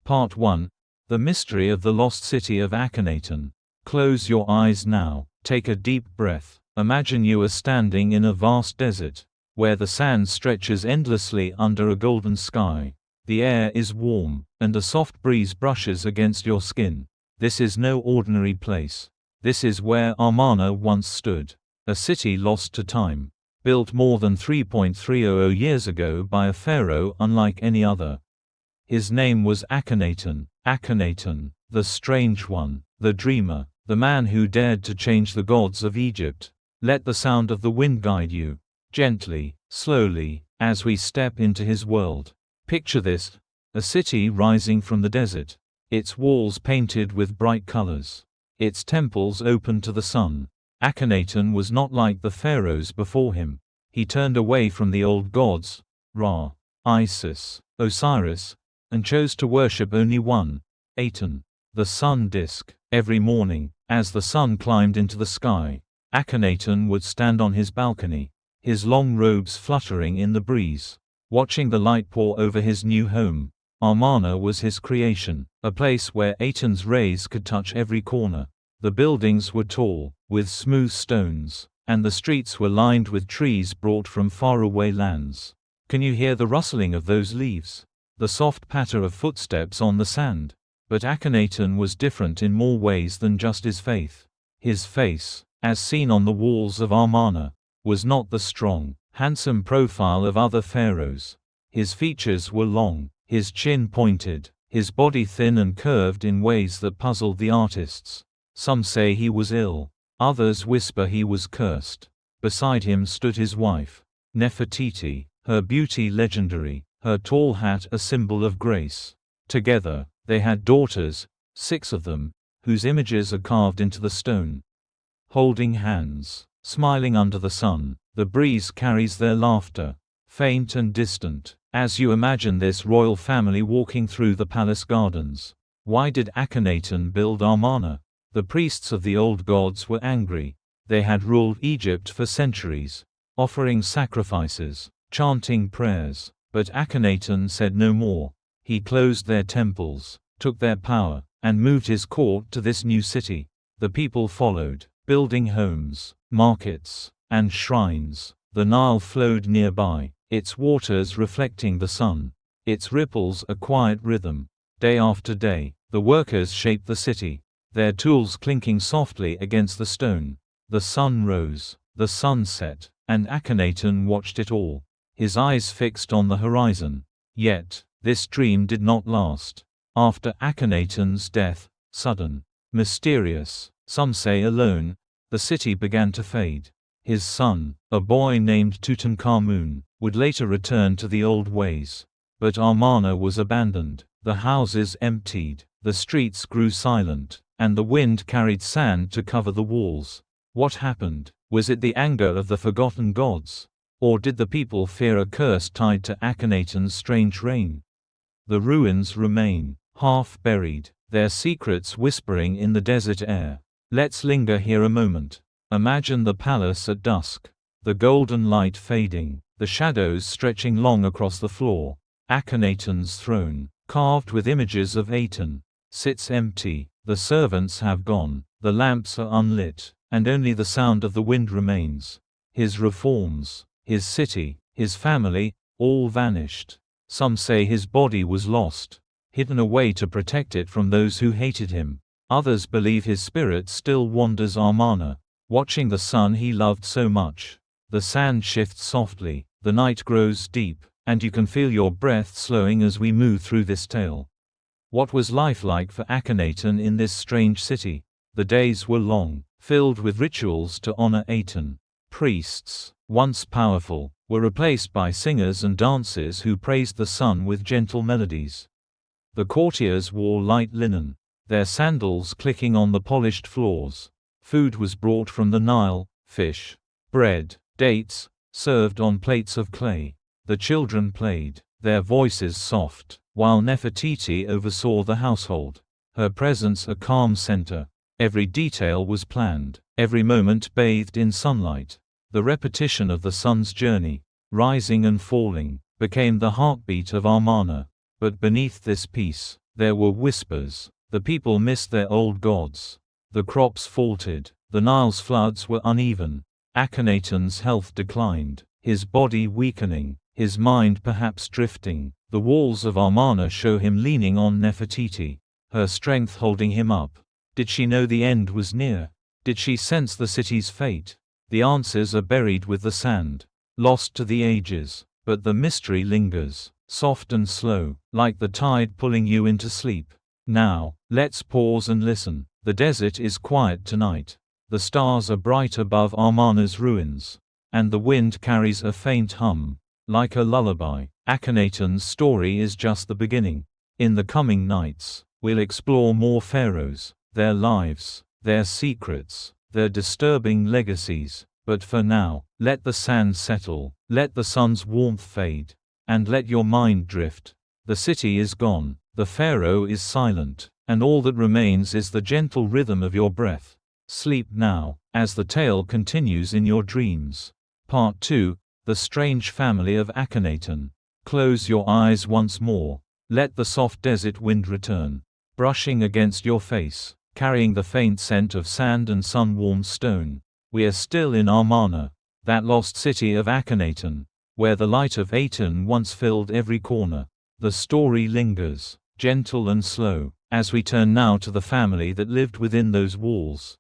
Part 1. The Mystery of the Lost City of Akhenaten. Close your eyes now, take a deep breath. Imagine you are standing in a vast desert, where the sand stretches endlessly under a golden sky. The air is warm, and a soft breeze brushes against your skin. This is no ordinary place. This is where Amarna once stood, a city lost to time, built more than 3.300 years ago by a pharaoh unlike any other. His name was Akhenaten, Akhenaten, the strange one, the dreamer, the man who dared to change the gods of Egypt. Let the sound of the wind guide you, gently, slowly, as we step into his world. Picture this, a city rising from the desert, its walls painted with bright colors, its temples open to the sun. Akhenaten was not like the pharaohs before him. He turned away from the old gods, Ra, Isis, Osiris, and chose to worship only one, Aten, the sun disk. Every morning, as the sun climbed into the sky, Akhenaten would stand on his balcony, his long robes fluttering in the breeze, watching the light pour over his new home. Amarna was his creation, a place where Aten's rays could touch every corner. The buildings were tall, with smooth stones, and the streets were lined with trees brought from faraway lands. Can you hear the rustling of those leaves? The soft patter of footsteps on the sand? But Akhenaten was different in more ways than just his faith. His face, as seen on the walls of Amarna, was not the strong, handsome profile of other pharaohs. His features were long, his chin pointed, his body thin and curved in ways that puzzled the artists. Some say he was ill, others whisper he was cursed. Beside him stood his wife, Nefertiti, her beauty legendary, her tall hat a symbol of grace. Together, they had daughters, 6 of them, whose images are carved into the stone. Holding hands, smiling under the sun, the breeze carries their laughter, faint and distant, as you imagine this royal family walking through the palace gardens. Why did Akhenaten build Amarna? The priests of the old gods were angry. They had ruled Egypt for centuries, offering sacrifices, chanting prayers. But Akhenaten said no more. He closed their temples, took their power, and moved his court to this new city. The people followed, building homes, markets, and shrines. The Nile flowed nearby, its waters reflecting the sun, its ripples a quiet rhythm. Day after day, the workers shaped the city, their tools clinking softly against the stone. The sun rose, the sun set, and Akhenaten watched it all, his eyes fixed on the horizon. Yet, this dream did not last. After Akhenaten's death, sudden, mysterious, some say alone, the city began to fade. His son, a boy named Tutankhamun, would later return to the old ways. But Amarna was abandoned, the houses emptied, the streets grew silent, and the wind carried sand to cover the walls. What happened? Was it the anger of the forgotten gods? Or did the people fear a curse tied to Akhenaten's strange reign? The ruins remain, half buried, their secrets whispering in the desert air. Let's linger here a moment. Imagine the palace at dusk, the golden light fading, the shadows stretching long across the floor. Akhenaten's throne, carved with images of Aten, sits empty. The servants have gone, the lamps are unlit, and only the sound of the wind remains. His reforms, his city, his family, all vanished. Some say his body was lost, hidden away to protect it from those who hated him. Others believe his spirit still wanders Amarna, watching the sun he loved so much. The sand shifts softly, the night grows deep, and you can feel your breath slowing as we move through this tale. What was life like for Akhenaten in this strange city? The days were long, filled with rituals to honor Aten. Priests, once powerful, were replaced by singers and dancers who praised the sun with gentle melodies. The courtiers wore light linen, their sandals clicking on the polished floors. Food was brought from the Nile, fish, bread, dates, served on plates of clay. The children played, their voices soft, while Nefertiti oversaw the household, her presence a calm center. Every detail was planned, every moment bathed in sunlight. The repetition of the sun's journey, rising and falling, became the heartbeat of Amarna. But beneath this peace, There were whispers. The people missed their old gods. The crops faltered. The Nile's floods were uneven. Akhenaten's health declined, his body weakening, his mind perhaps drifting. The walls of Amarna show him leaning on Nefertiti, her strength holding him up. Did she know the end was near? Did she sense the city's fate? The answers are buried with the sand, lost to the ages, but the mystery lingers, soft and slow, like the tide pulling you into sleep. Now, let's pause and listen. The desert is quiet tonight. The stars are bright above Amarna's ruins, and the wind carries a faint hum, like a lullaby. Akhenaten's story is just the beginning. In the coming nights, we'll explore more pharaohs, their lives, their secrets, their disturbing legacies. But for now, let the sand settle, let the sun's warmth fade, and let your mind drift. The city is gone, the pharaoh is silent, and all that remains is the gentle rhythm of your breath. Sleep now, as the tale continues in your dreams. Part 2, The Strange Family of Akhenaten. Close your eyes once more. Let the soft desert wind return, brushing against your face, carrying the faint scent of sand and sun-warmed stone. We are still in Amarna, that lost city of Akhenaten, where the light of Aten once filled every corner. The story lingers, gentle and slow, as we turn now to the family that lived within those walls.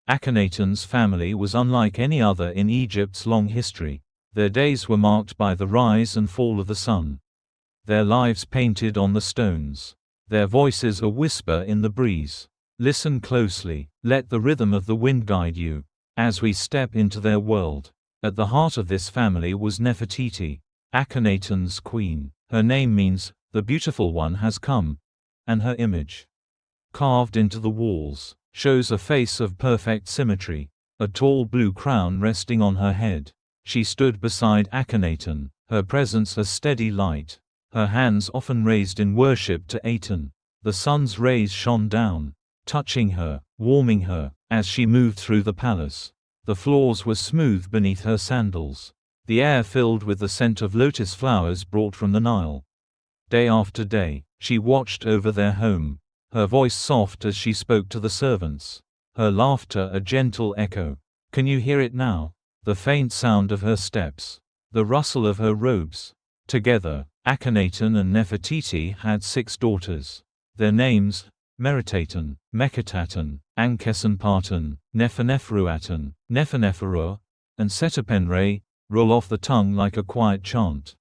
Akhenaten's family was unlike any other in Egypt's long history. Their days were marked by the rise and fall of the sun. Their lives painted on the stones. Their voices a whisper in the breeze. Listen closely, let the rhythm of the wind guide you, as we step into their world. At the heart of this family was Nefertiti, Akhenaten's queen. Her name means, "The beautiful one has come," and her image, carved into the walls, shows a face of perfect symmetry, a tall blue crown resting on her head. She stood beside Akhenaten, her presence a steady light, her hands often raised in worship to Aten. The sun's rays shone down, touching her, warming her, as she moved through the palace. The floors were smooth beneath her sandals, the air filled with the scent of lotus flowers brought from the Nile. Day after day, she watched over their home, her voice soft as she spoke to the servants, her laughter a gentle echo. Can you hear it now? The faint sound of her steps, the rustle of her robes. Together, Akhenaten and Nefertiti had 6 daughters. Their names, Meritaten, Meketaten, Ankesenpaten, Neferneferuaten, Neferneferu, and Setapenre, roll off the tongue like a quiet chant.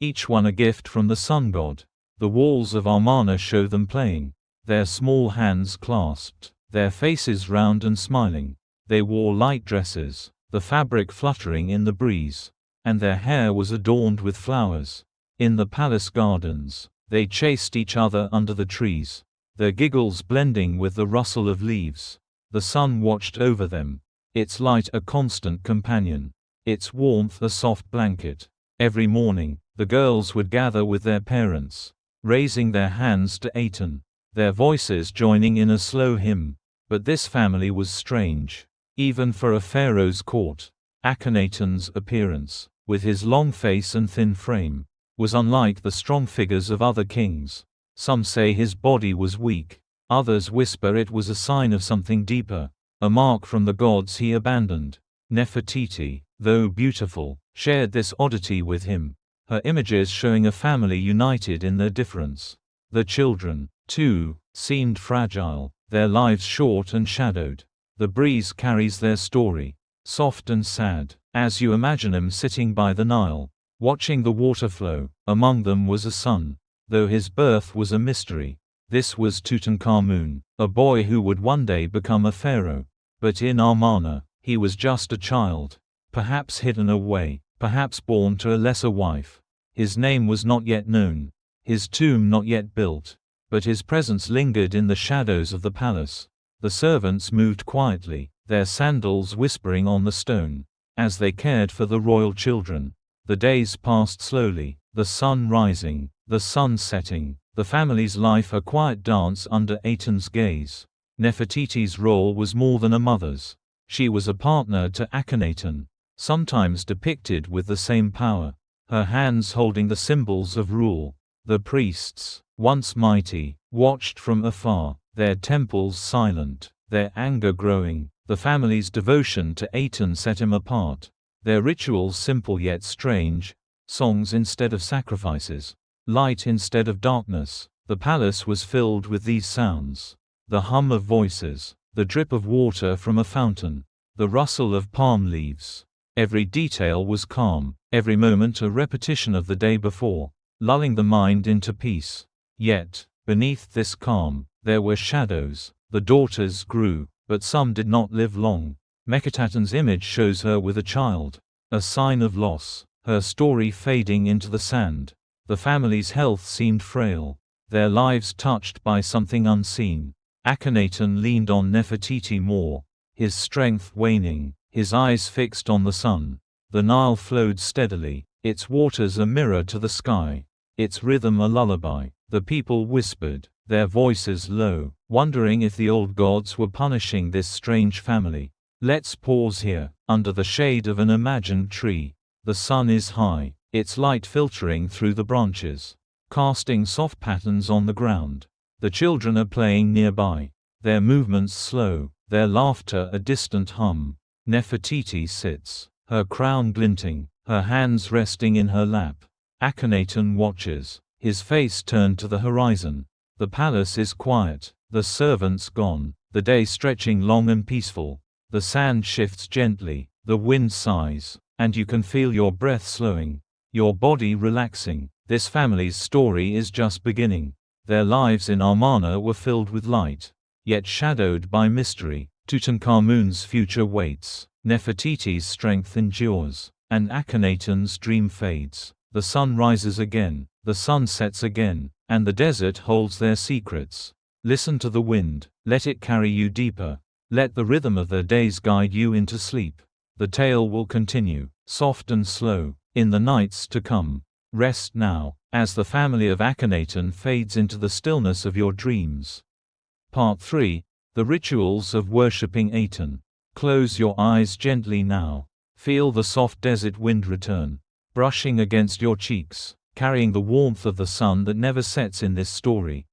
Each one a gift from the sun god. The walls of Amarna show them playing, their small hands clasped, their faces round and smiling. They wore light dresses, the fabric fluttering in the breeze, and their hair was adorned with flowers. In the palace gardens, they chased each other under the trees, their giggles blending with the rustle of leaves. The sun watched over them, its light a constant companion, its warmth a soft blanket. Every morning, the girls would gather with their parents, raising their hands to Aten, their voices joining in a slow hymn. But this family was strange, even for a pharaoh's court. Akhenaten's appearance, with his long face and thin frame, was unlike the strong figures of other kings. Some say his body was weak, others whisper it was a sign of something deeper, a mark from the gods he abandoned. Nefertiti, though beautiful, shared this oddity with him, her images showing a family united in their difference. The children, too, seemed fragile, their lives short and shadowed. The breeze carries their story, soft and sad, as you imagine them sitting by the Nile, watching the water flow. Among them was a son, though his birth was a mystery. This was Tutankhamun, a boy who would one day become a pharaoh. But in Amarna, he was just a child, perhaps hidden away, perhaps born to a lesser wife. His name was not yet known, his tomb not yet built, but his presence lingered in the shadows of the palace. The servants moved quietly, their sandals whispering on the stone, as they cared for the royal children. The days passed slowly, the sun rising, the sun setting, the family's life a quiet dance under Aten's gaze. Nefertiti's role was more than a mother's. She was a partner to Akhenaten, sometimes depicted with the same power, her hands holding the symbols of rule. The priests, once mighty, watched from afar, their temples silent, their anger growing. The family's devotion to Aten set him apart. Their rituals simple yet strange, songs instead of sacrifices, light instead of darkness. The palace was filled with these sounds. The hum of voices, the drip of water from a fountain, the rustle of palm leaves. Every detail was calm, every moment a repetition of the day before, lulling the mind into peace. Yet, beneath this calm, there were shadows. The daughters grew, but some did not live long. Meketaten's image shows her with a child, a sign of loss, her story fading into the sand. The family's health seemed frail, their lives touched by something unseen. Akhenaten leaned on Nefertiti more, his strength waning, his eyes fixed on the sun. The Nile flowed steadily, its waters a mirror to the sky, its rhythm a lullaby. The people whispered, their voices low, wondering if the old gods were punishing this strange family. Let's pause here, under the shade of an imagined tree. The sun is high, its light filtering through the branches, casting soft patterns on the ground. The children are playing nearby, their movements slow, their laughter a distant hum. Nefertiti sits, her crown glinting, her hands resting in her lap. Akhenaten watches, his face turned to the horizon. The palace is quiet, the servants gone, the day stretching long and peaceful. The sand shifts gently, the wind sighs, and you can feel your breath slowing, your body relaxing. This family's story is just beginning. Their lives in Amarna were filled with light, yet shadowed by mystery. Tutankhamun's future waits, Nefertiti's strength endures, and Akhenaten's dream fades. The sun rises again, the sun sets again, and the desert holds their secrets. Listen to the wind, let it carry you deeper. Let the rhythm of the days guide you into sleep. The tale will continue, soft and slow, in the nights to come. Rest now, as the family of Akhenaten fades into the stillness of your dreams. Part 3. The Rituals of Worshipping Aten. Close your eyes gently now. Feel the soft desert wind return, brushing against your cheeks, carrying the warmth of the sun that never sets in this story.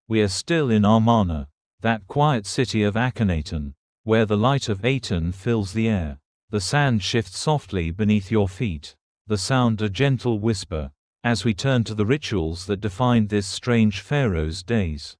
We are still in Amarna, that quiet city of Akhenaten, where the light of Aten fills the air. The sand shifts softly beneath your feet, the sound a gentle whisper, as we turn to the rituals that defined this strange pharaoh's days.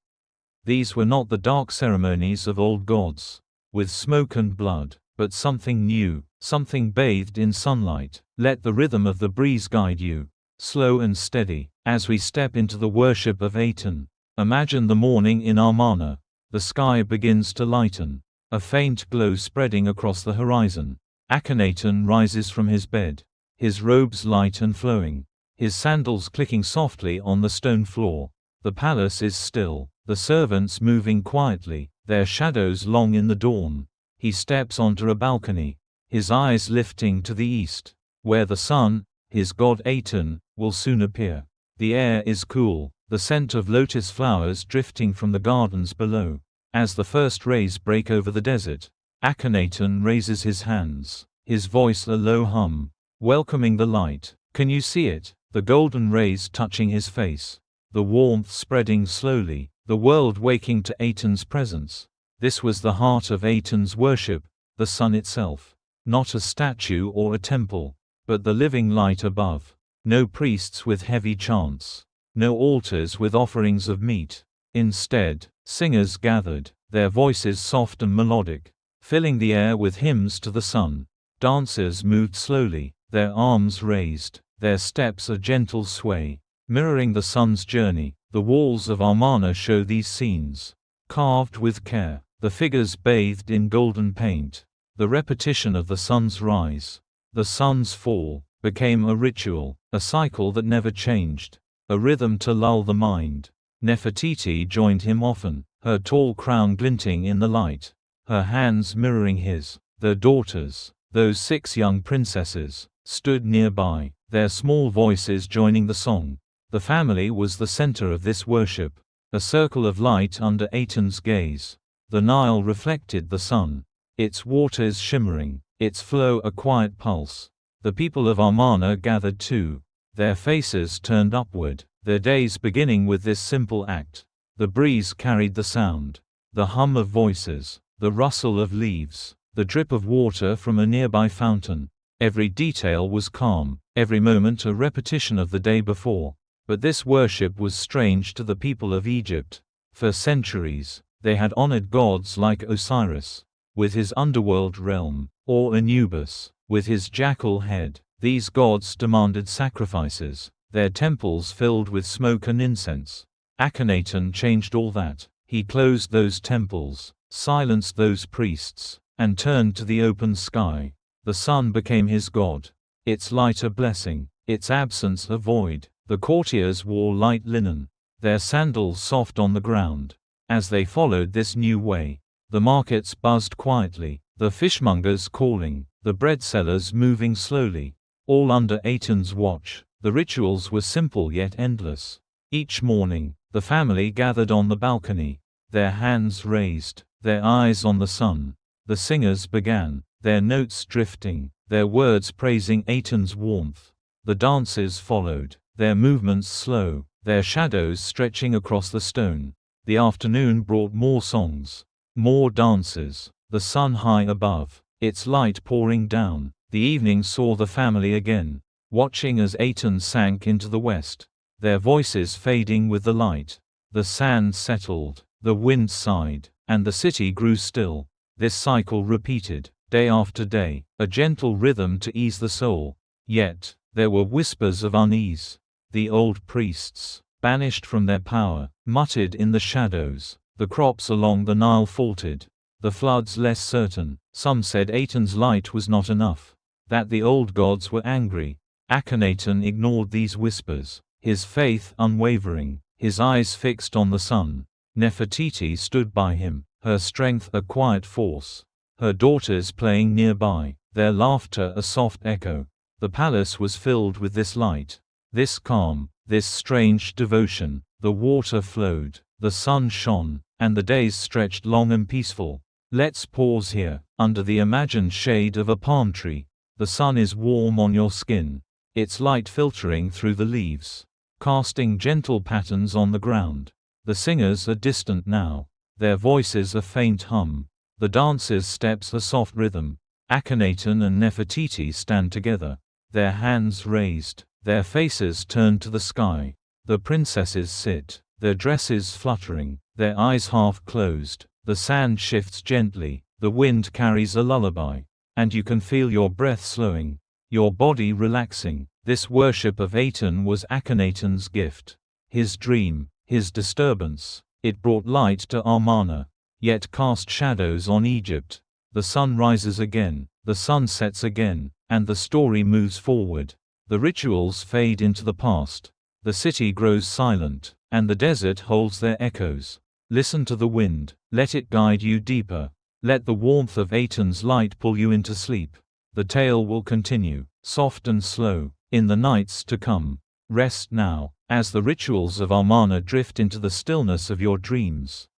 These were not the dark ceremonies of old gods, with smoke and blood, but something new, something bathed in sunlight. Let the rhythm of the breeze guide you, slow and steady, as we step into the worship of Aten. Imagine the morning in Amarna. The sky begins to lighten, a faint glow spreading across the horizon. Akhenaten rises from his bed, his robes light and flowing, his sandals clicking softly on the stone floor. The palace is still, the servants moving quietly, their shadows long in the dawn. He steps onto a balcony, his eyes lifting to the east, where the sun, his god Aten, will soon appear. The air is cool, the scent of lotus flowers drifting from the gardens below. As the first rays break over the desert, Akhenaten raises his hands, his voice a low hum, welcoming the light. Can you see it? The golden rays touching his face, the warmth spreading slowly, the world waking to Aten's presence. This was the heart of Aten's worship, the sun itself. Not a statue or a temple, but the living light above. No priests with heavy chants, no altars with offerings of meat. Instead, singers gathered, their voices soft and melodic, filling the air with hymns to the sun. Dancers moved slowly, their arms raised, their steps a gentle sway, mirroring the sun's journey. The walls of Amarna show these scenes, carved with care, the figures bathed in golden paint. The repetition of the sun's rise, the sun's fall, became a ritual, a cycle that never changed, a rhythm to lull the mind. Nefertiti joined him often, her tall crown glinting in the light, her hands mirroring his. Their daughters, those 6 young princesses, stood nearby, their small voices joining the song. The family was the center of this worship, a circle of light under Aten's gaze. The Nile reflected the sun, its waters shimmering, its flow a quiet pulse. The people of Amarna gathered too, their faces turned upward, their days beginning with this simple act. The breeze carried the sound, the hum of voices, the rustle of leaves, the drip of water from a nearby fountain. Every detail was calm, every moment a repetition of the day before. But this worship was strange to the people of Egypt. For centuries, they had honored gods like Osiris, with his underworld realm, or Anubis, with his jackal head. These gods demanded sacrifices, their temples filled with smoke and incense. Akhenaten changed all that. He closed those temples, silenced those priests, and turned to the open sky. The sun became his god, its light a blessing, its absence a void. The courtiers wore light linen, their sandals soft on the ground. As they followed this new way, the markets buzzed quietly, the fishmongers calling, the bread sellers moving slowly. All under Aten's watch, the rituals were simple yet endless. Each morning, the family gathered on the balcony, their hands raised, their eyes on the sun. The singers began, their notes drifting, their words praising Aten's warmth. The dances followed, their movements slow, their shadows stretching across the stone. The afternoon brought more songs, more dances, the sun high above, its light pouring down. The evening saw the family again, watching as Aten sank into the west, their voices fading with the light. The sand settled, the wind sighed, and the city grew still. This cycle repeated, day after day, a gentle rhythm to ease the soul. Yet, there were whispers of unease. The old priests, banished from their power, muttered in the shadows. The crops along the Nile faltered, the floods less certain. Some said Aten's light was not enough, that the old gods were angry. Akhenaten ignored these whispers, his faith unwavering, his eyes fixed on the sun. Nefertiti stood by him, her strength a quiet force, her daughters playing nearby, their laughter a soft echo. The palace was filled with this light, this calm, this strange devotion. The water flowed, the sun shone, and the days stretched long and peaceful. Let's pause here, under the imagined shade of a palm tree. The sun is warm on your skin, its light filtering through the leaves, casting gentle patterns on the ground. The singers are distant now, their voices a faint hum, the dancers' steps a soft rhythm. Akhenaten and Nefertiti stand together, their hands raised, their faces turned to the sky. The princesses sit, their dresses fluttering, their eyes half closed. The sand shifts gently, the wind carries a lullaby, and you can feel your breath slowing, your body relaxing. This worship of Aten was Akhenaten's gift, his dream, his disturbance. It brought light to Amarna, yet cast shadows on Egypt. The sun rises again, the sun sets again, and the story moves forward. The rituals fade into the past, the city grows silent, and the desert holds their echoes. Listen to the wind, let it guide you deeper. Let the warmth of Aten's light pull you into sleep. The tale will continue, soft and slow, in the nights to come. Rest now, as the rituals of Amarna drift into the stillness of your dreams.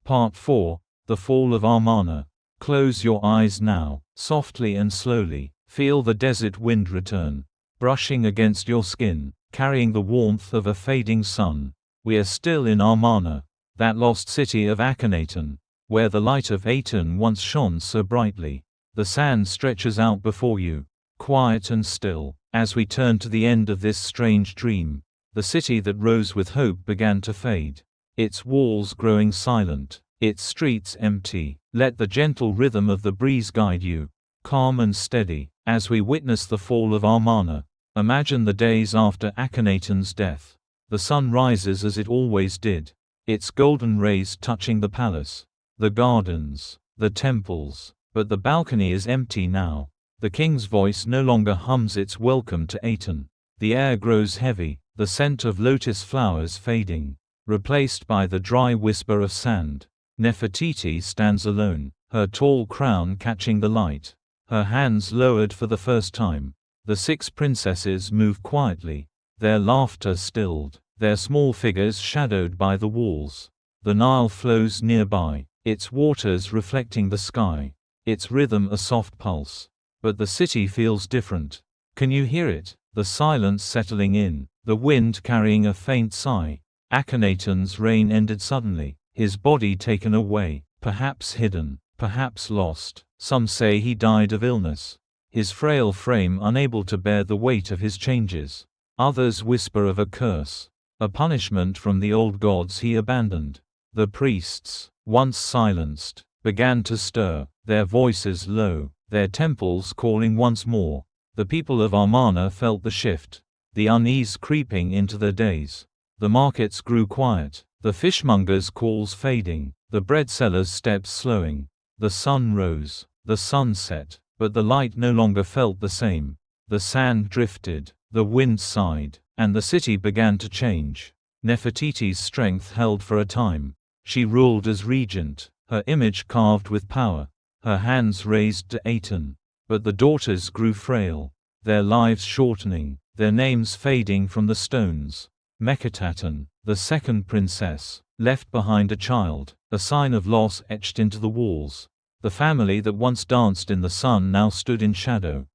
Part 4, The Fall of Amarna. Close your eyes now, softly and slowly. Feel the desert wind return, brushing against your skin, carrying the warmth of a fading sun. We are still in Amarna, that lost city of Akhenaten, where the light of Aten once shone so brightly. The sand stretches out before you, quiet and still. As we turn to the end of this strange dream, the city that rose with hope began to fade, its walls growing silent, its streets empty. Let the gentle rhythm of the breeze guide you, calm and steady, as we witness the fall of Amarna. Imagine the days after Akhenaten's death. The sun rises as it always did, its golden rays touching the palace, the gardens, the temples, but the balcony is empty now. The king's voice no longer hums its welcome to Aten. The air grows heavy, the scent of lotus flowers fading, replaced by the dry whisper of sand. Nefertiti stands alone, her tall crown catching the light, her hands lowered for the first time. The 6 princesses move quietly, their laughter stilled, their small figures shadowed by the walls. The Nile flows nearby, its waters reflecting the sky, its rhythm a soft pulse. But the city feels different. Can you hear it? The silence settling in, the wind carrying a faint sigh. Akhenaton's reign ended suddenly, his body taken away, perhaps hidden, perhaps lost. Some say he died of illness, his frail frame unable to bear the weight of his changes. Others whisper of a curse, a punishment from the old gods he abandoned. The priests, once silenced, began to stir, their voices low, their temples calling once more. The people of Amarna felt the shift, the unease creeping into their days. The markets grew quiet, the fishmongers' calls fading, the bread sellers' steps slowing. The sun rose, the sun set, but the light no longer felt the same. The sand drifted, the wind sighed, and the city began to change. Nefertiti's strength held for a time. She ruled as regent, her image carved with power, her hands raised to Aten. But the daughters grew frail, their lives shortening, their names fading from the stones. Meketaten, the second princess, left behind a child, a sign of loss etched into the walls. The family that once danced in the sun now stood in shadow.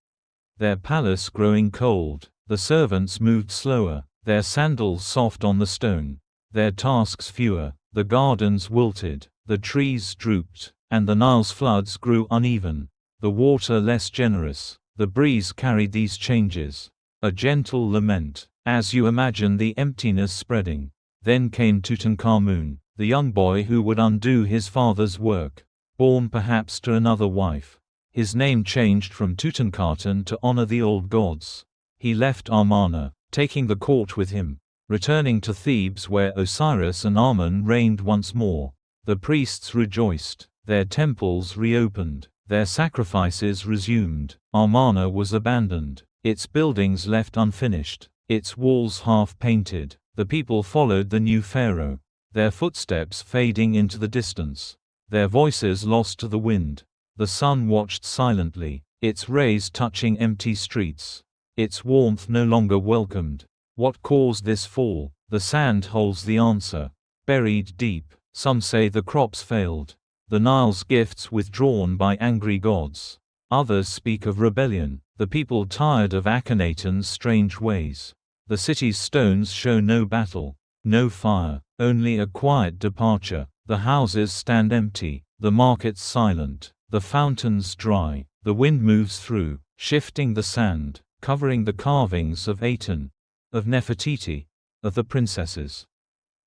Their palace growing cold, the servants moved slower, their sandals soft on the stone, their tasks fewer, the gardens wilted, the trees drooped, and the Nile's floods grew uneven, the water less generous. The breeze carried these changes, a gentle lament, as you imagine the emptiness spreading. Then came Tutankhamun, the young boy who would undo his father's work, born perhaps to another wife. His name changed from Tutankhaten to honor the old gods. He left Amarna, taking the court with him, returning to Thebes where Osiris and Amun reigned once more. The priests rejoiced, their temples reopened, their sacrifices resumed. Amarna was abandoned, its buildings left unfinished, its walls half-painted. The people followed the new pharaoh, their footsteps fading into the distance, their voices lost to the wind. The sun watched silently, its rays touching empty streets, its warmth no longer welcomed. What caused this fall? The sand holds the answer. Buried deep, some say the crops failed, the Nile's gifts withdrawn by angry gods. Others speak of rebellion, the people tired of Akhenaton's strange ways. The city's stones show no battle, no fire, only a quiet departure. The houses stand empty, the markets silent, the fountains dry. The wind moves through, shifting the sand, covering the carvings of Aten, of Nefertiti, of the princesses.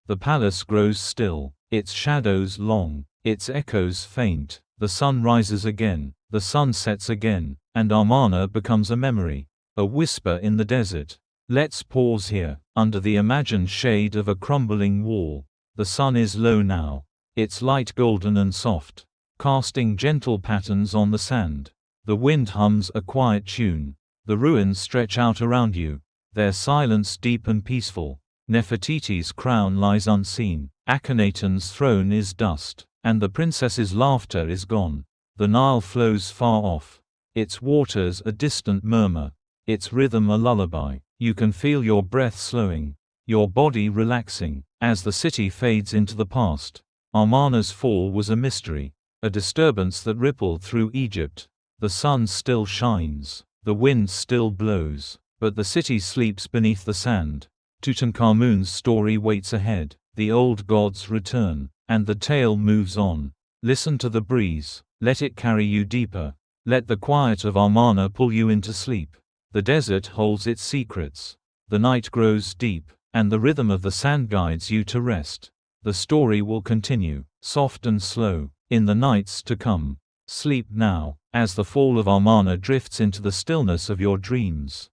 The palace grows still, its shadows long, its echoes faint. The sun rises again, the sun sets again, and Amarna becomes a memory, a whisper in the desert. Let's pause here, under the imagined shade of a crumbling wall. The sun is low now, its light golden and soft, casting gentle patterns on the sand. The wind hums a quiet tune. The ruins stretch out around you, their silence deep and peaceful. Nefertiti's crown lies unseen, Akhenaton's throne is dust, and the princess's laughter is gone. The Nile flows far off, its waters a distant murmur, its rhythm a lullaby. You can feel your breath slowing, your body relaxing, as the city fades into the past. Amarna's fall was a mystery, a disturbance that rippled through Egypt. The sun still shines, the wind still blows, but the city sleeps beneath the sand. Tutankhamun's story waits ahead, the old gods return, and the tale moves on. Listen to the breeze, let it carry you deeper. Let the quiet of Amarna pull you into sleep. The desert holds its secrets. The night grows deep, and the rhythm of the sand guides you to rest. The story will continue, soft and slow, in the nights to come. Sleep now, as the fall of Amarna drifts into the stillness of your dreams.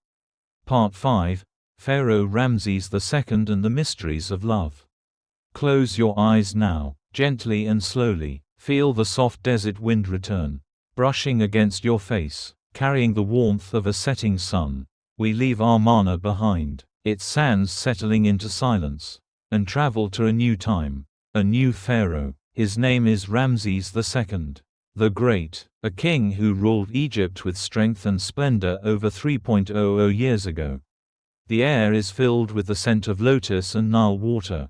Part 5. Pharaoh Ramses II and the Mysteries of Love. Close your eyes now, gently and slowly. Feel the soft desert wind return, brushing against your face, carrying the warmth of a setting sun. We leave Amarna behind, its sands settling into silence, and travel to a new time, a new pharaoh. His name is Ramses II, the Great, a king who ruled Egypt with strength and splendor over 3.00 years ago. The air is filled with the scent of lotus and Nile water.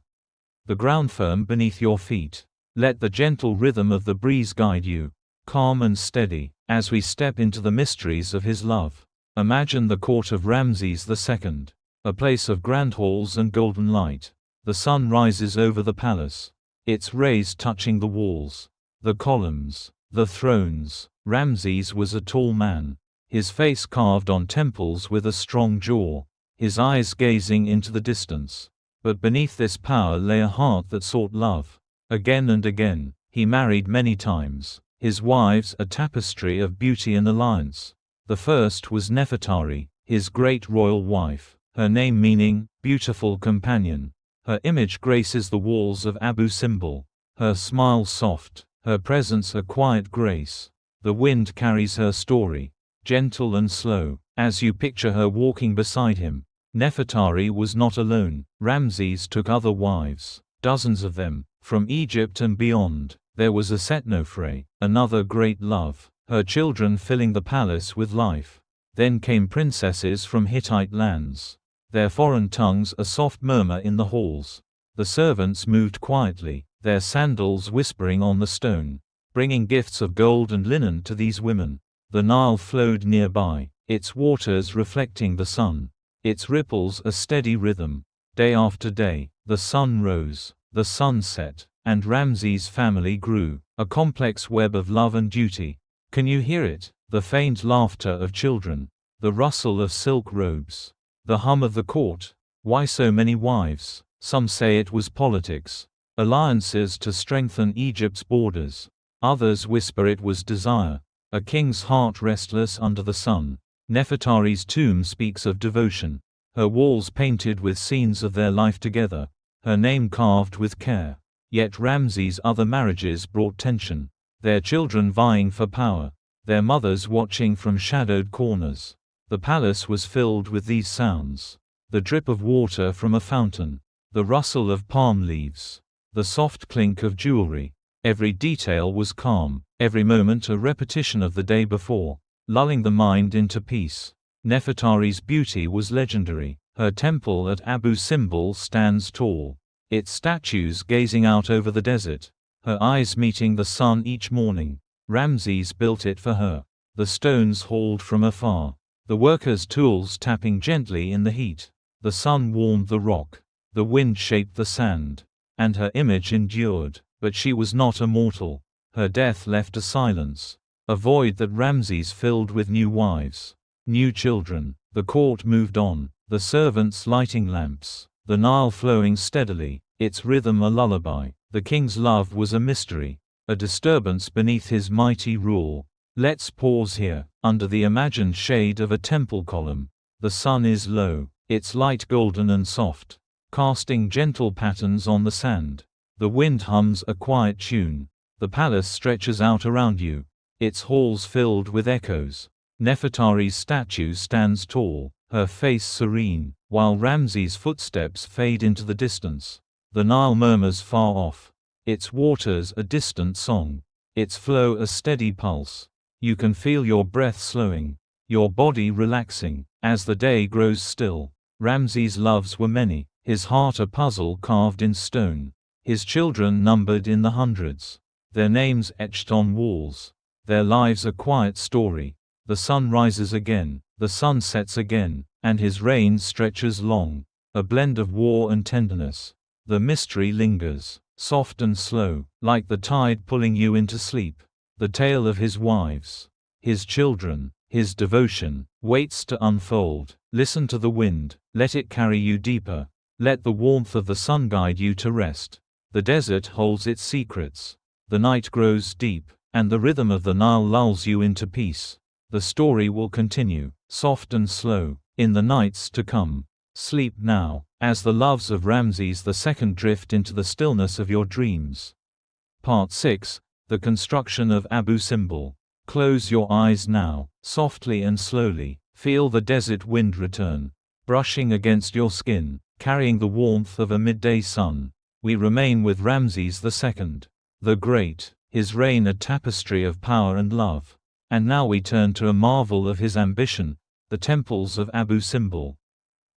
The ground firm beneath your feet. Let the gentle rhythm of the breeze guide you, calm and steady, as we step into the mysteries of his love. Imagine the court of Ramses II. a place of grand halls and golden light. The sun rises over the palace, its rays touching the walls, the columns, the thrones. Ramses was a tall man, his face carved on temples with a strong jaw, his eyes gazing into the distance. But beneath this power lay a heart that sought love. Again and again, he married many times, his wives a tapestry of beauty and alliance. The first was Nefertari, his great royal wife, her name meaning, beautiful companion. Her image graces the walls of Abu Simbel, her smile soft, her presence a quiet grace. The wind carries her story, gentle and slow, as you picture her walking beside him. Nefertari was not alone. Ramses took other wives, dozens of them, from Egypt and beyond. There was a Setnofre, another great love, her children filling the palace with life. Then came princesses from Hittite lands, their foreign tongues a soft murmur in the halls. The servants moved quietly, their sandals whispering on the stone, bringing gifts of gold and linen to these women. The Nile flowed nearby, its waters reflecting the sun, its ripples a steady rhythm. Day after day, the sun rose, the sun set, and Ramses' family grew, a complex web of love and duty. Can you hear it? The faint laughter of children, the rustle of silk robes, the hum of the court. Why so many wives? Some say it was politics, alliances to strengthen Egypt's borders. Others whisper it was desire, a king's heart restless under the sun. Nefertari's tomb speaks of devotion, her walls painted with scenes of their life together, her name carved with care. Yet Ramses' other marriages brought tension, their children vying for power, their mothers watching from shadowed corners. The palace was filled with these sounds: the drip of water from a fountain, the rustle of palm leaves, the soft clink of jewelry. Every detail was calm, every moment a repetition of the day before, lulling the mind into peace. Nefertari's beauty was legendary. Her temple at Abu Simbel stands tall, its statues gazing out over the desert, her eyes meeting the sun each morning. Ramses built it for her, the stones hauled from afar, the workers' tools tapping gently in the heat. The sun warmed the rock, the wind shaped the sand, and her image endured. But she was not immortal. Her death left a silence, a void that Ramses filled with new wives, new children. The court moved on, the servants lighting lamps, the Nile flowing steadily, its rhythm a lullaby. The king's love was a mystery, a disturbance beneath his mighty rule. Let's pause here, under the imagined shade of a temple column. The sun is low, its light golden and soft, casting gentle patterns on the sand. The wind hums a quiet tune. The palace stretches out around you, its halls filled with echoes. Nefertari's statue stands tall, her face serene, while Ramses' footsteps fade into the distance. The Nile murmurs far off, its waters a distant song, its flow a steady pulse. You can feel your breath slowing, your body relaxing, as the day grows still. Ramses' loves were many, his heart a puzzle carved in stone. His children numbered in the hundreds, their names etched on walls, their lives a quiet story. The sun rises again, the sun sets again, and his reign stretches long, a blend of war and tenderness. The mystery lingers, soft and slow, like the tide pulling you into sleep. The tale of his wives, his children, his devotion, waits to unfold. Listen to the wind, let it carry you deeper. Let the warmth of the sun guide you to rest. The desert holds its secrets. The night grows deep, and the rhythm of the Nile lulls you into peace. The story will continue, soft and slow, in the nights to come. Sleep now, as the loves of Ramses II drift into the stillness of your dreams. Part 6: The construction of Abu Simbel. Close your eyes now, softly and slowly. Feel the desert wind return, brushing against your skin, carrying the warmth of a midday sun. We remain with Ramses II, the Great, his reign a tapestry of power and love. And now we turn to a marvel of his ambition, the temples of Abu Simbel.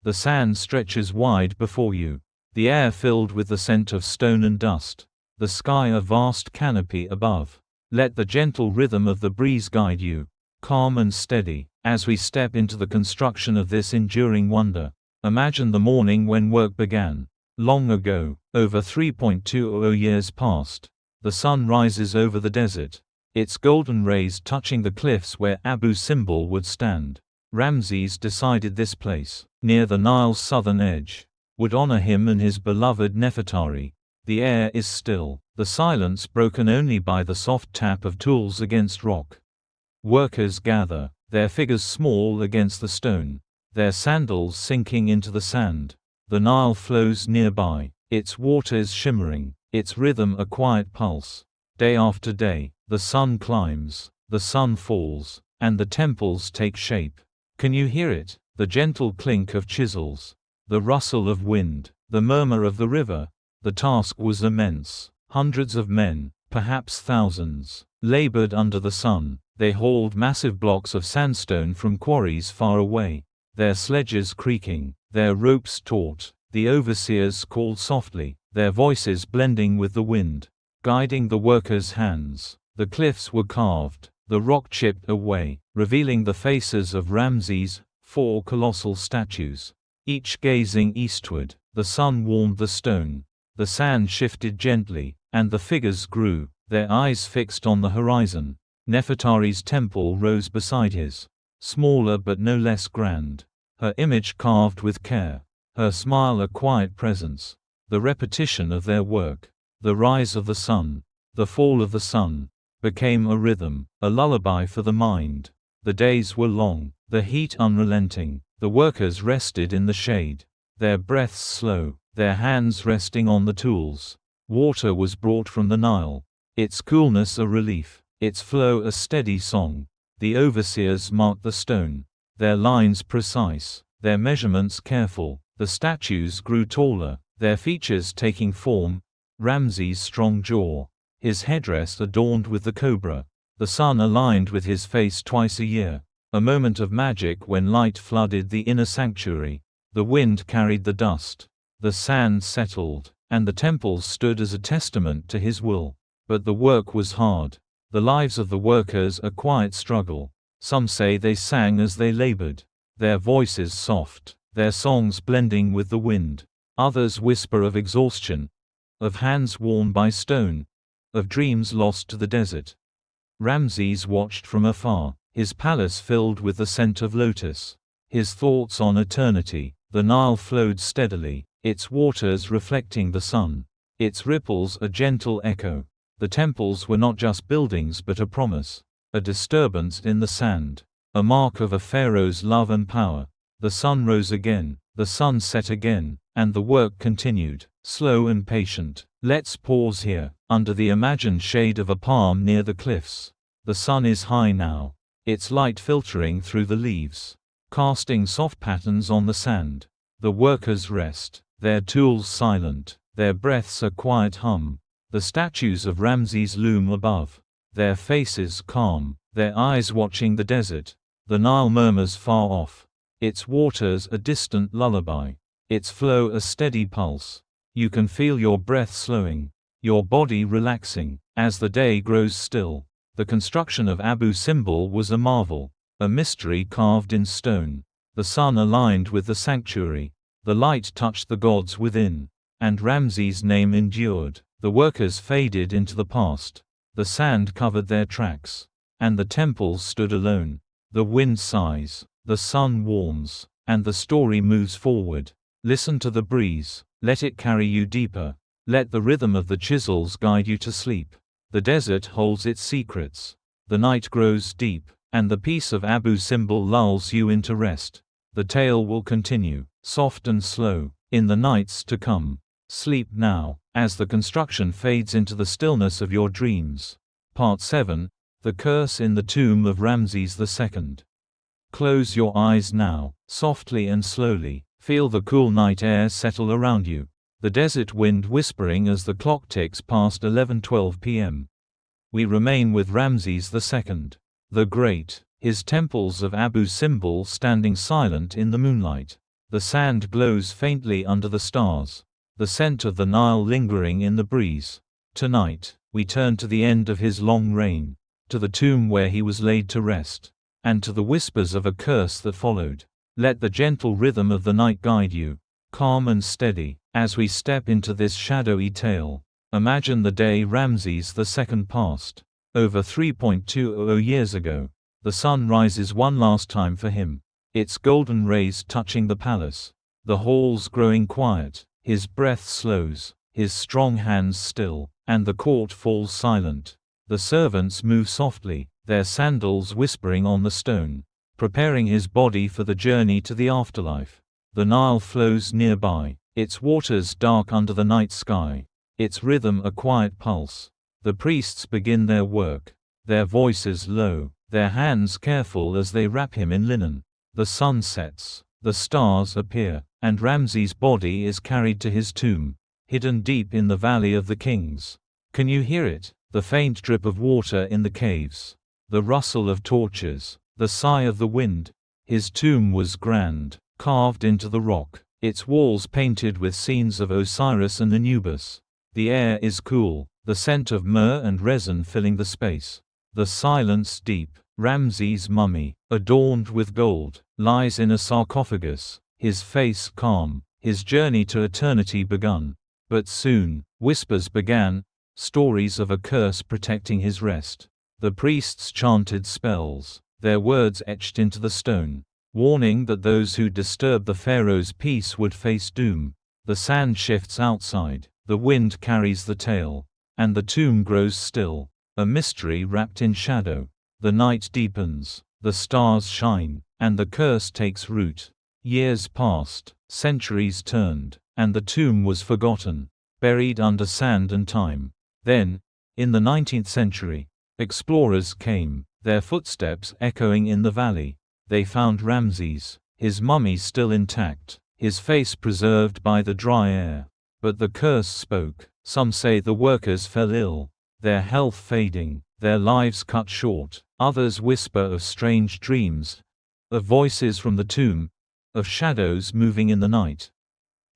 The sand stretches wide before you, the air filled with the scent of stone and dust, the sky a vast canopy above. Let the gentle rhythm of the breeze guide you, calm and steady, as we step into the construction of this enduring wonder. Imagine the morning when work began. Long ago, over 3.20 years past, the sun rises over the desert, its golden rays touching the cliffs where Abu Simbel would stand. Ramses decided this place, near the Nile's southern edge, would honor him and his beloved Nefertari. The air is still, the silence broken only by the soft tap of tools against rock. Workers gather, their figures small against the stone, their sandals sinking into the sand. The Nile flows nearby, its waters shimmering, its rhythm a quiet pulse. Day after day, the sun climbs, the sun falls, and the temples take shape. Can you hear it? The gentle clink of chisels, the rustle of wind, the murmur of the river. The task was immense. Hundreds of men, perhaps thousands, labored under the sun. They hauled massive blocks of sandstone from quarries far away, their sledges creaking, their ropes taut. The overseers called softly, their voices blending with the wind, guiding the workers' hands. The cliffs were carved, the rock chipped away, revealing the faces of Ramses, 4 colossal statues, each gazing eastward. The sun warmed the stone, the sand shifted gently, and the figures grew, their eyes fixed on the horizon. Nefertari's temple rose beside his, smaller but no less grand, her image carved with care, her smile a quiet presence. The repetition of their work, the rise of the sun, the fall of the sun, became a rhythm, a lullaby for the mind. The days were long, the heat unrelenting. The workers rested in the shade, their breaths slow, their hands resting on the tools. Water was brought from the Nile, its coolness a relief, its flow a steady song. The overseers marked the stone, their lines precise, their measurements careful. The statues grew taller, their features taking form. Ramses' strong jaw, his headdress adorned with the cobra, the sun aligned with his face twice a year. A moment of magic when light flooded the inner sanctuary. The wind carried the dust, the sand settled, and the temple stood as a testament to his will. But the work was hard. The lives of the workers a quiet struggle. Some say they sang as they labored, their voices soft, their songs blending with the wind. Others whisper of exhaustion, of hands worn by stone, of dreams lost to the desert. Ramses watched from afar, his palace filled with the scent of lotus, his thoughts on eternity. The Nile flowed steadily, its waters reflecting the sun, its ripples a gentle echo. The temples were not just buildings but a promise, a disturbance in the sand, a mark of a pharaoh's love and power. The sun rose again, the sun set again, and the work continued, slow and patient. Let's pause here, under the imagined shade of a palm near the cliffs. The sun is high now, its light filtering through the leaves, casting soft patterns on the sand. The workers rest, their tools silent, their breaths a quiet hum. The statues of Ramses loom above, their faces calm, their eyes watching the desert. The Nile murmurs far off, its waters a distant lullaby, its flow a steady pulse. You can feel your breath slowing, your body relaxing, as the day grows still. The construction of Abu Simbel was a marvel, a mystery carved in stone. The sun aligned with the sanctuary, the light touched the gods within, and Ramses' name endured. The workers faded into the past, the sand covered their tracks, and the temple stood alone. The wind sighs, the sun warms, and the story moves forward. Listen to the breeze, let it carry you deeper. Let the rhythm of the chisels guide you to sleep. The desert holds its secrets. The night grows deep, and the peace of Abu Simbel lulls you into rest. The tale will continue, soft and slow, in the nights to come. Sleep now, as the construction fades into the stillness of your dreams. Part 7, The Curse in the Tomb of Ramses II. Close your eyes now, softly and slowly. Feel the cool night air settle around you, the desert wind whispering as the clock ticks past 11:12 p.m. We remain with Ramses II, the Great, his temples of Abu Simbel standing silent in the moonlight. The sand glows faintly under the stars, the scent of the Nile lingering in the breeze. Tonight, we turn to the end of his long reign, to the tomb where he was laid to rest, and to the whispers of a curse that followed. Let the gentle rhythm of the night guide you, calm and steady, as we step into this shadowy tale. Imagine the day Ramses II passed. Over 3.20 years ago, the sun rises one last time for him, its golden rays touching the palace. The halls growing quiet, his breath slows, his strong hands still, and the court falls silent. The servants move softly, their sandals whispering on the stone, preparing his body for the journey to the afterlife. The Nile flows nearby, its waters dark under the night sky, its rhythm a quiet pulse. The priests begin their work, their voices low, their hands careful as they wrap him in linen. The sun sets, the stars appear, and Ramses' body is carried to his tomb, hidden deep in the Valley of the Kings. Can you hear it? The faint drip of water in the caves, the rustle of torches, the sigh of the wind. His tomb was grand, carved into the rock, its walls painted with scenes of Osiris and Anubis. The air is cool, the scent of myrrh and resin filling the space. The silence deep. Ramses' mummy, adorned with gold, lies in a sarcophagus, his face calm, his journey to eternity begun. But soon, whispers began, stories of a curse protecting his rest. The priests chanted spells, their words etched into the stone, warning that those who disturbed the pharaoh's peace would face doom. The sand shifts outside, the wind carries the tale, and the tomb grows still, a mystery wrapped in shadow. The night deepens, the stars shine, and the curse takes root. Years passed, centuries turned, and the tomb was forgotten, buried under sand and time. Then, in the 19th century, explorers came, their footsteps echoing in the valley. They found Ramses, his mummy still intact, his face preserved by the dry air. But the curse spoke. Some say the workers fell ill, their health fading, their lives cut short. Others whisper of strange dreams, of voices from the tomb, of shadows moving in the night.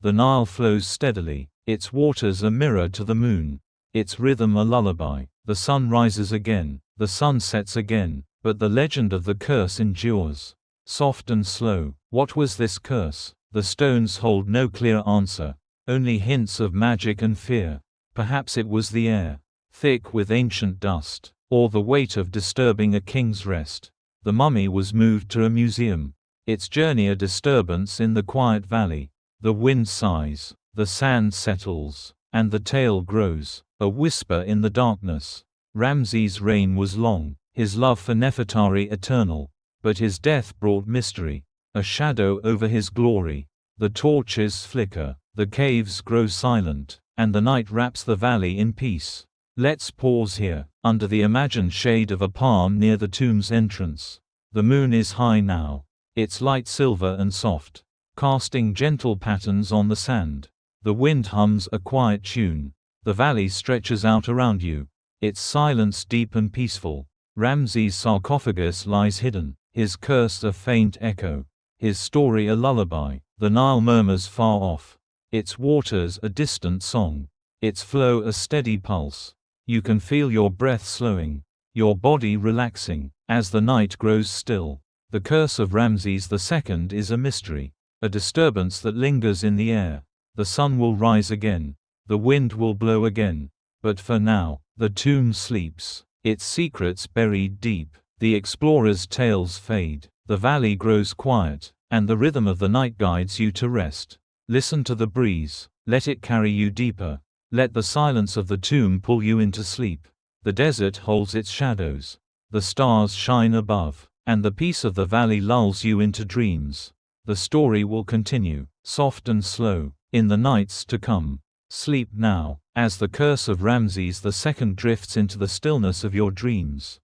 The Nile flows steadily, its waters a mirror to the moon, its rhythm a lullaby. The sun rises again, the sun sets again, but the legend of the curse endures. Soft and slow, what was this curse? The stones hold no clear answer, only hints of magic and fear. Perhaps it was the air, thick with ancient dust, or the weight of disturbing a king's rest. The mummy was moved to a museum, its journey a disturbance in the quiet valley. The wind sighs, the sand settles, and the tale grows, a whisper in the darkness. Ramses' reign was long, his love for Nefertari eternal, but his death brought mystery, a shadow over his glory. The torches flicker, the caves grow silent, and the night wraps the valley in peace. Let's pause here, under the imagined shade of a palm near the tomb's entrance. The moon is high now, its light silver and soft, casting gentle patterns on the sand. The wind hums a quiet tune. The valley stretches out around you, its silence deep and peaceful. Ramses' sarcophagus lies hidden, his curse a faint echo, his story a lullaby. The Nile murmurs far off, its waters a distant song, its flow a steady pulse. You can feel your breath slowing, your body relaxing, as the night grows still. The curse of Ramses II is a mystery, a disturbance that lingers in the air. The sun will rise again, the wind will blow again, but for now, the tomb sleeps, its secrets buried deep. The explorer's tales fade, the valley grows quiet, and the rhythm of the night guides you to rest. Listen to the breeze, let it carry you deeper. Let the silence of the tomb pull you into sleep. The desert holds its shadows, the stars shine above, and the peace of the valley lulls you into dreams. The story will continue, soft and slow, in the nights to come. Sleep now, as the curse of Ramses II drifts into the stillness of your dreams.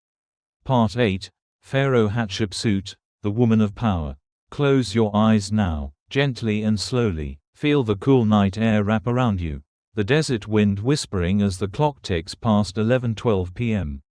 Part 8, Pharaoh Hatshepsut, the Woman of Power. Close your eyes now, gently and slowly, feel the cool night air wrap around you. The desert wind whispering as the clock ticks past 11:12 p.m.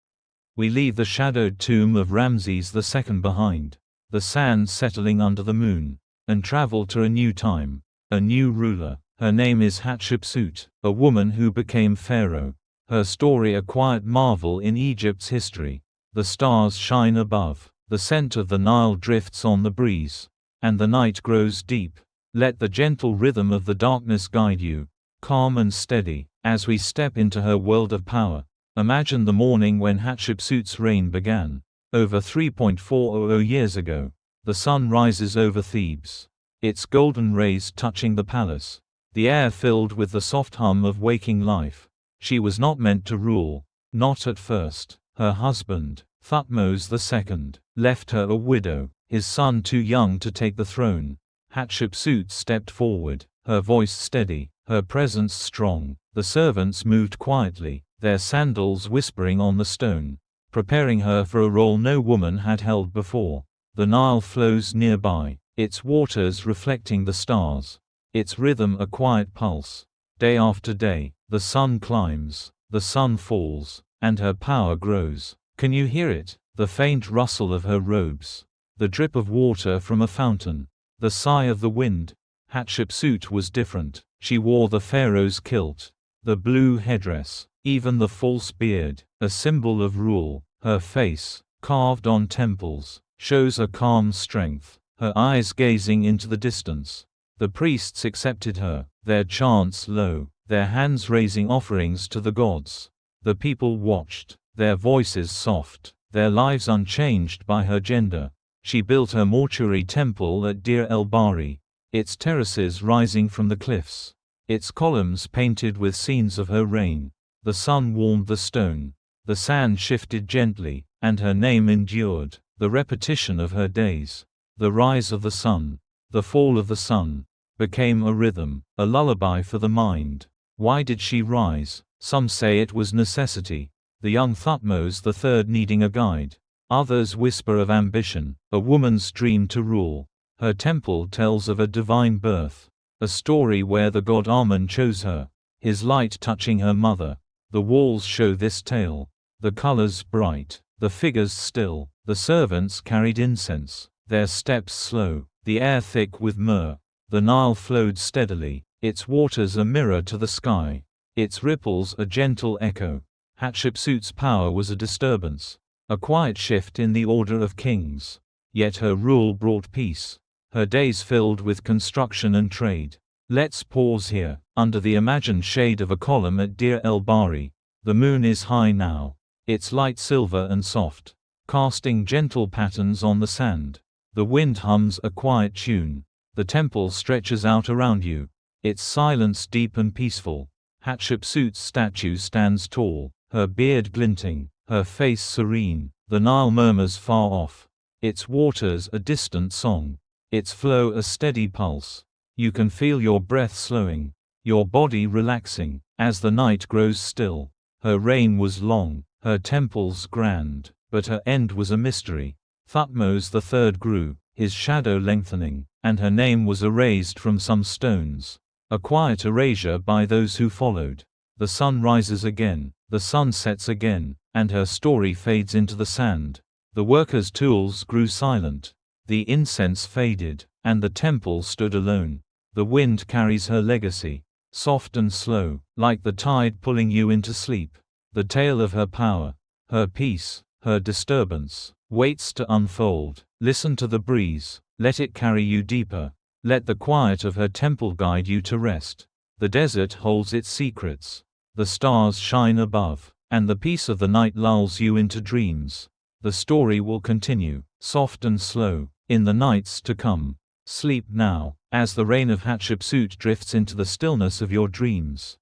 We leave the shadowed tomb of Ramses II behind, the sands settling under the moon, and travel to a new time, a new ruler. Her name is Hatshepsut, a woman who became pharaoh. Her story a quiet marvel in Egypt's history. The stars shine above, the scent of the Nile drifts on the breeze, and the night grows deep. Let the gentle rhythm of the darkness guide you, calm and steady, as we step into her world of power. Imagine the morning when Hatshepsut's reign began. Over 3.400 years ago, the sun rises over Thebes, its golden rays touching the palace, the air filled with the soft hum of waking life. She was not meant to rule, not at first. Her husband, Thutmose II, left her a widow, his son too young to take the throne. Hatshepsut stepped forward, her voice steady, her presence strong. The servants moved quietly, their sandals whispering on the stone, preparing her for a role no woman had held before. The Nile flows nearby, its waters reflecting the stars, its rhythm a quiet pulse. Day after day, the sun climbs, the sun falls, and her power grows. Can you hear it? The faint rustle of her robes, the drip of water from a fountain, the sigh of the wind. Hatshepsut was different. She wore the pharaoh's kilt, the blue headdress, even the false beard, a symbol of rule. Her face, carved on temples, shows a calm strength, her eyes gazing into the distance. The priests accepted her, their chants low, their hands raising offerings to the gods. The people watched, their voices soft, their lives unchanged by her gender. She built her mortuary temple at Deir el-Bahari, its terraces rising from the cliffs, its columns painted with scenes of her reign. The sun warmed the stone, the sand shifted gently, and her name endured. The repetition of her days, the rise of the sun, the fall of the sun, became a rhythm, a lullaby for the mind. Why did she rise? Some say it was necessity, the young Thutmose III needing a guide. Others whisper of ambition, a woman's dream to rule. Her temple tells of a divine birth, a story where the god Amun chose her, his light touching her mother. The walls show this tale, the colors bright, the figures still. The servants carried incense, their steps slow, the air thick with myrrh. The Nile flowed steadily, its waters a mirror to the sky, its ripples a gentle echo. Hatshepsut's power was a disturbance, a quiet shift in the order of kings. Yet her rule brought peace, her days filled with construction and trade. Let's pause here, under the imagined shade of a column at Deir el-Bahari. The moon is high now, its light silver and soft, casting gentle patterns on the sand. The wind hums a quiet tune. The temple stretches out around you, its silence deep and peaceful. Hatshepsut's statue stands tall, her beard glinting, her face serene. The Nile murmurs far off, its waters a distant song, its flow a steady pulse. You can feel your breath slowing, your body relaxing, as the night grows still. Her reign was long, her temples grand, but her end was a mystery. Thutmose III grew, his shadow lengthening, and her name was erased from some stones, a quiet erasure by those who followed. The sun rises again, the sun sets again, and her story fades into the sand. The workers' tools grew silent, the incense faded, and the temple stood alone. The wind carries her legacy, soft and slow, like the tide pulling you into sleep. The tale of her power, her peace, her disturbance, waits to unfold. Listen to the breeze, let it carry you deeper. Let the quiet of her temple guide you to rest. The desert holds its secrets. The stars shine above, and the peace of the night lulls you into dreams. The story will continue, soft and slow, in the nights to come. Sleep now, as the reign of Hatshepsut drifts into the stillness of your dreams.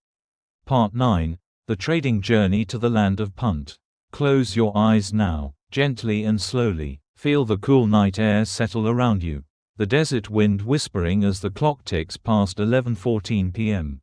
Part 9. The Trading Journey to the Land of Punt. Close your eyes now, gently and slowly. Feel the cool night air settle around you, the desert wind whispering as the clock ticks past 11:14 p.m.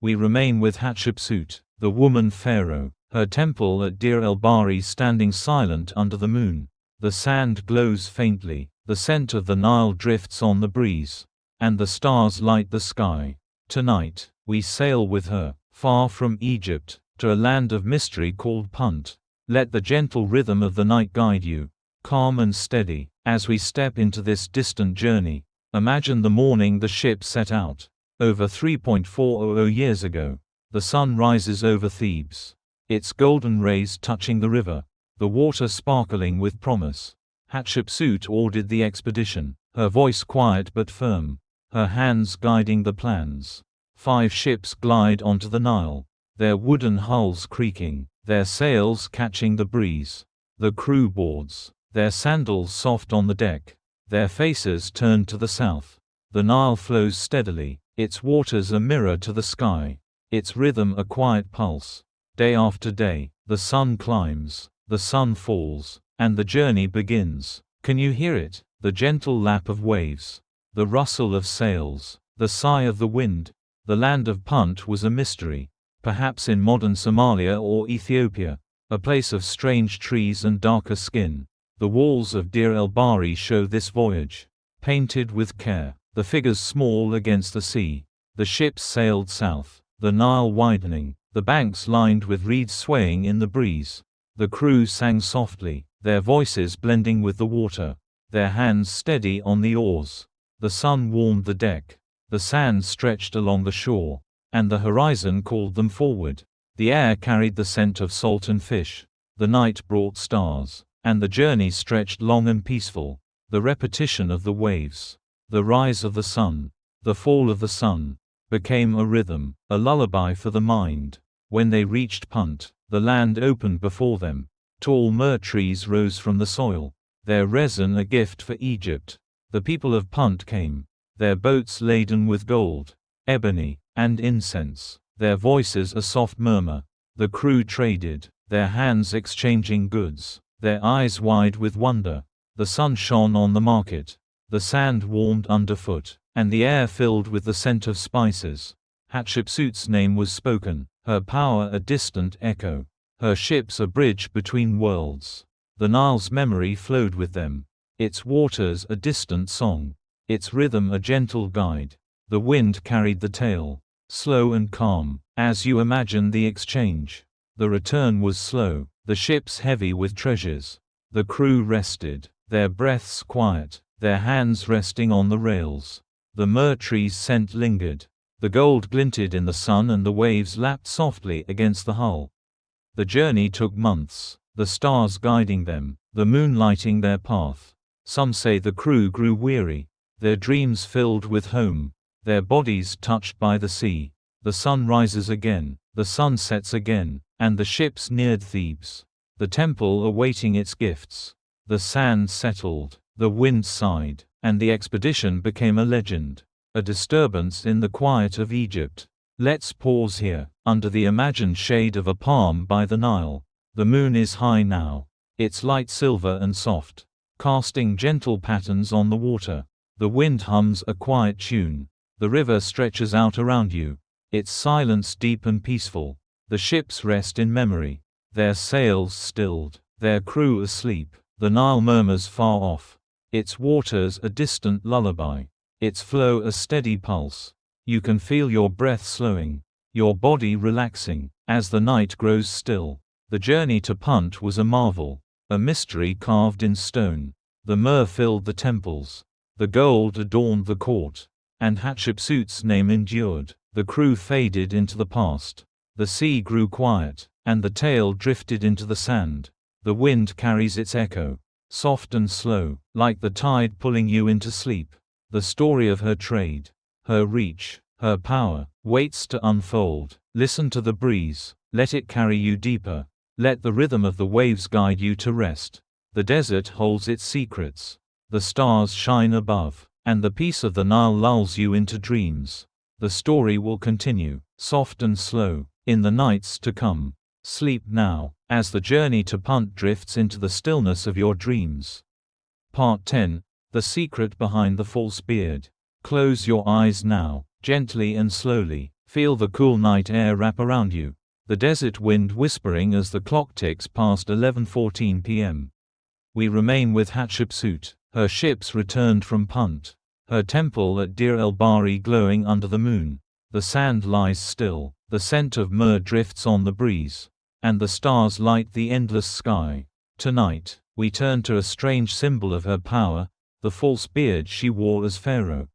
We remain with Hatshepsut, the woman pharaoh, her temple at Deir el-Bahari standing silent under the moon. The sand glows faintly, the scent of the Nile drifts on the breeze, and the stars light the sky. Tonight, we sail with her, far from Egypt, to a land of mystery called Punt. Let the gentle rhythm of the night guide you, calm and steady, as we step into this distant journey. Imagine the morning the ship set out. Over 3.400 years ago, the sun rises over Thebes, its golden rays touching the river, the water sparkling with promise. Hatshepsut ordered the expedition, her voice quiet but firm, her hands guiding the plans. 5 ships glide onto the Nile, their wooden hulls creaking, their sails catching the breeze. The crew boards, their sandals soft on the deck, their faces turned to the south. The Nile flows steadily, its waters a mirror to the sky, its rhythm a quiet pulse. Day after day, the sun climbs, the sun falls, and the journey begins. Can you hear it? The gentle lap of waves, the rustle of sails, the sigh of the wind. The land of Punt was a mystery, perhaps in modern Somalia or Ethiopia, a place of strange trees and darker skin. The walls of Deir el-Bahari show this voyage, painted with care, the figures small against the sea. The ships sailed south, the Nile widening, the banks lined with reeds swaying in the breeze. The crew sang softly, their voices blending with the water, their hands steady on the oars. The sun warmed the deck, the sand stretched along the shore, and the horizon called them forward. The air carried the scent of salt and fish, the night brought stars, and the journey stretched long and peaceful. The repetition of the waves, the rise of the sun, the fall of the sun, became a rhythm, a lullaby for the mind. When they reached Punt, the land opened before them. Tall myrrh trees rose from the soil, their resin a gift for Egypt. The people of Punt came, their boats laden with gold, ebony, and incense, their voices a soft murmur. The crew traded, their hands exchanging goods, their eyes wide with wonder. The sun shone on the market, the sand warmed underfoot, and the air filled with the scent of spices. Hatshepsut's name was spoken, her power a distant echo, her ships a bridge between worlds. The Nile's memory flowed with them, its waters a distant song, its rhythm a gentle guide. The wind carried the tale, slow and calm, as you imagine the exchange. The return was slow, the ships heavy with treasures. The crew rested, their breaths quiet, their hands resting on the rails. The myrrh tree's scent lingered. The gold glinted in the sun and the waves lapped softly against the hull. The journey took months, the stars guiding them, the moon lighting their path. Some say the crew grew weary, their dreams filled with home, their bodies touched by the sea. The sun rises again, the sun sets again, and the ships neared Thebes, the temple awaiting its gifts. The sand settled, the wind sighed, and the expedition became a legend, a disturbance in the quiet of Egypt. Let's pause here, under the imagined shade of a palm by the Nile. The moon is high now, its light silver and soft, casting gentle patterns on the water. The wind hums a quiet tune. The river stretches out around you, its silence deep and peaceful. The ships rest in memory, their sails stilled, their crew asleep. The Nile murmurs far off, its waters a distant lullaby, its flow a steady pulse. You can feel your breath slowing, your body relaxing, as the night grows still. The journey to Punt was a marvel, a mystery carved in stone. The myrrh filled the temples, the gold adorned the court, and Hatshepsut's name endured. The crew faded into the past. The sea grew quiet, and the tale drifted into the sand. The wind carries its echo, soft and slow, like the tide pulling you into sleep. The story of her trade, her reach, her power, waits to unfold. Listen to the breeze, let it carry you deeper. Let the rhythm of the waves guide you to rest. The desert holds its secrets. The stars shine above, and the peace of the Nile lulls you into dreams. The story will continue, soft and slow, in the nights to come. Sleep now, as the journey to Punt drifts into the stillness of your dreams. Part 10. The Secret Behind the False Beard. Close your eyes now, gently and slowly. Feel the cool night air wrap around you, the desert wind whispering as the clock ticks past 11:14 p.m. We remain with Hatshepsut. Her ships returned from Punt, her temple at Deir el-Bahari glowing under the moon. The sand lies still, the scent of myrrh drifts on the breeze, and the stars light the endless sky. Tonight, we turn to a strange symbol of her power, the false beard she wore as pharaoh.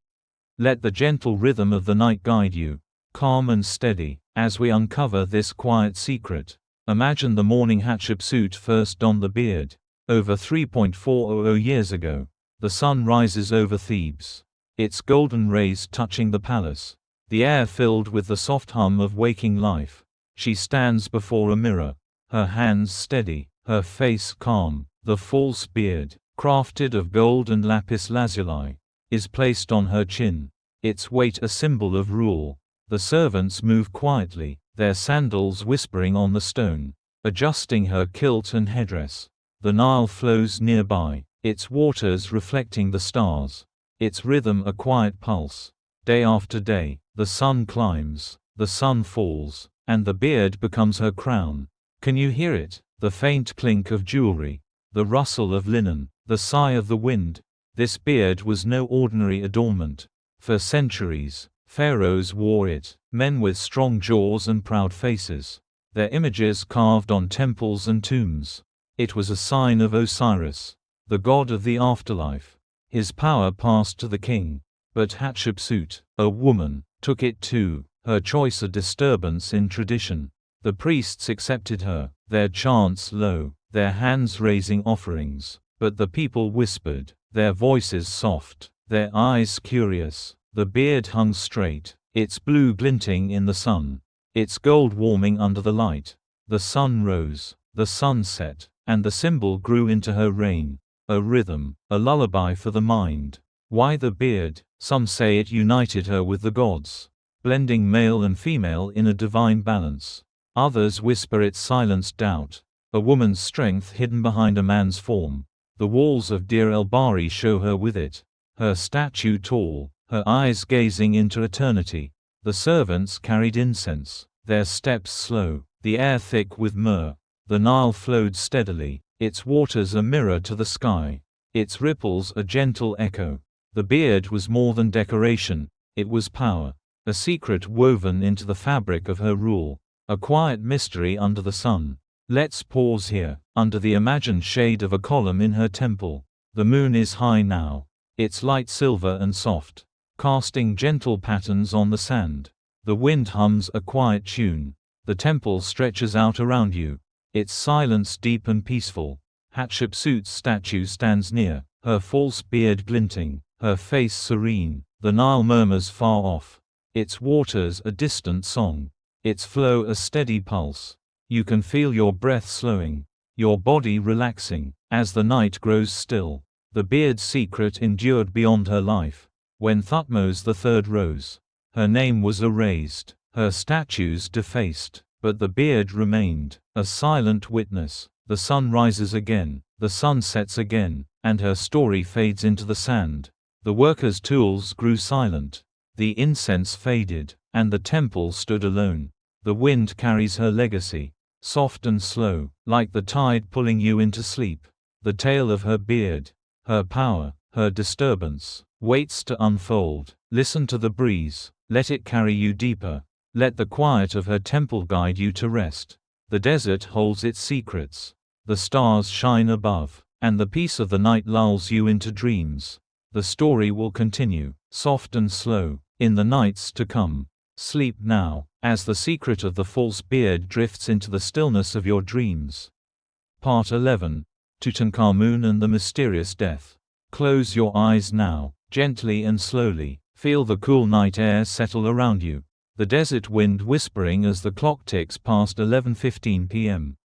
Let the gentle rhythm of the night guide you, calm and steady, as we uncover this quiet secret. Imagine the morning Hatshepsut first donned the beard, over 3.400 years ago. The sun rises over Thebes, its golden rays touching the palace, the air filled with the soft hum of waking life. She stands before a mirror, her hands steady, her face calm. The false beard, crafted of gold and lapis lazuli, is placed on her chin, its weight a symbol of rule. The servants move quietly, their sandals whispering on the stone, adjusting her kilt and headdress. The Nile flows nearby, its waters reflecting the stars, its rhythm a quiet pulse. Day after day, the sun climbs, the sun falls, and the beard becomes her crown. Can you hear it? The faint clink of jewelry, the rustle of linen, the sigh of the wind. This beard was no ordinary adornment. For centuries, pharaohs wore it, men with strong jaws and proud faces, their images carved on temples and tombs. It was a sign of Osiris, the god of the afterlife. His power passed to the king. But Hatshepsut, a woman, took it too, her choice a disturbance in tradition. The priests accepted her, their chants low, their hands raising offerings, but the people whispered, their voices soft, their eyes curious. The beard hung straight, its blue glinting in the sun, its gold warming under the light. The sun rose, the sun set, and the symbol grew into her reign, a rhythm, a lullaby for the mind. Why the beard? Some say it united her with the gods, blending male and female in a divine balance. Others whisper it silenced doubt, a woman's strength hidden behind a man's form. The walls of Deir el-Bahari show her with it, her statue tall, her eyes gazing into eternity. The servants carried incense, their steps slow, the air thick with myrrh. The Nile flowed steadily, its waters a mirror to the sky, its ripples a gentle echo. The beard was more than decoration, it was power, a secret woven into the fabric of her rule, a quiet mystery under the sun. Let's pause here, under the imagined shade of a column in her temple. The moon is high now, its light silver and soft, casting gentle patterns on the sand. The wind hums a quiet tune. The temple stretches out around you, its silence deep and peaceful. Hatshepsut's statue stands near, her false beard glinting, her face serene. The Nile murmurs far off, its waters a distant song, its flow a steady pulse. You can feel your breath slowing, your body relaxing, as the night grows still. The beard's secret endured beyond her life. When Thutmose III rose, her name was erased, her statues defaced, but the beard remained, a silent witness. The sun rises again, the sun sets again, and her story fades into the sand. The workers' tools grew silent, the incense faded, and the temple stood alone. The wind carries her legacy, soft and slow, like the tide pulling you into sleep. The tale of her beard, her power, her disturbance, waits to unfold. Listen to the breeze, let it carry you deeper. Let the quiet of her temple guide you to rest. The desert holds its secrets. The stars shine above, and the peace of the night lulls you into dreams. The story will continue, soft and slow, in the nights to come. Sleep now, as the secret of the false beard drifts into the stillness of your dreams. Part 11. Tutankhamun and the Mysterious Death. Close your eyes now, gently and slowly. Feel the cool night air settle around you, the desert wind whispering as the clock ticks past 11:15 p.m.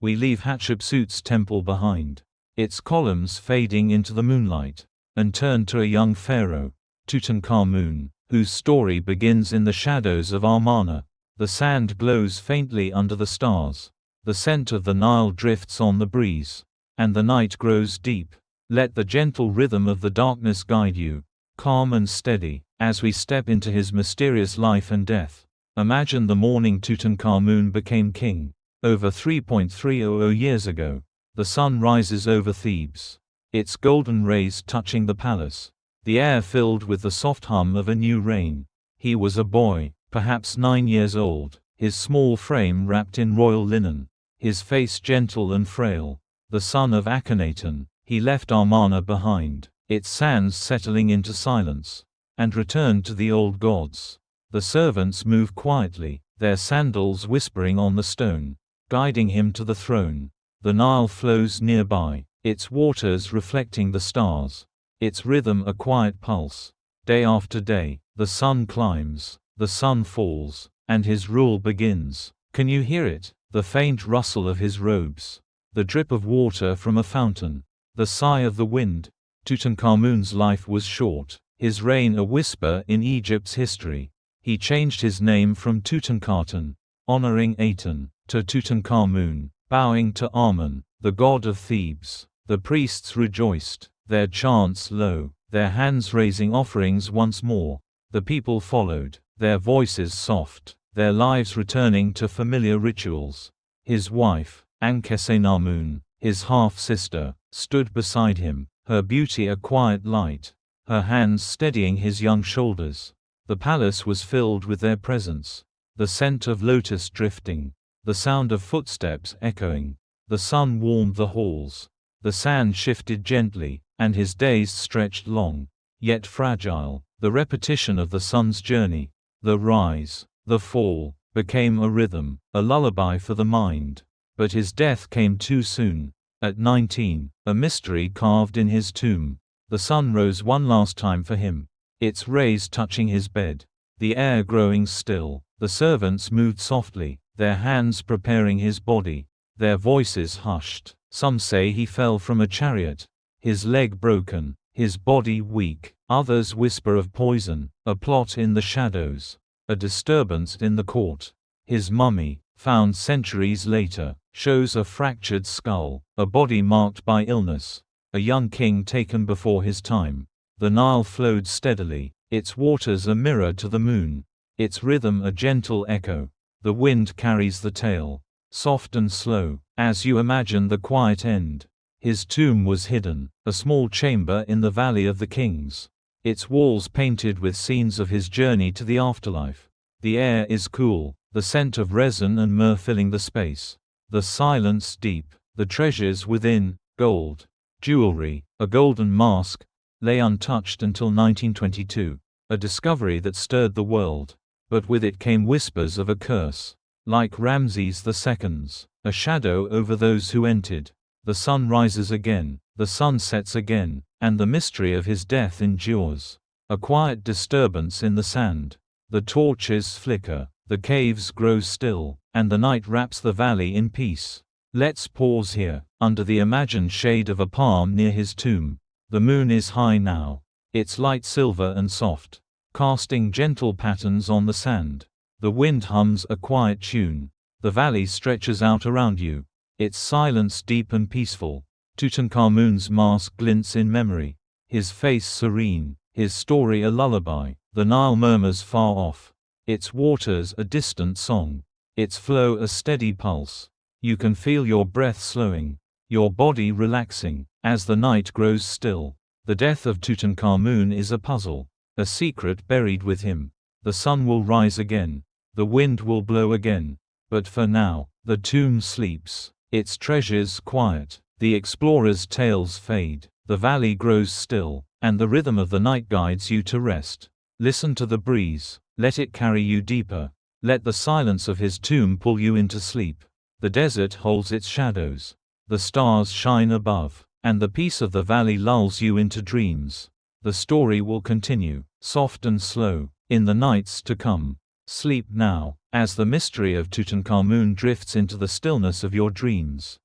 We leave Hatshepsut's temple behind, its columns fading into the moonlight, and turn to a young pharaoh, Tutankhamun, whose story begins in the shadows of Amarna. The sand glows faintly under the stars, the scent of the Nile drifts on the breeze, and the night grows deep. Let the gentle rhythm of the darkness guide you, calm and steady, as we step into his mysterious life and death. Imagine the morning Tutankhamun became king. Over 3.300 years ago, the sun rises over Thebes, its golden rays touching the palace, the air filled with the soft hum of a new reign. He was a boy, perhaps 9 years old, his small frame wrapped in royal linen, his face gentle and frail. The son of Akhenaten, he left Amarna behind, its sands settling into silence, and returned to the old gods. The servants move quietly, their sandals whispering on the stone, guiding him to the throne. The Nile flows nearby, its waters reflecting the stars, its rhythm a quiet pulse. Day after day, the sun climbs, the sun falls, and his rule begins. Can you hear it? The faint rustle of his robes, the drip of water from a fountain, the sigh of the wind. Tutankhamun's life was short, his reign a whisper in Egypt's history. He changed his name from Tutankhaten, honoring Aten, to Tutankhamun, bowing to Amun, the god of Thebes. The priests rejoiced, their chants low, their hands raising offerings once more. The people followed, their voices soft, their lives returning to familiar rituals. His wife, Ankhesenamun, his half-sister, stood beside him, her beauty a quiet light, her hands steadying his young shoulders. The palace was filled with their presence, the scent of lotus drifting, the sound of footsteps echoing. The sun warmed the halls, the sand shifted gently, and his days stretched long, yet fragile. The repetition of the sun's journey, the rise, the fall, became a rhythm, a lullaby for the mind. But his death came too soon. At 19, a mystery carved in his tomb. The sun rose one last time for him, its rays touching his bed, the air growing still. The servants moved softly, their hands preparing his body, their voices hushed. Some say he fell from a chariot, his leg broken, his body weak. Others whisper of poison, a plot in the shadows, a disturbance in the court. His mummy, found centuries later, shows a fractured skull, a body marked by illness, a young king taken before his time. The Nile flowed steadily, its waters a mirror to the moon, its rhythm a gentle echo. The wind carries the tale, soft and slow, as you imagine the quiet end. His tomb was hidden, a small chamber in the Valley of the Kings, its walls painted with scenes of his journey to the afterlife. The air is cool, the scent of resin and myrrh filling the space. The silence deep, the treasures within, gold, jewelry, a golden mask, lay untouched until 1922, a discovery that stirred the world. But with it came whispers of a curse. Like Ramses II's, a shadow over those who entered. The sun rises again, the sun sets again, and the mystery of his death endures. A quiet disturbance in the sand. The torches flicker, the caves grow still, and the night wraps the valley in peace. Let's pause here, under the imagined shade of a palm near his tomb. The moon is high now, its light silver and soft, casting gentle patterns on the sand. The wind hums a quiet tune. The valley stretches out around you, its silence deep and peaceful. Tutankhamun's mask glints in memory, his face serene, his story a lullaby. The Nile murmurs far off, its waters a distant song, its flow a steady pulse. You can feel your breath slowing, your body relaxing, as the night grows still. The death of Tutankhamun is a puzzle, a secret buried with him. The sun will rise again, the wind will blow again, but for now, the tomb sleeps, its treasures quiet. The explorer's tales fade, the valley grows still, and the rhythm of the night guides you to rest. Listen to the breeze, let it carry you deeper. Let the silence of his tomb pull you into sleep. The desert holds its shadows, the stars shine above, and the peace of the valley lulls you into dreams. The story will continue, soft and slow, in the nights to come. Sleep now, as the mystery of Tutankhamun drifts into the stillness of your dreams.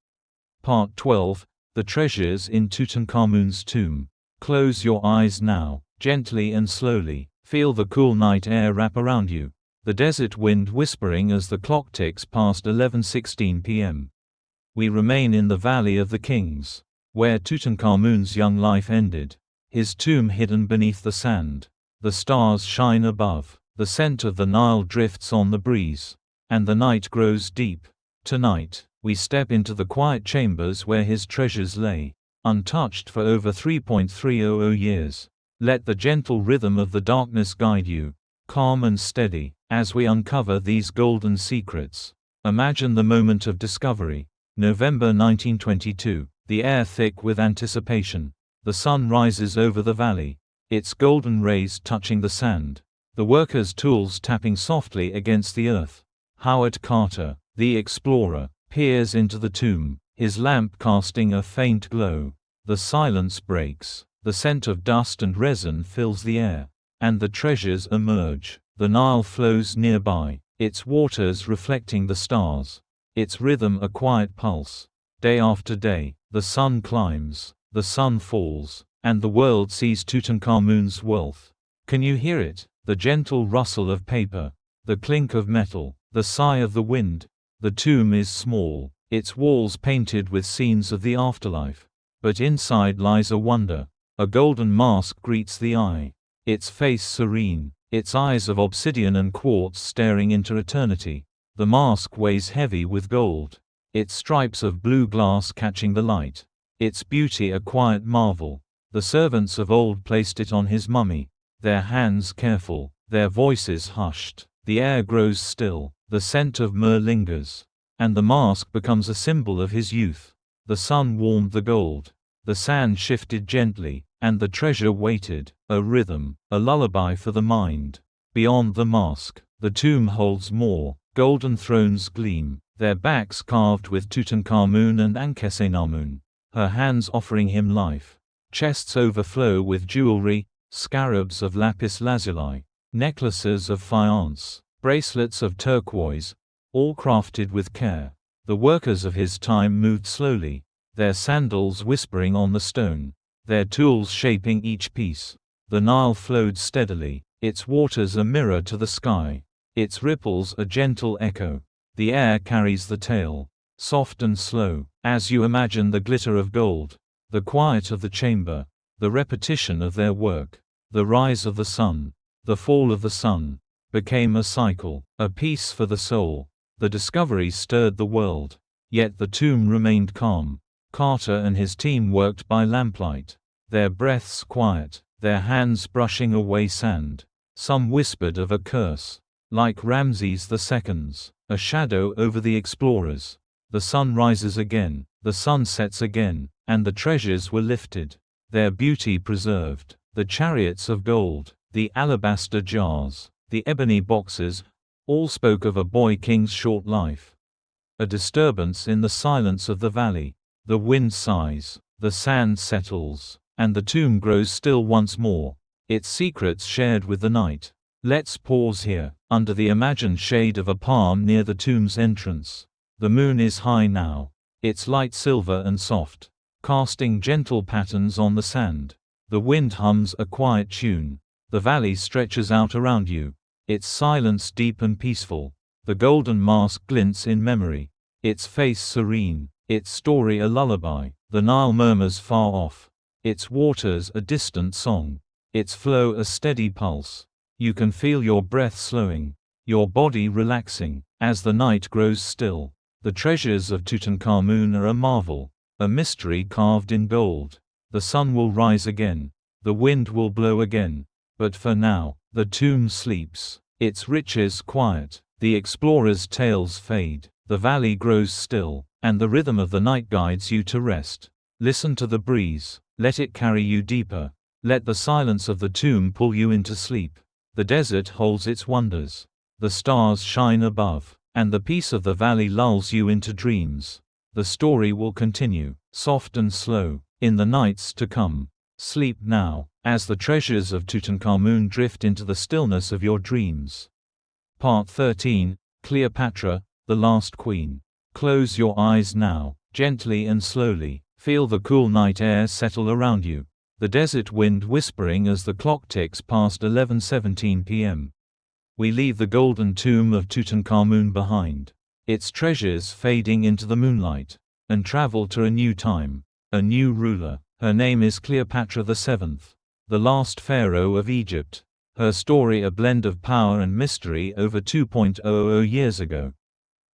Part 12, The Treasures in Tutankhamun's Tomb. Close your eyes now, gently and slowly. Feel the cool night air wrap around you, the desert wind whispering as the clock ticks past 11:16 p.m. We remain in the Valley of the Kings, where Tutankhamun's young life ended, his tomb hidden beneath the sand. The stars shine above, the scent of the Nile drifts on the breeze, and the night grows deep. Tonight, we step into the quiet chambers where his treasures lay, untouched for over 3.300 years. Let the gentle rhythm of the darkness guide you, calm and steady, as we uncover these golden secrets. Imagine the moment of discovery. November 1922, the air thick with anticipation. The sun rises over the valley, its golden rays touching the sand, the workers' tools tapping softly against the earth. Howard Carter, the explorer, peers into the tomb, his lamp casting a faint glow. The silence breaks, The scent of dust and resin fills the air. And the treasures emerge. The Nile flows nearby, its waters reflecting the stars. Its rhythm a quiet pulse. Day after day, the sun climbs, the sun falls, and the world sees Tutankhamun's wealth. Can you hear it? The gentle rustle of paper, the clink of metal, the sigh of the wind. The tomb is small, its walls painted with scenes of the afterlife. But inside lies a wonder. A golden mask greets the eye, its face serene, its eyes of obsidian and quartz staring into eternity. The mask weighs heavy with gold, its stripes of blue glass catching the light, its beauty a quiet marvel. The servants of old placed it on his mummy, their hands careful, their voices hushed. The air grows still, the scent of myrrh lingers, and the mask becomes a symbol of his youth. The sun warmed the gold, the sand shifted gently, and the treasure waited, a rhythm, a lullaby for the mind. Beyond the mask, the tomb holds more. Golden thrones gleam, their backs carved with Tutankhamun and Ankhesenamun, her hands offering him life. Chests overflow with jewelry, scarabs of lapis lazuli, necklaces of faience, bracelets of turquoise, all crafted with care. The workers of his time moved slowly, their sandals whispering on the stone, their tools shaping each piece. The Nile flowed steadily, its waters a mirror to the sky, its ripples a gentle echo. The air carries the tale, soft and slow, as you imagine the glitter of gold, the quiet of the chamber, the repetition of their work. The rise of the sun, the fall of the sun, became a cycle, a peace for the soul. The discovery stirred the world, yet the tomb remained calm. Carter and his team worked by lamplight, their breaths quiet, their hands brushing away sand. Some whispered of a curse, like Ramses II's, a shadow over the explorers. The sun rises again, the sun sets again, and the treasures were lifted, their beauty preserved. The chariots of gold, the alabaster jars, the ebony boxes, all spoke of a boy king's short life. A disturbance in the silence of the valley. The wind sighs, the sand settles, and the tomb grows still once more, its secrets shared with the night. Let's pause here, under the imagined shade of a palm near the tomb's entrance. The moon is high now, its light silver and soft, casting gentle patterns on the sand. The wind hums a quiet tune. The valley stretches out around you, its silence deep and peaceful. The golden mask glints in memory, its face serene, its story a lullaby. The Nile murmurs far off, its waters a distant song, its flow a steady pulse. You can feel your breath slowing, your body relaxing, as the night grows still. The treasures of Tutankhamun are a marvel, a mystery carved in gold. The sun will rise again, the wind will blow again, but for now, the tomb sleeps, its riches quiet, the explorers' tales fade, the valley grows still, and the rhythm of the night guides you to rest. Listen to the breeze, let it carry you deeper, let the silence of the tomb pull you into sleep. The desert holds its wonders, the stars shine above, and the peace of the valley lulls you into dreams. The story will continue, soft and slow, in the nights to come. Sleep now, as the treasures of Tutankhamun drift into the stillness of your dreams. Part 13, Cleopatra, the Last Queen. Close your eyes now, gently and slowly, feel the cool night air settle around you, the desert wind whispering as the clock ticks past 11:17 p.m. We leave the golden tomb of Tutankhamun behind, its treasures fading into the moonlight, and travel to a new time. A new ruler. Her name is Cleopatra VII, the last pharaoh of Egypt. Her story a blend of power and mystery over 2.00 years ago.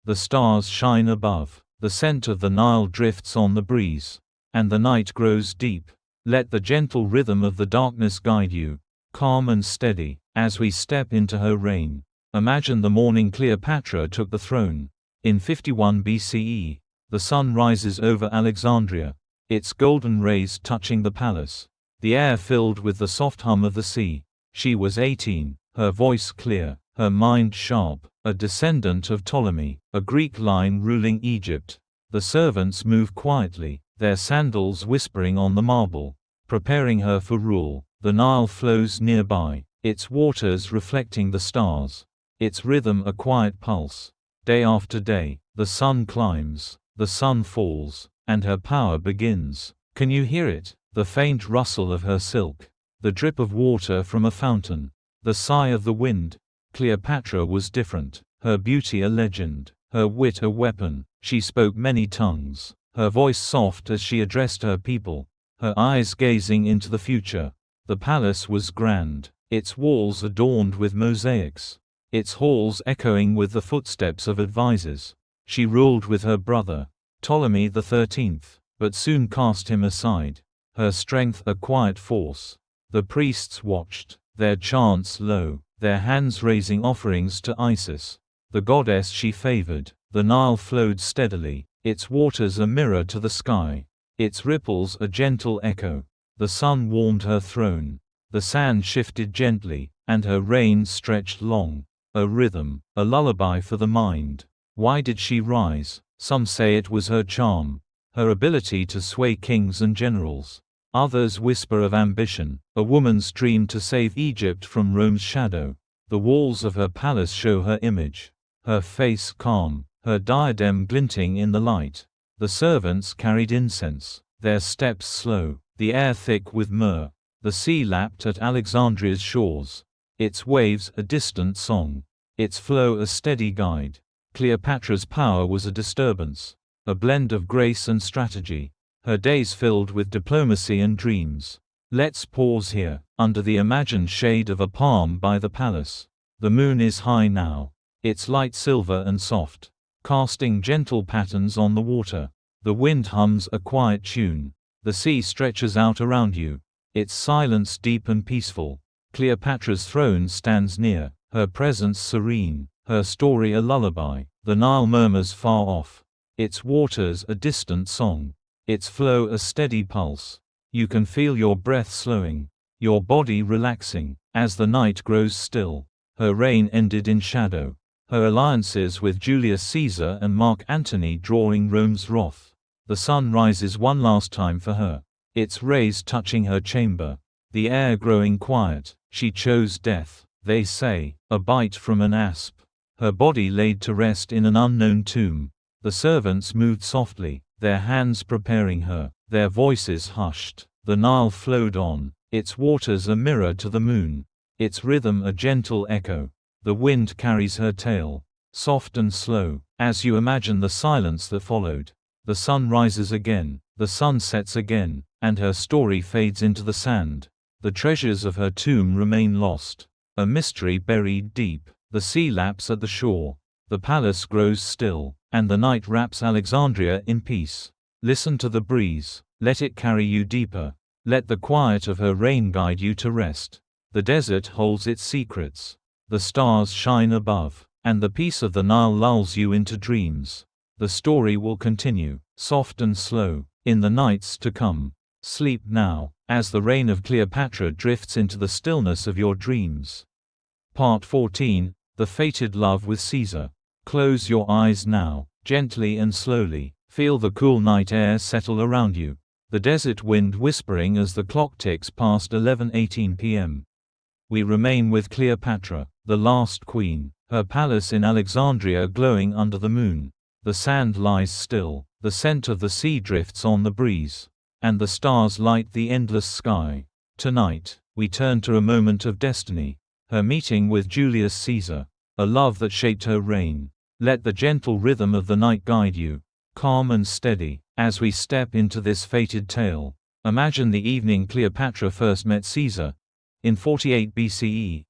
The stars shine above, the scent of the Nile drifts on the breeze, and the night grows deep. Let the gentle rhythm of the darkness guide you, calm and steady, as we step into her reign. Imagine the morning Cleopatra took the throne. In 51 BCE, the sun rises over Alexandria, its golden rays touching the palace, the air filled with the soft hum of the sea. She was 18, her voice clear, her mind sharp, a descendant of Ptolemy, a Greek line ruling Egypt. The servants move quietly, their sandals whispering on the marble. preparing her for rule. The Nile flows nearby, its waters reflecting the stars, its rhythm a quiet pulse. Day after day, the sun climbs, the sun falls, and her power begins. Can you hear it? The faint rustle of her silk, the drip of water from a fountain, the sigh of the wind. Cleopatra was different, her beauty a legend, her wit a weapon. She spoke many tongues, her voice soft as she addressed her people, her eyes gazing into the future. The palace was grand, its walls adorned with mosaics, its halls echoing with the footsteps of advisors. She ruled with her brother, Ptolemy XIII, but soon cast him aside, her strength a quiet force. The priests watched, their chants low, their hands raising offerings to Isis, the goddess she favored. The Nile flowed steadily, its waters a mirror to the sky, its ripples a gentle echo. The sun warmed her throne, the sand shifted gently, and her reign stretched long. A rhythm, a lullaby for the mind. Why did she rise? Some say it was her charm, her ability to sway kings and generals. Others whisper of ambition, a woman's dream to save Egypt from Rome's shadow. The walls of her palace show her image, her face calm, her diadem glinting in the light. The servants carried incense, their steps slow, the air thick with myrrh. The sea lapped at Alexandria's shores, its waves a distant song, its flow a steady guide. Cleopatra's power was a disturbance, a blend of grace and strategy, her days filled with diplomacy and dreams. Let's pause here, under the imagined shade of a palm by the palace. The moon is high now, its light silver and soft, casting gentle patterns on the water. The wind hums a quiet tune, the sea stretches out around you, its silence deep and peaceful. Cleopatra's throne stands near, her presence serene, her story a lullaby. The Nile murmurs far off, its waters a distant song, its flow a steady pulse. You can feel your breath slowing, your body relaxing, as the night grows still. Her reign ended in shadow, her alliances with Julius Caesar and Mark Antony drawing Rome's wrath. The sun rises one last time for her, its rays touching her chamber, the air growing quiet. She chose death, they say, a bite from an asp, her body laid to rest in an unknown tomb. The servants moved softly, their hands preparing her, their voices hushed. The Nile flowed on, its waters a mirror to the moon, its rhythm a gentle echo. The wind carries her tale, soft and slow, as you imagine the silence that followed. The sun rises again, the sun sets again, and her story fades into the sand. The treasures of her tomb remain lost, a mystery buried deep. The sea laps at the shore, the palace grows still, and the night wraps Alexandria in peace. Listen to the breeze, let it carry you deeper. Let the quiet of her reign guide you to rest. The desert holds its secrets, the stars shine above, and the peace of the Nile lulls you into dreams. The story will continue, soft and slow, in the nights to come. Sleep now, as the reign of Cleopatra drifts into the stillness of your dreams. Part 14, The Fated Love with Caesar. Close your eyes now, gently and slowly. Feel the cool night air settle around you, the desert wind whispering as the clock ticks past 11:18 p.m. We remain with Cleopatra, the last queen, her palace in Alexandria glowing under the moon. The sand lies still, the scent of the sea drifts on the breeze, and the stars light the endless sky. Tonight, we turn to a moment of destiny, her meeting with Julius Caesar, a love that shaped her reign. Let the gentle rhythm of the night guide you, calm and steady, as we step into this fated tale. Imagine the evening Cleopatra first met Caesar, in 48 BCE.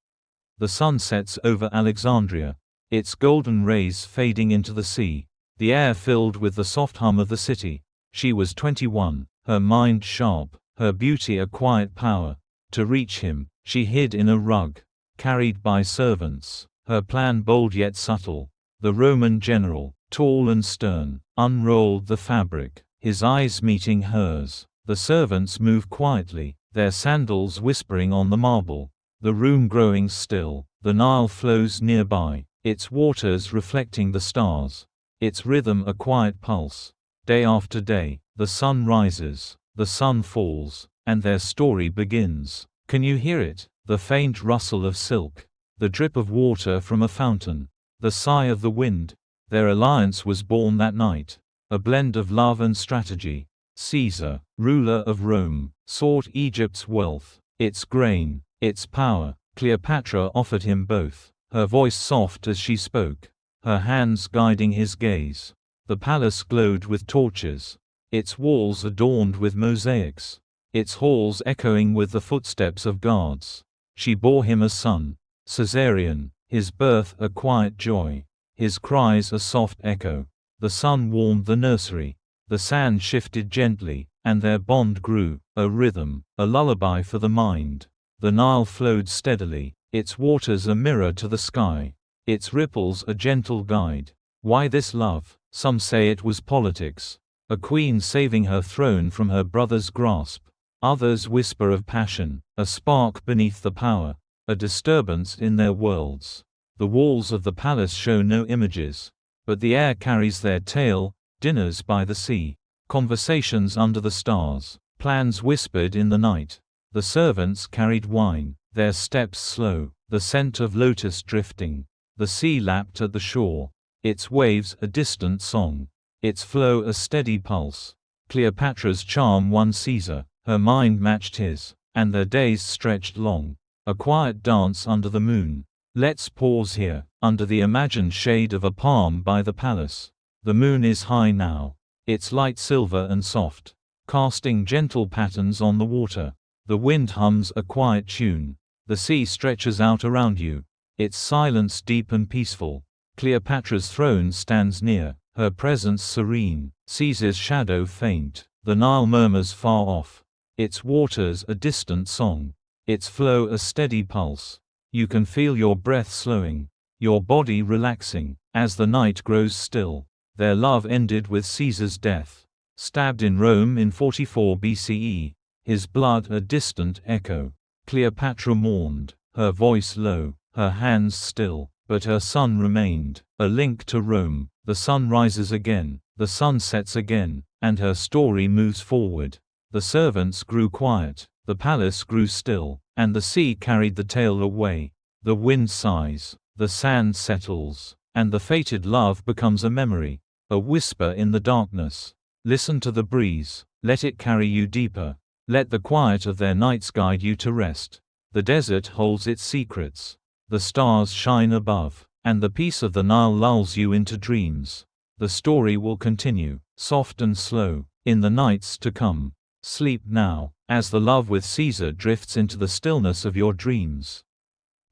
The sun sets over Alexandria, its golden rays fading into the sea, the air filled with the soft hum of the city. She was 21, her mind sharp, her beauty a quiet power. To reach him, she hid in a rug, carried by servants, her plan bold yet subtle. The Roman general, tall and stern, unrolled the fabric, his eyes meeting hers. The servants moved quietly, their sandals whispering on the marble. The room growing still, the Nile flows nearby, its waters reflecting the stars, its rhythm a quiet pulse. Day after day, the sun rises, the sun falls, and their story begins. Can you hear it? The faint rustle of silk, the drip of water from a fountain, the sigh of the wind. Their alliance was born that night, a blend of love and strategy. Caesar, ruler of Rome, sought Egypt's wealth, its grain, its power. Cleopatra offered him both, her voice soft as she spoke, her hands guiding his gaze. The palace glowed with torches, its walls adorned with mosaics, its halls echoing with the footsteps of guards. She bore him a son, Caesarean, his birth a quiet joy, his cries a soft echo. The sun warmed the nursery, the sand shifted gently, and their bond grew, a rhythm, a lullaby for the mind. The Nile flowed steadily, its waters a mirror to the sky, its ripples a gentle guide. Why this love? Some say it was politics, a queen saving her throne from her brother's grasp. Others whisper of passion, a spark beneath the power, a disturbance in their worlds. The walls of the palace show no images, but the air carries their tale. Dinners by the sea, conversations under the stars, plans whispered in the night. The servants carried wine, their steps slow, the scent of lotus drifting. The sea lapped at the shore, its waves a distant song, its flow a steady pulse. Cleopatra's charm won Caesar, her mind matched his, and their days stretched long. A quiet dance under the moon. Let's pause here, under the imagined shade of a palm by the palace. The moon is high now, its light silver and soft, casting gentle patterns on the water. The wind hums a quiet tune. The sea stretches out around you, its silence deep and peaceful. Cleopatra's throne stands near, her presence serene. Caesar's shadow faint. The Nile murmurs far off, its waters a distant song, its flow a steady pulse. You can feel your breath slowing, your body relaxing, as the night grows still. Their love ended with Caesar's death, stabbed in Rome in 44 BCE, his blood a distant echo. Cleopatra mourned, her voice low, her hands still, but her son remained, a link to Rome. The sun rises again, the sun sets again, and her story moves forward. The servants grew quiet, the palace grew still, and the sea carried the tale away. The wind sighs, the sand settles, and the fated love becomes a memory. A whisper in the darkness. Listen to the breeze, let it carry you deeper. Let the quiet of their nights guide you to rest. The desert holds its secrets. The stars shine above, and the peace of the Nile lulls you into dreams. The story will continue, soft and slow, in the nights to come. Sleep now, as the love with Caesar drifts into the stillness of your dreams.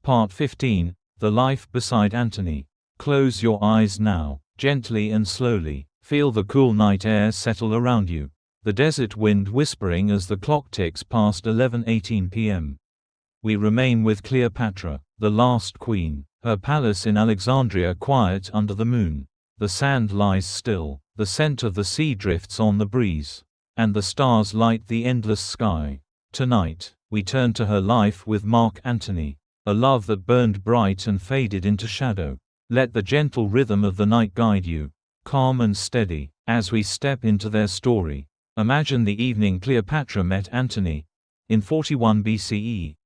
Part 15, The Life Beside Antony. Close your eyes now. Gently and slowly, feel the cool night air settle around you, the desert wind whispering as the clock ticks past 11:18 p.m. We remain with Cleopatra, the last queen, her palace in Alexandria quiet under the moon. The sand lies still, the scent of the sea drifts on the breeze, and the stars light the endless sky. Tonight, we turn to her life with Mark Antony, a love that burned bright and faded into shadow. Let the gentle rhythm of the night guide you, calm and steady, as we step into their story. Imagine the evening Cleopatra met Antony, in 41 BCE.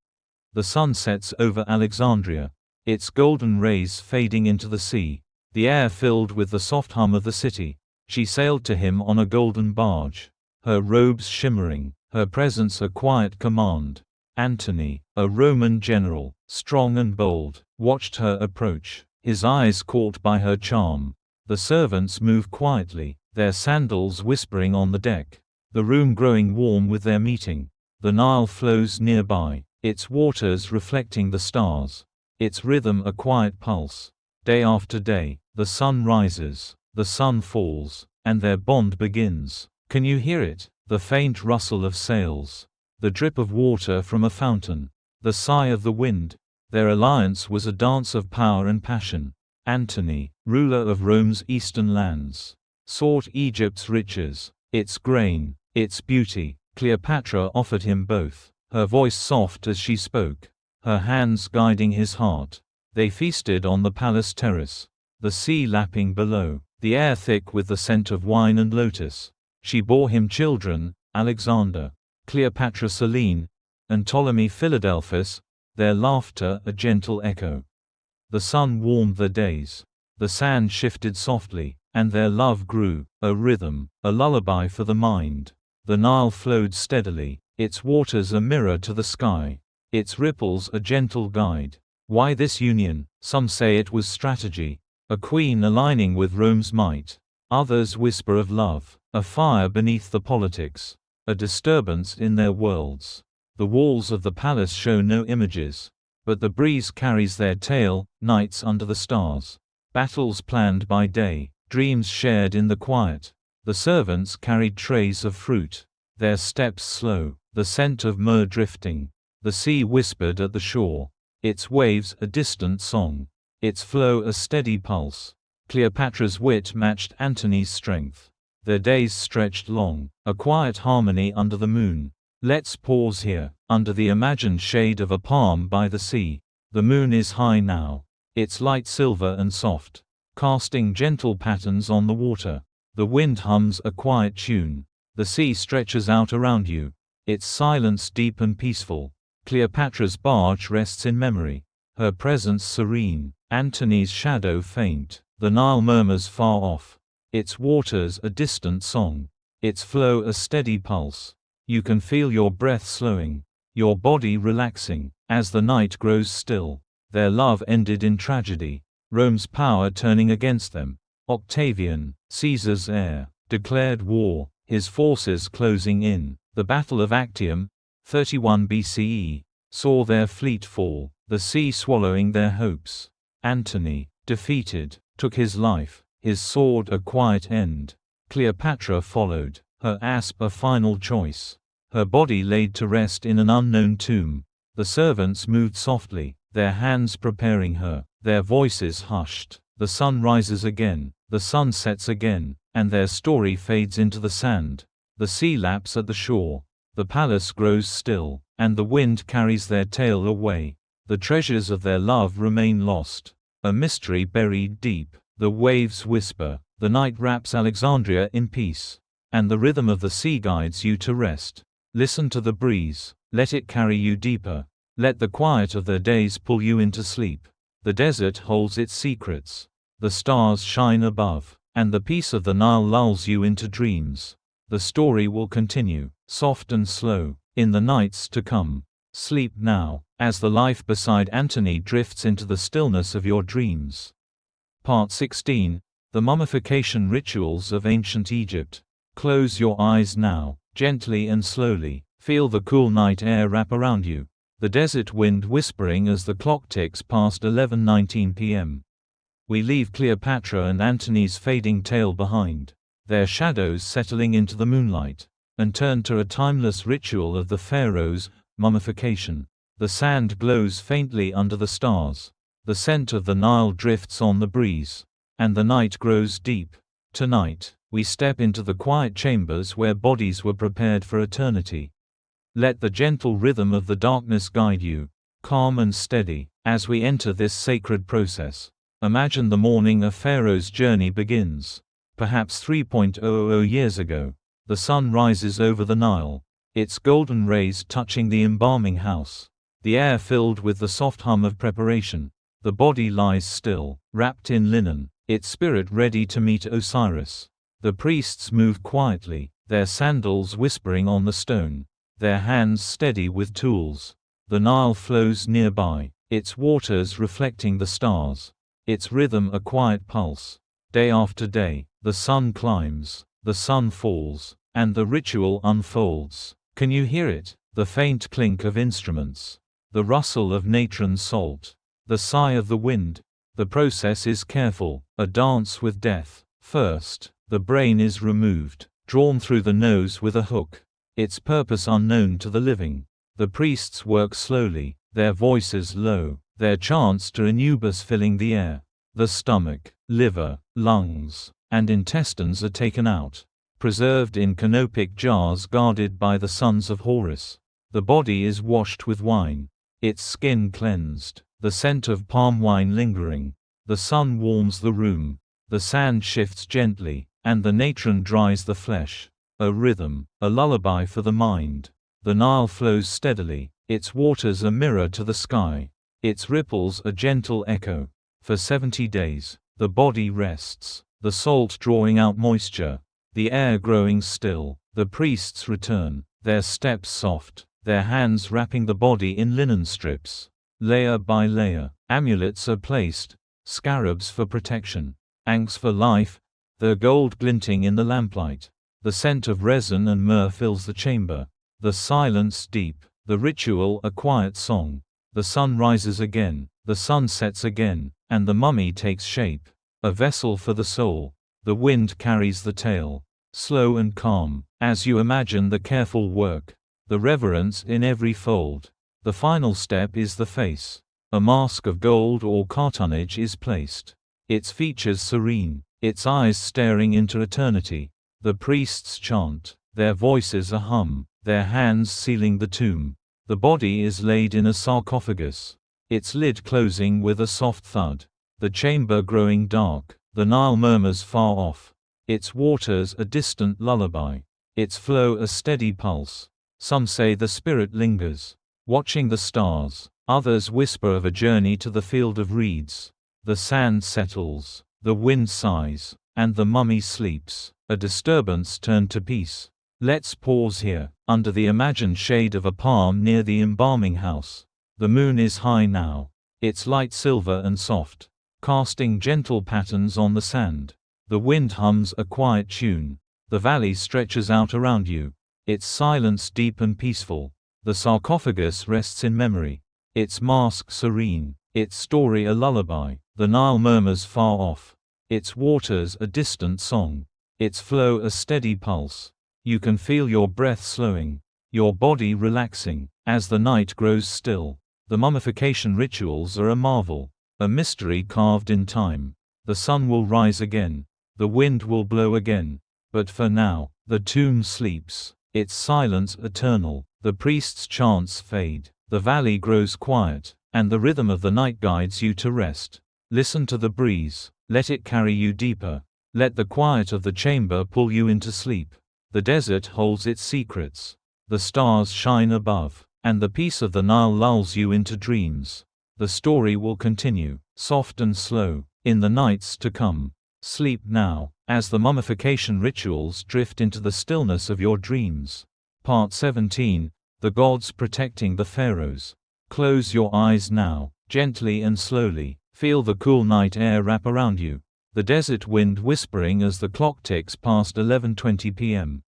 The sun sets over Alexandria, its golden rays fading into the sea, the air filled with the soft hum of the city. She sailed to him on a golden barge, her robes shimmering, her presence a quiet command. Antony, a Roman general, strong and bold, watched her approach, his eyes caught by her charm. The servants moved quietly, their sandals whispering on the deck, the room growing warm with their meeting. The Nile flows nearby, its waters reflecting the stars, its rhythm a quiet pulse. Day after day, the sun rises, the sun falls, and their bond begins. Can you hear it? The faint rustle of sails, the drip of water from a fountain, the sigh of the wind. Their alliance was a dance of power and passion. Antony, ruler of Rome's eastern lands, sought Egypt's riches, its grain, its beauty. Cleopatra offered him both, her voice soft as she spoke, her hands guiding his heart. They feasted on the palace terrace, the sea lapping below, the air thick with the scent of wine and lotus. She bore him children, Alexander, Cleopatra Selene, and Ptolemy Philadelphus, their laughter a gentle echo. The sun warmed their days. The sand shifted softly, and their love grew, a rhythm, a lullaby for the mind. The Nile flowed steadily, its waters a mirror to the sky, its ripples a gentle guide. Why this union? Some say it was strategy, a queen aligning with Rome's might. Others whisper of love, a fire beneath the politics, a disturbance in their worlds. The walls of the palace show no images, but the breeze carries their tale, nights under the stars. Battles planned by day, dreams shared in the quiet. The servants carried trays of fruit, their steps slow, the scent of myrrh drifting. The sea whispered at the shore, its waves a distant song, its flow a steady pulse. Cleopatra's wit matched Antony's strength. Their days stretched long, a quiet harmony under the moon. Let's pause here, under the imagined shade of a palm by the sea. The moon is high now, its light silver and soft, casting gentle patterns on the water. The wind hums a quiet tune. The sea stretches out around you, its silence deep and peaceful. Cleopatra's barge rests in memory, her presence serene, Antony's shadow faint. The Nile murmurs far off, its waters a distant song, its flow a steady pulse. You can feel your breath slowing, your body relaxing, as the night grows still. Their love ended in tragedy, Rome's power turning against them. Octavian, Caesar's heir, declared war, his forces closing in. The Battle of Actium, 31 BCE, saw their fleet fall, the sea swallowing their hopes. Antony, defeated, took his life, his sword a quiet end. Cleopatra followed, her asp a final choice, her body laid to rest in an unknown tomb. The servants moved softly, their hands preparing her, their voices hushed. The sun rises again, the sun sets again, and their story fades into the sand. The sea laps at the shore, the palace grows still, and the wind carries their tale away. The treasures of their love remain lost, a mystery buried deep. The waves whisper, the night wraps Alexandria in peace, and the rhythm of the sea guides you to rest. Listen to the breeze, let it carry you deeper. Let the quiet of their days pull you into sleep. The desert holds its secrets. The stars shine above, and the peace of the Nile lulls you into dreams. The story will continue, soft and slow, in the nights to come. Sleep now, as the life beside Antony drifts into the stillness of your dreams. Part 16. The Mummification Rituals of Ancient Egypt. Close your eyes now, gently and slowly. Feel the cool night air wrap around you. The desert wind whispering as the clock ticks past 11:19 p.m. We leave Cleopatra and Antony's fading tale behind, their shadows settling into the moonlight, and turn to a timeless ritual of the pharaohs, mummification. The sand glows faintly under the stars. The scent of the Nile drifts on the breeze, and the night grows deep. Tonight, we step into the quiet chambers where bodies were prepared for eternity. Let the gentle rhythm of the darkness guide you, calm and steady, as we enter this sacred process. Imagine the morning a pharaoh's journey begins. Perhaps 3,000 years ago, the sun rises over the Nile, its golden rays touching the embalming house. The air filled with the soft hum of preparation. The body lies still, wrapped in linen, its spirit ready to meet Osiris. The priests move quietly, their sandals whispering on the stone, their hands steady with tools. The Nile flows nearby, its waters reflecting the stars, its rhythm a quiet pulse. Day after day, the sun climbs, the sun falls, and the ritual unfolds. Can you hear it? The faint clink of instruments, the rustle of natron salt, the sigh of the wind. The process is careful, a dance with death. First, the brain is removed, drawn through the nose with a hook, its purpose unknown to the living. The priests work slowly, their voices low, their chants to Anubis filling the air. The stomach, liver, lungs, and intestines are taken out, preserved in canopic jars guarded by the sons of Horus. The body is washed with wine, its skin cleansed, the scent of palm wine lingering. The sun warms the room, the sand shifts gently, and the natron dries the flesh. A rhythm, a lullaby for the mind. The Nile flows steadily, its waters a mirror to the sky, its ripples a gentle echo. For 70 days, the body rests, the salt drawing out moisture, the air growing still. The priests return, their steps soft, their hands wrapping the body in linen strips. Layer by layer, amulets are placed, scarabs for protection, ankhs for life, their gold glinting in the lamplight. The scent of resin and myrrh fills the chamber. The silence deep, the ritual a quiet song. The sun rises again, the sun sets again, and the mummy takes shape. A vessel for the soul. The wind carries the tale, slow and calm, as you imagine the careful work, the reverence in every fold. The final step is the face. A mask of gold or cartonnage is placed, its features serene, its eyes staring into eternity. The priests chant, their voices a hum, their hands sealing the tomb. The body is laid in a sarcophagus, its lid closing with a soft thud. The chamber growing dark, the Nile murmurs far off, its waters a distant lullaby, its flow a steady pulse. Some say the spirit lingers, watching the stars, others whisper of a journey to the field of reeds. The sand settles, the wind sighs, and the mummy sleeps, a disturbance turned to peace. Let's pause here, under the imagined shade of a palm near the embalming house. The moon is high now, its light silver and soft, casting gentle patterns on the sand. The wind hums a quiet tune. The valley stretches out around you, its silence deep and peaceful. The sarcophagus rests in memory, its mask serene, its story a lullaby. The Nile murmurs far off, its waters a distant song, its flow a steady pulse. You can feel your breath slowing, your body relaxing, as the night grows still. The mummification rituals are a marvel, a mystery carved in time. The sun will rise again, the wind will blow again, but for now, the tomb sleeps, its silence eternal. The priest's chants fade, the valley grows quiet, and the rhythm of the night guides you to rest. Listen to the breeze, let it carry you deeper. Let the quiet of the chamber pull you into sleep. The desert holds its secrets. The stars shine above, and the peace of the Nile lulls you into dreams. The story will continue, soft and slow, in the nights to come. Sleep now, as the mummification rituals drift into the stillness of your dreams. Part 17, The Gods Protecting the Pharaohs. Close your eyes now, gently and slowly. Feel the cool night air wrap around you, the desert wind whispering as the clock ticks past 11:20 p.m.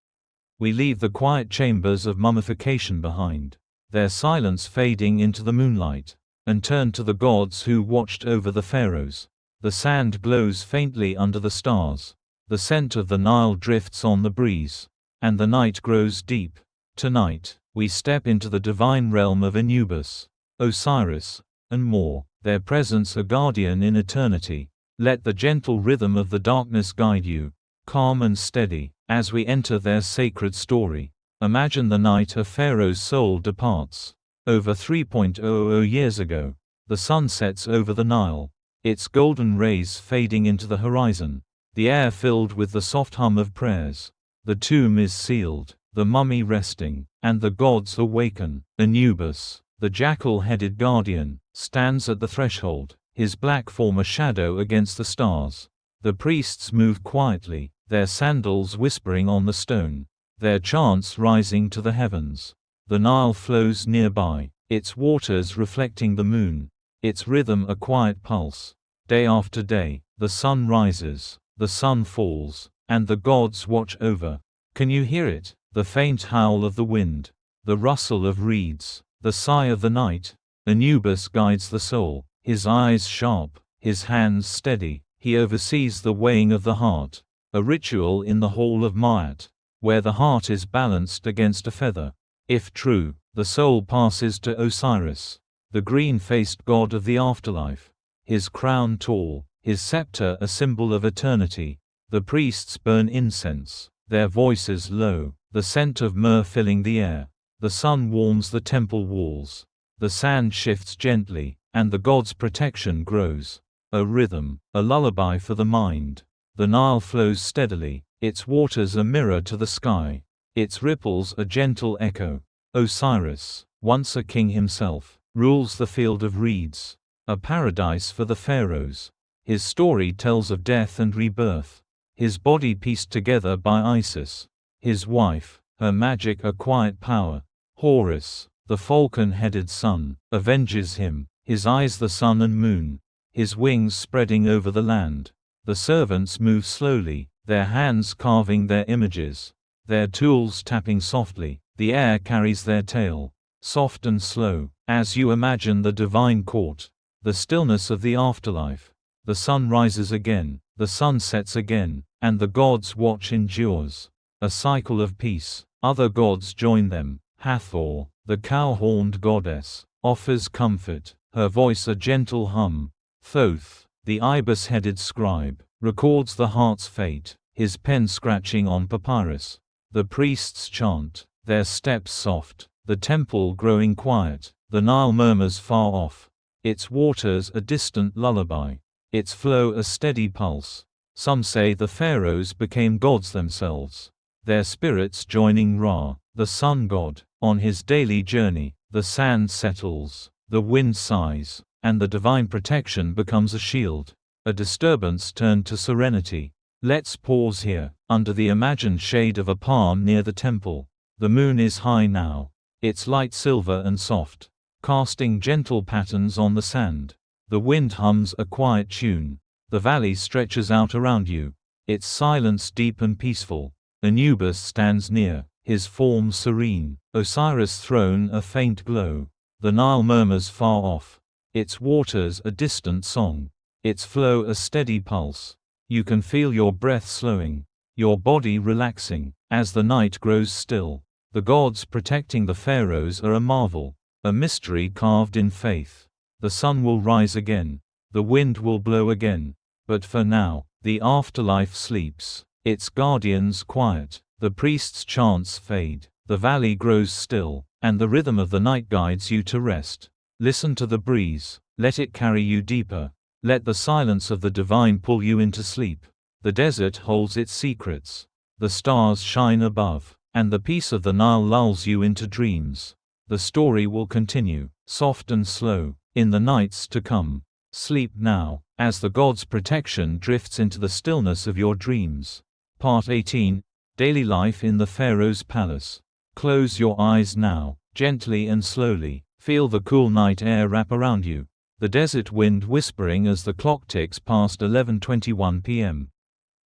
We leave the quiet chambers of mummification behind, their silence fading into the moonlight, and turn to the gods who watched over the pharaohs. The sand glows faintly under the stars, the scent of the Nile drifts on the breeze, and the night grows deep. Tonight, we step into the divine realm of Anubis, Osiris, and more, their presence a guardian in eternity. Let the gentle rhythm of the darkness guide you, calm and steady, as we enter their sacred story. Imagine the night a pharaoh's soul departs. Over 3.00 years ago, the sun sets over the Nile, its golden rays fading into the horizon, the air filled with the soft hum of prayers. The tomb is sealed, the mummy resting, and the gods awaken. Anubis, the jackal-headed guardian, stands at the threshold, his black form a shadow against the stars. The priests move quietly, their sandals whispering on the stone, their chants rising to the heavens. The Nile flows nearby, its waters reflecting the moon, its rhythm a quiet pulse. Day after day, the sun rises, the sun falls, and the gods watch over. Can you hear it? The faint howl of the wind, the rustle of reeds, the sigh of the night. Anubis guides the soul, his eyes sharp, his hands steady. He oversees the weighing of the heart, a ritual in the hall of Maat, where the heart is balanced against a feather. If true, the soul passes to Osiris, the green-faced god of the afterlife, his crown tall, his scepter a symbol of eternity. The priests burn incense, their voices low, the scent of myrrh filling the air. The sun warms the temple walls, the sand shifts gently, and the god's protection grows. A rhythm, a lullaby for the mind. The Nile flows steadily, its waters a mirror to the sky, its ripples a gentle echo. Osiris, once a king himself, rules the field of reeds, a paradise for the pharaohs. His story tells of death and rebirth, his body pieced together by Isis. His wife, her magic a quiet power. Horus, the falcon-headed sun, avenges him, his eyes the sun and moon, his wings spreading over the land. The servants move slowly, their hands carving their images, their tools tapping softly. The air carries their tale, soft and slow, as you imagine the divine court, the stillness of the afterlife. The sun rises again, the sun sets again, and the gods' watch endures. A cycle of peace. Other gods join them. Hathor, the cow-horned goddess, offers comfort, her voice a gentle hum. Thoth, the ibis-headed scribe, records the heart's fate, his pen scratching on papyrus. The priests chant, their steps soft, the temple growing quiet. The Nile murmurs far off, its waters a distant lullaby, its flow a steady pulse. Some say the pharaohs became gods themselves, their spirits joining Ra, the sun god. On his daily journey, the sand settles, the wind sighs, and the divine protection becomes a shield, a disturbance turned to serenity. Let's pause here, under the imagined shade of a palm near the temple. The moon is high now, its light silver and soft, casting gentle patterns on the sand. The wind hums a quiet tune. The valley stretches out around you, its silence deep and peaceful. Anubis stands near, his form serene, Osiris' throne a faint glow. The Nile murmurs far off, its waters a distant song, its flow a steady pulse. You can feel your breath slowing, your body relaxing, as the night grows still. The gods protecting the pharaohs are a marvel, a mystery carved in faith. The sun will rise again, the wind will blow again, but for now, the afterlife sleeps, its guardians quiet, the priests' chants fade, the valley grows still, and the rhythm of the night guides you to rest. Listen to the breeze, let it carry you deeper, let the silence of the divine pull you into sleep. The desert holds its secrets, the stars shine above, and the peace of the Nile lulls you into dreams. The story will continue, soft and slow, in the nights to come. Sleep now, as the gods' protection drifts into the stillness of your dreams. Part 18, Daily Life in the Pharaoh's Palace. Close your eyes now, gently and slowly, feel the cool night air wrap around you, the desert wind whispering as the clock ticks past 11:21 p.m.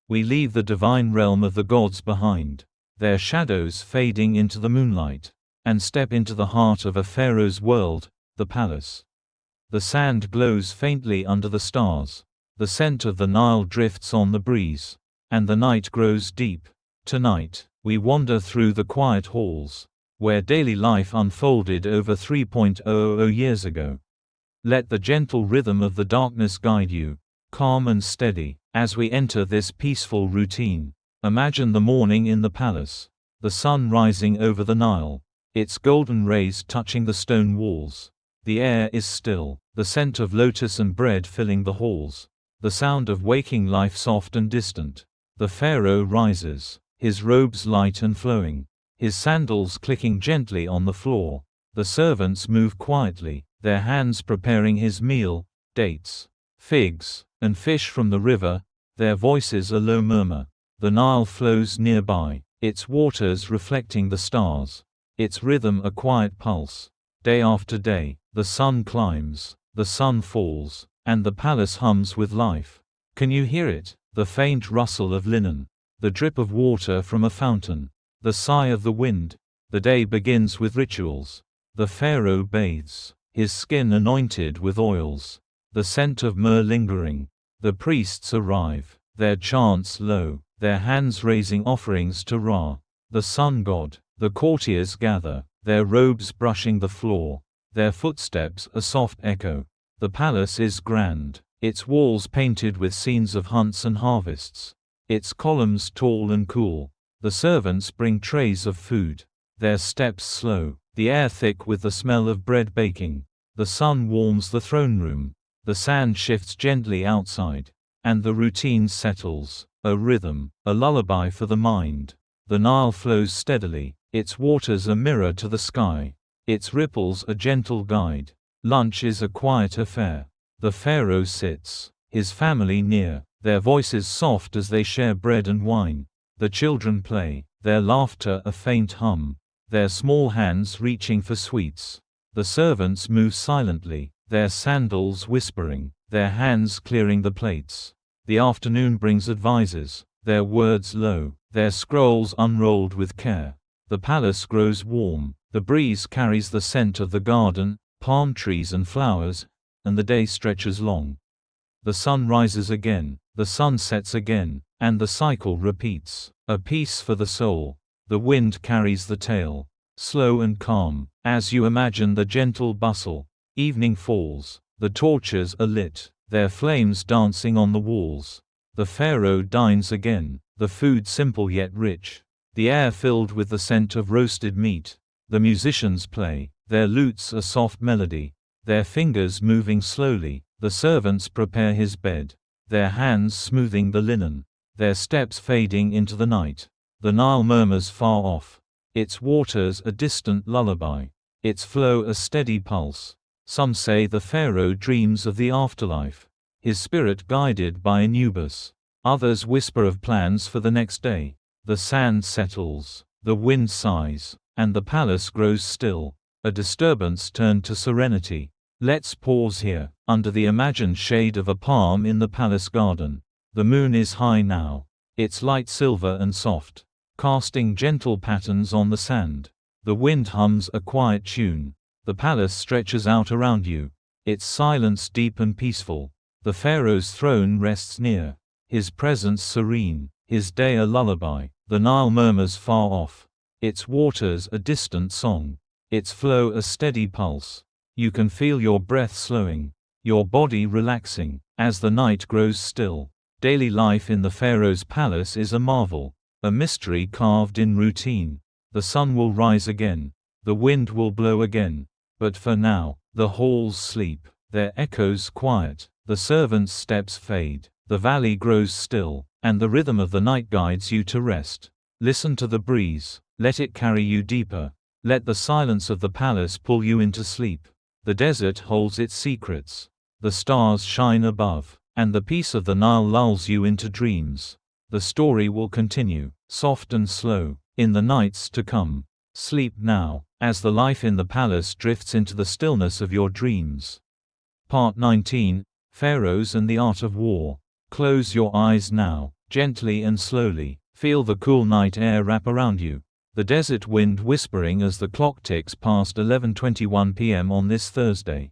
We leave the divine realm of the gods behind, their shadows fading into the moonlight, and step into the heart of a pharaoh's world, the palace. The sand glows faintly under the stars, the scent of the Nile drifts on the breeze, and the night grows deep. Tonight, we wander through the quiet halls, where daily life unfolded over 3.00 years ago. Let the gentle rhythm of the darkness guide you, calm and steady, as we enter this peaceful routine. Imagine the morning in the palace, the sun rising over the Nile, its golden rays touching the stone walls. The air is still, the scent of lotus and bread filling the halls, the sound of waking life soft and distant. The pharaoh rises, his robes light and flowing, his sandals clicking gently on the floor. The servants move quietly, their hands preparing his meal, dates, figs, and fish from the river, their voices a low murmur. The Nile flows nearby, its waters reflecting the stars, its rhythm a quiet pulse. Day after day, the sun climbs, the sun falls, and the palace hums with life. Can you hear it? The faint rustle of linen, the drip of water from a fountain, the sigh of the wind. The day begins with rituals. The pharaoh bathes, his skin anointed with oils, the scent of myrrh lingering. The priests arrive, their chants low, their hands raising offerings to Ra, the sun god. The courtiers gather, their robes brushing the floor, their footsteps a soft echo. The palace is grand, its walls painted with scenes of hunts and harvests, its columns tall and cool. The servants bring trays of food, their steps slow, the air thick with the smell of bread baking. The sun warms the throne room, the sand shifts gently outside, and the routine settles, a rhythm, a lullaby for the mind. The Nile flows steadily, its waters a mirror to the sky, its ripples a gentle guide. Lunch is a quiet affair. The pharaoh sits, his family near, their voices soft as they share bread and wine. The children play, their laughter a faint hum, their small hands reaching for sweets. The servants move silently, their sandals whispering, their hands clearing the plates. The afternoon brings advisors, their words low, their scrolls unrolled with care. The palace grows warm, the breeze carries the scent of the garden, palm trees and flowers, and the day stretches long. The sun rises again, the sun sets again, and the cycle repeats. A peace for the soul. The wind carries the tale, slow and calm, as you imagine the gentle bustle. Evening falls, the torches are lit, their flames dancing on the walls. The pharaoh dines again, the food simple yet rich, the air filled with the scent of roasted meat. The musicians play, their lutes a soft melody, their fingers moving slowly. The servants prepare his bed, their hands smoothing the linen, their steps fading into the night. The Nile murmurs far off, its waters a distant lullaby, its flow a steady pulse. Some say the pharaoh dreams of the afterlife, his spirit guided by Anubis. Others whisper of plans for the next day. The sand settles, the wind sighs, and the palace grows still. A disturbance turned to serenity. Let's pause here, under the imagined shade of a palm in the palace garden. The moon is high now, its light silver and soft, casting gentle patterns on the sand. The wind hums a quiet tune. The palace stretches out around you, its silence deep and peaceful. The pharaoh's throne rests near, his presence serene, his day a lullaby. The Nile murmurs far off, its waters a distant song, its flow a steady pulse. You can feel your breath slowing, your body relaxing, as the night grows still. Daily life in the pharaoh's palace is a marvel, a mystery carved in routine. The sun will rise again, the wind will blow again, but for now, the halls sleep, their echoes quiet, the servants' steps fade, the valley grows still, and the rhythm of the night guides you to rest. Listen to the breeze, let it carry you deeper, let the silence of the palace pull you into sleep. The desert holds its secrets, the stars shine above, and the peace of the Nile lulls you into dreams. The story will continue, soft and slow, in the nights to come. Sleep now, as the life in the palace drifts into the stillness of your dreams. Part 19, Pharaohs and the Art of War. Close your eyes now, gently and slowly, feel the cool night air wrap around you. The desert wind whispering as the clock ticks past 11:21 p.m. on this Thursday,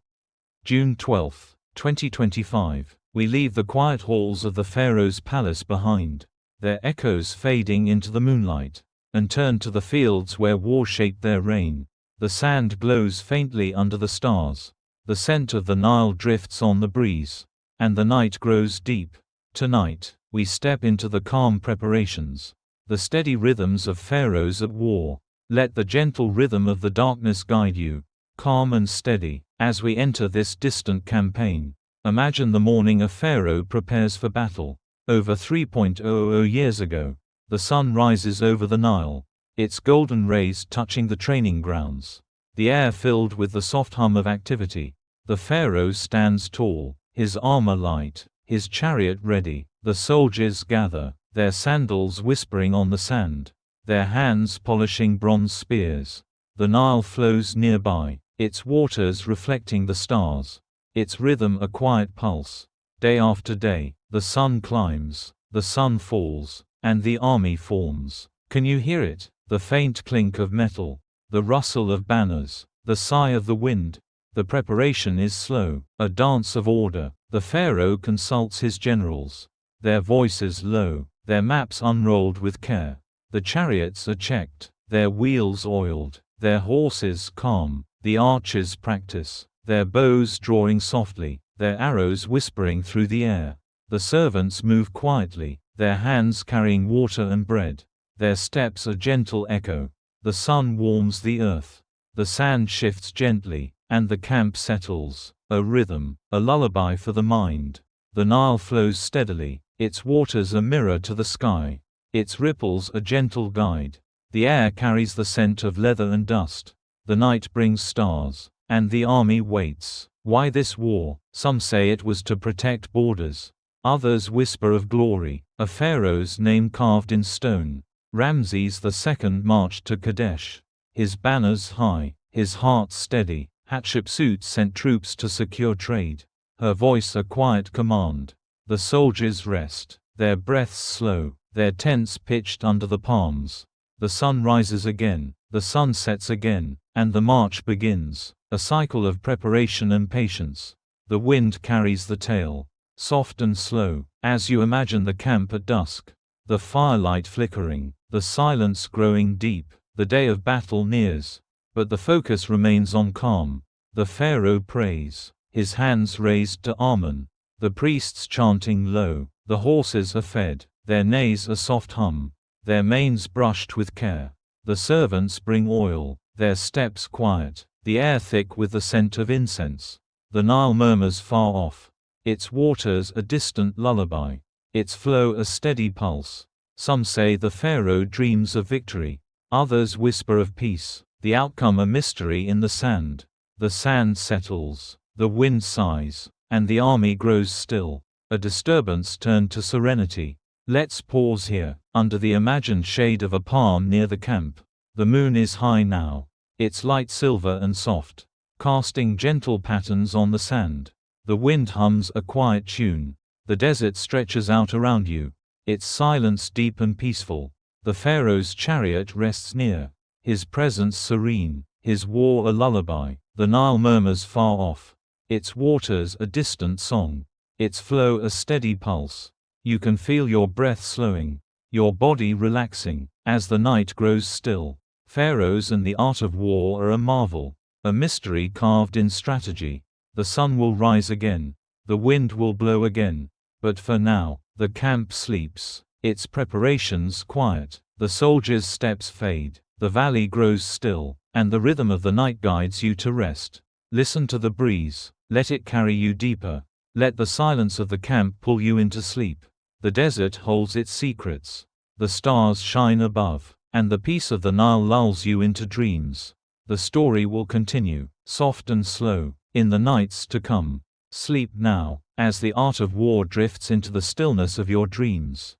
June 12, 2025. We leave the quiet halls of the pharaoh's palace behind, their echoes fading into the moonlight, and turn to the fields where war shaped their reign. The sand glows faintly under the stars, the scent of the Nile drifts on the breeze, and the night grows deep. Tonight, we step into the calm preparations, the steady rhythms of pharaohs at war. Let the gentle rhythm of the darkness guide you, calm and steady, as we enter this distant campaign. Imagine the morning a pharaoh prepares for battle. Over 3.00 years ago, the sun rises over the Nile, its golden rays touching the training grounds. The air filled with the soft hum of activity. The pharaoh stands tall, his armor light, his chariot ready. The soldiers gather, their sandals whispering on the sand, their hands polishing bronze spears. The Nile flows nearby, its waters reflecting the stars, its rhythm a quiet pulse. Day after day, the sun climbs, the sun falls, and the army forms. Can you hear it? The faint clink of metal, the rustle of banners, the sigh of the wind. The preparation is slow, a dance of order. The pharaoh consults his generals, their voices low, their maps unrolled with care. The chariots are checked, their wheels oiled, their horses calm. The archers practice, their bows drawing softly, their arrows whispering through the air. The servants move quietly, their hands carrying water and bread. Their steps a gentle echo. The sun warms the earth. The sand shifts gently, and the camp settles. A rhythm, a lullaby for the mind. The Nile flows steadily, its waters a mirror to the sky, its ripples a gentle guide. The air carries the scent of leather and dust. The night brings stars. And the army waits. Why this war? Some say it was to protect borders. Others whisper of glory, a pharaoh's name carved in stone. Ramses II marched to Kadesh. His banners high, his heart steady. Hatshepsut sent troops to secure trade. Her voice a quiet command. The soldiers rest, their breaths slow, their tents pitched under the palms. The sun rises again, the sun sets again, and the march begins, a cycle of preparation and patience. The wind carries the tale, soft and slow, as you imagine the camp at dusk. The firelight flickering, the silence growing deep, the day of battle nears. But the focus remains on calm. The pharaoh prays, his hands raised to Amen. The priests chanting low, the horses are fed, their neighs a soft hum, their manes brushed with care. The servants bring oil, their steps quiet, the air thick with the scent of incense. The Nile murmurs far off, its waters a distant lullaby, its flow a steady pulse. Some say the pharaoh dreams of victory, others whisper of peace, the outcome a mystery in the sand. The sand settles, the wind sighs, and the army grows still, a disturbance turned to serenity. Let's pause here, under the imagined shade of a palm near the camp. The moon is high now, its light silver and soft, casting gentle patterns on the sand. The wind hums a quiet tune. The desert stretches out around you, its silence deep and peaceful. The pharaoh's chariot rests near, his presence serene, his war a lullaby. The Nile murmurs far off, its waters a distant song, its flow a steady pulse. You can feel your breath slowing, your body relaxing, as the night grows still. Pharaohs and the art of war are a marvel, a mystery carved in strategy. The sun will rise again, the wind will blow again, but for now, the camp sleeps, its preparations quiet, the soldiers' steps fade, the valley grows still, and the rhythm of the night guides you to rest. Listen to the breeze, let it carry you deeper, let the silence of the camp pull you into sleep. The desert holds its secrets, the stars shine above, and the peace of the Nile lulls you into dreams. The story will continue, soft and slow, in the nights to come. Sleep now, as the art of war drifts into the stillness of your dreams.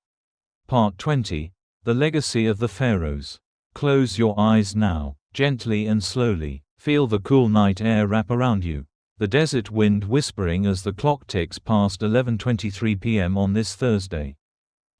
Part 20. The Legacy of the Pharaohs. Close your eyes now, gently and slowly, feel the cool night air wrap around you. The desert wind whispering as the clock ticks past 11:23 p.m. on this Thursday,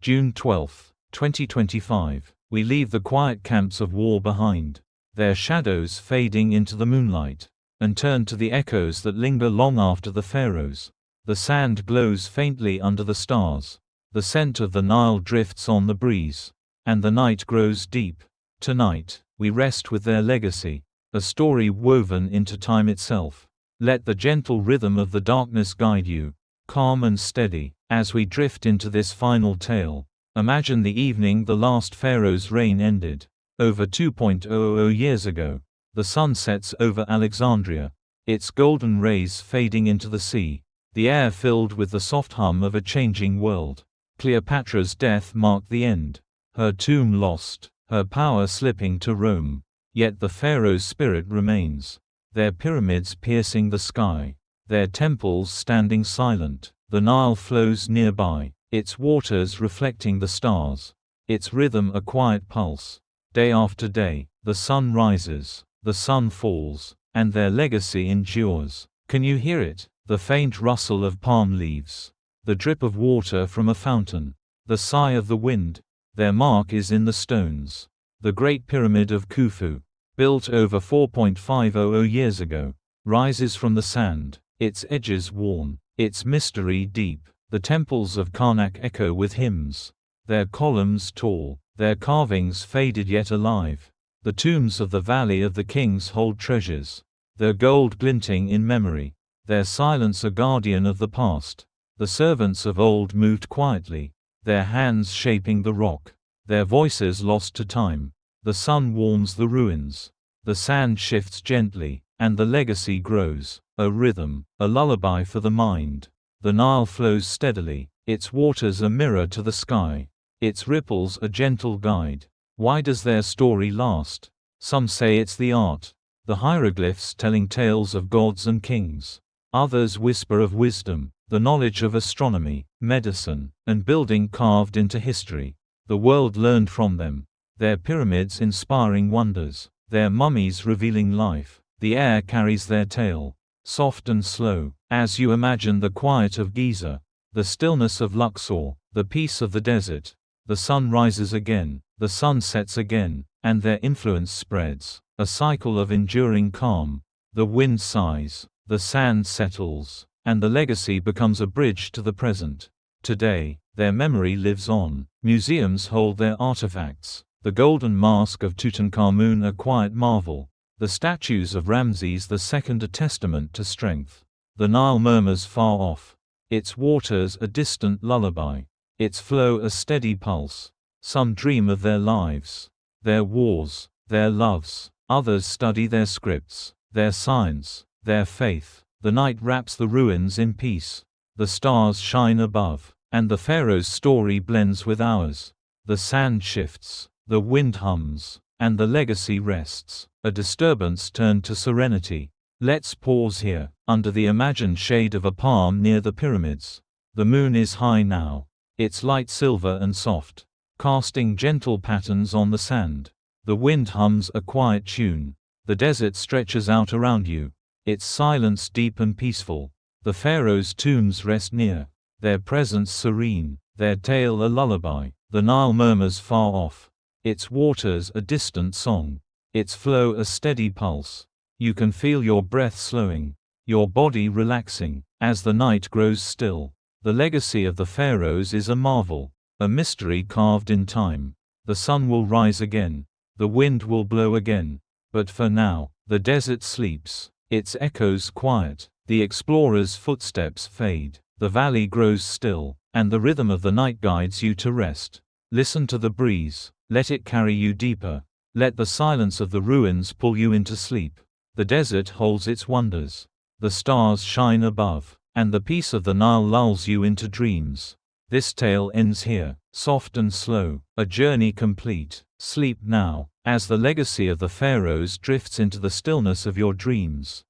June 12, 2025. We leave the quiet camps of war behind, their shadows fading into the moonlight, and turn to the echoes that linger long after the pharaohs. The sand glows faintly under the stars. The scent of the Nile drifts on the breeze, and the night grows deep. Tonight, we rest with their legacy, a story woven into time itself. Let the gentle rhythm of the darkness guide you, calm and steady, as we drift into this final tale. Imagine the evening the last pharaoh's reign ended. Over 2.00 years ago, the sun sets over Alexandria, its golden rays fading into the sea, the air filled with the soft hum of a changing world. Cleopatra's death marked the end, her tomb lost, her power slipping to Rome. Yet the pharaoh's spirit remains, their pyramids piercing the sky, their temples standing silent. The Nile flows nearby, its waters reflecting the stars, its rhythm a quiet pulse. Day after day, the sun rises, the sun falls, and their legacy endures. Can you hear it? The faint rustle of palm leaves, the drip of water from a fountain, the sigh of the wind. Their mark is in the stones. The Great Pyramid of Khufu, built over 4.500 years ago, rises from the sand, its edges worn, its mystery deep. The temples of Karnak echo with hymns, their columns tall, their carvings faded yet alive. The tombs of the Valley of the Kings hold treasures, their gold glinting in memory, their silence a guardian of the past. The servants of old moved quietly, their hands shaping the rock, their voices lost to time. The sun warms the ruins, the sand shifts gently, and the legacy grows, a rhythm, a lullaby for the mind. The Nile flows steadily, its waters a mirror to the sky, its ripples a gentle guide. Why does their story last? Some say it's the art, the hieroglyphs telling tales of gods and kings. Others whisper of wisdom, the knowledge of astronomy, medicine, and building carved into history. The world learned from them. Their pyramids inspiring wonders, their mummies revealing life. The air carries their tale, soft and slow, as you imagine the quiet of Giza, the stillness of Luxor, the peace of the desert. The sun rises again, the sun sets again, and their influence spreads, a cycle of enduring calm. The wind sighs, the sand settles, and the legacy becomes a bridge to the present. Today, their memory lives on. Museums hold their artifacts. The golden mask of Tutankhamun, a quiet marvel. The statues of Ramses II, a testament to strength. The Nile murmurs far off, its waters a distant lullaby, its flow a steady pulse. Some dream of their lives, their wars, their loves. Others study their scripts, their science, their faith. The night wraps the ruins in peace. The stars shine above, and the pharaoh's story blends with ours. The sand shifts, the wind hums, and the legacy rests, a disturbance turned to serenity. Let's pause here, under the imagined shade of a palm near the pyramids. The moon is high now, its light silver and soft, casting gentle patterns on the sand. The wind hums a quiet tune. The desert stretches out around you, its silence deep and peaceful. The pharaoh's tombs rest near, their presence serene, their tale a lullaby. The Nile murmurs far off, its waters a distant song, its flow a steady pulse. You can feel your breath slowing, your body relaxing, as the night grows still. The legacy of the pharaohs is a marvel, a mystery carved in time. The sun will rise again, the wind will blow again, but for now, the desert sleeps, its echoes quiet, the explorer's footsteps fade, the valley grows still, and the rhythm of the night guides you to rest. Listen to the breeze, let it carry you deeper, let the silence of the ruins pull you into sleep. The desert holds its wonders, the stars shine above, and the peace of the Nile lulls you into dreams. This tale ends here, soft and slow, a journey complete. Sleep now, as the legacy of the pharaohs drifts into the stillness of your dreams.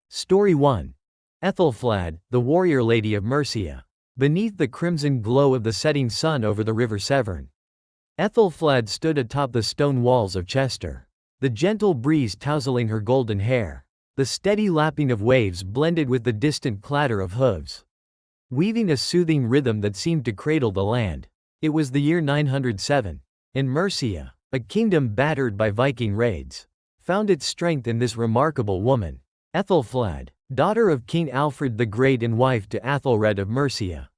Story 1. Ethelflad, the warrior lady of Mercia. Beneath the crimson glow of the setting sun over the river Severn, Ethelflad stood atop the stone walls of Chester. The gentle breeze tousling her golden hair, the steady lapping of waves blended with the distant clatter of hooves, weaving a soothing rhythm that seemed to cradle the land. It was the year 907, and Mercia, a kingdom battered by Viking raids, found its strength in this remarkable woman. Ethelflad, daughter of King Alfred the Great and wife to Athelred of Mercia,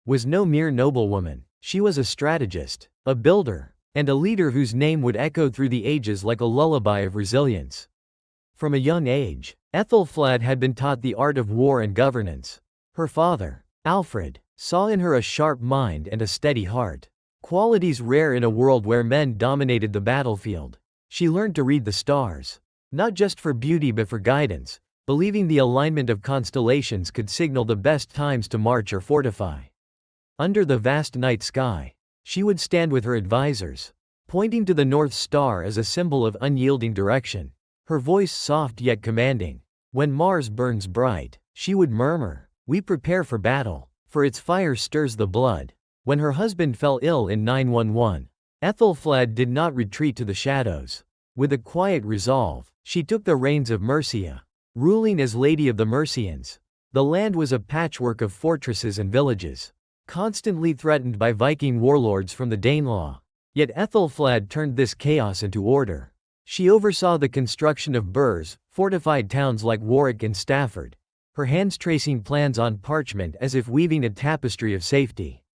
was no mere noblewoman. She was a strategist, a builder, and a leader whose name would echo through the ages like a lullaby of resilience. From a young age, Ethelflad had been taught the art of war and governance. Her father, Alfred, saw in her a sharp mind and a steady heart, qualities rare in a world where men dominated the battlefield. She learned to read the stars, not just for beauty but for guidance, believing the alignment of constellations could signal the best times to march or fortify. Under the vast night sky, she would stand with her advisors, pointing to the North Star as a symbol of unyielding direction, her voice soft yet commanding. When Mars burns bright, she would murmur, "We prepare for battle, for its fire stirs the blood." When her husband fell ill in 911, Ethelflad did not retreat to the shadows. With a quiet resolve, she took the reins of Mercia, ruling as Lady of the Mercians. The land was a patchwork of fortresses and villages, constantly threatened by Viking warlords from the Danelaw. Yet Ethelflad turned this chaos into order. She oversaw the construction of burhs, fortified towns like Warwick and Stafford, her hands tracing plans on parchment as if weaving a tapestry of safety.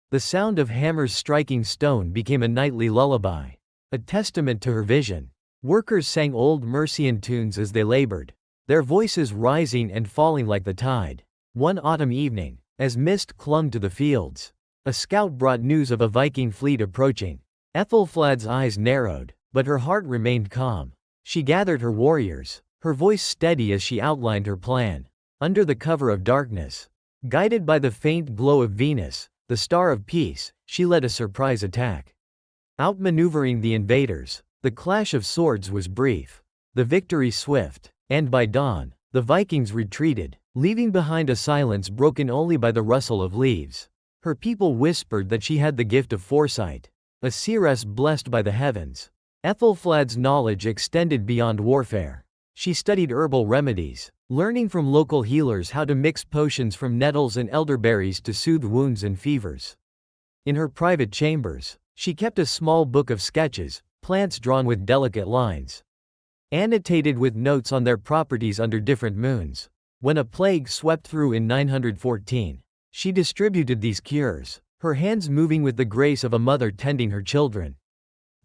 The sound of hammers striking stone became a nightly lullaby, a testament to her vision. Workers sang old Mercian tunes as they labored, their voices rising and falling like the tide. One autumn evening, as mist clung to the fields, a scout brought news of a Viking fleet approaching. Ethelflad's eyes narrowed, but her heart remained calm. She gathered her warriors, her voice steady as she outlined her plan. Under the cover of darkness, guided by the faint glow of Venus, the star of peace, she led a surprise attack. Outmaneuvering the invaders, the clash of swords was brief, the victory swift, and by dawn, the Vikings retreated, leaving behind a silence broken only by the rustle of leaves. Her people whispered that she had the gift of foresight, a seeress blessed by the heavens. Ethelflad's knowledge extended beyond warfare. She studied herbal remedies, learning from local healers how to mix potions from nettles and elderberries to soothe wounds and fevers. In her private chambers, she kept a small book of sketches, plants drawn with delicate lines, annotated with notes on their properties under different moons. When a plague swept through in 914, she distributed these cures, her hands moving with the grace of a mother tending her children.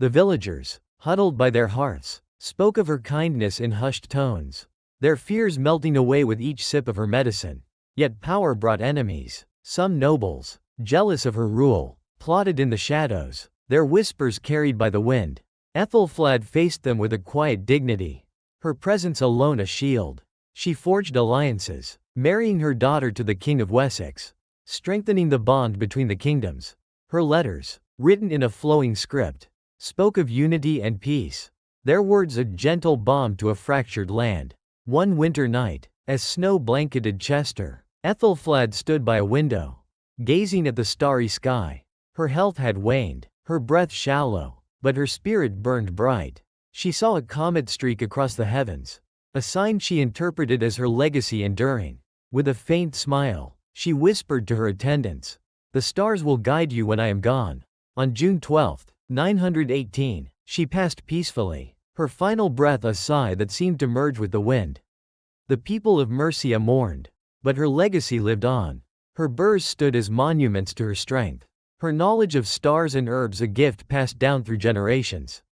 The villagers, huddled by their hearths, spoke of her kindness in hushed tones, their fears melting away with each sip of her medicine. Yet power brought enemies. Some nobles, jealous of her rule, plotted in the shadows, their whispers carried by the wind. Ethelflad faced them with a quiet dignity, her presence alone a shield. She forged alliances, marrying her daughter to the King of Wessex, strengthening the bond between the kingdoms. Her letters, written in a flowing script, spoke of unity and peace, their words a gentle balm to a fractured land. One winter night, as snow blanketed Chester, Ethelflad stood by a window, gazing at the starry sky. Her health had waned, her breath shallow, but her spirit burned bright. She saw a comet streak across the heavens, a sign she interpreted as her legacy enduring. With a faint smile, she whispered to her attendants, "The stars will guide you when I am gone." On June 12, 918, she passed peacefully, her final breath a sigh that seemed to merge with the wind. The people of Mercia mourned, but her legacy lived on. Her burrs stood as monuments to her strength, her knowledge of stars and herbs a gift passed down through generations.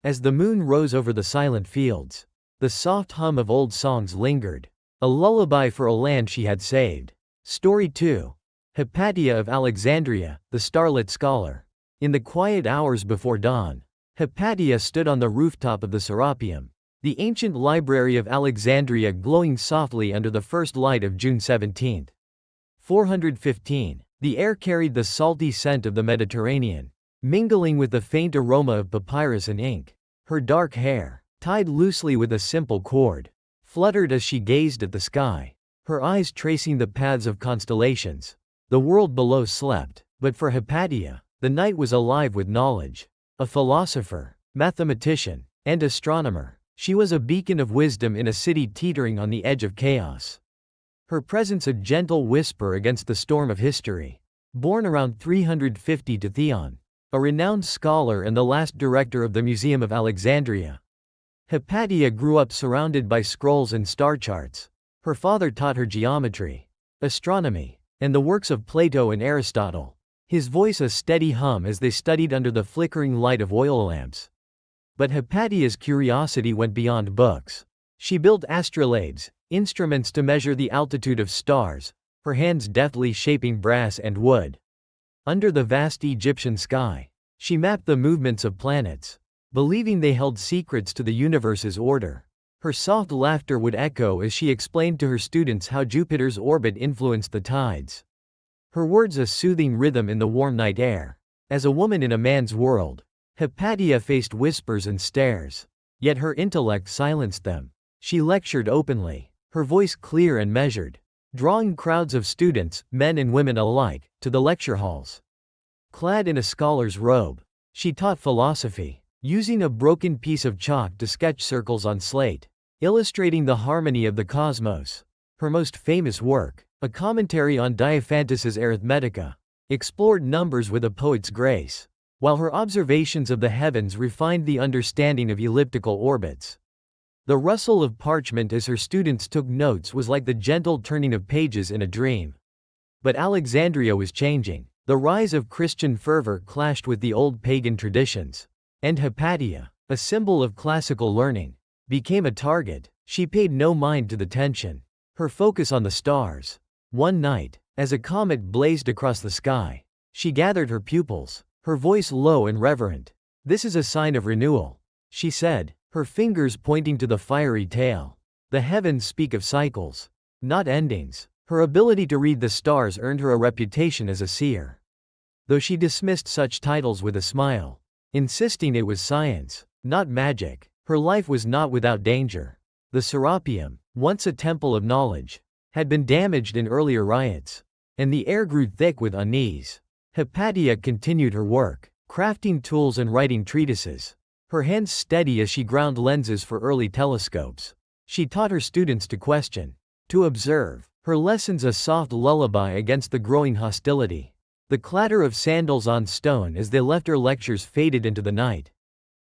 As the moon rose over the silent fields, the soft hum of old songs lingered, a lullaby for a land she had saved. Story 2. Hypatia of Alexandria, the starlit scholar. In the quiet hours before dawn, Hypatia stood on the rooftop of the Serapeum, the ancient library of Alexandria glowing softly under the first light of June 17. 415. The air carried the salty scent of the Mediterranean, mingling with the faint aroma of papyrus and ink. Her dark hair, tied loosely with a simple cord, fluttered as she gazed at the sky, her eyes tracing the paths of constellations. The world below slept, but for Hypatia, the night was alive with knowledge. A philosopher, mathematician, and astronomer, she was a beacon of wisdom in a city teetering on the edge of chaos. Her presence a gentle whisper against the storm of history. Born around 350 to Theon, a renowned scholar and the last director of the Museum of Alexandria, Hypatia grew up surrounded by scrolls and star charts. Her father taught her geometry, astronomy, and the works of Plato and Aristotle, his voice a steady hum as they studied under the flickering light of oil lamps. But Hypatia's curiosity went beyond books. She built astrolabes, instruments to measure the altitude of stars, her hands deftly shaping brass and wood. Under the vast Egyptian sky, she mapped the movements of planets, believing they held secrets to the universe's order. Her soft laughter would echo as she explained to her students how Jupiter's orbit influenced the tides. Her words a soothing rhythm in the warm night air. As a woman in a man's world, Hypatia faced whispers and stares, yet her intellect silenced them. She lectured openly, her voice clear and measured, drawing crowds of students, men and women alike, to the lecture halls. Clad in a scholar's robe, she taught philosophy, using a broken piece of chalk to sketch circles on slate, illustrating the harmony of the cosmos. Her most famous work, a commentary on Diophantus's Arithmetica, explored numbers with a poet's grace, while her observations of the heavens refined the understanding of elliptical orbits. The rustle of parchment as her students took notes was like the gentle turning of pages in a dream. But Alexandria was changing. The rise of Christian fervor clashed with the old pagan traditions, and Hypatia, a symbol of classical learning, became a target. She paid no mind to the tension, her focus on the stars. One night, as a comet blazed across the sky, she gathered her pupils, her voice low and reverent. "This is a sign of renewal," she said, her fingers pointing to the fiery tail. "The heavens speak of cycles, not endings." Her ability to read the stars earned her a reputation as a seer. Though she dismissed such titles with a smile, insisting it was science, not magic. Her life was not without danger. The Serapeum, once a temple of knowledge, had been damaged in earlier riots, and the air grew thick with unease. Hypatia continued her work, crafting tools and writing treatises, her hands steady as she ground lenses for early telescopes. She taught her students to question, to observe, her lessons a soft lullaby against the growing hostility. The clatter of sandals on stone as they left her lectures faded into the night,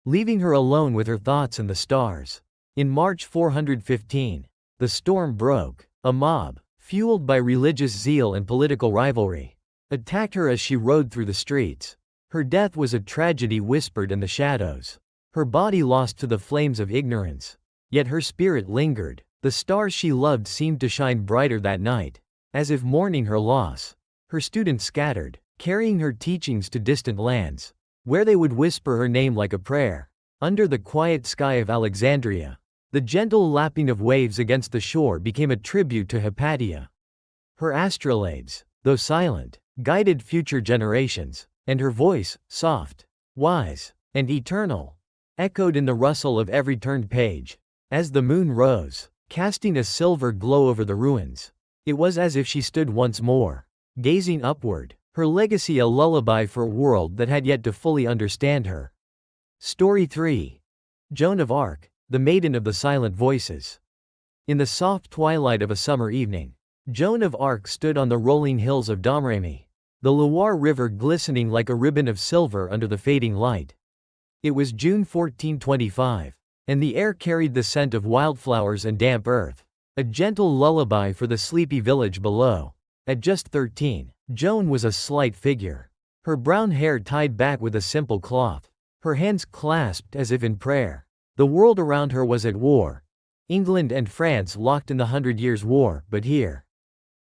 leaving her alone with her thoughts and the stars. In March 415, the storm broke. A mob, fueled by religious zeal and political rivalry, attacked her as she rode through the streets. Her death was a tragedy whispered in the shadows. Her body lost to the flames of ignorance. Yet her spirit lingered. The stars she loved seemed to shine brighter that night, as if mourning her loss. Her students scattered, carrying her teachings to distant lands, where they would whisper her name like a prayer. Under the quiet sky of Alexandria, the gentle lapping of waves against the shore became a tribute to Hypatia. Her astrolabes, though silent, guided future generations, and her voice, soft, wise, and eternal, echoed in the rustle of every turned page. As the moon rose, casting a silver glow over the ruins, it was as if she stood once more, gazing upward, her legacy a lullaby for a world that had yet to fully understand her. Story 3. Joan of Arc, the Maiden of the Silent Voices. In the soft twilight of a summer evening, Joan of Arc stood on the rolling hills of Domremy, the Loire River glistening like a ribbon of silver under the fading light. It was June 1425, and the air carried the scent of wildflowers and damp earth, a gentle lullaby for the sleepy village below. At just 13, Joan was a slight figure, her brown hair tied back with a simple cloth, her hands clasped as if in prayer. The world around her was at war, England and France locked in the 100 Years' War, but here,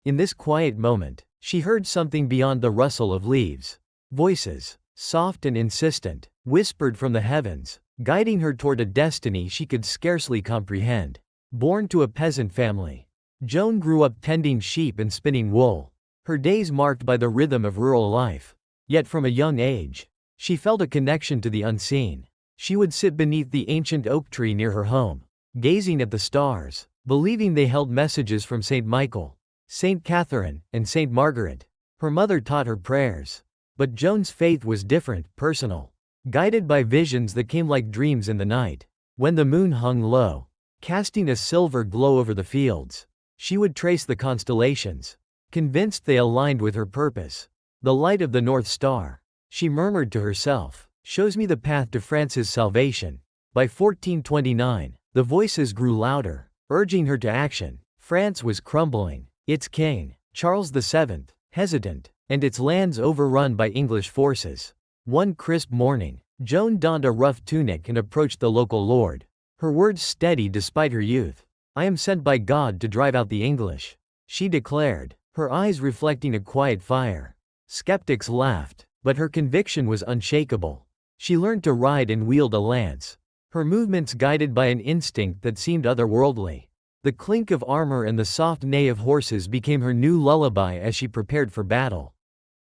in this quiet moment, she heard something beyond the rustle of leaves. Voices, soft and insistent, whispered from the heavens, guiding her toward a destiny she could scarcely comprehend. Born to a peasant family, Joan grew up tending sheep and spinning wool, her days marked by the rhythm of rural life. Yet from a young age, she felt a connection to the unseen. She would sit beneath the ancient oak tree near her home, gazing at the stars, believing they held messages from Saint Michael, Saint Catherine, and Saint Margaret. Her mother taught her prayers. But Joan's faith was different, personal, guided by visions that came like dreams in the night. When the moon hung low, casting a silver glow over the fields, she would trace the constellations, convinced they aligned with her purpose. The light of the North Star, she murmured to herself, shows me the path to France's salvation. By 1429, the voices grew louder, urging her to action. France was crumbling, its king, Charles VII, hesitant, and its lands overrun by English forces. One crisp morning, Joan donned a rough tunic and approached the local lord, her words steady despite her youth. "I am sent by God to drive out the English," she declared, her eyes reflecting a quiet fire. Skeptics laughed, but her conviction was unshakable. She learned to ride and wield a lance, her movements guided by an instinct that seemed otherworldly. The clink of armor and the soft neigh of horses became her new lullaby as she prepared for battle.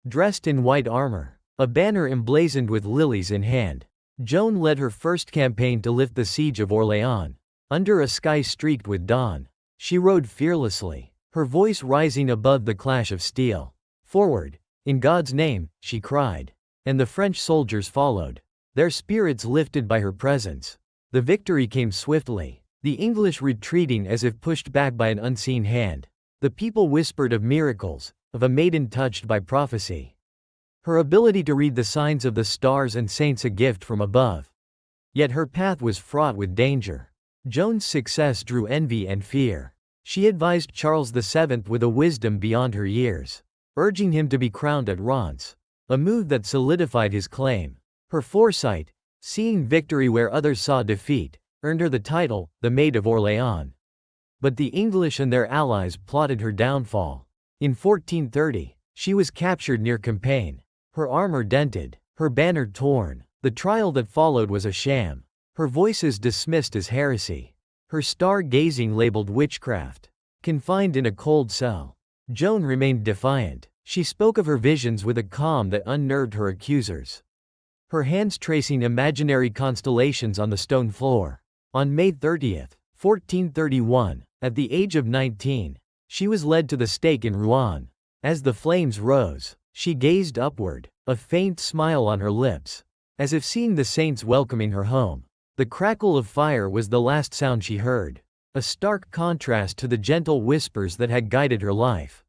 Dressed in white armor, a banner emblazoned with lilies in hand, Joan led her first campaign to lift the siege of Orléans. Under a sky streaked with dawn, she rode fearlessly, her voice rising above the clash of steel. "Forward, in God's name," she cried. And the French soldiers followed, their spirits lifted by her presence. The victory came swiftly, the English retreating as if pushed back by an unseen hand. The people whispered of miracles, of a maiden touched by prophecy. Her ability to read the signs of the stars and saints a gift from above. Yet her path was fraught with danger. Joan's success drew envy and fear. She advised Charles VII with a wisdom beyond her years, urging him to be crowned at Reims, a move that solidified his claim. Her foresight, seeing victory where others saw defeat, earned her the title, the Maid of Orléans. But the English and their allies plotted her downfall. In 1430, she was captured near Compiègne, her armor dented, her banner torn. The trial that followed was a sham, her voices dismissed as heresy, her star-gazing labeled witchcraft. Confined in a cold cell, Joan remained defiant. She spoke of her visions with a calm that unnerved her accusers. her hands tracing imaginary constellations on the stone floor. On May 30, 1431, at the age of 19, she was led to the stake in Rouen. As the flames rose, she gazed upward, a faint smile on her lips, as if seeing the saints welcoming her home. The crackle of fire was the last sound she heard, a stark contrast to the gentle whispers that had guided her life.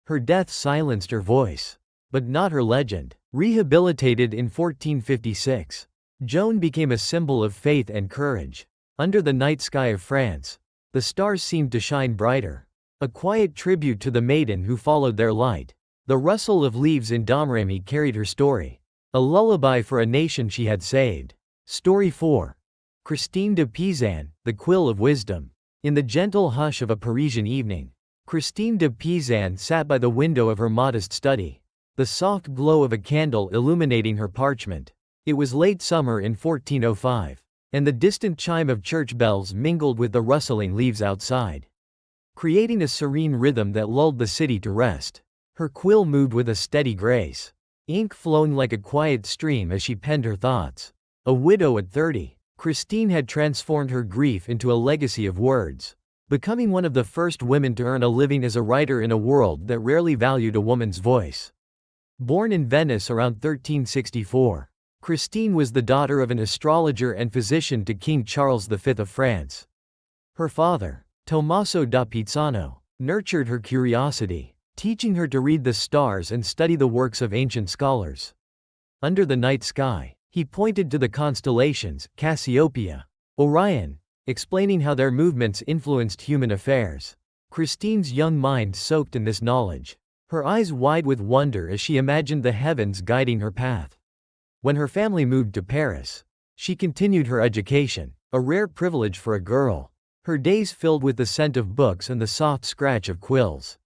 Her death silenced her voice, but not her legend. Rehabilitated in 1456, Joan became a symbol of faith and courage. Under the night sky of France, the stars seemed to shine brighter, a quiet tribute to the maiden who followed their light. The rustle of leaves in Domremy carried her story, a lullaby for a nation she had saved. Story 4. Christine de Pizan, the Quill of Wisdom. In the gentle hush of a Parisian evening, Christine de Pizan sat by the window of her modest study, the soft glow of a candle illuminating her parchment. It was late summer in 1405, and the distant chime of church bells mingled with the rustling leaves outside, creating a serene rhythm that lulled the city to rest. Her quill moved with a steady grace, ink flowing like a quiet stream as she penned her thoughts. A widow at 30, Christine had transformed her grief into a legacy of words, becoming one of the first women to earn a living as a writer in a world that rarely valued a woman's voice. Born in Venice around 1364, Christine was the daughter of an astrologer and physician to King Charles V of France. Her father, Tommaso da Pizzano, nurtured her curiosity, teaching her to read the stars and study the works of ancient scholars. Under the night sky, he pointed to the constellations, Cassiopeia, Orion, explaining how their movements influenced human affairs. Christine's young mind soaked in this knowledge, her eyes wide with wonder as she imagined the heavens guiding her path. When her family moved to Paris, she continued her education, a rare privilege for a girl, her days filled with the scent of books and the soft scratch of quills.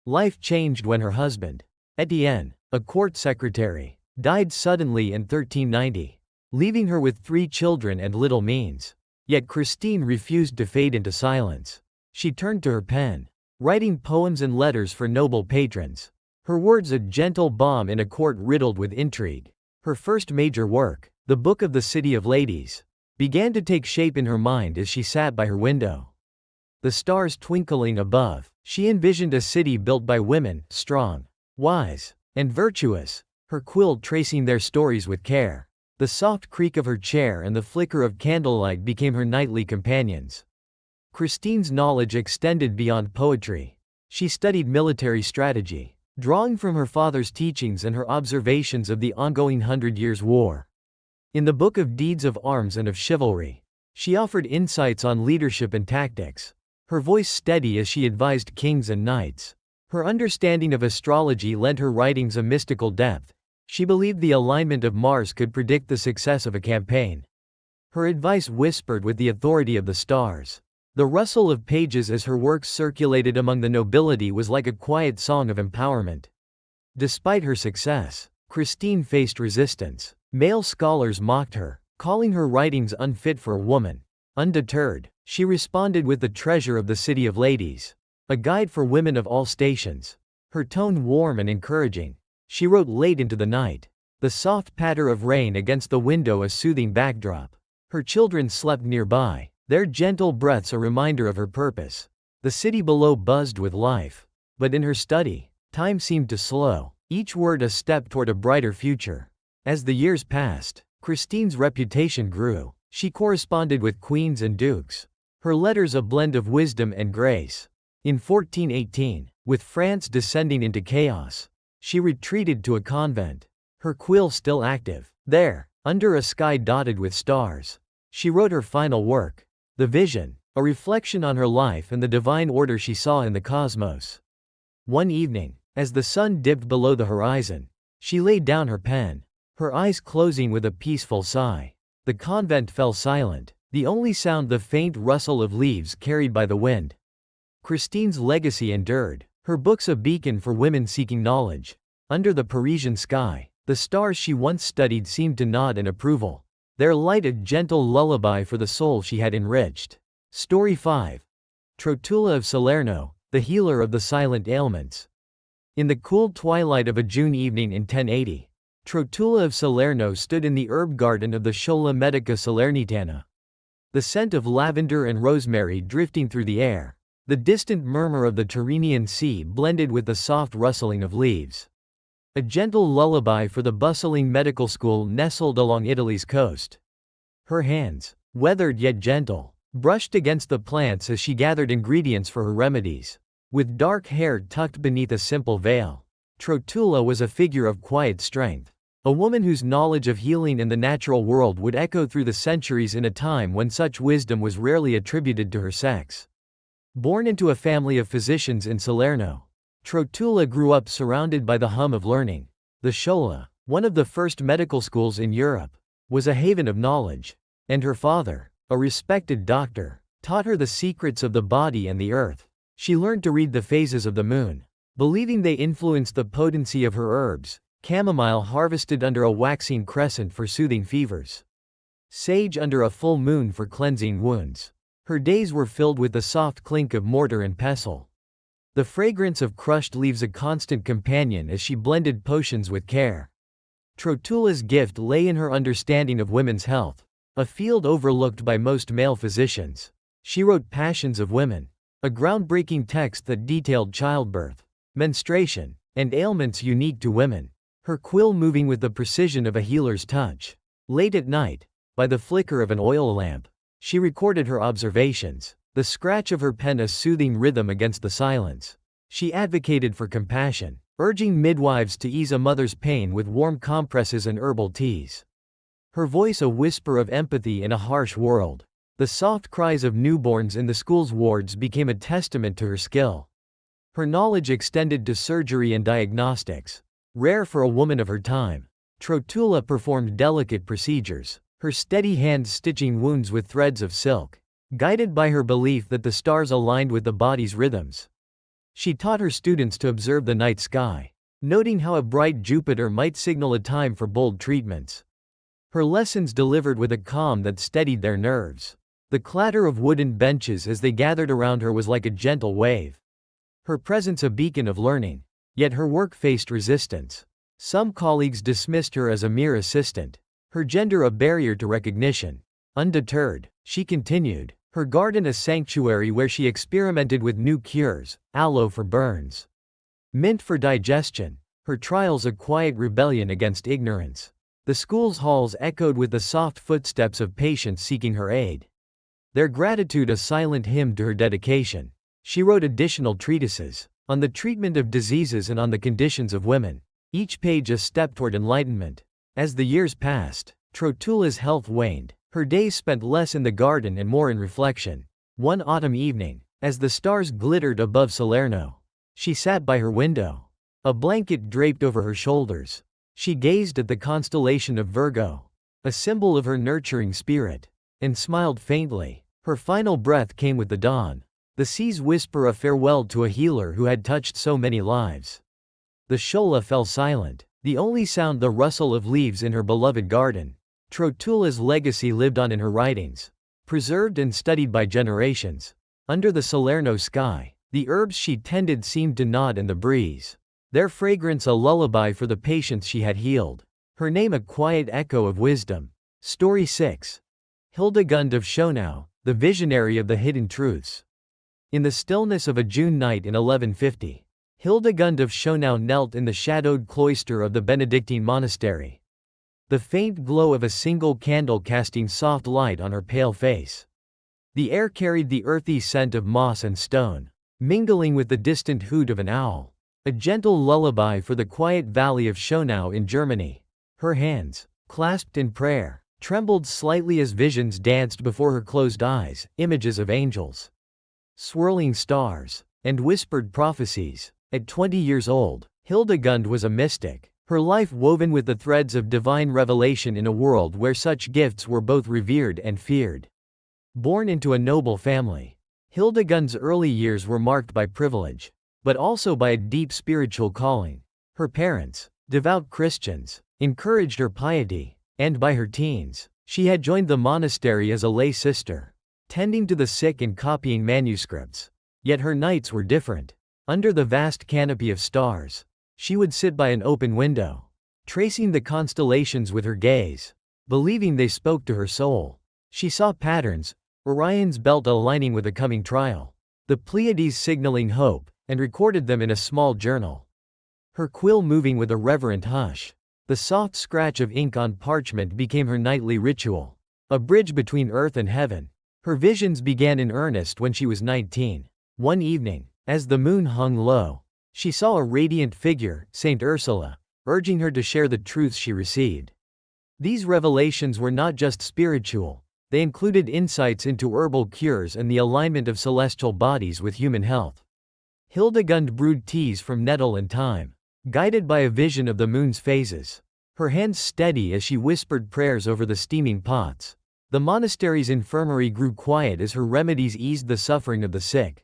Life changed when her husband, Etienne, a court secretary, died suddenly in 1390, leaving her with 3 children and little means. Yet Christine refused to fade into silence. She turned to her pen, writing poems and letters for noble patrons, her words a gentle balm in a court riddled with intrigue. Her first major work, the Book of the City of Ladies, began to take shape in her mind as she sat by her window. The stars twinkling above, she envisioned a city built by women, strong, wise, and virtuous, her quill tracing their stories with care. The soft creak of her chair and the flicker of candlelight became her nightly companions. Christine's knowledge extended beyond poetry. She studied military strategy, drawing from her father's teachings and her observations of the ongoing 100 Years' War. In the Book of Deeds of Arms and of Chivalry, she offered insights on leadership and tactics, her voice steady as she advised kings and knights. Her understanding of astrology lent her writings a mystical depth. She believed the alignment of Mars could predict the success of a campaign. Her advice whispered with the authority of the stars. The rustle of pages as her works circulated among the nobility was like a quiet song of empowerment. Despite her success, Christine faced resistance. Male scholars mocked her, calling her writings unfit for a woman. Undeterred, she responded with The Treasure of the City of Ladies, a guide for women of all stations. Her tone warm and encouraging, she wrote late into the night, the soft patter of rain against the window a soothing backdrop. Her children slept nearby, their gentle breaths a reminder of her purpose. The city below buzzed with life. But in her study, time seemed to slow, each word a step toward a brighter future. As the years passed, Christine's reputation grew. She corresponded with queens and dukes, her letters a blend of wisdom and grace. In 1418, with France descending into chaos, she retreated to a convent, her quill still active. There, under a sky dotted with stars, she wrote her final work, The Vision, a reflection on her life and the divine order she saw in the cosmos. One evening, as the sun dipped below the horizon, she laid down her pen, her eyes closing with a peaceful sigh. The convent fell silent, the only sound the faint rustle of leaves carried by the wind. Christine's legacy endured, her books a beacon for women seeking knowledge. Under the Parisian sky, the stars she once studied seemed to nod in approval, their light a gentle lullaby for the soul she had enriched. Story 5. Trotula of Salerno, the healer of the silent ailments. In the cool twilight of a June evening in 1080, Trotula of Salerno stood in the herb garden of the Schola Medica Salernitana. The scent of lavender and rosemary drifting through the air. The distant murmur of the Tyrrhenian Sea blended with the soft rustling of leaves. A gentle lullaby for the bustling medical school nestled along Italy's coast. Her hands, weathered yet gentle, brushed against the plants as she gathered ingredients for her remedies. With dark hair tucked beneath a simple veil, Trotula was a figure of quiet strength. A woman whose knowledge of healing in the natural world would echo through the centuries in a time when such wisdom was rarely attributed to her sex. Born into a family of physicians in Salerno, Trotula grew up surrounded by the hum of learning. The Schola, one of the first medical schools in Europe, was a haven of knowledge, and her father, a respected doctor, taught her the secrets of the body and the earth. She learned to read the phases of the moon, believing they influenced the potency of her herbs: chamomile harvested under a waxing crescent for soothing fevers, sage under a full moon for cleansing wounds. Her days were filled with the soft clink of mortar and pestle. The fragrance of crushed leaves a constant companion as she blended potions with care. Trotula's gift lay in her understanding of women's health, a field overlooked by most male physicians. She wrote Passions of Women, a groundbreaking text that detailed childbirth, menstruation, and ailments unique to women, her quill moving with the precision of a healer's touch. Late at night, by the flicker of an oil lamp, she recorded her observations, the scratch of her pen a soothing rhythm against the silence. She advocated for compassion, urging midwives to ease a mother's pain with warm compresses and herbal teas. Her voice a whisper of empathy in a harsh world. The soft cries of newborns in the school's wards became a testament to her skill. Her knowledge extended to surgery and diagnostics, rare for a woman of her time. Trotula performed delicate procedures, her steady hands stitching wounds with threads of silk, guided by her belief that the stars aligned with the body's rhythms. She taught her students to observe the night sky, noting how a bright Jupiter might signal a time for bold treatments. Her lessons delivered with a calm that steadied their nerves. The clatter of wooden benches as they gathered around her was like a gentle wave. Her presence a beacon of learning, yet her work faced resistance. Some colleagues dismissed her as a mere assistant, her gender a barrier to recognition. Undeterred, she continued, her garden a sanctuary where she experimented with new cures: aloe for burns, mint for digestion, her trials a quiet rebellion against ignorance. The school's halls echoed with the soft footsteps of patients seeking her aid, their gratitude a silent hymn to her dedication. She wrote additional treatises on the treatment of diseases and on the conditions of women, each page a step toward enlightenment. As the years passed, Trotula's health waned. Her days spent less in the garden and more in reflection. One autumn evening, as the stars glittered above Salerno, she sat by her window, a blanket draped over her shoulders. She gazed at the constellation of Virgo, a symbol of her nurturing spirit, and smiled faintly. Her final breath came with the dawn. The seas whisper a farewell to a healer who had touched so many lives. The Schola fell silent, the only sound the rustle of leaves in her beloved garden. Trotula's legacy lived on in her writings, preserved and studied by generations. Under the Salerno sky, the herbs she tended seemed to nod in the breeze, their fragrance a lullaby for the patients she had healed, her name a quiet echo of wisdom. Story 6. Hildegund of Schonau, the visionary of the hidden truths. In the stillness of a June night in 1150, Hildegund of Schonau knelt in the shadowed cloister of the Benedictine monastery, the faint glow of a single candle casting soft light on her pale face. The air carried the earthy scent of moss and stone, mingling with the distant hoot of an owl, a gentle lullaby for the quiet valley of Schonau in Germany. Her hands, clasped in prayer, trembled slightly as visions danced before her closed eyes, images of angels, swirling stars, and whispered prophecies. At 20 years old, Hildegund was a mystic, her life woven with the threads of divine revelation in a world where such gifts were both revered and feared. Born into a noble family, Hildegund's early years were marked by privilege, but also by a deep spiritual calling. Her parents, devout Christians, encouraged her piety, and by her teens, she had joined the monastery as a lay sister, tending to the sick and copying manuscripts. Yet her nights were different. Under the vast canopy of stars, she would sit by an open window, tracing the constellations with her gaze, believing they spoke to her soul. She saw patterns, Orion's belt aligning with a coming trial, the Pleiades signaling hope, and recorded them in a small journal. Her quill moving with a reverent hush. The soft scratch of ink on parchment became her nightly ritual, a bridge between earth and heaven. Her visions began in earnest when she was 19. One evening, as the moon hung low, she saw a radiant figure, Saint Ursula, urging her to share the truths she received. These revelations were not just spiritual, they included insights into herbal cures and the alignment of celestial bodies with human health. Hildegund brewed teas from nettle and thyme, guided by a vision of the moon's phases, her hands steady as she whispered prayers over the steaming pots. The monastery's infirmary grew quiet as her remedies eased the suffering of the sick,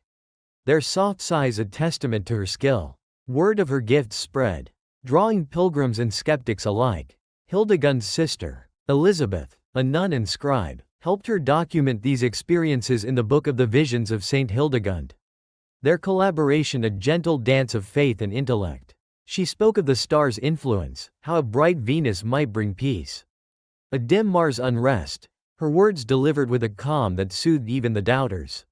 their soft sighs a testament to her skill. Word of her gifts spread, drawing pilgrims and skeptics alike. Hildegund's sister, Elizabeth, a nun and scribe, helped her document these experiences in the Book of the Visions of Saint Hildegund. Their collaboration a gentle dance of faith and intellect. She spoke of the star's influence, how a bright Venus might bring peace, a dim Mars unrest, her words delivered with a calm that soothed even the doubters.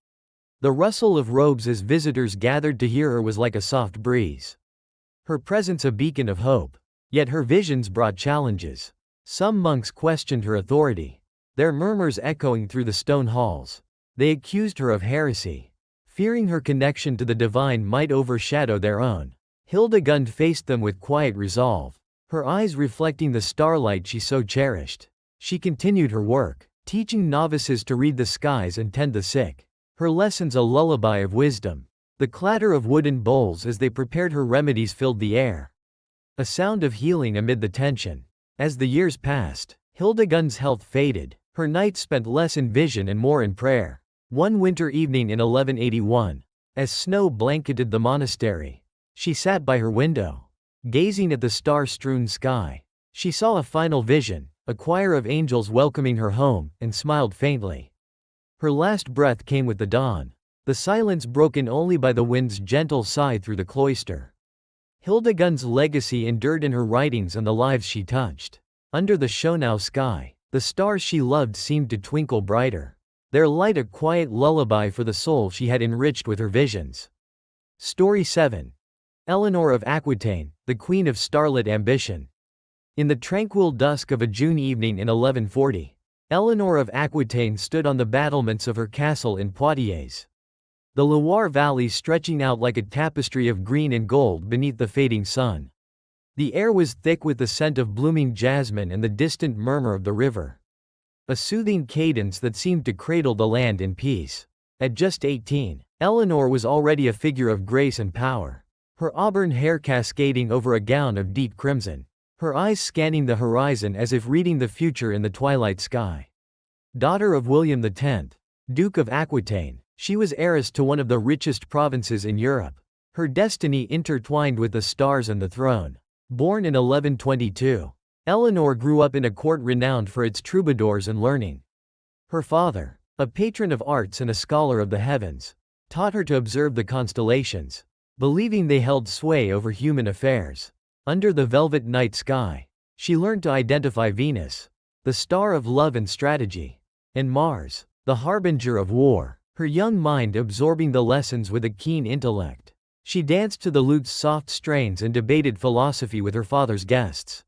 The rustle of robes as visitors gathered to hear her was like a soft breeze, her presence a beacon of hope. Yet her visions brought challenges. Some monks questioned her authority, their murmurs echoing through the stone halls. They accused her of heresy, fearing her connection to the divine might overshadow their own. Hildegund faced them with quiet resolve, her eyes reflecting the starlight she so cherished. She continued her work, teaching novices to read the skies and tend the sick, her lessons a lullaby of wisdom. The clatter of wooden bowls as they prepared her remedies filled the air, a sound of healing amid the tension. As the years passed, Hildegund's health faded, her nights spent less in vision and more in prayer. One winter evening in 1181, as snow blanketed the monastery, she sat by her window, gazing at the star-strewn sky. She saw a final vision, a choir of angels welcoming her home, and smiled faintly. Her last breath came with the dawn, the silence broken only by the wind's gentle sigh through the cloister. Hildegund's legacy endured in her writings and the lives she touched. Under the Schönau sky, the stars she loved seemed to twinkle brighter, their light a quiet lullaby for the soul she had enriched with her visions. Story 7. Eleanor of Aquitaine, the Queen of Starlit Ambition. In the tranquil dusk of a June evening in 1140, Eleanor of Aquitaine stood on the battlements of her castle in Poitiers, the Loire Valley stretching out like a tapestry of green and gold beneath the fading sun. The air was thick with the scent of blooming jasmine and the distant murmur of the river, a soothing cadence that seemed to cradle the land in peace. At just 18, Eleanor was already a figure of grace and power, her auburn hair cascading over a gown of deep crimson, her eyes scanning the horizon as if reading the future in the twilight sky. Daughter of William X, Duke of Aquitaine, she was heiress to one of the richest provinces in Europe, her destiny intertwined with the stars and the throne. Born in 1122, Eleanor grew up in a court renowned for its troubadours and learning. Her father, a patron of arts and a scholar of the heavens, taught her to observe the constellations, believing they held sway over human affairs. Under the velvet night sky, she learned to identify Venus, the star of love and strategy, and Mars, the harbinger of war, her young mind absorbing the lessons with a keen intellect. She danced to the lute's soft strains and debated philosophy with her father's guests,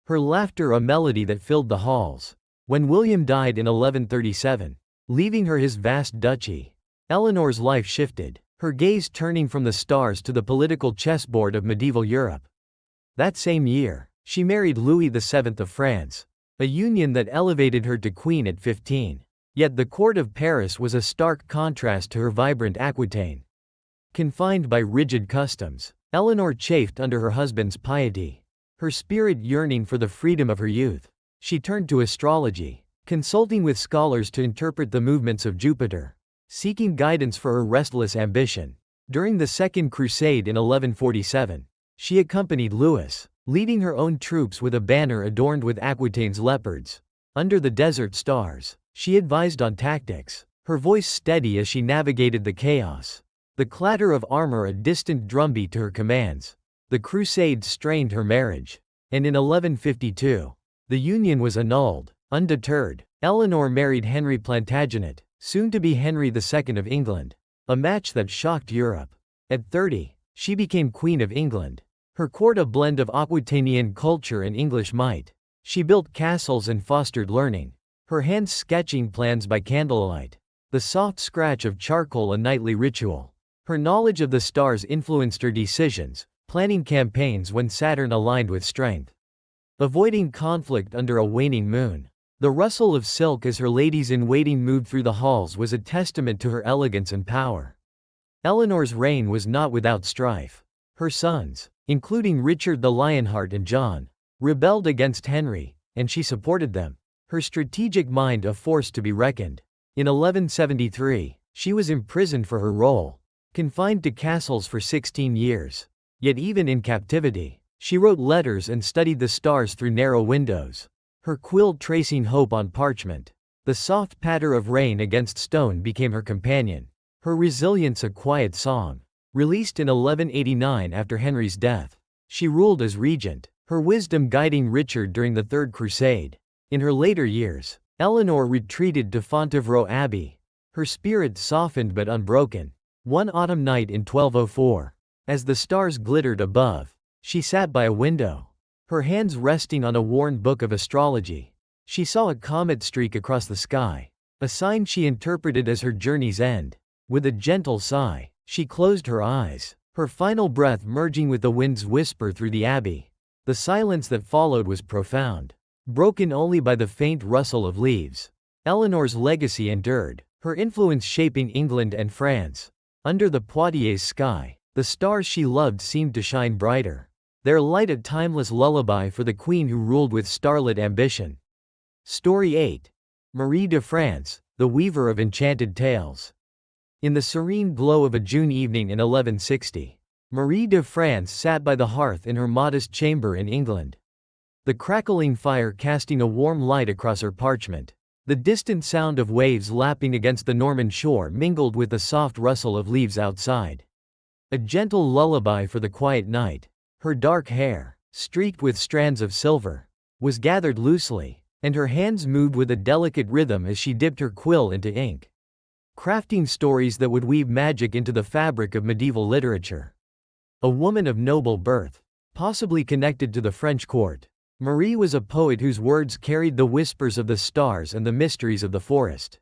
her laughter a melody that filled the halls. When William died in 1137, leaving her his vast duchy, Eleanor's life shifted, her gaze turning from the stars to the political chessboard of medieval Europe. That same year, she married Louis VII of France, a union that elevated her to queen at 15. Yet the court of Paris was a stark contrast to her vibrant Aquitaine. Confined by rigid customs, Eleanor chafed under her husband's piety, her spirit yearning for the freedom of her youth. She turned to astrology, consulting with scholars to interpret the movements of Jupiter, seeking guidance for her restless ambition. During the Second Crusade in 1147, she accompanied Louis, leading her own troops with a banner adorned with Aquitaine's leopards. Under the desert stars, she advised on tactics, her voice steady as she navigated the chaos, the clatter of armor a distant drumbeat to her commands. The crusade strained her marriage, and in 1152, the union was annulled. Undeterred, Eleanor married Henry Plantagenet, soon to be Henry II of England, a match that shocked Europe. At 30, she became Queen of England. Her court a blend of Aquitanian culture and English might. She built castles and fostered learning, her hands sketching plans by candlelight, the soft scratch of charcoal a nightly ritual. Her knowledge of the stars influenced her decisions, planning campaigns when Saturn aligned with strength, avoiding conflict under a waning moon. The rustle of silk as her ladies-in-waiting moved through the halls was a testament to her elegance and power. Eleanor's reign was not without strife. Her sons, including Richard the Lionheart and John, rebelled against Henry, and she supported them. Her strategic mind a force to be reckoned. In 1173, she was imprisoned for her role, confined to castles for 16 years. Yet even in captivity, she wrote letters and studied the stars through narrow windows, her quill tracing hope on parchment. The soft patter of rain against stone became her companion, her resilience a quiet song. Released in 1189 after Henry's death, she ruled as regent, her wisdom guiding Richard during the Third Crusade. In her later years, Eleanor retreated to Fontevraud Abbey, her spirit softened but unbroken. One autumn night in 1204, as the stars glittered above, she sat by a window, her hands resting on a worn book of astrology. She saw a comet streak across the sky, a sign she interpreted as her journey's end. With a gentle sigh, she closed her eyes, her final breath merging with the wind's whisper through the abbey. The silence that followed was profound, broken only by the faint rustle of leaves. Eleanor's legacy endured, her influence shaping England and France. Under the Poitiers sky, the stars she loved seemed to shine brighter, their light a timeless lullaby for the queen who ruled with starlit ambition. Story 8. Marie de France, the weaver of enchanted tales. In the serene glow of a June evening in 1160, Marie de France sat by the hearth in her modest chamber in England, the crackling fire casting a warm light across her parchment. The distant sound of waves lapping against the Norman shore mingled with the soft rustle of leaves outside, a gentle lullaby for the quiet night. Her dark hair, streaked with strands of silver, was gathered loosely, and her hands moved with a delicate rhythm as she dipped her quill into ink, crafting stories that would weave magic into the fabric of medieval literature. A woman of noble birth, possibly connected to the French court, Marie was a poet whose words carried the whispers of the stars and the mysteries of the forest.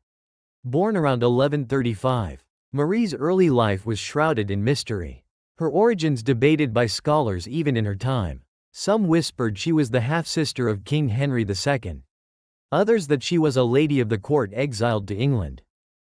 Born around 1135, Marie's early life was shrouded in mystery, her origins debated by scholars even in her time. Some whispered she was the half-sister of King Henry II. Others that she was a lady of the court exiled to England.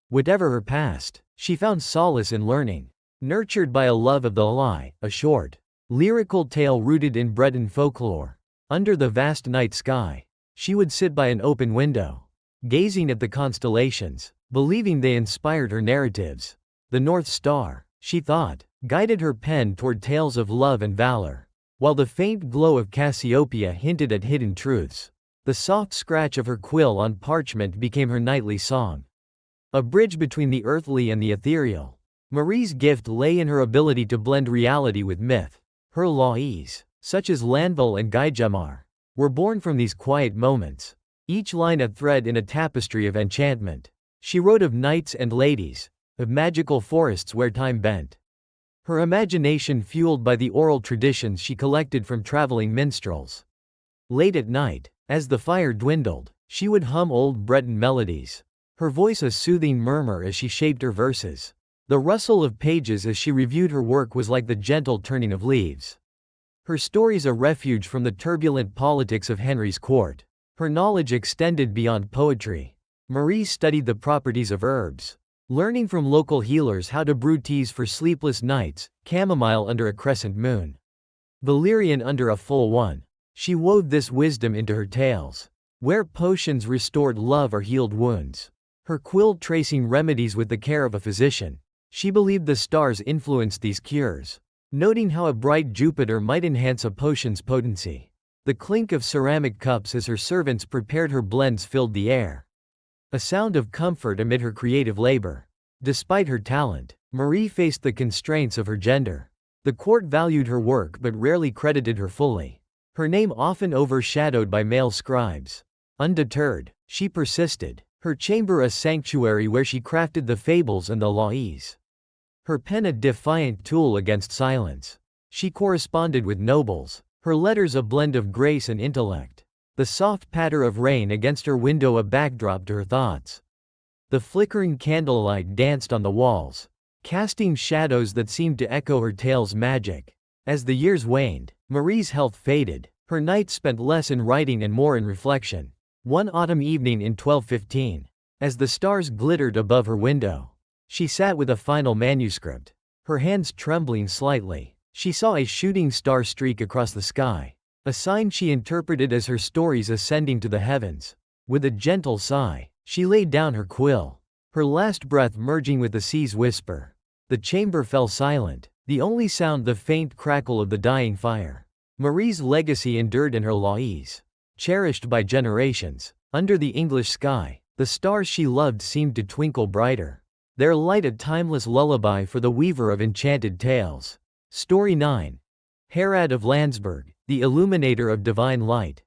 Whatever her past, she found solace in learning, nurtured by a love of the lie, a short, lyrical tale rooted in Breton folklore. Under the vast night sky, she would sit by an open window, gazing at the constellations, believing they inspired her narratives. The North Star, she thought, guided her pen toward tales of love and valor, while the faint glow of Cassiopeia hinted at hidden truths. The soft scratch of her quill on parchment became her nightly song, a bridge between the earthly and the ethereal. Marie's gift lay in her ability to blend reality with myth. Her laïs, such as Lanville and Guy-Jamar, were born from these quiet moments, each line a thread in a tapestry of enchantment. She wrote of knights and ladies, of magical forests where time bent, her imagination fueled by the oral traditions she collected from traveling minstrels. Late at night, as the fire dwindled, she would hum old Breton melodies, her voice a soothing murmur as she shaped her verses. The rustle of pages as she reviewed her work was like the gentle turning of leaves, her stories a refuge from the turbulent politics of Henry's court. Her knowledge extended beyond poetry. Marie studied the properties of herbs, learning from local healers how to brew teas for sleepless nights, chamomile under a crescent moon, valerian under a full one. She wove this wisdom into her tales, where potions restored love or healed wounds, her quill tracing remedies with the care of a physician. She believed the stars influenced these cures, noting how a bright Jupiter might enhance a potion's potency. The clink of ceramic cups as her servants prepared her blends filled the air, a sound of comfort amid her creative labor. Despite her talent, Marie faced the constraints of her gender. The court valued her work but rarely credited her fully. her name often overshadowed by male scribes. Undeterred, she persisted, her chamber a sanctuary where she crafted the fables and the laws. Her pen a defiant tool against silence. She corresponded with nobles, her letters a blend of grace and intellect. The soft patter of rain against her window a backdrop to her thoughts. The flickering candlelight danced on the walls, casting shadows that seemed to echo her tale's magic. As the years waned, Marie's health faded, her nights spent less in writing and more in reflection. One autumn evening in 1215, as the stars glittered above her window, she sat with a final manuscript, her hands trembling slightly. She saw a shooting star streak across the sky, a sign she interpreted as her stories ascending to the heavens. With a gentle sigh, she laid down her quill, her last breath merging with the sea's whisper. The chamber fell silent, the only sound the faint crackle of the dying fire. Marie's legacy endured in her laws, cherished by generations. Under the English sky, the stars she loved seemed to twinkle brighter, their light a timeless lullaby for the weaver of enchanted tales. Story 9. Herad of Landsberg, the illuminator of divine light.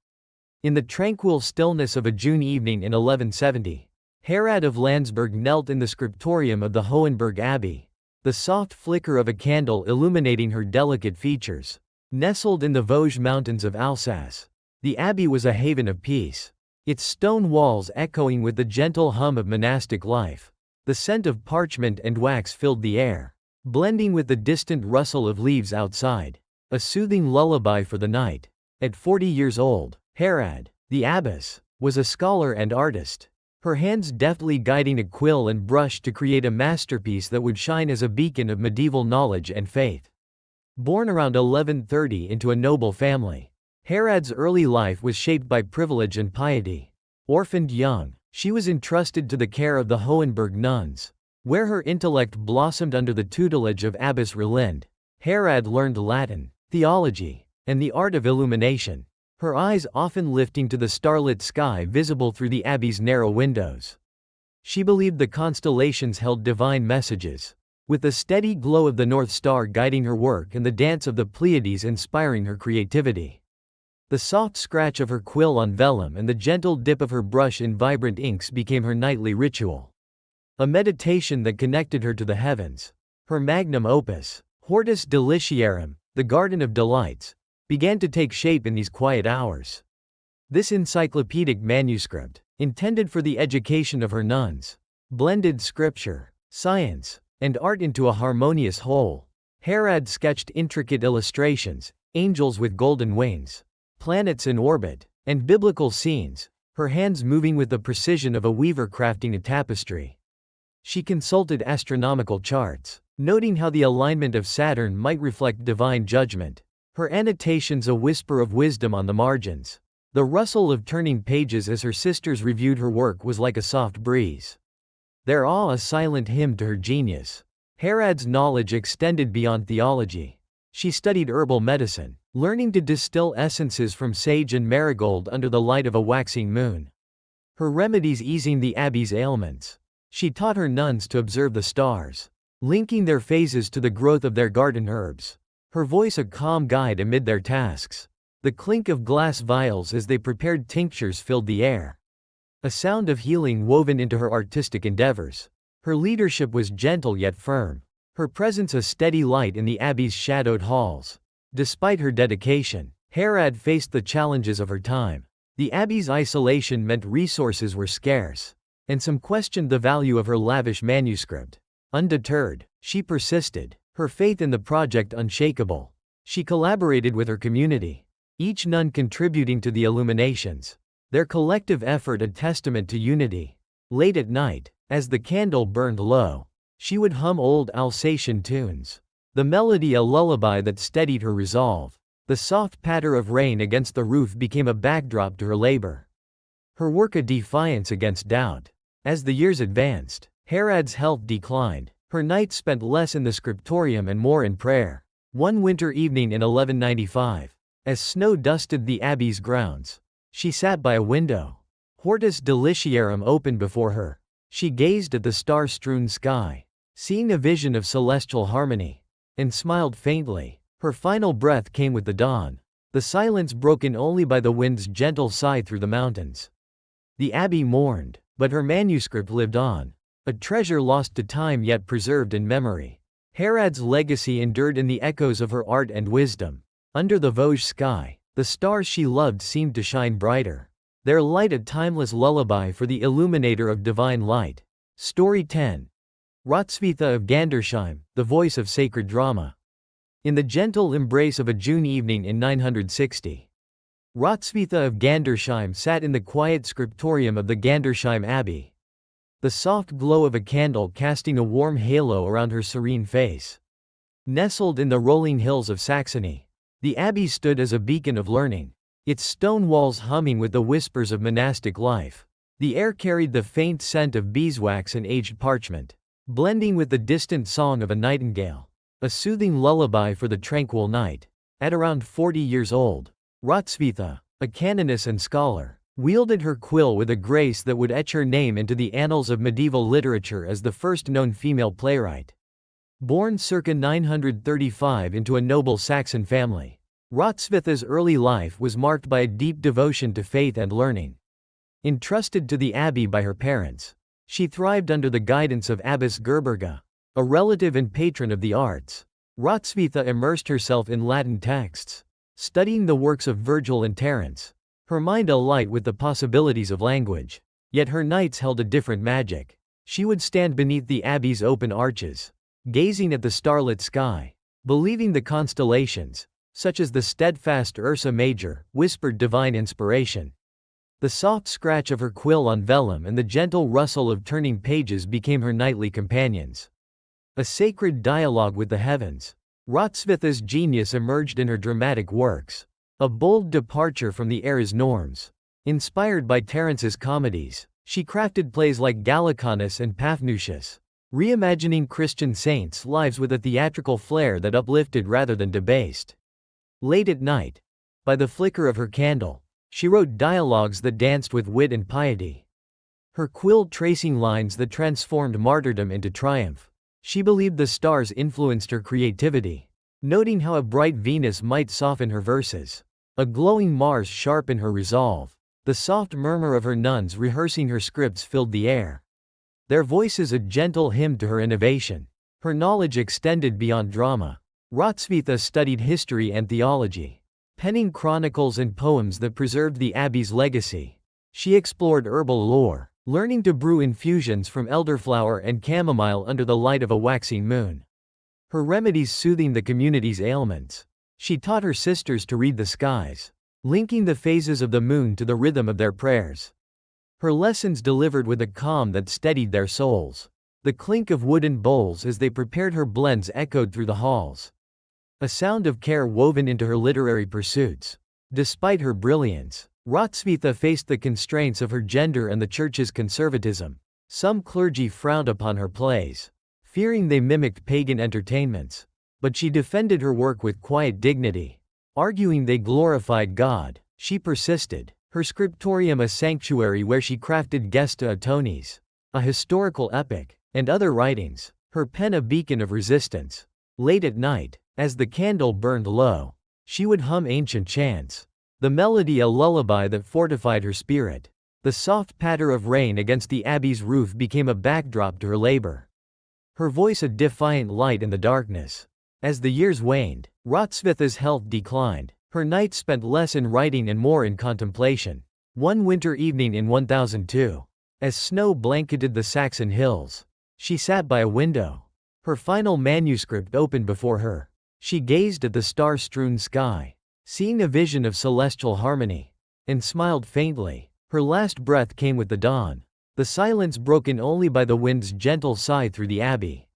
In the tranquil stillness of a June evening in 1170, Herad of Landsberg knelt in the scriptorium of the Hohenberg Abbey, the soft flicker of a candle illuminating her delicate features. Nestled in the Vosges mountains of Alsace, the abbey was a haven of peace, its stone walls echoing with the gentle hum of monastic life. The scent of parchment and wax filled the air, blending with the distant rustle of leaves outside, a soothing lullaby for the night. At 40 years old, Herad, the abbess, was a scholar and artist, her hands deftly guiding a quill and brush to create a masterpiece that would shine as a beacon of medieval knowledge and faith. Born around 1130 into a noble family, Herad's early life was shaped by privilege and piety. Orphaned young, she was entrusted to the care of the Hohenberg nuns, where her intellect blossomed under the tutelage of Abbess Rolinde. Herad learned Latin, theology, and the art of illumination, her eyes often lifting to the starlit sky visible through the abbey's narrow windows. She believed the constellations held divine messages, with the steady glow of the North Star guiding her work and the dance of the Pleiades inspiring her creativity. The soft scratch of her quill on vellum and the gentle dip of her brush in vibrant inks became her nightly ritual, a meditation that connected her to the heavens. Her magnum opus, Hortus Deliciarum, the Garden of Delights, began to take shape in these quiet hours. This encyclopedic manuscript, intended for the education of her nuns, blended scripture, science, and art into a harmonious whole. Herad sketched intricate illustrations, angels with golden wings, planets in orbit, and biblical scenes, her hands moving with the precision of a weaver crafting a tapestry. She consulted astronomical charts, noting how the alignment of Saturn might reflect divine judgment, her annotations a whisper of wisdom on the margins. The rustle of turning pages as her sisters reviewed her work was like a soft breeze, their awe a silent hymn to her genius. Herad's knowledge extended beyond theology. She studied herbal medicine, learning to distill essences from sage and marigold under the light of a waxing moon, her remedies easing the abbey's ailments. She taught her nuns to observe the stars, linking their phases to the growth of their garden herbs, her voice a calm guide amid their tasks. The clink of glass vials as they prepared tinctures filled the air, a sound of healing woven into her artistic endeavors. Her leadership was gentle yet firm, her presence a steady light in the abbey's shadowed halls. Despite her dedication, Herad faced the challenges of her time. The abbey's isolation meant resources were scarce, and some questioned the value of her lavish manuscript. Undeterred, she persisted, her faith in the project unshakable. She collaborated with her community, each nun contributing to the illuminations, their collective effort a testament to unity. Late at night, as the candle burned low, she would hum old Alsatian tunes, the melody a lullaby that steadied her resolve. The soft patter of rain against the roof became a backdrop to her labor, her work a defiance against doubt. As the years advanced, Herad's health declined, her nights spent less in the scriptorium and more in prayer. One winter evening in 1195, as snow dusted the abbey's grounds, she sat by a window. Hortus Deliciarum opened before her. She gazed at the star-strewn sky, seeing a vision of celestial harmony, and smiled faintly. Her final breath came with the dawn. the silence broken only by the wind's gentle sigh through the mountains. The abbey mourned, but her manuscript lived on, a treasure lost to time yet preserved in memory. Herod's legacy endured in the echoes of her art and wisdom. Under the Vosges sky, the stars she loved seemed to shine brighter, their light a timeless lullaby for the illuminator of divine light. Story 10. Hrotsvitha of Gandersheim, the voice of sacred drama. In the gentle embrace of a June evening in 960, Hrotsvitha of Gandersheim sat in the quiet scriptorium of the Gandersheim Abbey, the soft glow of a candle casting a warm halo around her serene face. Nestled in the rolling hills of Saxony, the abbey stood as a beacon of learning, its stone walls humming with the whispers of monastic life. The air carried the faint scent of beeswax and aged parchment, blending with the distant song of a nightingale, a soothing lullaby for the tranquil night. At around 40 years old, Hrotsvitha, a canoness and scholar, wielded her quill with a grace that would etch her name into the annals of medieval literature as the first known female playwright. Born circa 935 into a noble Saxon family, Hrotsvitha's early life was marked by a deep devotion to faith and learning. Entrusted to the abbey by her parents, she thrived under the guidance of Abbess Gerberga, a relative and patron of the arts. Hrotsvitha immersed herself in Latin texts, studying the works of Virgil and Terence, her mind alight with the possibilities of language. Yet her nights held a different magic. She would stand beneath the abbey's open arches, gazing at the starlit sky, believing the constellations, such as the steadfast Ursa Major, whispered divine inspiration. The soft scratch of her quill on vellum and the gentle rustle of turning pages became her nightly companions. A sacred dialogue with the heavens. Hrotsvitha's genius emerged in her dramatic works, a bold departure from the era's norms. Inspired by Terence's comedies, she crafted plays like Gallicanus and Paphnutius, reimagining Christian saints' lives with a theatrical flair that uplifted rather than debased. Late at night, by the flicker of her candle, she wrote dialogues that danced with wit and piety, her quill tracing lines that transformed martyrdom into triumph. She believed the stars influenced her creativity, noting how a bright Venus might soften her verses, a glowing Mars sharpen her resolve. The soft murmur of her nuns rehearsing her scripts filled the air, their voices a gentle hymn to her innovation. Her knowledge extended beyond drama. Hrotsvitha studied history and theology, penning chronicles and poems that preserved the abbey's legacy. She explored herbal lore, learning to brew infusions from elderflower and chamomile under the light of a waxing moon, her remedies soothing the community's ailments. She taught her sisters to read the skies, linking the phases of the moon to the rhythm of their prayers. Her lessons delivered with a calm that steadied their souls. The clink of wooden bowls as they prepared her blends echoed through the halls, a sound of care woven into her literary pursuits. Despite her brilliance, Hrotsvitha faced the constraints of her gender and the church's conservatism. Some clergy frowned upon her plays, fearing they mimicked pagan entertainments. But she defended her work with quiet dignity, arguing they glorified God. She persisted, her scriptorium a sanctuary where she crafted Gesta Atonis, a historical epic, and other writings, her pen a beacon of resistance. Late at night, as the candle burned low, she would hum ancient chants, the melody a lullaby that fortified her spirit. The soft patter of rain against the abbey's roof became a backdrop to her labor, her voice a defiant light in the darkness. As the years waned, Hrotsvitha's health declined, her nights spent less in writing and more in contemplation. One winter evening in 1002, as snow blanketed the Saxon hills, she sat by a window, her final manuscript opened before her. She gazed at the star-strewn sky, seeing a vision of celestial harmony, and smiled faintly. Her last breath came with the dawn, the silence broken only by the wind's gentle sigh through the abbey.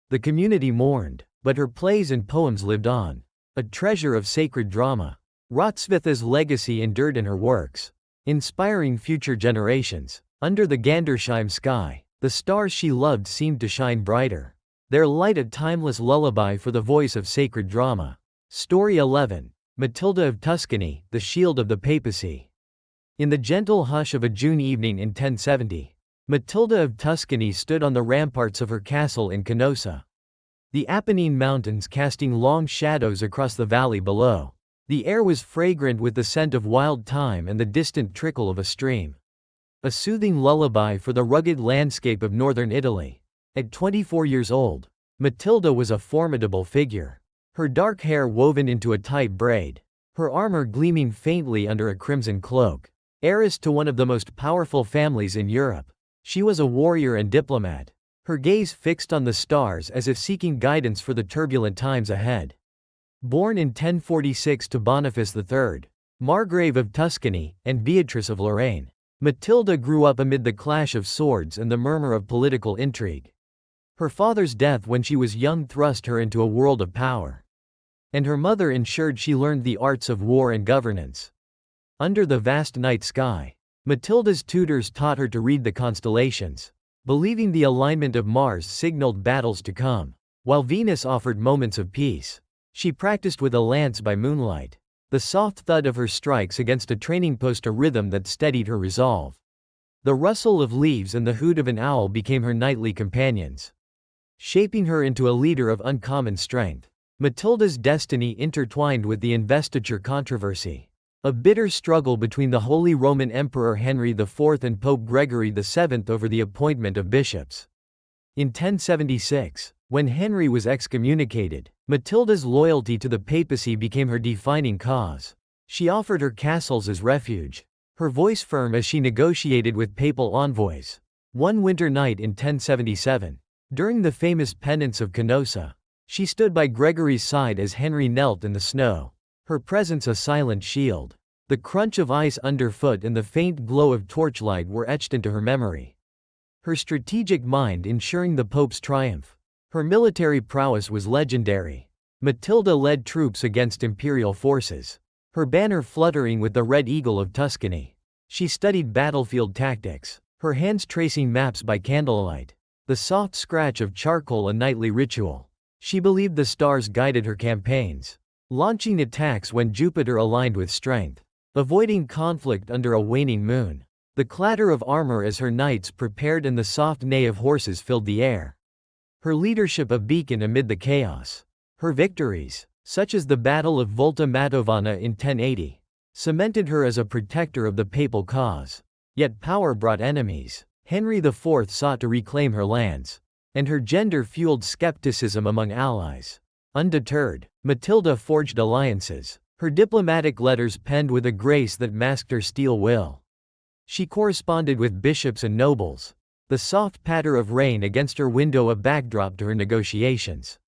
The community mourned, but her plays and poems lived on, a treasure of sacred drama. Hrotsvitha's legacy endured in her works, inspiring future generations. Under the Gandersheim sky, the stars she loved seemed to shine brighter, their light a timeless lullaby for the voice of sacred drama. Story 11. Matilda of Tuscany, the shield of the papacy. In the gentle hush of a June evening in 1070, Matilda of Tuscany stood on the ramparts of her castle in Canossa, the Apennine Mountains casting long shadows across the valley below. The air was fragrant with the scent of wild thyme and the distant trickle of a stream. A soothing lullaby for the rugged landscape of northern Italy. At 24 years old, Matilda was a formidable figure. Her dark hair woven into a tight braid, her armor gleaming faintly under a crimson cloak. Heiress to one of the most powerful families in Europe, she was a warrior and diplomat, her gaze fixed on the stars as if seeking guidance for the turbulent times ahead. Born in 1046 to Boniface III, Margrave of Tuscany, and Beatrice of Lorraine, Matilda grew up amid the clash of swords and the murmur of political intrigue. Her father's death when she was young thrust her into a world of power, and her mother ensured she learned the arts of war and governance. Under the vast night sky, Matilda's tutors taught her to read the constellations, believing the alignment of Mars signaled battles to come, while Venus offered moments of peace. She practiced with a lance by moonlight, the soft thud of her strikes against a training post a rhythm that steadied her resolve. The rustle of leaves and the hoot of an owl became her nightly companions, shaping her into a leader of uncommon strength. Matilda's destiny intertwined with the investiture controversy, a bitter struggle between the Holy Roman Emperor Henry IV and Pope Gregory VII over the appointment of bishops. In 1076, when Henry was excommunicated, Matilda's loyalty to the papacy became her defining cause. She offered her castles as refuge, her voice firm as she negotiated with papal envoys. One winter night in 1077, during the famous penance of Canossa, she stood by Gregory's side as Henry knelt in the snow, her presence a silent shield. The crunch of ice underfoot and the faint glow of torchlight were etched into her memory. Her strategic mind ensuring the Pope's triumph. Her military prowess was legendary. Matilda led troops against imperial forces, her banner fluttering with the red eagle of Tuscany. She studied battlefield tactics, her hands tracing maps by candlelight, the soft scratch of charcoal a nightly ritual. She believed the stars guided her campaigns, launching attacks when Jupiter aligned with strength, avoiding conflict under a waning moon. The clatter of armor as her knights prepared and the soft neigh of horses filled the air. Her leadership a beacon amid the chaos. Her victories, such as the Battle of Volta Matovana in 1080, cemented her as a protector of the papal cause. Yet power brought enemies. Henry IV sought to reclaim her lands, and her gender fueled skepticism among allies. Undeterred, Matilda forged alliances, her diplomatic letters penned with a grace that masked her steel will. She corresponded with bishops and nobles, the soft patter of rain against her window a backdrop to her negotiations.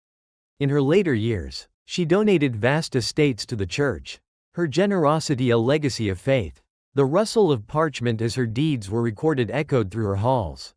In her later years, she donated vast estates to the church, her generosity a legacy of faith. The rustle of parchment as her deeds were recorded echoed through her halls,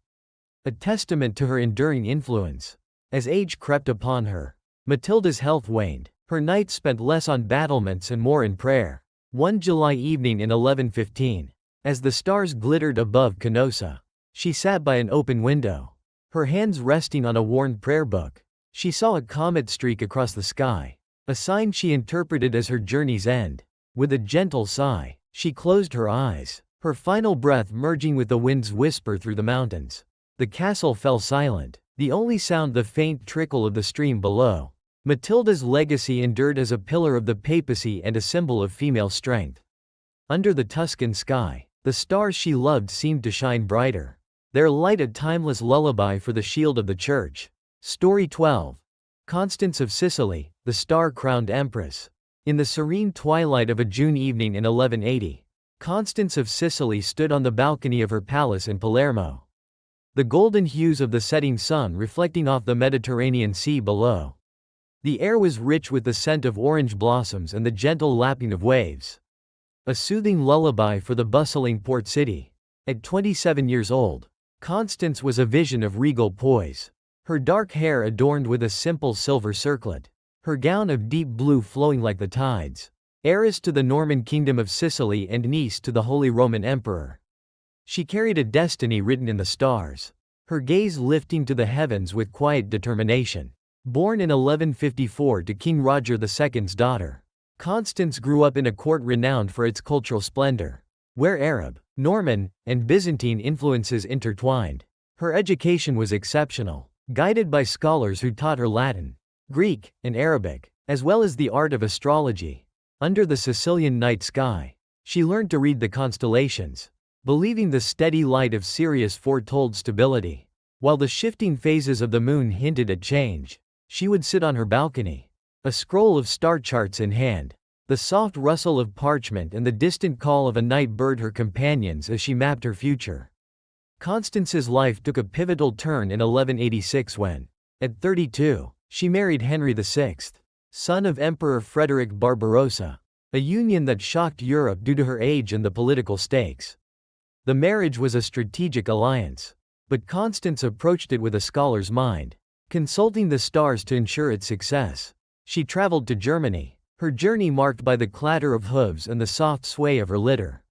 a testament to her enduring influence. As age crept upon her, Matilda's health waned, her nights spent less on battlements and more in prayer. One July evening in 1115, as the stars glittered above Canossa, she sat by an open window, her hands resting on a worn prayer book. She saw a comet streak across the sky, a sign she interpreted as her journey's end. With a gentle sigh, she closed her eyes, her final breath merging with the wind's whisper through the mountains. The castle fell silent, the only sound the faint trickle of the stream below. Matilda's legacy endured as a pillar of the papacy and a symbol of female strength. Under the Tuscan sky, the stars she loved seemed to shine brighter, their light a timeless lullaby for the shield of the church. Story 12. Constance of Sicily, the star-crowned empress. In the serene twilight of a June evening in 1180, Constance of Sicily stood on the balcony of her palace in Palermo, the golden hues of the setting sun reflecting off the Mediterranean Sea below. The air was rich with the scent of orange blossoms and the gentle lapping of waves, a soothing lullaby for the bustling port city. At 27 years old, Constance was a vision of regal poise, her dark hair adorned with a simple silver circlet, her gown of deep blue flowing like the tides. Heiress to the Norman kingdom of Sicily and niece to the Holy Roman Emperor, she carried a destiny written in the stars, her gaze lifting to the heavens with quiet determination. Born in 1154 to King Roger II's daughter, Constance grew up in a court renowned for its cultural splendor, where Arab, Norman, and Byzantine influences intertwined. Her education was exceptional, guided by scholars who taught her Latin, Greek, and Arabic, as well as the art of astrology. Under the Sicilian night sky, she learned to read the constellations, believing the steady light of Sirius foretold stability. While the shifting phases of the moon hinted at change, she would sit on her balcony, a scroll of star charts in hand, the soft rustle of parchment and the distant call of a night bird her companions as she mapped her future. Constance's life took a pivotal turn in 1186 when, at 32, she married Henry VI, son of Emperor Frederick Barbarossa, a union that shocked Europe due to her age and the political stakes. The marriage was a strategic alliance, but Constance approached it with a scholar's mind, consulting the stars to ensure its success. She traveled to Germany, her journey marked by the clatter of hooves and the soft sway of her litter.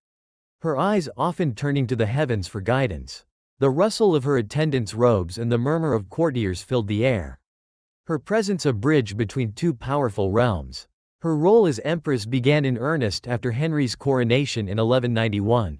Her eyes often turning to the heavens for guidance. The rustle of her attendants' robes and the murmur of courtiers filled the air. Her presence a bridge between two powerful realms. Her role as empress began in earnest after Henry's coronation in 1191.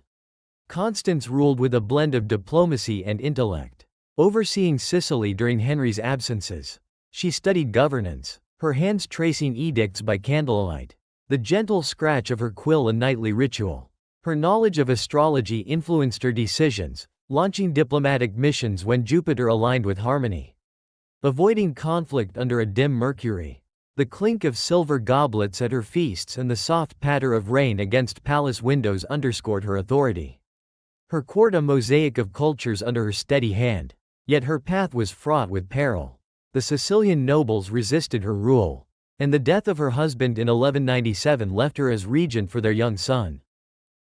Constance ruled with a blend of diplomacy and intellect, overseeing Sicily during Henry's absences. She studied governance, her hands tracing edicts by candlelight, the gentle scratch of her quill a nightly ritual. Her knowledge of astrology influenced her decisions, launching diplomatic missions when Jupiter aligned with harmony. Avoiding conflict under a dim Mercury. The clink of silver goblets at her feasts and the soft patter of rain against palace windows underscored her authority. Her court a mosaic of cultures under her steady hand, yet her path was fraught with peril. The Sicilian nobles resisted her rule, and the death of her husband in 1197 left her as regent for their young son,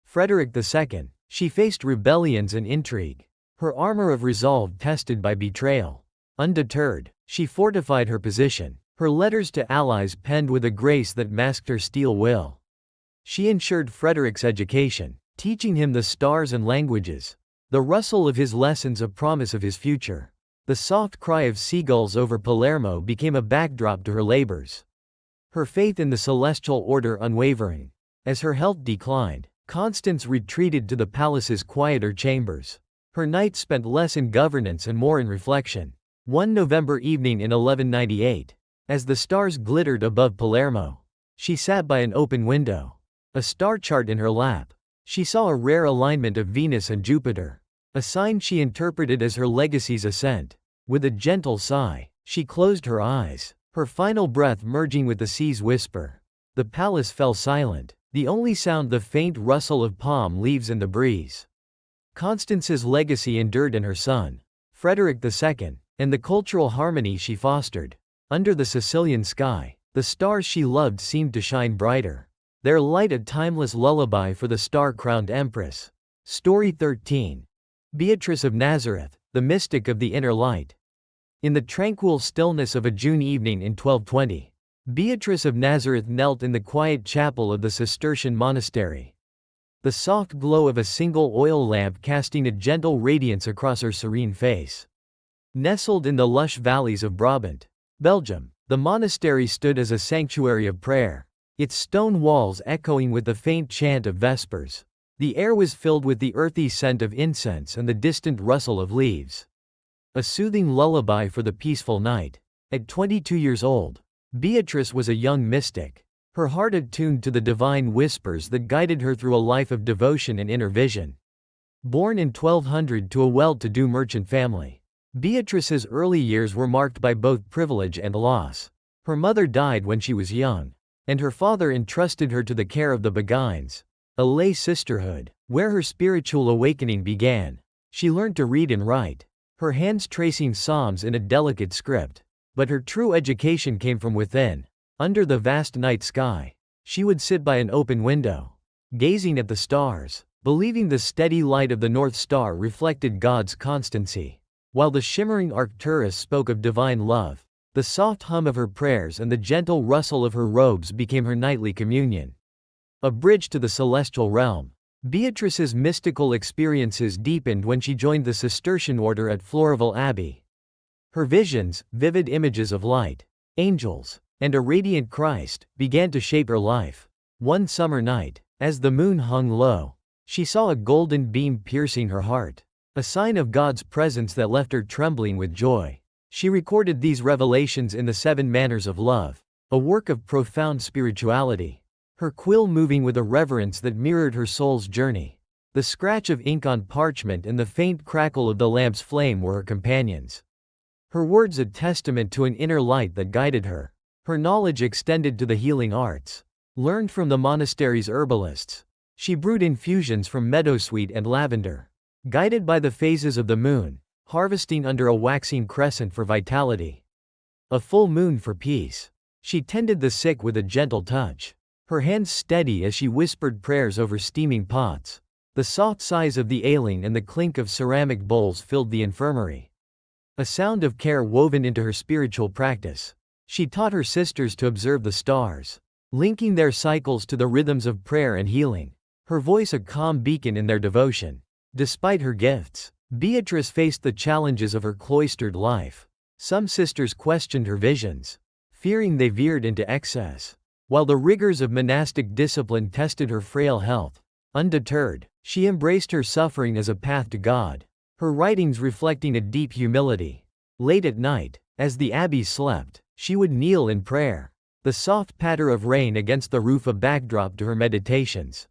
Frederick II. She faced rebellions and intrigue, her armor of resolve tested by betrayal. Undeterred, she fortified her position, her letters to allies penned with a grace that masked her steel will. She ensured Frederick's education, teaching him the stars and languages, the rustle of his lessons a promise of his future. The soft cry of seagulls over Palermo became a backdrop to her labors. Her faith in the celestial order unwavering. As her health declined, Constance retreated to the palace's quieter chambers. Her nights spent less in governance and more in reflection. One November evening in 1198, as the stars glittered above Palermo, she sat by an open window, a star chart in her lap. She saw a rare alignment of Venus and Jupiter, a sign she interpreted as her legacy's ascent. With a gentle sigh, she closed her eyes, her final breath merging with the sea's whisper. The palace fell silent, the only sound the faint rustle of palm leaves in the breeze. Constance's legacy endured in her son, Frederick II, and the cultural harmony she fostered. Under the Sicilian sky, the stars she loved seemed to shine brighter, their light a timeless lullaby for the star-crowned empress. Story 13. Beatrice of Nazareth, the mystic of the inner light. In the tranquil stillness of a June evening in 1220, Beatrice of Nazareth knelt in the quiet chapel of the Cistercian monastery. The soft glow of a single oil lamp casting a gentle radiance across her serene face. Nestled in the lush valleys of Brabant, Belgium, the monastery stood as a sanctuary of prayer, its stone walls echoing with the faint chant of vespers. The air was filled with the earthy scent of incense and the distant rustle of leaves. A soothing lullaby for the peaceful night. At 22 years old, Beatrice was a young mystic, her heart attuned to the divine whispers that guided her through a life of devotion and inner vision. Born in 1200 to a well-to-do merchant family, Beatrice's early years were marked by both privilege and loss. Her mother died when she was young, and her father entrusted her to the care of the Beguines, a lay sisterhood, where her spiritual awakening began. She learned to read and write, her hands tracing psalms in a delicate script. But her true education came from within. Under the vast night sky, she would sit by an open window, gazing at the stars, believing the steady light of the North Star reflected God's constancy. While the shimmering Arcturus spoke of divine love, the soft hum of her prayers and the gentle rustle of her robes became her nightly communion. A bridge to the celestial realm. Beatrice's mystical experiences deepened when she joined the Cistercian order at Floreval Abbey. Her visions, vivid images of light, angels, and a radiant Christ, began to shape her life. One summer night, as the moon hung low, she saw a golden beam piercing her heart, a sign of God's presence that left her trembling with joy. She recorded these revelations in the 7 Manners of Love, a work of profound spirituality. her quill moving with a reverence that mirrored her soul's journey. The scratch of ink on parchment and the faint crackle of the lamp's flame were her companions. Her words a testament to an inner light that guided her. Her knowledge extended to the healing arts, learned from the monastery's herbalists. She brewed infusions from meadowsweet and lavender, guided by the phases of the moon, harvesting under a waxing crescent for vitality, a full moon for peace. She tended the sick with a gentle touch, her hands steady as she whispered prayers over steaming pots. The soft sighs of the ailing and the clink of ceramic bowls filled the infirmary, a sound of care woven into her spiritual practice. She taught her sisters to observe the stars, linking their cycles to the rhythms of prayer and healing, her voice a calm beacon in their devotion. Despite her gifts, Beatrice faced the challenges of her cloistered life. Some sisters questioned her visions, fearing they veered into excess, while the rigors of monastic discipline tested her frail health. Undeterred, she embraced her suffering as a path to God, her writings reflecting a deep humility. Late at night, as the abbey slept, she would kneel in prayer, the soft patter of rain against the roof a backdrop to her meditations.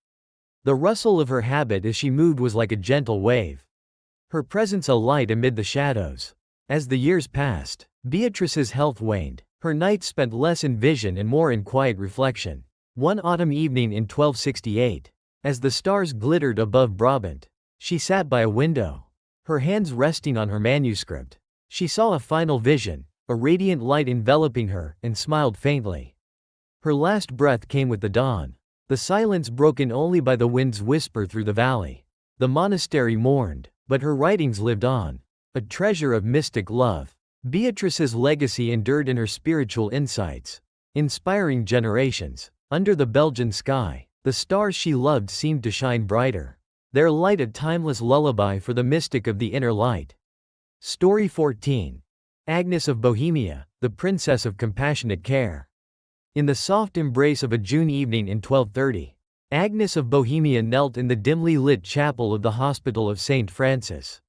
The rustle of her habit as she moved was like a gentle wave, her presence a light amid the shadows. As the years passed, Beatrice's health waned, her nights spent less in vision and more in quiet reflection. One autumn evening in 1268, as the stars glittered above Brabant, she sat by a window, her hands resting on her manuscript. She saw a final vision, a radiant light enveloping her, and smiled faintly. Her last breath came with the dawn, the silence broken only by the wind's whisper through the valley. The monastery mourned, but her writings lived on, a treasure of mystic love. Beatrice's legacy endured in her spiritual insights, inspiring generations. Under the Belgian sky, the stars she loved seemed to shine brighter, their light a timeless lullaby for the mystic of the inner light. Story 14. Agnes of Bohemia, the Princess of Compassionate Care. In the soft embrace of a June evening in 1230, Agnes of Bohemia knelt in the dimly lit chapel of the Hospital of St. Francis,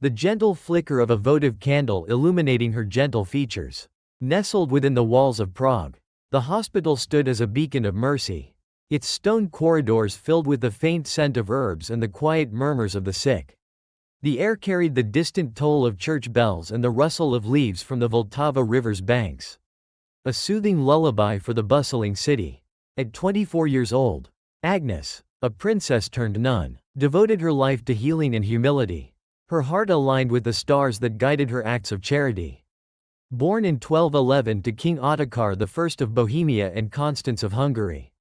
the gentle flicker of a votive candle illuminating her gentle features. Nestled within the walls of Prague, the hospital stood as a beacon of mercy, its stone corridors filled with the faint scent of herbs and the quiet murmurs of the sick. The air carried the distant toll of church bells and the rustle of leaves from the Vltava river's banks, a soothing lullaby for the bustling city. At 24 years old, Agnes, a princess turned nun, devoted her life to healing and humility, her heart aligned with the stars that guided her acts of charity. Born in 1211 to King Ottokar I of Bohemia and Constance of Hungary,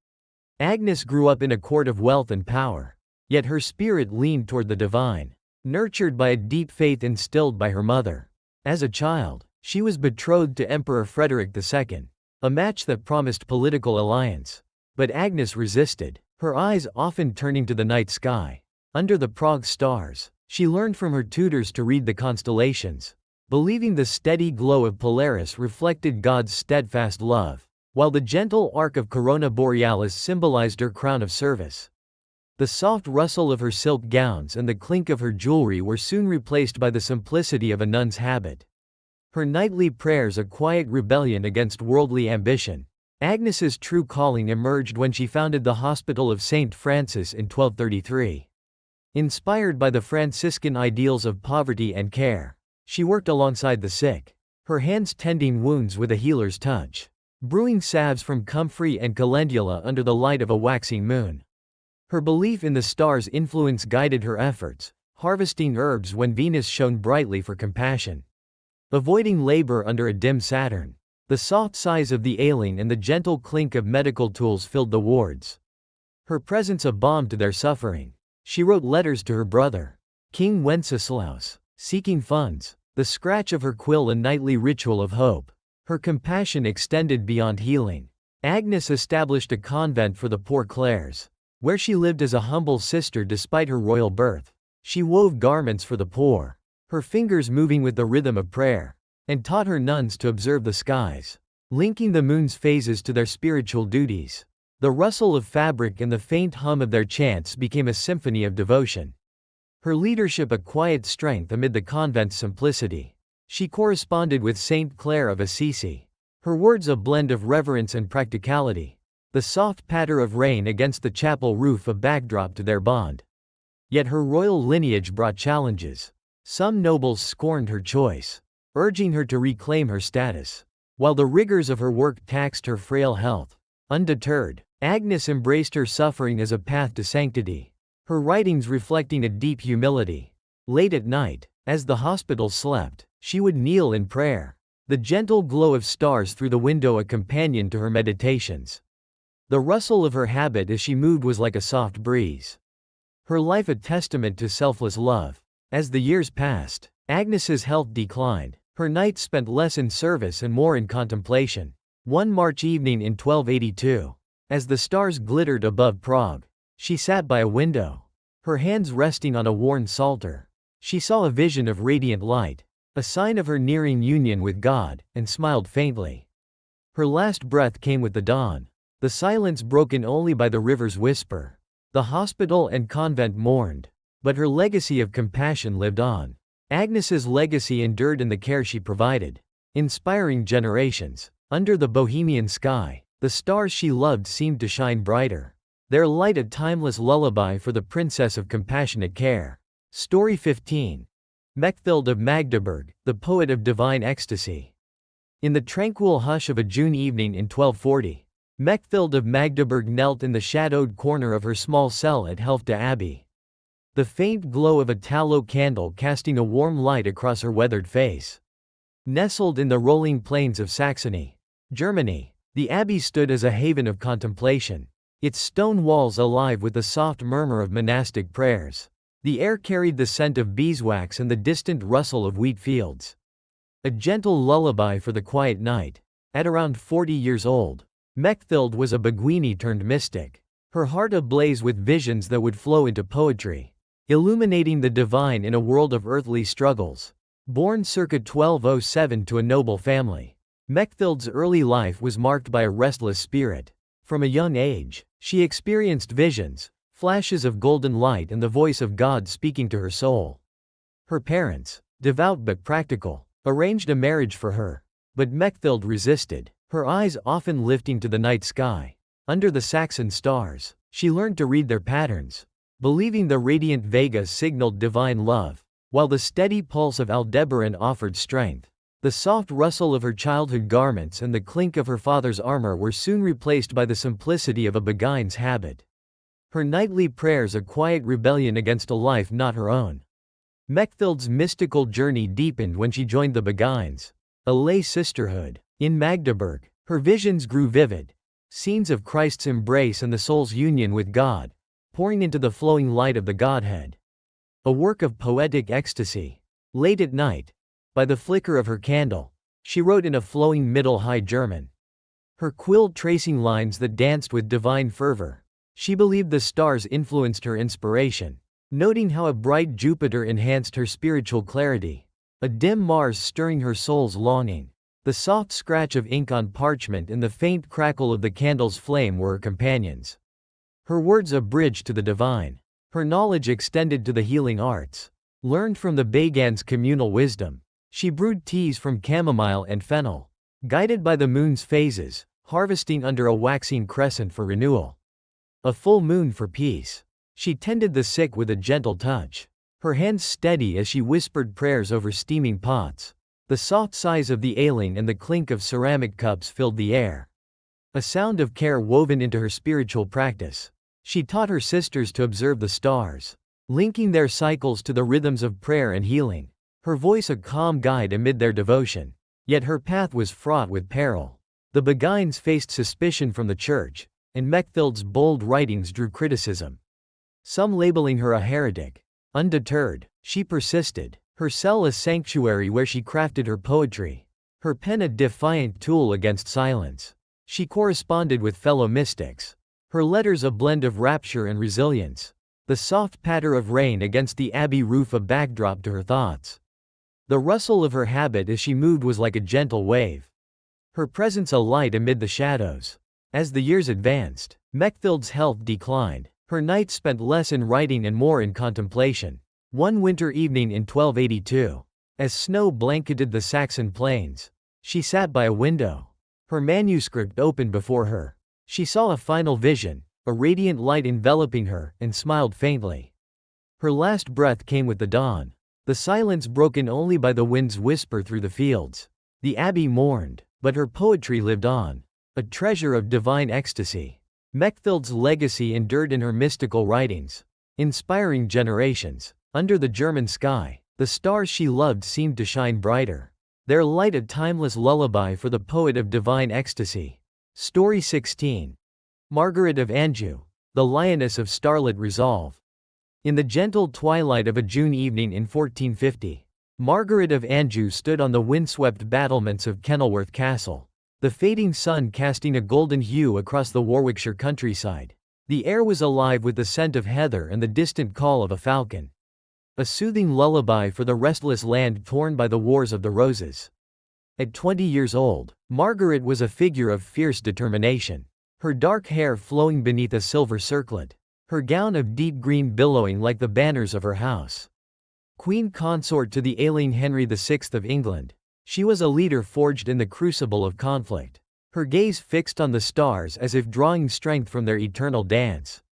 Agnes grew up in a court of wealth and power, yet her spirit leaned toward the divine, nurtured by a deep faith instilled by her mother. As a child, she was betrothed to Emperor Frederick II, a match that promised political alliance. But Agnes resisted, her eyes often turning to the night sky. Under the Prague stars, she learned from her tutors to read the constellations, believing the steady glow of Polaris reflected God's steadfast love, while the gentle arc of Corona Borealis symbolized her crown of service. The soft rustle of her silk gowns and the clink of her jewelry were soon replaced by the simplicity of a nun's habit, her nightly prayers a quiet rebellion against worldly ambition. Agnes's true calling emerged when she founded the Hospital of St. Francis in 1233. Inspired by the Franciscan ideals of poverty and care, she worked alongside the sick, her hands tending wounds with a healer's touch, brewing salves from comfrey and calendula under the light of a waxing moon. Her belief in the stars' influence guided her efforts, harvesting herbs when Venus shone brightly for compassion, avoiding labor under a dim Saturn. The soft sighs of the ailing and the gentle clink of medical tools filled the wards, her presence a balm to their suffering. She wrote letters to her brother, King Wenceslaus, seeking funds, the scratch of her quill a nightly ritual of hope. Her compassion extended beyond healing. Agnes established a convent for the Poor Clares, where she lived as a humble sister despite her royal birth. She wove garments for the poor, her fingers moving with the rhythm of prayer, and taught her nuns to observe the skies, linking the moon's phases to their spiritual duties. The rustle of fabric and the faint hum of their chants became a symphony of devotion, her leadership a quiet strength amid the convent's simplicity. She corresponded with Saint Clare of Assisi, her words a blend of reverence and practicality. the soft patter of rain against the chapel roof a backdrop to their bond. Yet her royal lineage brought challenges. Some nobles scorned her choice, urging her to reclaim her status, while the rigors of her work taxed her frail health. Undeterred, Agnes embraced her suffering as a path to sanctity, her writings reflecting a deep humility. Late at night, as the hospital slept, she would kneel in prayer, the gentle glow of stars through the window a companion to her meditations. The rustle of her habit as she moved was like a soft breeze, her life a testament to selfless love. As the years passed, Agnes's health declined, her nights spent less in service and more in contemplation. One March evening in 1282, as the stars glittered above Prague, she sat by a window, her hands resting on a worn psalter. She saw a vision of radiant light, a sign of her nearing union with God, and smiled faintly. Her last breath came with the dawn, the silence broken only by the river's whisper. The hospital and convent mourned, but her legacy of compassion lived on. Agnes's legacy endured in the care she provided, inspiring generations. Under the Bohemian sky, the stars she loved seemed to shine brighter, their light a timeless lullaby for the princess of compassionate care. Story 15. Mechthild of Magdeburg, the poet of divine ecstasy. In the tranquil hush of a June evening in 1240, Mechthild of Magdeburg knelt in the shadowed corner of her small cell at Helfta Abbey, the faint glow of a tallow candle casting a warm light across her weathered face. Nestled in the rolling plains of Saxony, Germany, the abbey stood as a haven of contemplation, its stone walls alive with the soft murmur of monastic prayers. The air carried the scent of beeswax and the distant rustle of wheat fields, a gentle lullaby for the quiet night. At around 40 years old, Mechthild was a beguine turned mystic, her heart ablaze with visions that would flow into poetry, illuminating the divine in a world of earthly struggles. Born circa 1207 to a noble family, Mechthild's early life was marked by a restless spirit. From a young age, she experienced visions, flashes of golden light and the voice of God speaking to her soul. Her parents, devout but practical, arranged a marriage for her, but Mechthild resisted, her eyes often lifting to the night sky. Under the Saxon stars, she learned to read their patterns, believing the radiant Vega signaled divine love, while the steady pulse of Aldebaran offered strength. The soft rustle of her childhood garments and the clink of her father's armor were soon replaced by the simplicity of a beguine's habit, her nightly prayers a quiet rebellion against a life not her own. Mechthild's mystical journey deepened when she joined the Beguines, a lay sisterhood. In Magdeburg, her visions grew vivid, scenes of Christ's embrace and the soul's union with God, pouring into the flowing light of the Godhead. A work of poetic ecstasy. Late at night, by the flicker of her candle, she wrote in a flowing Middle High German, her quill tracing lines that danced with divine fervor. She believed the stars influenced her inspiration, noting how a bright Jupiter enhanced her spiritual clarity, a dim Mars stirring her soul's longing. The soft scratch of ink on parchment and the faint crackle of the candle's flame were her companions. Her words a bridge to the divine, her knowledge extended to the healing arts. Learned from the Beguines' communal wisdom, she brewed teas from chamomile and fennel, guided by the moon's phases, harvesting under a waxing crescent for renewal, a full moon for peace. She tended the sick with a gentle touch, her hands steady as she whispered prayers over steaming pots. The soft sighs of the ailing and the clink of ceramic cups filled the air, a sound of care woven into her spiritual practice. She taught her sisters to observe the stars, linking their cycles to the rhythms of prayer and healing, her voice a calm guide amid their devotion. Yet her path was fraught with peril. The Beguines faced suspicion from the church, and Mechthild's bold writings drew criticism, some labeling her a heretic. Undeterred, she persisted, her cell a sanctuary where she crafted her poetry, her pen a defiant tool against silence. She corresponded with fellow mystics, her letters a blend of rapture and resilience, the soft patter of rain against the abbey roof a backdrop to her thoughts. The rustle of her habit as she moved was like a gentle wave, her presence a light amid the shadows. As the years advanced, Mechthild's health declined, her nights spent less in writing and more in contemplation. One winter evening in 1282, as snow blanketed the Saxon plains, she sat by a window, her manuscript open before her. She saw a final vision, a radiant light enveloping her, and smiled faintly. Her last breath came with the dawn. The silence broken only by the wind's whisper through the fields. The abbey mourned, but her poetry lived on, a treasure of divine ecstasy. Mechthild's legacy endured in her mystical writings, inspiring generations. Under the German sky, the stars she loved seemed to shine brighter, their light a timeless lullaby for the poet of divine ecstasy. Story 16. Margaret of Anjou, the lioness of starlit resolve. In the gentle twilight of a June evening in 1450, Margaret of Anjou stood on the windswept battlements of Kenilworth Castle, the fading sun casting a golden hue across the Warwickshire countryside. The air was alive with the scent of heather and the distant call of a falcon, a soothing lullaby for the restless land torn by the Wars of the Roses. At 20 years old, Margaret was a figure of fierce determination, her dark hair flowing beneath a silver circlet, her gown of deep green billowing like the banners of her house. Queen consort to the ailing Henry VI of England, she was a leader forged in the crucible of conflict, her gaze fixed on the stars as if drawing strength from their eternal dance.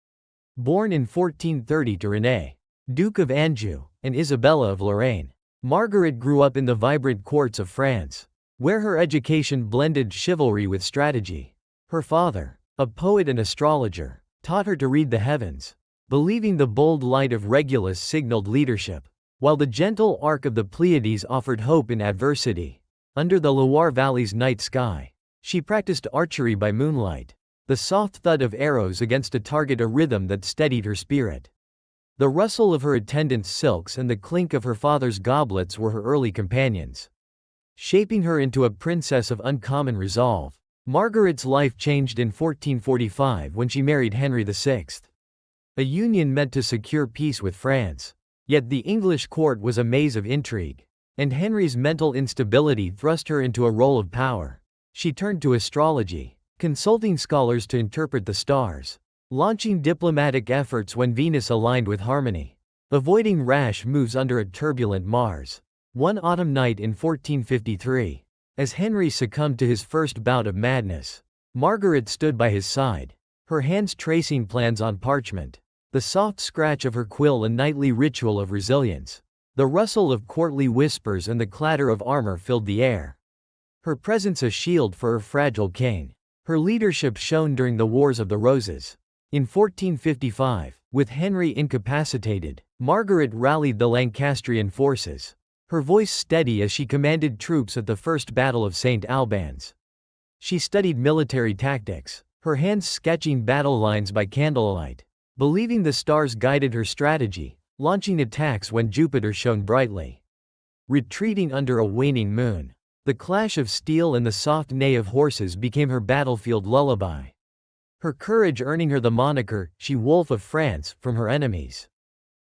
Born in 1430 to René, Duke of Anjou, and Isabella of Lorraine, Margaret grew up in the vibrant courts of France, where her education blended chivalry with strategy. Her father, a poet and astrologer, taught her to read the heavens, believing the bold light of Regulus signaled leadership, while the gentle arc of the Pleiades offered hope in adversity. Under the Loire Valley's night sky, she practiced archery by moonlight, the soft thud of arrows against a target a rhythm that steadied her spirit. The rustle of her attendants' silks and the clink of her father's goblets were her early companions, shaping her into a princess of uncommon resolve. Margaret's life changed in 1445 when she married Henry VI, a union meant to secure peace with France. Yet the English court was a maze of intrigue, and Henry's mental instability thrust her into a role of power. She turned to astrology, consulting scholars to interpret the stars, launching diplomatic efforts when Venus aligned with harmony, avoiding rash moves under a turbulent Mars. One autumn night in 1453, as Henry succumbed to his first bout of madness, Margaret stood by his side, her hands tracing plans on parchment, the soft scratch of her quill a nightly ritual of resilience. The rustle of courtly whispers and the clatter of armor filled the air, her presence a shield for her fragile king. Her leadership shone during the Wars of the Roses. In 1455, with Henry incapacitated, Margaret rallied the Lancastrian forces, her voice steady as she commanded troops at the First Battle of St. Albans. She studied military tactics, her hands sketching battle lines by candlelight, believing the stars guided her strategy, launching attacks when Jupiter shone brightly, retreating under a waning moon. The clash of steel and the soft neigh of horses became her battlefield lullaby, her courage earning her the moniker, She-Wolf of France, from her enemies.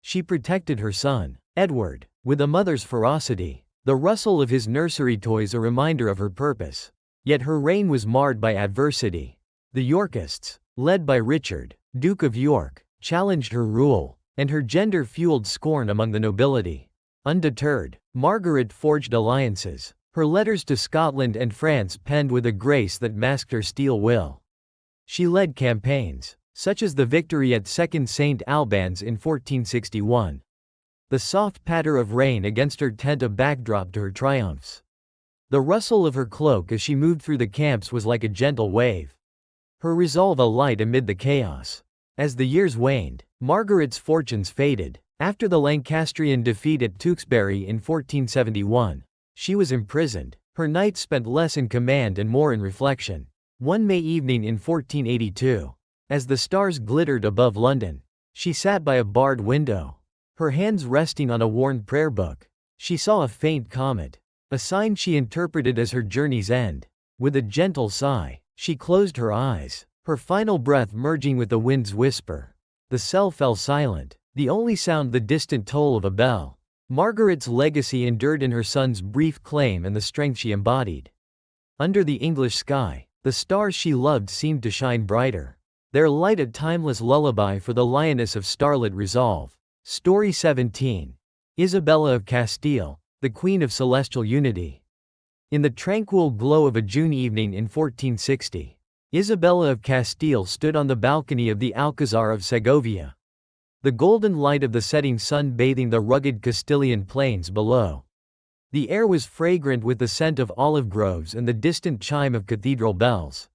She protected her son, Edward, with a mother's ferocity, the rustle of his nursery toys a reminder of her purpose. Yet her reign was marred by adversity. The Yorkists, led by Richard, Duke of York, challenged her rule, and her gender-fueled scorn among the nobility. Undeterred, Margaret forged alliances, her letters to Scotland and France penned with a grace that masked her steel will. She led campaigns, such as the victory at Second St. Albans in 1461. The soft patter of rain against her tent a backdrop to her triumphs. The rustle of her cloak as she moved through the camps was like a gentle wave, her resolve a light amid the chaos. As the years waned, Margaret's fortunes faded. After the Lancastrian defeat at Tewkesbury in 1471, she was imprisoned, her nights spent less in command and more in reflection. One May evening in 1482, as the stars glittered above London, she sat by a barred window, her hands resting on a worn prayer book. She saw a faint comet, a sign she interpreted as her journey's end. With a gentle sigh, she closed her eyes, her final breath merging with the wind's whisper. The cell fell silent, the only sound the distant toll of a bell. Margaret's legacy endured in her son's brief claim and the strength she embodied. Under the English sky, the stars she loved seemed to shine brighter, their light a timeless lullaby for the lioness of starlit resolve. Story 17. Isabella of Castile, the Queen of Celestial Unity. In the tranquil glow of a June evening in 1460, Isabella of Castile stood on the balcony of the Alcazar of Segovia. The golden light of the setting sun bathing the rugged Castilian plains below. The air was fragrant with the scent of olive groves and the distant chime of cathedral bells.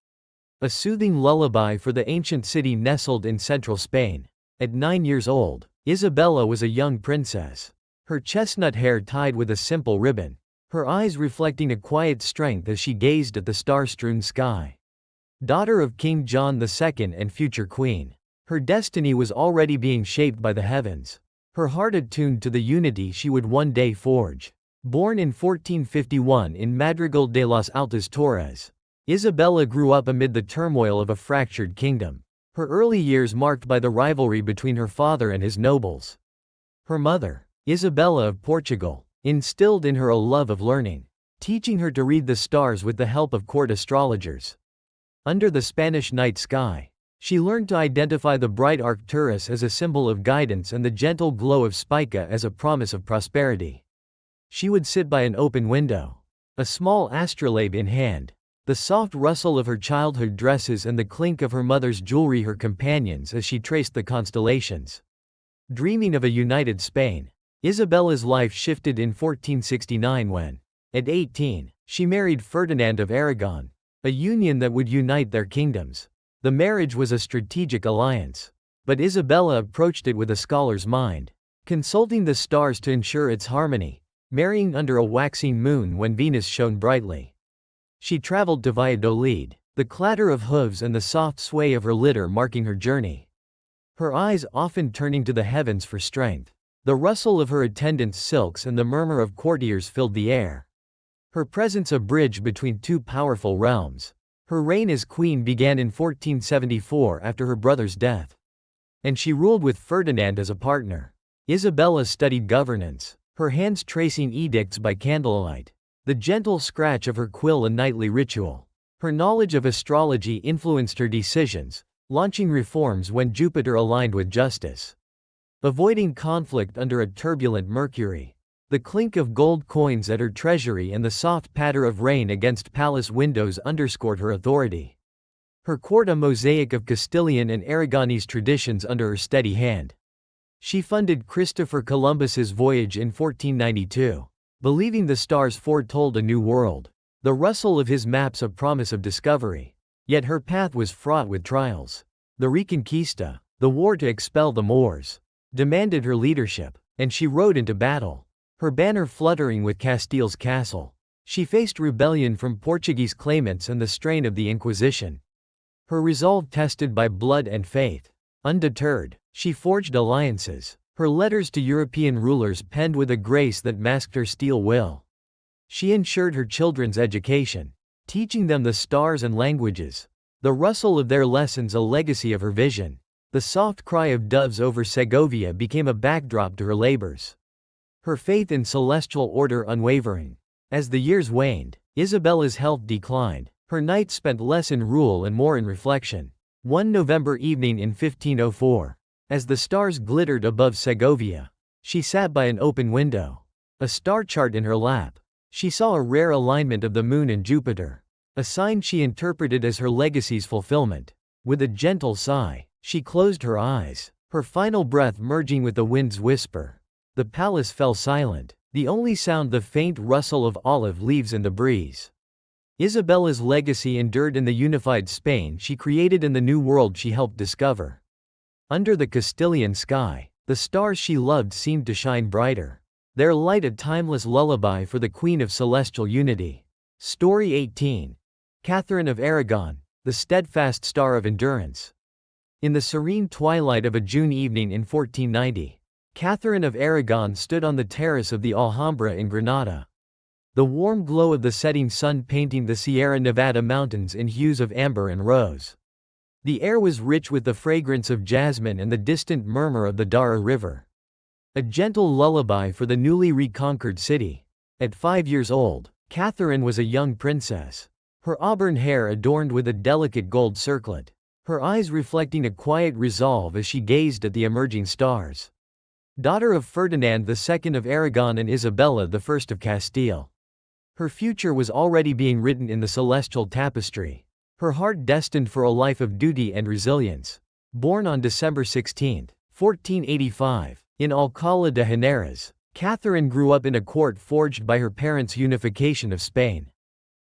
A soothing lullaby for the ancient city nestled in central Spain. At 9 years old, Isabella was a young princess. Her chestnut hair tied with a simple ribbon. Her eyes reflecting a quiet strength as she gazed at the star-strewn sky. Daughter of King John II and future queen. Her destiny was already being shaped by the heavens. Her heart attuned to the unity she would one day forge. Born in 1451 in Madrigal de las Altas Torres, Isabella grew up amid the turmoil of a fractured kingdom. Her early years marked by the rivalry between her father and his nobles. Her mother, Isabella of Portugal, instilled in her a love of learning, teaching her to read the stars with the help of court astrologers. Under the Spanish night sky, she learned to identify the bright Arcturus as a symbol of guidance and the gentle glow of Spica as a promise of prosperity. She would sit by an open window, a small astrolabe in hand, the soft rustle of her childhood dresses and the clink of her mother's jewelry her companions as she traced the constellations. Dreaming of a united Spain, Isabella's life shifted in 1469 when, at 18, she married Ferdinand of Aragon, a union that would unite their kingdoms. The marriage was a strategic alliance, but Isabella approached it with a scholar's mind, consulting the stars to ensure its harmony, marrying under a waxing moon when Venus shone brightly. She traveled to Valladolid, the clatter of hooves and the soft sway of her litter marking her journey. Her eyes often turning to the heavens for strength. The rustle of her attendants' silks and the murmur of courtiers filled the air. Her presence a bridge between two powerful realms. Her reign as queen began in 1474 after her brother's death. And she ruled with Ferdinand as a partner. Isabella studied governance, her hands tracing edicts by candlelight, the gentle scratch of her quill a nightly ritual. Her knowledge of astrology influenced her decisions, launching reforms when Jupiter aligned with justice. Avoiding conflict under a turbulent Mercury. The clink of gold coins at her treasury and the soft patter of rain against palace windows underscored her authority. Her court a mosaic of Castilian and Aragonese traditions under her steady hand. She funded Christopher Columbus's voyage in 1492, believing the stars foretold a new world. The rustle of his maps a promise of discovery. Yet her path was fraught with trials. The Reconquista, the war to expel the Moors, demanded her leadership, and she rode into battle. Her banner fluttering with Castile's castle. She faced rebellion from Portuguese claimants and the strain of the Inquisition. Her resolve tested by blood and faith. Undeterred, she forged alliances, her letters to European rulers penned with a grace that masked her steel will. She ensured her children's education, teaching them the stars and languages. The rustle of their lessons a legacy of her vision. The soft cry of doves over Segovia became a backdrop to her labors. Her faith in celestial order unwavering. As the years waned, Isabella's health declined. Her nights spent less in rule and more in reflection. One November evening in 1504, as the stars glittered above Segovia, she sat by an open window, a star chart in her lap. She saw a rare alignment of the moon and Jupiter, a sign she interpreted as her legacy's fulfillment. With a gentle sigh, she closed her eyes, her final breath merging with the wind's whisper. The palace fell silent, the only sound the faint rustle of olive leaves in the breeze. Isabella's legacy endured in the unified Spain she created and the new world she helped discover. Under the Castilian sky, the stars she loved seemed to shine brighter, their light a timeless lullaby for the Queen of Celestial Unity. Story 18. Catherine of Aragon, the steadfast star of endurance. In the serene twilight of a June evening in 1490, Catherine of Aragon stood on the terrace of the Alhambra in Granada. The warm glow of the setting sun painting the Sierra Nevada mountains in hues of amber and rose. The air was rich with the fragrance of jasmine and the distant murmur of the Darro River. A gentle lullaby for the newly reconquered city. At 5 years old, Catherine was a young princess. Her auburn hair adorned with a delicate gold circlet. Her eyes reflecting a quiet resolve as she gazed at the emerging stars. Daughter of Ferdinand II of Aragon and Isabella I of Castile. Her future was already being written in the celestial tapestry. her heart destined for a life of duty and resilience. Born on December 16, 1485, in Alcalá de Henares, Catherine grew up in a court forged by her parents' unification of Spain.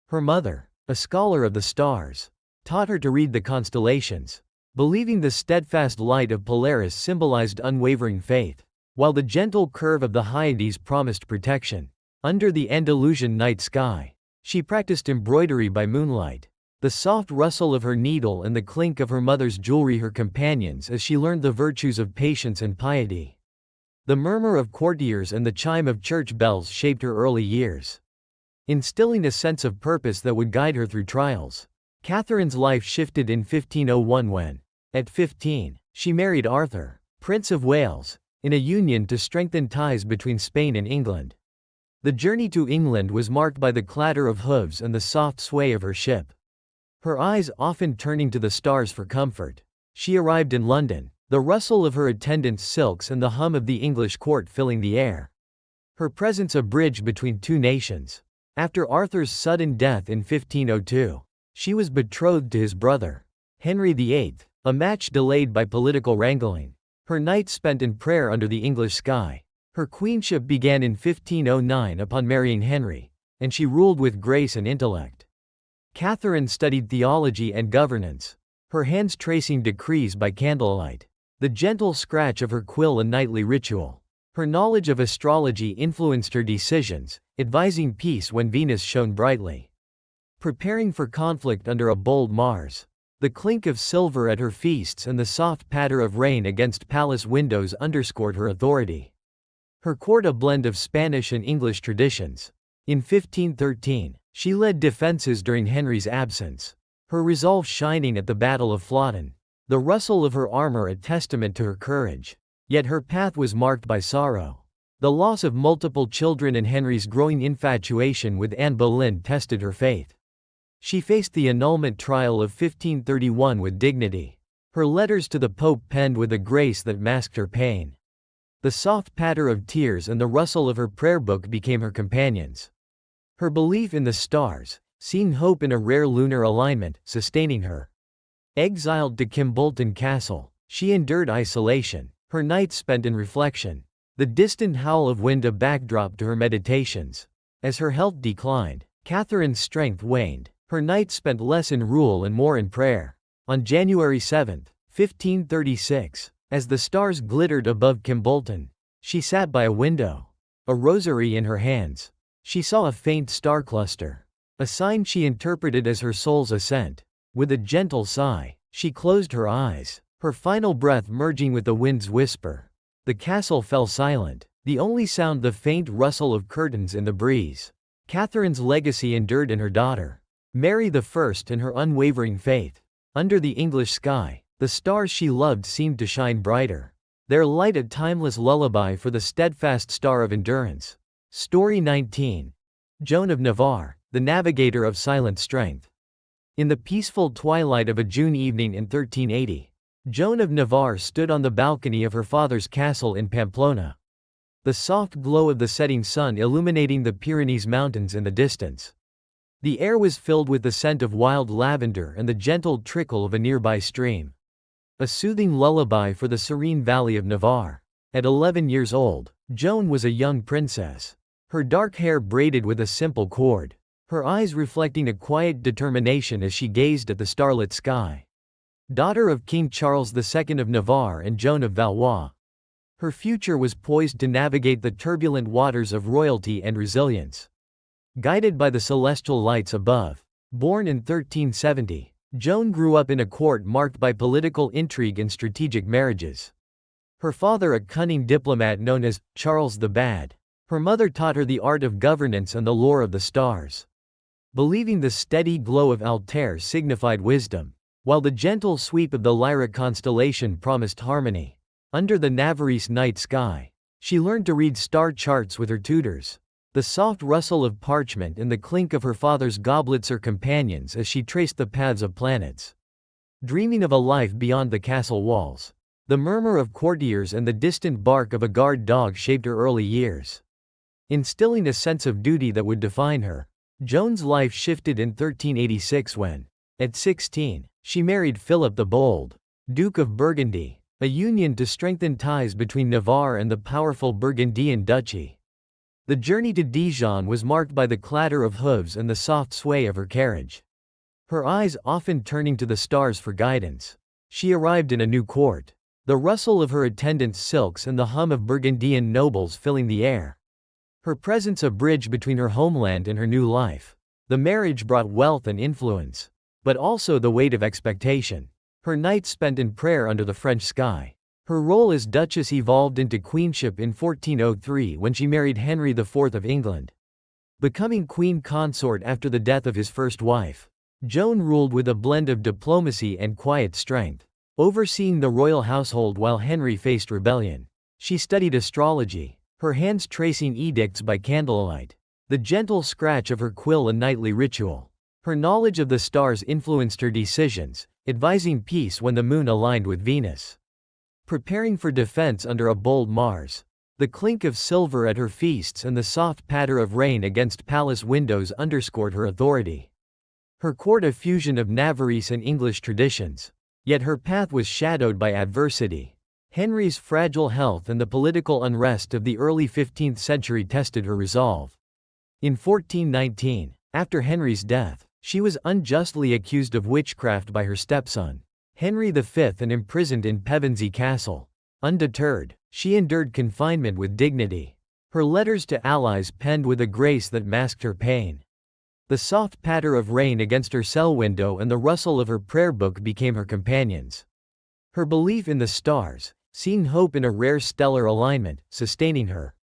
Her mother, a scholar of the stars, taught her to read the constellations, believing the steadfast light of Polaris symbolized unwavering faith, while the gentle curve of the Hyades promised protection. Under the Andalusian night sky, she practiced embroidery by moonlight, the soft rustle of her needle and the clink of her mother's jewelry her companions as she learned the virtues of patience and piety. The murmur of courtiers and the chime of church bells shaped her early years, instilling a sense of purpose that would guide her through trials. Catherine's life shifted in 1501 when, at 15, she married Arthur, Prince of Wales, in a union to strengthen ties between Spain and England. The journey to England was marked by the clatter of hooves and the soft sway of her ship, her eyes often turning to the stars for comfort. She arrived in London, the rustle of her attendants' silks and the hum of the English court filling the air. Her presence a bridge between two nations. After Arthur's sudden death in 1502, she was betrothed to his brother, Henry VIII, a match delayed by political wrangling. Her nights spent in prayer under the English sky. Her queenship began in 1509 upon marrying Henry, and she ruled with grace and intellect. Catherine studied theology and governance, her hands tracing decrees by candlelight, the gentle scratch of her quill a nightly ritual. Her knowledge of astrology influenced her decisions, advising peace when Venus shone brightly, preparing for conflict under a bold Mars. The clink of silver at her feasts and the soft patter of rain against palace windows underscored her authority. Her court a blend of Spanish and English traditions. In 1513, she led defenses during Henry's absence, her resolve shining at the Battle of Flodden, the rustle of her armor a testament to her courage. Yet her path was marked by sorrow. The loss of multiple children and Henry's growing infatuation with Anne Boleyn tested her faith. She faced the annulment trial of 1531 with dignity, her letters to the Pope penned with a grace that masked her pain. The soft patter of tears and the rustle of her prayer book became her companions. Her belief in the stars, seeing hope in a rare lunar alignment, sustaining her. Exiled to Kimbolton Castle, she endured isolation, her nights spent in reflection, the distant howl of wind a backdrop to her meditations. As her health declined, Catherine's strength waned, her nights spent less in rule and more in prayer. On January 7, 1536, as the stars glittered above Kimbolton, she sat by a window, a rosary in her hands. She saw a faint star cluster, a sign she interpreted as her soul's ascent. With a gentle sigh, she closed her eyes, her final breath merging with the wind's whisper. The castle fell silent, the only sound the faint rustle of curtains in the breeze. Catherine's legacy endured in her daughter, Mary I, and her unwavering faith. Under the English sky, the stars she loved seemed to shine brighter, their light a timeless lullaby for the steadfast star of endurance. Story 19. Joan of Navarre, the navigator of silent strength. In the peaceful twilight of a June evening in 1380, Joan of Navarre stood on the balcony of her father's castle in Pamplona, the soft glow of the setting sun illuminating the Pyrenees mountains in the distance. The air was filled with the scent of wild lavender and the gentle trickle of a nearby stream, a soothing lullaby for the serene valley of Navarre. At 11 years old, Joan was a young princess, her dark hair braided with a simple cord, her eyes reflecting a quiet determination as she gazed at the starlit sky. Daughter of King Charles II of Navarre and Joan of Valois, her future was poised to navigate the turbulent waters of royalty and resilience. Guided by the celestial lights above, born in 1370, Joan grew up in a court marked by political intrigue and strategic marriages. Her father a cunning diplomat known as Charles the Bad, her mother taught her the art of governance and the lore of the stars, believing the steady glow of Altair signified wisdom, while the gentle sweep of the Lyra constellation promised harmony. Under the Navarrese night sky, she learned to read star charts with her tutors, the soft rustle of parchment and the clink of her father's goblets her companions as she traced the paths of planets. Dreaming of a life beyond the castle walls, the murmur of courtiers and the distant bark of a guard dog shaped her early years, instilling a sense of duty that would define her. Joan's life shifted in 1386 when, At 16, she married Philip the Bold, Duke of Burgundy, a union to strengthen ties between Navarre and the powerful Burgundian duchy. The journey to Dijon was marked by the clatter of hooves and the soft sway of her carriage. Her eyes often turning to the stars for guidance. She arrived in a new court, the rustle of her attendants' silks and the hum of Burgundian nobles filling the air. Her presence a bridge between her homeland and her new life. The marriage brought wealth and influence, but also the weight of expectation. Her nights spent in prayer under the French sky. Her role as Duchess evolved into queenship in 1403 when she married Henry IV of England. Becoming queen consort after the death of his first wife, Joan ruled with a blend of diplomacy and quiet strength, overseeing the royal household while Henry faced rebellion. She studied astrology, her hands tracing edicts by candlelight, the gentle scratch of her quill a nightly ritual. Her knowledge of the stars influenced her decisions, advising peace when the moon aligned with Venus. Preparing for defense under a bold Mars. The clink of silver at her feasts and the soft patter of rain against palace windows underscored her authority. Her court a fusion of Navarrese and English traditions. Yet her path was shadowed by adversity. Henry's fragile health and the political unrest of the early 15th century tested her resolve. In 1419, after Henry's death, she was unjustly accused of witchcraft by her stepson, Henry V, and imprisoned in Pevensey Castle. Undeterred, she endured confinement with dignity. Her letters to allies penned with a grace that masked her pain. The soft patter of rain against her cell window and the rustle of her prayer book became her companions. Her belief in the stars, seeing hope in a rare stellar alignment, sustaining her.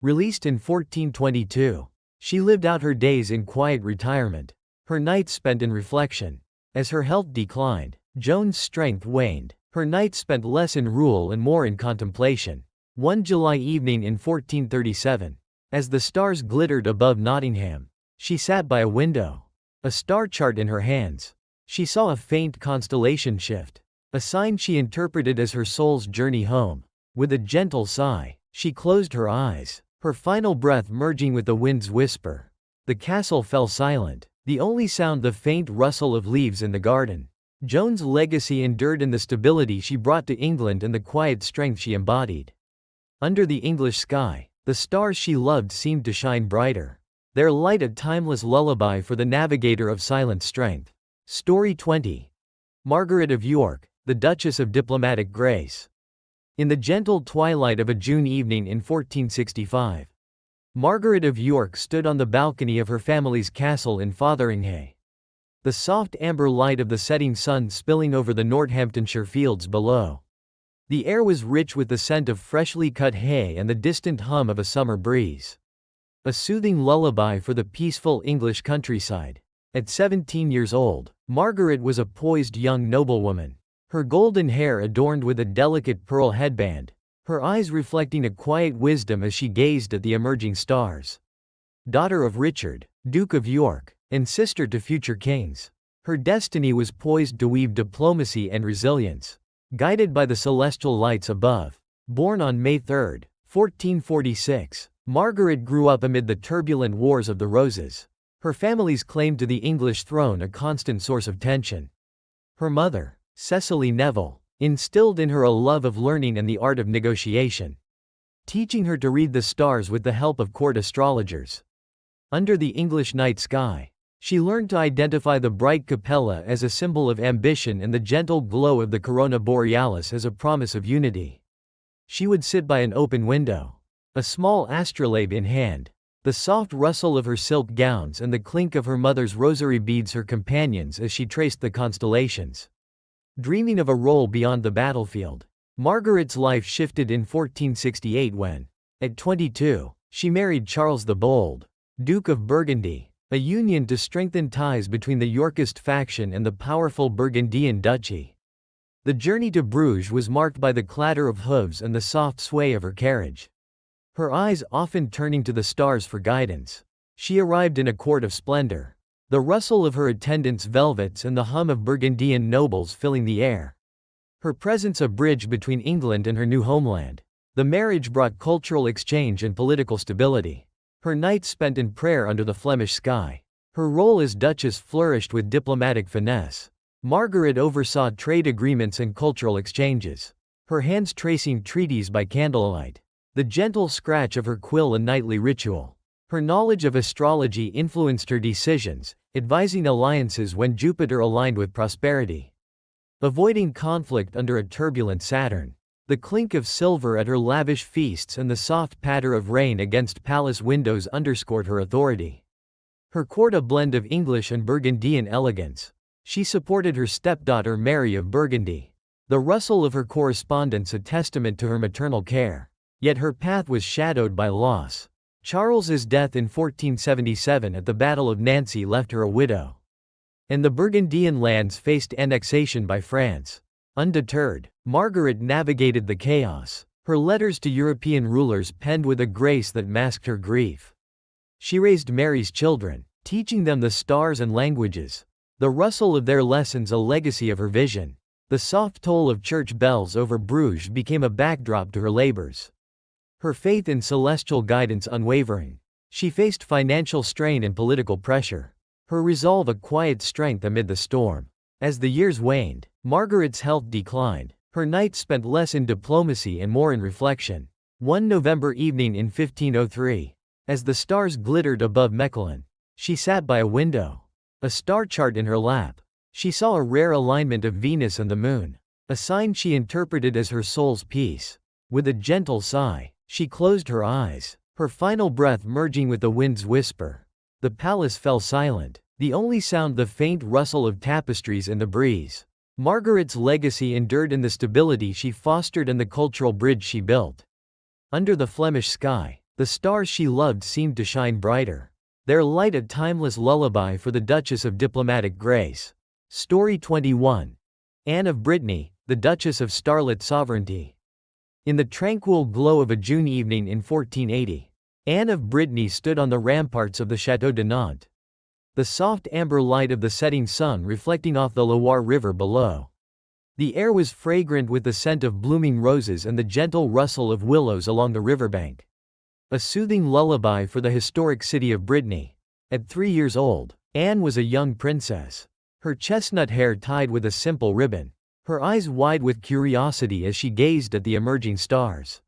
Released in 1422, she lived out her days in quiet retirement, her nights spent in reflection. As her health declined, Joan's strength waned, her nights spent less in rule and more in contemplation. One July evening in 1437, as the stars glittered above Nottingham, she sat by a window, a star chart in her hands. She saw a faint constellation shift, a sign she interpreted as her soul's journey home. With a gentle sigh, she closed her eyes, her final breath merging with the wind's whisper. The castle fell silent, the only sound the faint rustle of leaves in the garden. Joan's legacy endured in the stability she brought to England and the quiet strength she embodied. Under the English sky, the stars she loved seemed to shine brighter, their light a timeless lullaby for the navigator of silent strength. Story 20. Margaret of York, the Duchess of Diplomatic Grace. In the gentle twilight of a June evening in 1465, Margaret of York stood on the balcony of her family's castle in Fotheringhay. The soft amber light of the setting sun spilling over the Northamptonshire fields below. The air was rich with the scent of freshly cut hay and the distant hum of a summer breeze. A soothing lullaby for the peaceful English countryside. At 17 years old, Margaret was a poised young noblewoman, her golden hair adorned with a delicate pearl headband, her eyes reflecting a quiet wisdom as she gazed at the emerging stars. Daughter of Richard, Duke of York, and sister to future kings, her destiny was poised to weave diplomacy and resilience, guided by the celestial lights above. Born on May 3, 1446, Margaret grew up amid the turbulent Wars of the Roses. Her family's claim to the English throne a constant source of tension. Her mother, Cecily Neville, instilled in her a love of learning and the art of negotiation, teaching her to read the stars with the help of court astrologers. Under the English night sky, she learned to identify the bright capella as a symbol of ambition and the gentle glow of the corona borealis as a promise of unity. She would sit by an open window, a small astrolabe in hand, the soft rustle of her silk gowns and the clink of her mother's rosary beads her companions as she traced the constellations. Dreaming of a role beyond the battlefield, Margaret's life shifted in 1468 when, at 22, she married Charles the Bold, Duke of Burgundy, a union to strengthen ties between the Yorkist faction and the powerful Burgundian duchy. The journey to Bruges was marked by the clatter of hooves and the soft sway of her carriage. Her eyes often turning to the stars for guidance, she arrived in a court of splendor, the rustle of her attendants' velvets and the hum of Burgundian nobles filling the air. Her presence a bridge between England and her new homeland. The marriage brought cultural exchange and political stability. Her nights spent in prayer under the Flemish sky. Her role as Duchess flourished with diplomatic finesse. Margaret oversaw trade agreements and cultural exchanges, her hands tracing treaties by candlelight. The gentle scratch of her quill a nightly ritual. Her knowledge of astrology influenced her decisions, advising alliances when Jupiter aligned with prosperity. Avoiding conflict under a turbulent Saturn. The clink of silver at her lavish feasts and the soft patter of rain against palace windows underscored her authority. Her court a blend of English and Burgundian elegance. She supported her stepdaughter Mary of Burgundy. The rustle of her correspondence a testament to her maternal care. Yet her path was shadowed by loss. Charles's death in 1477 at the Battle of Nancy left her a widow. And the Burgundian lands faced annexation by France. Undeterred, Margaret navigated the chaos, her letters to European rulers penned with a grace that masked her grief. She raised Mary's children, teaching them the stars and languages. The rustle of their lessons a legacy of her vision. The soft toll of church bells over Bruges became a backdrop to her labors. Her faith in celestial guidance unwavering. She faced financial strain and political pressure. Her resolve a quiet strength amid the storm. As the years waned, Margaret's health declined. Her nights spent less in diplomacy and more in reflection. One November evening in 1503, as the stars glittered above Mechlin, she sat by a window, a star chart in her lap. She saw a rare alignment of Venus and the moon, a sign she interpreted as her soul's peace. With a gentle sigh, she closed her eyes, her final breath merging with the wind's whisper. The palace fell silent, the only sound the faint rustle of tapestries in the breeze. Margaret's legacy endured in the stability she fostered and the cultural bridge she built. Under the Flemish sky, the stars she loved seemed to shine brighter, their light a timeless lullaby for the Duchess of Diplomatic Grace. Story 21. Anne of Brittany, the Duchess of Starlit Sovereignty. In the tranquil glow of a June evening in 1480, Anne of Brittany stood on the ramparts of the Château de Nantes. The soft amber light of the setting sun reflecting off the Loire River below. The air was fragrant with the scent of blooming roses and the gentle rustle of willows along the riverbank. A soothing lullaby for the historic city of Brittany. At 3 years old, Anne was a young princess. Her chestnut hair tied with a simple ribbon. Her eyes wide with curiosity as she gazed at the emerging stars.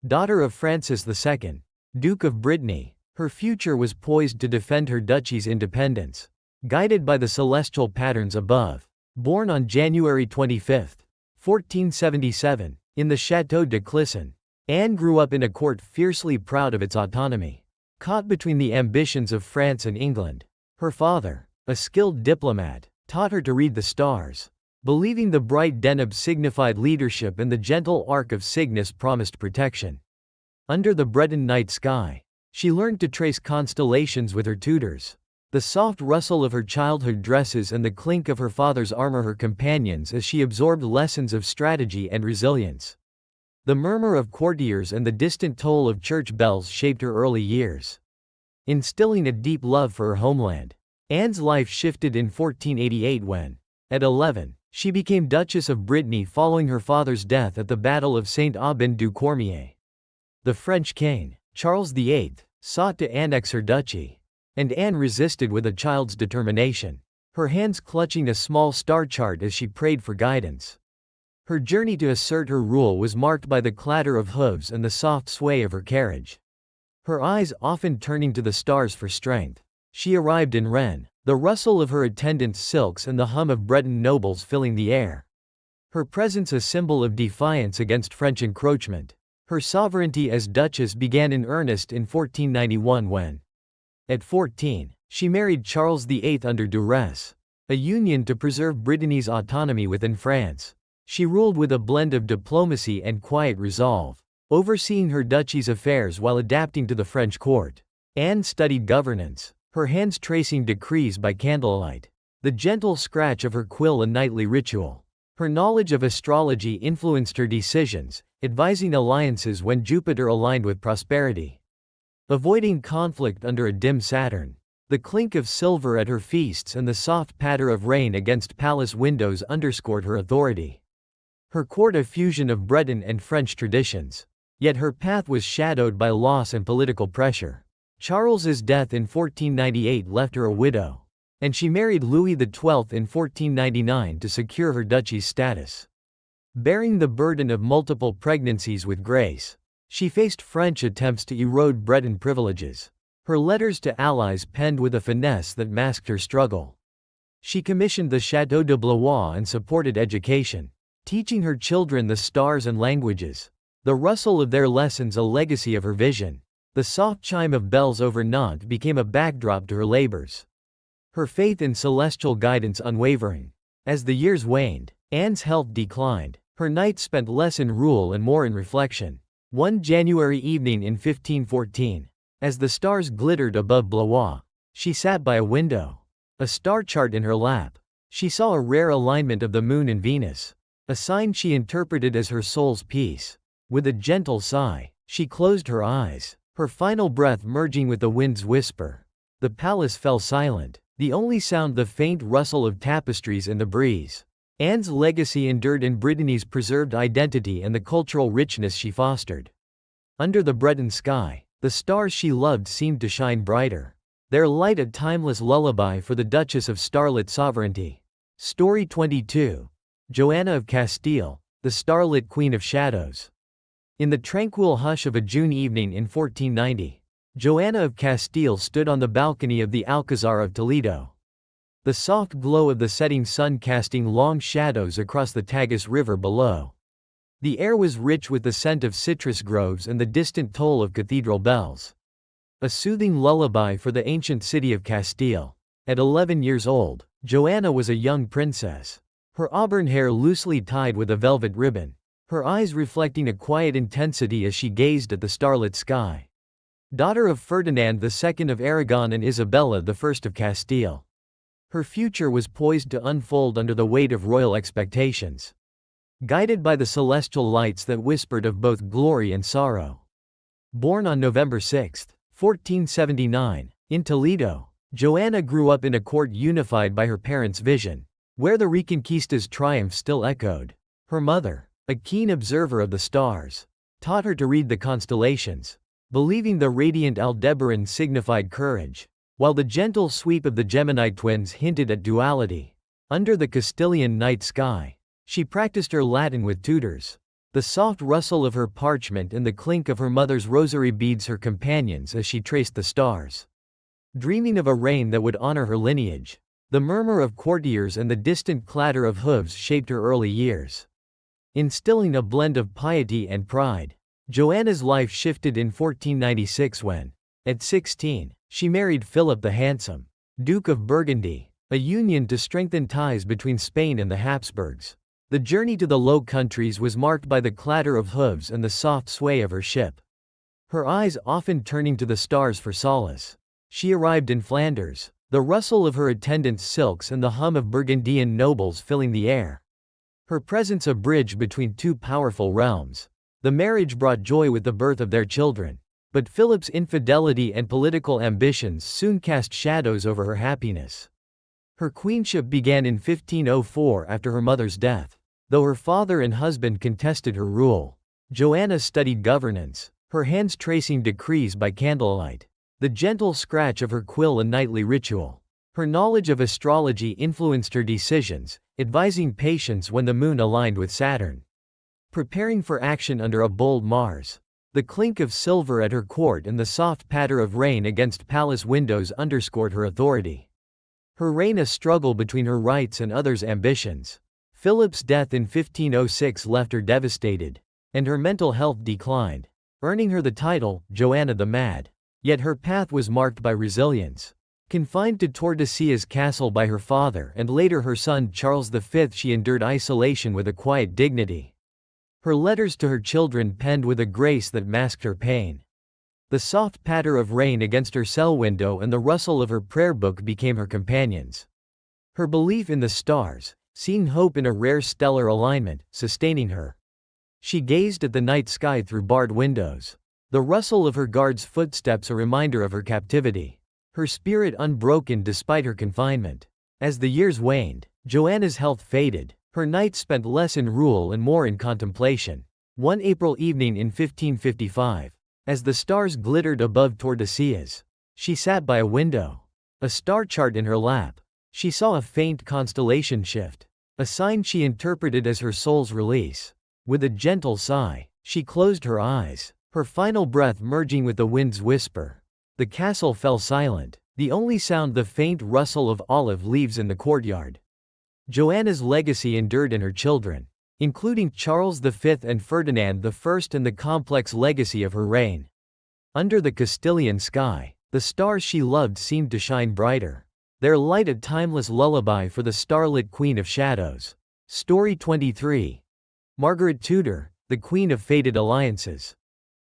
Daughter of Francis II, Duke of Brittany, her future was poised to defend her duchy's independence. Guided by the celestial patterns above. Born on January 25, 1477, in the Château de Clisson, Anne grew up in a court fiercely proud of its autonomy. Caught between the ambitions of France and England, her father, a skilled diplomat, taught her to read the stars. Believing the bright Deneb signified leadership and the gentle arc of Cygnus promised protection. Under the Breton night sky, she learned to trace constellations with her tutors. The soft rustle of her childhood dresses and the clink of her father's armor her companions as she absorbed lessons of strategy and resilience. The murmur of courtiers and the distant toll of church bells shaped her early years, instilling a deep love for her homeland. Anne's life shifted in 1488 when, at 11, she became Duchess of Brittany following her father's death at the Battle of Saint-Aubin-du-Cormier. The French king, Charles VIII, sought to annex her duchy, and Anne resisted with a child's determination, her hands clutching a small star chart as she prayed for guidance. Her journey to assert her rule was marked by the clatter of hooves and the soft sway of her carriage. Her eyes often turning to the stars for strength. She arrived in Rennes, the rustle of her attendants' silks and the hum of Breton nobles filling the air. Her presence a symbol of defiance against French encroachment. Her sovereignty as Duchess began in earnest in 1491 when, at 14, she married Charles VIII under duress, a union to preserve Brittany's autonomy within France. She ruled with a blend of diplomacy and quiet resolve, overseeing her duchy's affairs while adapting to the French court. Anne studied governance, her hands tracing decrees by candlelight, the gentle scratch of her quill a nightly ritual. Her knowledge of astrology influenced her decisions, advising alliances when Jupiter aligned with prosperity. Avoiding conflict under a dim Saturn. The clink of silver at her feasts and the soft patter of rain against palace windows underscored her authority. Her court a fusion of Breton and French traditions. Yet her path was shadowed by loss and political pressure. Charles's death in 1498 left her a widow, and she married Louis XII in 1499 to secure her duchy's status. Bearing the burden of multiple pregnancies with grace, she faced French attempts to erode Breton privileges. Her letters to allies penned with a finesse that masked her struggle. She commissioned the Château de Blois and supported education, teaching her children the stars and languages, the rustle of their lessons a legacy of her vision. The soft chime of bells over Nantes became a backdrop to her labors. Her faith in celestial guidance unwavering. As the years waned, Anne's health declined. Her nights spent less in rule and more in reflection. One January evening in 1514, as the stars glittered above Blois, she sat by a window, a star chart in her lap. She saw a rare alignment of the moon and Venus, a sign she interpreted as her soul's peace. With a gentle sigh, she closed her eyes, her final breath merging with the wind's whisper. The palace fell silent, the only sound the faint rustle of tapestries in the breeze. Anne's legacy endured in Brittany's preserved identity and the cultural richness she fostered. Under the Breton sky, the stars she loved seemed to shine brighter, their light a timeless lullaby for the Duchess of starlit sovereignty. Story 22. Joanna of Castile, the starlit Queen of Shadows. In the tranquil hush of a June evening in 1490, Joanna of Castile stood on the balcony of the Alcazar of Toledo. The soft glow of the setting sun casting long shadows across the Tagus River below. The air was rich with the scent of citrus groves and the distant toll of cathedral bells. A soothing lullaby for the ancient city of Castile. At 11 years old, Joanna was a young princess, her auburn hair loosely tied with a velvet ribbon, her eyes reflecting a quiet intensity as she gazed at the starlit sky. Daughter of Ferdinand II of Aragon and Isabella I of Castile. Her future was poised to unfold under the weight of royal expectations. Guided by the celestial lights that whispered of both glory and sorrow. Born on November 6, 1479, in Toledo, Joanna grew up in a court unified by her parents' vision, where the Reconquista's triumph still echoed. Her mother, a keen observer of the stars, taught her to read the constellations, believing the radiant Aldebaran signified courage, while the gentle sweep of the Gemini twins hinted at duality. Under the Castilian night sky, she practiced her Latin with tutors. The soft rustle of her parchment and the clink of her mother's rosary beads her companions as she traced the stars. Dreaming of a reign that would honor her lineage, the murmur of courtiers and the distant clatter of hooves shaped her early years. Instilling a blend of piety and pride, Joanna's life shifted in 1496 when, at 16, she married Philip the Handsome, Duke of Burgundy, a union to strengthen ties between Spain and the Habsburgs. The journey to the Low Countries was marked by the clatter of hooves and the soft sway of her ship. Her eyes often turning to the stars for solace. She arrived in Flanders, the rustle of her attendants' silks and the hum of Burgundian nobles filling the air. Her presence a bridge between two powerful realms. The marriage brought joy with the birth of their children, but Philip's infidelity and political ambitions soon cast shadows over her happiness. Her queenship began in 1504 after her mother's death. Though her father and husband contested her rule, Joanna studied governance, her hands tracing decrees by candlelight, the gentle scratch of her quill a nightly ritual. Her knowledge of astrology influenced her decisions, advising patience when the moon aligned with Saturn. Preparing for action under a bold Mars. The clink of silver at her court and the soft patter of rain against palace windows underscored her authority. Her reign a struggle between her rights and others' ambitions. Philip's death in 1506 left her devastated, and her mental health declined, earning her the title, Joanna the Mad. Yet her path was marked by resilience. Confined to Tordesillas castle by her father and later her son Charles V, she endured isolation with a quiet dignity. Her letters to her children penned with a grace that masked her pain. The soft patter of rain against her cell window and the rustle of her prayer book became her companions. Her belief in the stars, seeing hope in a rare stellar alignment, sustaining her. She gazed at the night sky through barred windows. The rustle of her guard's footsteps a reminder of her captivity. Her spirit unbroken despite her confinement. As the years waned, Joanna's health faded, her nights spent less in rule and more in contemplation. One April evening in 1555, as the stars glittered above Tordesillas, She sat by a window. A star chart in her lap. She saw a faint constellation shift. A sign she interpreted as her soul's release. With a gentle sigh, she closed her eyes, her final breath merging with the wind's whisper. The castle fell silent, the only sound the faint rustle of olive leaves in the courtyard. Joanna's legacy endured in her children, including Charles V and Ferdinand I, and the complex legacy of her reign. Under the Castilian sky, the stars she loved seemed to shine brighter, their light a timeless lullaby for the starlit Queen of Shadows. Story 23. Margaret Tudor, the Queen of Fated Alliances.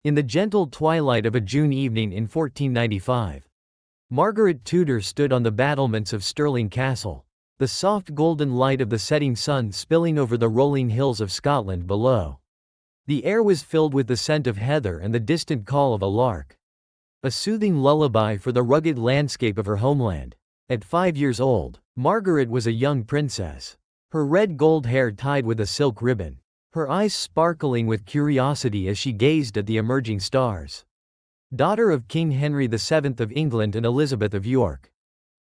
In the gentle twilight of a June evening in 1495, Margaret Tudor stood on the battlements of Stirling Castle, the soft golden light of the setting sun spilling over the rolling hills of Scotland below. The air was filled with the scent of heather and the distant call of a lark. A soothing lullaby for the rugged landscape of her homeland. At 5 years old, Margaret was a young princess. Her red gold hair tied with a silk ribbon. Her eyes sparkling with curiosity as she gazed at the emerging stars. Daughter of King Henry VII of England and Elizabeth of York.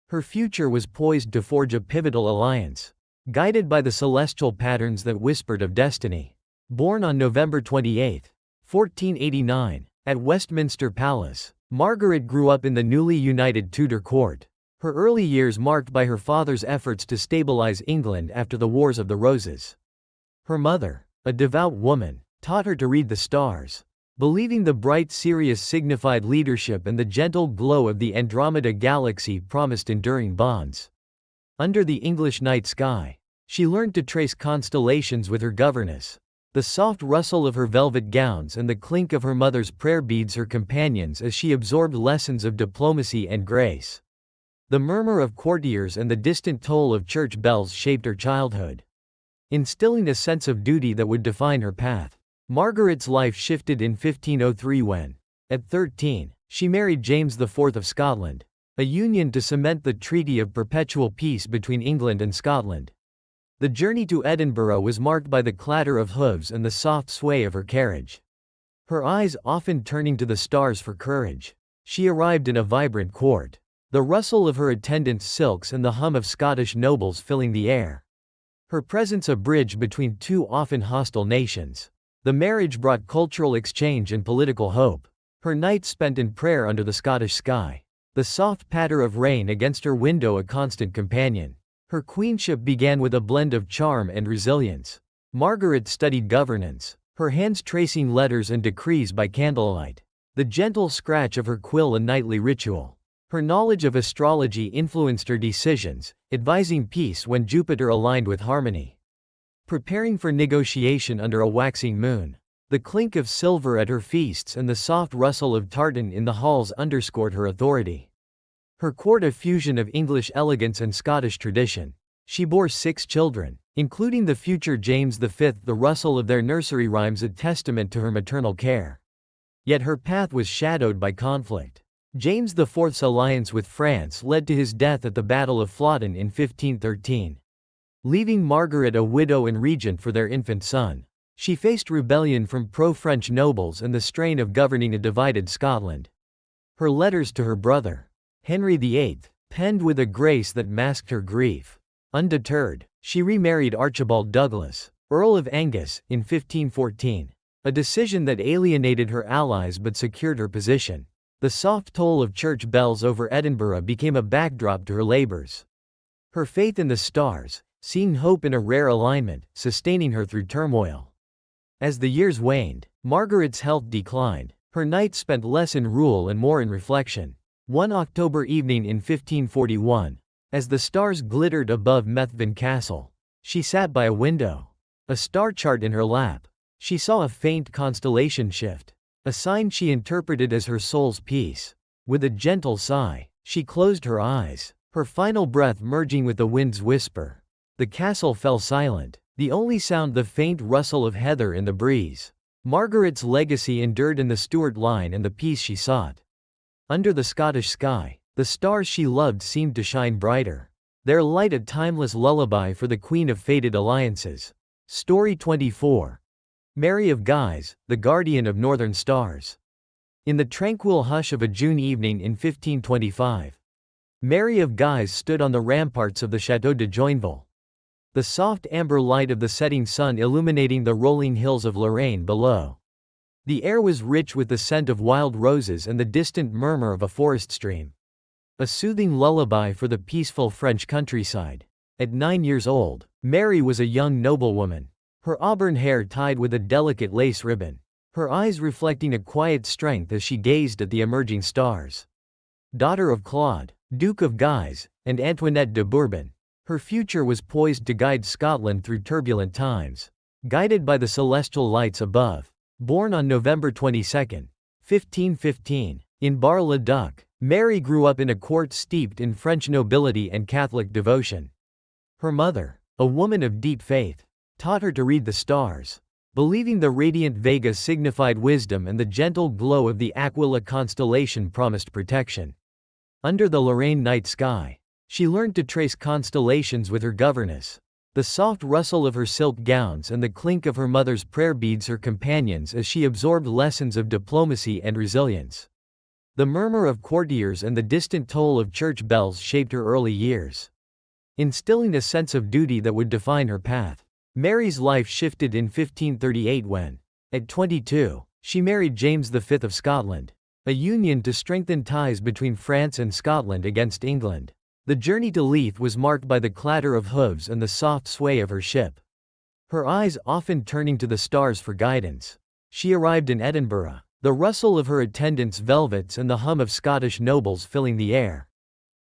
Her future was poised to forge a pivotal alliance, guided by the celestial patterns that whispered of destiny. Born on November 28, 1489, at Westminster Palace, Margaret grew up in the newly united Tudor court. Her early years marked by her father's efforts to stabilize England after the Wars of the Roses. Her mother, a devout woman, taught her to read the stars, believing the bright Sirius signified leadership and the gentle glow of the Andromeda galaxy promised enduring bonds. Under the English night sky, she learned to trace constellations with her governess, the soft rustle of her velvet gowns and the clink of her mother's prayer beads her companions as she absorbed lessons of diplomacy and grace. The murmur of courtiers and the distant toll of church bells shaped her childhood, instilling a sense of duty that would define her path. Margaret's life shifted in 1503 when, at 13, she married James IV of Scotland, a union to cement the Treaty of Perpetual Peace between England and Scotland. The journey to Edinburgh was marked by the clatter of hooves and the soft sway of her carriage. Her eyes often turning to the stars for courage, she arrived in a vibrant court, the rustle of her attendants' silks and the hum of Scottish nobles filling the air. Her presence a bridge between two often hostile nations. The marriage brought cultural exchange and political hope. Her nights spent in prayer under the Scottish sky, the soft patter of rain against her window a constant companion. Her queenship began with a blend of charm and resilience. Margaret studied governance, her hands tracing letters and decrees by candlelight, the gentle scratch of her quill a nightly ritual. Her knowledge of astrology influenced her decisions, advising peace when Jupiter aligned with harmony. Preparing for negotiation under a waxing moon, the clink of silver at her feasts and the soft rustle of tartan in the halls underscored her authority. Her court a fusion of English elegance and Scottish tradition. She bore 6 children, including the future James V. The rustle of their nursery rhymes a testament to her maternal care. Yet her path was shadowed by conflict. James IV's alliance with France led to his death at the Battle of Flodden in 1513. Leaving Margaret a widow and regent for their infant son, she faced rebellion from pro-French nobles and the strain of governing a divided Scotland. Her letters to her brother, Henry VIII, penned with a grace that masked her grief. Undeterred, she remarried Archibald Douglas, Earl of Angus, in 1514, a decision that alienated her allies but secured her position. The soft toll of church bells over Edinburgh became a backdrop to her labors. Her faith in the stars, seeing hope in a rare alignment, sustaining her through turmoil. As the years waned, Margaret's health declined, her nights spent less in rule and more in reflection. One October evening in 1541, as the stars glittered above Methven Castle, she sat by a window. A star chart in her lap. She saw a faint constellation shift, a sign she interpreted as her soul's peace. With a gentle sigh, she closed her eyes, her final breath merging with the wind's whisper. The castle fell silent, the only sound the faint rustle of heather in the breeze. Margaret's legacy endured in the Stuart line and the peace she sought. Under the Scottish sky, the stars she loved seemed to shine brighter, their light a timeless lullaby for the Queen of Fated Alliances. Story 24. Mary of Guise, the Guardian of Northern Stars. In the tranquil hush of a June evening in 1525, Mary of Guise stood on the ramparts of the Château de Joinville. The soft amber light of the setting sun illuminating the rolling hills of Lorraine below. The air was rich with the scent of wild roses and the distant murmur of a forest stream. A soothing lullaby for the peaceful French countryside. At 9 years old, Mary was a young noblewoman. Her auburn hair tied with a delicate lace ribbon. Her eyes reflecting a quiet strength as she gazed at the emerging stars. Daughter of Claude, Duke of Guise, and Antoinette de Bourbon, her future was poised to guide Scotland through turbulent times. Guided by the celestial lights above. Born on November 22, 1515, in Bar-le-Duc, Mary grew up in a court steeped in French nobility and Catholic devotion. Her mother, a woman of deep faith, taught her to read the stars, believing the radiant Vega signified wisdom and the gentle glow of the Aquila constellation promised protection. Under the Lorraine night sky, she learned to trace constellations with her governess. The soft rustle of her silk gowns and the clink of her mother's prayer beads her companions as she absorbed lessons of diplomacy and resilience. The murmur of courtiers and the distant toll of church bells shaped her early years, instilling a sense of duty that would define her path. Mary's life shifted in 1538 when, at 22, she married James V of Scotland, a union to strengthen ties between France and Scotland against England. The journey to Leith was marked by the clatter of hooves and the soft sway of her ship. Her eyes often turning to the stars for guidance. She arrived in Edinburgh, the rustle of her attendants' velvets and the hum of Scottish nobles filling the air.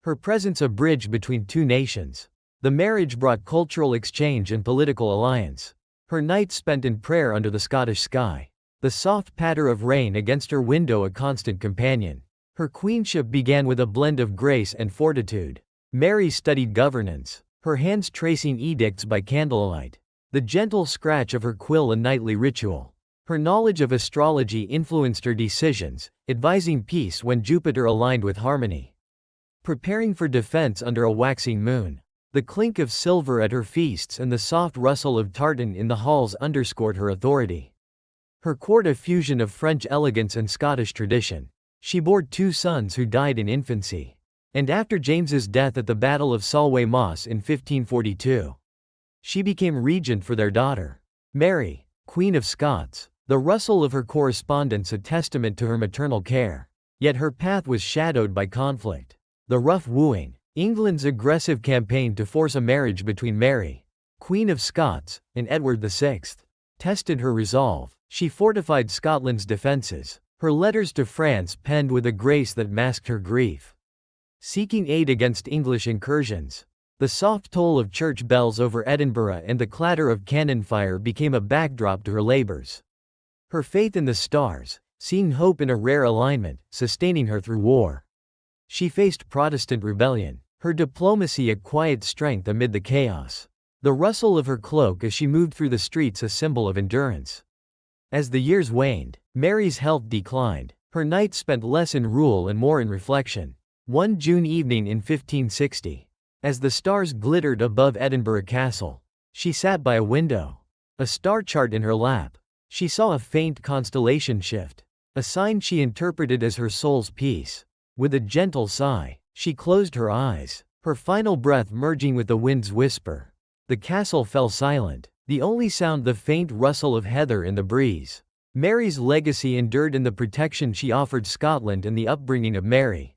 Her presence a bridge between two nations. The marriage brought cultural exchange and political alliance. Her nights spent in prayer under the Scottish sky. The soft patter of rain against her window a constant companion. Her queenship began with a blend of grace and fortitude. Mary studied governance, her hands tracing edicts by candlelight. The gentle scratch of her quill a nightly ritual. Her knowledge of astrology influenced her decisions, advising peace when Jupiter aligned with harmony. Preparing for defense under a waxing moon. The clink of silver at her feasts and the soft rustle of tartan in the halls underscored her authority. Her court a fusion of French elegance and Scottish tradition. She bore 2 sons who died in infancy. And after James's death at the Battle of Solway Moss in 1542, she became regent for their daughter, Mary, Queen of Scots. The rustle of her correspondence a testament to her maternal care. Yet her path was shadowed by conflict. The rough wooing, England's aggressive campaign to force a marriage between Mary, Queen of Scots, and Edward VI, tested her resolve. She fortified Scotland's defences, her letters to France penned with a grace that masked her grief. Seeking aid against English incursions. The soft toll of church bells over Edinburgh and the clatter of cannon fire became a backdrop to her labors. Her faith in the stars, seeing hope in a rare alignment, sustaining her through war. She faced Protestant rebellion, her diplomacy a quiet strength amid the chaos. The rustle of her cloak as she moved through the streets a symbol of endurance. As the years waned, Mary's health declined, her nights spent less in rule and more in reflection. One June evening in 1560, as the stars glittered above Edinburgh Castle, she sat by a window, a star chart in her lap. She saw a faint constellation shift, a sign she interpreted as her soul's peace. With a gentle sigh, she closed her eyes, her final breath merging with the wind's whisper. The castle fell silent, the only sound the faint rustle of heather in the breeze. Mary's legacy endured in the protection she offered Scotland and the upbringing of Mary,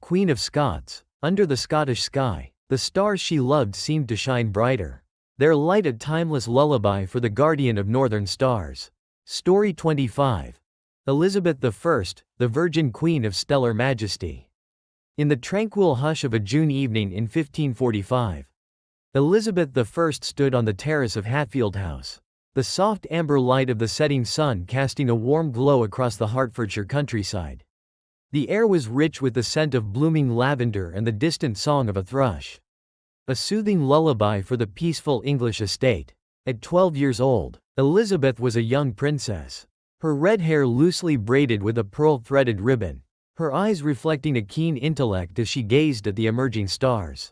Queen of Scots. Under the Scottish sky, the stars she loved seemed to shine brighter, their light a timeless lullaby for the guardian of northern stars. Story 25. Elizabeth I, the Virgin Queen of Stellar Majesty. In the tranquil hush of a June evening in 1545, Elizabeth I stood on the terrace of Hatfield House, the soft amber light of the setting sun casting a warm glow across the Hertfordshire countryside. The air was rich with the scent of blooming lavender and the distant song of a thrush. A soothing lullaby for the peaceful English estate. At 12 years old, Elizabeth was a young princess, her red hair loosely braided with a pearl-threaded ribbon, her eyes reflecting a keen intellect as she gazed at the emerging stars.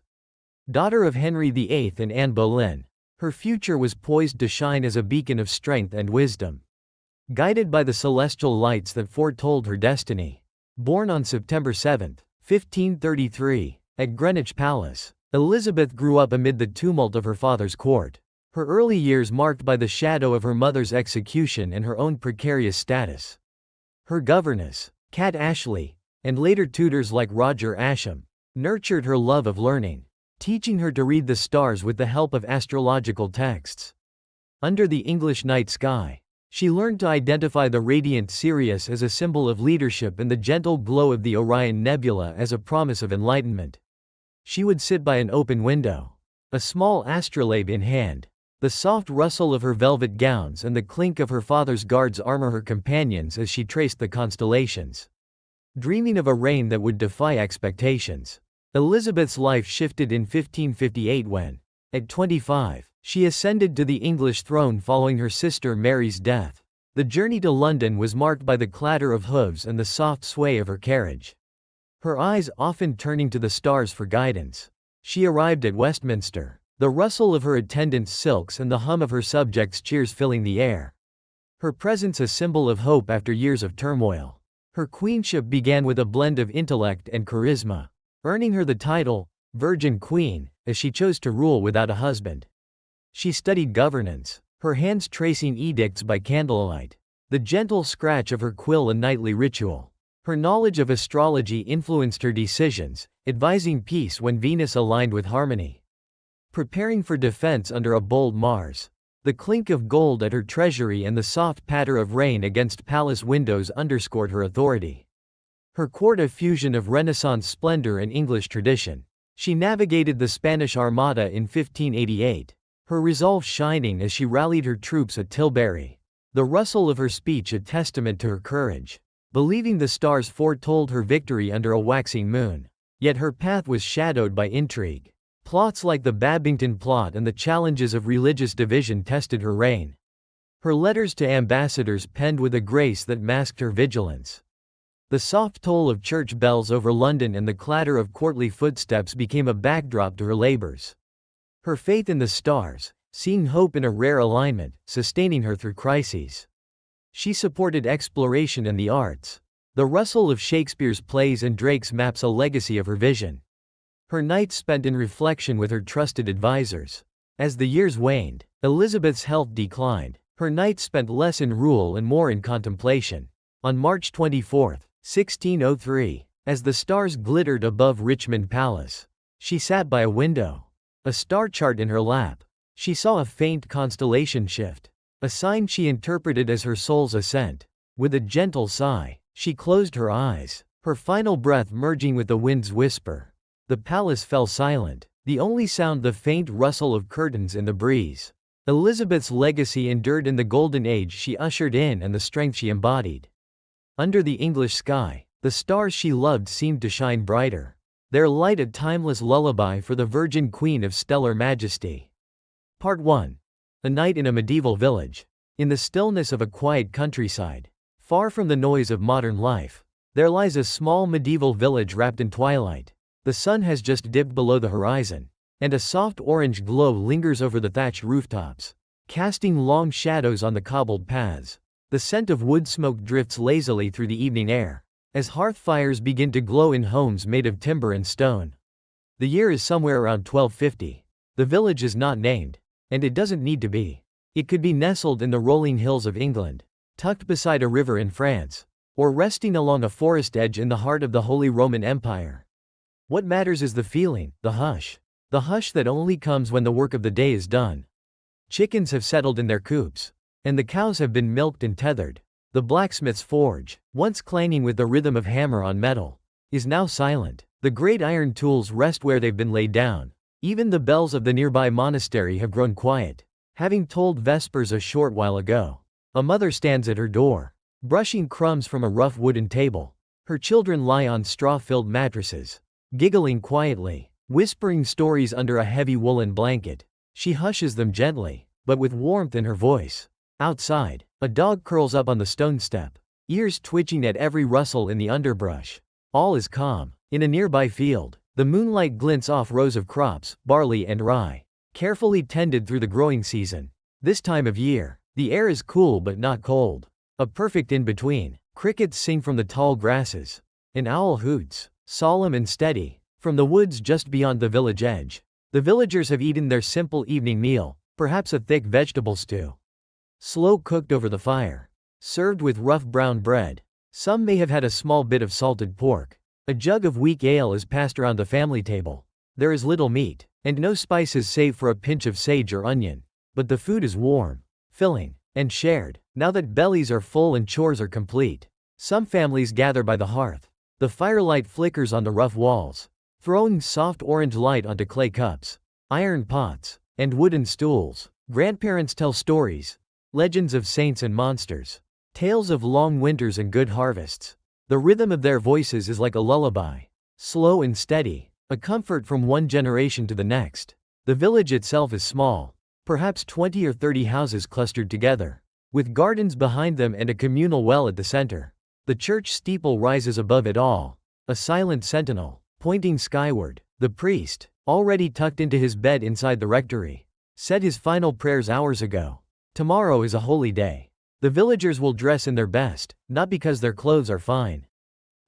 Daughter of Henry VIII and Anne Boleyn, her future was poised to shine as a beacon of strength and wisdom. guided by the celestial lights that foretold her destiny. Born on September 7, 1533, at Greenwich Palace, Elizabeth grew up amid the tumult of her father's court. Her early years marked by the shadow of her mother's execution and her own precarious status. Her governess, Kat Ashley, and later tutors like Roger Ascham, nurtured her love of learning, teaching her to read the stars with the help of astrological texts. Under the English night sky, she learned to identify the radiant Sirius as a symbol of leadership and the gentle glow of the Orion Nebula as a promise of enlightenment. She would sit by an open window, a small astrolabe in hand, the soft rustle of her velvet gowns and the clink of her father's guards' armor her companions as she traced the constellations. Dreaming of a reign that would defy expectations, Elizabeth's life shifted in 1558 when, at 25, she ascended to the English throne following her sister Mary's death. The journey to London was marked by the clatter of hooves and the soft sway of her carriage. Her eyes often turning to the stars for guidance. She arrived at Westminster, the rustle of her attendants' silks and the hum of her subjects' cheers filling the air. Her presence a symbol of hope after years of turmoil. Her queenship began with a blend of intellect and charisma, earning her the title, Virgin Queen, as she chose to rule without a husband. She studied governance, her hands tracing edicts by candlelight, the gentle scratch of her quill a nightly ritual. Her knowledge of astrology influenced her decisions, advising peace when Venus aligned with harmony. Preparing for defense under a bold Mars. The clink of gold at her treasury and the soft patter of rain against palace windows underscored her authority. Her court a fusion of Renaissance splendor and English tradition. She navigated the Spanish Armada in 1588, her resolve shining as she rallied her troops at Tilbury. The rustle of her speech a testament to her courage, believing the stars foretold her victory under a waxing moon. Yet her path was shadowed by intrigue. Plots like the Babington plot and the challenges of religious division tested her reign. Her letters to ambassadors penned with a grace that masked her vigilance. The soft toll of church bells over London and the clatter of courtly footsteps became a backdrop to her labors. Her faith in the stars, seeing hope in a rare alignment, sustaining her through crises. She supported exploration and the arts. The rustle of Shakespeare's plays and Drake's maps a legacy of her vision. Her nights spent in reflection with her trusted advisors. As the years waned, Elizabeth's health declined. Her nights spent less in rule and more in contemplation. On March 24, 1603, as the stars glittered above Richmond Palace, she sat by a window, a star chart in her lap. She saw a faint constellation shift, a sign she interpreted as her soul's ascent. With a gentle sigh, she closed her eyes, her final breath merging with the wind's whisper. The palace fell silent, the only sound the faint rustle of curtains in the breeze. Elizabeth's legacy endured in the golden age she ushered in and the strength she embodied. Under the English sky, the stars she loved seemed to shine brighter, their light a timeless lullaby for the Virgin Queen of stellar majesty. Part 1. A night in a medieval village. In the stillness of a quiet countryside, far from the noise of modern life, there lies a small medieval village wrapped in twilight. The sun has just dipped below the horizon, and a soft orange glow lingers over the thatched rooftops, casting long shadows on the cobbled paths. The scent of wood smoke drifts lazily through the evening air, as hearth fires begin to glow in homes made of timber and stone. The year is somewhere around 1250. The village is not named, and it doesn't need to be. It could be nestled in the rolling hills of England, tucked beside a river in France, or resting along a forest edge in the heart of the Holy Roman Empire. What matters is the feeling, the hush that only comes when the work of the day is done. Chickens have settled in their coops, and the cows have been milked and tethered. The blacksmith's forge, once clanging with the rhythm of hammer on metal, is now silent. The great iron tools rest where they've been laid down. Even the bells of the nearby monastery have grown quiet, having tolled vespers a short while ago. A mother stands at her door, brushing crumbs from a rough wooden table. Her children lie on straw-filled mattresses, giggling quietly, whispering stories under a heavy woolen blanket. She hushes them gently, but with warmth in her voice. Outside, a dog curls up on the stone step, ears twitching at every rustle in the underbrush. All is calm. In a nearby field, the moonlight glints off rows of crops, barley and rye, carefully tended through the growing season. This time of year, the air is cool but not cold. A perfect in-between. Crickets sing from the tall grasses. An owl hoots, solemn and steady, from the woods just beyond the village edge. The villagers have eaten their simple evening meal, perhaps a thick vegetable stew. Slow cooked over the fire. Served with rough brown bread. Some may have had a small bit of salted pork. A jug of weak ale is passed around the family table. There is little meat, and no spices save for a pinch of sage or onion. But the food is warm, filling, and shared. Now that bellies are full and chores are complete, some families gather by the hearth. The firelight flickers on the rough walls, throwing soft orange light onto clay cups, iron pots, and wooden stools. Grandparents tell stories, legends of saints and monsters, tales of long winters and good harvests. The rhythm of their voices is like a lullaby, slow and steady, a comfort from one generation to the next. The village itself is small, perhaps 20 or 30 houses clustered together, with gardens behind them and a communal well at the center. The church steeple rises above it all, a silent sentinel, pointing skyward. The priest, already tucked into his bed inside the rectory, said his final prayers hours ago. Tomorrow is a holy day. The villagers will dress in their best, not because their clothes are fine,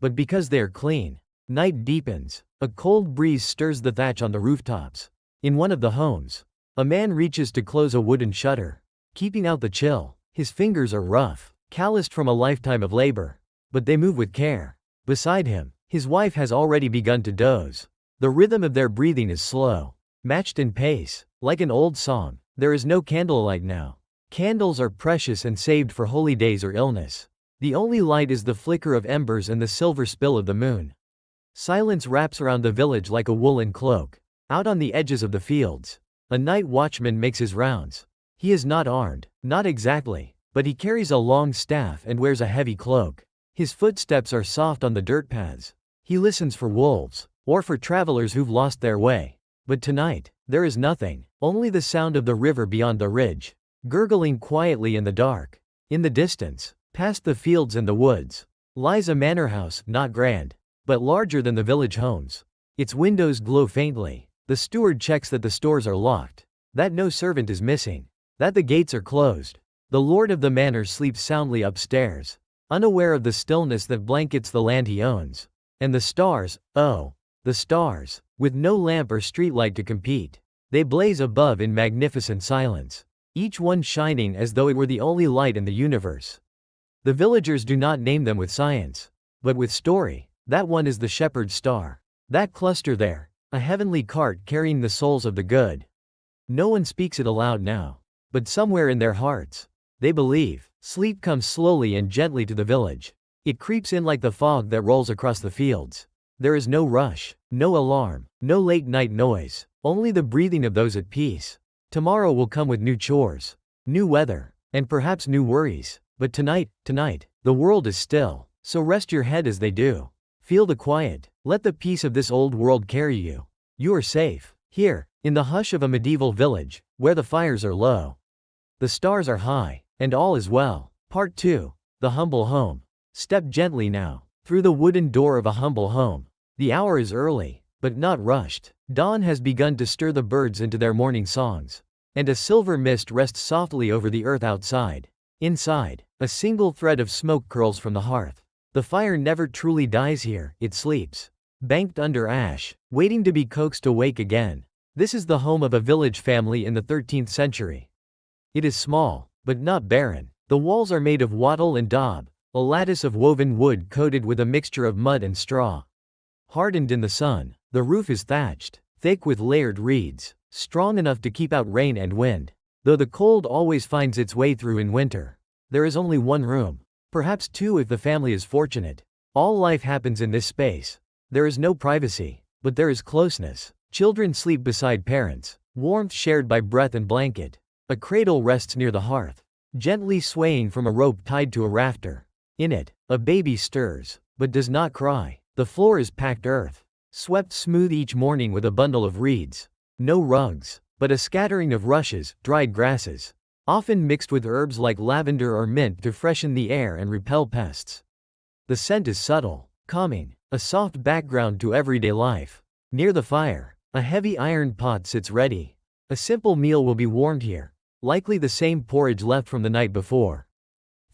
but because they are clean. Night deepens. A cold breeze stirs the thatch on the rooftops. In one of the homes, a man reaches to close a wooden shutter, keeping out the chill. His fingers are rough, calloused from a lifetime of labor, but they move with care. Beside him, his wife has already begun to doze. The rhythm of their breathing is slow, matched in pace, like an old song. There is no candlelight now. Candles are precious and saved for holy days or illness. The only light is the flicker of embers and the silver spill of the moon. Silence wraps around the village like a woolen cloak. Out on the edges of the fields, a night watchman makes his rounds. He is not armed, not exactly, but he carries a long staff and wears a heavy cloak. His footsteps are soft on the dirt paths. He listens for wolves, or for travelers who've lost their way. But tonight, there is nothing, only the sound of the river beyond the ridge, gurgling quietly in the dark. In the distance, past the fields and the woods, lies a manor house, not grand, but larger than the village homes. Its windows glow faintly. The steward checks that the stores are locked, that no servant is missing, that the gates are closed. The lord of the manor sleeps soundly upstairs, unaware of the stillness that blankets the land he owns. And the stars, oh, the stars, with no lamp or streetlight to compete, they blaze above in magnificent silence, each one shining as though it were the only light in the universe. The villagers do not name them with science, but with story. That one is the shepherd's star. That cluster there, a heavenly cart carrying the souls of the good. No one speaks it aloud now, but somewhere in their hearts, they believe. Sleep comes slowly and gently to the village. It creeps in like the fog that rolls across the fields. There is no rush, no alarm, no late night noise, only the breathing of those at peace. Tomorrow will come with new chores, new weather, and perhaps new worries. But tonight, the world is still, so rest your head as they do. Feel the quiet, let the peace of this old world carry you. You are safe, here, in the hush of a medieval village, where the fires are low. The stars are high, and all is well. Part 2. The Humble Home. Step gently now, through the wooden door of a humble home. The hour is early, but not rushed. Dawn has begun to stir the birds into their morning songs, and a silver mist rests softly over the earth outside. Inside, a single thread of smoke curls from the hearth. The fire never truly dies here, it sleeps, banked under ash, waiting to be coaxed awake again. This is the home of a village family in the 13th century. It is small, but not barren. The walls are made of wattle and daub, a lattice of woven wood coated with a mixture of mud and straw. Hardened in the sun, the roof is thatched, thick with layered reeds, strong enough to keep out rain and wind. Though the cold always finds its way through in winter, there is only one room, perhaps two if the family is fortunate. All life happens in this space. There is no privacy, but there is closeness. Children sleep beside parents, warmth shared by breath and blanket. A cradle rests near the hearth, gently swaying from a rope tied to a rafter. In it, a baby stirs, but does not cry. The floor is packed earth, swept smooth each morning with a bundle of reeds. No rugs, but a scattering of rushes, dried grasses, often mixed with herbs like lavender or mint to freshen the air and repel pests. The scent is subtle, calming, a soft background to everyday life. Near the fire, a heavy iron pot sits ready. A simple meal will be warmed here, likely the same porridge left from the night before.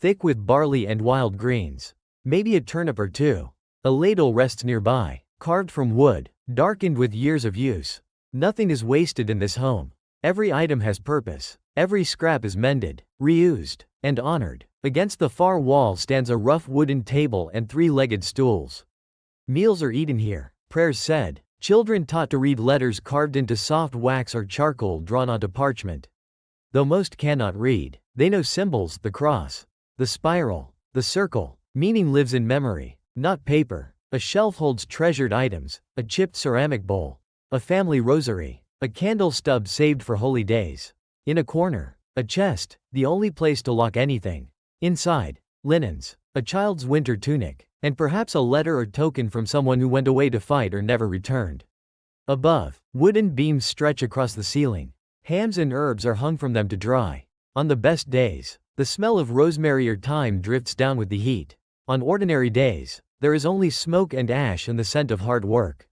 thick with barley and wild greens. Maybe a turnip or two. A ladle rests nearby, carved from wood, darkened with years of use. Nothing is wasted in this home. Every item has purpose. Every scrap is mended, reused, and honored. Against the far wall stands a rough wooden table and three-legged stools. Meals are eaten here, prayers said, children taught to read letters carved into soft wax or charcoal drawn onto parchment. Though most cannot read, they know symbols, the cross, the spiral, the circle. Meaning lives in memory, not paper. A shelf holds treasured items, a chipped ceramic bowl, a family rosary, a candle stub saved for holy days. In a corner, a chest, the only place to lock anything. Inside, linens, a child's winter tunic, and perhaps a letter or token from someone who went away to fight or never returned. Above, wooden beams stretch across the ceiling. Hams and herbs are hung from them to dry. On the best days, the smell of rosemary or thyme drifts down with the heat. On ordinary days, there is only smoke and ash and the scent of hard work.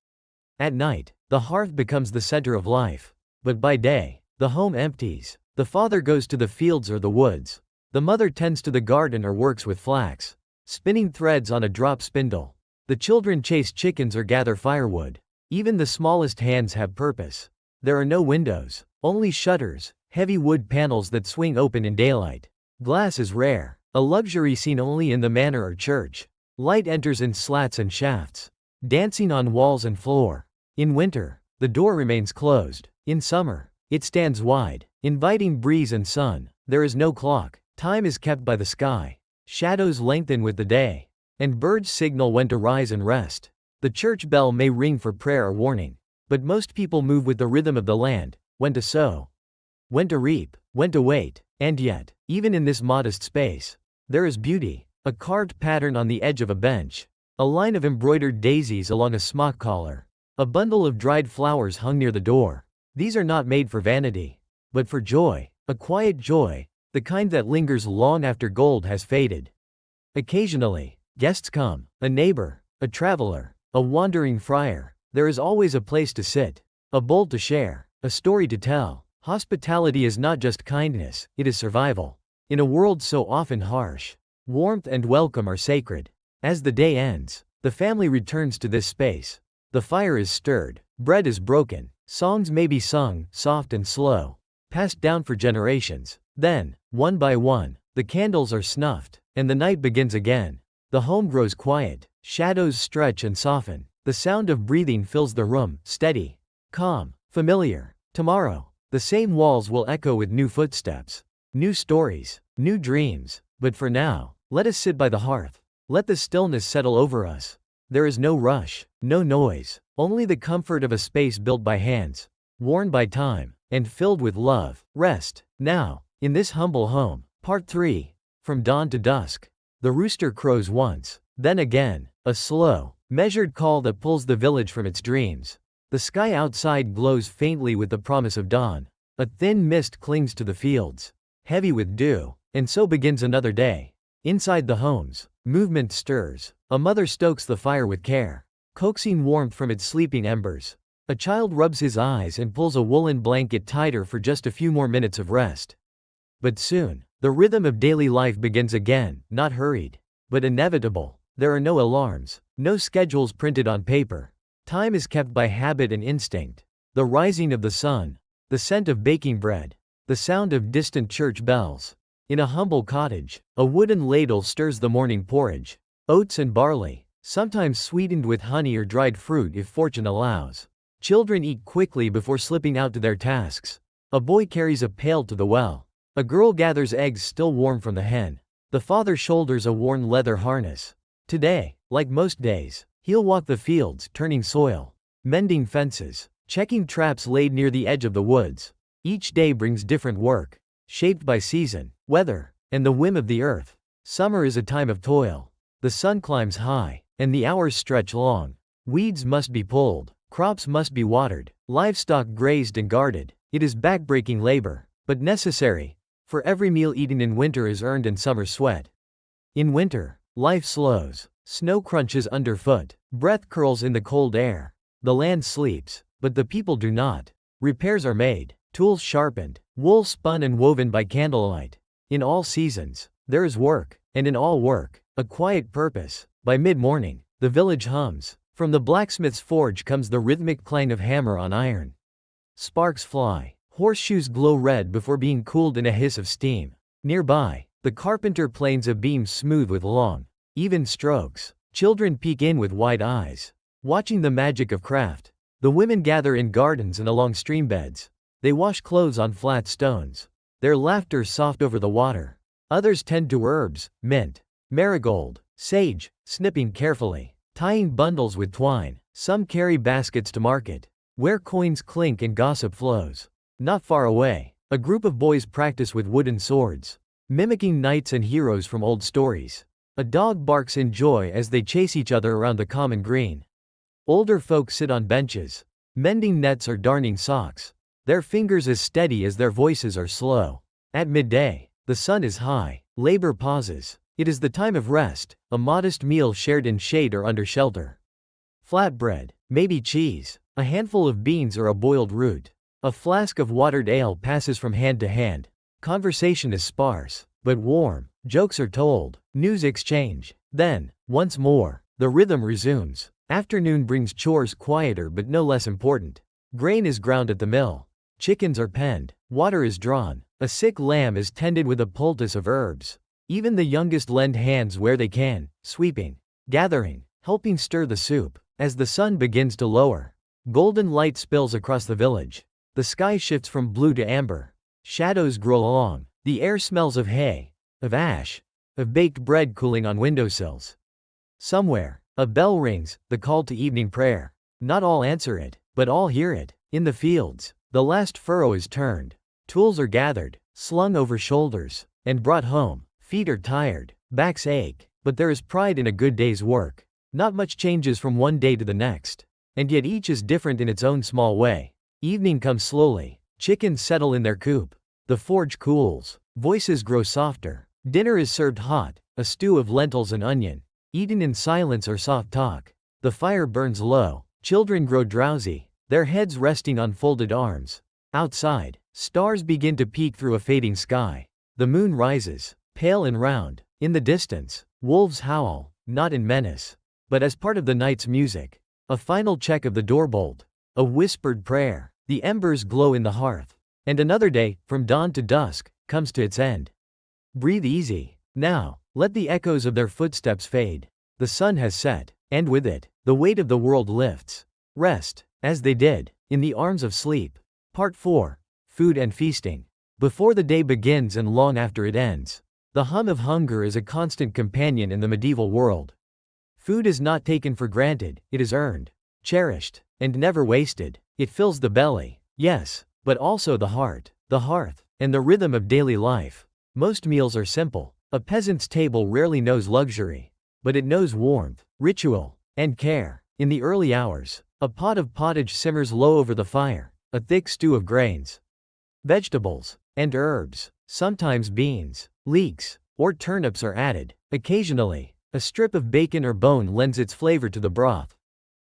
At night, the hearth becomes the center of life. But by day, the home empties. The father goes to the fields or the woods. The mother tends to the garden or works with flax, spinning threads on a drop spindle. The children chase chickens or gather firewood. Even the smallest hands have purpose. There are no windows, only shutters, heavy wood panels that swing open in daylight. Glass is rare, a luxury seen only in the manor or church. Light enters in slats and shafts, dancing on walls and floor. In winter, the door remains closed. In summer, it stands wide, inviting breeze and sun. There is no clock. Time is kept by the sky. Shadows lengthen with the day, and birds signal when to rise and rest. The church bell may ring for prayer or warning, but most people move with the rhythm of the land, when to sow, when to reap, when to wait. And yet, even in this modest space, there is beauty. A carved pattern on the edge of a bench, a line of embroidered daisies along a smock collar, a bundle of dried flowers hung near the door. These are not made for vanity, but for joy, a quiet joy, the kind that lingers long after gold has faded. Occasionally, guests come, a neighbor, a traveler, a wandering friar. There is always a place to sit, a bowl to share, a story to tell. Hospitality is not just kindness, it is survival. In a world so often harsh, warmth and welcome are sacred. As the day ends, the family returns to this space. The fire is stirred, bread is broken, songs may be sung, soft and slow, passed down for generations. Then, one by one, the candles are snuffed, and the night begins again. The home grows quiet, shadows stretch and soften. The sound of breathing fills the room, steady, calm, familiar. Tomorrow, the same walls will echo with new footsteps, new stories, new dreams. But for now, let us sit by the hearth. Let the stillness settle over us. There is no rush, no noise, only the comfort of a space built by hands, worn by time, and filled with love. Rest, now, in this humble home. Part 3. From dawn to dusk. The rooster crows once, then again, a slow, measured call that pulls the village from its dreams. The sky outside glows faintly with the promise of dawn. A thin mist clings to the fields, heavy with dew, and so begins another day. Inside the homes, movement stirs. A mother stokes the fire with care, coaxing warmth from its sleeping embers. A child rubs his eyes and pulls a woolen blanket tighter for just a few more minutes of rest. But soon, the rhythm of daily life begins again, not hurried, but inevitable. There are no alarms, no schedules printed on paper. Time is kept by habit and instinct. The rising of the sun, the scent of baking bread, the sound of distant church bells. In a humble cottage, a wooden ladle stirs the morning porridge. Oats and barley, sometimes sweetened with honey or dried fruit if fortune allows. Children eat quickly before slipping out to their tasks. A boy carries a pail to the well. A girl gathers eggs still warm from the hen. The father shoulders a worn leather harness. Today, like most days, he'll walk the fields, turning soil, mending fences, checking traps laid near the edge of the woods. Each day brings different work, shaped by season, weather, and the whim of the earth. Summer is a time of toil. The sun climbs high, and the hours stretch long. Weeds must be pulled, crops must be watered, livestock grazed and guarded. It is backbreaking labor, but necessary, for every meal eaten in winter is earned in summer sweat. In winter, life slows, snow crunches underfoot, breath curls in the cold air. The land sleeps, but the people do not. Repairs are made, tools sharpened, wool spun and woven by candlelight. In all seasons, there is work. and in all work, a quiet purpose. By mid-morning, the village hums. From the blacksmith's forge comes the rhythmic clang of hammer on iron. Sparks fly. Horseshoes glow red before being cooled in a hiss of steam. Nearby, the carpenter planes a beam smooth with long, even strokes. Children peek in with wide eyes, watching the magic of craft. The women gather in gardens and along stream beds. They wash clothes on flat stones, their laughter soft over the water. Others tend to herbs, mint, marigold, sage, snipping carefully, tying bundles with twine. Some carry baskets to market, where coins clink and gossip flows. Not far away, a group of boys practice with wooden swords, mimicking knights and heroes from old stories. A dog barks in joy as they chase each other around the common green. Older folk sit on benches, mending nets or darning socks, their fingers as steady as their voices are slow. At midday, the sun is high, labor pauses. It is the time of rest, a modest meal shared in shade or under shelter. Flatbread, maybe cheese, a handful of beans or a boiled root. A flask of watered ale passes from hand to hand. Conversation is sparse, but warm. Jokes are told, news exchange. Then, once more, the rhythm resumes. Afternoon brings chores quieter but no less important. Grain is ground at the mill. Chickens are penned. Water is drawn. A sick lamb is tended with a poultice of herbs. Even the youngest lend hands where they can, sweeping, gathering, helping stir the soup. As the sun begins to lower, golden light spills across the village. The sky shifts from blue to amber. Shadows grow long. The air smells of hay, of ash, of baked bread cooling on windowsills. Somewhere, a bell rings, the call to evening prayer. Not all answer it, but all hear it. In the fields, the last furrow is turned. Tools are gathered, slung over shoulders, and brought home. Feet are tired, backs ache, but there is pride in a good day's work. Not much changes from one day to the next, and yet each is different in its own small way. Evening comes slowly. Chickens settle in their coop. The forge cools. Voices grow softer. Dinner is served hot, a stew of lentils and onion, eaten in silence or soft talk. The fire burns low. Children grow drowsy, their heads resting on folded arms. Outside, stars begin to peek through a fading sky. The moon rises, pale and round. In the distance, wolves howl, not in menace, but as part of the night's music. A final check of the doorbolt. A whispered prayer. The embers glow in the hearth. And another day, from dawn to dusk, comes to its end. Breathe easy. Now, let the echoes of their footsteps fade. The sun has set, and with it, the weight of the world lifts. Rest, as they did, in the arms of sleep. Part 4. Food and Feasting. Before the day begins and long after it ends, the hum of hunger is a constant companion in the medieval world. Food is not taken for granted, it is earned, cherished, and never wasted. It fills the belly, yes, but also the heart, the hearth, and the rhythm of daily life. Most meals are simple. A peasant's table rarely knows luxury, but it knows warmth, ritual, and care. In the early hours, a pot of pottage simmers low over the fire, a thick stew of grains, vegetables, and herbs. Sometimes beans, leeks, or turnips are added. Occasionally, a strip of bacon or bone lends its flavor to the broth.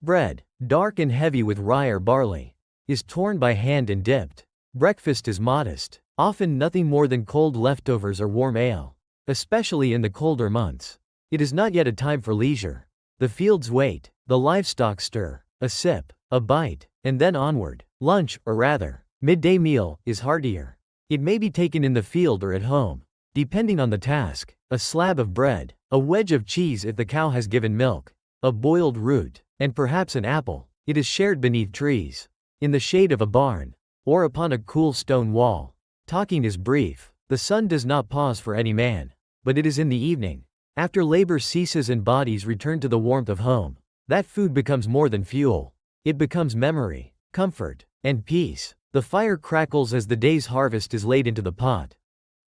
Bread, dark and heavy with rye or barley, is torn by hand and dipped. Breakfast is modest, often nothing more than cold leftovers or warm ale. Especially in the colder months, it is not yet a time for leisure. The fields wait, the livestock stir, a sip, a bite, and then onward. Lunch, or rather, midday meal, is heartier. It may be taken in the field or at home, depending on the task. A slab of bread, a wedge of cheese if the cow has given milk, a boiled root, and perhaps an apple. It is shared beneath trees, in the shade of a barn, or upon a cool stone wall. Talking is brief. The sun does not pause for any man, but it is in the evening, after labor ceases and bodies return to the warmth of home, that food becomes more than fuel. It becomes memory, comfort, and peace. The fire crackles as the day's harvest is laid into the pot.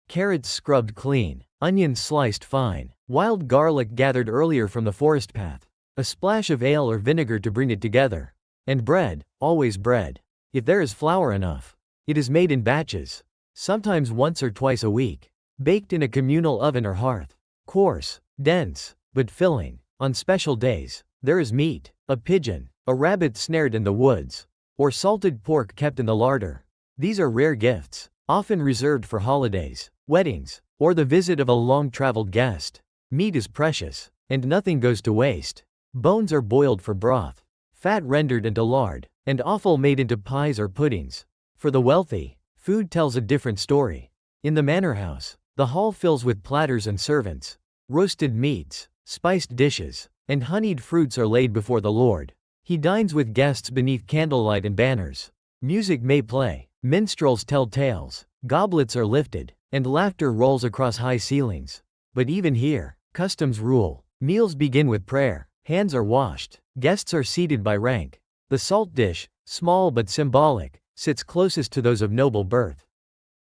Carrots scrubbed clean, onions sliced fine, wild garlic gathered earlier from the forest path, a splash of ale or vinegar to bring it together. And bread, always bread. If there is flour enough, it is made in batches, sometimes once or twice a week, baked in a communal oven or hearth. Coarse, dense, but filling. On special days, there is meat, a pigeon, a rabbit snared in the woods, or salted pork kept in the larder. These are rare gifts. often reserved for holidays, weddings, or the visit of a long-traveled guest. Meat is precious, and nothing goes to waste. Bones are boiled for broth, fat rendered into lard, and offal made into pies or puddings. For the wealthy, food tells a different story. In the manor house, the hall fills with platters and servants. Roasted meats, spiced dishes, and honeyed fruits are laid before the Lord. He dines with guests beneath candlelight and banners. Music may play, minstrels tell tales, goblets are lifted, and laughter rolls across high ceilings. But even here, customs rule. Meals begin with prayer, hands are washed, guests are seated by rank. The salt dish, small but symbolic, sits closest to those of noble birth.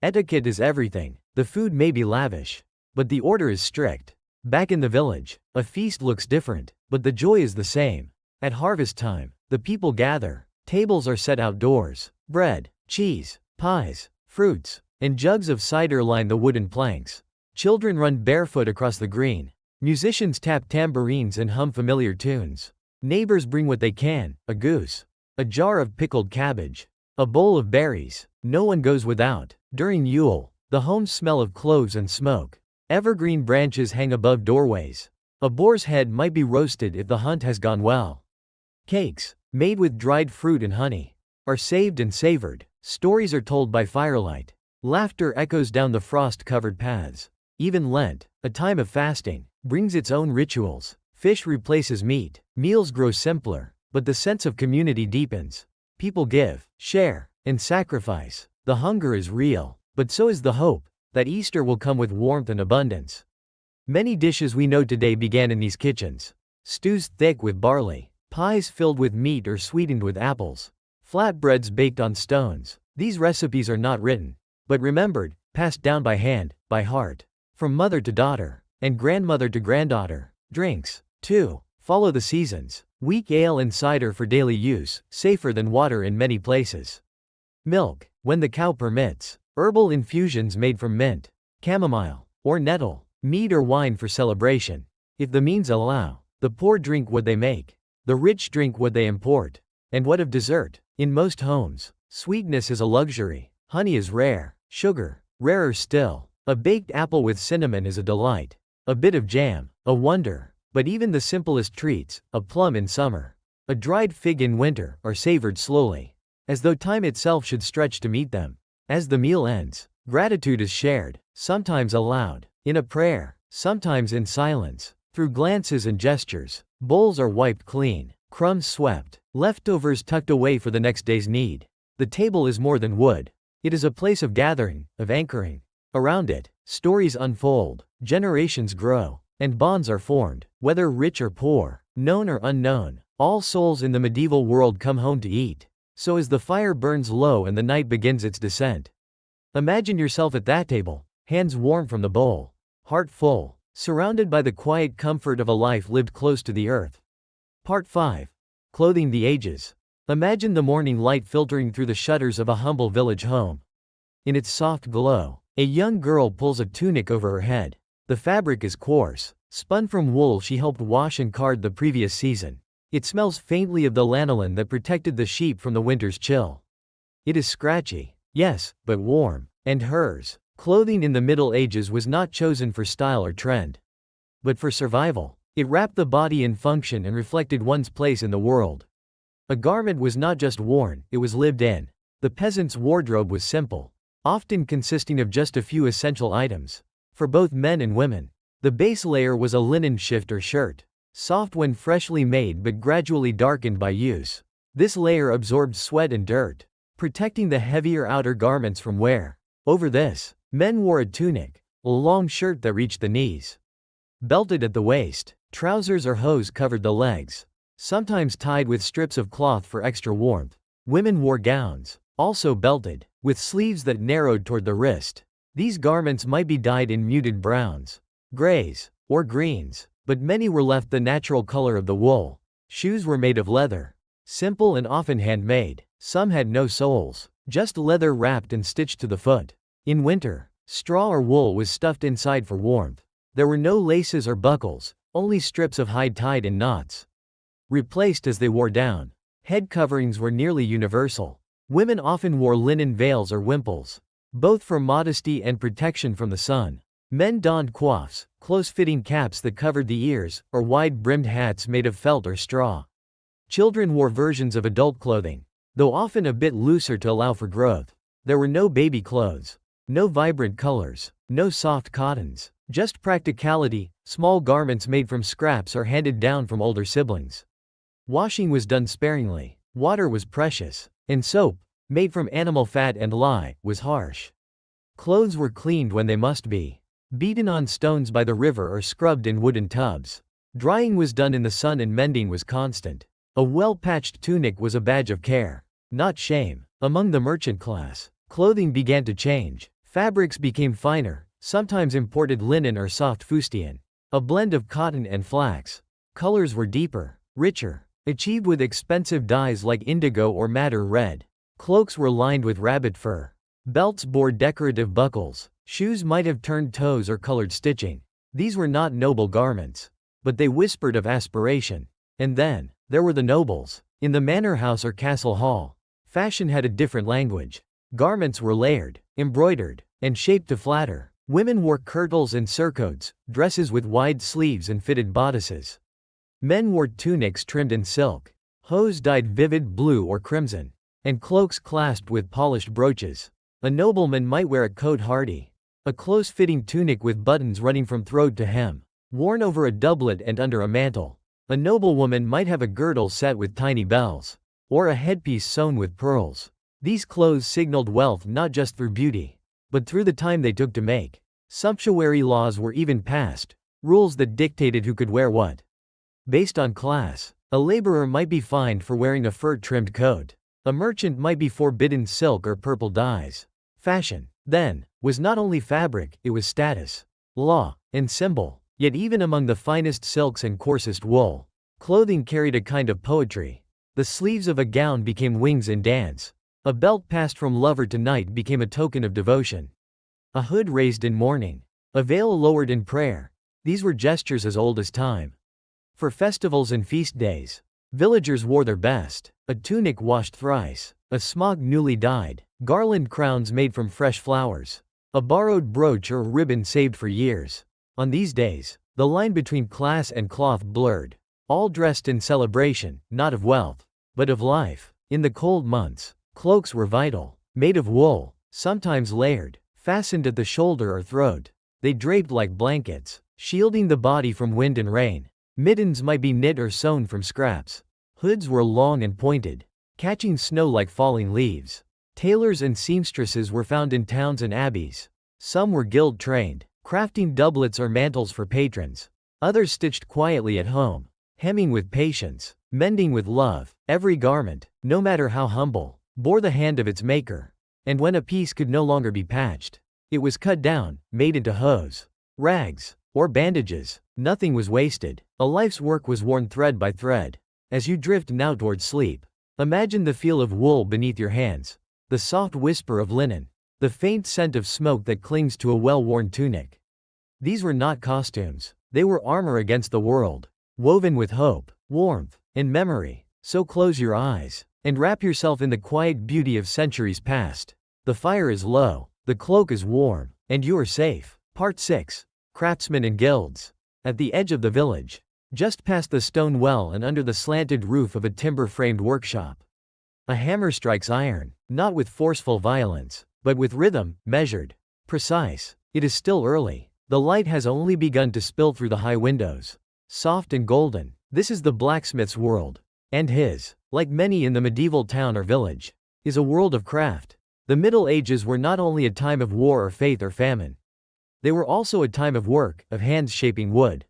Etiquette is everything. The food may be lavish, but the order is strict. Back in the village, a feast looks different, but the joy is the same. At harvest time, the people gather. Tables are set outdoors. Bread, cheese, pies, fruits, and jugs of cider line the wooden planks. Children run barefoot across the green. Musicians tap tambourines and hum familiar tunes. Neighbors bring what they can, a goose, a jar of pickled cabbage, a bowl of berries. No one goes without. During Yule, the homes smell of cloves and smoke. Evergreen branches hang above doorways. A boar's head might be roasted if the hunt has gone well. Cakes, made with dried fruit and honey, are saved and savored. Stories are told by firelight. Laughter echoes down the frost-covered paths. Even Lent, a time of fasting, brings its own rituals. Fish replaces meat. Meals grow simpler, but the sense of community deepens. People give, share, and sacrifice. The hunger is real, but so is the hope that Easter will come with warmth and abundance. Many dishes we know today began in these kitchens. Stews thick with barley, pies filled with meat or sweetened with apples, flatbreads baked on stones. These recipes are not written, but remembered, passed down by hand, by heart, from mother to daughter, and grandmother to granddaughter. Drinks, too, follow the seasons. Weak ale and cider for daily use, safer than water in many places. Milk, when the cow permits. Herbal infusions made from mint, chamomile, or nettle. Mead or wine for celebration, if the means allow. The poor drink what they make. The rich drink what they import. And what of dessert? In most homes, sweetness is a luxury. Honey is rare. Sugar, rarer still. A baked apple with cinnamon is a delight. A bit of jam, a wonder. But even the simplest treats, a plum in summer, a dried fig in winter, are savored slowly, as though time itself should stretch to meet them. As the meal ends, gratitude is shared, sometimes aloud, in a prayer, sometimes in silence, through glances and gestures. Bowls are wiped clean, crumbs swept, leftovers tucked away for the next day's need. The table is more than wood. It is a place of gathering, of anchoring. Around it, stories unfold, generations grow, and bonds are formed. Whether rich or poor, known or unknown, all souls in the medieval world come home to eat. So as the fire burns low and the night begins its descent, imagine yourself at that table, hands warm from the bowl, heart full, surrounded by the quiet comfort of a life lived close to the earth. Part 5. Clothing the Ages. Imagine the morning light filtering through the shutters of a humble village home. In its soft glow, a young girl pulls a tunic over her head. The fabric is coarse, spun from wool she helped wash and card the previous season. It smells faintly of the lanolin that protected the sheep from the winter's chill. It is scratchy, yes, but warm, and hers. Clothing in the Middle Ages was not chosen for style or trend, but for survival. It wrapped the body in function and reflected one's place in the world. A garment was not just worn, it was lived in. The peasant's wardrobe was simple, often consisting of just a few essential items. For both men and women, the base layer was a linen shift or shirt, soft when freshly made but gradually darkened by use. This layer absorbed sweat and dirt, protecting the heavier outer garments from wear. Over this, men wore a tunic, a long shirt that reached the knees, belted at the waist. Trousers or hose covered the legs, sometimes tied with strips of cloth for extra warmth. Women wore gowns, also belted, with sleeves that narrowed toward the wrist. These garments might be dyed in muted browns, grays, or greens, but many were left the natural color of the wool. Shoes were made of leather, simple and often handmade. Some had no soles, just leather wrapped and stitched to the foot. In winter, straw or wool was stuffed inside for warmth. There were no laces or buckles, only strips of hide tied in knots, replaced as they wore down. Head coverings were nearly universal. Women often wore linen veils or wimples. both for modesty and protection from the sun. Men donned coifs, close-fitting caps that covered the ears, or wide-brimmed hats made of felt or straw. Children wore versions of adult clothing, though often a bit looser to allow for growth. There were no baby clothes, no vibrant colors, no soft cottons, just practicality, small garments made from scraps or handed down from older siblings. Washing was done sparingly, water was precious, and soap, made from animal fat and lye, was harsh. Clothes were cleaned when they must be, beaten on stones by the river or scrubbed in wooden tubs. Drying was done in the sun and mending was constant. A well-patched tunic was a badge of care, not shame. Among the merchant class, clothing began to change. Fabrics became finer, sometimes imported linen or soft fustian, a blend of cotton and flax. Colors were deeper, richer, achieved with expensive dyes like indigo or madder red. Cloaks were lined with rabbit fur. Belts bore decorative buckles. Shoes might have turned toes or colored stitching. These were not noble garments, but they whispered of aspiration. And then, there were the nobles. In the manor house or castle hall, fashion had a different language. Garments were layered, embroidered, and shaped to flatter. Women wore kirtles and surcoats, dresses with wide sleeves and fitted bodices. Men wore tunics trimmed in silk, hose dyed vivid blue or crimson, and cloaks clasped with polished brooches. A nobleman might wear a coat hardie, a close-fitting tunic with buttons running from throat to hem, worn over a doublet and under a mantle. A noblewoman might have a girdle set with tiny bells, or a headpiece sewn with pearls. These clothes signaled wealth not just through beauty, but through the time they took to make. Sumptuary laws were even passed, rules that dictated who could wear what. Based on class, a laborer might be fined for wearing a fur-trimmed coat. A merchant might be forbidden silk or purple dyes. Fashion, then, was not only fabric, it was status, law, and symbol. Yet even among the finest silks and coarsest wool, clothing carried a kind of poetry. The sleeves of a gown became wings in dance. A belt passed from lover to knight became a token of devotion. A hood raised in mourning, a veil lowered in prayer. These were gestures as old as time. For festivals and feast days, villagers wore their best, a tunic washed thrice, a smock newly dyed, garland crowns made from fresh flowers, a borrowed brooch or ribbon saved for years. On these days, the line between class and cloth blurred, all dressed in celebration, not of wealth, but of life. In the cold months, cloaks were vital, made of wool, sometimes layered, fastened at the shoulder or throat. They draped like blankets, shielding the body from wind and rain. Mittens might be knit or sewn from scraps. Hoods were long and pointed, catching snow like falling leaves. Tailors and seamstresses were found in towns and abbeys. Some were guild-trained, crafting doublets or mantles for patrons. Others stitched quietly at home, hemming with patience, mending with love. Every garment, no matter how humble, bore the hand of its maker. And when a piece could no longer be patched, it was cut down, made into hose, rags, or bandages. Nothing was wasted. A life's work was worn thread by thread. As you drift now toward sleep, imagine the feel of wool beneath your hands, the soft whisper of linen, the faint scent of smoke that clings to a well-worn tunic. These were not costumes. They were armor against the world, woven with hope, warmth, and memory. So close your eyes, and wrap yourself in the quiet beauty of centuries past. The fire is low, the cloak is warm, and you are safe. Part 6. Craftsmen and Guilds. At the edge of the village, just past the stone well and under the slanted roof of a timber-framed workshop, a hammer strikes iron, not with forceful violence, but with rhythm, measured, precise. It is still early. The light has only begun to spill through the high windows. Soft and golden, this is the blacksmith's world. And his, like many in the medieval town or village, is a world of craft. The Middle Ages were not only a time of war or faith or famine. They were also a time of work, of hands shaping wood,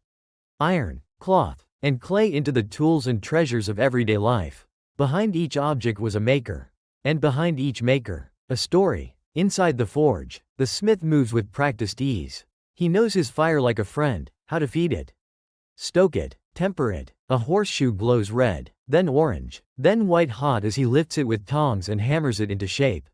iron, cloth, and clay into the tools and treasures of everyday life. Behind each object was a maker. And behind each maker, a story. Inside the forge, the smith moves with practiced ease. He knows his fire like a friend, how to feed it, stoke it, temper it. A horseshoe glows red, then orange, then white hot as he lifts it with tongs and hammers it into shape.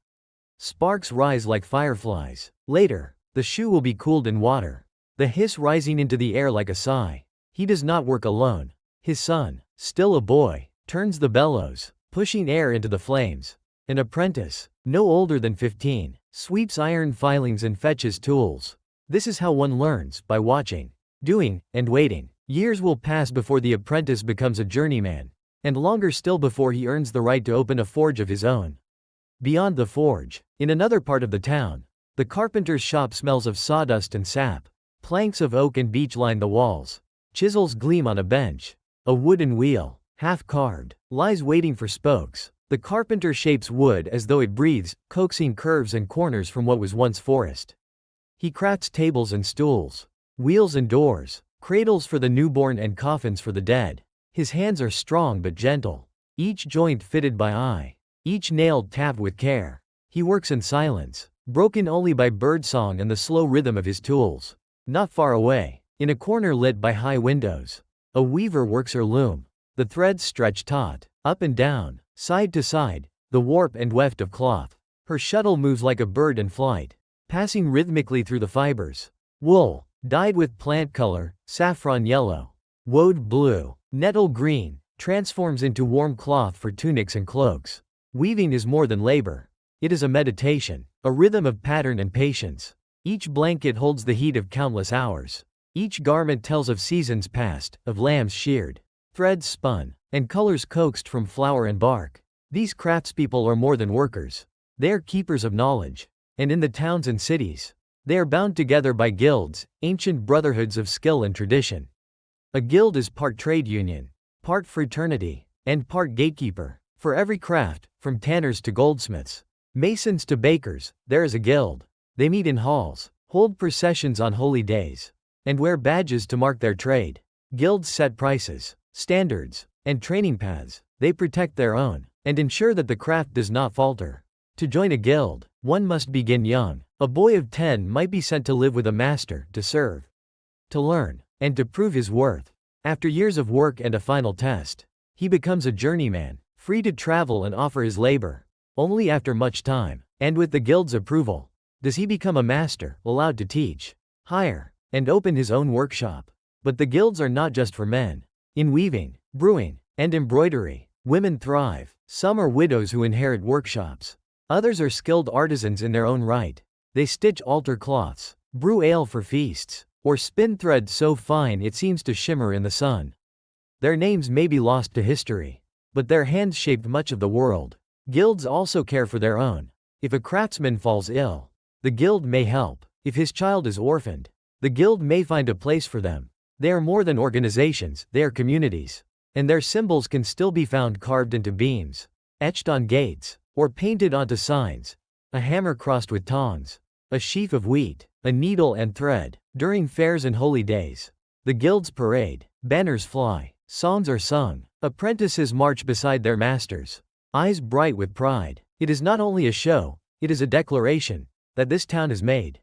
Sparks rise like fireflies. Later, the shoe will be cooled in water, the hiss rising into the air like a sigh. He does not work alone. His son, still a boy, turns the bellows, pushing air into the flames. An apprentice, no older than 15, sweeps iron filings and fetches tools. This is how one learns, by watching, doing, and waiting. Years will pass before the apprentice becomes a journeyman, and longer still before he earns the right to open a forge of his own. Beyond the forge, in another part of the town, the carpenter's shop smells of sawdust and sap. Planks of oak and beech line the walls. Chisels gleam on a bench. A wooden wheel, half carved, lies waiting for spokes. The carpenter shapes wood as though it breathes, coaxing curves and corners from what was once forest. He crafts tables and stools, wheels and doors, cradles for the newborn and coffins for the dead. His hands are strong but gentle, each joint fitted by eye, each nail tapped with care. He works in silence, broken only by birdsong and the slow rhythm of his tools. Not far away, in a corner lit by high windows, a weaver works her loom. The threads stretch taut, up and down, side to side, the warp and weft of cloth. Her shuttle moves like a bird in flight, passing rhythmically through the fibers. Wool, dyed with plant color, saffron yellow, woad blue, nettle green, transforms into warm cloth for tunics and cloaks. Weaving is more than labor. It is a meditation, a rhythm of pattern and patience. Each blanket holds the heat of countless hours. Each garment tells of seasons past, of lambs sheared, threads spun, and colors coaxed from flower and bark. These craftspeople are more than workers. They are keepers of knowledge. And in the towns and cities, they are bound together by guilds, ancient brotherhoods of skill and tradition. A guild is part trade union, part fraternity, and part gatekeeper. For every craft, from tanners to goldsmiths, masons to bakers, there is a guild. They meet in halls, hold processions on holy days, and wear badges to mark their trade. Guilds set prices, standards, and training paths. They protect their own, and ensure that the craft does not falter. To join a guild, one must begin young. A boy of 10 might be sent to live with a master, to serve, to learn, and to prove his worth. After years of work and a final test, he becomes a journeyman, free to travel and offer his labor. Only after much time, and with the guild's approval, does he become a master, allowed to teach, hire, and open his own workshop. But the guilds are not just for men. In weaving, brewing, and embroidery, women thrive. Some are widows who inherit workshops. Others are skilled artisans in their own right. They stitch altar cloths, brew ale for feasts, or spin thread so fine it seems to shimmer in the sun. Their names may be lost to history, but their hands shaped much of the world. Guilds also care for their own. If a craftsman falls ill, the guild may help. If his child is orphaned, the guild may find a place for them. They are more than organizations, they are communities. And their symbols can still be found carved into beams, etched on gates, or painted onto signs. A hammer crossed with tongs, a sheaf of wheat, a needle and thread. During fairs and holy days, the guilds parade, banners fly, songs are sung, apprentices march beside their masters, eyes bright with pride. It is not only a show, it is a declaration that this town is made,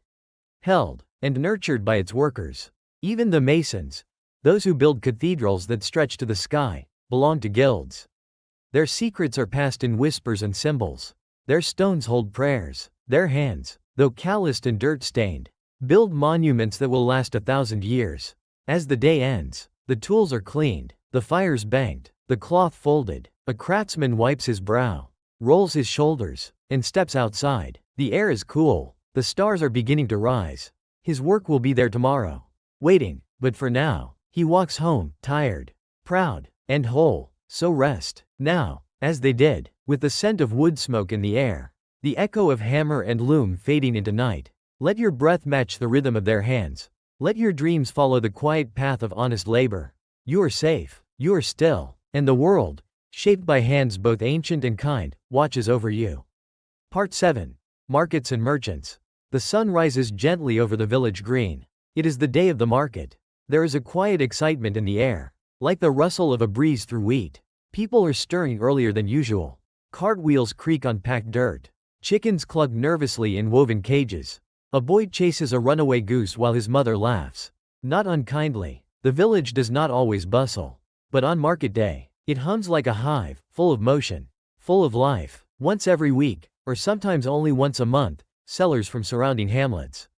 held, and nurtured by its workers. Even the masons, those who build cathedrals that stretch to the sky, belong to guilds. Their secrets are passed in whispers and symbols. Their stones hold prayers. Their hands, though calloused and dirt-stained, build monuments that will last 1,000 years. As the day ends, the tools are cleaned, the fires banked, the cloth folded. A craftsman wipes his brow, rolls his shoulders, and steps outside. The air is cool. The stars are beginning to rise. His work will be there tomorrow, waiting, but for now, he walks home, tired, proud, and whole. So rest, now, as they did, with the scent of wood smoke in the air, the echo of hammer and loom fading into night. Let your breath match the rhythm of their hands. Let your dreams follow the quiet path of honest labor. You are safe, you are still, and the world, shaped by hands both ancient and kind, watches over you. Part 7. Markets and Merchants. The sun rises gently over the village green. It is the day of the market. There is a quiet excitement in the air, like the rustle of a breeze through wheat. People are stirring earlier than usual. Cartwheels creak on packed dirt. Chickens cluck nervously in woven cages. A boy chases a runaway goose while his mother laughs. Not unkindly. The village does not always bustle. But on market day, it hums like a hive, full of motion, full of life. Once every week, or sometimes only once a month, sellers from surrounding hamlets,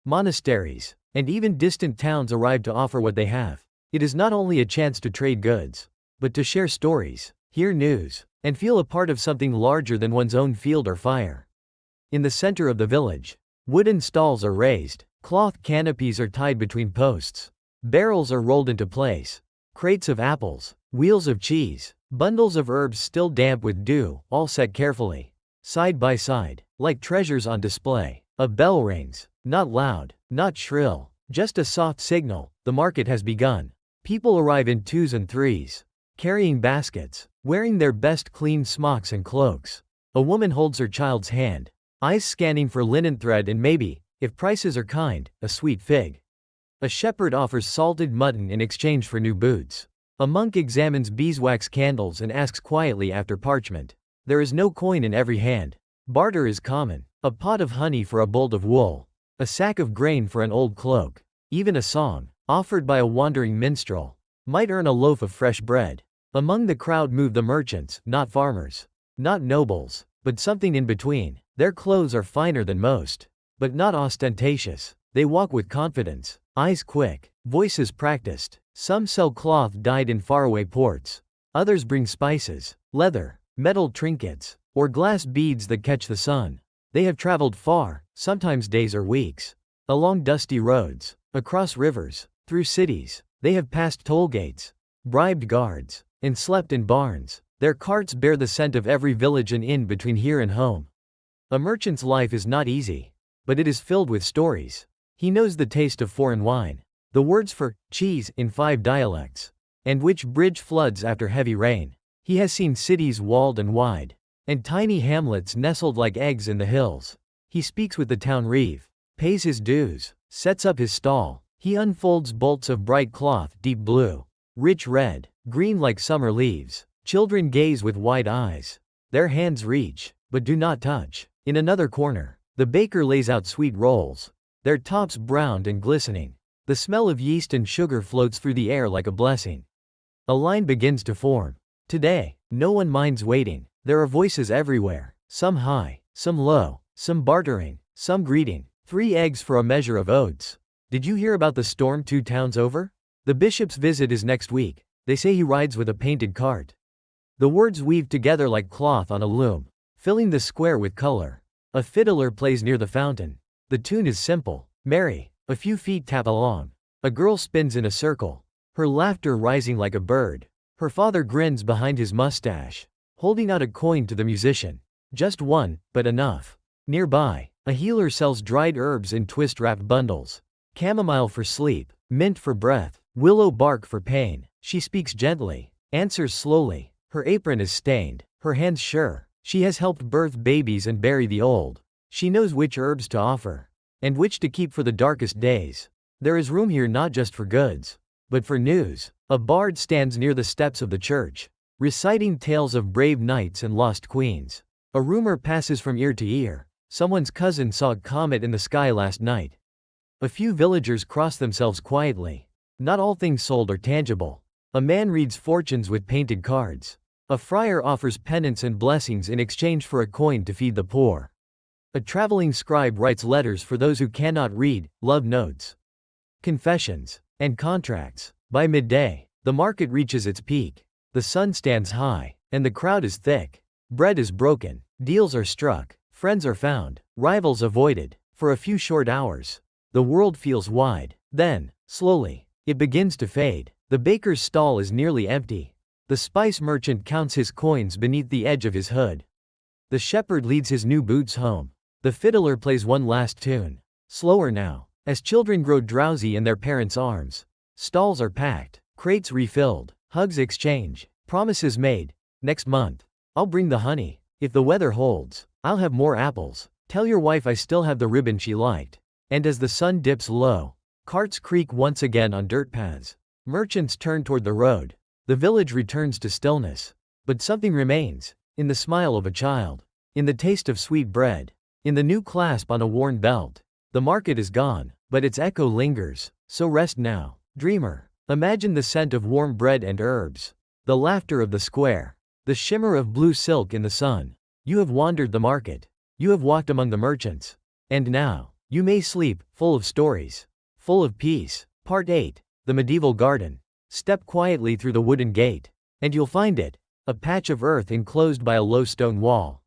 monasteries, and even distant towns arrive to offer what they have. It is not only a chance to trade goods, but to share stories, hear news, and feel a part of something larger than one's own field or fire. In the center of the village, wooden stalls are raised, cloth canopies are tied between posts, barrels are rolled into place, crates of apples, wheels of cheese, bundles of herbs still damp with dew, all set carefully, side by side, like treasures on display. A bell rings, not loud, not shrill, just a soft signal, the market has begun. People arrive in twos and threes, carrying baskets, wearing their best clean smocks and cloaks. A woman holds her child's hand, eyes scanning for linen thread and maybe, if prices are kind, a sweet fig. A shepherd offers salted mutton in exchange for new boots. A monk examines beeswax candles and asks quietly after parchment. There is no coin in every hand. Barter is common. A pot of honey for a bolt of wool. A sack of grain for an old cloak. Even a song, offered by a wandering minstrel, might earn a loaf of fresh bread. Among the crowd move the merchants, not farmers. Not nobles, but something in between. Their clothes are finer than most, but not ostentatious. They walk with confidence, eyes quick, voices practiced. Some sell cloth dyed in faraway ports. Others bring spices, leather, metal trinkets, or glass beads that catch the sun. They have traveled far, sometimes days or weeks. Along dusty roads, across rivers, through cities. They have passed toll gates, bribed guards, and slept in barns. Their carts bear the scent of every village and inn between here and home. A merchant's life is not easy, but it is filled with stories. He knows the taste of foreign wine, the words for cheese in 5 dialects, and which bridge floods after heavy rain. He has seen cities walled and wide, and tiny hamlets nestled like eggs in the hills. He speaks with the town reeve, pays his dues, sets up his stall. He unfolds bolts of bright cloth, deep blue, rich red, green like summer leaves. Children gaze with wide eyes. Their hands reach, but do not touch. In another corner, the baker lays out sweet rolls, their tops browned and glistening. The smell of yeast and sugar floats through the air like a blessing. A line begins to form. Today, no one minds waiting. There are voices everywhere, some high, some low, some bartering, some greeting. 3 eggs for a measure of oats. Did you hear about the storm 2 towns over? The bishop's visit is next week. They say he rides with a painted cart. The words weave together like cloth on a loom, filling the square with color. A fiddler plays near the fountain. The tune is simple, merry. A few feet tap along. A girl spins in a circle, her laughter rising like a bird. Her father grins behind his mustache, holding out a coin to the musician. Just one, but enough. Nearby, a healer sells dried herbs in twist-wrapped bundles. Chamomile for sleep, mint for breath, willow bark for pain. She speaks gently, answers slowly. Her apron is stained, her hands sure. She has helped birth babies and bury the old. She knows which herbs to offer, and which to keep for the darkest days. There is room here not just for goods, but for news. A bard stands near the steps of the church, reciting tales of brave knights and lost queens. A rumor passes from ear to ear. Someone's cousin saw a comet in the sky last night. A few villagers cross themselves quietly. Not all things sold are tangible. A man reads fortunes with painted cards. A friar offers penance and blessings in exchange for a coin to feed the poor. A traveling scribe writes letters for those who cannot read, love notes, confessions, and contracts. By midday, the market reaches its peak. The sun stands high, and the crowd is thick. Bread is broken, deals are struck, friends are found, rivals avoided. For a few short hours, the world feels wide. Then, slowly, it begins to fade. The baker's stall is nearly empty. The spice merchant counts his coins beneath the edge of his hood. The shepherd leads his new boots home. The fiddler plays one last tune. Slower now, as children grow drowsy in their parents' arms. Stalls are packed, crates refilled, hugs exchanged, promises made. Next month, I'll bring the honey. If the weather holds, I'll have more apples. Tell your wife I still have the ribbon she liked. And as the sun dips low, carts creak once again on dirt paths. Merchants turn toward the road. The village returns to stillness. But something remains, in the smile of a child, in the taste of sweet bread, in the new clasp on a worn belt. The market is gone, but its echo lingers. So rest now, dreamer. Imagine the scent of warm bread and herbs, the laughter of the square, the shimmer of blue silk in the sun. You have wandered the market. You have walked among the merchants. And now, you may sleep, full of stories, full of peace. Part 8. The Medieval Garden. Step quietly through the wooden gate, and you'll find it a patch of earth enclosed by a low stone wall.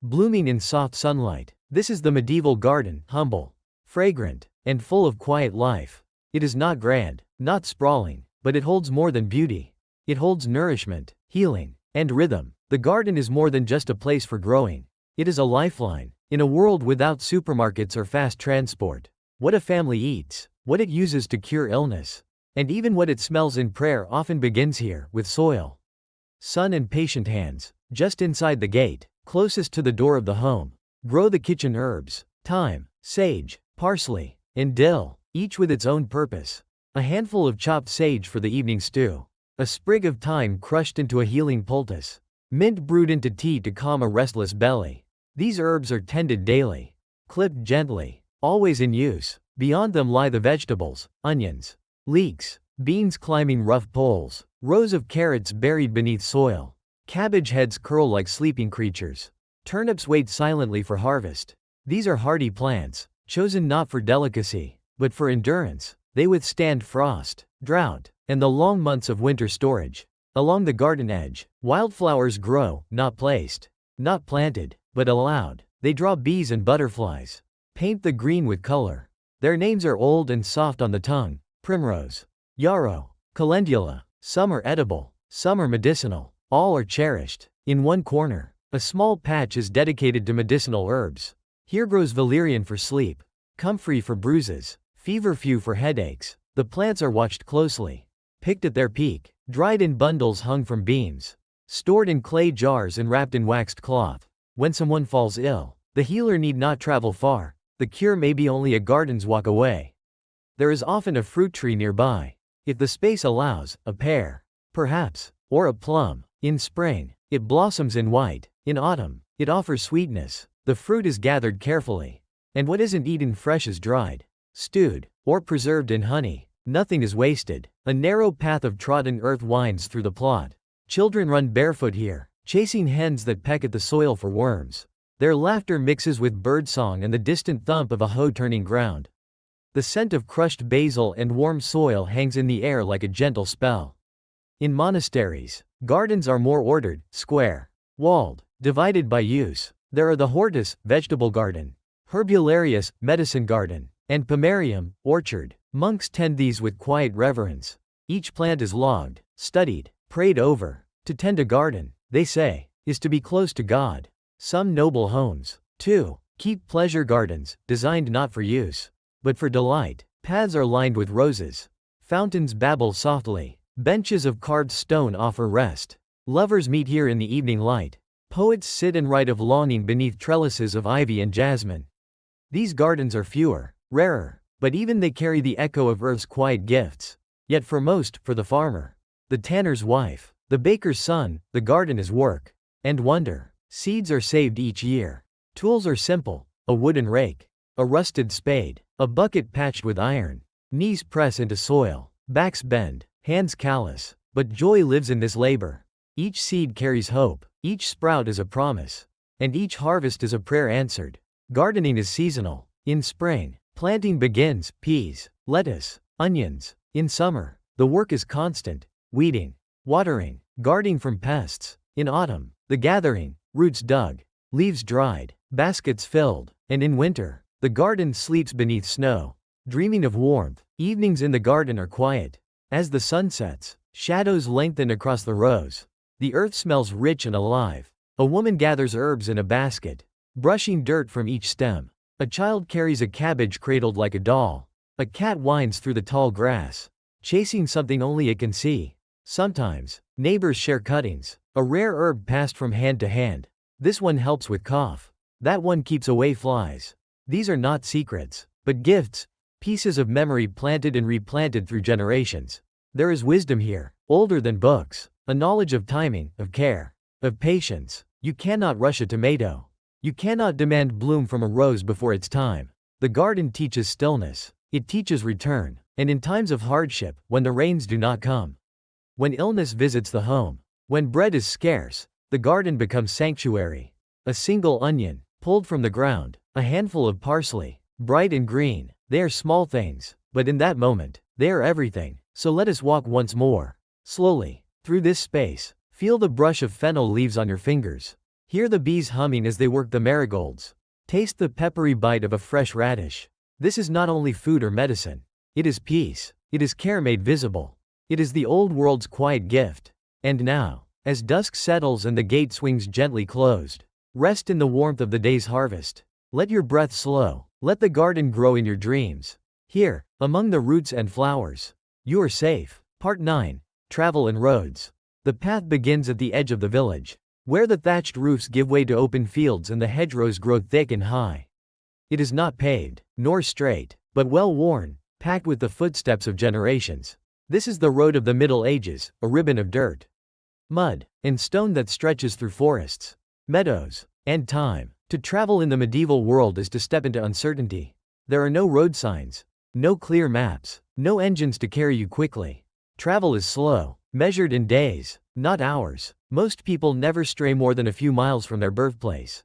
Blooming in soft sunlight, this is the medieval garden, humble, fragrant, and full of quiet life. It is not grand, not sprawling, but it holds more than beauty. It holds nourishment, healing, and rhythm. The garden is more than just a place for growing. It is a lifeline. In a world without supermarkets or fast transport, what a family eats, what it uses to cure illness, and even what it smells in prayer often begins here, with soil, sun and patient hands. Just inside the gate, closest to the door of the home, grow the kitchen herbs, thyme, sage, parsley, and dill, each with its own purpose. A handful of chopped sage for the evening stew, a sprig of thyme crushed into a healing poultice, mint brewed into tea to calm a restless belly. These herbs are tended daily, clipped gently, always in use. Beyond them lie the vegetables, onions, leeks, beans climbing rough poles, rows of carrots buried beneath soil, cabbage heads curl like sleeping creatures, turnips wait silently for harvest. These are hardy plants, chosen not for delicacy, but for endurance. They withstand frost, drought, and the long months of winter storage. Along the garden edge, wildflowers grow, not placed, not planted, but allowed. They draw bees and butterflies, paint the green with color. Their names are old and soft on the tongue: primrose, yarrow, calendula. Some are edible, some are medicinal. All are cherished. In one corner, a small patch is dedicated to medicinal herbs. Here grows valerian for sleep, comfrey for bruises, feverfew for headaches. The plants are watched closely, picked at their peak, dried in bundles hung from beams, stored in clay jars and wrapped in waxed cloth. When someone falls ill, the healer need not travel far. The cure may be only a garden's walk away. There is often a fruit tree nearby. If the space allows, a pear, perhaps, or a plum. In spring, it blossoms in white. In autumn, it offers sweetness. The fruit is gathered carefully, and what isn't eaten fresh is dried, stewed, or preserved in honey. Nothing is wasted. A narrow path of trodden earth winds through the plot. Children run barefoot here, chasing hens that peck at the soil for worms. Their laughter mixes with birdsong and the distant thump of a hoe turning ground. The scent of crushed basil and warm soil hangs in the air like a gentle spell. In monasteries, gardens are more ordered, square, walled, divided by use. There are the hortus, vegetable garden, herbularius, medicine garden, and pomarium, orchard. Monks tend these with quiet reverence. Each plant is logged, studied, prayed over. To tend a garden, they say, is to be close to God. Some noble homes, too, keep pleasure gardens, designed not for use, but for delight. Paths are lined with roses. Fountains babble softly. Benches of carved stone offer rest. Lovers meet here in the evening light. Poets sit and write of longing beneath trellises of ivy and jasmine. These gardens are fewer, rarer, but even they carry the echo of earth's quiet gifts. Yet for most, for the farmer, the tanner's wife, the baker's son, the garden is work and wonder. Seeds are saved each year. Tools are simple: a wooden rake, a rusted spade, a bucket patched with iron. Knees press into soil, backs bend, hands callous, but joy lives in this labor. Each seed carries hope, each sprout is a promise, and each harvest is a prayer answered. Gardening is seasonal. In spring, planting begins: peas, lettuce, onions. In summer, the work is constant: weeding, watering, guarding from pests. In autumn, the gathering: roots dug, leaves dried, baskets filled. And in winter, the garden sleeps beneath snow, dreaming of warmth. Evenings in the garden are quiet. As the sun sets, shadows lengthen across the rows. The earth smells rich and alive. A woman gathers herbs in a basket, brushing dirt from each stem. A child carries a cabbage cradled like a doll. A cat winds through the tall grass, chasing something only it can see. Sometimes, neighbors share cuttings, a rare herb passed from hand to hand. This one helps with cough. That one keeps away flies. These are not secrets, but gifts, pieces of memory planted and replanted through generations. There is wisdom here, older than books, a knowledge of timing, of care, of patience. You cannot rush a tomato. You cannot demand bloom from a rose before its time. The garden teaches stillness. It teaches return. And in times of hardship, when the rains do not come, when illness visits the home, when bread is scarce, the garden becomes sanctuary. A single onion, pulled from the ground, a handful of parsley, bright and green. They are small things, but in that moment, they are everything. So let us walk once more, slowly, through this space, Feel the brush of fennel leaves on your fingers. Hear the bees humming as they work the marigolds. Taste the peppery bite of a fresh radish. This is not only food or medicine. It is peace. It is care made visible. It is the old world's quiet gift. And now, as dusk settles and the gate swings gently closed, rest in the warmth of the day's harvest. Let your breath slow. Let the garden grow in your dreams. Here, among the roots and flowers, you are safe. Part 9. Travel and Roads. The path begins at the edge of the village, where the thatched roofs give way to open fields and the hedgerows grow thick and high. It is not paved, nor straight, but well worn, packed with the footsteps of generations. This is the road of the Middle Ages, a ribbon of dirt, mud, and stone that stretches through forests, meadows, and time. To travel in the medieval world is to step into uncertainty. There are no road signs, no clear maps, no engines to carry you quickly. Travel is slow, measured in days, not hours. Most people never stray more than a few miles from their birthplace.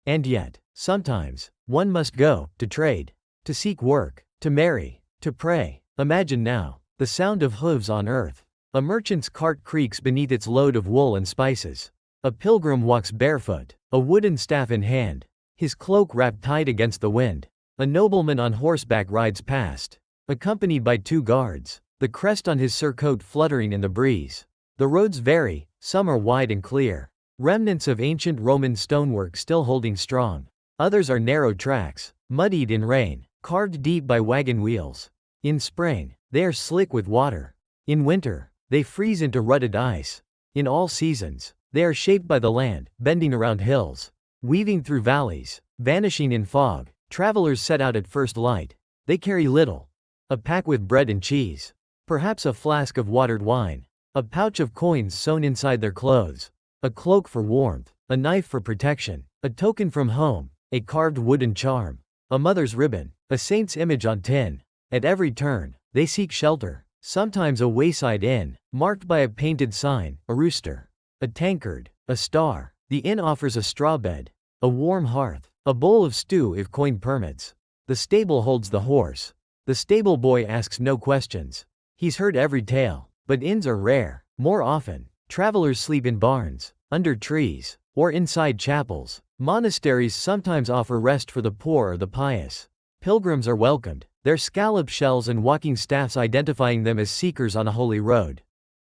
And yet, sometimes, one must go, to trade, to seek work, to marry, to pray. Imagine now, the sound of hooves on earth. A merchant's cart creaks beneath its load of wool and spices. A pilgrim walks barefoot, a wooden staff in hand, his cloak wrapped tight against the wind. A nobleman on horseback rides past, accompanied by 2 guards, the crest on his surcoat fluttering in the breeze. The roads vary, some are wide and clear, remnants of ancient Roman stonework still holding strong. Others are narrow tracks, muddied in rain, carved deep by wagon wheels. In spring, they are slick with water. In winter, they freeze into rutted ice. In all seasons, they are shaped by the land, bending around hills, weaving through valleys, vanishing in fog. Travelers set out at first light. They carry little: a pack with bread and cheese, perhaps a flask of watered wine, a pouch of coins sewn inside their clothes, a cloak for warmth, a knife for protection, a token from home, a carved wooden charm, a mother's ribbon, a saint's image on tin. At every turn, they seek shelter, sometimes a wayside inn, marked by a painted sign, a rooster, a tankard, a star. The inn offers a straw bed, a warm hearth, a bowl of stew if coin permits. The stable holds the horse. The stable boy asks no questions. He's heard every tale. But inns are rare. More often, travelers sleep in barns, under trees, or inside chapels. Monasteries sometimes offer rest for the poor or the pious. Pilgrims are welcomed, their scallop shells and walking staffs identifying them as seekers on a holy road.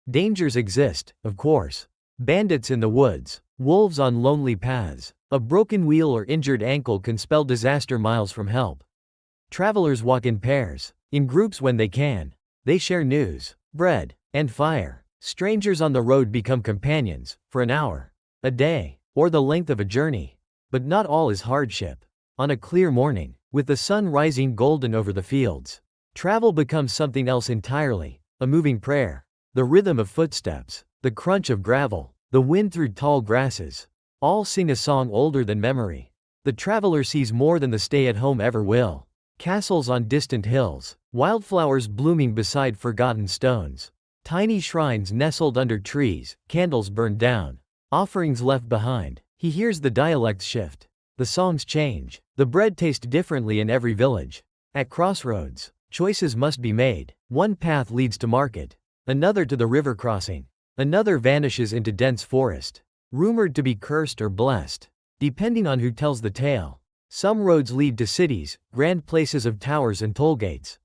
Dangers exist, of course. Bandits in the woods, wolves on lonely paths. A broken wheel or injured ankle can spell disaster miles from help. Travelers walk in pairs, in groups when they can. They share news, bread, and fire. Strangers on the road become companions, for an hour, a day, or the length of a journey. But not all is hardship. On a clear morning, with the sun rising golden over the fields, travel becomes something else entirely, a moving prayer. The rhythm of footsteps, the crunch of gravel, the wind through tall grasses, all sing a song older than memory. The traveler sees more than the stay-at-home ever will. Castles on distant hills, wildflowers blooming beside forgotten stones, tiny shrines nestled under trees, candles burned down, offerings left behind. He hears the dialects shift. The songs change. The bread tastes differently in every village. At crossroads, choices must be made. One path leads to market, another to the river crossing, another vanishes into dense forest, rumored to be cursed or blessed, depending on who tells the tale. Some roads lead to cities, grand places of towers and toll gates.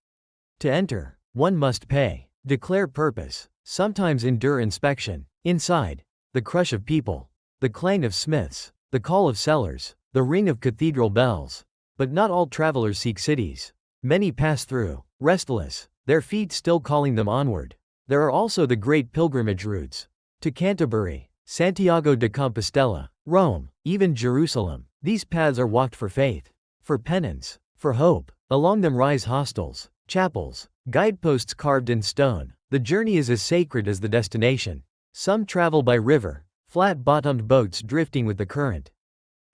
To enter, one must pay, declare purpose, sometimes endure inspection. Inside, the crush of people, the clang of smiths, the call of sellers, the ring of cathedral bells. But not all travelers seek cities. Many pass through, restless, their feet still calling them onward. There are also the great pilgrimage routes. To Canterbury, Santiago de Compostela, Rome, even Jerusalem. These paths are walked for faith, for penance, for hope. Along them rise hostels, chapels, guideposts carved in stone. The journey is as sacred as the destination. Some travel by river, flat-bottomed boats drifting with the current,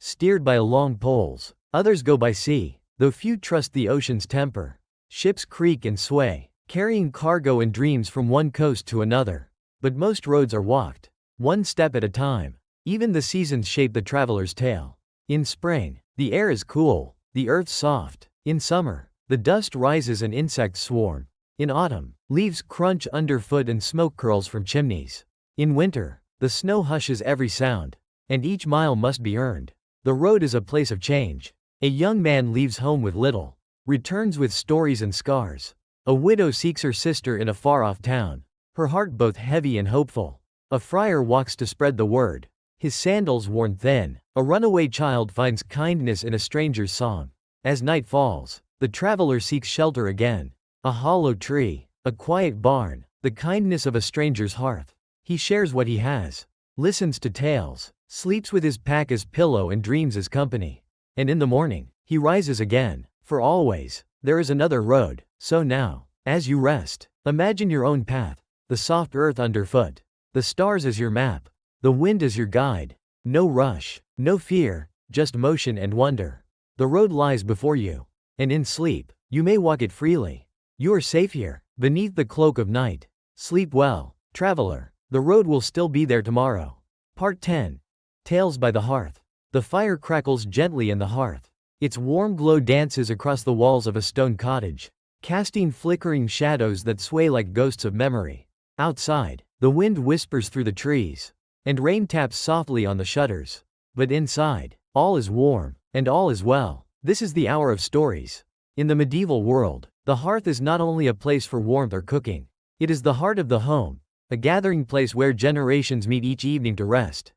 steered by long poles. Others go by sea, though few trust the ocean's temper. Ships creak and sway, carrying cargo and dreams from one coast to another. But most roads are walked, one step at a time. Even the seasons shape the traveler's tale. In spring, the air is cool, the earth soft. In summer, the dust rises and insects swarm. In autumn, leaves crunch underfoot and smoke curls from chimneys. In winter, The snow hushes every sound. And each mile must be earned. The road is a place of change. A young man leaves home with little, returns with stories and scars. A widow seeks her sister in a far-off town, her heart both heavy and hopeful. A friar walks to spread the word, his sandals worn thin. A runaway child finds kindness in a stranger's song. As night falls, the traveler seeks shelter again. A hollow tree, a quiet barn, the kindness of a stranger's hearth. He shares what he has, listens to tales, sleeps with his pack as pillow and dreams as company. And in the morning, he rises again, for always, there is another road. So now, as you rest, imagine your own path, the soft earth underfoot, the stars as your map, the wind as your guide. No rush, no fear, just motion and wonder. The road lies before you, and in sleep, you may walk it freely. You are safe here, beneath the cloak of night. Sleep well, traveler, the road will still be there tomorrow. Part 10. Tales by the Hearth. The fire crackles gently in the hearth. Its warm glow dances across the walls of a stone cottage, casting flickering shadows that sway like ghosts of memory. Outside, the wind whispers through the trees, and rain taps softly on the shutters. But inside, all is warm, and all is well. This is the hour of stories. In the medieval world, the hearth is not only a place for warmth or cooking, it is the heart of the home, a gathering place where generations meet each evening to rest,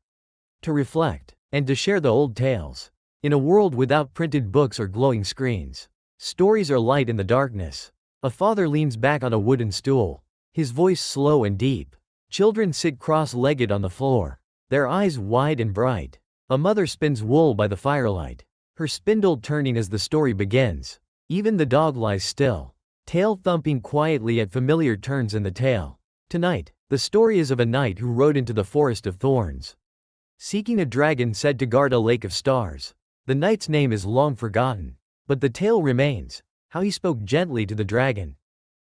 to reflect, and to share the old tales. In a world without printed books or glowing screens, stories are light in the darkness. A father leans back on a wooden stool, his voice slow and deep. Children sit cross-legged on the floor, their eyes wide and bright. A mother spins wool by the firelight, her spindle turning as the story begins. Even the dog lies still, tail thumping quietly at familiar turns in the tale. Tonight, the story is of a knight who rode into the forest of thorns, seeking a dragon said to guard a lake of stars. The knight's name is long forgotten, but the tale remains, how he spoke gently to the dragon,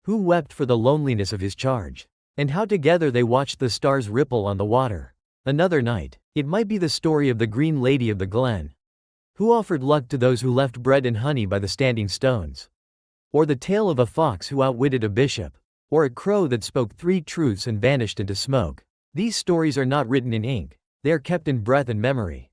who wept for the loneliness of his charge, and how together they watched the stars ripple on the water. Another night, it might be the story of the Green Lady of the Glen, who offered luck to those who left bread and honey by the standing stones. Or the tale of a fox who outwitted a bishop, or a crow that spoke 3 truths and vanished into smoke. These stories are not written in ink, they are kept in breath and memory,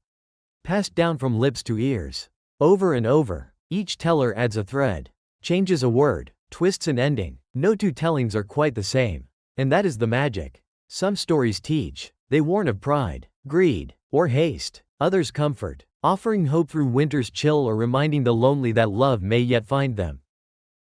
passed down from lips to ears. Over and over, each teller adds a thread, changes a word, twists an ending. No two tellings are quite the same, and that is the magic. Some stories teach, they warn of pride, greed, or haste. Others comfort, offering hope through winter's chill or reminding the lonely that love may yet find them.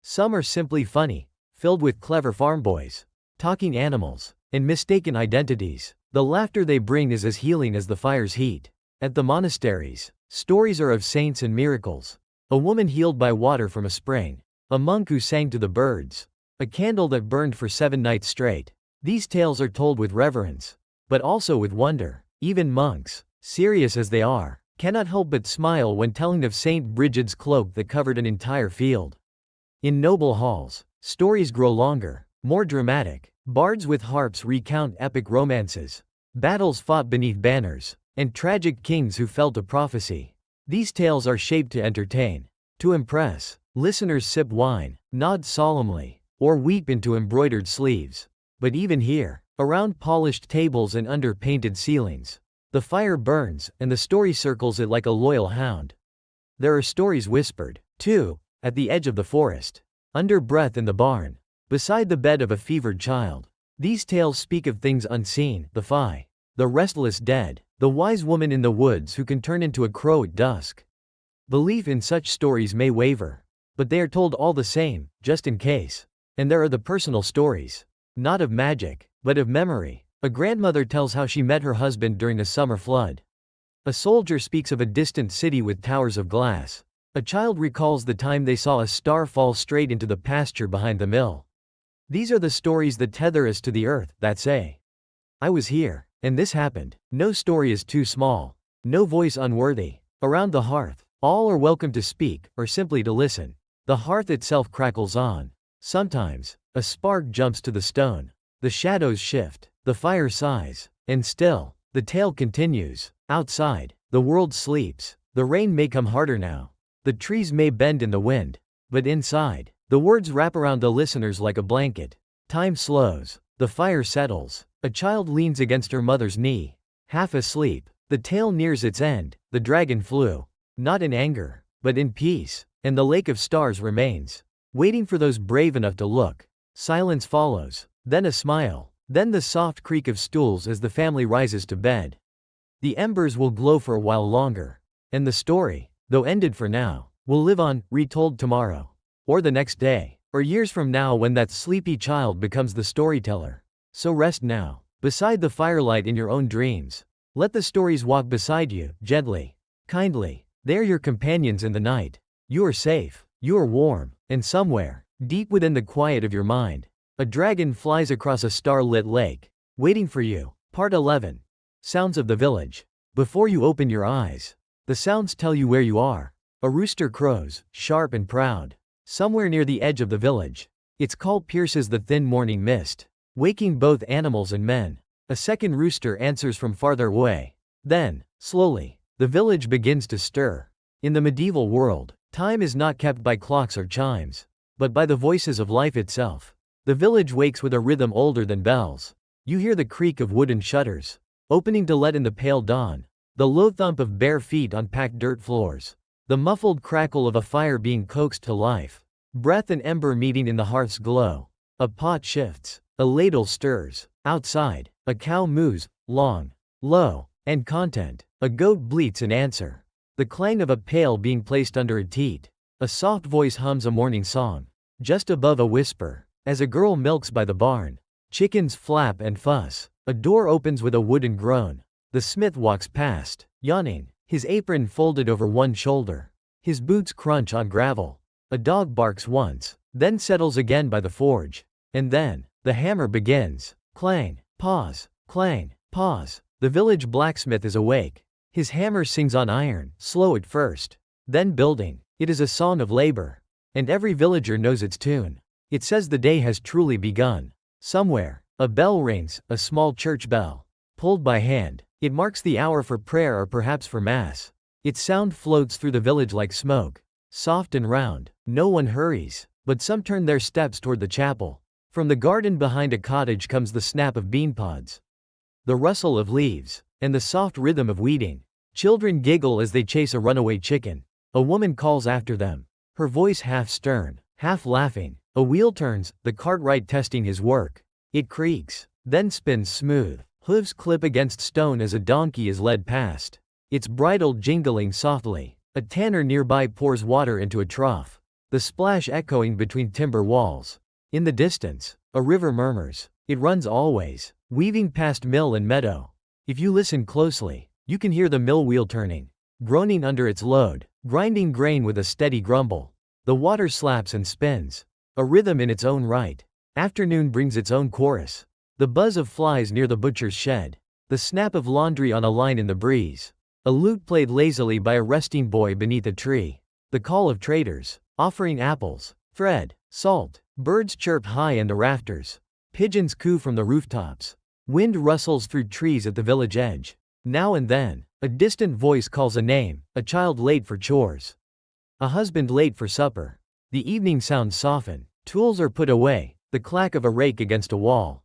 Some are simply funny, filled with clever farm boys, talking animals, and mistaken identities. The laughter they bring is as healing as the fire's heat. At the monasteries, stories are of saints and miracles. A woman healed by water from a spring, a monk who sang to the birds, a candle that burned for 7 nights straight. These tales are told with reverence, but also with wonder. Even monks, serious as they are, cannot help but smile when telling of Saint Brigid's cloak that covered an entire field. In noble halls, stories grow longer, more dramatic. Bards with harps recount epic romances, battles fought beneath banners, and tragic kings who fell to prophecy. These tales are shaped to entertain, to impress. Listeners sip wine, nod solemnly, or weep into embroidered sleeves. But even here, around polished tables and under painted ceilings, the fire burns, and the story circles it like a loyal hound. There are stories whispered, too, at the edge of the forest, under breath in the barn, beside the bed of a fevered child. These tales speak of things unseen, the fae, the restless dead, the wise woman in the woods who can turn into a crow at dusk. Belief in such stories may waver, but they are told all the same, just in case. And there are the personal stories, not of magic, but of memory. A grandmother tells how she met her husband during a summer flood. A soldier speaks of a distant city with towers of glass. A child recalls the time they saw a star fall straight into the pasture behind the mill. These are the stories that tether us to the earth, that say, I was here, and this happened. No story is too small, no voice unworthy. Around the hearth, all are welcome to speak, or simply to listen. The hearth itself crackles on. Sometimes, a spark jumps to the stone. The shadows shift, the fire sighs, and still, the tale continues. Outside, the world sleeps. The rain may come harder now. The trees may bend in the wind. But inside, the words wrap around the listeners like a blanket. Time slows. The fire settles. A child leans against her mother's knee, half asleep. The tale nears its end. The dragon flew, not in anger, but in peace, and the lake of stars remains, waiting for those brave enough to look. Silence follows, then a smile, then the soft creak of stools as the family rises to bed. The embers will glow for a while longer, and the story, though ended for now, will live on, retold tomorrow, or the next day, or years from now when that sleepy child becomes the storyteller. So rest now, beside the firelight in your own dreams. Let the stories walk beside you, gently, kindly. They are your companions in the night. You are safe, you are warm, and somewhere, deep within the quiet of your mind, a dragon flies across a star-lit lake, waiting for you. Part 11. Sounds of the village. Before you open your eyes, the sounds tell you where you are. A rooster crows, sharp and proud, somewhere near the edge of the village. Its call pierces the thin morning mist, waking both animals and men. A second rooster answers from farther away. Then, slowly, the village begins to stir. In the medieval world, time is not kept by clocks or chimes, but by the voices of life itself. The village wakes with a rhythm older than bells. You hear the creak of wooden shutters, opening to let in the pale dawn, the low thump of bare feet on packed dirt floors, the muffled crackle of a fire being coaxed to life, breath and ember meeting in the hearth's glow. A pot shifts, a ladle stirs. Outside, a cow moos, long, low, and content. A goat bleats in answer. The clang of a pail being placed under a teat. A soft voice hums a morning song. Just above a whisper, as a girl milks by the barn. Chickens flap and fuss. A door opens with a wooden groan. The smith walks past, yawning, his apron folded over one shoulder. His boots crunch on gravel. A dog barks once, then settles again by the forge. And then, the hammer begins. Clang, pause, clang, pause. The village blacksmith is awake. His hammer sings on iron, slow at first, then building. It is a song of labor, and every villager knows its tune. It says the day has truly begun. Somewhere, a bell rings, a small church bell, pulled by hand. It marks the hour for prayer or perhaps for mass. Its sound floats through the village like smoke, soft and round. No one hurries, but some turn their steps toward the chapel. From the garden behind a cottage comes the snap of bean pods, the rustle of leaves, and the soft rhythm of weeding. Children giggle as they chase a runaway chicken. A woman calls after them, her voice half stern, half laughing. A wheel turns, the cartwright testing his work. It creaks, then spins smooth. Hooves clip against stone as a donkey is led past, its bridle jingling softly. A tanner nearby pours water into a trough, the splash echoing between timber walls. In the distance, a river murmurs. It runs always, weaving past mill and meadow. If you listen closely, you can hear the mill wheel turning, groaning under its load, grinding grain with a steady grumble. The water slaps and spins, a rhythm in its own right. Afternoon brings its own chorus. The buzz of flies near the butcher's shed, the snap of laundry on a line in the breeze. A lute played lazily by a resting boy beneath a tree. The call of traders, offering apples, thread, salt. Birds chirp high in the rafters. Pigeons coo from the rooftops. Wind rustles through trees at the village edge. Now and then, a distant voice calls a name, a child late for chores, a husband late for supper. The evening sounds soften. Tools are put away, the clack of a rake against a wall,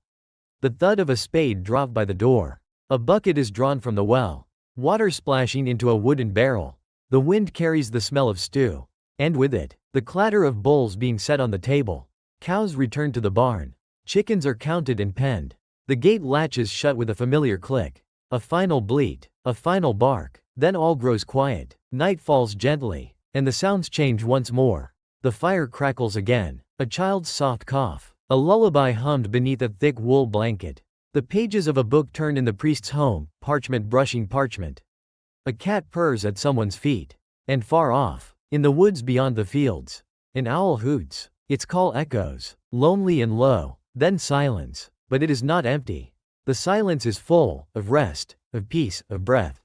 the thud of a spade dropped by the door. A bucket is drawn from the well, water splashing into a wooden barrel. The wind carries the smell of stew, and with it, the clatter of bowls being set on the table. Cows return to the barn. Chickens are counted and penned. The gate latches shut with a familiar click. A final bleat, a final bark, then all grows quiet. Night falls gently, and the sounds change once more. The fire crackles again. A child's soft cough, a lullaby hummed beneath a thick wool blanket. The pages of a book turn in the priest's home, parchment brushing parchment. A cat purrs at someone's feet. And far off, in the woods beyond the fields, an owl hoots. Its call echoes, lonely and low, then silence, but it is not empty. The silence is full of rest, of peace, of breath.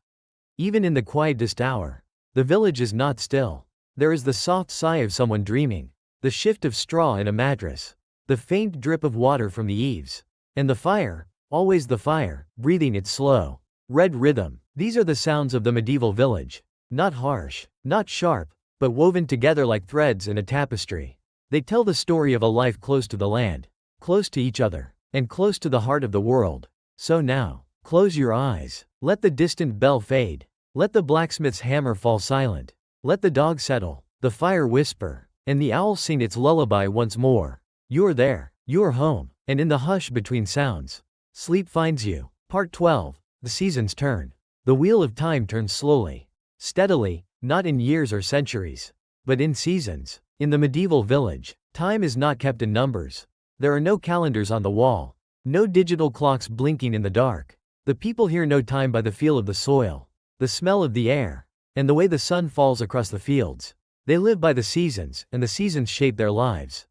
Even in the quietest hour, the village is not still. There is the soft sigh of someone dreaming, the shift of straw in a mattress, the faint drip of water from the eaves, and the fire, always the fire, breathing its slow, red rhythm. These are the sounds of the medieval village, not harsh, not sharp, but woven together like threads in a tapestry. They tell the story of a life close to the land, close to each other, and close to the heart of the world. So now, close your eyes. Let the distant bell fade. Let the blacksmith's hammer fall silent. Let the dog settle, the fire whisper, and the owl sing its lullaby once more. You're there, you're home, and in the hush between sounds, sleep finds you. Part 12. The seasons turn. The wheel of time turns slowly, steadily, not in years or centuries, but in seasons. In the medieval village, time is not kept in numbers. There are no calendars on the wall, no digital clocks blinking in the dark. The people here know time by the feel of the soil, the smell of the air, and the way the sun falls across the fields. They live by the seasons, and the seasons shape their lives.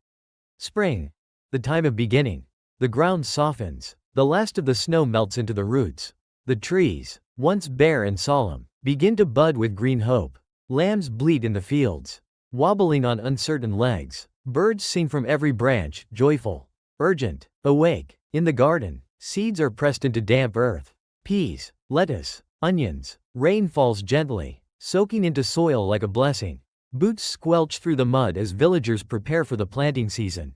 Spring, the time of beginning. The ground softens, the last of the snow melts into the roots. The trees, once bare and solemn, begin to bud with green hope. Lambs bleat in the fields, wobbling on uncertain legs. Birds sing from every branch, joyful, urgent, awake. In the garden, seeds are pressed into damp earth. Peas, lettuce, onions. Rain falls gently, soaking into soil like a blessing. Boots squelch through the mud as villagers prepare for the planting season.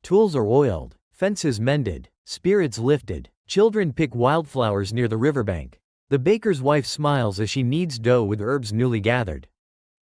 Tools are oiled, fences mended, spirits lifted. Children pick wildflowers near the riverbank. The baker's wife smiles as she kneads dough with herbs newly gathered.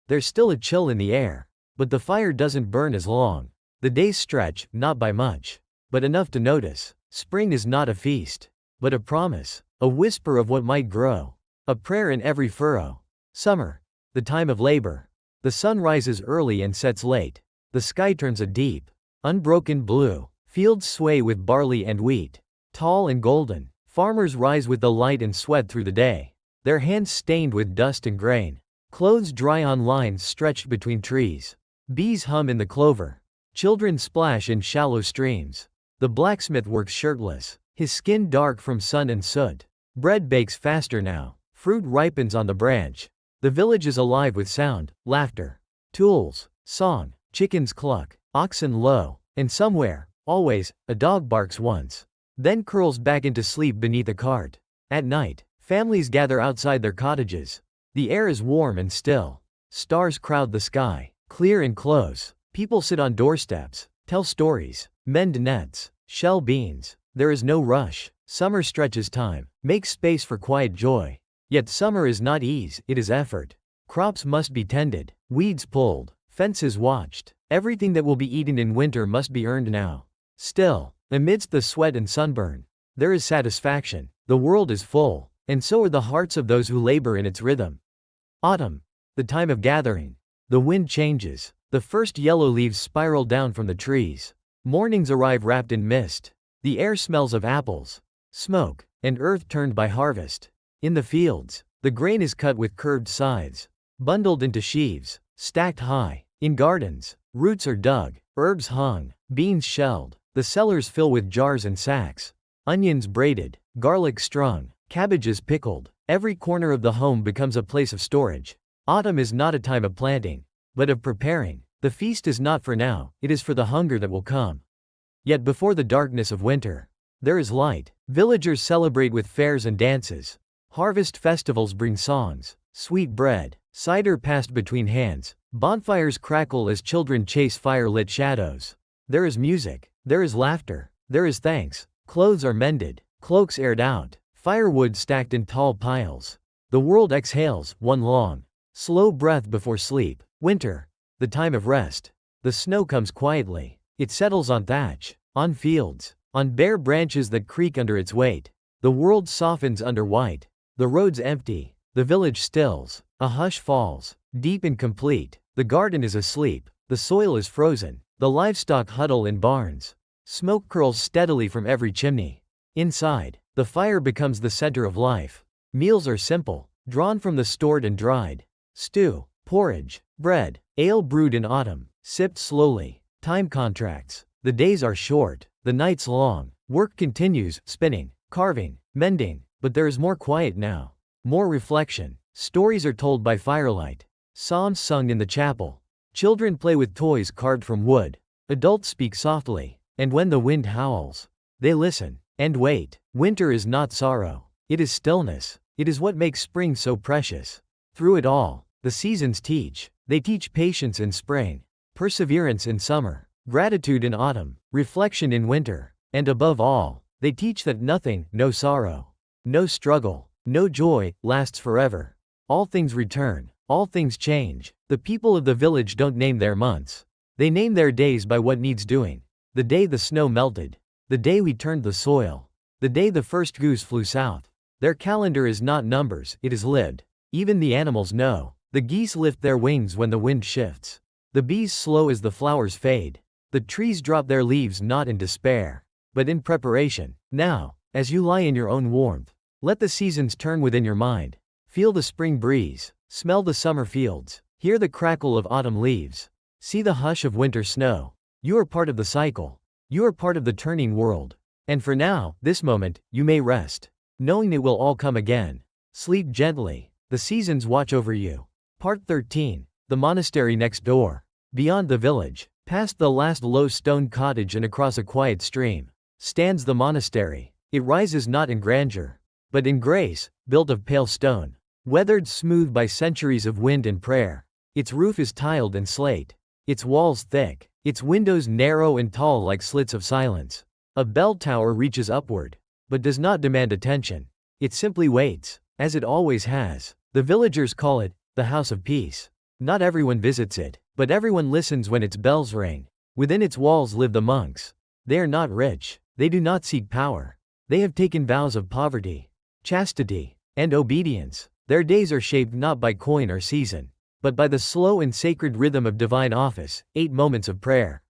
There's still a chill in the air, but the fire doesn't burn as long. The days stretch, not by much, but enough to notice. Spring is not a feast, but a promise, a whisper of what might grow, a prayer in every furrow. Summer, the time of labor. The sun rises early and sets late. The sky turns a deep, unbroken blue. Fields sway with barley and wheat, tall and golden. Farmers rise with the light and sweat through the day, their hands stained with dust and grain. Clothes dry on lines stretched between trees. Bees hum in the clover. Children splash in shallow streams. The blacksmith works shirtless, his skin dark from sun and soot. Bread bakes faster now. Fruit ripens on the branch. The village is alive with sound, laughter, tools, song. Chickens cluck, oxen low, and somewhere, always, a dog barks once, then curls back into sleep beneath a cart. At night, families gather outside their cottages. The air is warm and still. Stars crowd the sky, clear and close. People sit on doorsteps, tell stories, mend nets, shell beans. There is no rush. Summer stretches time, makes space for quiet joy. Yet summer is not ease, it is effort. Crops must be tended, weeds pulled, fences watched. Everything that will be eaten in winter must be earned now. Still, amidst the sweat and sunburn, there is satisfaction. The world is full, and so are the hearts of those who labor in its rhythm. Autumn, the time of gathering. The wind changes. The first yellow leaves spiral down from the trees. Mornings arrive wrapped in mist. The air smells of apples, smoke, and earth turned by harvest. In the fields, the grain is cut with curved scythes, bundled into sheaves, stacked high. In gardens, roots are dug, herbs hung, beans shelled. The cellars fill with jars and sacks. Onions braided, garlic strung, cabbages pickled. Every corner of the home becomes a place of storage. Autumn is not a time of planting, but of preparing. The feast is not for now, it is for the hunger that will come. Yet before the darkness of winter, there is light. Villagers celebrate with fairs and dances. Harvest festivals bring songs, sweet bread, cider passed between hands. Bonfires crackle as children chase fire-lit shadows. There is music, there is laughter, there is thanks. Clothes are mended, cloaks aired out, firewood stacked in tall piles. The world exhales, one long, slow breath before sleep. Winter, the time of rest. The snow comes quietly. It settles on thatch, on fields, on bare branches that creak under its weight. The world softens under white. The roads empty. The village stills. A hush falls, deep and complete. The garden is asleep. The soil is frozen. The livestock huddle in barns. Smoke curls steadily from every chimney. Inside, the fire becomes the center of life. Meals are simple, drawn from the stored and dried. Stew, porridge, bread, ale brewed in autumn, sipped slowly. Time contracts. The days are short, the nights long. Work continues, spinning, carving, mending. But there is more quiet now. More reflection. Stories are told by firelight. Psalms sung in the chapel. Children play with toys carved from wood. Adults speak softly. And when the wind howls, they listen and wait. Winter is not sorrow. It is stillness. It is what makes spring so precious. Through it all, the seasons teach. They teach patience in spring, perseverance in summer, gratitude in autumn, reflection in winter. And above all, they teach that nothing, no sorrow, no struggle, no joy, lasts forever. All things return, all things change. The people of the village don't name their months. They name their days by what needs doing. The day the snow melted. The day we turned the soil. The day the first goose flew south. Their calendar is not numbers, it is lived. Even the animals know. The geese lift their wings when the wind shifts. The bees slow as the flowers fade. The trees drop their leaves not in despair, but in preparation. Now, as you lie in your own warmth, let the seasons turn within your mind. Feel the spring breeze, smell the summer fields, hear the crackle of autumn leaves, see the hush of winter snow. You are part of the cycle. You are part of the turning world. And for now, this moment, you may rest, knowing it will all come again. Sleep gently. The seasons watch over you. Part 13. The monastery next door. Beyond the village, past the last low stone cottage and across a quiet stream, stands the monastery. It rises not in grandeur, but in grace, built of pale stone, weathered smooth by centuries of wind and prayer. Its roof is tiled and slate, its walls thick, its windows narrow and tall like slits of silence. A bell tower reaches upward, but does not demand attention. It simply waits, as it always has. The villagers call it the House of Peace. Not everyone visits it, but everyone listens when its bells ring. Within its walls live the monks. They are not rich. They do not seek power. They have taken vows of poverty, chastity, and obedience. Their days are shaped not by coin or season, but by the slow and sacred rhythm of divine office, 8 moments of prayer.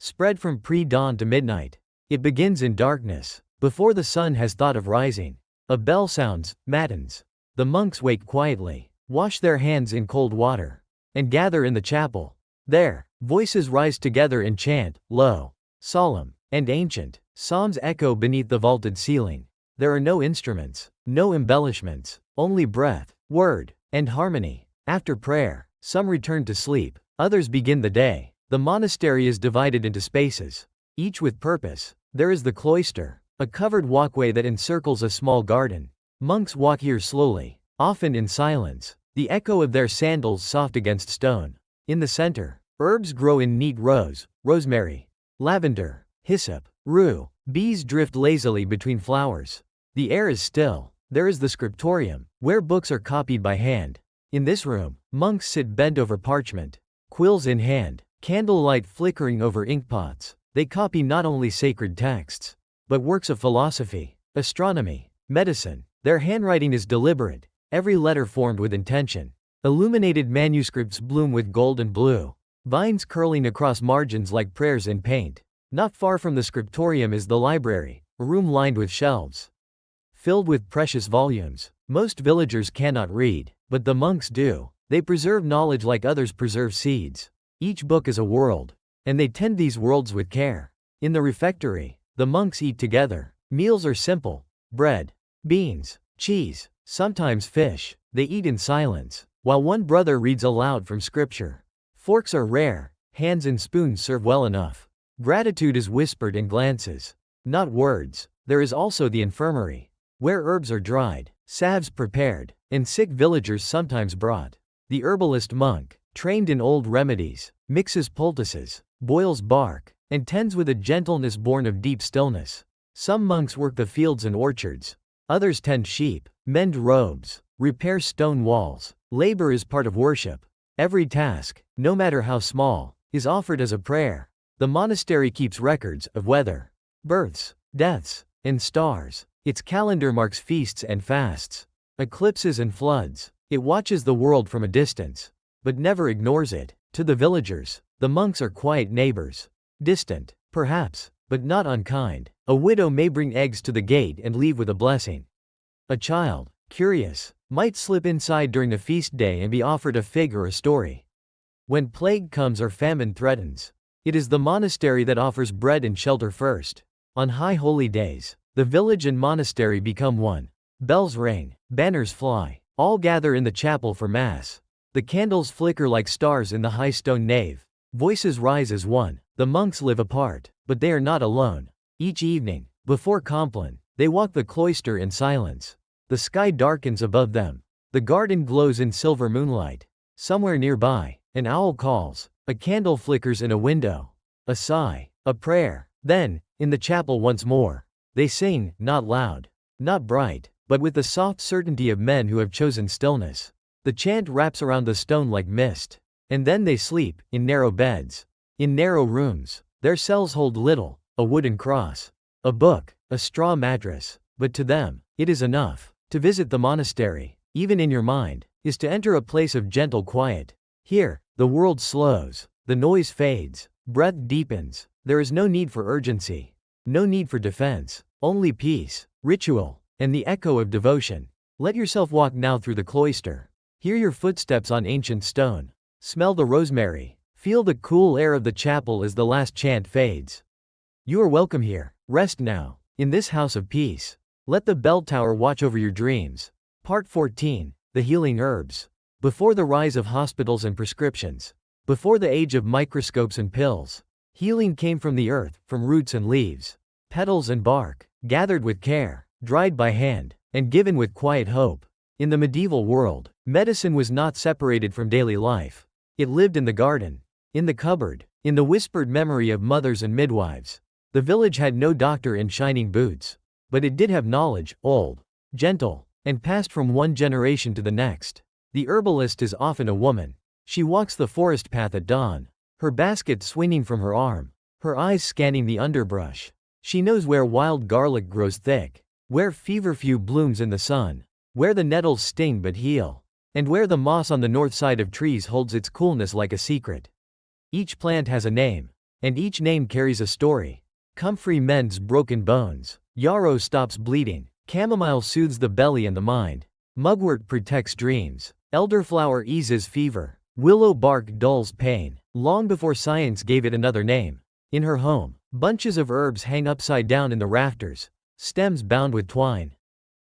Spread from pre-dawn to midnight. It begins in darkness, before the sun has thought of rising. A bell sounds, matins. The monks wake quietly, wash their hands in cold water, and gather in the chapel. There, voices rise together and chant, low, solemn, and ancient. Psalms echo beneath the vaulted ceiling. There are no instruments, no embellishments, only breath, word, and harmony. After prayer, some return to sleep, others begin the day. The monastery is divided into spaces, each with purpose. There is the cloister, a covered walkway that encircles a small garden. Monks walk here slowly, often in silence, the echo of their sandals soft against stone. In the center, herbs grow in neat rows: rosemary, lavender, hyssop, rue. Bees drift lazily between flowers. The air is still. There is the scriptorium, where books are copied by hand. In this room, monks sit bent over parchment, quills in hand, candlelight flickering over inkpots. They copy not only sacred texts, but works of philosophy, astronomy, medicine. Their handwriting is deliberate, every letter formed with intention. Illuminated manuscripts bloom with gold and blue, vines curling across margins like prayers in paint. Not far from the scriptorium is the library, a room lined with shelves, filled with precious volumes. Most villagers cannot read, but the monks do. They preserve knowledge like others preserve seeds. Each book is a world, and they tend these worlds with care. In the refectory, the monks eat together. Meals are simple: bread, beans, cheese, sometimes fish. They eat in silence, while one brother reads aloud from scripture. Forks are rare, hands and spoons serve well enough. Gratitude is whispered in glances, not words. There is also the infirmary, where herbs are dried, salves prepared, and sick villagers sometimes brought. The herbalist monk, trained in old remedies, mixes poultices, boils bark, and tends with a gentleness born of deep stillness. Some monks work the fields and orchards. Others tend sheep, mend robes, repair stone walls. Labor is part of worship. Every task, no matter how small, is offered as a prayer. The monastery keeps records of weather, births, deaths, and stars. Its calendar marks feasts and fasts, eclipses and floods. It watches the world from a distance, but never ignores it. To the villagers, the monks are quiet neighbors. Distant, perhaps, but not unkind. A widow may bring eggs to the gate and leave with a blessing. A child, curious, might slip inside during a feast day and be offered a fig or a story. When plague comes or famine threatens, it is the monastery that offers bread and shelter first. On high holy days, the village and monastery become one. Bells ring, banners fly, all gather in the chapel for Mass. The candles flicker like stars in the high stone nave. Voices rise as one. The monks live apart, but they are not alone. Each evening, before Compline, they walk the cloister in silence. The sky darkens above them. The garden glows in silver moonlight. Somewhere nearby, an owl calls. A candle flickers in a window. A sigh, a prayer. Then, In the chapel once more. They sing, not loud, not bright, but with the soft certainty of men who have chosen stillness. The chant wraps around the stone like mist. And then they sleep, in narrow beds. In narrow rooms. Their cells hold little, a wooden cross, a book, a straw mattress. But to them, it is enough. To visit the monastery, even in your mind, is to enter a place of gentle quiet. Here, the world slows, the noise fades, breath deepens. There is no need for urgency, no need for defense, only peace, ritual, and the echo of devotion. Let yourself walk now through the cloister. Hear your footsteps on ancient stone. Smell the rosemary. Feel the cool air of the chapel as the last chant fades. You are welcome here. Rest now, in this house of peace. Let the bell tower watch over your dreams. Part 14. The Healing Herbs. Before the rise of hospitals and prescriptions, before the age of microscopes and pills, healing came from the earth, from roots and leaves, petals and bark, gathered with care, dried by hand, and given with quiet hope. In the medieval world, medicine was not separated from daily life. It lived in the garden, in the cupboard, in the whispered memory of mothers and midwives. The village had no doctor in shining boots, but it did have knowledge, old, gentle, and passed from one generation to the next. The herbalist is often a woman. She walks the forest path at dawn, her basket swinging from her arm, her eyes scanning the underbrush. She knows where wild garlic grows thick, where feverfew blooms in the sun, where the nettles sting but heal, and where the moss on the north side of trees holds its coolness like a secret. Each plant has a name, and each name carries a story. Comfrey mends broken bones, yarrow stops bleeding, chamomile soothes the belly and the mind, mugwort protects dreams, elderflower eases fever, willow bark dulls pain. Long before science gave it another name. In her home, bunches of herbs hang upside down in the rafters, stems bound with twine,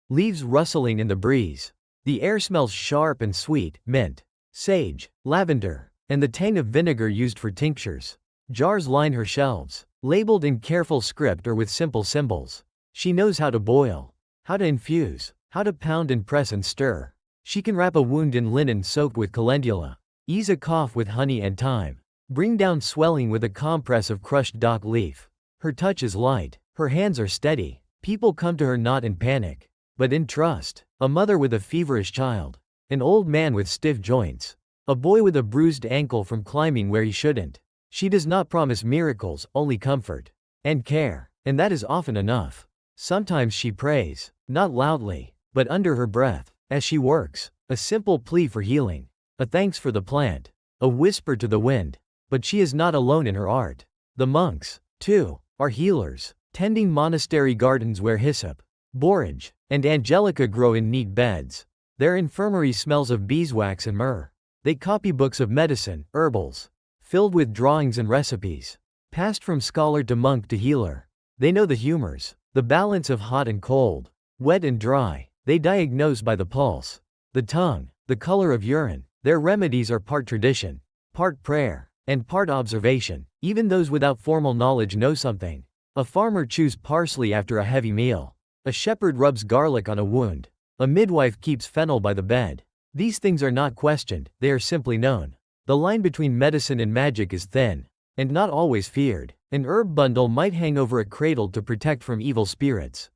leaves rustling in the breeze. The air smells sharp and sweet, mint, sage, lavender, and the tang of vinegar used for tinctures. Jars line her shelves, labeled in careful script or with simple symbols. She knows how to boil, how to infuse, how to pound and press and stir. She can wrap a wound in linen soaked with calendula, ease a cough with honey and thyme, bring down swelling with a compress of crushed dock leaf. Her touch is light, her hands are steady. People come to her not in panic, but in trust. A mother with a feverish child, an old man with stiff joints, a boy with a bruised ankle from climbing where he shouldn't. She does not promise miracles, only comfort and care, and that is often enough. Sometimes she prays, not loudly, but under her breath, as she works, a simple plea for healing, a thanks for the plant, a whisper to the wind. But she is not alone in her art. The monks, too, are healers, tending monastery gardens where hyssop, borage, and angelica grow in neat beds. Their infirmary smells of beeswax and myrrh. They copy books of medicine, herbals, filled with drawings and recipes, passed from scholar to monk to healer. They know the humors, the balance of hot and cold, wet and dry. They diagnose by the pulse, the tongue, the color of urine. Their remedies are part tradition, part prayer, and part observation. Even those without formal knowledge know something. A farmer chews parsley after a heavy meal. A shepherd rubs garlic on a wound. A midwife keeps fennel by the bed. These things are not questioned, they are simply known. The line between medicine and magic is thin, and not always feared. An herb bundle might hang over a cradle to protect from evil spirits.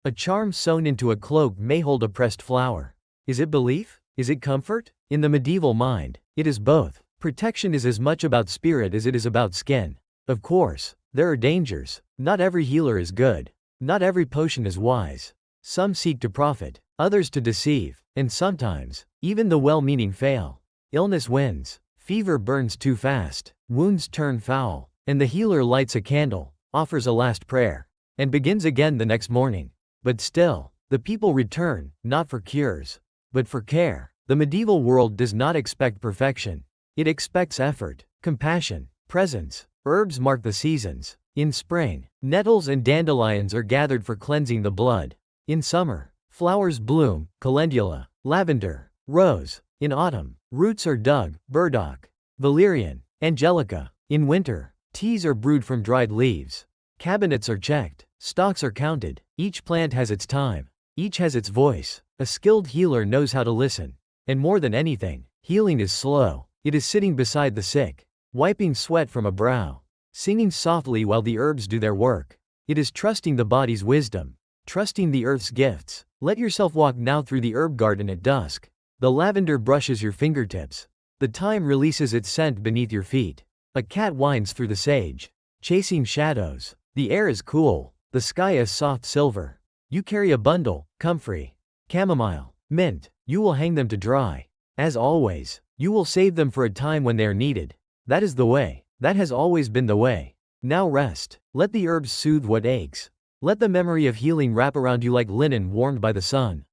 A charm sewn into a cloak may hold a pressed flower. Is it belief? Is it comfort? In the medieval mind, it is both. Protection is as much about spirit as it is about skin. Of course, there are dangers. Not every healer is good. Not every potion is wise. Some seek to profit, others to deceive, and sometimes, even the well-meaning fail. Illness wins. Fever burns too fast. Wounds turn foul. And the healer lights a candle, offers a last prayer, and begins again the next morning. But still, the people return, not for cures, but for care. The medieval world does not expect perfection. It expects effort, compassion, presence. Herbs mark the seasons. In spring, nettles and dandelions are gathered for cleansing the blood. In summer, flowers bloom, calendula, lavender, rose. In autumn, roots are dug, burdock, valerian, angelica. In winter, teas are brewed from dried leaves. Cabinets are checked, stocks are counted. Each plant has its time. Each has its voice. A skilled healer knows how to listen. And more than anything, healing is slow. It is sitting beside the sick, wiping sweat from a brow, singing softly while the herbs do their work. It is trusting the body's wisdom, trusting the earth's gifts. Let yourself walk now through the herb garden at dusk. The lavender brushes your fingertips. The thyme releases its scent beneath your feet. A cat winds through the sage, chasing shadows. The air is cool. The sky is soft silver. You carry a bundle, comfrey, chamomile, mint. You will hang them to dry. As always, you will save them for a time when they are needed. That is the way. That has always been the way. Now rest. Let the herbs soothe what aches. Let the memory of healing wrap around you like linen warmed by the sun.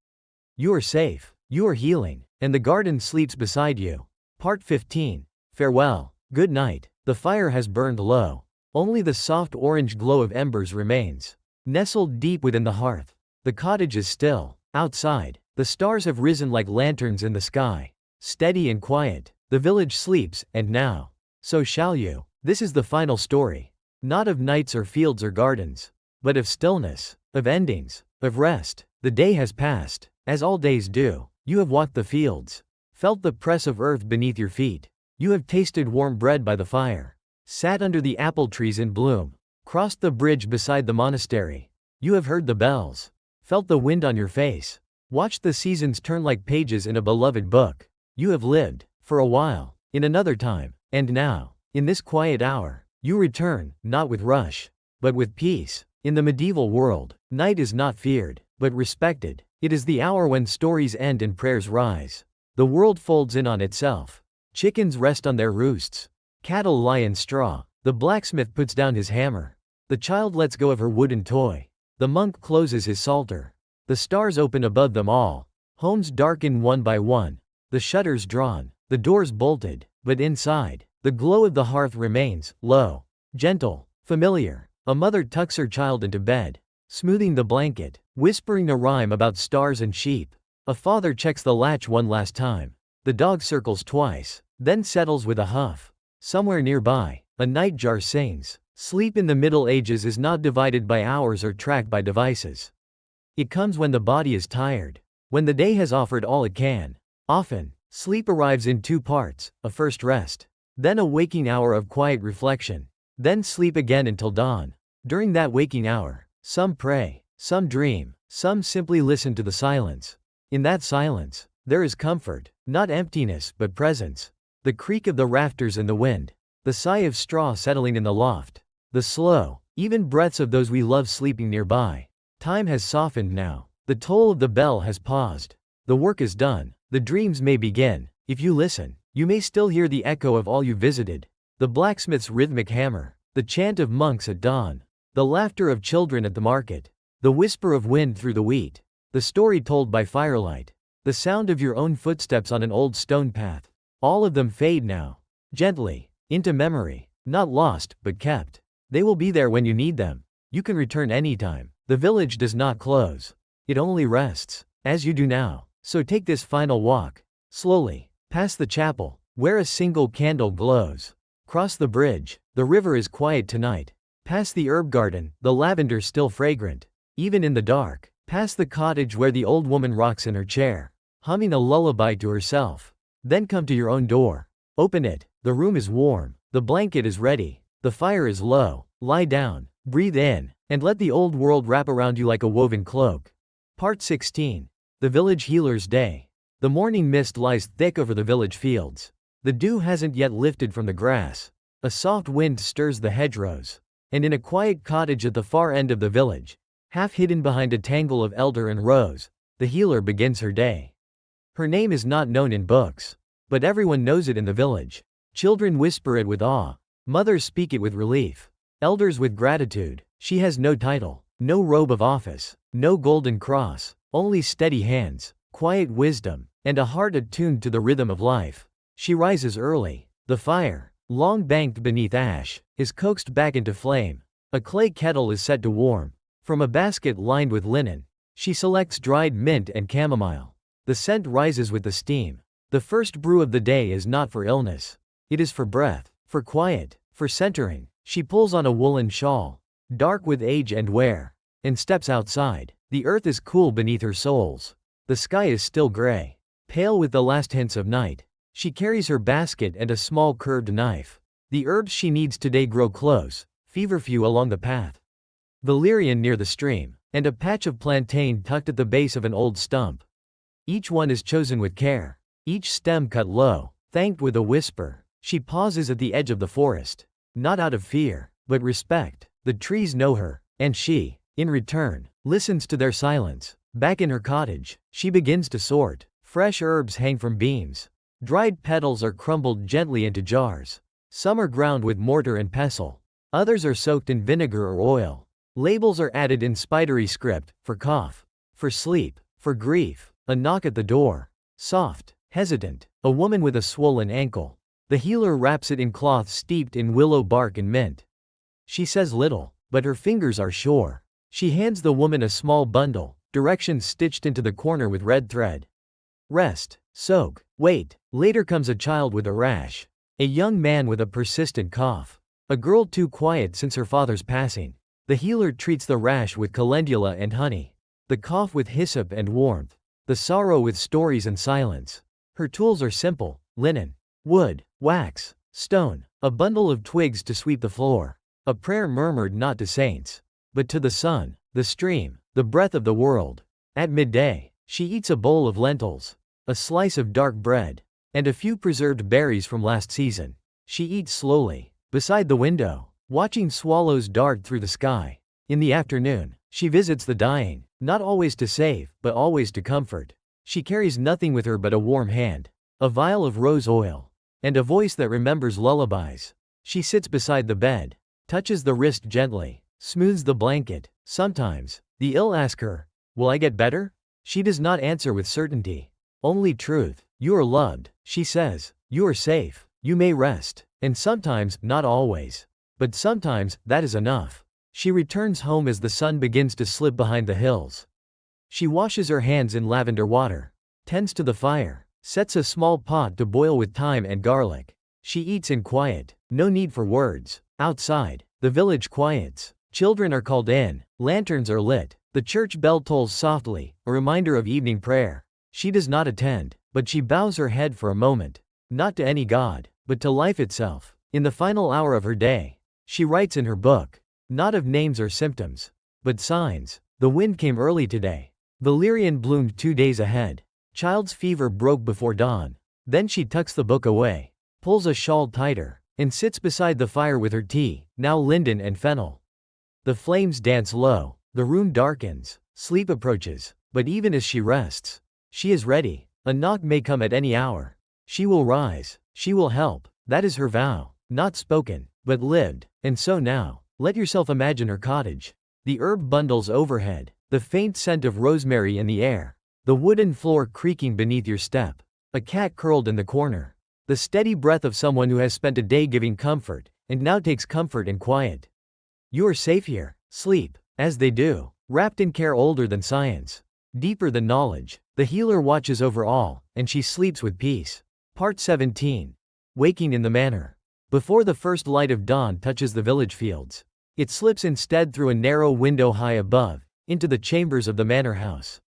You are safe. You are healing. And the garden sleeps beside you. Part 15. Farewell. Good night. The fire has burned low. Only the soft orange glow of embers remains. Nestled deep within the hearth. The cottage is still. Outside, the stars have risen like lanterns in the sky. Steady and quiet, the village sleeps, and now, so shall you. This is the final story. Not of nights or fields or gardens, but of stillness, of endings, of rest. The day has passed, as all days do. You have walked the fields, felt the press of earth beneath your feet. You have tasted warm bread by the fire, sat under the apple trees in bloom, crossed the bridge beside the monastery. You have heard the bells, felt the wind on your face, watched the seasons turn like pages in a beloved book. You have lived, for a while, in another time, and now, in this quiet hour, you return, not with rush, but with peace. In the medieval world, night is not feared, but respected. It is the hour when stories end and prayers rise. The world folds in on itself. Chickens rest on their roosts. Cattle lie in straw. The blacksmith puts down his hammer. The child lets go of her wooden toy. The monk closes his psalter. The stars open above them all. Homes darken one by one. The shutters drawn. The doors bolted. But inside, the glow of the hearth remains, low, gentle, familiar. A mother tucks her child into bed, smoothing the blanket, whispering a rhyme about stars and sheep. A father checks the latch one last time. The dog circles twice, then settles with a huff. Somewhere nearby, a nightjar sings. Sleep in the Middle Ages is not divided by hours or tracked by devices. It comes when the body is tired, when the day has offered all it can. Often, sleep arrives in two parts, a first rest, then a waking hour of quiet reflection, then sleep again until dawn. During that waking hour, some pray, some dream, some simply listen to the silence. In that silence, there is comfort, not emptiness but presence. The creak of the rafters in the wind, the sigh of straw settling in the loft, the slow, even breaths of those we love sleeping nearby. Time has softened now. The toll of the bell has paused. The work is done. The dreams may begin. If you listen, you may still hear the echo of all you visited. The blacksmith's rhythmic hammer, the chant of monks at dawn, the laughter of children at the market, the whisper of wind through the wheat, the story told by firelight, the sound of your own footsteps on an old stone path. All of them fade now, gently, into memory, not lost, but kept. They will be there when you need them. You can return anytime. The village does not close. It only rests, as you do now. So take this final walk, slowly, past the chapel, where a single candle glows. Cross the bridge, the river is quiet tonight. Past the herb garden, the lavender still fragrant, even in the dark. Past the cottage where the old woman rocks in her chair, humming a lullaby to herself. Then come to your own door. Open it. The room is warm. The blanket is ready. The fire is low. Lie down, breathe in, and let the old world wrap around you like a woven cloak. Part 16. The Village Healer's Day. The morning mist lies thick over the village fields. The dew hasn't yet lifted from the grass. A soft wind stirs the hedgerows. And in a quiet cottage at the far end of the village, half hidden behind a tangle of elder and rose, the healer begins her day. Her name is not known in books, but everyone knows it in the village. Children whisper it with awe. Mothers speak it with relief. Elders with gratitude. She has no title, no robe of office, no golden cross, only steady hands, quiet wisdom, and a heart attuned to the rhythm of life. She rises early. The fire, long banked beneath ash, is coaxed back into flame. A clay kettle is set to warm. From a basket lined with linen, she selects dried mint and chamomile. The scent rises with the steam. The first brew of the day is not for illness. It is for breath, for quiet, for centering. She pulls on a woolen shawl, dark with age and wear, and steps outside. The earth is cool beneath her soles. The sky is still gray, pale with the last hints of night. She carries her basket and a small curved knife. The herbs she needs today grow close, feverfew along the path. valerian near the stream, and a patch of plantain tucked at the base of an old stump. Each one is chosen with care, each stem cut low, thanked with a whisper. She pauses at the edge of the forest, not out of fear, but respect. The trees know her, and she, in return, listens to their silence. Back in her cottage, she begins to sort. Fresh herbs hang from beams. Dried petals are crumbled gently into jars. Some are ground with mortar and pestle. Others are soaked in vinegar or oil. Labels are added in spidery script, for cough, for sleep, for grief. A knock at the door. Soft, hesitant, a woman with a swollen ankle. The healer wraps it in cloth steeped in willow bark and mint. She says little, but her fingers are sure. She hands the woman a small bundle, directions stitched into the corner with red thread. Rest, soak, wait. Later comes a child with a rash. A young man with a persistent cough. A girl too quiet since her father's passing. The healer treats the rash with calendula and honey. The cough with hyssop and warmth. The sorrow with stories and silence. Her tools are simple: linen, wood, wax, stone, a bundle of twigs to sweep the floor. A prayer murmured not to saints, but to the sun, the stream, the breath of the world. At midday, she eats a bowl of lentils, a slice of dark bread, and a few preserved berries from last season. She eats slowly, beside the window, watching swallows dart through the sky. In the afternoon, she visits the dying, not always to save, but always to comfort. She carries nothing with her but a warm hand, a vial of rose oil, and a voice that remembers lullabies. She sits beside the bed, touches the wrist gently, smooths the blanket. Sometimes, the ill ask her, "Will I get better?" She does not answer with certainty. Only truth. "You are loved," she says. "You are safe. You may rest." And sometimes, not always, but sometimes, that is enough. She returns home as the sun begins to slip behind the hills. She washes her hands in lavender water, tends to the fire, sets a small pot to boil with thyme and garlic. She eats in quiet, no need for words. Outside, the village quiets. Children are called in, lanterns are lit, the church bell tolls softly, a reminder of evening prayer. She does not attend, but she bows her head for a moment, not to any god, but to life itself. In the final hour of her day, she writes in her book, not of names or symptoms, but signs. The wind came early today. Valerian bloomed 2 days ahead. Child's fever broke before dawn. Then she tucks the book away, pulls a shawl tighter, and sits beside the fire with her tea, now linden and fennel. The flames dance low, the room darkens, sleep approaches, but even as she rests, she is ready. A knock may come at any hour. She will rise, she will help. That is her vow, not spoken, but lived. And so now, let yourself imagine her cottage. The herb bundles overhead, the faint scent of rosemary in the air, the wooden floor creaking beneath your step, a cat curled in the corner. The steady breath of someone who has spent a day giving comfort, and now takes comfort in quiet. You are safe here. Sleep, as they do, wrapped in care older than science, deeper than knowledge. The healer watches over all, and she sleeps with peace. Part 17. Waking in the Manor. Before the first light of dawn touches the village fields, it slips instead through a narrow window high above, into the chambers of the manor house.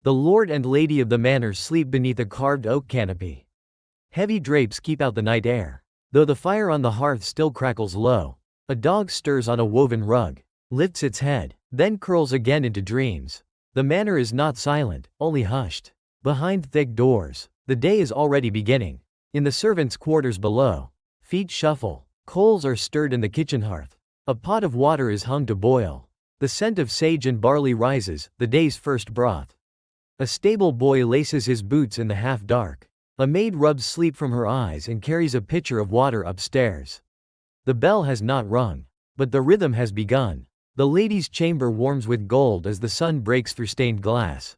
The lord and lady of the manor sleep beneath a carved oak canopy. Heavy drapes keep out the night air, though the fire on the hearth still crackles low. A dog stirs on a woven rug, lifts its head, then curls again into dreams. The manor is not silent, only hushed. Behind thick doors, the day is already beginning. In the servants' quarters below, feet shuffle, coals are stirred in the kitchen hearth. A pot of water is hung to boil. The scent of sage and barley rises, the day's first broth. A stable boy laces his boots in the half-dark. A maid rubs sleep from her eyes and carries a pitcher of water upstairs. The bell has not rung, but the rhythm has begun. The lady's chamber warms with gold as the sun breaks through stained glass.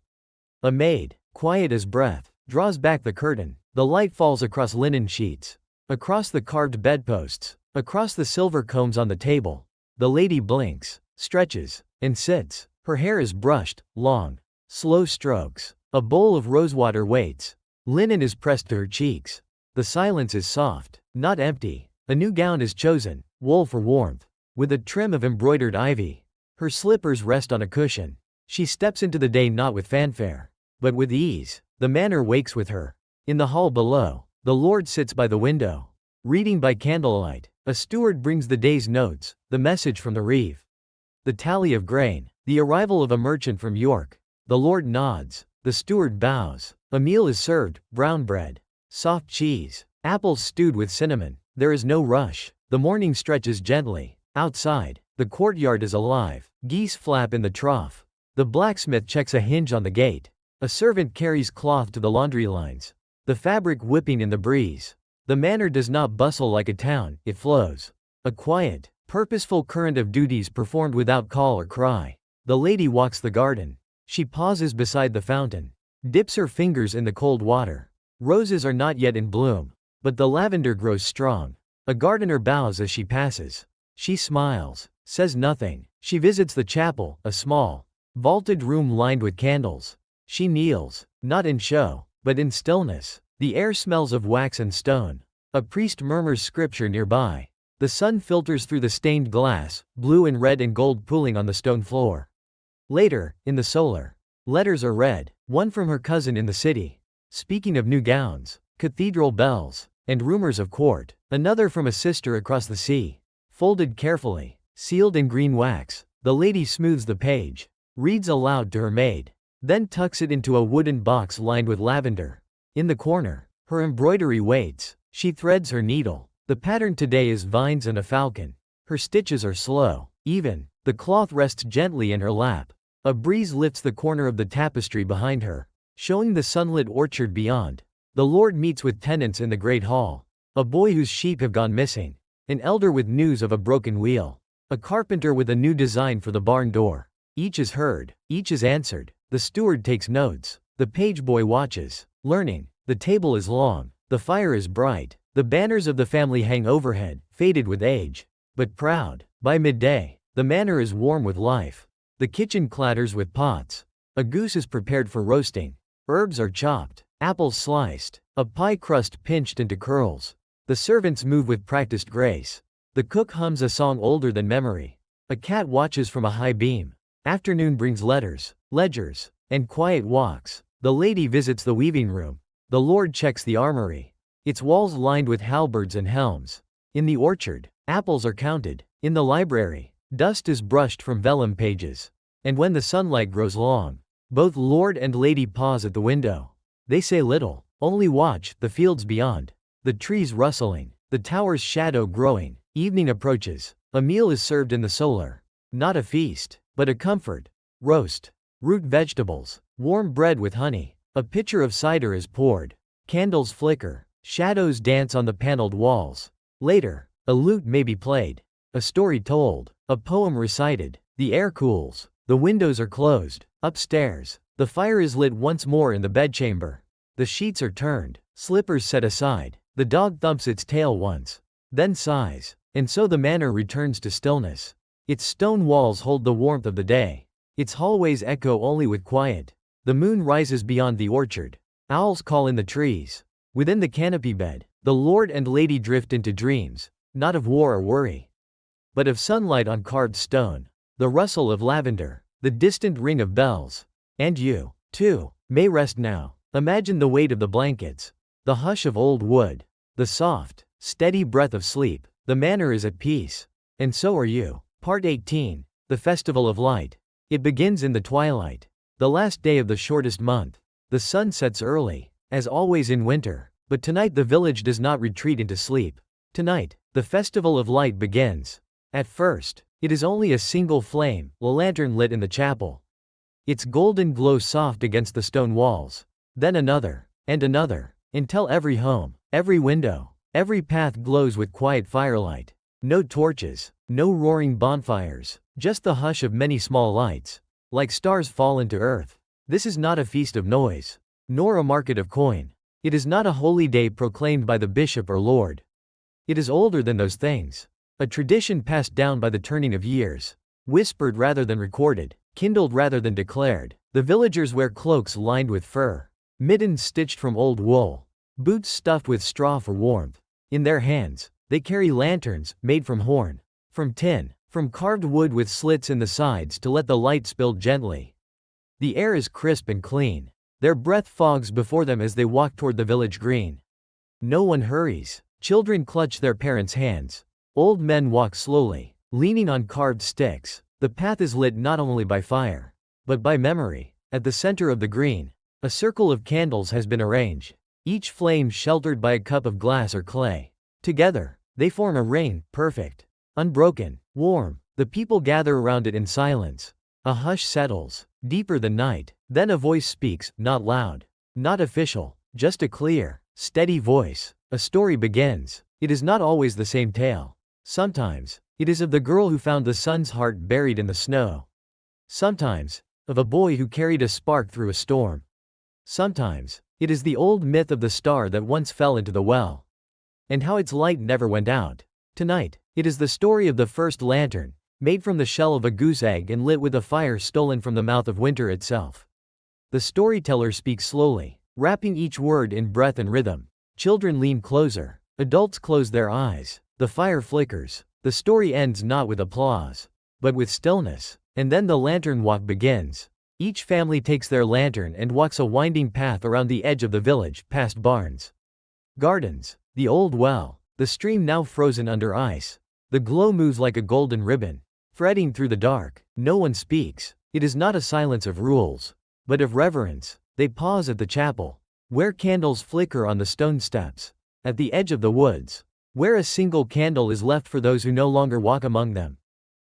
A maid, quiet as breath, draws back the curtain. The light falls across linen sheets, across the carved bedposts, across the silver combs on the table. The lady blinks, stretches, and sits. Her hair is brushed, long, slow strokes. A bowl of rosewater waits. Linen is pressed to her cheeks. The silence is soft, not empty. A new gown is chosen, wool for warmth, with a trim of embroidered ivy. Her slippers rest on a cushion. She steps into the day not with fanfare, but with ease. The manor wakes with her. In the hall below, the lord sits by the window, reading by candlelight. A steward brings the day's notes, the message from the reeve. The tally of grain. The arrival of a merchant from York. The lord nods. The steward bows. A meal is served, brown bread. Soft cheese. Apples stewed with cinnamon. There is no rush. The morning stretches gently. Outside, the courtyard is alive. Geese flap in the trough. The blacksmith checks a hinge on the gate. A servant carries cloth to the laundry lines. The fabric whipping in the breeze. The manor does not bustle like a town, it flows. A quiet, purposeful current of duties performed without call or cry. The lady walks the garden. She pauses beside the fountain. Dips her fingers in the cold water. Roses are not yet in bloom, but the lavender grows strong. A gardener bows as she passes. She smiles, says nothing. She visits the chapel, a small, vaulted room lined with candles. She kneels, not in show, but in stillness. The air smells of wax and stone. A priest murmurs scripture nearby. The sun filters through the stained glass, blue and red and gold pooling on the stone floor. Later, in the solar, letters are read, one from her cousin in the city, speaking of new gowns, cathedral bells, and rumors of court. Another from a sister across the sea, folded carefully, sealed in green wax. The lady smooths the page, reads aloud to her maid, then tucks it into a wooden box lined with lavender. In the corner, her embroidery waits. She threads her needle. The pattern today is vines and a falcon. Her stitches are slow, even. The cloth rests gently in her lap. A breeze lifts the corner of the tapestry behind her, showing the sunlit orchard beyond. The Lord meets with tenants in the great hall. A boy whose sheep have gone missing. An elder with news of a broken wheel. A carpenter with a new design for the barn door. Each is heard. Each is answered. The steward takes notes. The page boy watches, learning. The table is long. The fire is bright. The banners of the family hang overhead, faded with age, but proud. By midday, the manor is warm with life. The kitchen clatters with pots. A goose is prepared for roasting. Herbs are chopped. Apples sliced. A pie crust pinched into curls. The servants move with practiced grace. The cook hums a song older than memory. A cat watches from a high beam. Afternoon brings letters, ledgers, and quiet walks. The lady visits the weaving room. The lord checks the armory. Its walls lined with halberds and helms. In the orchard, apples are counted. In the library, dust is brushed from vellum pages. And when the sunlight grows long, both lord and lady pause at the window. They say little, only watch the fields beyond. The trees rustling, the tower's shadow growing. Evening approaches. A meal is served in the solar. Not a feast, but a comfort. Roast, root vegetables, warm bread with honey. A pitcher of cider is poured. Candles flicker. Shadows dance on the paneled walls. Later, a lute may be played. A story told. A poem recited. The air cools. The windows are closed. Upstairs, the fire is lit once more in the bedchamber. The sheets are turned. Slippers set aside. The dog thumps its tail once, then sighs. And so the manor returns to stillness. Its stone walls hold the warmth of the day. Its hallways echo only with quiet. The moon rises beyond the orchard. Owls call in the trees. Within the canopy bed, the lord and lady drift into dreams, not of war or worry, but of sunlight on carved stone, the rustle of lavender, the distant ring of bells. And you, too, may rest now. Imagine the weight of the blankets, the hush of old wood, the soft, steady breath of sleep. The manor is at peace. And so are you. Part 18. The Festival of Light. It begins in the twilight, the last day of the shortest month. The sun sets early, as always in winter, but tonight the village does not retreat into sleep. Tonight, the Festival of Light begins. At first, it is only a single flame, a lantern lit in the chapel. Its golden glow soft against the stone walls. Then another, and another, until every home, every window, every path glows with quiet firelight. No torches, no roaring bonfires, just the hush of many small lights, like stars fall into earth. This is not a feast of noise, nor a market of coin. It is not a holy day proclaimed by the bishop or lord. It is older than those things. A tradition passed down by the turning of years, whispered rather than recorded, kindled rather than declared. The villagers wear cloaks lined with fur, mittens stitched from old wool, boots stuffed with straw for warmth. In their hands, they carry lanterns, made from horn, from tin, from carved wood with slits in the sides to let the light spill gently. The air is crisp and clean. Their breath fogs before them as they walk toward the village green. No one hurries. Children clutch their parents' hands. Old men walk slowly, leaning on carved sticks. The The path is lit not only by fire, but by memory. At the center of the green, a circle of candles has been arranged, each flame sheltered by a cup of glass or clay. Together, they form a ring, perfect, unbroken, warm. The people gather around it in silence. A hush settles, deeper than night. Then a voice speaks, not loud, not official, just a clear, steady voice. A story begins. It is not always the same tale. Sometimes, it is of the girl who found the sun's heart buried in the snow. Sometimes, of a boy who carried a spark through a storm. Sometimes, it is the old myth of the star that once fell into the well, and how its light never went out. Tonight, it is the story of the first lantern, made from the shell of a goose egg and lit with a fire stolen from the mouth of winter itself. The storyteller speaks slowly, wrapping each word in breath and rhythm. Children lean closer. Adults close their eyes. The fire flickers. The story ends not with applause, but with stillness. And then the lantern walk begins. Each family takes their lantern and walks a winding path around the edge of the village, past barns, gardens, the old well, the stream now frozen under ice. The glow moves like a golden ribbon, threading through the dark. No one speaks. It is not a silence of rules, but of reverence. They pause at the chapel, where candles flicker on the stone steps, at the edge of the woods, where a single candle is left for those who no longer walk among them.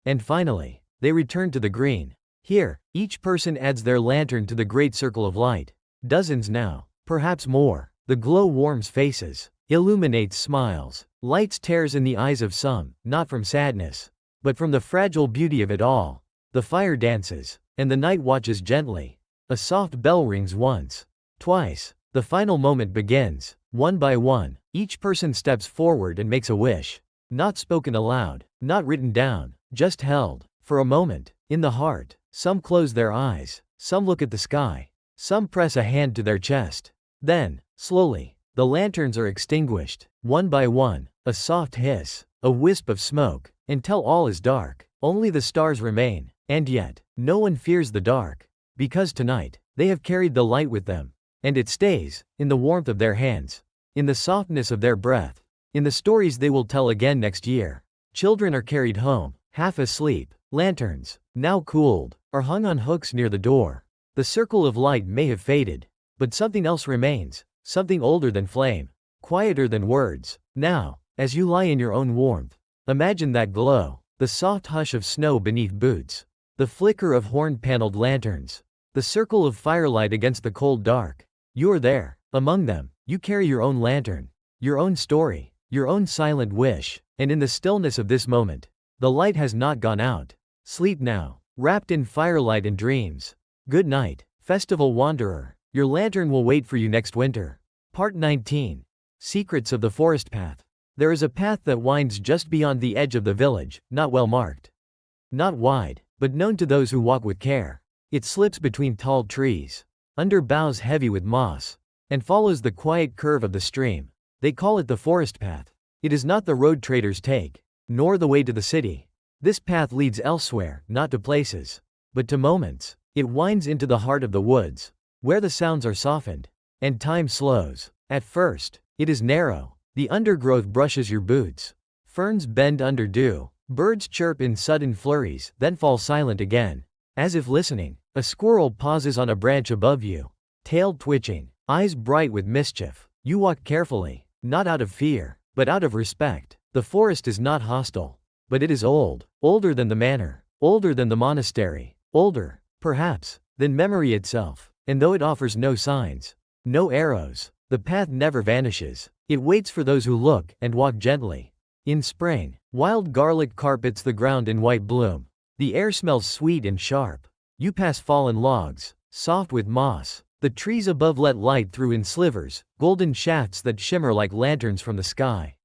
And finally, they return to the green. Here, each person adds their lantern to the great circle of light. Dozens now, perhaps more. The glow warms faces, illuminates smiles, lights tears in the eyes of some, not from sadness, but from the fragile beauty of it all. The fire dances, and the night watches gently. A soft bell rings once, twice. The final moment begins. One by one, each person steps forward and makes a wish. Not spoken aloud, not written down, just held. For a moment, in the heart. Some close their eyes, some look at the sky, some press a hand to their chest. Then, slowly, the lanterns are extinguished, one by one, a soft hiss, a wisp of smoke, until all is dark. Only the stars remain, and yet, no one fears the dark, because tonight, they have carried the light with them, and it stays, in the warmth of their hands, in the softness of their breath, in the stories they will tell again next year. Children are carried home, half asleep. Lanterns, now cooled, are hung on hooks near the door. The circle of light may have faded, but something else remains, something older than flame, quieter than words. Now, as you lie in your own warmth, imagine that glow, the soft hush of snow beneath boots, the flicker of horn-paneled lanterns, the circle of firelight against the cold dark. You are there, among them. You carry your own lantern, your own story, your own silent wish, and in the stillness of this moment, the light has not gone out. Sleep now, wrapped in firelight and dreams. Good night, festival wanderer. Your lantern will wait for you next winter. Part 19. Secrets of the Forest Path. There is a path that winds just beyond the edge of the village, not well marked, not wide, but known to those who walk with care. It slips between tall trees, under boughs heavy with moss, and follows the quiet curve of the stream. They call it the forest path. It is not the road traders take, nor the way to the city. This path leads elsewhere, not to places, but to moments. It winds into the heart of the woods, where the sounds are softened, and time slows. At first, it is narrow. The undergrowth brushes your boots. Ferns bend under dew. Birds chirp in sudden flurries, then fall silent again. As if listening, a squirrel pauses on a branch above you, tail twitching, eyes bright with mischief. You walk carefully, not out of fear, but out of respect. The forest is not hostile, but it is old, older than the manor, older than the monastery, older, perhaps, than memory itself. And though it offers no signs, no arrows, the path never vanishes. It waits for those who look and walk gently. In spring, wild garlic carpets the ground in white bloom. The air smells sweet and sharp. You pass fallen logs, soft with moss. The trees above let light through in slivers, golden shafts that shimmer like lanterns from the sky.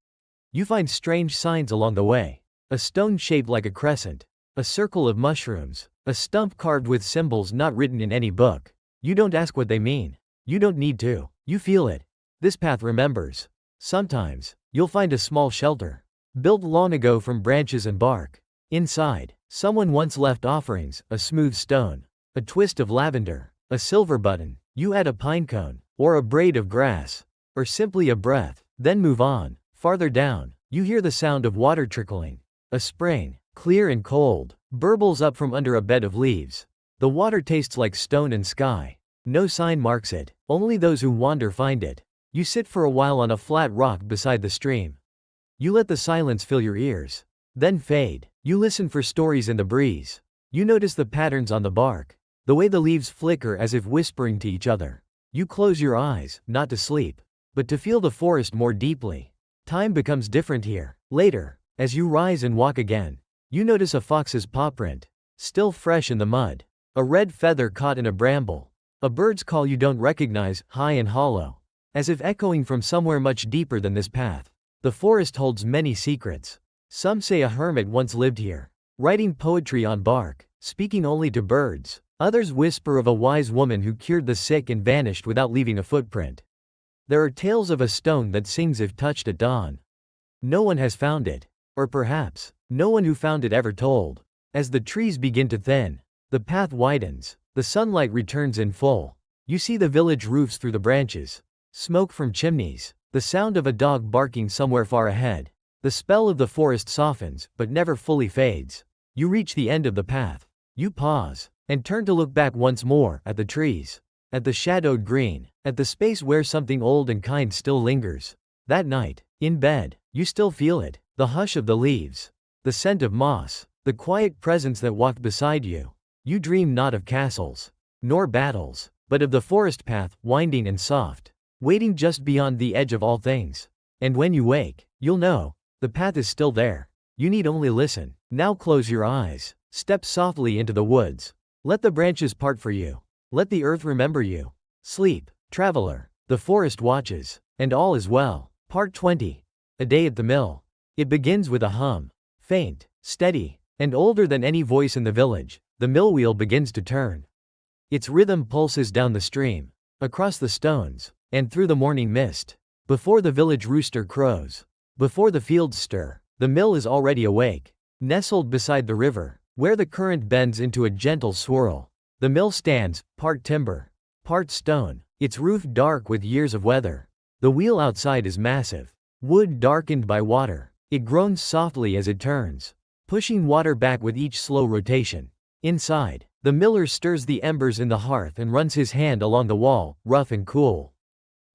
You find strange signs along the way. A stone shaped like a crescent, a circle of mushrooms, a stump carved with symbols not written in any book. You don't ask what they mean. You don't need to. You feel it. This path remembers. Sometimes, you'll find a small shelter, built long ago from branches and bark. Inside, someone once left offerings, a smooth stone, a twist of lavender, a silver button. You add a pine cone, or a braid of grass, or simply a breath, then move on. Farther down, you hear the sound of water trickling. A spring, clear and cold, Burbles up from under a bed of leaves. The water tastes like stone and sky. No sign marks it, only those who wander find it. You sit for a while on a flat rock beside the stream. You let the silence fill your ears. Then fade. You listen for stories in the breeze. You notice the patterns on the bark. The way the leaves flicker as if whispering to each other. You close your eyes, not to sleep, but to feel the forest more deeply. Time becomes different here. Later, as you rise and walk again, you notice a fox's paw print, still fresh in the mud. A red feather caught in a bramble. A bird's call you don't recognize, high and hollow, as if echoing from somewhere much deeper than this path. The forest holds many secrets. Some say a hermit once lived here, writing poetry on bark, speaking only to birds. Others whisper of a wise woman who cured the sick and vanished without leaving a footprint. There are tales of a stone that sings if touched at dawn. No one has found it. Or perhaps, no one who found it ever told. As the trees begin to thin, the path widens, the sunlight returns in full. You see the village roofs through the branches. Smoke from chimneys. The sound of a dog barking somewhere far ahead. The spell of the forest softens, but never fully fades. You reach the end of the path. You pause, and turn to look back once more, at the trees. At the shadowed green. At the space where something old and kind still lingers. That night, in bed, you still feel it. The hush of the leaves. The scent of moss. The quiet presence that walked beside you. You dream not of castles, nor battles, but of the forest path, winding and soft, waiting just beyond the edge of all things. And when you wake, you'll know, the path is still there. You need only listen. Now close your eyes. Step softly into the woods. Let the branches part for you. Let the earth remember you. Sleep, traveler. The forest watches, and all is well. Part 20. A day at the mill. It begins with a hum. Faint, steady, and older than any voice in the village. The mill wheel begins to turn. Its rhythm pulses down the stream, across the stones, and through the morning mist. Before the village rooster crows, before the fields stir, the mill is already awake. Nestled beside the river, where the current bends into a gentle swirl, the mill stands, part timber, part stone, its roof dark with years of weather. The wheel outside is massive, wood darkened by water. It groans softly as it turns, pushing water back with each slow rotation. Inside, the miller stirs the embers in the hearth and runs his hand along the wall, rough and cool.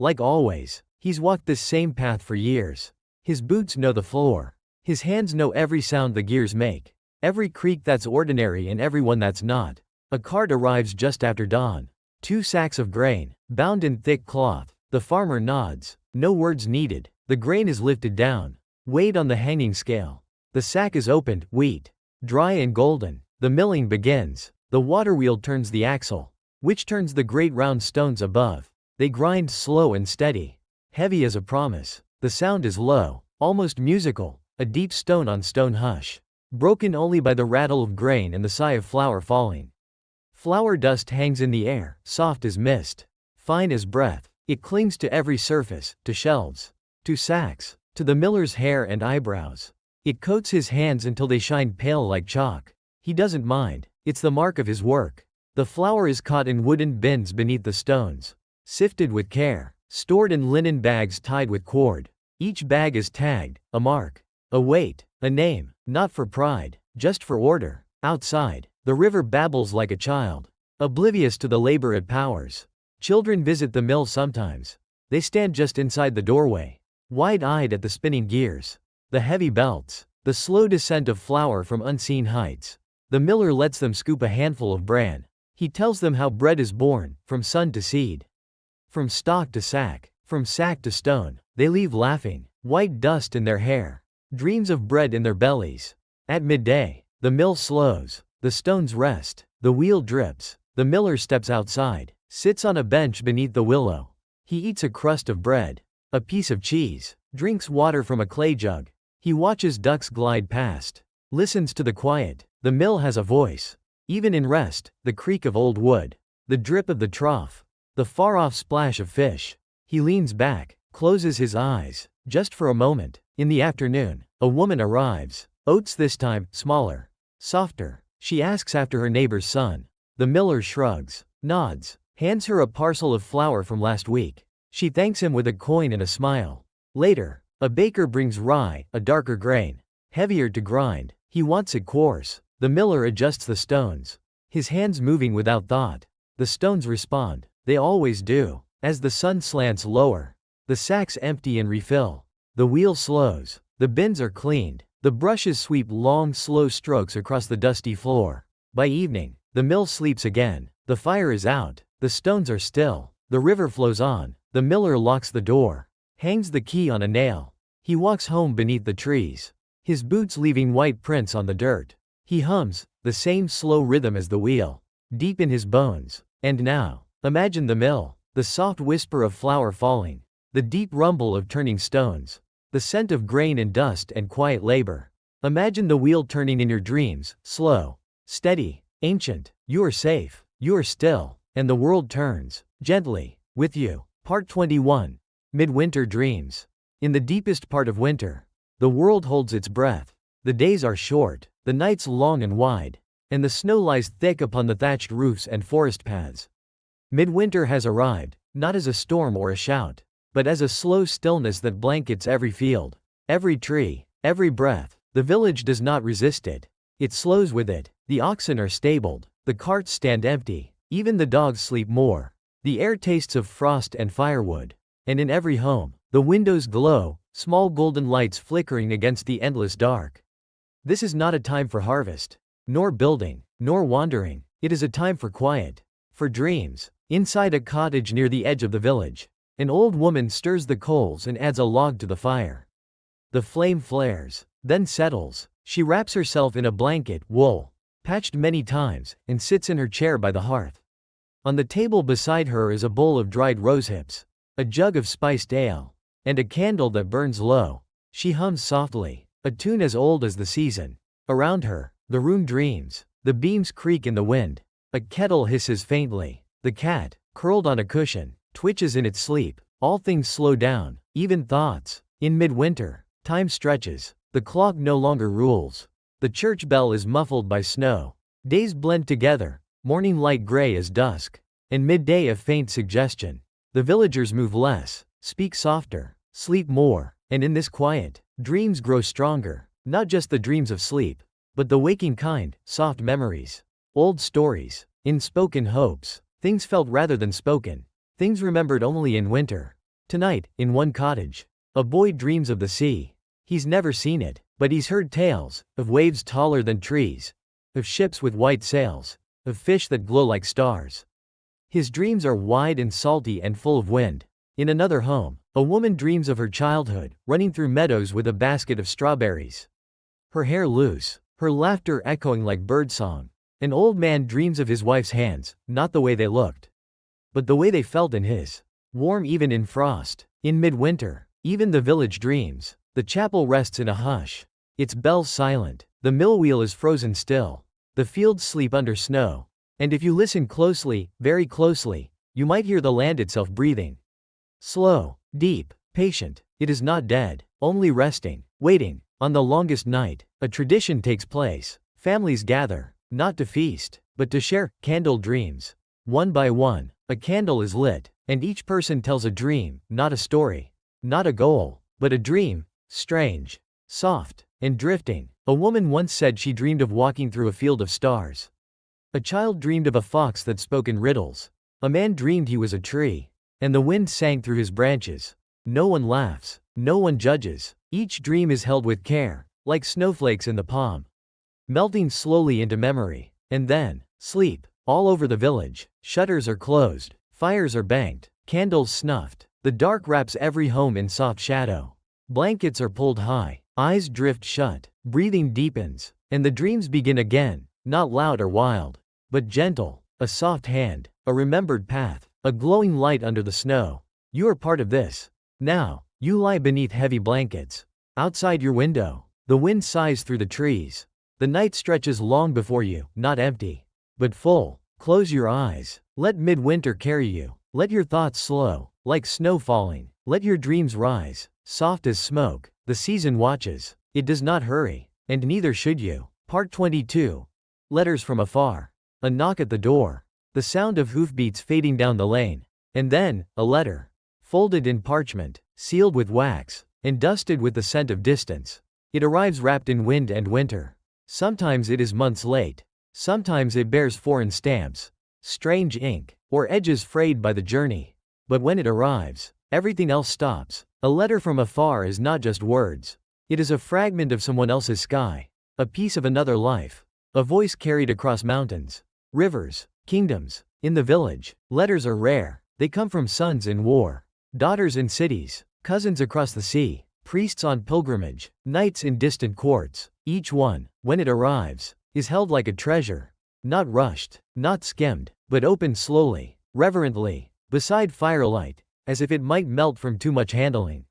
Like always, he's walked this same path for years. His boots know the floor. His hands know every sound the gears make, every creak that's ordinary and every one that's not. A cart arrives just after dawn. 2 sacks of grain, bound in thick cloth. The farmer nods. No words needed. The grain is lifted down, weighed on the hanging scale. The sack is opened, wheat, dry and golden. The milling begins. The water wheel turns the axle, which turns the great round stones above. They grind slow and steady, heavy as a promise. The sound is low, almost musical, a deep stone on stone hush, broken only by the rattle of grain and the sigh of flour falling. Flour dust hangs in the air, soft as mist, fine as breath. It clings to every surface, to shelves, to sacks, to the miller's hair and eyebrows. It coats his hands until they shine pale like chalk. He doesn't mind. It's the mark of his work. The flour is caught in wooden bins beneath the stones, sifted with care, stored in linen bags tied with cord. Each bag is tagged, a mark, a weight, a name, not for pride, just for order. Outside, the river babbles like a child, oblivious to the labor it powers. Children visit the mill sometimes. They stand just inside the doorway, wide-eyed at the spinning gears, the heavy belts, the slow descent of flour from unseen heights. The miller lets them scoop a handful of bran. He tells them how bread is born, from sun to seed, from stalk to sack, from sack to stone. They leave laughing, white dust in their hair, dreams of bread in their bellies. At midday, the mill slows, the stones rest, the wheel drips. The miller steps outside, sits on a bench beneath the willow. He eats a crust of bread, a piece of cheese, drinks water from a clay jug. He watches ducks glide past, listens to the quiet. The mill has a voice. Even in rest, the creak of old wood, the drip of the trough, the far-off splash of fish. He leans back, closes his eyes, just for a moment. In the afternoon, a woman arrives. Oats this time, smaller, softer. She asks after her neighbor's son. The miller shrugs, nods, hands her a parcel of flour from last week. She thanks him with a coin and a smile. Later, a baker brings rye, a darker grain, heavier to grind. He wants it coarse, The miller adjusts the stones. His hands moving without thought. The stones respond. They always do. As the sun slants lower, the sacks empty and refill. The wheel slows. The bins are cleaned. The brushes sweep long, slow strokes across the dusty floor. By evening, the mill sleeps again. The fire is out. The stones are still. The river flows on. The miller locks the door. Hangs the key on a nail. He walks home beneath the trees. His boots leaving white prints on the dirt. He hums, the same slow rhythm as the wheel, deep in his bones. And now, imagine the mill, the soft whisper of flour falling, the deep rumble of turning stones, the scent of grain and dust and quiet labor. Imagine the wheel turning in your dreams, slow, steady, ancient. You are safe, you are still, and the world turns, gently, with you. Part 21. Midwinter Dreams. In the deepest part of winter, the world holds its breath. The days are short, the nights long and wide, and the snow lies thick upon the thatched roofs and forest paths. Midwinter has arrived, not as a storm or a shout, but as a slow stillness that blankets every field, every tree, every breath. The village does not resist it. It slows with it. The oxen are stabled, the carts stand empty, even the dogs sleep more. The air tastes of frost and firewood, and in every home, the windows glow, small golden lights flickering against the endless dark. This is not a time for harvest, nor building, nor wandering. It is a time for quiet, for dreams. Inside a cottage near the edge of the village, an old woman stirs the coals and adds a log to the fire. The flame flares, then settles. She wraps herself in a blanket, wool, patched many times, and sits in her chair by the hearth. On the table beside her is a bowl of dried rosehips, a jug of spiced ale, and a candle that burns low. She hums softly, a tune as old as the season. Around her, the room dreams. The beams creak in the wind. A kettle hisses faintly. The cat, curled on a cushion, twitches in its sleep. All things slow down, even thoughts. In midwinter, time stretches. The clock no longer rules. The church bell is muffled by snow. Days blend together, morning light gray as dusk, and midday a faint suggestion. The villagers move less, speak softer, sleep more, and in this quiet, dreams grow stronger. Not just the dreams of sleep, but the waking kind, soft memories, old stories, unspoken hopes, things felt rather than spoken, things remembered only in winter. Tonight, in one cottage, a boy dreams of the sea. He's never seen it, but he's heard tales, of waves taller than trees, of ships with white sails, of fish that glow like stars. His dreams are wide and salty and full of wind. In another home, a woman dreams of her childhood, running through meadows with a basket of strawberries. Her hair loose, her laughter echoing like birdsong. An old man dreams of his wife's hands, not the way they looked, but the way they felt in his. Warm even in frost. In midwinter, even the village dreams. The chapel rests in a hush. Its bells silent. The mill wheel is frozen still. The fields sleep under snow. And if you listen closely, very closely, you might hear the land itself breathing. Slow, deep, patient. It is not dead, only resting, waiting. On the longest night, a tradition takes place. Families gather, not to feast, but to share candle dreams. One by one, a candle is lit, and each person tells a dream, not a story, not a goal, but a dream, strange, soft, and drifting. A woman once said she dreamed of walking through a field of stars. A child dreamed of a fox that spoke in riddles. A man dreamed he was a tree, and the wind sang through his branches. No one laughs, no one judges. Each dream is held with care, like snowflakes in the palm, melting slowly into memory. And then, sleep, all over the village. Shutters are closed, fires are banked, candles snuffed. The dark wraps every home in soft shadow. Blankets are pulled high, eyes drift shut, breathing deepens, and the dreams begin again, not loud or wild, but gentle. A soft hand, a remembered path, a glowing light under the snow. You are part of this. Now, you lie beneath heavy blankets. Outside your window, the wind sighs through the trees. The night stretches long before you, not empty, but full. Close your eyes. Let midwinter carry you. Let your thoughts slow, like snow falling. Let your dreams rise, soft as smoke. The season watches. It does not hurry, and neither should you. Part 22. Letters from afar. A knock at the door. The sound of hoofbeats fading down the lane. And then, a letter. Folded in parchment, sealed with wax, and dusted with the scent of distance. It arrives wrapped in wind and winter. Sometimes it is months late. Sometimes it bears foreign stamps, strange ink, or edges frayed by the journey. But when it arrives, everything else stops. A letter from afar is not just words. It is a fragment of someone else's sky, a piece of another life, a voice carried across mountains, rivers, kingdoms. In the village, letters are rare. They come from sons in war, daughters in cities, cousins across the sea, priests on pilgrimage, knights in distant courts. Each one, when it arrives, is held like a treasure, not rushed, not skimmed, but opened slowly, reverently, beside firelight, as if it might melt from too much handling.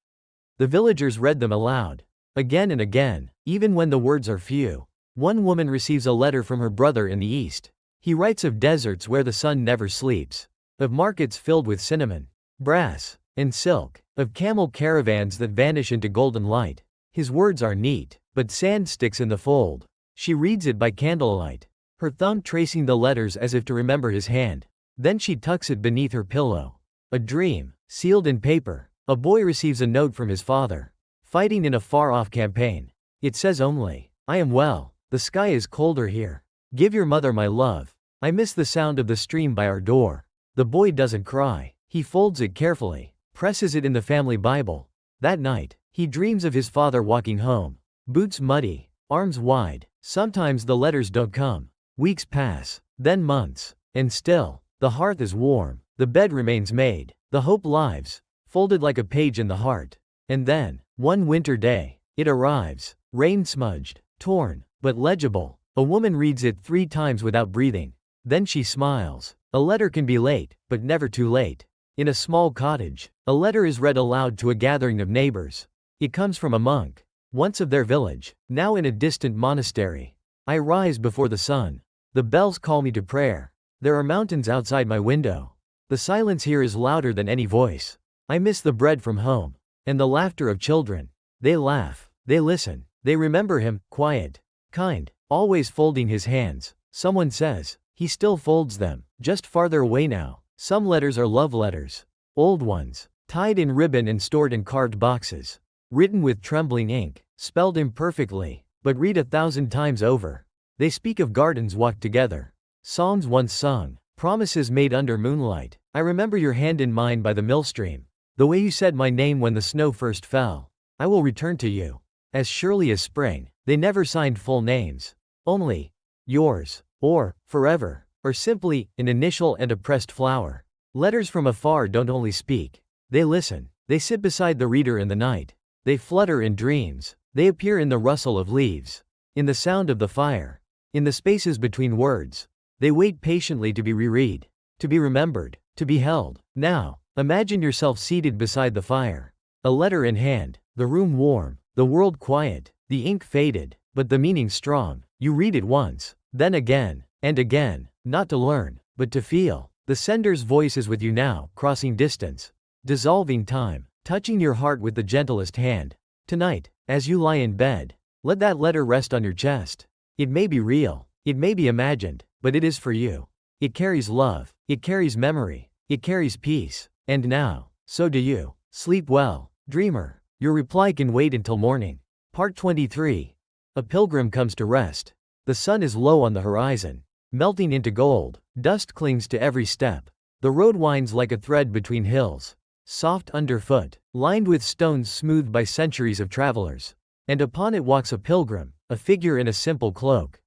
The villagers read them aloud, again and again, even when the words are few. One woman receives a letter from her brother in the east. He writes of deserts where the sun never sleeps, of markets filled with cinnamon, brass, and silk, of camel caravans that vanish into golden light. His words are neat, but sand sticks in the fold. She reads it by candlelight, her thumb tracing the letters as if to remember his hand. Then she tucks it beneath her pillow. A dream, sealed in paper. A boy receives a note from his father, fighting in a far-off campaign. It says only, "I am well. The sky is colder here. Give your mother my love. I miss the sound of the stream by our door." The boy doesn't cry. He folds it carefully, presses it in the family Bible. That night, he dreams of his father walking home, boots muddy, arms wide. Sometimes the letters don't come. Weeks pass, then months, and still, the hearth is warm, the bed remains made, the hope lives, folded like a page in the heart. And then, one winter day, it arrives, rain-smudged, torn, but legible. A woman reads it 3 times without breathing. Then she smiles. A letter can be late, but never too late. In a small cottage, a letter is read aloud to a gathering of neighbors. It comes from a monk, once of their village, now in a distant monastery. "I rise before the sun. The bells call me to prayer. There are mountains outside my window. The silence here is louder than any voice. I miss the bread from home, and the laughter of children. They laugh, they listen, they remember him, quiet, kind, always folding his hands." Someone says, "He still folds them, just farther away now." Some letters are love letters, old ones, tied in ribbon and stored in carved boxes, written with trembling ink, spelled imperfectly, but read 1,000 times over. They speak of gardens walked together, songs once sung, promises made under moonlight. "I remember your hand in mine by the millstream, the way you said my name when the snow first fell. I will return to you, as surely as spring." They never signed full names, only, "Yours," or, "Forever," or simply, an initial and a pressed flower. Letters from afar don't only speak, they listen. They sit beside the reader in the night. They flutter in dreams. They appear in the rustle of leaves, in the sound of the fire, in the spaces between words. They wait patiently to be reread, to be remembered, to be held. Now, imagine yourself seated beside the fire, a letter in hand, the room warm, the world quiet, the ink faded, but the meaning strong. You read it once, then again, and again, not to learn, but to feel. The sender's voice is with you now, crossing distance, dissolving time, touching your heart with the gentlest hand. Tonight, as you lie in bed, let that letter rest on your chest. It may be real, it may be imagined, but it is for you. It carries love, it carries memory, it carries peace. And now, so do you. Sleep well, dreamer. Your reply can wait until morning. Part 23. A pilgrim comes to rest. The sun is low on the horizon, melting into gold. Dust clings to every step. The road winds like a thread between hills, soft underfoot, lined with stones smoothed by centuries of travelers. And upon it walks a pilgrim, a figure in a simple cloak,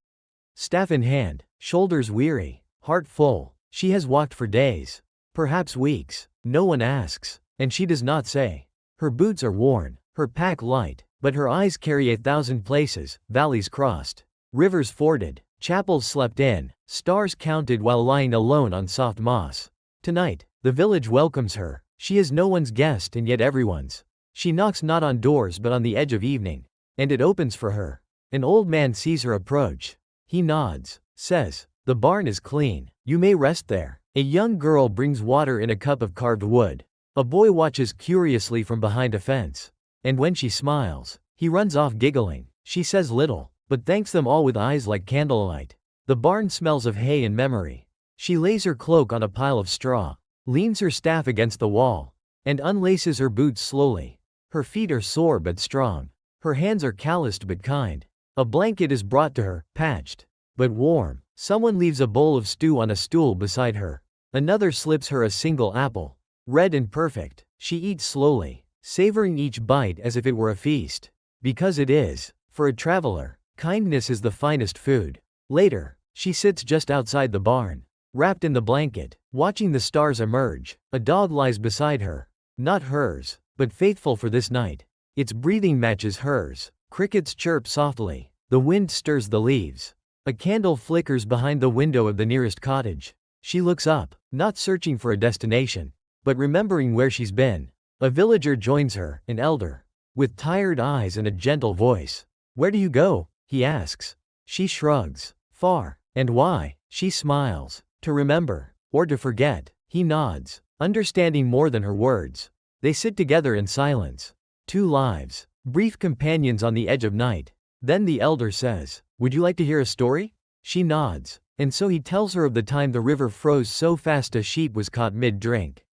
staff in hand, shoulders weary, heart full. She has walked for days, perhaps weeks. No one asks, and she does not say. Her boots are worn, her pack light, but her eyes carry 1,000 places, valleys crossed, rivers forded, chapels slept in, stars counted while lying alone on soft moss. Tonight, the village welcomes her. She is no one's guest and yet everyone's. She knocks not on doors but on the edge of evening, and it opens for her. An old man sees her approach. He nods, says, "The barn is clean. You may rest there." A young girl brings water in a cup of carved wood. A boy watches curiously from behind a fence. And when she smiles, he runs off giggling. She says little, but thanks them all with eyes like candlelight. The barn smells of hay and memory. She lays her cloak on a pile of straw, leans her staff against the wall, and unlaces her boots slowly. Her feet are sore but strong. Her hands are calloused but kind. A blanket is brought to her, patched, but warm. Someone leaves a bowl of stew on a stool beside her. Another slips her a single apple, red and perfect. She eats slowly, savoring each bite as if it were a feast. Because it is. For a traveler, kindness is the finest food. Later, she sits just outside the barn, wrapped in the blanket, watching the stars emerge. A dog lies beside her. Not hers, but faithful for this night. Its breathing matches hers. Crickets chirp softly. The wind stirs the leaves. A candle flickers behind the window of the nearest cottage. She looks up, not searching for a destination, but remembering where she's been. A villager joins her, an elder, with tired eyes and a gentle voice. "Where do you go?" he asks. She shrugs. "Far." "And why?" She smiles. "To remember. Or to forget." He nods, understanding more than her words. They sit together in silence. Two lives, brief companions on the edge of night. Then the elder says, "Would you like to hear a story?" She nods, and so he tells her of the time the river froze so fast a sheep was caught mid-drink.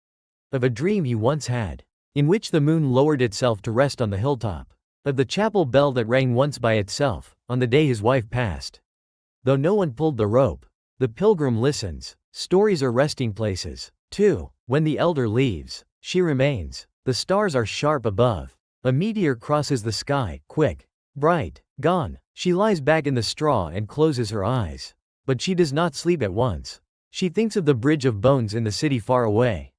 Of a dream he once had, in which the moon lowered itself to rest on the hilltop. Of the chapel bell that rang once by itself, on the day his wife passed. Though no one pulled the rope, the pilgrim listens. Stories are resting places, too. When the elder leaves, she remains. The stars are sharp above. A meteor crosses the sky, quick, bright, gone. She lies back in the straw and closes her eyes. But she does not sleep at once. She thinks of the bridge of bones in the city far away.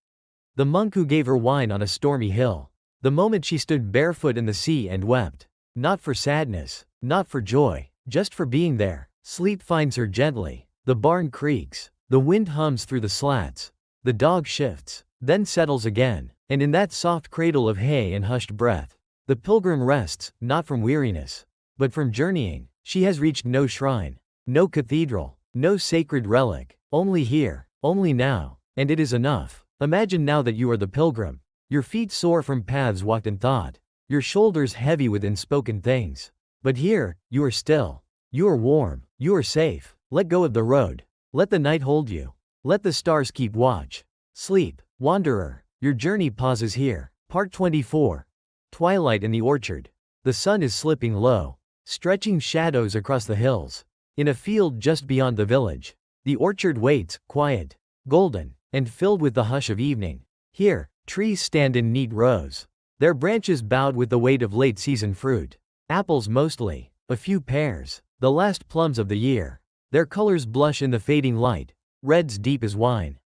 The monk who gave her wine on a stormy hill. The moment she stood barefoot in the sea and wept. Not for sadness, not for joy, just for being there. Sleep finds her gently. The barn creaks. The wind hums through the slats. The dog shifts, then settles again. And in that soft cradle of hay and hushed breath, the pilgrim rests, not from weariness, but from journeying. She has reached no shrine, no cathedral, no sacred relic. Only here, only now. And it is enough. Imagine now that you are the pilgrim. Your feet sore from paths walked in thought. Your shoulders heavy with unspoken things. But here, you are still. You are warm. You are safe. Let go of the road. Let the night hold you. Let the stars keep watch. Sleep, wanderer. Your journey pauses here. Part 24. Twilight in the orchard. The sun is slipping low, stretching shadows across the hills. In a field just beyond the village, the orchard waits, quiet, golden, and filled with the hush of evening. Here, trees stand in neat rows, their branches bowed with the weight of late-season fruit. Apples mostly, a few pears, the last plums of the year. Their colors blush in the fading light, reds deep as wine,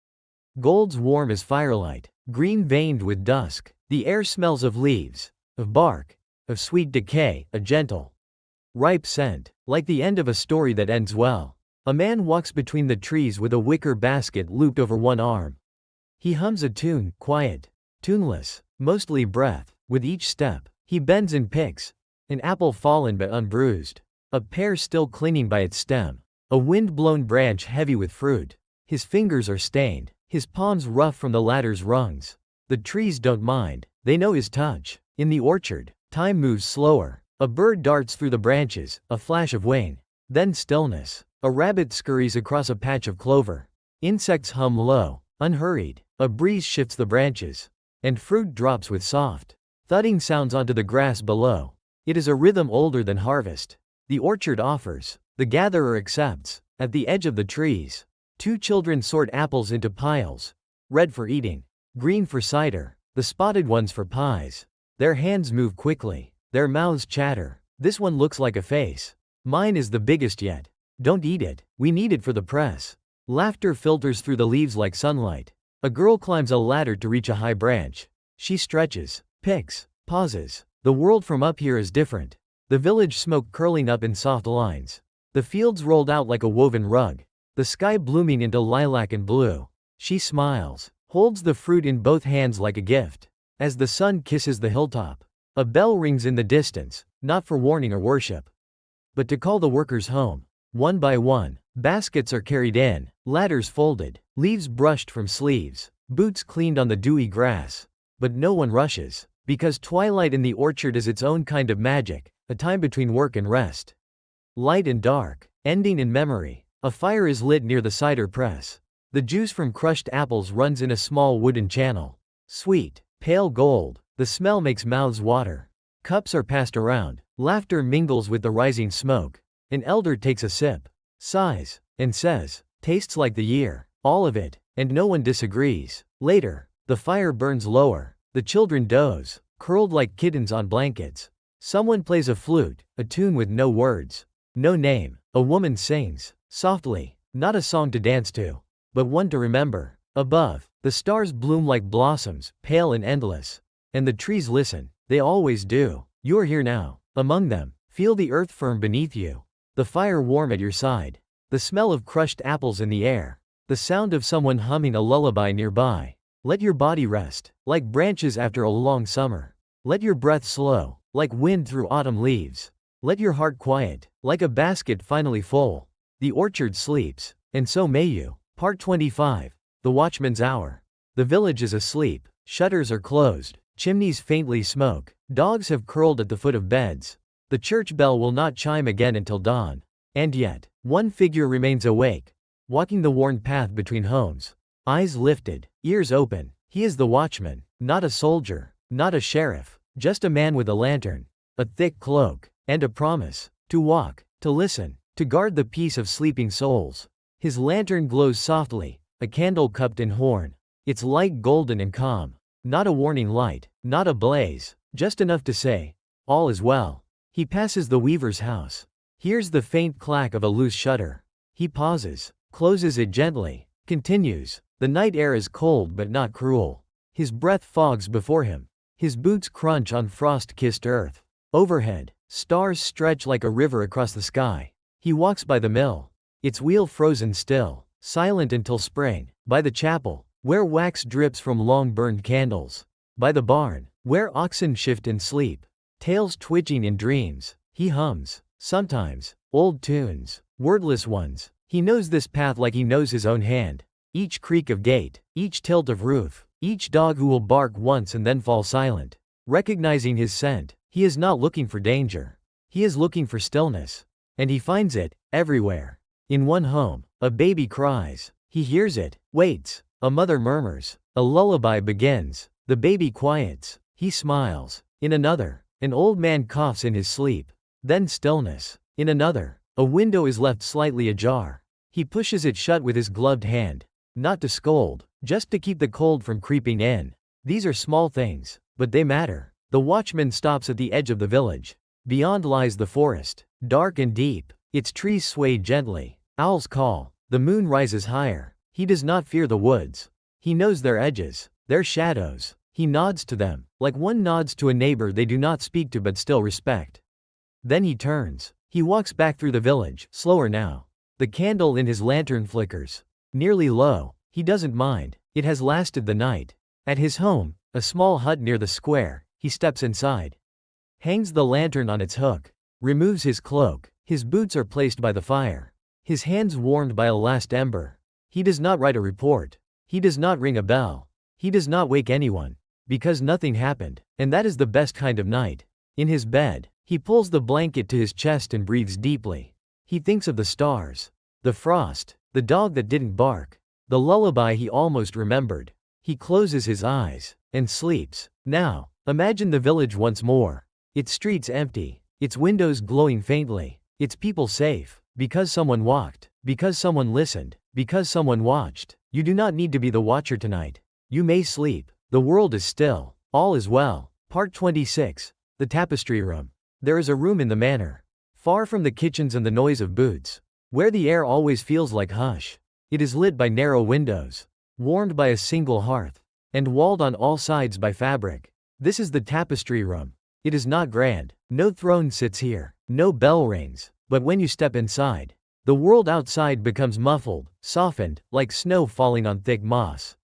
golds warm as firelight, green veined with dusk. The air smells of leaves, of bark, of sweet decay, a gentle, ripe scent, like the end of a story that ends well. A man walks between the trees with a wicker basket looped over one arm. He hums a tune, quiet, tuneless, mostly breath. With each step, he bends and picks. An apple fallen but unbruised. A pear still clinging by its stem. A wind-blown branch heavy with fruit. His fingers are stained, his palms rough from the ladder's rungs. The trees don't mind, they know his touch. In the orchard, time moves slower. A bird darts through the branches, a flash of wing. Then stillness. A rabbit scurries across a patch of clover. Insects hum low, unhurried. A breeze shifts the branches, and fruit drops with soft, thudding sounds onto the grass below. It is a rhythm older than harvest. The orchard offers, the gatherer accepts. At the edge of the trees, two children sort apples into piles, red for eating, green for cider, the spotted ones for pies. Their hands move quickly, their mouths chatter. This one looks like a face. Mine is the biggest yet. Don't eat it, we need it for the press. Laughter filters through the leaves like sunlight. A girl climbs a ladder to reach a high branch. She stretches, picks, pauses. The world from up here is different. The village smoke curling up in soft lines. The fields rolled out like a woven rug. The sky blooming into lilac and blue. She smiles, holds the fruit in both hands like a gift. As the sun kisses the hilltop, a bell rings in the distance, not for warning or worship, but to call the workers home. One by one, baskets are carried in, ladders folded, leaves brushed from sleeves, boots cleaned on the dewy grass. But no one rushes, because twilight in the orchard is its own kind of magic, a time between work and rest. Light and dark, ending in memory. A fire is lit near the cider press. The juice from crushed apples runs in a small wooden channel. Sweet, pale gold, the smell makes mouths water. Cups are passed around. Laughter mingles with the rising smoke. An elder takes a sip, sighs, and says, "Tastes like the year, all of it," and no one disagrees. Later, the fire burns lower. The children doze, curled like kittens on blankets. Someone plays a flute, a tune with no words, no name. A woman sings, softly, not a song to dance to, but one to remember. Above, the stars bloom like blossoms, pale and endless. And the trees listen, they always do. You are here now, among them. Feel the earth firm beneath you, the fire warm at your side, the smell of crushed apples in the air, the sound of someone humming a lullaby nearby. Let your body rest, like branches after a long summer. Let your breath slow, like wind through autumn leaves. Let your heart quiet, like a basket finally full. The orchard sleeps, and so may you. Part 25. The Watchman's Hour. The village is asleep, shutters are closed, chimneys faintly smoke, dogs have curled at the foot of beds. The church bell will not chime again until dawn. And yet, one figure remains awake, walking the worn path between homes. Eyes lifted, ears open. He is the watchman, not a soldier, not a sheriff, just a man with a lantern, a thick cloak, and a promise to walk, to listen, to guard the peace of sleeping souls. His lantern glows softly, a candle cupped in horn, its light golden and calm. Not a warning light, not a blaze, just enough to say, all is well. He passes the weaver's house, hears the faint clack of a loose shutter. He pauses, closes it gently, continues. The night air is cold but not cruel. His breath fogs before him. His boots crunch on frost-kissed earth. Overhead, stars stretch like a river across the sky. He walks by the mill, its wheel frozen still, silent until spring. By the chapel, where wax drips from long burned candles. By the barn, where oxen shift in sleep, tails twitching in dreams. He hums, sometimes, old tunes, wordless ones. He knows this path like he knows his own hand. Each creak of gate, each tilt of roof, each dog who will bark once and then fall silent. Recognizing his scent, he is not looking for danger. He is looking for stillness. And he finds it, everywhere. In one home, a baby cries. He hears it, waits. A mother murmurs. A lullaby begins. The baby quiets. He smiles. In another, an old man coughs in his sleep. Then stillness. In another, a window is left slightly ajar. He pushes it shut with his gloved hand. Not to scold, just to keep the cold from creeping in. These are small things, but they matter. The watchman stops at the edge of the village. Beyond lies the forest, dark and deep. Its trees sway gently. Owls call. The moon rises higher. He does not fear the woods. He knows their edges, their shadows. He nods to them, like one nods to a neighbor they do not speak to but still respect. Then he turns. He walks back through the village, slower now. The candle in his lantern flickers. Nearly low. He doesn't mind. It has lasted the night. At his home, a small hut near the square, he steps inside. Hangs the lantern on its hook. Removes his cloak. His boots are placed by the fire. His hands warmed by a last ember. He does not write a report. He does not ring a bell. He does not wake anyone. Because nothing happened. And that is the best kind of night. In his bed, he pulls the blanket to his chest and breathes deeply. He thinks of the stars. The frost. The dog that didn't bark. The lullaby he almost remembered. He closes his eyes and sleeps. Now, imagine the village once more. Its streets empty. Its windows glowing faintly. Its people safe. Because someone walked. Because someone listened. Because someone watched. You do not need to be the watcher tonight. You may sleep. The world is still. All is well. Part 26. The Tapestry Room. There is a room in the manor, far from the kitchens and the noise of boots, where the air always feels like hush. It is lit by narrow windows, warmed by a single hearth, and walled on all sides by fabric. This is the tapestry room. It is not grand. No throne sits here. No bell rings. But when you step inside, the world outside becomes muffled, softened, like snow falling on thick moss.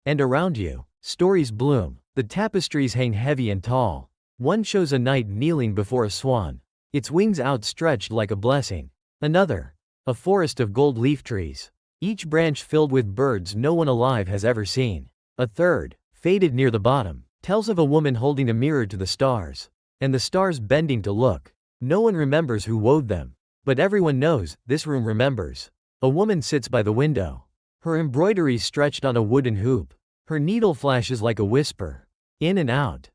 And around you, stories bloom. The tapestries hang heavy and tall. One shows a knight kneeling before a swan, its wings outstretched like a blessing. Another, a forest of gold leaf trees, each branch filled with birds no one alive has ever seen. A third, faded near the bottom, tells of a woman holding a mirror to the stars, and the stars bending to look. No one remembers who wove them, but everyone knows, this room remembers. A woman sits by the window, her embroidery stretched on a wooden hoop. Her needle flashes like a whisper. In and out,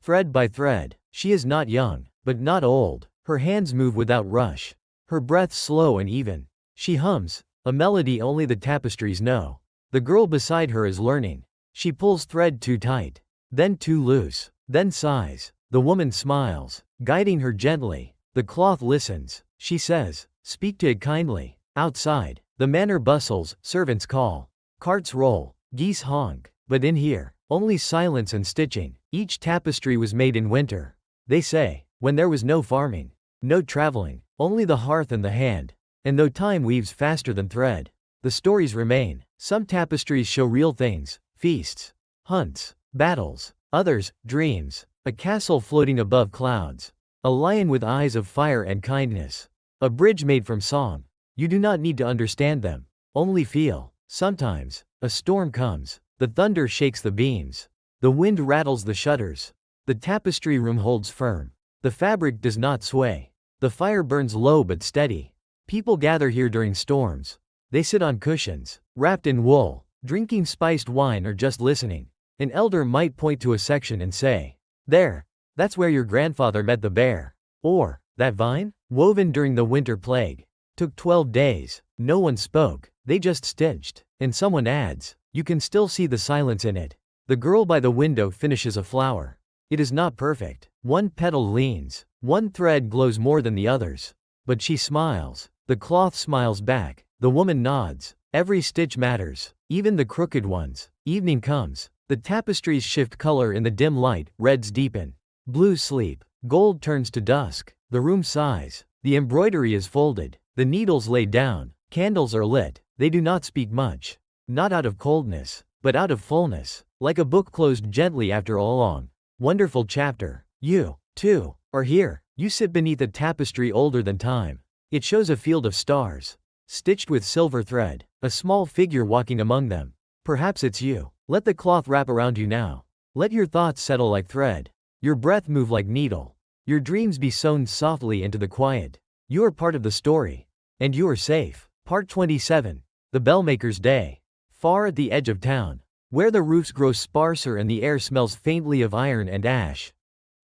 thread by thread. She is not young, but not old. Her hands move without rush. Her breath slow and even. She hums, a melody only the tapestries know. The girl beside her is learning. She pulls thread too tight, then too loose, then sighs. The woman smiles, guiding her gently. The cloth listens. She says, "Speak to it kindly." Outside, the manor bustles, servants call. Carts roll, geese honk. But in here, only silence and stitching. Each tapestry was made in winter. They say, when there was no farming, no traveling, only the hearth and the hand. And though time weaves faster than thread, the stories remain. Some tapestries show real things, feasts, hunts, battles. Others, dreams. A castle floating above clouds. A lion with eyes of fire and kindness. A bridge made from song. You do not need to understand them, only feel. Sometimes, a storm comes. The thunder shakes the beams. The wind rattles the shutters. The tapestry room holds firm. The fabric does not sway. The fire burns low but steady. People gather here during storms. They sit on cushions, wrapped in wool, drinking spiced wine or just listening. An elder might point to a section and say, "There, that's where your grandfather met the bear." Or, "That vine, woven during the winter plague, took 12 days. No one spoke, they just stitched." And someone adds, "You can still see the silence in it." The girl by the window finishes a flower. It is not perfect. One petal leans, one thread glows more than the others. But she smiles. The cloth smiles back. The woman nods. Every stitch matters, even the crooked ones. Evening comes. The tapestries shift color in the dim light. Reds deepen. Blues sleep. Gold turns to dusk. The room sighs. The embroidery is folded. The needles lay down. Candles are lit. They do not speak much. Not out of coldness, but out of fullness. Like a book closed gently after a long, wonderful chapter. You, too, are here. You sit beneath a tapestry older than time. It shows a field of stars, stitched with silver thread, a small figure walking among them. Perhaps it's you. Let the cloth wrap around you now. Let your thoughts settle like thread. Your breath move like needle. Your dreams be sewn softly into the quiet. You are part of the story. And you are safe. Part 27. The Bellmaker's Day. Far at the edge of town, where the roofs grow sparser and the air smells faintly of iron and ash,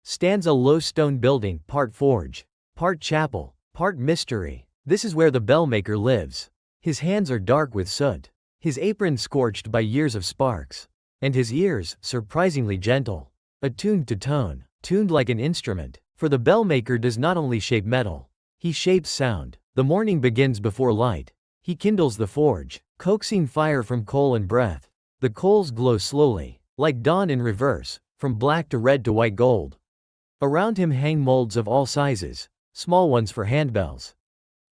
stands a low stone building, part forge, part chapel, part mystery. This is where the bellmaker lives. His hands are dark with soot, his apron scorched by years of sparks, and his ears, surprisingly gentle, attuned to tone, tuned like an instrument. For the bellmaker does not only shape metal, he shapes sound. The morning begins before light. He kindles the forge, coaxing fire from coal and breath. The coals glow slowly, like dawn in reverse, from black to red to white gold. Around him hang molds of all sizes, small ones for handbells,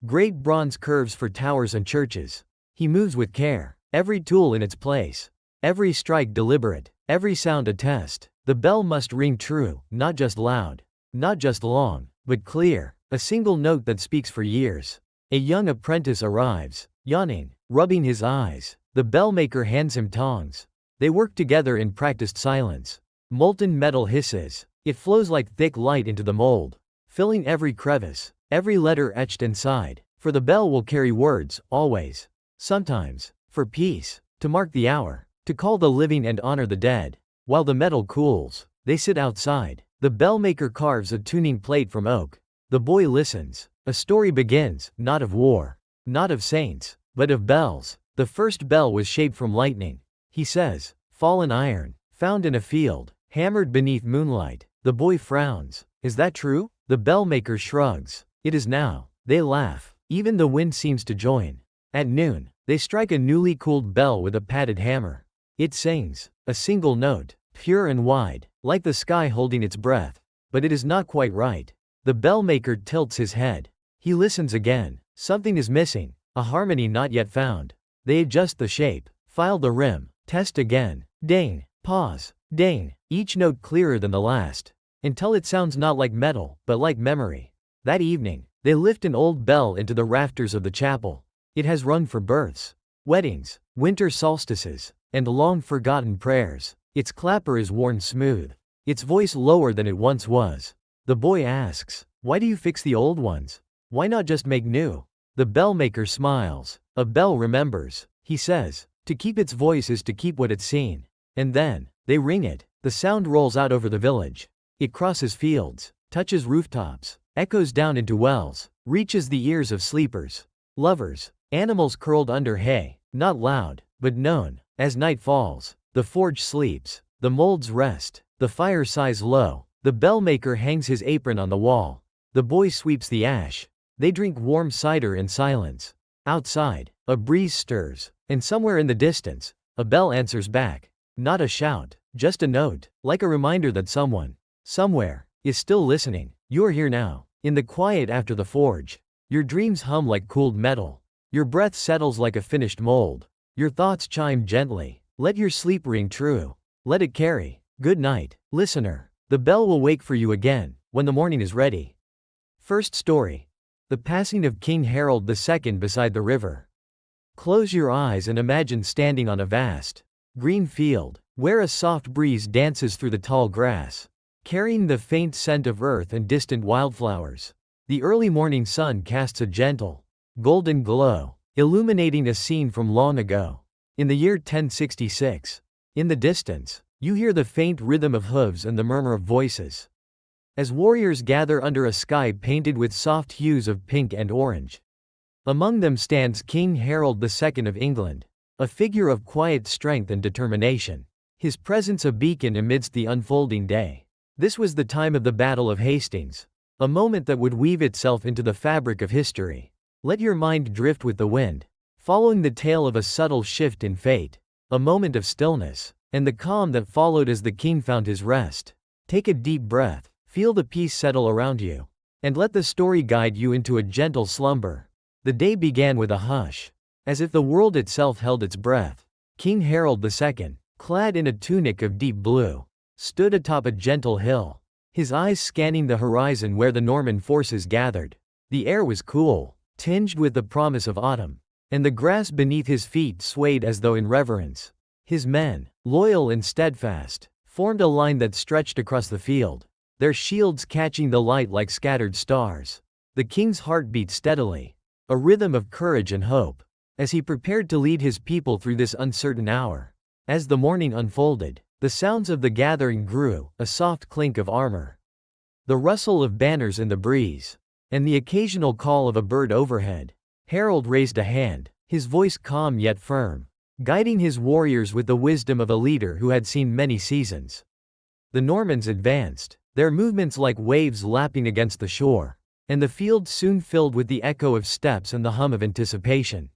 great bronze curves for towers and churches. He moves with care, every tool in its place, every strike deliberate, every sound a test. The bell must ring true, not just loud, not just long, but clear, a single note that speaks for years. A young apprentice arrives, yawning, rubbing his eyes. The bellmaker hands him tongs. They work together in practiced silence. Molten metal hisses. It flows like thick light into the mold, filling every crevice, every letter etched inside. For the bell will carry words, always. Sometimes, for peace, to mark the hour, to call the living and honor the dead. While the metal cools, they sit outside. The bellmaker carves a tuning plate from oak. The boy listens. A story begins, not of war, not of saints, but of bells. The first bell was shaped from lightning, he says, fallen iron, found in a field, hammered beneath moonlight. The boy frowns. Is that true? The bellmaker shrugs. It is now. They laugh. Even the wind seems to join. At noon, they strike a newly cooled bell with a padded hammer. It sings, a single note, pure and wide, like the sky holding its breath. But it is not quite right. The bellmaker tilts his head. He listens again. Something is missing, a harmony not yet found. They adjust the shape, file the rim, test again. Ding, pause, ding, each note clearer than the last, until it sounds not like metal, but like memory. That evening, they lift an old bell into the rafters of the chapel. It has rung for births, weddings, winter solstices, and long-forgotten prayers. Its clapper is worn smooth, its voice lower than it once was. The boy asks, "Why do you fix the old ones? Why not just make new?" The bellmaker smiles. A bell remembers, he says. To keep its voice is to keep what it's seen. And then, they ring it. The sound rolls out over the village. It crosses fields, touches rooftops, echoes down into wells, reaches the ears of sleepers, lovers, animals curled under hay, not loud, but known. As night falls, the forge sleeps, the molds rest, the fire sighs low, the bellmaker hangs his apron on the wall, the boy sweeps the ash. They drink warm cider in silence. Outside, a breeze stirs, and somewhere in the distance, a bell answers back. Not a shout, just a note, like a reminder that someone, somewhere, is still listening. You're here now, in the quiet after the forge. Your dreams hum like cooled metal. Your breath settles like a finished mold. Your thoughts chime gently. Let your sleep ring true. Let it carry. Good night, listener. The bell will wake for you again, when the morning is ready. First story. The passing of King Harold II beside the river. Close your eyes and imagine standing on a vast, green field, where a soft breeze dances through the tall grass, carrying the faint scent of earth and distant wildflowers. The early morning sun casts a gentle, golden glow, illuminating a scene from long ago. In the year 1066, in the distance, you hear the faint rhythm of hooves and the murmur of voices, as warriors gather under a sky painted with soft hues of pink and orange. Among them stands King Harold II of England, a figure of quiet strength and determination, his presence a beacon amidst the unfolding day. This was the time of the Battle of Hastings, a moment that would weave itself into the fabric of history. Let your mind drift with the wind, following the tale of a subtle shift in fate, a moment of stillness, and the calm that followed as the king found his rest. Take a deep breath. Feel the peace settle around you, and let the story guide you into a gentle slumber. The day began with a hush, as if the world itself held its breath. King Harold II, clad in a tunic of deep blue, stood atop a gentle hill, his eyes scanning the horizon where the Norman forces gathered. The air was cool, tinged with the promise of autumn, and the grass beneath his feet swayed as though in reverence. His men, loyal and steadfast, formed a line that stretched across the field, their shields catching the light like scattered stars. The king's heart beat steadily, a rhythm of courage and hope, as he prepared to lead his people through this uncertain hour. As the morning unfolded, the sounds of the gathering grew, a soft clink of armor, the rustle of banners in the breeze, and the occasional call of a bird overhead. Harold raised a hand, his voice calm yet firm, guiding his warriors with the wisdom of a leader who had seen many seasons. The Normans advanced, their movements like waves lapping against the shore, and the field soon filled with the echo of steps and the hum of anticipation.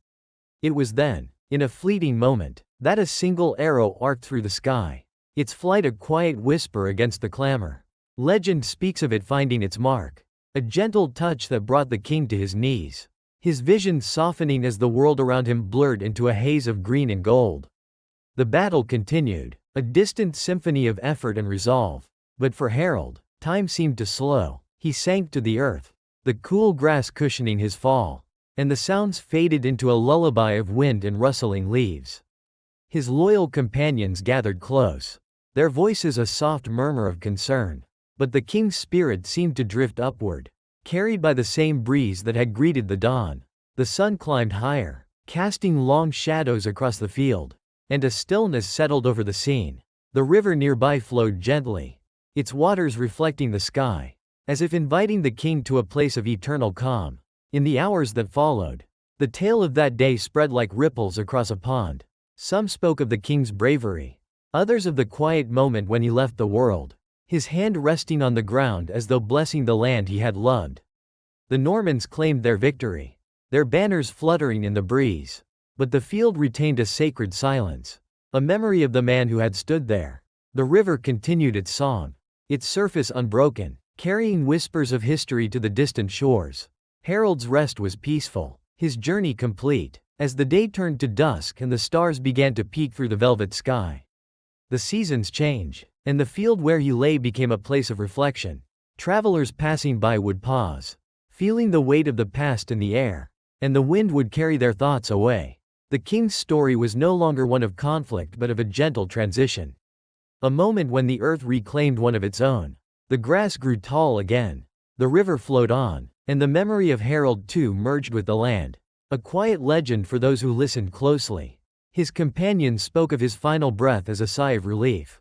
It was then, in a fleeting moment, that a single arrow arced through the sky, its flight a quiet whisper against the clamor. Legend speaks of it finding its mark, a gentle touch that brought the king to his knees, his vision softening as the world around him blurred into a haze of green and gold. The battle continued, a distant symphony of effort and resolve. But for Harold, time seemed to slow. He sank to the earth, the cool grass cushioning his fall, and the sounds faded into a lullaby of wind and rustling leaves. His loyal companions gathered close, their voices a soft murmur of concern. But the king's spirit seemed to drift upward, carried by the same breeze that had greeted the dawn. The sun climbed higher, casting long shadows across the field, and a stillness settled over the scene. The river nearby flowed gently, its waters reflecting the sky, as if inviting the king to a place of eternal calm. In the hours that followed, the tale of that day spread like ripples across a pond. Some spoke of the king's bravery, others of the quiet moment when he left the world, his hand resting on the ground as though blessing the land he had loved. The Normans claimed their victory, their banners fluttering in the breeze, but the field retained a sacred silence, a memory of the man who had stood there. The river continued its song, its surface unbroken, carrying whispers of history to the distant shores. Harold's rest was peaceful, his journey complete, as the day turned to dusk and the stars began to peek through the velvet sky. The seasons change, and the field where he lay became a place of reflection. Travelers passing by would pause, feeling the weight of the past in the air, and the wind would carry their thoughts away. The king's story was no longer one of conflict but of a gentle transition. A moment when the earth reclaimed one of its own. The grass grew tall again, the river flowed on, and the memory of Harold II merged with the land. A quiet legend for those who listened closely. His companions spoke of his final breath as a sigh of relief,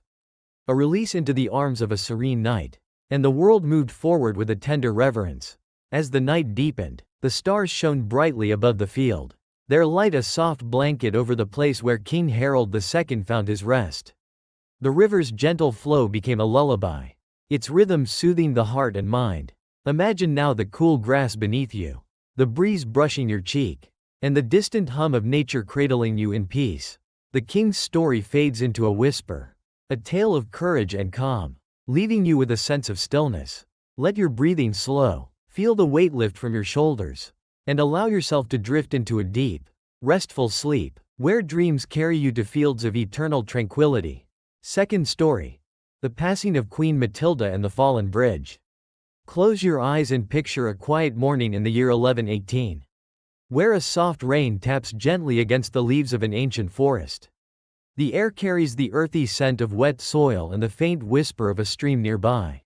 a release into the arms of a serene night. and the world moved forward with a tender reverence. As the night deepened, the stars shone brightly above the field, their light a soft blanket over the place where King Harold II found his rest. The river's gentle flow became a lullaby, its rhythm soothing the heart and mind. Imagine now the cool grass beneath you, the breeze brushing your cheek, and the distant hum of nature cradling you in peace. The king's story fades into a whisper, a tale of courage and calm, leaving you with a sense of stillness. Let your breathing slow, feel the weight lift from your shoulders, and allow yourself to drift into a deep, restful sleep, where dreams carry you to fields of eternal tranquility. Second story. The passing of Queen Matilda and the fallen bridge. Close your eyes and picture a quiet morning in the year 1118, where a soft rain taps gently against the leaves of an ancient forest. The air carries the earthy scent of wet soil and the faint whisper of a stream nearby,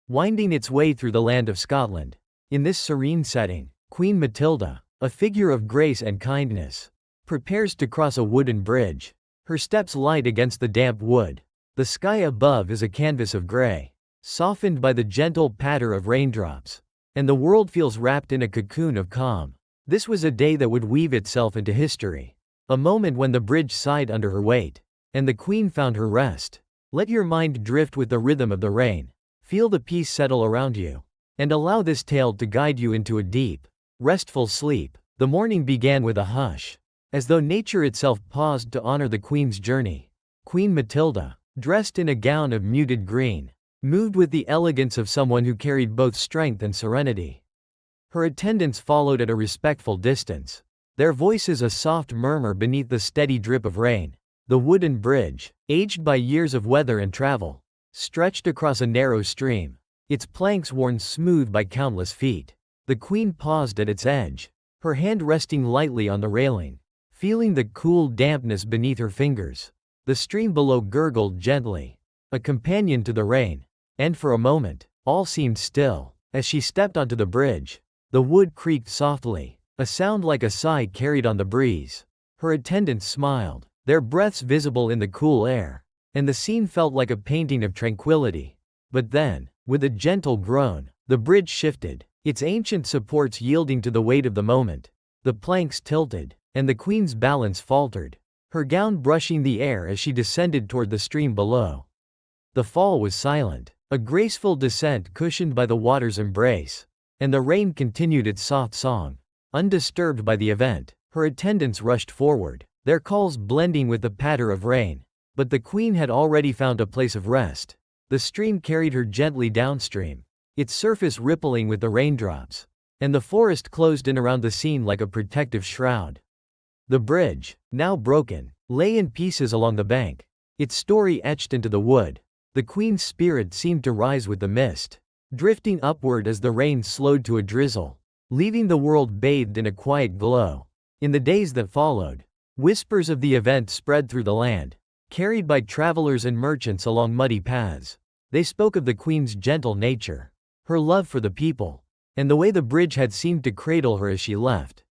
winding its way through the land of Scotland. In this serene setting, Queen Matilda, a figure of grace and kindness, prepares to cross a wooden bridge, her steps light against the damp wood. The sky above is a canvas of gray, softened by the gentle patter of raindrops, and the world feels wrapped in a cocoon of calm. This was a day that would weave itself into history, a moment when the bridge sighed under her weight, and the Queen found her rest. Let your mind drift with the rhythm of the rain, feel the peace settle around you, and allow this tale to guide you into a deep, restful sleep. The morning began with a hush, as though nature itself paused to honor the Queen's journey. Queen Matilda, dressed in a gown of muted green, moved with the elegance of someone who carried both strength and serenity. Her attendants followed at a respectful distance, their voices a soft murmur beneath the steady drip of rain. The wooden bridge, aged by years of weather and travel, stretched across a narrow stream, its planks worn smooth by countless feet. The Queen paused at its edge, her hand resting lightly on the railing, feeling the cool dampness beneath her fingers. The stream below gurgled gently, a companion to the rain, and for a moment, all seemed still. As she stepped onto the bridge, the wood creaked softly, a sound like a sigh carried on the breeze. Her attendants smiled, their breaths visible in the cool air, and the scene felt like a painting of tranquility. But then, with a gentle groan, the bridge shifted, its ancient supports yielding to the weight of the moment. The planks tilted, and the Queen's balance faltered, her gown brushing the air as she descended toward the stream below. The fall was silent, a graceful descent cushioned by the water's embrace, and the rain continued its soft song, undisturbed by the event. Her attendants rushed forward, their calls blending with the patter of rain. But the Queen had already found a place of rest. The stream carried her gently downstream, its surface rippling with the raindrops, and the forest closed in around the scene like a protective shroud. The bridge, now broken, lay in pieces along the bank, its story etched into the wood. The Queen's spirit seemed to rise with the mist, drifting upward as the rain slowed to a drizzle, leaving the world bathed in a quiet glow. In the days that followed, whispers of the event spread through the land, carried by travelers and merchants along muddy paths. They spoke of the Queen's gentle nature, her love for the people, and the way the bridge had seemed to cradle her as she left.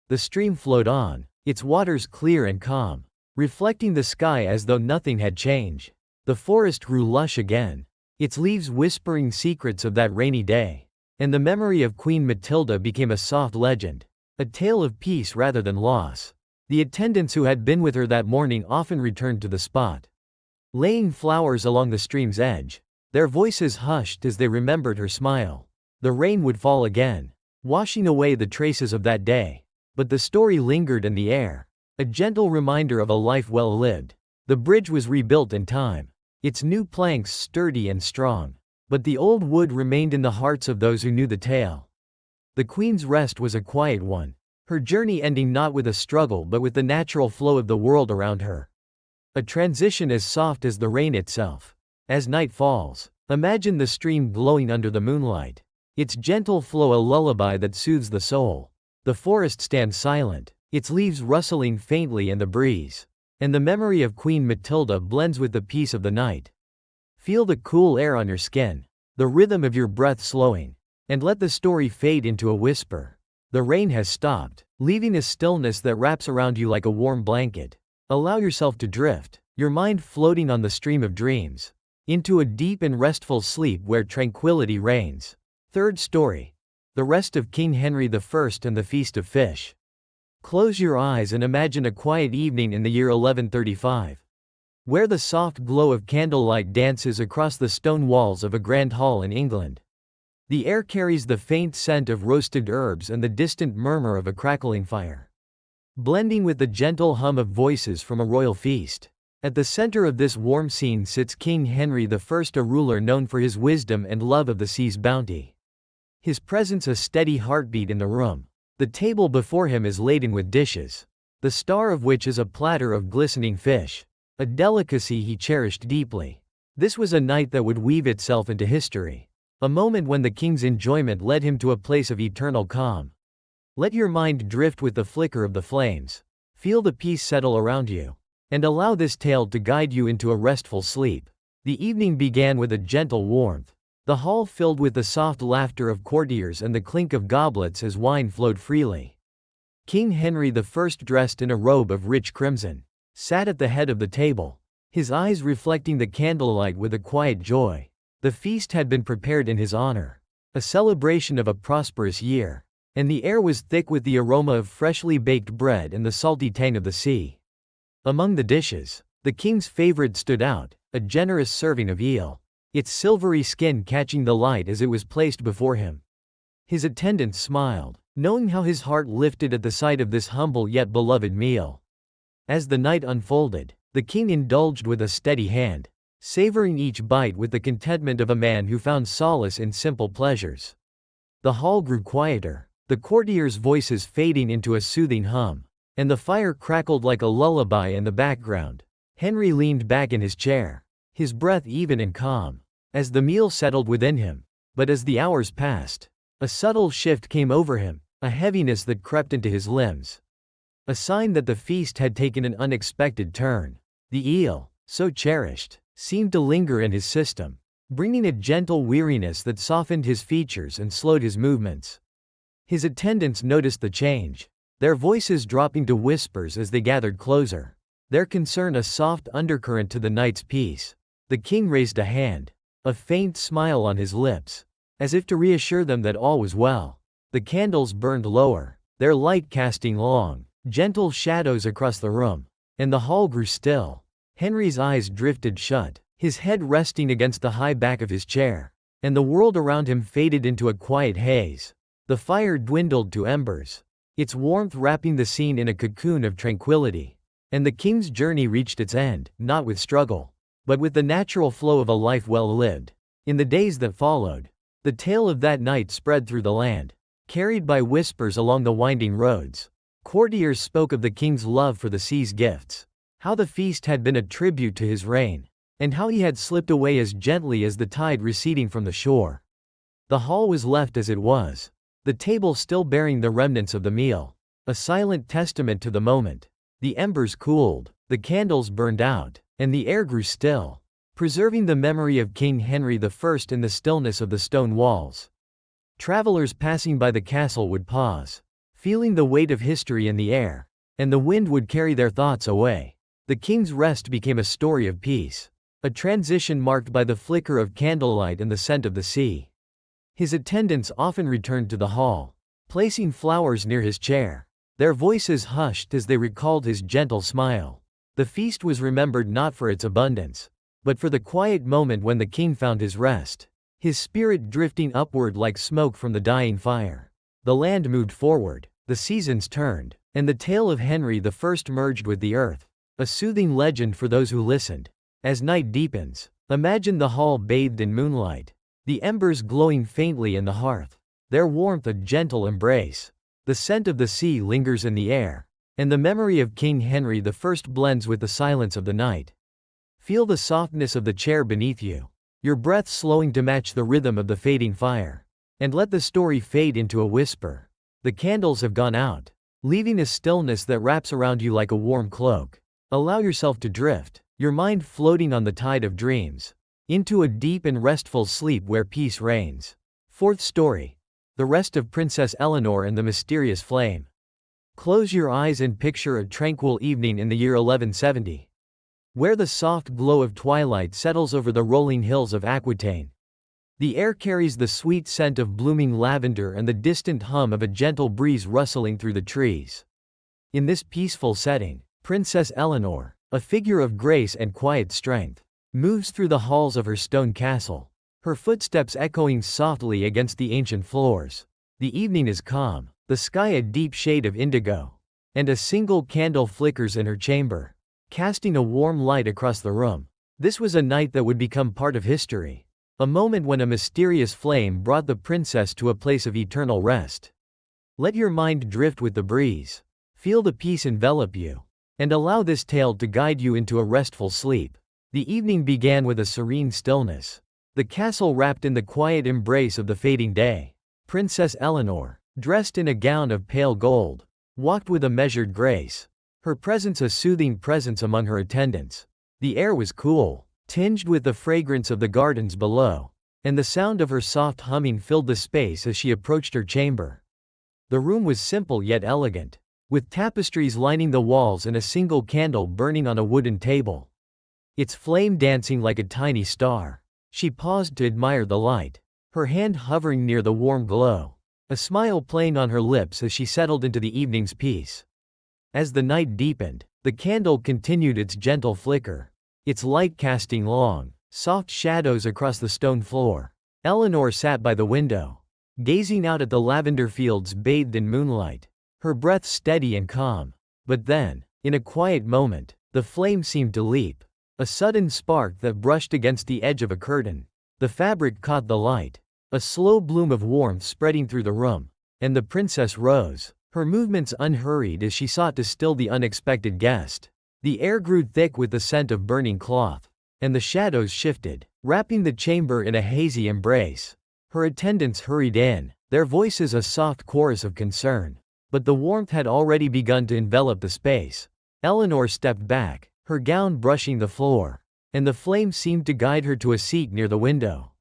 The stream flowed on, its waters clear and calm, reflecting the sky as though nothing had changed. The forest grew lush again, its leaves whispering secrets of that rainy day, and the memory of Queen Matilda became a soft legend, a tale of peace rather than loss. The attendants who had been with her that morning often returned to the spot, laying flowers along the stream's edge, their voices hushed as they remembered her smile. The rain would fall again, washing away the traces of that day, but the story lingered in the air, a gentle reminder of a life well lived. The bridge was rebuilt in time, its new planks sturdy and strong, but the old wood remained in the hearts of those who knew the tale. The Queen's rest was a quiet one, her journey ending not with a struggle but with the natural flow of the world around her. A transition as soft as the rain itself. As night falls, imagine the stream glowing under the moonlight, its gentle flow a lullaby that soothes the soul. The forest stands silent, its leaves rustling faintly in the breeze, and the memory of Queen Matilda blends with the peace of the night. Feel the cool air on your skin, the rhythm of your breath slowing, and let the story fade into a whisper. The rain has stopped, leaving a stillness that wraps around you like a warm blanket. Allow yourself to drift, your mind floating on the stream of dreams. into a deep and restful sleep where tranquility reigns. Third story. The Rest of King Henry I and the Feast of Fish. Close your eyes and imagine a quiet evening in the year 1135. Where the soft glow of candlelight dances across the stone walls of a grand hall in England. The air carries the faint scent of roasted herbs and the distant murmur of a crackling fire, blending with the gentle hum of voices from a royal feast. At the center of this warm scene sits King Henry I, a ruler known for his wisdom and love of the sea's bounty. His presence a steady heartbeat in the room. The table before him is laden with dishes, the star of which is a platter of glistening fish, a delicacy he cherished deeply. This was a night that would weave itself into history, a moment when the king's enjoyment led him to a place of eternal calm. Let your mind drift with the flicker of the flames, feel the peace settle around you, and allow this tale to guide you into a restful sleep. The evening began with a gentle warmth, the hall filled with the soft laughter of courtiers and the clink of goblets as wine flowed freely. King Henry I, dressed in a robe of rich crimson, sat at the head of the table, his eyes reflecting the candlelight with a quiet joy. The feast had been prepared in his honor, a celebration of a prosperous year, and the air was thick with the aroma of freshly baked bread and the salty tang of the sea. Among the dishes, the king's favorite stood out, a generous serving of eel, its silvery skin catching the light as it was placed before him. His attendants smiled, knowing how his heart lifted at the sight of this humble yet beloved meal. As the night unfolded, the king indulged with a steady hand, savoring each bite with the contentment of a man who found solace in simple pleasures. The hall grew quieter, the courtiers' voices fading into a soothing hum, and the fire crackled like a lullaby in the background. Henry leaned back in his chair, his breath even and calm, as the meal settled within him. But as the hours passed, a subtle shift came over him, a heaviness that crept into his limbs. A sign that the feast had taken an unexpected turn. The eel, so cherished, seemed to linger in his system, bringing a gentle weariness that softened his features and slowed his movements. His attendants noticed the change, their voices dropping to whispers as they gathered closer, their concern a soft undercurrent to the night's peace. The king raised a hand, a faint smile on his lips, as if to reassure them that all was well. The candles burned lower, their light casting long, gentle shadows across the room, and the hall grew still. Henry's eyes drifted shut, his head resting against the high back of his chair, and the world around him faded into a quiet haze. The fire dwindled to embers, its warmth wrapping the scene in a cocoon of tranquility. And the king's journey reached its end, not with struggle, but with the natural flow of a life well lived. In the days that followed, the tale of that night spread through the land, carried by whispers along the winding roads. Courtiers spoke of the king's love for the sea's gifts, how the feast had been a tribute to his reign, and how he had slipped away as gently as the tide receding from the shore. The hall was left as it was, the table still bearing the remnants of the meal, a silent testament to the moment. The embers cooled, the candles burned out, and the air grew still, preserving the memory of King Henry I in the stillness of the stone walls. Travelers passing by the castle would pause, feeling the weight of history in the air, and the wind would carry their thoughts away. The king's rest became a story of peace, a transition marked by the flicker of candlelight and the scent of the sea. His attendants often returned to the hall, placing flowers near his chair, their voices hushed as they recalled his gentle smile. The feast was remembered not for its abundance, but for the quiet moment when the king found his rest, his spirit drifting upward like smoke from the dying fire. The land moved forward, the seasons turned, and the tale of Henry I merged with the earth, a soothing legend for those who listened. As night deepens, imagine the hall bathed in moonlight, the embers glowing faintly in the hearth, their warmth a gentle embrace. The scent of the sea lingers in the air, and the memory of King Henry I blends with the silence of the night. Feel the softness of the chair beneath you, your breath slowing to match the rhythm of the fading fire. And let the story fade into a whisper. The candles have gone out, leaving a stillness that wraps around you like a warm cloak. Allow yourself to drift, your mind floating on the tide of dreams, into a deep and restful sleep where peace reigns. Fourth story. The Rest of Princess Eleanor and the Mysterious Flame. Close your eyes and picture a tranquil evening in the year 1170. where the soft glow of twilight settles over the rolling hills of Aquitaine. The air carries the sweet scent of blooming lavender and the distant hum of a gentle breeze rustling through the trees. In this peaceful setting, Princess Eleanor, a figure of grace and quiet strength, moves through the halls of her stone castle, her footsteps echoing softly against the ancient floors. The evening is calm, the sky a deep shade of indigo, and a single candle flickers in her chamber, casting a warm light across the room. This was a night that would become part of history, a moment when a mysterious flame brought the princess to a place of eternal rest. Let your mind drift with the breeze, feel the peace envelop you, and allow this tale to guide you into a restful sleep. The evening began with a serene stillness, the castle wrapped in the quiet embrace of the fading day. Princess Eleanor, dressed in a gown of pale gold, walked with a measured grace, her presence a soothing presence among her attendants. The air was cool, tinged with the fragrance of the gardens below, and the sound of her soft humming filled the space as she approached her chamber. The room was simple yet elegant, with tapestries lining the walls and a single candle burning on a wooden table, its flame dancing like a tiny star. She paused to admire the light, her hand hovering near the warm glow, a smile playing on her lips as she settled into the evening's peace. As the night deepened, the candle continued its gentle flicker, its light casting long, soft shadows across the stone floor. Eleanor sat by the window, gazing out at the lavender fields bathed in moonlight, her breath steady and calm. But then, in a quiet moment, the flame seemed to leap, a sudden spark that brushed against the edge of a curtain. The fabric caught the light, a slow bloom of warmth spreading through the room, and the princess rose, her movements unhurried as she sought to still the unexpected guest. The air grew thick with the scent of burning cloth, and the shadows shifted, wrapping the chamber in a hazy embrace. Her attendants hurried in, their voices a soft chorus of concern. But the warmth had already begun to envelop the space. Eleanor stepped back, her gown brushing the floor, and the flame seemed to guide her to a seat near the window.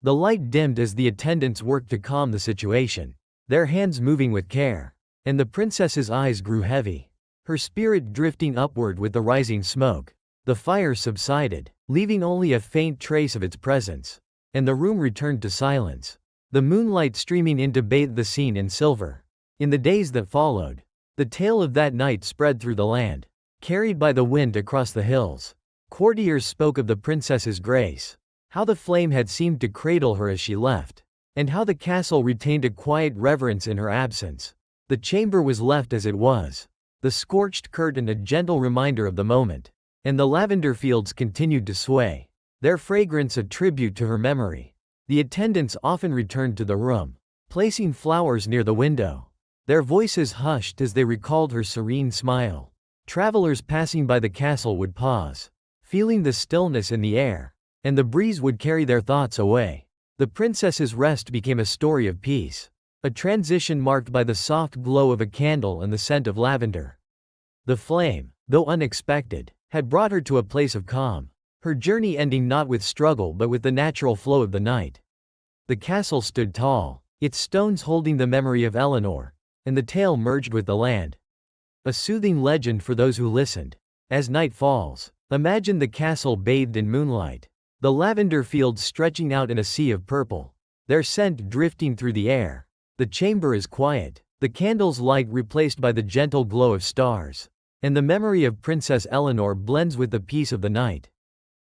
The light dimmed as the attendants worked to calm the situation, their hands moving with care, and the princess's eyes grew heavy, her spirit drifting upward with the rising smoke. The fire subsided, leaving only a faint trace of its presence, and the room returned to silence, the moonlight streaming in to bathe the scene in silver. In the days that followed, the tale of that night spread through the land, carried by the wind across the hills. Courtiers spoke of the princess's grace, how the flame had seemed to cradle her as she left, and how the castle retained a quiet reverence in her absence. The chamber was left as it was, the scorched curtain a gentle reminder of the moment, and the lavender fields continued to sway, their fragrance a tribute to her memory. The attendants often returned to the room, placing flowers near the window, their voices hushed as they recalled her serene smile. Travelers passing by the castle would pause, feeling the stillness in the air, and the breeze would carry their thoughts away. The princess's rest became a story of peace, a transition marked by the soft glow of a candle and the scent of lavender. The flame, though unexpected, had brought her to a place of calm, her journey ending not with struggle but with the natural flow of the night. The castle stood tall, its stones holding the memory of Eleanor, and the tale merged with the land. A soothing legend for those who listened. As night falls, imagine the castle bathed in moonlight, the lavender fields stretching out in a sea of purple, their scent drifting through the air. The chamber is quiet, the candle's light replaced by the gentle glow of stars, and the memory of Princess Eleanor blends with the peace of the night.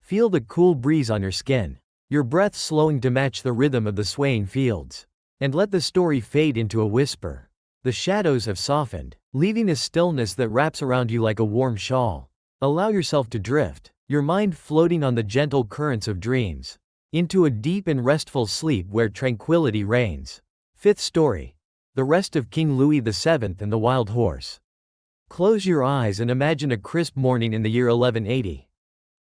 Feel the cool breeze on your skin, your breath slowing to match the rhythm of the swaying fields, and let the story fade into a whisper. The shadows have softened, leaving a stillness that wraps around you like a warm shawl. Allow yourself to drift, your mind floating on the gentle currents of dreams, into a deep and restful sleep where tranquility reigns. Fifth story. The Rest of King Louis VII and the Wild Horse. Close your eyes and imagine a crisp morning in the year 1180,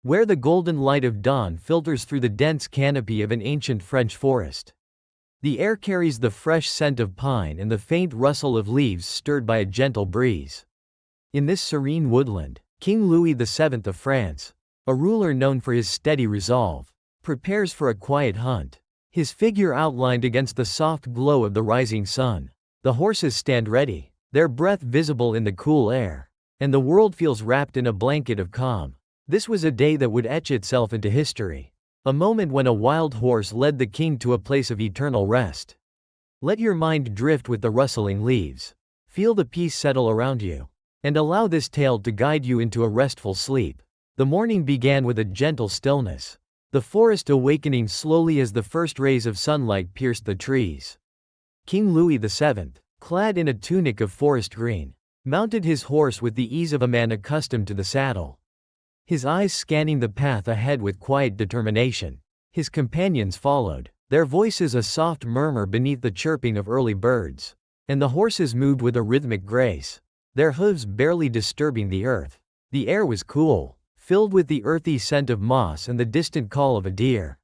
where the golden light of dawn filters through the dense canopy of an ancient French forest. The air carries the fresh scent of pine and the faint rustle of leaves stirred by a gentle breeze. In this serene woodland, King Louis VII of France, a ruler known for his steady resolve, prepares for a quiet hunt, his figure outlined against the soft glow of the rising sun. The horses stand ready, their breath visible in the cool air, and the world feels wrapped in a blanket of calm. This was a day that would etch itself into history. A moment when a wild horse led the king to a place of eternal rest. Let your mind drift with the rustling leaves. Feel the peace settle around you. And allow this tale to guide you into a restful sleep. The morning began with a gentle stillness. The forest awakening slowly as the first rays of sunlight pierced the trees. King Louis VII, clad in a tunic of forest green, mounted his horse with the ease of a man accustomed to the saddle. His eyes scanning the path ahead with quiet determination. His companions followed, their voices a soft murmur beneath the chirping of early birds. And the horses moved with a rhythmic grace, their hooves barely disturbing the earth. The air was cool, filled with the earthy scent of moss and the distant call of a deer,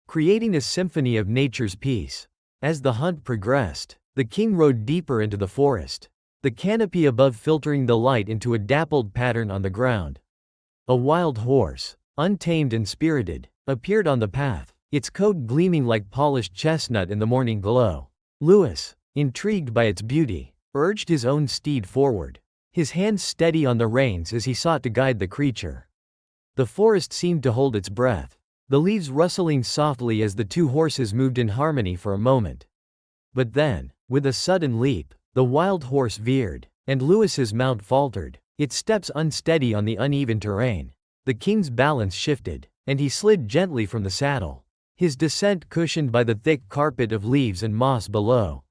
creating a symphony of nature's peace. As the hunt progressed, the king rode deeper into the forest, the canopy above filtering the light into a dappled pattern on the ground. A wild horse, untamed and spirited, appeared on the path, its coat gleaming like polished chestnut in the morning glow. Louis, intrigued by its beauty, urged his own steed forward, his hands steady on the reins as he sought to guide the creature. The forest seemed to hold its breath, the leaves rustling softly as the two horses moved in harmony for a moment. But then, with a sudden leap, the wild horse veered, and Louis's mount faltered, its steps unsteady on the uneven terrain. The king's balance shifted, and he slid gently from the saddle, his descent cushioned by the thick carpet of leaves and moss below.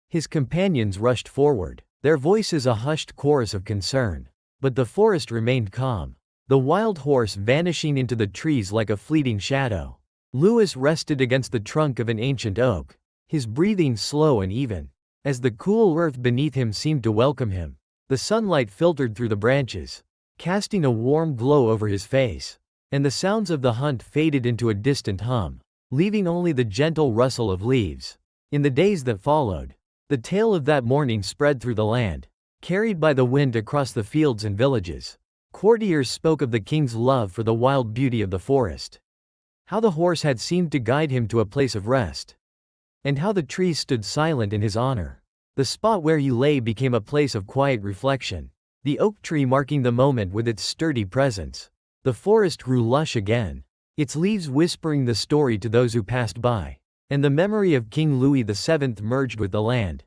His companions rushed forward, their voices a hushed chorus of concern. But the forest remained calm, the wild horse vanishing into the trees like a fleeting shadow. Louis rested against the trunk of an ancient oak, his breathing slow and even, as the cool earth beneath him seemed to welcome him. The sunlight filtered through the branches, casting a warm glow over his face, and the sounds of the hunt faded into a distant hum, leaving only the gentle rustle of leaves. In the days that followed, the tale of that morning spread through the land, carried by the wind across the fields and villages. Courtiers spoke of the king's love for the wild beauty of the forest, how the horse had seemed to guide him to a place of rest, and how the trees stood silent in his honor. The spot where he lay became a place of quiet reflection, the oak tree marking the moment with its sturdy presence. The forest grew lush again, its leaves whispering the story to those who passed by, and the memory of King Louis VII merged with the land.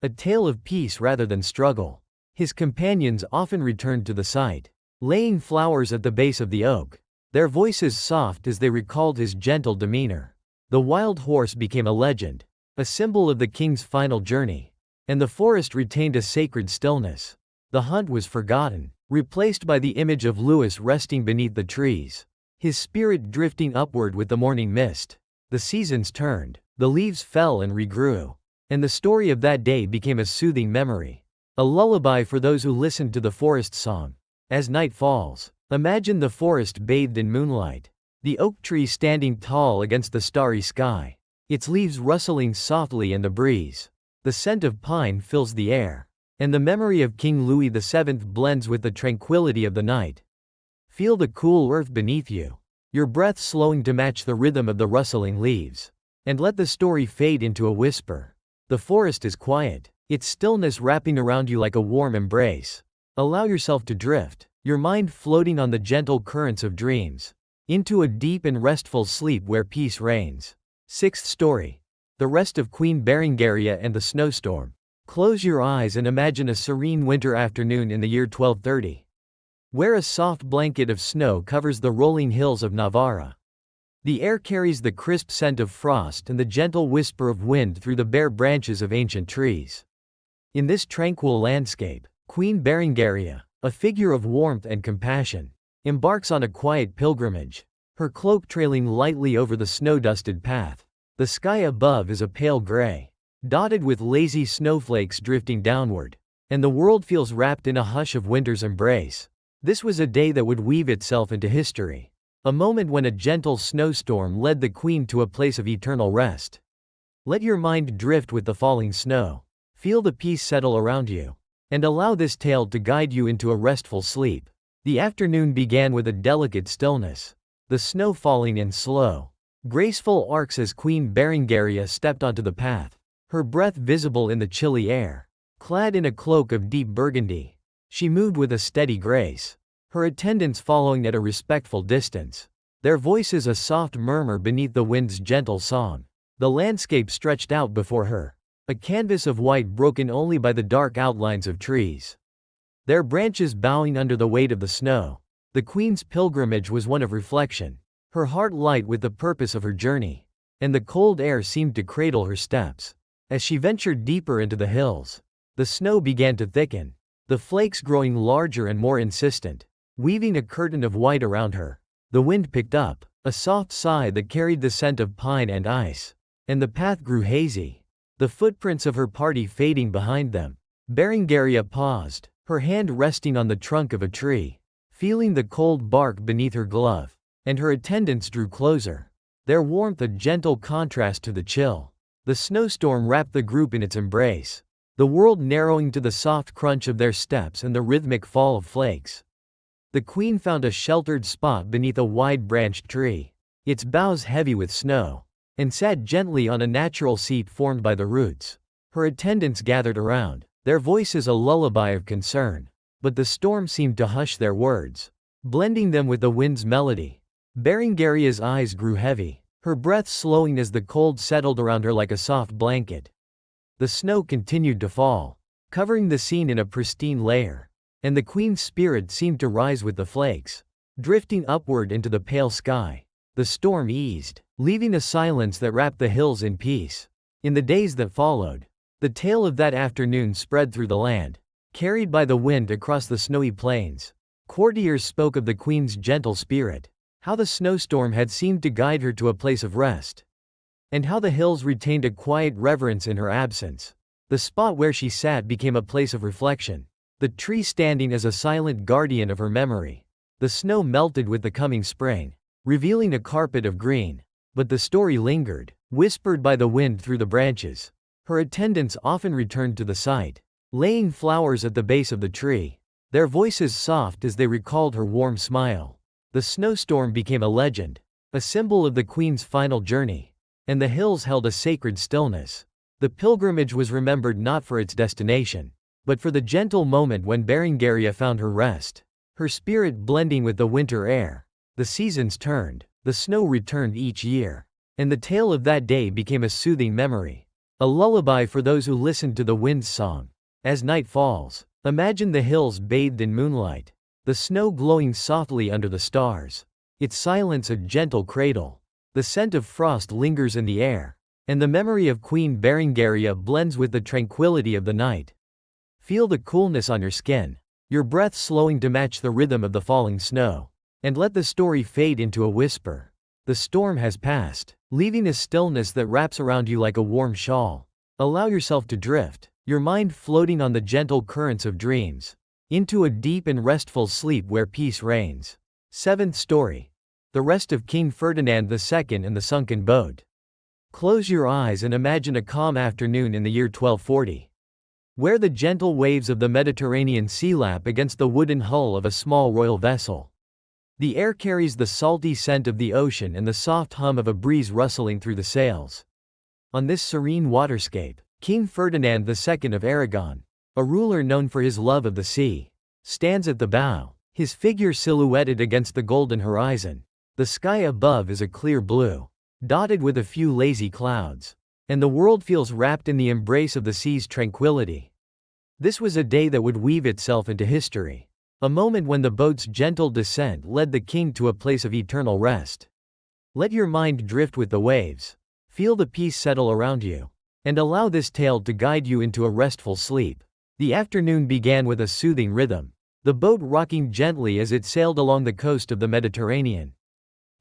A tale of peace rather than struggle. His companions often returned to the site, laying flowers at the base of the oak, their voices soft as they recalled his gentle demeanor. The wild horse became a legend, a symbol of the king's final journey, and the forest retained a sacred stillness. The hunt was forgotten, replaced by the image of Louis resting beneath the trees, his spirit drifting upward with the morning mist. The seasons turned, the leaves fell and regrew, and the story of that day became a soothing memory, a lullaby for those who listened to the forest song. As night falls, imagine the forest bathed in moonlight, the oak tree standing tall against the starry sky, its leaves rustling softly in the breeze. The scent of pine fills the air, and the memory of King Louis VII blends with the tranquility of the night. Feel the cool earth beneath you, your breath slowing to match the rhythm of the rustling leaves. And let the story fade into a whisper. The forest is quiet, its stillness wrapping around you like a warm embrace. Allow yourself to drift, your mind floating on the gentle currents of dreams, into a deep and restful sleep where peace reigns. Sixth story. The Rest of Queen Berengaria and the Snowstorm. Close your eyes and imagine a serene winter afternoon in the year 1230, where a soft blanket of snow covers the rolling hills of Navarra. The air carries the crisp scent of frost and the gentle whisper of wind through the bare branches of ancient trees. In this tranquil landscape, Queen Berengaria, a figure of warmth and compassion, embarks on a quiet pilgrimage, her cloak trailing lightly over the snow-dusted path. The sky above is a pale gray, dotted with lazy snowflakes drifting downward, and the world feels wrapped in a hush of winter's embrace. This was a day that would weave itself into history, a moment when a gentle snowstorm led the queen to a place of eternal rest. Let your mind drift with the falling snow, feel the peace settle around you, and allow this tale to guide you into a restful sleep. The afternoon began with a delicate stillness, the snow falling in slow, graceful arcs as Queen Berengaria stepped onto the path, her breath visible in the chilly air. Clad in a cloak of deep burgundy, she moved with a steady grace, her attendants following at a respectful distance. Their voices a soft murmur beneath the wind's gentle song. The landscape stretched out before her, a canvas of white broken only by the dark outlines of trees, their branches bowing under the weight of the snow. The queen's pilgrimage was one of reflection, her heart light with the purpose of her journey, and the cold air seemed to cradle her steps. As she ventured deeper into the hills, the snow began to thicken, the flakes growing larger and more insistent, weaving a curtain of white around her. The wind picked up, a soft sigh that carried the scent of pine and ice, and the path grew hazy, the footprints of her party fading behind them. Berengaria paused, her hand resting on the trunk of a tree, feeling the cold bark beneath her glove, and her attendants drew closer, their warmth a gentle contrast to the chill. The snowstorm wrapped the group in its embrace, the world narrowing to the soft crunch of their steps and the rhythmic fall of flakes. The queen found a sheltered spot beneath a wide-branched tree, its boughs heavy with snow, and sat gently on a natural seat formed by the roots. Her attendants gathered around, their voices a lullaby of concern, but the storm seemed to hush their words, blending them with the wind's melody. Berengaria's eyes grew heavy, her breath slowing as the cold settled around her like a soft blanket. The snow continued to fall, covering the scene in a pristine layer, and the queen's spirit seemed to rise with the flakes, drifting upward into the pale sky. The storm eased, leaving a silence that wrapped the hills in peace. In the days that followed, the tale of that afternoon spread through the land, carried by the wind across the snowy plains. Courtiers spoke of the queen's gentle spirit, how the snowstorm had seemed to guide her to a place of rest, and how the hills retained a quiet reverence in her absence. The spot where she sat became a place of reflection, the tree standing as a silent guardian of her memory. The snow melted with the coming spring, revealing a carpet of green, but the story lingered, whispered by the wind through the branches. Her attendants often returned to the site, laying flowers at the base of the tree, their voices soft as they recalled her warm smile. The snowstorm became a legend, a symbol of the queen's final journey, and the hills held a sacred stillness. The pilgrimage was remembered not for its destination, but for the gentle moment when Berengaria found her rest, her spirit blending with the winter air. The seasons turned, the snow returned each year, and the tale of that day became a soothing memory, a lullaby for those who listened to the wind's song. As night falls, imagine the hills bathed in moonlight, the snow glowing softly under the stars, its silence a gentle cradle. The scent of frost lingers in the air, and the memory of Queen Berengaria blends with the tranquility of the night. Feel the coolness on your skin, your breath slowing to match the rhythm of the falling snow, and let the story fade into a whisper. The storm has passed, leaving a stillness that wraps around you like a warm shawl. Allow yourself to drift, your mind floating on the gentle currents of dreams, into a deep and restful sleep where peace reigns. Seventh story. The Rest of King Ferdinand II and the Sunken Boat. Close your eyes and imagine a calm afternoon in the year 1240, where the gentle waves of the Mediterranean Sea lap against the wooden hull of a small royal vessel. The air carries the salty scent of the ocean and the soft hum of a breeze rustling through the sails. On this serene waterscape, King Ferdinand II of Aragon, a ruler known for his love of the sea, stands at the bow, his figure silhouetted against the golden horizon. The sky above is a clear blue, dotted with a few lazy clouds, and the world feels wrapped in the embrace of the sea's tranquility. This was a day that would weave itself into history, a moment when the boat's gentle descent led the king to a place of eternal rest. Let your mind drift with the waves, feel the peace settle around you, and allow this tale to guide you into a restful sleep. The afternoon began with a soothing rhythm, the boat rocking gently as it sailed along the coast of the Mediterranean.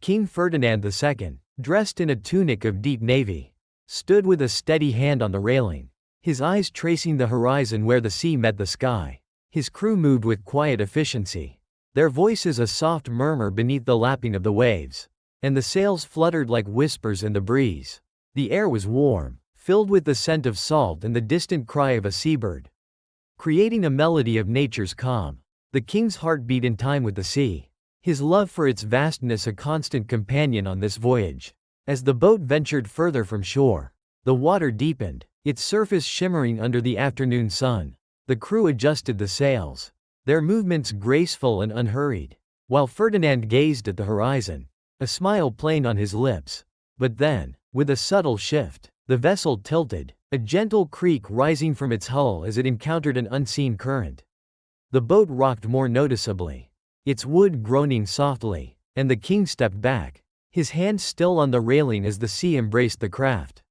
King Ferdinand II, dressed in a tunic of deep navy, stood with a steady hand on the railing, his eyes tracing the horizon where the sea met the sky. His crew moved with quiet efficiency, their voices a soft murmur beneath the lapping of the waves, and the sails fluttered like whispers in the breeze. The air was warm, filled with the scent of salt and the distant cry of a seabird, creating a melody of nature's calm. The king's heart beat in time with the sea, his love for its vastness a constant companion on this voyage. As the boat ventured further from shore, the water deepened, its surface shimmering under the afternoon sun. The crew adjusted the sails, their movements graceful and unhurried. While Ferdinand gazed at the horizon, a smile playing on his lips. But then, with a subtle shift, the vessel tilted, a gentle creak rising from its hull as it encountered an unseen current. The boat rocked more noticeably, its wood groaning softly, and the king stepped back, his hand still on the railing as the sea embraced the craft.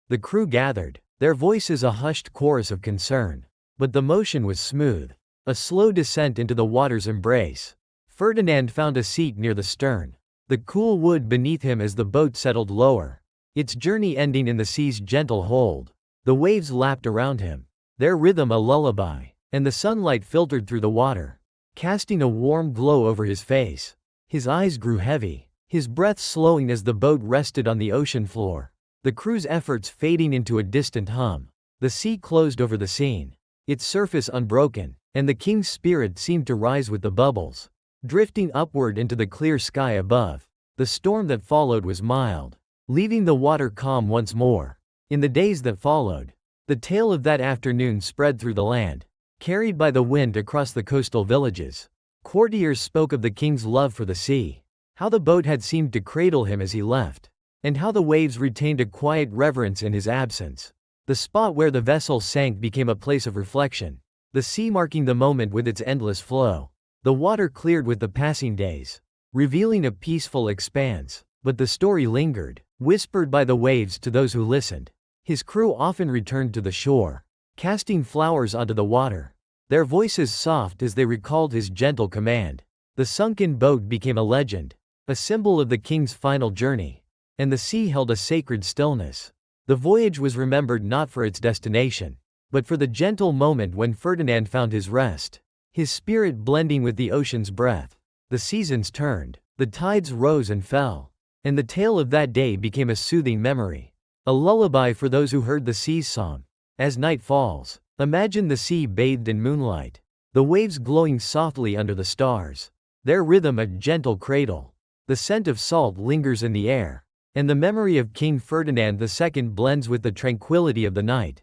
The crew gathered, their voices a hushed chorus of concern. But the motion was smooth, a slow descent into the water's embrace. Ferdinand found a seat near the stern, the cool wood beneath him as the boat settled lower, its journey ending in the sea's gentle hold. The waves lapped around him, their rhythm a lullaby, and the sunlight filtered through the water, casting a warm glow over his face. His eyes grew heavy, his breath slowing as the boat rested on the ocean floor, the crew's efforts fading into a distant hum. The sea closed over the scene, its surface unbroken, and the king's spirit seemed to rise with the bubbles, drifting upward into the clear sky above. The storm that followed was mild, leaving the water calm once more. In the days that followed, the tale of that afternoon spread through the land, carried by the wind across the coastal villages. Courtiers spoke of the king's love for the sea, how the boat had seemed to cradle him as he left, and how the waves retained a quiet reverence in his absence. The spot where the vessel sank became a place of reflection, the sea marking the moment with its endless flow. The water cleared with the passing days, revealing a peaceful expanse, but the story lingered, whispered by the waves to those who listened. His crew often returned to the shore, casting flowers onto the water, their voices soft as they recalled his gentle command. The sunken boat became a legend, a symbol of the king's final journey, and the sea held a sacred stillness. The voyage was remembered not for its destination, but for the gentle moment when Ferdinand found his rest, his spirit blending with the ocean's breath. The seasons turned, the tides rose and fell, and the tale of that day became a soothing memory, a lullaby for those who heard the sea's song. As night falls, imagine the sea bathed in moonlight, the waves glowing softly under the stars, their rhythm a gentle cradle. The scent of salt lingers in the air, and the memory of King Ferdinand II blends with the tranquility of the night.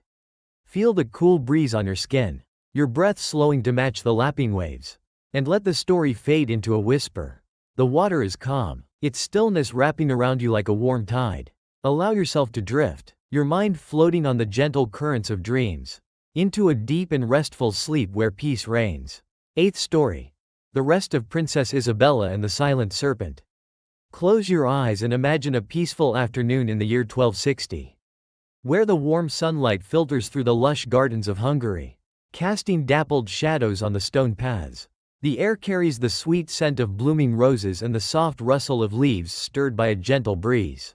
Feel the cool breeze on your skin, your breath slowing to match the lapping waves, and let the story fade into a whisper. The water is calm, its stillness wrapping around you like a warm tide. Allow yourself to drift, your mind floating on the gentle currents of dreams, into a deep and restful sleep where peace reigns. 8th story. The Rest of Princess Isabella and the Silent Serpent. Close your eyes and imagine a peaceful afternoon in the year 1260, where the warm sunlight filters through the lush gardens of Hungary, casting dappled shadows on the stone paths. The air carries the sweet scent of blooming roses and the soft rustle of leaves stirred by a gentle breeze.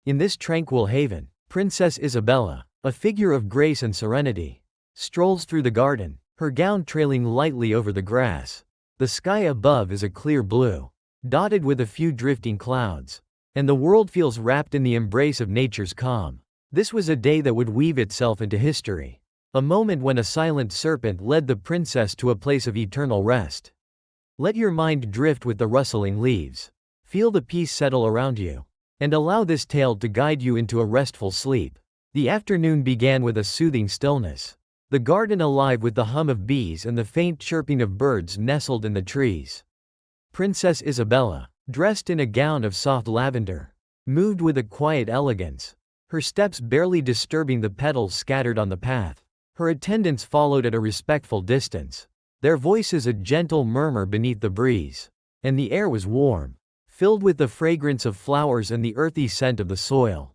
In this tranquil haven, Princess Isabella, a figure of grace and serenity, strolls through the garden, her gown trailing lightly over the grass. The sky above is a clear blue, dotted with a few drifting clouds, and the world feels wrapped in the embrace of nature's calm. This was a day that would weave itself into history, a moment when a silent serpent led the princess to a place of eternal rest. Let your mind drift with the rustling leaves, feel the peace settle around you, and allow this tale to guide you into a restful sleep. The afternoon began with a soothing stillness, the garden alive with the hum of bees and the faint chirping of birds nestled in the trees. Princess Isabella, dressed in a gown of soft lavender, moved with a quiet elegance, her steps barely disturbing the petals scattered on the path. Her attendants followed at a respectful distance, their voices a gentle murmur beneath the breeze. And the air was warm, filled with the fragrance of flowers and the earthy scent of the soil.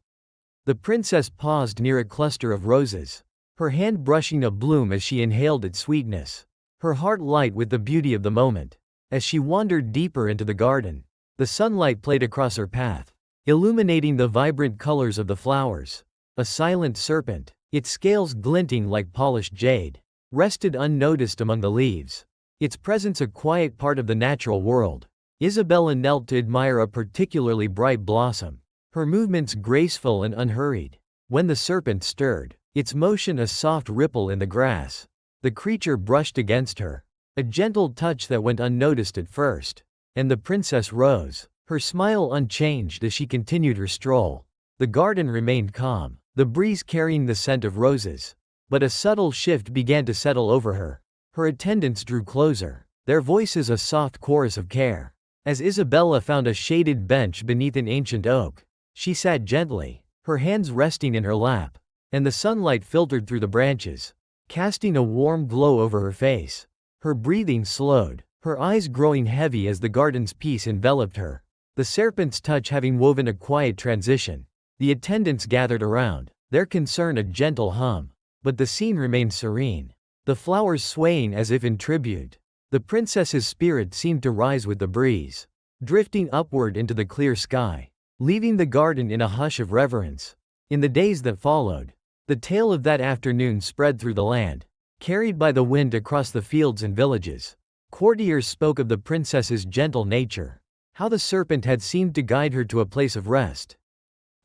The princess paused near a cluster of roses, her hand brushing a bloom as she inhaled its sweetness, her heart light with the beauty of the moment. As she wandered deeper into the garden, the sunlight played across her path, illuminating the vibrant colors of the flowers. A silent serpent, its scales glinting like polished jade, rested unnoticed among the leaves, its presence a quiet part of the natural world. Isabella knelt to admire a particularly bright blossom, her movements graceful and unhurried. When the serpent stirred, its motion a soft ripple in the grass, the creature brushed against her, a gentle touch that went unnoticed at first, and the princess rose, her smile unchanged as she continued her stroll. The garden remained calm, the breeze carrying the scent of roses, but a subtle shift began to settle over her. Her attendants drew closer, their voices a soft chorus of care. As Isabella found a shaded bench beneath an ancient oak, she sat gently, her hands resting in her lap, and the sunlight filtered through the branches, casting a warm glow over her face. Her breathing slowed, her eyes growing heavy as the garden's peace enveloped her, the serpent's touch having woven a quiet transition. The attendants gathered around, their concern a gentle hum, but the scene remained serene, the flowers swaying as if in tribute. The princess's spirit seemed to rise with the breeze, drifting upward into the clear sky, leaving the garden in a hush of reverence. In the days that followed, the tale of that afternoon spread through the land, carried by the wind across the fields and villages. Courtiers spoke of the princess's gentle nature, how the serpent had seemed to guide her to a place of rest,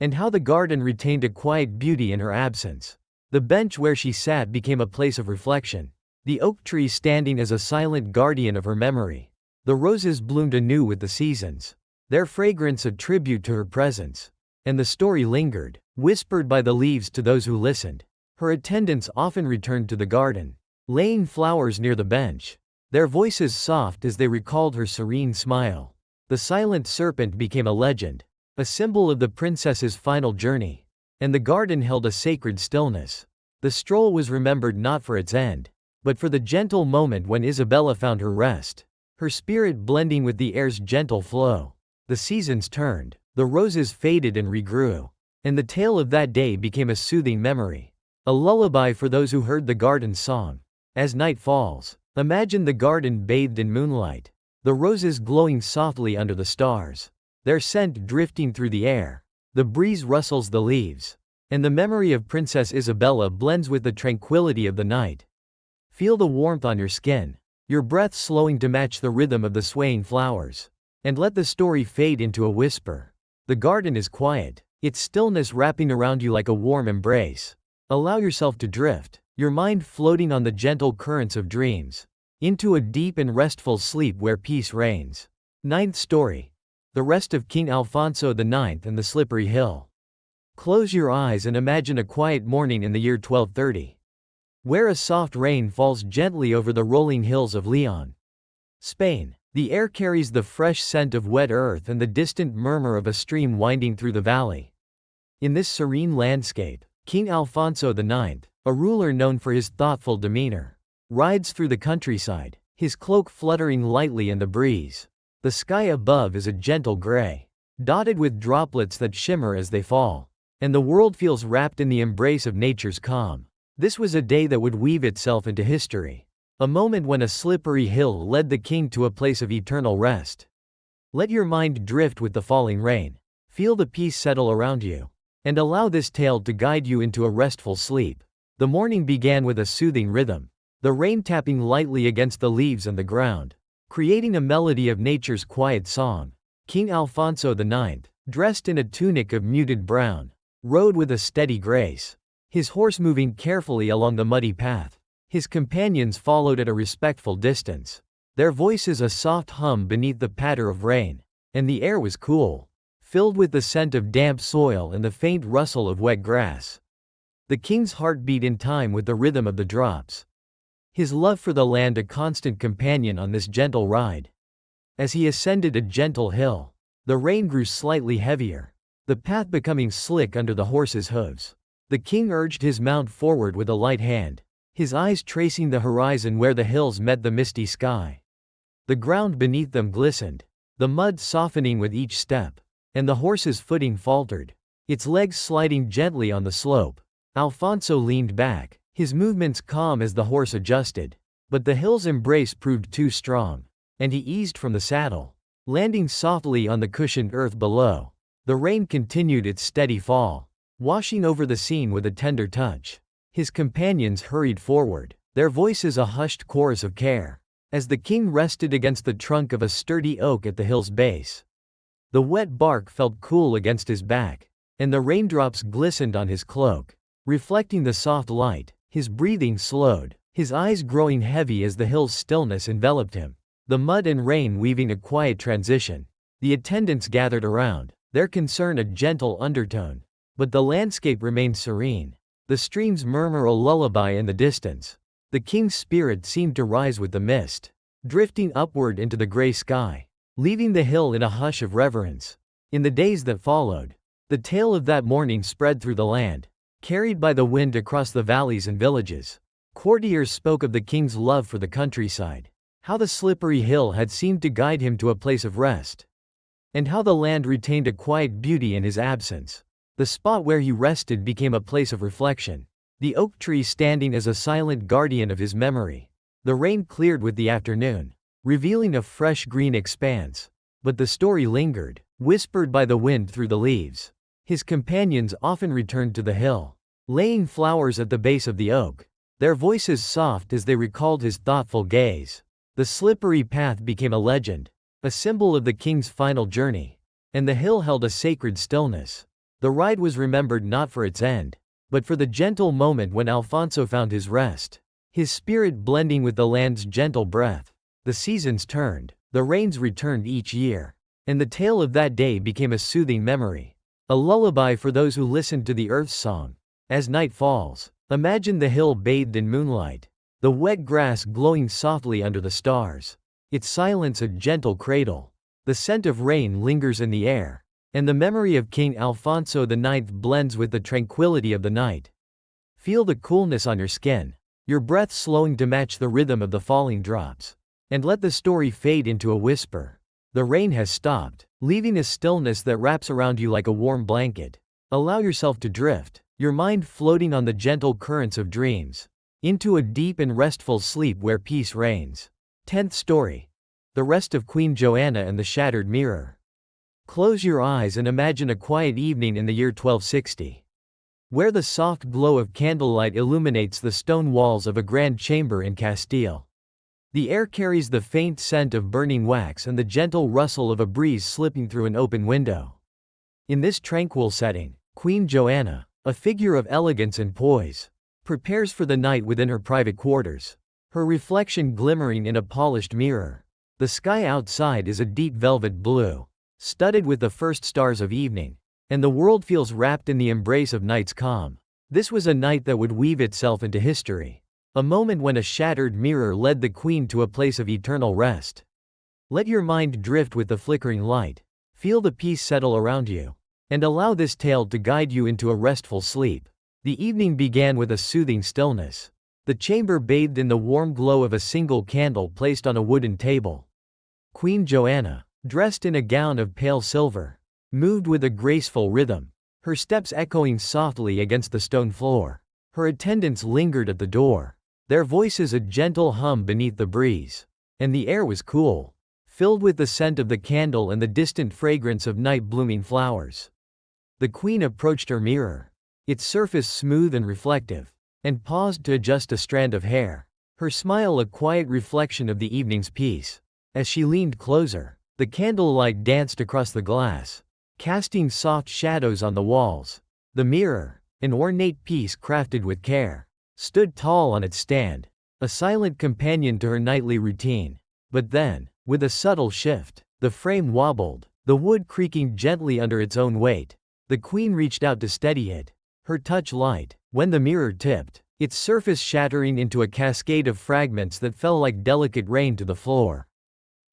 and how the garden retained a quiet beauty in her absence. The bench where she sat became a place of reflection, the oak tree standing as a silent guardian of her memory. The roses bloomed anew with the seasons, their fragrance a tribute to her presence. And the story lingered, whispered by the leaves to those who listened. Her attendants often returned to the garden, laying flowers near the bench, their voices soft as they recalled her serene smile. The silent serpent became a legend, a symbol of the princess's final journey, and the garden held a sacred stillness. The stroll was remembered not for its end, but for the gentle moment when Isabella found her rest, her spirit blending with the air's gentle flow. The seasons turned, the roses faded and regrew, and the tale of that day became a soothing memory, a lullaby for those who heard the garden's song. As night falls, imagine the garden bathed in moonlight, the roses glowing softly under the stars, their scent drifting through the air. The breeze rustles the leaves, and the memory of Princess Isabella blends with the tranquility of the night. Feel the warmth on your skin, your breath slowing to match the rhythm of the swaying flowers, and let the story fade into a whisper. The garden is quiet, its stillness wrapping around you like a warm embrace. Allow yourself to drift, your mind floating on the gentle currents of dreams, into a deep and restful sleep where peace reigns. Ninth story. The Rest of King Alfonso IX and the Slippery Hill. Close your eyes and imagine a quiet morning in the year 1230, where a soft rain falls gently over the rolling hills of Leon, Spain. The air carries the fresh scent of wet earth and the distant murmur of a stream winding through the valley. In this serene landscape, King Alfonso IX, a ruler known for his thoughtful demeanor, rides through the countryside, his cloak fluttering lightly in the breeze. The sky above is a gentle gray, dotted with droplets that shimmer as they fall, and the world feels wrapped in the embrace of nature's calm. This was a day that would weave itself into history, a moment when a slippery hill led the king to a place of eternal rest. Let your mind drift with the falling rain, feel the peace settle around you, and allow this tale to guide you into a restful sleep. The morning began with a soothing rhythm, the rain tapping lightly against the leaves and the ground, creating a melody of nature's quiet song. King Alfonso IX, dressed in a tunic of muted brown, rode with a steady grace, his horse moving carefully along the muddy path. His companions followed at a respectful distance, their voices a soft hum beneath the patter of rain, and the air was cool, filled with the scent of damp soil and the faint rustle of wet grass. The king's heart beat in time with the rhythm of the drops, his love for the land a constant companion on this gentle ride. As he ascended a gentle hill, the rain grew slightly heavier, the path becoming slick under the horse's hooves. The king urged his mount forward with a light hand, his eyes tracing the horizon where the hills met the misty sky. The ground beneath them glistened, the mud softening with each step, and the horse's footing faltered, its legs sliding gently on the slope. Alfonso leaned back, his movements calm as the horse adjusted, but the hill's embrace proved too strong, and he eased from the saddle, landing softly on the cushioned earth below. The rain continued its steady fall, washing over the scene with a tender touch. His companions hurried forward, their voices a hushed chorus of care, as the king rested against the trunk of a sturdy oak at the hill's base. The wet bark felt cool against his back, and the raindrops glistened on his cloak, reflecting the soft light. His breathing slowed, his eyes growing heavy as the hill's stillness enveloped him, the mud and rain weaving a quiet transition. The attendants gathered around, their concern a gentle undertone, but the landscape remained serene. The streams murmur a lullaby in the distance, The king's spirit seemed to rise with the mist, drifting upward into the gray sky, leaving the hill in a hush of reverence. In the days that followed, the tale of that morning spread through the land, carried by the wind across the valleys and villages. Courtiers spoke of the king's love for the countryside, how the slippery hill had seemed to guide him to a place of rest, and how the land retained a quiet beauty in his absence. The spot where he rested became a place of reflection, the oak tree standing as a silent guardian of his memory. The rain cleared with the afternoon, revealing a fresh green expanse. But the story lingered, whispered by the wind through the leaves. His companions often returned to the hill, laying flowers at the base of the oak, their voices soft as they recalled his thoughtful gaze. The slippery path became a legend, a symbol of the king's final journey, and the hill held a sacred stillness. The ride was remembered not for its end, but for the gentle moment when Alfonso found his rest, his spirit blending with the land's gentle breath. The seasons turned, the rains returned each year, and the tale of that day became a soothing memory, a lullaby for those who listened to the earth's song. As night falls, imagine the hill bathed in moonlight, the wet grass glowing softly under the stars, its silence a gentle cradle. The scent of rain lingers in the air, and the memory of King Alfonso IX blends with the tranquility of the night. Feel the coolness on your skin, your breath slowing to match the rhythm of the falling drops, and let the story fade into a whisper. The rain has stopped, leaving a stillness that wraps around you like a warm blanket. Allow yourself to drift, your mind floating on the gentle currents of dreams, into a deep and restful sleep where peace reigns. 10th story. The Rest of Queen Joanna and the Shattered Mirror. Close your eyes and imagine a quiet evening in the year 1260, where the soft glow of candlelight illuminates the stone walls of a grand chamber in Castile. The air carries the faint scent of burning wax and the gentle rustle of a breeze slipping through an open window. In this tranquil setting, Queen Joanna, a figure of elegance and poise, prepares for the night within her private quarters, her reflection glimmering in a polished mirror. The sky outside is a deep velvet blue, studded with the first stars of evening, and the world feels wrapped in the embrace of night's calm. This was a night that would weave itself into history, a moment when a shattered mirror led the queen to a place of eternal rest. Let your mind drift with the flickering light, feel the peace settle around you, and allow this tale to guide you into a restful sleep. The evening began with a soothing stillness, the chamber bathed in the warm glow of a single candle placed on a wooden table. Queen Joanna, dressed in a gown of pale silver, moved with a graceful rhythm, her steps echoing softly against the stone floor. Her attendants lingered at the door, their voices a gentle hum beneath the breeze, and the air was cool, filled with the scent of the candle and the distant fragrance of night-blooming flowers. The queen approached her mirror, its surface smooth and reflective, and paused to adjust a strand of hair, her smile a quiet reflection of the evening's peace. As she leaned closer, the candlelight danced across the glass, casting soft shadows on the walls. The mirror, an ornate piece crafted with care, stood tall on its stand, a silent companion to her nightly routine. But then, with a subtle shift, the frame wobbled, the wood creaking gently under its own weight. The queen reached out to steady it, her touch light. When the mirror tipped, its surface shattering into a cascade of fragments that fell like delicate rain to the floor.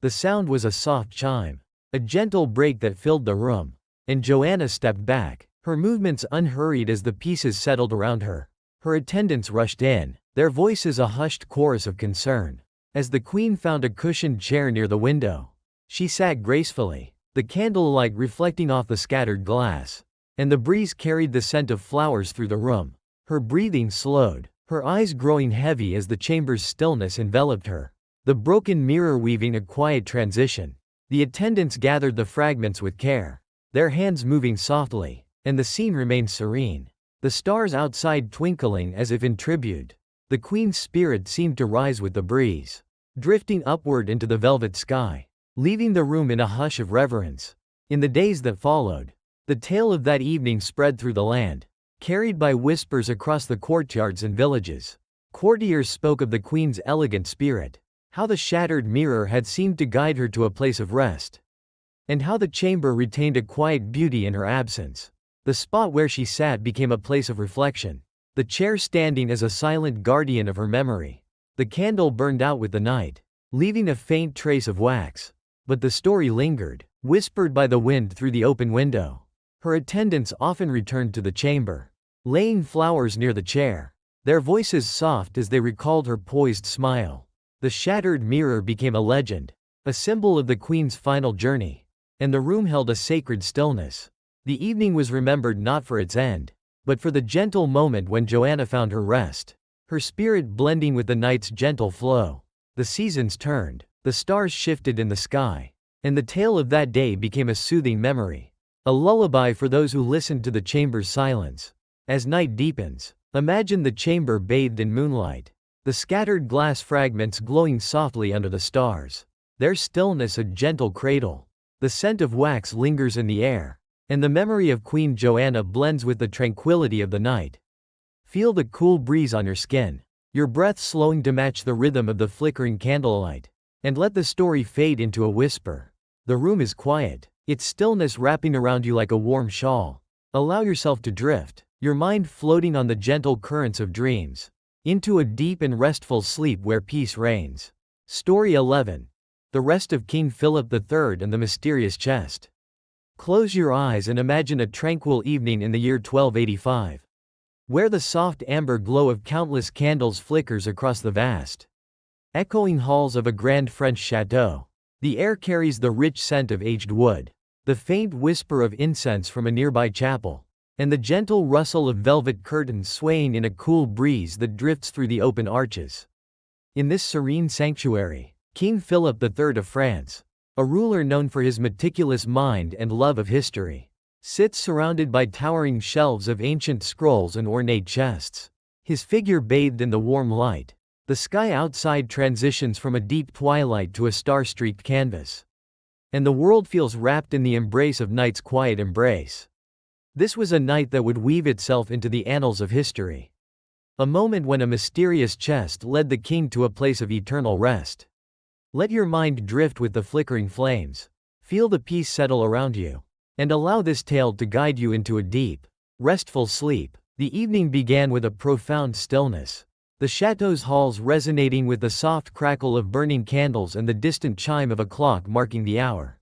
The sound was a soft chime, a gentle break that filled the room, and Joanna stepped back, her movements unhurried as the pieces settled around her. Her attendants rushed in, their voices a hushed chorus of concern. As the queen found a cushioned chair near the window, she sat gracefully, the candlelight reflecting off the scattered glass, and the breeze carried the scent of flowers through the room. Her breathing slowed, her eyes growing heavy as the chamber's stillness enveloped her, the broken mirror weaving a quiet transition. The attendants gathered the fragments with care, their hands moving softly, and the scene remained serene, the stars outside twinkling as if in tribute. The queen's spirit seemed to rise with the breeze, drifting upward into the velvet sky, leaving the room in a hush of reverence. In the days that followed, the tale of that evening spread through the land, carried by whispers across the courtyards and villages. Courtiers spoke of the queen's elegant spirit, how the shattered mirror had seemed to guide her to a place of rest, and how the chamber retained a quiet beauty in her absence. The spot where she sat became a place of reflection, the chair standing as a silent guardian of her memory. The candle burned out with the night, leaving a faint trace of wax. But the story lingered, whispered by the wind through the open window. Her attendants often returned to the chamber, laying flowers near the chair, their voices soft as they recalled her poised smile. The shattered mirror became a legend, a symbol of the queen's final journey, and the room held a sacred stillness. The evening was remembered not for its end, but for the gentle moment when Joanna found her rest, her spirit blending with the night's gentle flow. The seasons turned, the stars shifted in the sky, and the tale of that day became a soothing memory, a lullaby for those who listened to the chamber's silence. As night deepens, imagine the chamber bathed in moonlight, the scattered glass fragments glowing softly under the stars, their stillness a gentle cradle. The scent of wax lingers in the air, and the memory of Queen Joanna blends with the tranquility of the night. Feel the cool breeze on your skin, your breath slowing to match the rhythm of the flickering candlelight, and let the story fade into a whisper. The room is quiet, its stillness wrapping around you like a warm shawl. Allow yourself to drift, your mind floating on the gentle currents of dreams, into a deep and restful sleep where peace reigns. Story 11. The Rest of King Philip III and the Mysterious Chest. Close your eyes and imagine a tranquil evening in the year 1285, where the soft amber glow of countless candles flickers across the vast, echoing halls of a grand French chateau. The air carries the rich scent of aged wood, the faint whisper of incense from a nearby chapel, and the gentle rustle of velvet curtains swaying in a cool breeze that drifts through the open arches. In this serene sanctuary, King Philip III of France, a ruler known for his meticulous mind and love of history, sits surrounded by towering shelves of ancient scrolls and ornate chests, his figure bathed in the warm light. The sky outside transitions from a deep twilight to a star-streaked canvas, and the world feels wrapped in the embrace of night's quiet embrace. This was a night that would weave itself into the annals of history. A moment when a mysterious chest led the king to a place of eternal rest. Let your mind drift with the flickering flames, feel the peace settle around you, and allow this tale to guide you into a deep, restful sleep. The evening began with a profound stillness, the chateau's halls resonating with the soft crackle of burning candles and the distant chime of a clock marking the hour.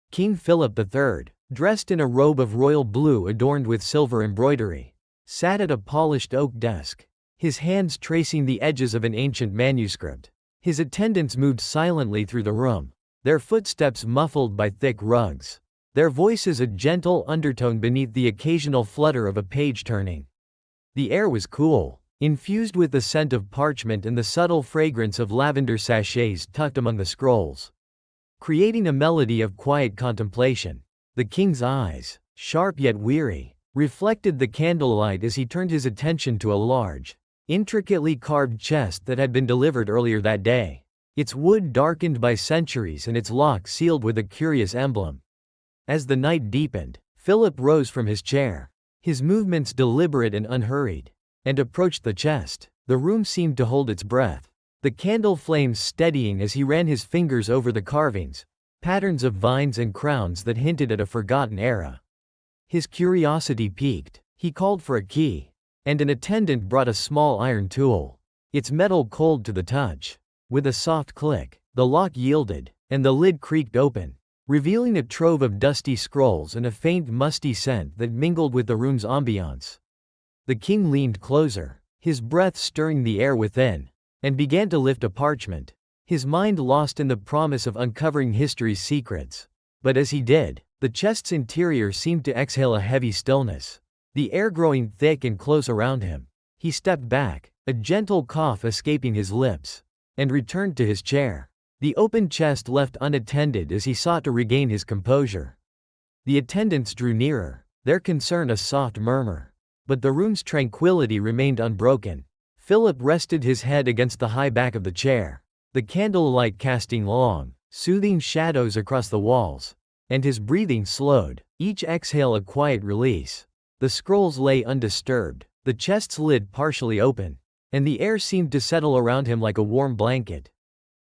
King Philip III, dressed in a robe of royal blue adorned with silver embroidery, sat at a polished oak desk, his hands tracing the edges of an ancient manuscript. His attendants moved silently through the room, their footsteps muffled by thick rugs, their voices a gentle undertone beneath the occasional flutter of a page turning. The air was cool, infused with the scent of parchment and the subtle fragrance of lavender sachets tucked among the scrolls, creating a melody of quiet contemplation. The king's eyes, sharp yet weary, reflected the candlelight as he turned his attention to a large, intricately carved chest that had been delivered earlier that day, its wood darkened by centuries and its lock sealed with a curious emblem. As the night deepened, Philip rose from his chair, his movements deliberate and unhurried, and approached the chest. The room seemed to hold its breath, the candle flames steadying as he ran his fingers over the carvings, patterns of vines and crowns that hinted at a forgotten era. His curiosity piqued, he called for a key, and an attendant brought a small iron tool, its metal cold to the touch. With a soft click, the lock yielded, and the lid creaked open, revealing a trove of dusty scrolls and a faint musty scent that mingled with the room's ambiance. The king leaned closer, his breath stirring the air within, and began to lift a parchment, his mind lost in the promise of uncovering history's secrets. But as he did, the chest's interior seemed to exhale a heavy stillness, the air growing thick and close around him. He stepped back, a gentle cough escaping his lips, and returned to his chair, the open chest left unattended as he sought to regain his composure. The attendants drew nearer, their concern a soft murmur, but the room's tranquility remained unbroken. Philip rested his head against the high back of the chair, the candlelight casting long, soothing shadows across the walls, and his breathing slowed, each exhale a quiet release. The scrolls lay undisturbed, the chest's lid partially open, and the air seemed to settle around him like a warm blanket.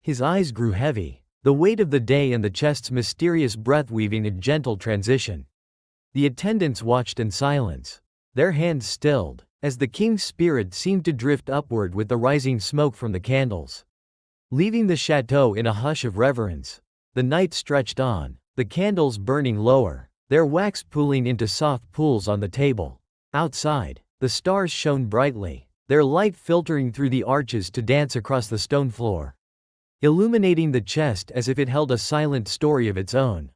His eyes grew heavy, the weight of the day and the chest's mysterious breath weaving a gentle transition. The attendants watched in silence, their hands stilled, as the king's spirit seemed to drift upward with the rising smoke from the candles. Leaving the chateau in a hush of reverence, the night stretched on, the candles burning lower, their wax pooling into soft pools on the table. Outside, the stars shone brightly, their light filtering through the arches to dance across the stone floor, illuminating the chest as if it held a silent story of its own.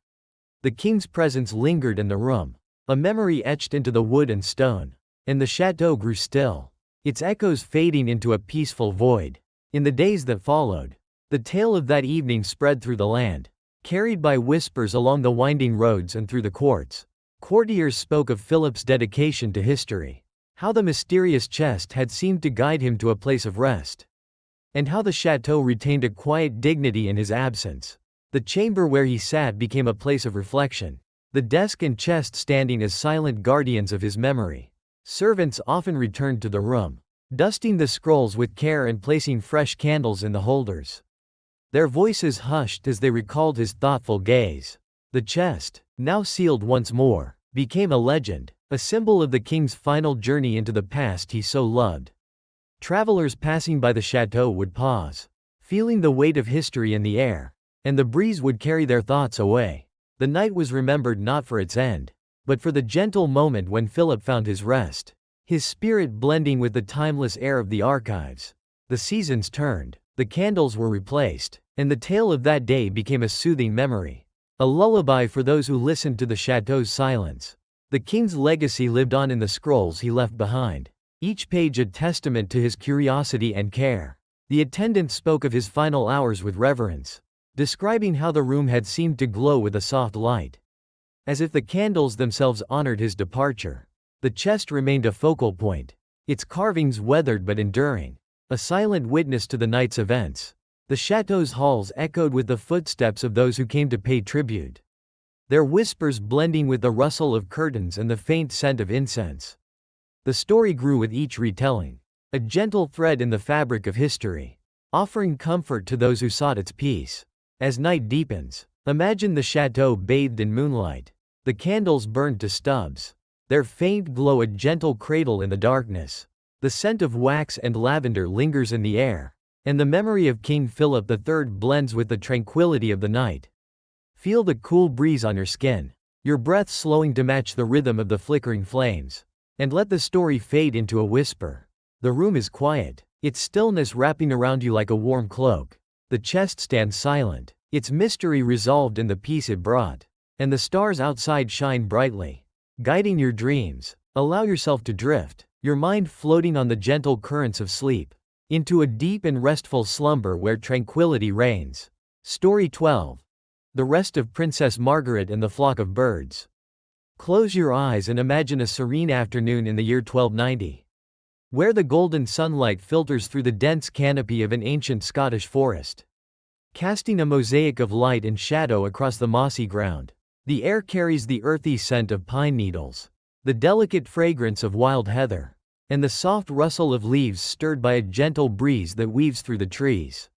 The king's presence lingered in the room, a memory etched into the wood and stone, and the chateau grew still, its echoes fading into a peaceful void. In the days that followed, the tale of that evening spread through the land, carried by whispers along the winding roads and through the courts. Courtiers spoke of Philip's dedication to history, how the mysterious chest had seemed to guide him to a place of rest, and how the chateau retained a quiet dignity in his absence. The chamber where he sat became a place of reflection, the desk and chest standing as silent guardians of his memory. Servants often returned to the room, dusting the scrolls with care and placing fresh candles in the holders. Their voices hushed as they recalled his thoughtful gaze. The chest, now sealed once more, became a legend, a symbol of the king's final journey into the past he so loved. Travelers passing by the chateau would pause, feeling the weight of history in the air, and the breeze would carry their thoughts away. The night was remembered not for its end, but for the gentle moment when Philip found his rest, his spirit blending with the timeless air of the archives. The seasons turned, the candles were replaced, and the tale of that day became a soothing memory, a lullaby for those who listened to the chateau's silence. The king's legacy lived on in the scrolls he left behind, each page a testament to his curiosity and care. The attendant spoke of his final hours with reverence, describing how the room had seemed to glow with a soft light, as if the candles themselves honored his departure. The chest remained a focal point, its carvings weathered but enduring, a silent witness to the night's events. The chateau's halls echoed with the footsteps of those who came to pay tribute, their whispers blending with the rustle of curtains and the faint scent of incense. The story grew with each retelling, a gentle thread in the fabric of history, offering comfort to those who sought its peace. As night deepens, imagine the chateau bathed in moonlight, the candles burned to stubs, their faint glow a gentle cradle in the darkness. The scent of wax and lavender lingers in the air, and the memory of King Philip III blends with the tranquility of the night. Feel the cool breeze on your skin, your breath slowing to match the rhythm of the flickering flames, and let the story fade into a whisper. The room is quiet, its stillness wrapping around you like a warm cloak. The chest stands silent, its mystery resolved in the peace it brought, and the stars outside shine brightly, guiding your dreams. Allow yourself to drift, your mind floating on the gentle currents of sleep, into a deep and restful slumber where tranquility reigns. Story 12. The Rest of Princess Margaret and the Flock of Birds. Close your eyes and imagine a serene afternoon in the year 1290, where the golden sunlight filters through the dense canopy of an ancient Scottish forest, casting a mosaic of light and shadow across the mossy ground. The air carries the earthy scent of pine needles, the delicate fragrance of wild heather, and the soft rustle of leaves stirred by a gentle breeze that weaves through the trees.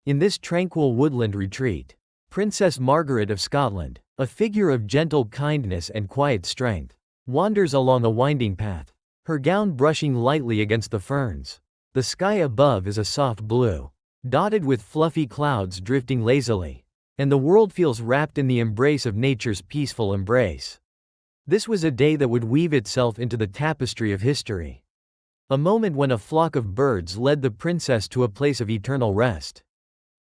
In this tranquil woodland retreat, Princess Margaret of Scotland, a figure of gentle kindness and quiet strength, wanders along a winding path, her gown brushing lightly against the ferns. The sky above is a soft blue, dotted with fluffy clouds drifting lazily, and the world feels wrapped in the embrace of nature's peaceful embrace. This was a day that would weave itself into the tapestry of history. A moment when a flock of birds led the princess to a place of eternal rest.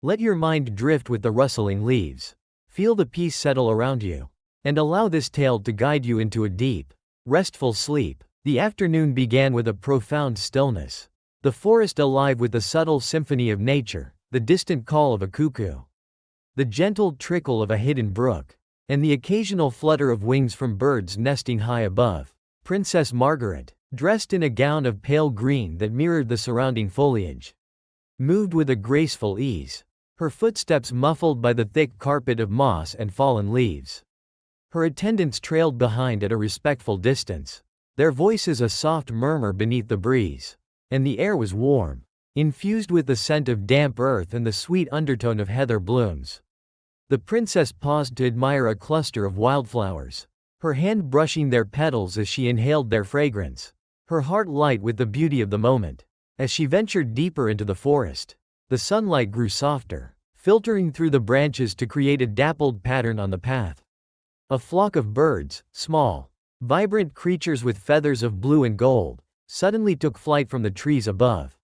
Let your mind drift with the rustling leaves. Feel the peace settle around you, and allow this tale to guide you into a deep, restful sleep. The afternoon began with a profound stillness, the forest alive with the subtle symphony of nature, the distant call of a cuckoo, the gentle trickle of a hidden brook, and the occasional flutter of wings from birds nesting high above. Princess Margaret, dressed in a gown of pale green that mirrored the surrounding foliage, moved with a graceful ease, her footsteps muffled by the thick carpet of moss and fallen leaves. Her attendants trailed behind at a respectful distance, their voices a soft murmur beneath the breeze. And the air was warm, infused with the scent of damp earth and the sweet undertone of heather blooms. The princess paused to admire a cluster of wildflowers, her hand brushing their petals as she inhaled their fragrance. her heart light with the beauty of the moment. As she ventured deeper into the forest, the sunlight grew softer, filtering through the branches to create a dappled pattern on the path. A flock of birds, small, vibrant creatures with feathers of blue and gold, suddenly took flight from the trees above.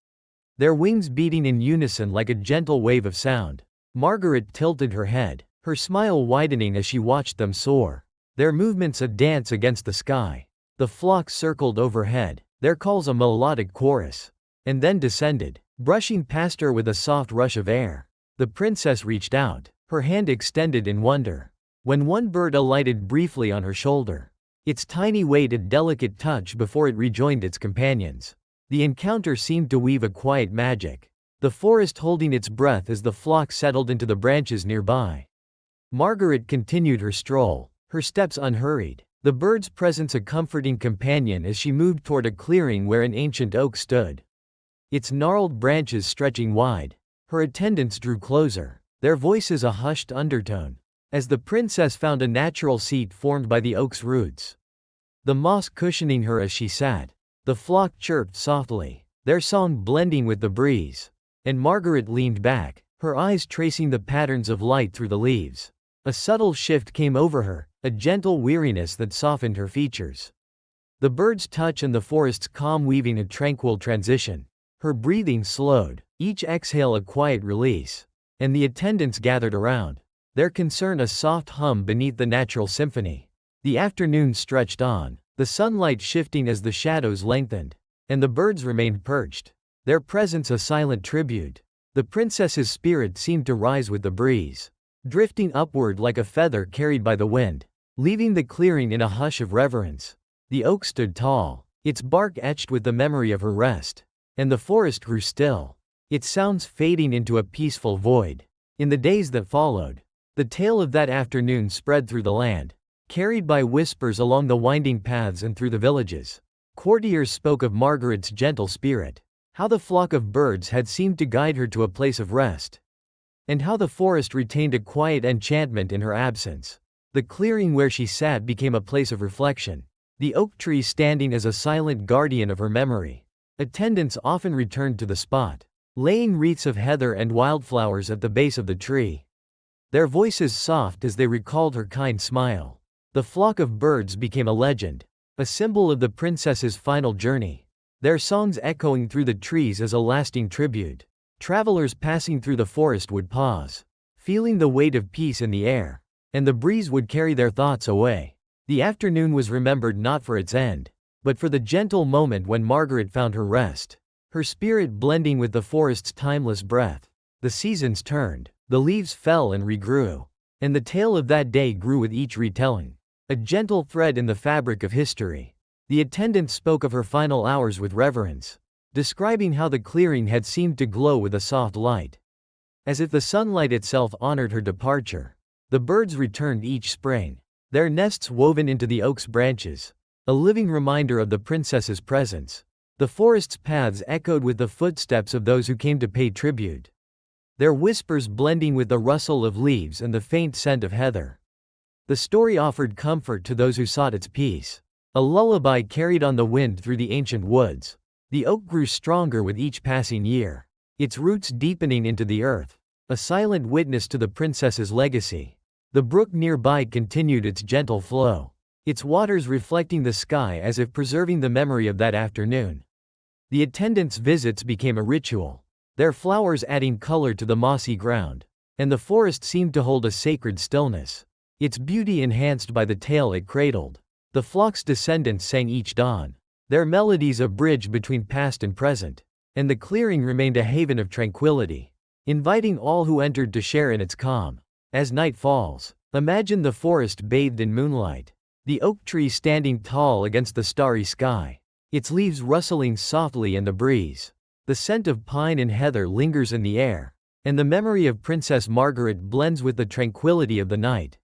Their wings beating in unison like a gentle wave of sound. Margaret tilted her head, her smile widening as she watched them soar, their movements a dance against the sky. The flock circled overhead, their calls a melodic chorus, and then descended, brushing past her with a soft rush of air. The princess reached out, her hand extended in wonder, when one bird alighted briefly on her shoulder, its tiny weight a delicate touch before it rejoined its companions. The encounter seemed to weave a quiet magic, the forest holding its breath as the flock settled into the branches nearby. Margaret continued her stroll, her steps unhurried, the bird's presence a comforting companion as she moved toward a clearing where an ancient oak stood, its gnarled branches stretching wide. Her attendants drew closer, their voices a hushed undertone, as the princess found a natural seat formed by the oak's roots, the moss cushioning her as she sat. The flock chirped softly, their song blending with the breeze, and Margaret leaned back, her eyes tracing the patterns of light through the leaves. A subtle shift came over her, a gentle weariness that softened her features. The bird's touch and the forest's calm weaving a tranquil transition. Her breathing slowed, each exhale a quiet release, and the attendants gathered around, their concern a soft hum beneath the natural symphony. The afternoon stretched on, the sunlight shifting as the shadows lengthened, and the birds remained perched, their presence a silent tribute. The princess's spirit seemed to rise with the breeze, drifting upward like a feather carried by the wind, leaving the clearing in a hush of reverence. The oak stood tall, its bark etched with the memory of her rest, and the forest grew still, its sounds fading into a peaceful void. In the days that followed, the tale of that afternoon spread through the land, carried by whispers along the winding paths and through the villages. Courtiers spoke of Margaret's gentle spirit, how the flock of birds had seemed to guide her to a place of rest, and how the forest retained a quiet enchantment in her absence. The clearing where she sat became a place of reflection, the oak tree standing as a silent guardian of her memory. Attendants often returned to the spot, laying wreaths of heather and wildflowers at the base of the tree, their voices soft as they recalled her kind smile. The flock of birds became a legend, a symbol of the princess's final journey, their songs echoing through the trees as a lasting tribute. Travelers passing through the forest would pause, feeling the weight of peace in the air, and the breeze would carry their thoughts away. The afternoon was remembered not for its end, but for the gentle moment when Margaret found her rest, her spirit blending with the forest's timeless breath. The seasons turned, the leaves fell and regrew, and the tale of that day grew with each retelling, a gentle thread in the fabric of history. The attendant spoke of her final hours with reverence, describing how the clearing had seemed to glow with a soft light, as if the sunlight itself honored her departure. The birds returned each spring, their nests woven into the oak's branches, a living reminder of the princess's presence. The forest's paths echoed with the footsteps of those who came to pay tribute, their whispers blending with the rustle of leaves and the faint scent of heather. The story offered comfort to those who sought its peace, a lullaby carried on the wind through the ancient woods. The oak grew stronger with each passing year, its roots deepening into the earth, a silent witness to the princess's legacy. The brook nearby continued its gentle flow, its waters reflecting the sky as if preserving the memory of that afternoon. The attendants' visits became a ritual, their flowers adding color to the mossy ground, and the forest seemed to hold a sacred stillness, its beauty enhanced by the tale it cradled. The flock's descendants sang each dawn, their melodies a bridge between past and present, and the clearing remained a haven of tranquility, inviting all who entered to share in its calm. As night falls, imagine the forest bathed in moonlight, the oak tree standing tall against the starry sky, its leaves rustling softly in the breeze. The scent of pine and heather lingers in the air, and the memory of Princess Margaret blends with the tranquility of the night.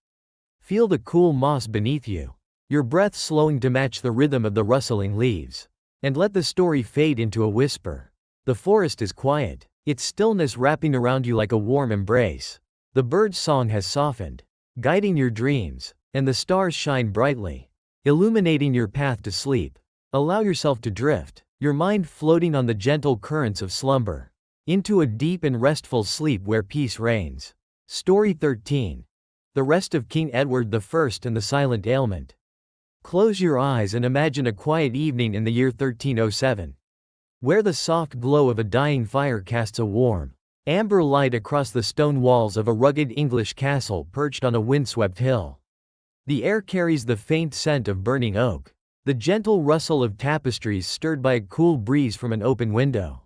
Feel the cool moss beneath you, your breath slowing to match the rhythm of the rustling leaves, and let the story fade into a whisper. The forest is quiet, its stillness wrapping around you like a warm embrace. The bird's song has softened, guiding your dreams, and the stars shine brightly, illuminating your path to sleep. Allow yourself to drift, your mind floating on the gentle currents of slumber, into a deep and restful sleep where peace reigns. Story 13. The Rest of King Edward the First and the Silent Ailment. Close your eyes and imagine a quiet evening in the year 1307. Where the soft glow of a dying fire casts a warm, amber light across the stone walls of a rugged English castle perched on a windswept hill. The air carries the faint scent of burning oak, the gentle rustle of tapestries stirred by a cool breeze from an open window,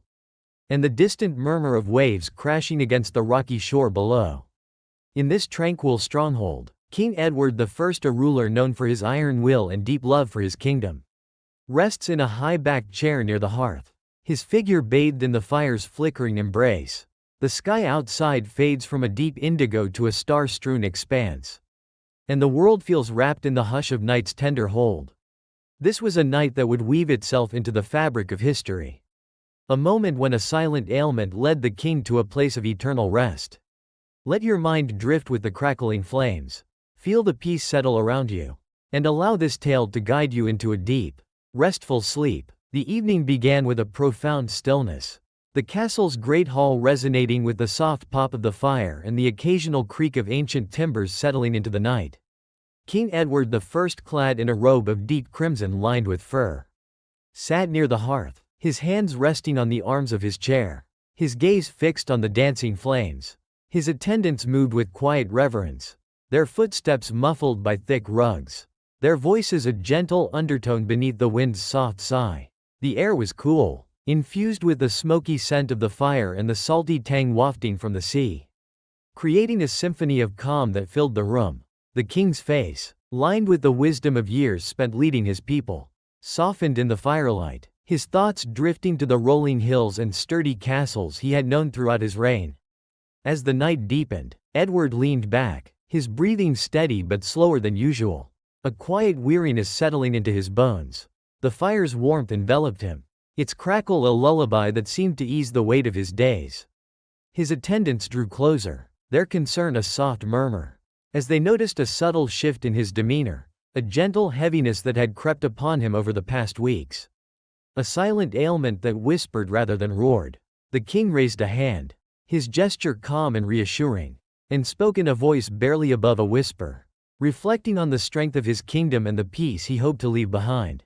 and the distant murmur of waves crashing against the rocky shore below. In this tranquil stronghold, King Edward I, a ruler known for his iron will and deep love for his kingdom, rests in a high-backed chair near the hearth, his figure bathed in the fire's flickering embrace. The sky outside fades from a deep indigo to a star-strewn expanse, and the world feels wrapped in the hush of night's tender hold. This was a night that would weave itself into the fabric of history. A moment when a silent ailment led the king to a place of eternal rest. Let your mind drift with the crackling flames. Feel the peace settle around you, and allow this tale to guide you into a deep, restful sleep. The evening began with a profound stillness, the castle's great hall resonating with the soft pop of the fire and the occasional creak of ancient timbers settling into the night. King Edward I, clad in a robe of deep crimson lined with fur, sat near the hearth, his hands resting on the arms of his chair, his gaze fixed on the dancing flames. His attendants moved with quiet reverence, their footsteps muffled by thick rugs, their voices a gentle undertone beneath the wind's soft sigh. The air was cool, infused with the smoky scent of the fire and the salty tang wafting from the sea, creating a symphony of calm that filled the room. The king's face, lined with the wisdom of years spent leading his people, softened in the firelight, his thoughts drifting to the rolling hills and sturdy castles he had known throughout his reign. As the night deepened, Edward leaned back, his breathing steady but slower than usual, a quiet weariness settling into his bones. The fire's warmth enveloped him, its crackle a lullaby that seemed to ease the weight of his days. His attendants drew closer, their concern a soft murmur, as they noticed a subtle shift in his demeanor, a gentle heaviness that had crept upon him over the past weeks. A silent ailment that whispered rather than roared. The king raised a hand, his gesture calm and reassuring, and spoke in a voice barely above a whisper, reflecting on the strength of his kingdom and the peace he hoped to leave behind.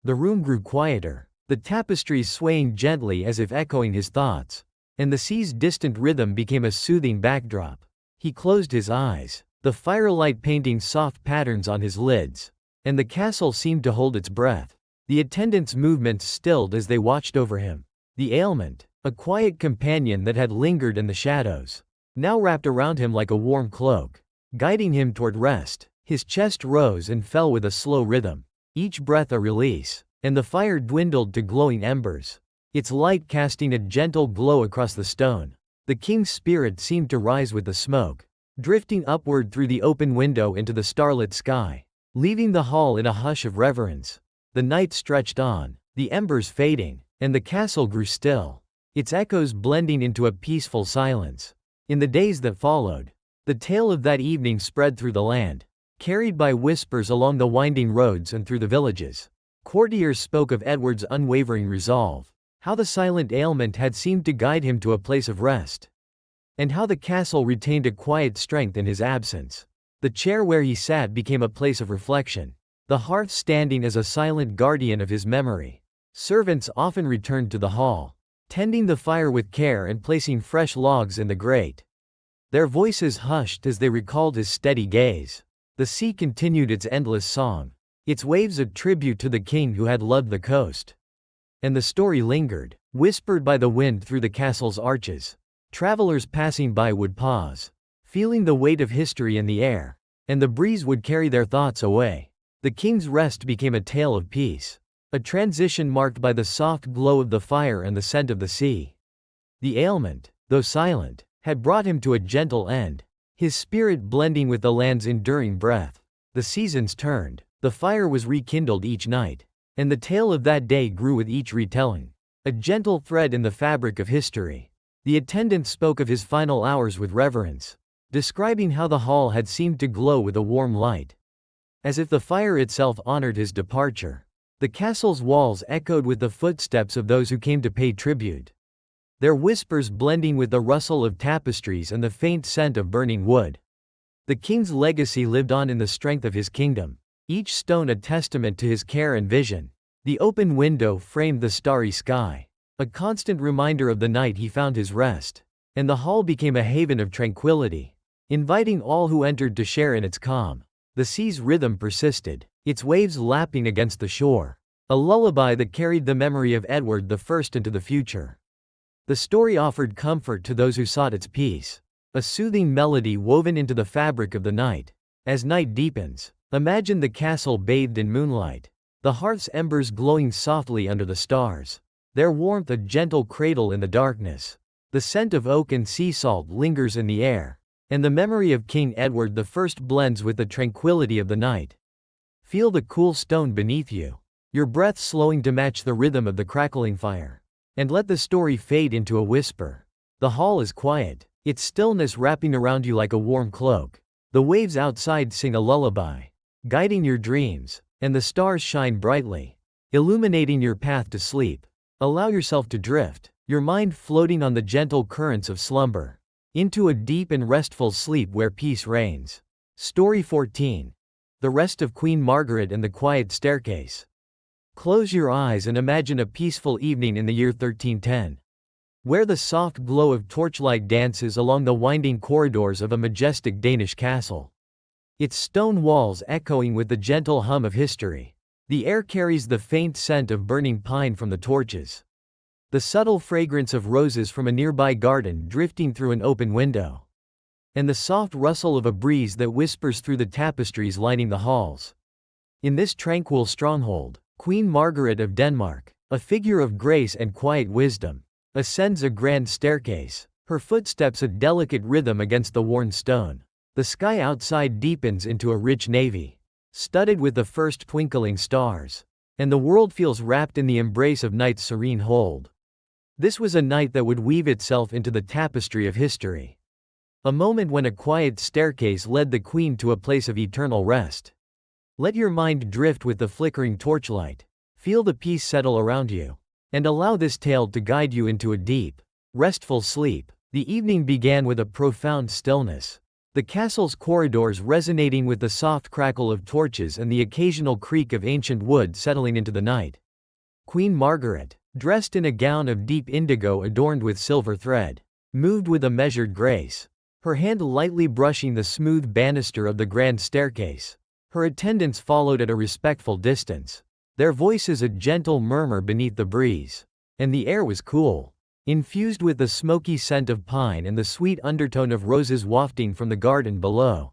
The room grew quieter, the tapestries swaying gently as if echoing his thoughts, and the sea's distant rhythm became a soothing backdrop. He closed his eyes, the firelight painting soft patterns on his lids, and the castle seemed to hold its breath. The attendants' movements stilled as they watched over him. The ailment, a quiet companion that had lingered in the shadows, now wrapped around him like a warm cloak, guiding him toward rest. His chest rose and fell with a slow rhythm, each breath a release, and the fire dwindled to glowing embers, its light casting a gentle glow across the stone. The king's spirit seemed to rise with the smoke, drifting upward through the open window into the starlit sky, leaving the hall in a hush of reverence. The night stretched on, the embers fading, and the castle grew still, its echoes blending into a peaceful silence. In the days that followed, the tale of that evening spread through the land, carried by whispers along the winding roads and through the villages. Courtiers spoke of Edward's unwavering resolve, how the silent ailment had seemed to guide him to a place of rest, and how the castle retained a quiet strength in his absence. The chair where he sat became a place of reflection, the hearth standing as a silent guardian of his memory. Servants often returned to the hall, tending the fire with care and placing fresh logs in the grate. Their voices hushed as they recalled his steady gaze. The sea continued its endless song, its waves a tribute to the king who had loved the coast. And the story lingered, whispered by the wind through the castle's arches. Travelers passing by would pause, feeling the weight of history in the air, and the breeze would carry their thoughts away. The king's rest became a tale of peace, a transition marked by the soft glow of the fire and the scent of the sea. The ailment, though silent, had brought him to a gentle end, his spirit blending with the land's enduring breath. The seasons turned, the fire was rekindled each night, and the tale of that day grew with each retelling, a gentle thread in the fabric of history. The attendant spoke of his final hours with reverence, describing how the hall had seemed to glow with a warm light, as if the fire itself honored his departure. The castle's walls echoed with the footsteps of those who came to pay tribute, their whispers blending with the rustle of tapestries and the faint scent of burning wood. The king's legacy lived on in the strength of his kingdom, each stone a testament to his care and vision. The open window framed the starry sky, a constant reminder of the night he found his rest, and the hall became a haven of tranquility, inviting all who entered to share in its calm. The sea's rhythm persisted, its waves lapping against the shore, a lullaby that carried the memory of Edward I into the future. The story offered comfort to those who sought its peace, a soothing melody woven into the fabric of the night. As night deepens, imagine the castle bathed in moonlight, the hearth's embers glowing softly under the stars, their warmth a gentle cradle in the darkness. The scent of oak and sea salt lingers in the air, and the memory of King Edward I blends with the tranquility of the night. Feel the cool stone beneath you, your breath slowing to match the rhythm of the crackling fire. And let the story fade into a whisper. The hall is quiet, its stillness wrapping around you like a warm cloak. The waves outside sing a lullaby, guiding your dreams, and the stars shine brightly, illuminating your path to sleep. Allow yourself to drift, your mind floating on the gentle currents of slumber, into a deep and restful sleep where peace reigns. Story 14. The Rest of Queen Margaret and the Quiet Staircase. Close your eyes and imagine a peaceful evening in the year 1310, where the soft glow of torchlight dances along the winding corridors of a majestic Danish castle, its stone walls echoing with the gentle hum of history. The air carries the faint scent of burning pine from the torches, the subtle fragrance of roses from a nearby garden drifting through an open window, and the soft rustle of a breeze that whispers through the tapestries lining the halls. In this tranquil stronghold, Queen Margaret of Denmark, a figure of grace and quiet wisdom, ascends a grand staircase, her footsteps a delicate rhythm against the worn stone. The sky outside deepens into a rich navy, studded with the first twinkling stars, and the world feels wrapped in the embrace of night's serene hold. This was a night that would weave itself into the tapestry of history. A moment when a quiet staircase led the queen to a place of eternal rest. Let your mind drift with the flickering torchlight, feel the peace settle around you, and allow this tale to guide you into a deep, restful sleep. The evening began with a profound stillness, the castle's corridors resonating with the soft crackle of torches and the occasional creak of ancient wood settling into the night. Queen Margaret, dressed in a gown of deep indigo adorned with silver thread, moved with a measured grace, her hand lightly brushing the smooth banister of the grand staircase. Her attendants followed at a respectful distance, their voices a gentle murmur beneath the breeze. And the air was cool, infused with the smoky scent of pine and the sweet undertone of roses wafting from the garden below.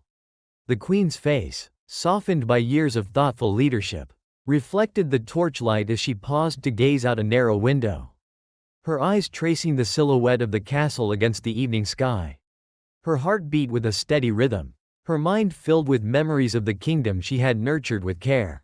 The queen's face, softened by years of thoughtful leadership, reflected the torchlight as she paused to gaze out a narrow window, her eyes tracing the silhouette of the castle against the evening sky. Her heart beat with a steady rhythm, her mind filled with memories of the kingdom she had nurtured with care.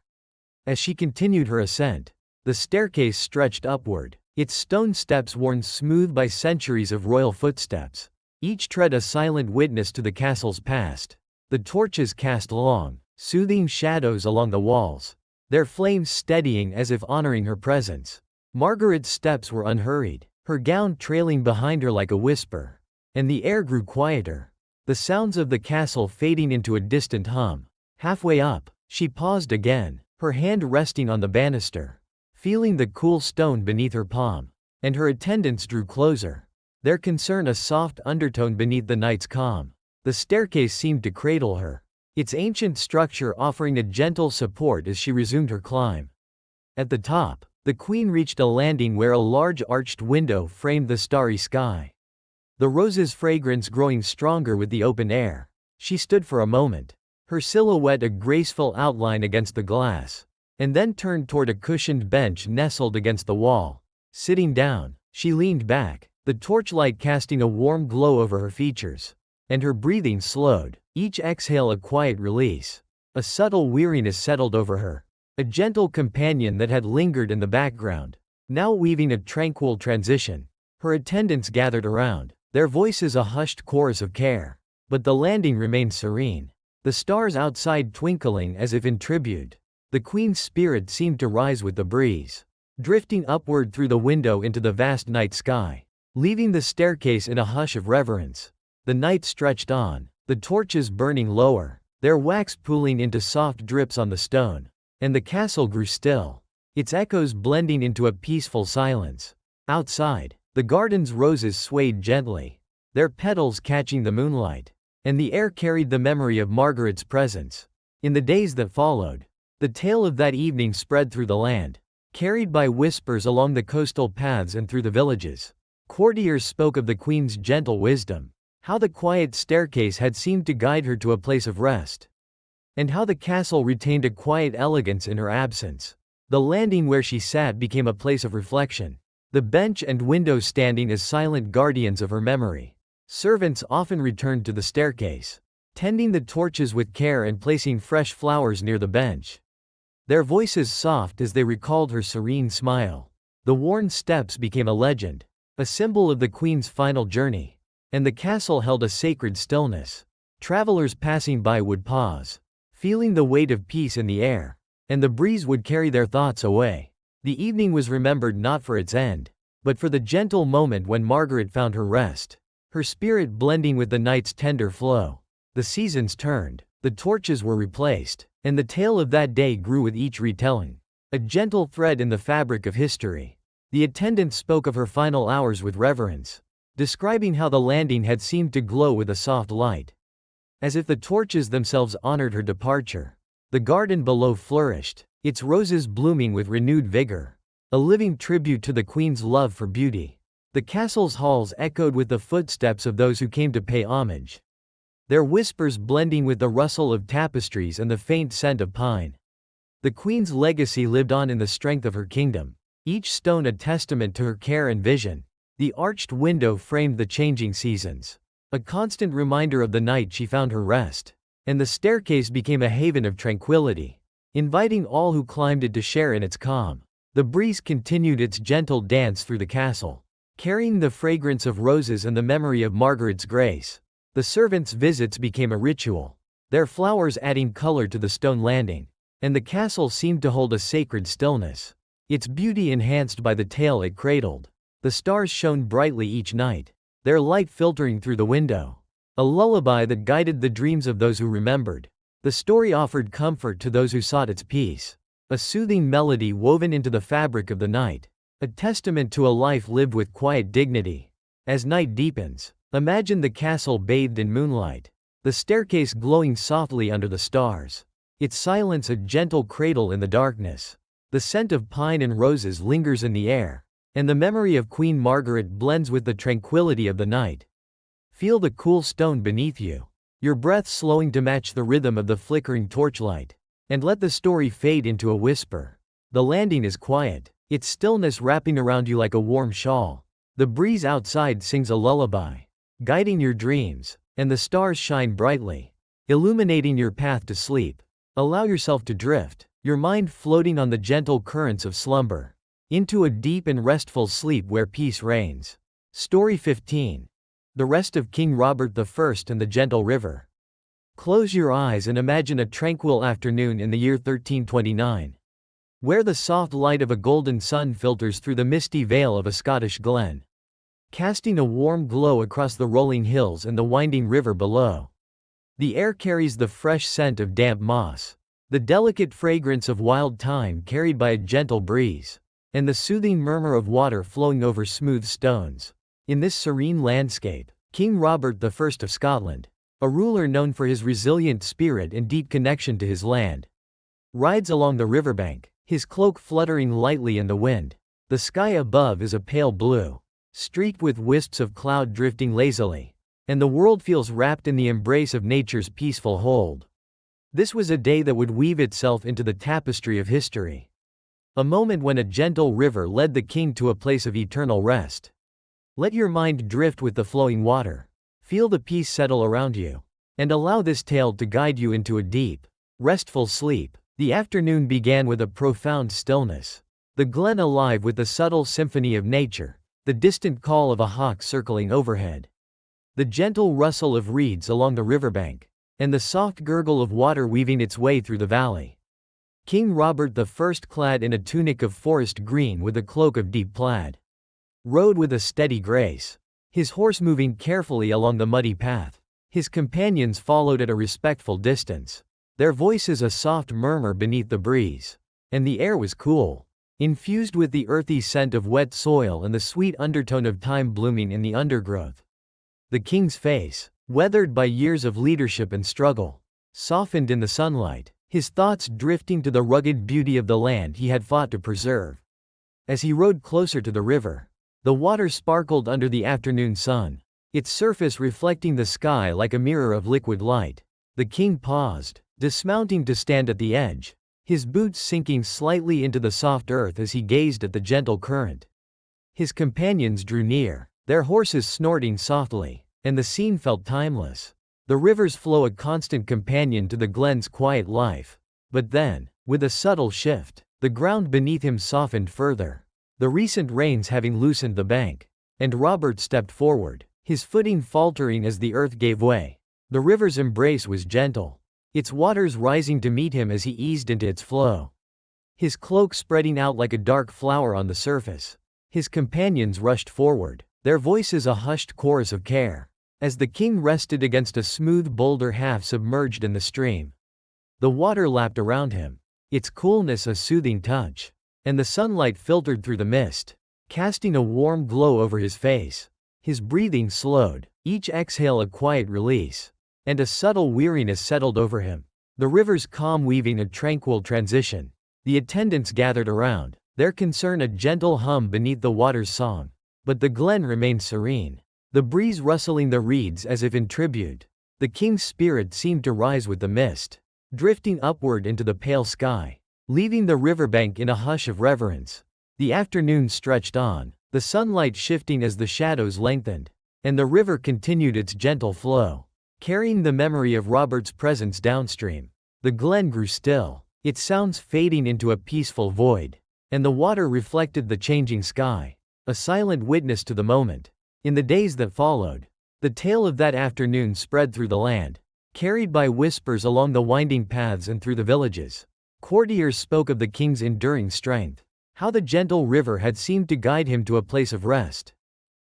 As she continued her ascent, the staircase stretched upward, its stone steps worn smooth by centuries of royal footsteps, each tread a silent witness to the castle's past. The torches cast long, soothing shadows along the walls, their flames steadying as if honoring her presence. Margaret's steps were unhurried, her gown trailing behind her like a whisper, and the air grew quieter, the sounds of the castle fading into a distant hum. Halfway up, she paused again, her hand resting on the banister, feeling the cool stone beneath her palm, and her attendants drew closer, their concern a soft undertone beneath the night's calm. The staircase seemed to cradle her, its ancient structure offering a gentle support as she resumed her climb. At the top, the queen reached a landing where a large arched window framed the starry sky, the rose's fragrance growing stronger with the open air. She stood for a moment, her silhouette a graceful outline against the glass, and then turned toward a cushioned bench nestled against the wall. Sitting down, she leaned back, the torchlight casting a warm glow over her features, and her breathing slowed, each exhale a quiet release. A subtle weariness settled over her, a gentle companion that had lingered in the background, now weaving a tranquil transition. Her attendants gathered around, their voices a hushed chorus of care. But the landing remained serene, the stars outside twinkling as if in tribute. The queen's spirit seemed to rise with the breeze, drifting upward through the window into the vast night sky, leaving the staircase in a hush of reverence. The night stretched on, the torches burning lower, their wax pooling into soft drips on the stone, and the castle grew still, its echoes blending into a peaceful silence. Outside, the garden's roses swayed gently, their petals catching the moonlight, and the air carried the memory of Margaret's presence. In the days that followed, the tale of that evening spread through the land, carried by whispers along the coastal paths and through the villages. Courtiers spoke of the queen's gentle wisdom, how the quiet staircase had seemed to guide her to a place of rest, and how the castle retained a quiet elegance in her absence. The landing where she sat became a place of reflection, the bench and window standing as silent guardians of her memory. Servants often returned to the staircase, tending the torches with care and placing fresh flowers near the bench, their voices soft as they recalled her serene smile. The worn steps became a legend, a symbol of the queen's final journey, and the castle held a sacred stillness. Travelers passing by would pause, feeling the weight of peace in the air, and the breeze would carry their thoughts away. The evening was remembered not for its end, but for the gentle moment when Margaret found her rest, her spirit blending with the night's tender flow. The seasons turned, the torches were replaced, and the tale of that day grew with each retelling, a gentle thread in the fabric of history. The attendants spoke of her final hours with reverence, describing how the landing had seemed to glow with a soft light, as if the torches themselves honored her departure. The garden below flourished, its roses blooming with renewed vigor, a living tribute to the queen's love for beauty. The castle's halls echoed with the footsteps of those who came to pay homage, their whispers blending with the rustle of tapestries and the faint scent of pine. The queen's legacy lived on in the strength of her kingdom, each stone a testament to her care and vision. The arched window framed the changing seasons, a constant reminder of the night she found her rest, and the staircase became a haven of tranquility, inviting all who climbed it to share in its calm. The breeze continued its gentle dance through the castle, carrying the fragrance of roses and the memory of Margaret's grace. The servants' visits became a ritual, their flowers adding color to the stone landing, and the castle seemed to hold a sacred stillness, its beauty enhanced by the tale it cradled. The stars shone brightly each night, their light filtering through the window, a lullaby that guided the dreams of those who remembered. The story offered comfort to those who sought its peace, a soothing melody woven into the fabric of the night, a testament to a life lived with quiet dignity. As night deepens, imagine the castle bathed in moonlight, the staircase glowing softly under the stars, its silence a gentle cradle in the darkness. The scent of pine and roses lingers in the air, and the memory of Queen Margaret blends with the tranquility of the night. Feel the cool stone beneath you, your breath slowing to match the rhythm of the flickering torchlight, and let the story fade into a whisper. The landing is quiet, its stillness wrapping around you like a warm shawl. The breeze outside sings a lullaby, guiding your dreams, and the stars shine brightly, illuminating your path to sleep. Allow yourself to drift, your mind floating on the gentle currents of slumber, into a deep and restful sleep where peace reigns. Story 15. The Rest of King Robert I and the Gentle River. Close your eyes and imagine a tranquil afternoon in the year 1329, where the soft light of a golden sun filters through the misty veil of a Scottish glen, casting a warm glow across the rolling hills and the winding river below. The air carries the fresh scent of damp moss, the delicate fragrance of wild thyme carried by a gentle breeze, and the soothing murmur of water flowing over smooth stones. In this serene landscape, King Robert I of Scotland, a ruler known for his resilient spirit and deep connection to his land, rides along the riverbank, his cloak fluttering lightly in the wind. The sky above is a pale blue, streaked with wisps of cloud drifting lazily, and the world feels wrapped in the embrace of nature's peaceful hold. This was a day that would weave itself into the tapestry of history, a moment when a gentle river led the king to a place of eternal rest. Let your mind drift with the flowing water, feel the peace settle around you, and allow this tale to guide you into a deep, restful sleep. The afternoon began with a profound stillness, the glen alive with the subtle symphony of nature, the distant call of a hawk circling overhead, the gentle rustle of reeds along the riverbank, and the soft gurgle of water weaving its way through the valley. King Robert I, clad in a tunic of forest green with a cloak of deep plaid, rode with a steady grace, his horse moving carefully along the muddy path. His companions followed at a respectful distance, their voices a soft murmur beneath the breeze. And the air was cool, infused with the earthy scent of wet soil and the sweet undertone of time blooming in the undergrowth. The king's face, weathered by years of leadership and struggle, softened in the sunlight, his thoughts drifting to the rugged beauty of the land he had fought to preserve. As he rode closer to the river, the water sparkled under the afternoon sun, its surface reflecting the sky like a mirror of liquid light. The king paused, dismounting to stand at the edge, his boots sinking slightly into the soft earth as he gazed at the gentle current. His companions drew near, their horses snorting softly, and the scene felt timeless. The river's flow a constant companion to the glen's quiet life. But then, with a subtle shift, the ground beneath him softened further, the recent rains having loosened the bank. And Robert stepped forward, his footing faltering as the earth gave way. The river's embrace was gentle, its waters rising to meet him as he eased into its flow, his cloak spreading out like a dark flower on the surface. His companions rushed forward, their voices a hushed chorus of care, as the king rested against a smooth boulder half submerged in the stream. The water lapped around him, its coolness a soothing touch, and the sunlight filtered through the mist, casting a warm glow over his face. His breathing slowed, each exhale a quiet release, and a subtle weariness settled over him, the river's calm weaving a tranquil transition. The attendants gathered around, their concern a gentle hum beneath the water's song. But the glen remained serene, the breeze rustling the reeds as if in tribute. The king's spirit seemed to rise with the mist, drifting upward into the pale sky, leaving the riverbank in a hush of reverence. The afternoon stretched on, the sunlight shifting as the shadows lengthened, and the river continued its gentle flow, carrying the memory of Robert's presence downstream. The glen grew still, its sounds fading into a peaceful void, and the water reflected the changing sky, a silent witness to the moment. In the days that followed, the tale of that afternoon spread through the land, carried by whispers along the winding paths and through the villages. Courtiers spoke of the king's enduring strength, how the gentle river had seemed to guide him to a place of rest,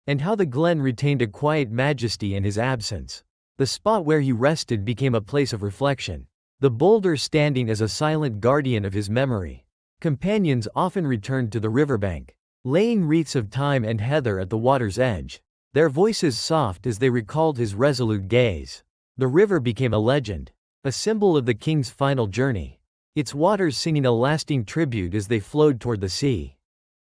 and how the glen retained a quiet majesty in his absence. The spot where he rested became a place of reflection, the boulder standing as a silent guardian of his memory. Companions often returned to the riverbank, laying wreaths of thyme and heather at the water's edge, their voices soft as they recalled his resolute gaze. The river became a legend, a symbol of the king's final journey, its waters singing a lasting tribute as they flowed toward the sea.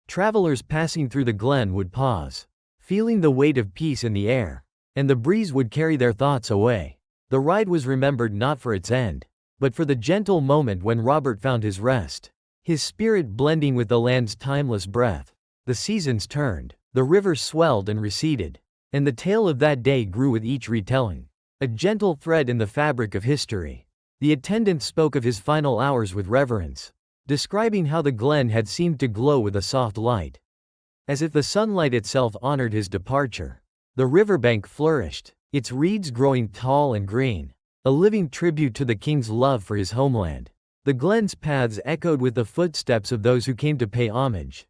Travelers passing through the glen would pause, feeling the weight of peace in the air, and the breeze would carry their thoughts away. The ride was remembered not for its end, but for the gentle moment when Robert found his rest, his spirit blending with the land's timeless breath. The seasons turned, the river swelled and receded, and the tale of that day grew with each retelling, a gentle thread in the fabric of history. The attendant spoke of his final hours with reverence, describing how the glen had seemed to glow with a soft light, as if the sunlight itself honored his departure. The riverbank flourished, its reeds growing tall and green, a living tribute to the king's love for his homeland. The glen's paths echoed with the footsteps of those who came to pay homage,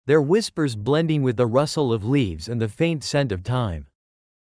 their whispers blending with the rustle of leaves and the faint scent of thyme.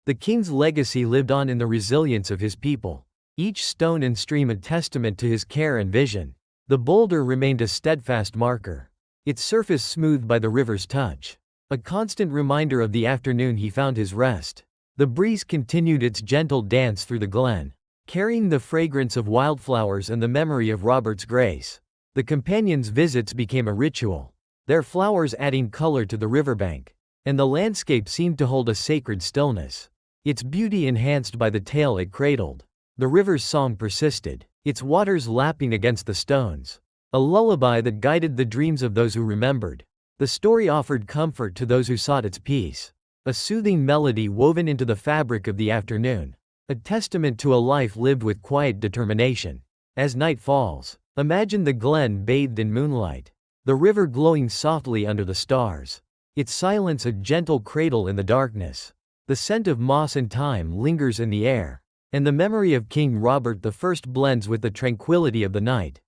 The king's legacy lived on in the resilience of his people, each stone and stream a testament to his care and vision. The boulder remained a steadfast marker, its surface smoothed by the river's touch, a constant reminder of the afternoon he found his rest. The breeze continued its gentle dance through the glen, carrying the fragrance of wildflowers and the memory of Robert's grace. The companions' visits became a ritual, their flowers adding color to the riverbank, and the landscape seemed to hold a sacred stillness, its beauty enhanced by the tale it cradled. The river's song persisted, its waters lapping against the stones, a lullaby that guided the dreams of those who remembered. The story offered comfort to those who sought its peace, a soothing melody woven into the fabric of the afternoon, a testament to a life lived with quiet determination. As night falls, imagine the glen bathed in moonlight, the river glowing softly under the stars, its silence a gentle cradle in the darkness. The scent of moss and thyme lingers in the air, and the memory of King Robert I blends with the tranquility of the night.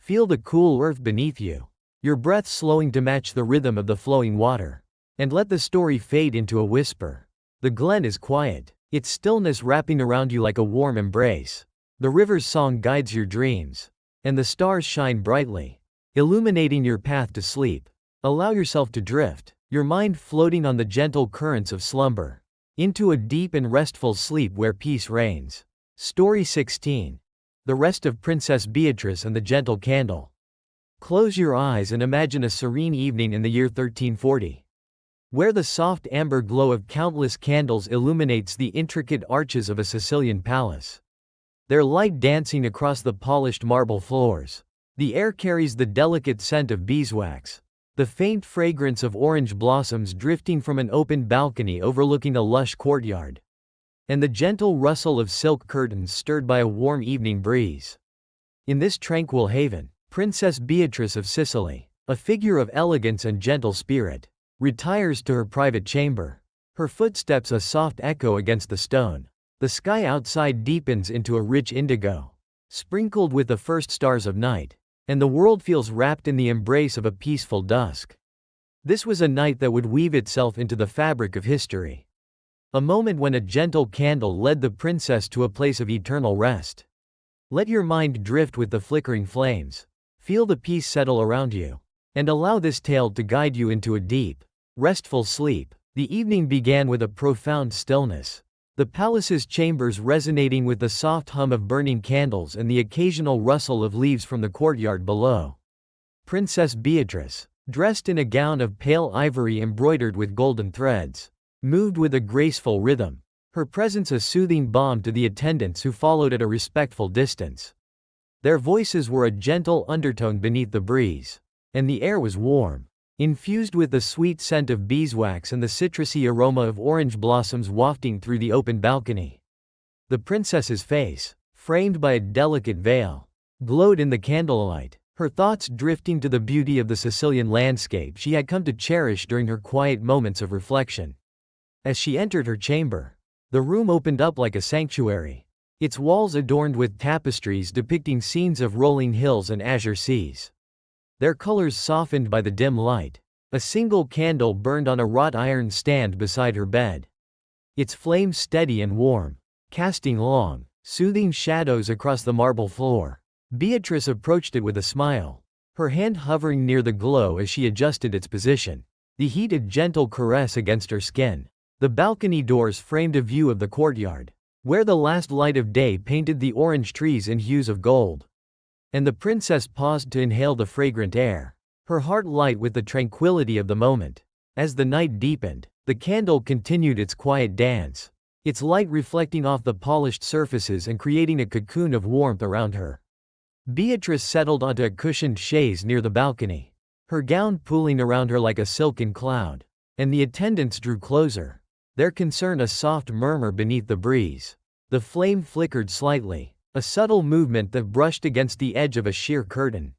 Feel the cool earth beneath you, your breath slowing to match the rhythm of the flowing water. And let the story fade into a whisper. The glen is quiet, its stillness wrapping around you like a warm embrace. The river's song guides your dreams, and the stars shine brightly, illuminating your path to sleep. Allow yourself to drift, your mind floating on the gentle currents of slumber, into a deep and restful sleep where peace reigns. Story 16. The Rest of Princess Beatrice and the Gentle Candle. Close your eyes and imagine a serene evening in the year 1340, where the soft amber glow of countless candles illuminates the intricate arches of a Sicilian palace, their light dancing across the polished marble floors. The air carries the delicate scent of beeswax, the faint fragrance of orange blossoms drifting from an open balcony overlooking a lush courtyard, and the gentle rustle of silk curtains stirred by a warm evening breeze. In this tranquil haven, Princess Beatrice of Sicily, a figure of elegance and gentle spirit, retires to her private chamber, her footsteps a soft echo against the stone. The sky outside deepens into a rich indigo, sprinkled with the first stars of night, and the world feels wrapped in the embrace of a peaceful dusk. This was a night that would weave itself into the fabric of history. A moment when a gentle candle led the princess to a place of eternal rest. Let your mind drift with the flickering flames, feel the peace settle around you, and allow this tale to guide you into a deep, restful sleep. The evening began with a profound stillness, the palace's chambers resonating with the soft hum of burning candles and the occasional rustle of leaves from the courtyard below. Princess Beatrice, dressed in a gown of pale ivory embroidered with golden threads, moved with a graceful rhythm, her presence a soothing balm to the attendants who followed at a respectful distance. Their voices were a gentle undertone beneath the breeze, and the air was warm, infused with the sweet scent of beeswax and the citrusy aroma of orange blossoms wafting through the open balcony. The princess's face, framed by a delicate veil, glowed in the candlelight, her thoughts drifting to the beauty of the Sicilian landscape she had come to cherish during her quiet moments of reflection. As she entered her chamber, the room opened up like a sanctuary, its walls adorned with tapestries depicting scenes of rolling hills and azure seas, their colors softened by the dim light. A single candle burned on a wrought iron stand beside her bed, its flame steady and warm, casting long, soothing shadows across the marble floor. Beatrice approached it with a smile, her hand hovering near the glow as she adjusted its position, the heat a gentle caress against her skin. The balcony doors framed a view of the courtyard, where the last light of day painted the orange trees in hues of gold. And the princess paused to inhale the fragrant air, her heart light with the tranquility of the moment. As the night deepened, the candle continued its quiet dance, its light reflecting off the polished surfaces and creating a cocoon of warmth around her. Beatrice settled onto a cushioned chaise near the balcony, her gown pooling around her like a silken cloud, and the attendants drew closer, their concern a soft murmur beneath the breeze. The flame flickered slightly, a subtle movement that brushed against the edge of a sheer curtain,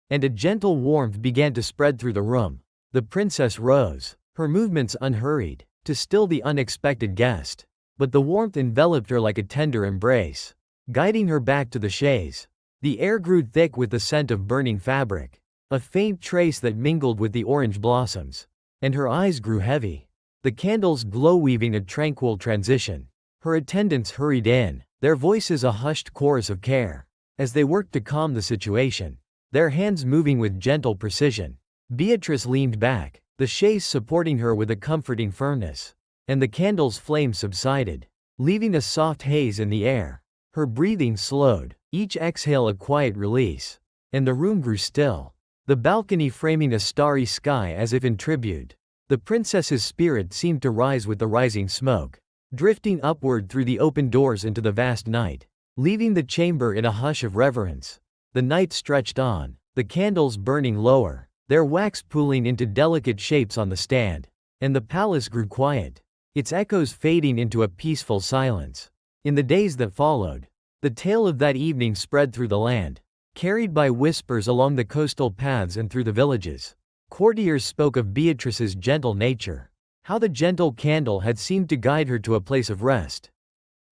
and a gentle warmth began to spread through the room. The princess rose, her movements unhurried, to still the unexpected guest, but the warmth enveloped her like a tender embrace, guiding her back to the chaise. The air grew thick with the scent of burning fabric, a faint trace that mingled with the orange blossoms, and her eyes grew heavy, the candle's glow weaving a tranquil transition. Her attendants hurried in, their voices a hushed chorus of care, as they worked to calm the situation, their hands moving with gentle precision. Beatrice leaned back, the chaise supporting her with a comforting firmness, and the candle's flame subsided, leaving a soft haze in the air. Her breathing slowed, each exhale a quiet release, and the room grew still, the balcony framing a starry sky as if in tribute. The princess's spirit seemed to rise with the rising smoke, drifting upward through the open doors into the vast night, leaving the chamber in a hush of reverence. The night stretched on, the candles burning lower, their wax pooling into delicate shapes on the stand, and the palace grew quiet, its echoes fading into a peaceful silence. In the days that followed, the tale of that evening spread through the land, carried by whispers along the coastal paths and through the villages. Courtiers spoke of Beatrice's gentle nature, how the gentle candle had seemed to guide her to a place of rest,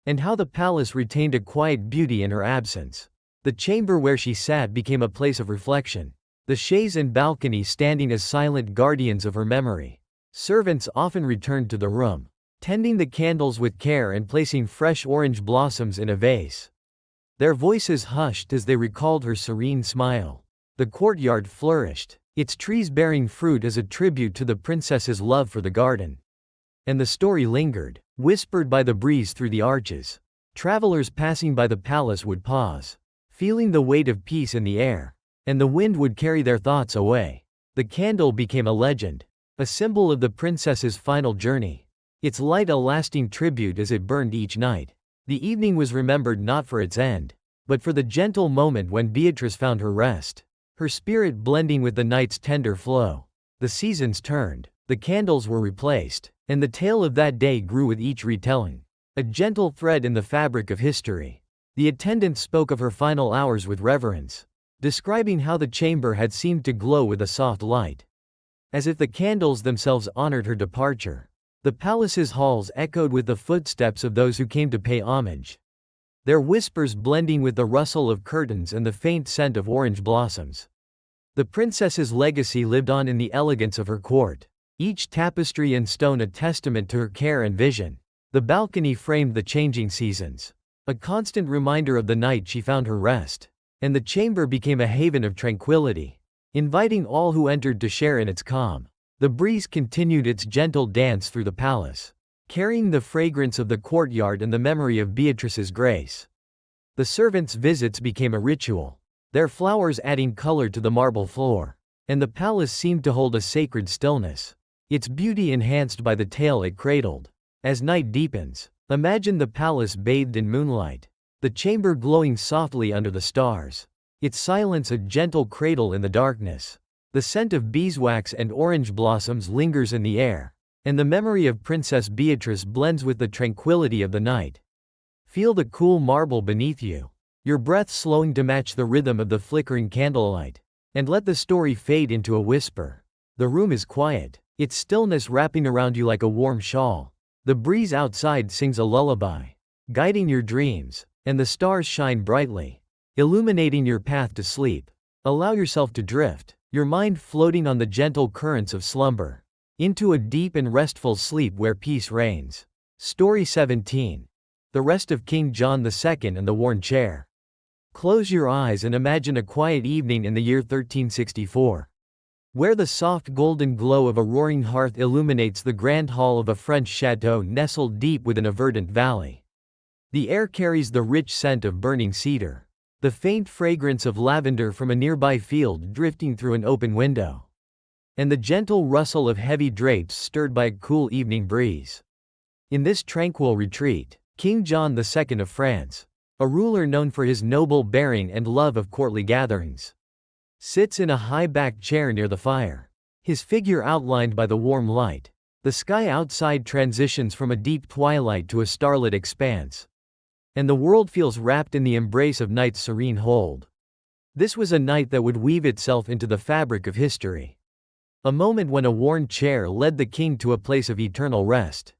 and how the palace retained a quiet beauty in her absence. The chamber where she sat became a place of reflection. The chaise and balcony standing as silent guardians of her memory. Servants often returned to the room, tending the candles with care and placing fresh orange blossoms in a vase. Their voices hushed as they recalled her serene smile. The courtyard flourished, its trees bearing fruit as a tribute to the princess's love for the garden. And the story lingered, whispered by the breeze through the arches. Travelers passing by the palace would pause, feeling the weight of peace in the air, and the wind would carry their thoughts away. The candle became a legend, a symbol of the princess's final journey, its light a lasting tribute as it burned each night. The evening was remembered not for its end, but for the gentle moment when Beatrice found her rest, her spirit blending with the night's tender flow. The seasons turned, the candles were replaced, and the tale of that day grew with each retelling. A gentle thread in the fabric of history. The attendant spoke of her final hours with reverence, describing how the chamber had seemed to glow with a soft light, as if the candles themselves honored her departure. The palace's halls echoed with the footsteps of those who came to pay homage, their whispers blending with the rustle of curtains and the faint scent of orange blossoms. The princess's legacy lived on in the elegance of her court, each tapestry and stone a testament to her care and vision. The balcony framed the changing seasons, a constant reminder of the night she found her rest, and the chamber became a haven of tranquility, inviting all who entered to share in its calm. The breeze continued its gentle dance through the palace, carrying the fragrance of the courtyard and the memory of Beatrice's grace. The servants' visits became a ritual, their flowers adding color to the marble floor, and the palace seemed to hold a sacred stillness, its beauty enhanced by the tale it cradled. As night deepens, imagine the palace bathed in moonlight, the chamber glowing softly under the stars, its silence a gentle cradle in the darkness. The scent of beeswax and orange blossoms lingers in the air, and the memory of Princess Beatrice blends with the tranquility of the night. Feel the cool marble beneath you, your breath slowing to match the rhythm of the flickering candlelight, and let the story fade into a whisper. The room is quiet, its stillness wrapping around you like a warm shawl. The breeze outside sings a lullaby, guiding your dreams, and the stars shine brightly, illuminating your path to sleep. Allow yourself to drift, your mind floating on the gentle currents of slumber, into a deep and restful sleep where peace reigns. Story 17. The Rest of King John II and the Worn Chair. Close your eyes and imagine a quiet evening in the year 1364. Where the soft golden glow of a roaring hearth illuminates the grand hall of a French chateau nestled deep within a verdant valley. The air carries the rich scent of burning cedar, the faint fragrance of lavender from a nearby field drifting through an open window, and the gentle rustle of heavy drapes stirred by a cool evening breeze. In this tranquil retreat, King John II of France, a ruler known for his noble bearing and love of courtly gatherings, sits in a high-backed chair near the fire, his figure outlined by the warm light. The sky outside transitions from a deep twilight to a starlit expanse, and the world feels wrapped in the embrace of night's serene hold. This was a night that would weave itself into the fabric of history. A moment when a worn chair led the king to a place of eternal rest.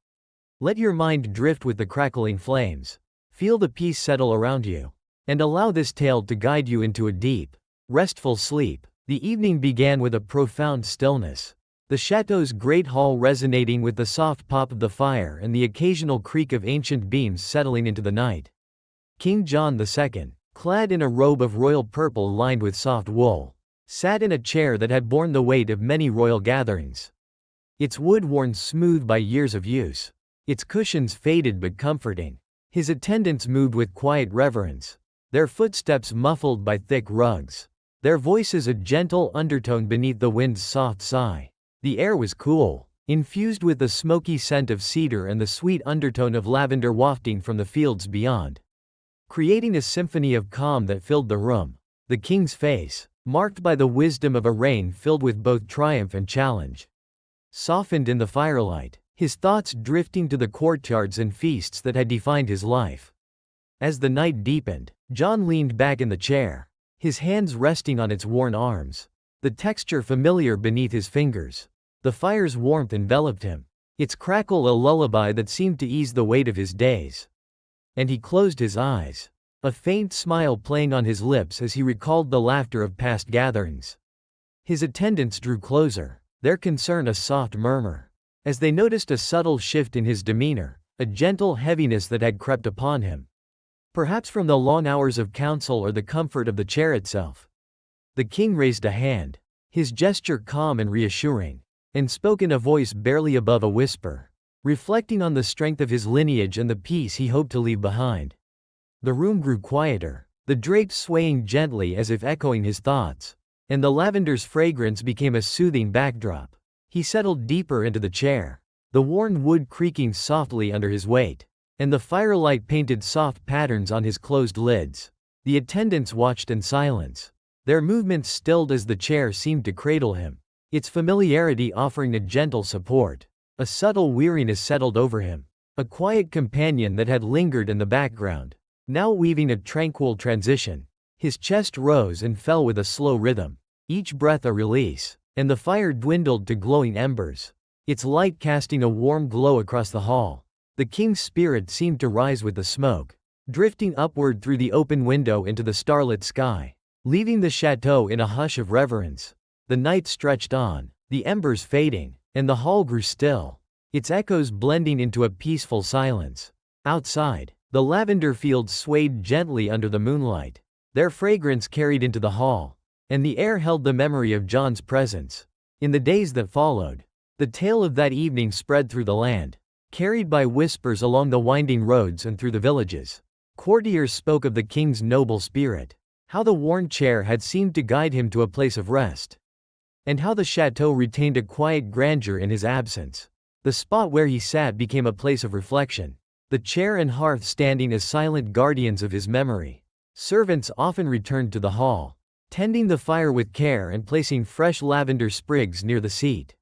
Let your mind drift with the crackling flames, feel the peace settle around you, and allow this tale to guide you into a deep, restful sleep. The evening began with a profound stillness, the chateau's great hall resonating with the soft pop of the fire and the occasional creak of ancient beams settling into the night. King John II, clad in a robe of royal purple lined with soft wool, sat in a chair that had borne the weight of many royal gatherings. Its wood worn smooth by years of use, its cushions faded but comforting. His attendants moved with quiet reverence, their footsteps muffled by thick rugs, their voices a gentle undertone beneath the wind's soft sigh. The air was cool, infused with the smoky scent of cedar and the sweet undertone of lavender wafting from the fields beyond, creating a symphony of calm that filled the room. The king's face, marked by the wisdom of a reign filled with both triumph and challenge, softened in the firelight, his thoughts drifting to the courtyards and feasts that had defined his life. As the night deepened, John leaned back in the chair, his hands resting on its worn arms, the texture familiar beneath his fingers. The fire's warmth enveloped him, its crackle a lullaby that seemed to ease the weight of his days. And he closed his eyes, a faint smile playing on his lips as he recalled the laughter of past gatherings. His attendants drew closer, their concern a soft murmur. As they noticed a subtle shift in his demeanor, a gentle heaviness that had crept upon him. Perhaps from the long hours of council or the comfort of the chair itself. The king raised a hand, his gesture calm and reassuring, and spoke in a voice barely above a whisper, reflecting on the strength of his lineage and the peace he hoped to leave behind. The room grew quieter, the drapes swaying gently as if echoing his thoughts, and the lavender's fragrance became a soothing backdrop. He settled deeper into the chair, the worn wood creaking softly under his weight, and the firelight painted soft patterns on his closed lids. The attendants watched in silence, their movements stilled as the chair seemed to cradle him, its familiarity offering a gentle support. A subtle weariness settled over him, a quiet companion that had lingered in the background, now weaving a tranquil transition. His chest rose and fell with a slow rhythm, each breath a release, and the fire dwindled to glowing embers, its light casting a warm glow across the hall. The king's spirit seemed to rise with the smoke, drifting upward through the open window into the starlit sky, leaving the chateau in a hush of reverence. The night stretched on, the embers fading, and the hall grew still, its echoes blending into a peaceful silence. Outside, the lavender fields swayed gently under the moonlight, their fragrance carried into the hall, and the air held the memory of John's presence. In the days that followed, the tale of that evening spread through the land, carried by whispers along the winding roads and through the villages. Courtiers spoke of the king's noble spirit, how the worn chair had seemed to guide him to a place of rest, and how the chateau retained a quiet grandeur in his absence. The spot where he sat became a place of reflection, the chair and hearth standing as silent guardians of his memory. Servants often returned to the hall, tending the fire with care and placing fresh lavender sprigs near the seat.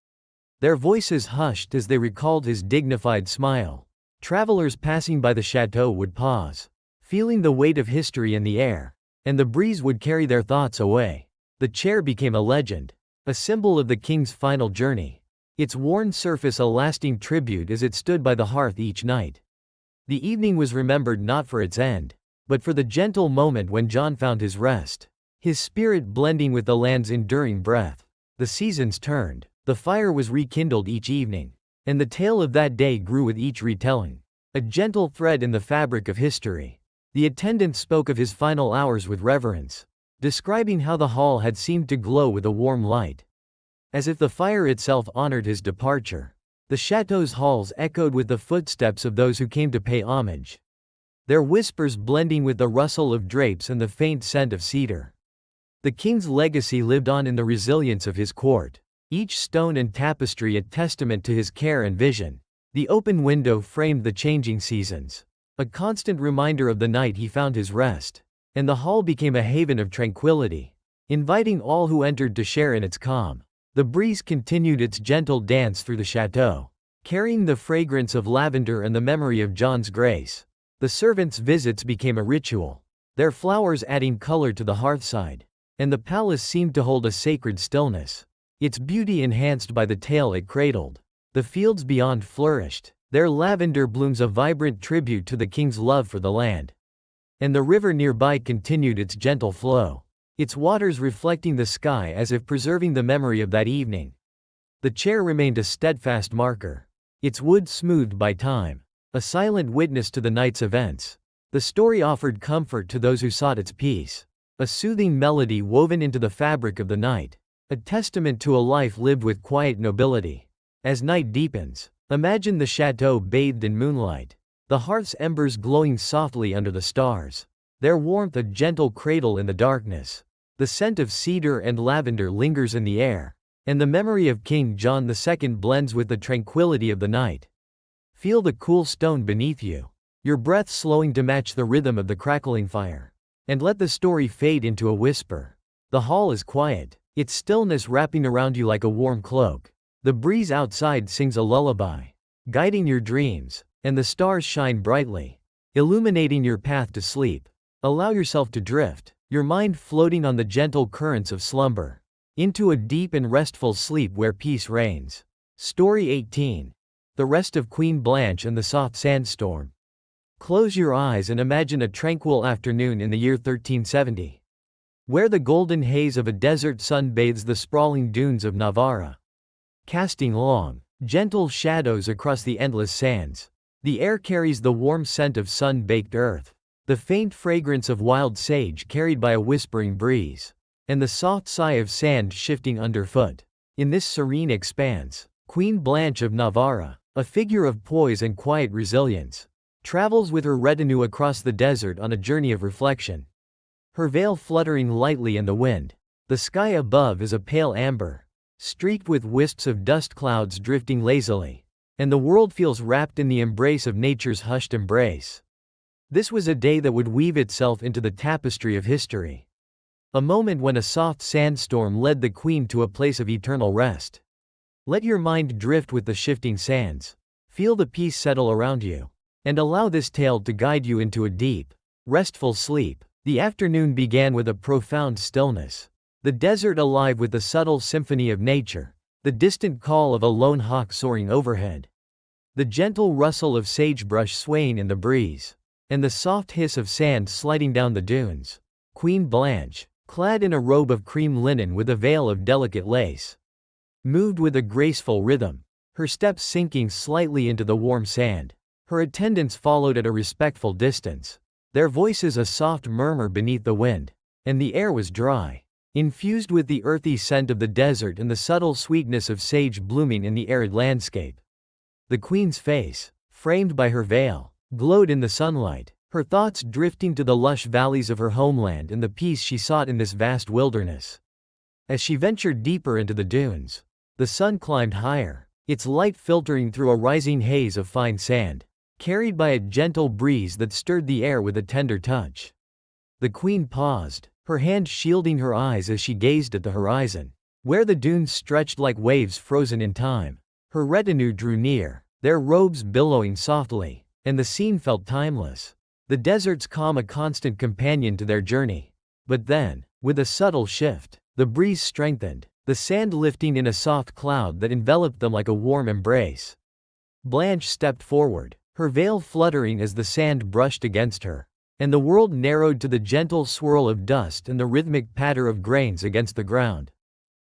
Their voices hushed as they recalled his dignified smile. Travelers passing by the chateau would pause, feeling the weight of history in the air, and the breeze would carry their thoughts away. The chair became a legend, a symbol of the king's final journey, its worn surface a lasting tribute as it stood by the hearth each night. The evening was remembered not for its end, but for the gentle moment when John found his rest, his spirit blending with the land's enduring breath. The seasons turned, the fire was rekindled each evening, and the tale of that day grew with each retelling, a gentle thread in the fabric of history. The attendant spoke of his final hours with reverence, describing how the hall had seemed to glow with a warm light, as if the fire itself honored his departure. The chateau's halls echoed with the footsteps of those who came to pay homage, their whispers blending with the rustle of drapes and the faint scent of cedar. The king's legacy lived on in the resilience of his court, each stone and tapestry a testament to his care and vision. The open window framed the changing seasons, a constant reminder of the night he found his rest, and the hall became a haven of tranquility, inviting all who entered to share in its calm. The breeze continued its gentle dance through the chateau, carrying the fragrance of lavender and the memory of John's grace. The servants' visits became a ritual, their flowers adding color to the hearthside, and the palace seemed to hold a sacred stillness, its beauty enhanced by the tale it cradled. The fields beyond flourished, their lavender blooms a vibrant tribute to the king's love for the land. And the river nearby continued its gentle flow, its waters reflecting the sky as if preserving the memory of that evening. The chair remained a steadfast marker, its wood smoothed by time, a silent witness to the night's events. The story offered comfort to those who sought its peace, a soothing melody woven into the fabric of the night, a testament to a life lived with quiet nobility. As night deepens, imagine the chateau bathed in moonlight, the hearth's embers glowing softly under the stars, their warmth a gentle cradle in the darkness. The scent of cedar and lavender lingers in the air, and the memory of King John II blends with the tranquility of the night. Feel the cool stone beneath you, your breath slowing to match the rhythm of the crackling fire. And let the story fade into a whisper. The hall is quiet, its stillness wrapping around you like a warm cloak. The breeze outside sings a lullaby, guiding your dreams, and the stars shine brightly, illuminating your path to sleep. Allow yourself to drift, your mind floating on the gentle currents of slumber, into a deep and restful sleep where peace reigns. Story 18. The Rest of Queen Blanche and the Soft Sandstorm. Close your eyes and imagine a tranquil afternoon in the year 1370. Where the golden haze of a desert sun bathes the sprawling dunes of Navarra, casting long, gentle shadows across the endless sands. The air carries the warm scent of sun-baked earth, the faint fragrance of wild sage carried by a whispering breeze, and the soft sigh of sand shifting underfoot. In this serene expanse, Queen Blanche of Navarra, a figure of poise and quiet resilience, travels with her retinue across the desert on a journey of reflection. Her veil fluttering lightly in the wind, the sky above is a pale amber, streaked with wisps of dust clouds drifting lazily, and the world feels wrapped in the embrace of nature's hushed embrace. This was a day that would weave itself into the tapestry of history. A moment when a soft sandstorm led the queen to a place of eternal rest. Let your mind drift with the shifting sands. Feel the peace settle around you, and allow this tale to guide you into a deep, restful sleep. The afternoon began with a profound stillness. The desert alive with the subtle symphony of nature, the distant call of a lone hawk soaring overhead, the gentle rustle of sagebrush swaying in the breeze, and the soft hiss of sand sliding down the dunes. Queen Blanche, clad in a robe of cream linen with a veil of delicate lace, moved with a graceful rhythm, her steps sinking slightly into the warm sand. Her attendants followed at a respectful distance, their voices a soft murmur beneath the wind, and the air was dry, infused with the earthy scent of the desert and the subtle sweetness of sage blooming in the arid landscape. The queen's face, framed by her veil, glowed in the sunlight, her thoughts drifting to the lush valleys of her homeland and the peace she sought in this vast wilderness. As she ventured deeper into the dunes, the sun climbed higher, its light filtering through a rising haze of fine sand, carried by a gentle breeze that stirred the air with a tender touch. The queen paused, her hand shielding her eyes as she gazed at the horizon, where the dunes stretched like waves frozen in time. Her retinue drew near, their robes billowing softly, and the scene felt timeless. The desert's calm a constant companion to their journey. But then, with a subtle shift, the breeze strengthened, the sand lifting in a soft cloud that enveloped them like a warm embrace. Blanche stepped forward, her veil fluttering as the sand brushed against her, and the world narrowed to the gentle swirl of dust and the rhythmic patter of grains against the ground.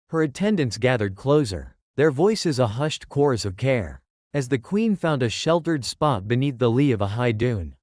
Her attendants gathered closer, their voices a hushed chorus of care, as the queen found a sheltered spot beneath the lee of a high dune,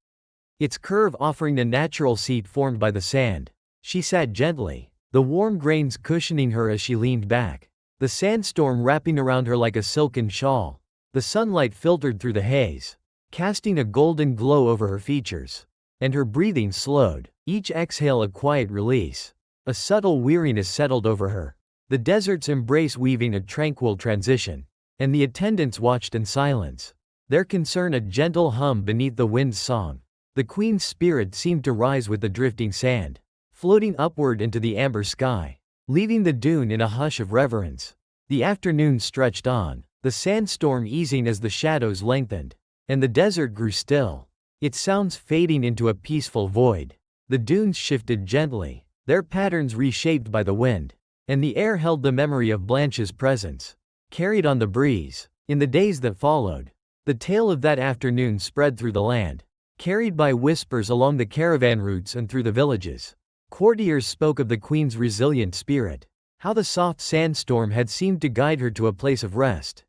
its curve offering a natural seat formed by the sand. She sat gently, the warm grains cushioning her as she leaned back, the sandstorm wrapping around her like a silken shawl. The sunlight filtered through the haze, casting a golden glow over her features, and her breathing slowed, each exhale a quiet release. A subtle weariness settled over her, the desert's embrace weaving a tranquil transition, and the attendants watched in silence, their concern a gentle hum beneath the wind's song. The queen's spirit seemed to rise with the drifting sand, floating upward into the amber sky, leaving the dune in a hush of reverence. The afternoon stretched on, the sandstorm easing as the shadows lengthened, and the desert grew still, its sounds fading into a peaceful void. The dunes shifted gently, their patterns reshaped by the wind, and the air held the memory of Blanche's presence, carried on the breeze. In the days that followed, the tale of that afternoon spread through the land, carried by whispers along the caravan routes and through the villages. Courtiers spoke of the queen's resilient spirit, how the soft sandstorm had seemed to guide her to a place of rest,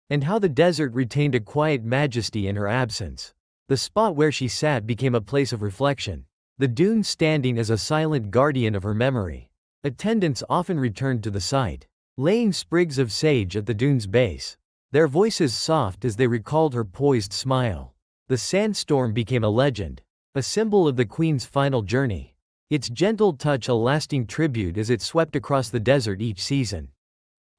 and how the desert retained a quiet majesty in her absence. The spot where she sat became a place of reflection, the dune standing as a silent guardian of her memory. Attendants often returned to the site, laying sprigs of sage at the dune's base, their voices soft as they recalled her poised smile. The sandstorm became a legend, a symbol of the queen's final journey, its gentle touch a lasting tribute as it swept across the desert each season.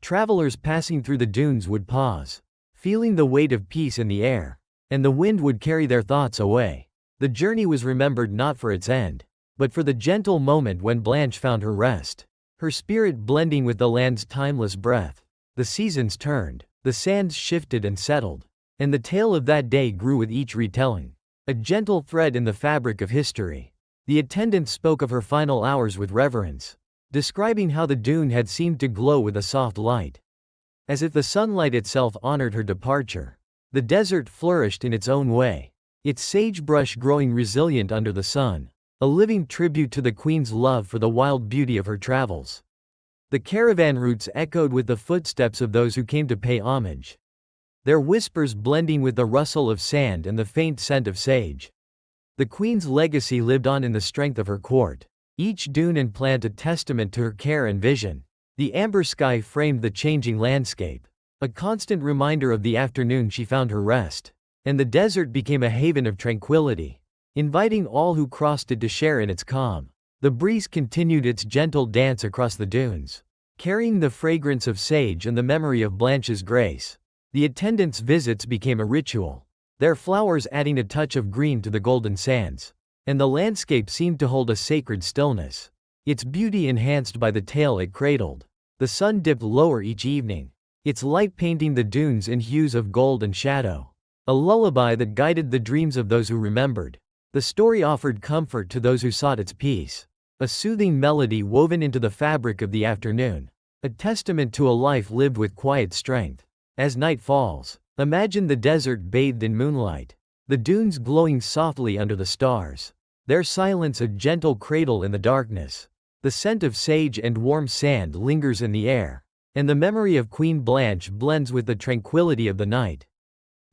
Travelers passing through the dunes would pause, feeling the weight of peace in the air, and the wind would carry their thoughts away. The journey was remembered not for its end, but for the gentle moment when Blanche found her rest, her spirit blending with the land's timeless breath. The seasons turned, the sands shifted and settled, and the tale of that day grew with each retelling, a gentle thread in the fabric of history. The attendant spoke of her final hours with reverence, describing how the dune had seemed to glow with a soft light, as if the sunlight itself honored her departure. The desert flourished in its own way, its sagebrush growing resilient under the sun, a living tribute to the queen's love for the wild beauty of her travels. The caravan routes echoed with the footsteps of those who came to pay homage, their whispers blending with the rustle of sand and the faint scent of sage. The queen's legacy lived on in the strength of her court, each dune and plant a testament to her care and vision. The amber sky framed the changing landscape, a constant reminder of the afternoon she found her rest, and the desert became a haven of tranquility, inviting all who crossed it to share in its calm. The breeze continued its gentle dance across the dunes, carrying the fragrance of sage and the memory of Blanche's grace. The attendants' visits became a ritual, their flowers adding a touch of green to the golden sands, and the landscape seemed to hold a sacred stillness, its beauty enhanced by the tale it cradled. The sun dipped lower each evening, its light painting the dunes in hues of gold and shadow, a lullaby that guided the dreams of those who remembered. The story offered comfort to those who sought its peace, a soothing melody woven into the fabric of the afternoon, a testament to a life lived with quiet strength. As night falls, imagine the desert bathed in moonlight, the dunes glowing softly under the stars, their silence a gentle cradle in the darkness. The scent of sage and warm sand lingers in the air, and the memory of Queen Blanche blends with the tranquility of the night.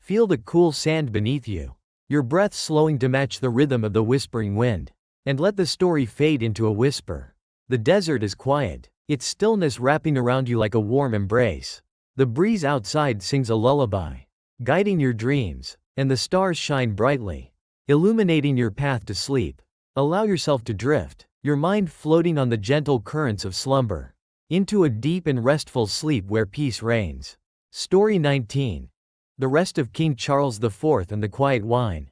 Feel the cool sand beneath you, your breath slowing to match the rhythm of the whispering wind, and let the story fade into a whisper. The desert is quiet, its stillness wrapping around you like a warm embrace. The breeze outside sings a lullaby, guiding your dreams, and the stars shine brightly, illuminating your path to sleep. Allow yourself to drift, your mind floating on the gentle currents of slumber, into a deep and restful sleep where peace reigns. Story 19. The Rest of King Charles IV and the Quiet Wine.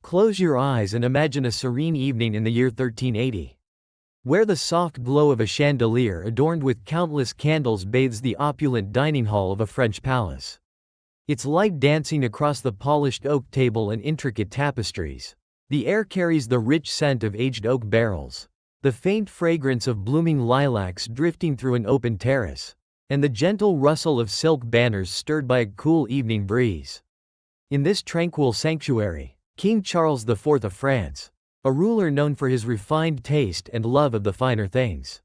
Close your eyes and imagine a serene evening in the year 1380, where the soft glow of a chandelier adorned with countless candles bathes the opulent dining hall of a French palace, its light dancing across the polished oak table and intricate tapestries. The air carries the rich scent of aged oak barrels, the faint fragrance of blooming lilacs drifting through an open terrace, and the gentle rustle of silk banners stirred by a cool evening breeze. In this tranquil sanctuary, King Charles IV of France, a ruler known for his refined taste and love of the finer things,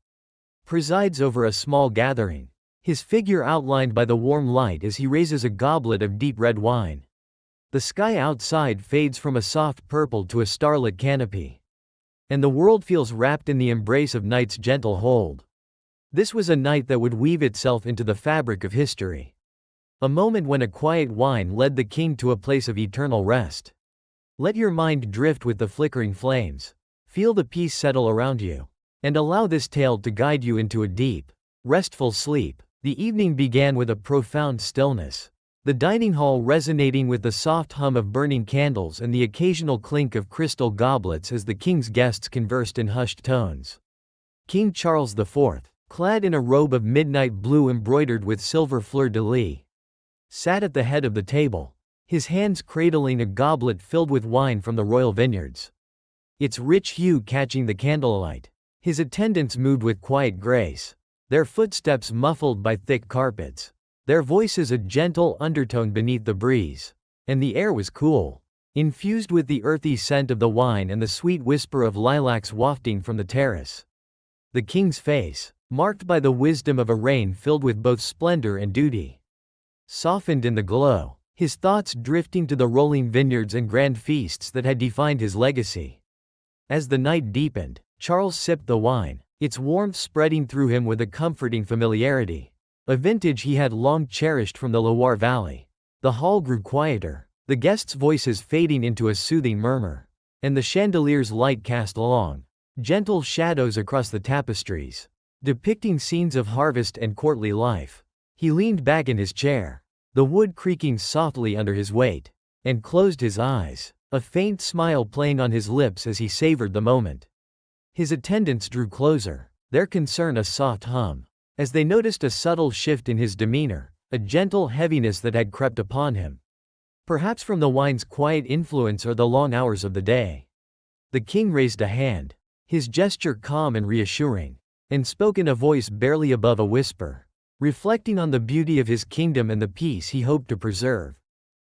presides over a small gathering, his figure outlined by the warm light as he raises a goblet of deep red wine. The sky outside fades from a soft purple to a starlit canopy, and the world feels wrapped in the embrace of night's gentle hold. This was a night that would weave itself into the fabric of history, a moment when a quiet wine led the king to a place of eternal rest. Let your mind drift with the flickering flames, feel the peace settle around you, and allow this tale to guide you into a deep, restful sleep. The evening began with a profound stillness, the dining hall resonating with the soft hum of burning candles and the occasional clink of crystal goblets as the king's guests conversed in hushed tones. King Charles IV, clad in a robe of midnight blue embroidered with silver fleur-de-lis, sat at the head of the table, his hands cradling a goblet filled with wine from the royal vineyards, its rich hue catching the candlelight. His attendants moved with quiet grace, their footsteps muffled by thick carpets, their voices a gentle undertone beneath the breeze, and the air was cool, infused with the earthy scent of the wine and the sweet whisper of lilacs wafting from the terrace. The king's face, marked by the wisdom of a reign filled with both splendor and duty, softened in the glow, his thoughts drifting to the rolling vineyards and grand feasts that had defined his legacy. As the night deepened, Charles sipped the wine, its warmth spreading through him with a comforting familiarity, a vintage he had long cherished from the Loire Valley. The hall grew quieter, the guests' voices fading into a soothing murmur, and the chandelier's light cast long, gentle shadows across the tapestries, depicting scenes of harvest and courtly life. He leaned back in his chair, the wood creaking softly under his weight, and closed his eyes, a faint smile playing on his lips as he savored the moment. His attendants drew closer, their concern a soft hum, as they noticed a subtle shift in his demeanor, a gentle heaviness that had crept upon him, perhaps from the wine's quiet influence or the long hours of the day. The king raised a hand, his gesture calm and reassuring, and spoke in a voice barely above a whisper, reflecting on the beauty of his kingdom and the peace he hoped to preserve.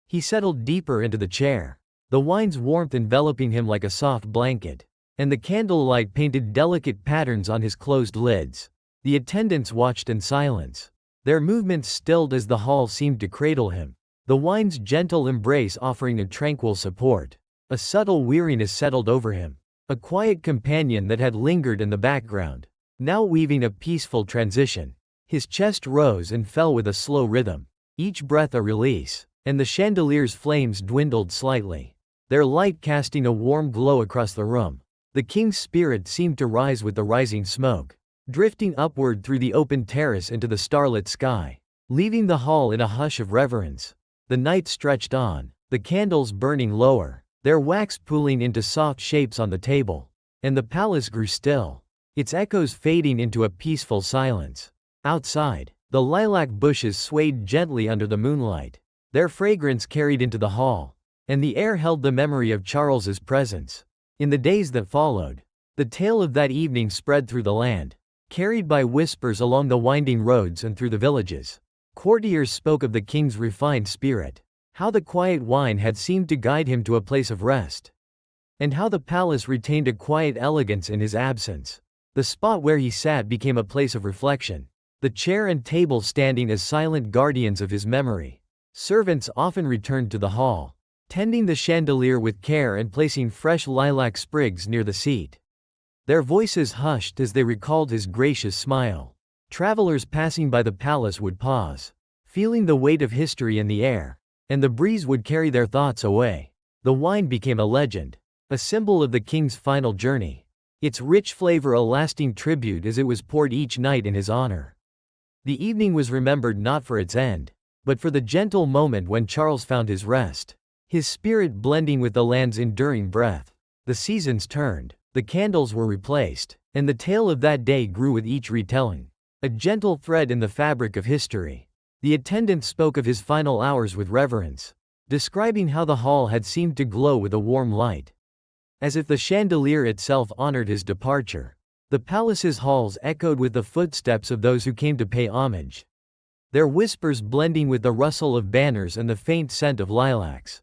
He settled deeper into the chair, the wine's warmth enveloping him like a soft blanket, and the candlelight painted delicate patterns on his closed lids. The attendants watched in silence, their movements stilled as the hall seemed to cradle him, the wine's gentle embrace offering a tranquil support. A subtle weariness settled over him, a quiet companion that had lingered in the background, now weaving a peaceful transition. His chest rose and fell with a slow rhythm, each breath a release, and the chandelier's flames dwindled slightly, their light casting a warm glow across the room. The king's spirit seemed to rise with the rising smoke, drifting upward through the open terrace into the starlit sky, leaving the hall in a hush of reverence. The night stretched on, the candles burning lower, their wax pooling into soft shapes on the table, and the palace grew still, its echoes fading into a peaceful silence. Outside, the lilac bushes swayed gently under the moonlight, their fragrance carried into the hall, and the air held the memory of Charles's presence. In the days that followed, the tale of that evening spread through the land, carried by whispers along the winding roads and through the villages. Courtiers spoke of the king's refined spirit, how the quiet wine had seemed to guide him to a place of rest, and how the palace retained a quiet elegance in his absence. The spot where he sat became a place of reflection, the chair and table standing as silent guardians of his memory. Servants often returned to the hall, tending the chandelier with care and placing fresh lilac sprigs near the seat. Their voices hushed as they recalled his gracious smile. Travelers passing by the palace would pause, feeling the weight of history in the air, and the breeze would carry their thoughts away. The wine became a legend, a symbol of the king's final journey, its rich flavor a lasting tribute as it was poured each night in his honor. The evening was remembered not for its end, but for the gentle moment when Charles found his rest, his spirit blending with the land's enduring breath. The seasons turned, the candles were replaced, and the tale of that day grew with each retelling, a gentle thread in the fabric of history. The attendant spoke of his final hours with reverence, describing how the hall had seemed to glow with a warm light, as if the chandelier itself honored his departure. The palace's halls echoed with the footsteps of those who came to pay homage, their whispers blending with the rustle of banners and the faint scent of lilacs.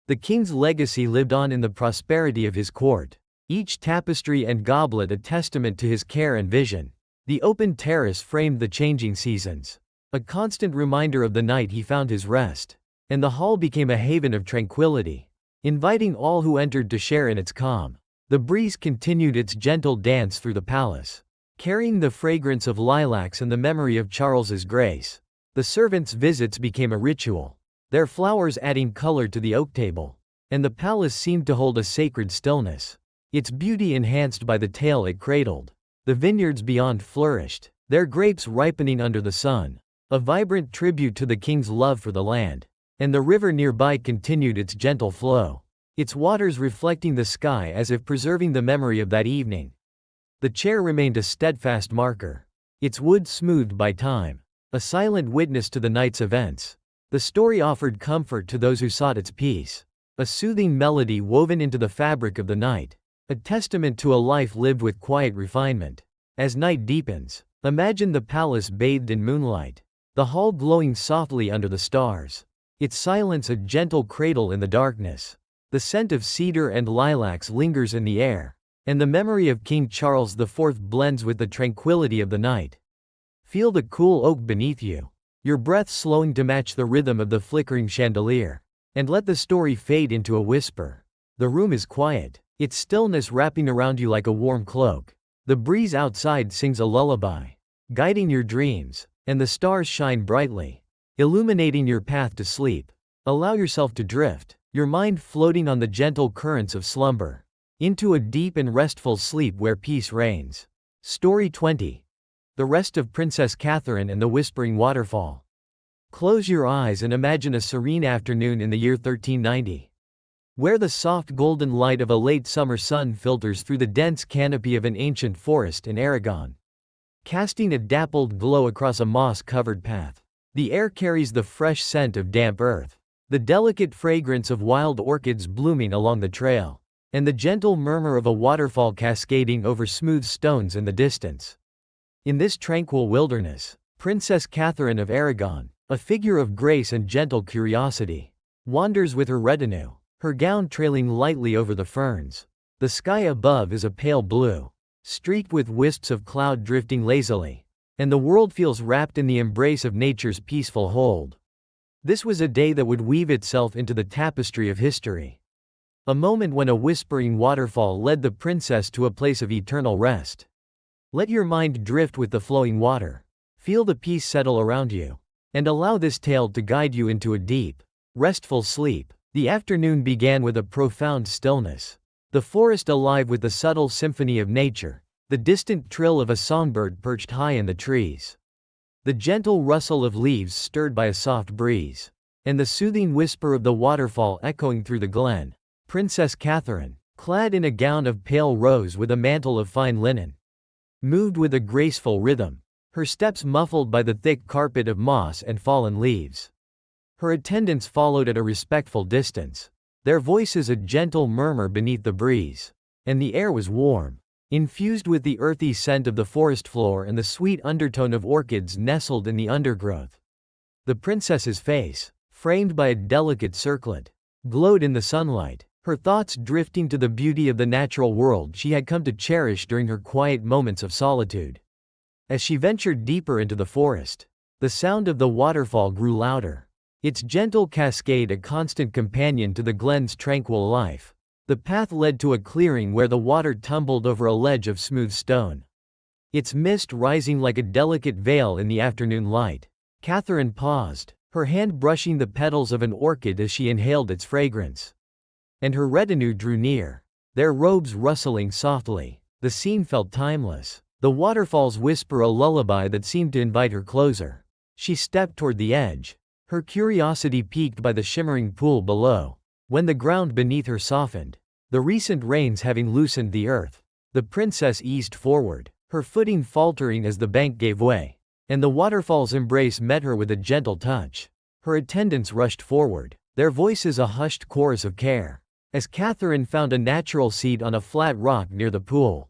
The king's legacy lived on in the prosperity of his court, each tapestry and goblet a testament to his care and vision. The open terrace framed the changing seasons, a constant reminder of the night he found his rest, and the hall became a haven of tranquility, inviting all who entered to share in its calm. The breeze continued its gentle dance through the palace, carrying the fragrance of lilacs and the memory of Charles's grace. The servants' visits became a ritual, their flowers adding color to the oak table, and the palace seemed to hold a sacred stillness, its beauty enhanced by the tale it cradled. The vineyards beyond flourished, their grapes ripening under the sun, a vibrant tribute to the king's love for the land, and the river nearby continued its gentle flow, its waters reflecting the sky as if preserving the memory of that evening. The chair remained a steadfast marker, its wood smoothed by time, a silent witness to the night's events. The story offered comfort to those who sought its peace, a soothing melody woven into the fabric of the night, a testament to a life lived with quiet refinement. As night deepens, imagine the palace bathed in moonlight, the hall glowing softly under the stars, its silence a gentle cradle in the darkness. The scent of cedar and lilacs lingers in the air, and the memory of King Charles IV blends with the tranquility of the night. Feel the cool oak beneath you, your breath slowing to match the rhythm of the flickering chandelier, and let the story fade into a whisper. The room is quiet, its stillness wrapping around you like a warm cloak. The breeze outside sings a lullaby, guiding your dreams, and the stars shine brightly, illuminating your path to sleep. Allow yourself to drift, your mind floating on the gentle currents of slumber, into a deep and restful sleep where peace reigns. Story 20. The Rest of Princess Catherine and the Whispering Waterfall. Close your eyes and imagine a serene afternoon in the year 1390. Where the soft golden light of a late summer sun filters through the dense canopy of an ancient forest in Aragon, casting a dappled glow across a moss-covered path. The air carries the fresh scent of damp earth, the delicate fragrance of wild orchids blooming along the trail, and the gentle murmur of a waterfall cascading over smooth stones in the distance. In this tranquil wilderness, Princess Catherine of Aragon, a figure of grace and gentle curiosity, wanders with her retinue, her gown trailing lightly over the ferns. The sky above is a pale blue, streaked with wisps of cloud drifting lazily, and the world feels wrapped in the embrace of nature's peaceful hold. This was a day that would weave itself into the tapestry of history. A moment when a whispering waterfall led the princess to a place of eternal rest. Let your mind drift with the flowing water. Feel the peace settle around you, and allow this tale to guide you into a deep, restful sleep. The afternoon began with a profound stillness. The forest alive with the subtle symphony of nature, the distant trill of a songbird perched high in the trees, the gentle rustle of leaves stirred by a soft breeze, and the soothing whisper of the waterfall echoing through the glen. Princess Catherine, clad in a gown of pale rose with a mantle of fine linen, moved with a graceful rhythm, her steps muffled by the thick carpet of moss and fallen leaves. Her attendants followed at a respectful distance, their voices a gentle murmur beneath the breeze, and the air was warm, infused with the earthy scent of the forest floor and the sweet undertone of orchids nestled in the undergrowth. The princess's face, framed by a delicate circlet, glowed in the sunlight, her thoughts drifting to the beauty of the natural world she had come to cherish during her quiet moments of solitude. As she ventured deeper into the forest, the sound of the waterfall grew louder, its gentle cascade a constant companion to the glen's tranquil life. The path led to a clearing where the water tumbled over a ledge of smooth stone, its mist rising like a delicate veil in the afternoon light. Catherine paused, her hand brushing the petals of an orchid as she inhaled its fragrance. And her retinue drew near, their robes rustling softly. The scene felt timeless, the waterfalls whisper a lullaby that seemed to invite her closer. She stepped toward the edge, her curiosity piqued by the shimmering pool below. When the ground beneath her softened, the recent rains having loosened the earth, the princess eased forward, her footing faltering as the bank gave way, and the waterfall's embrace met her with a gentle touch. Her attendants rushed forward, their voices a hushed chorus of care, as Catherine found a natural seat on a flat rock near the pool.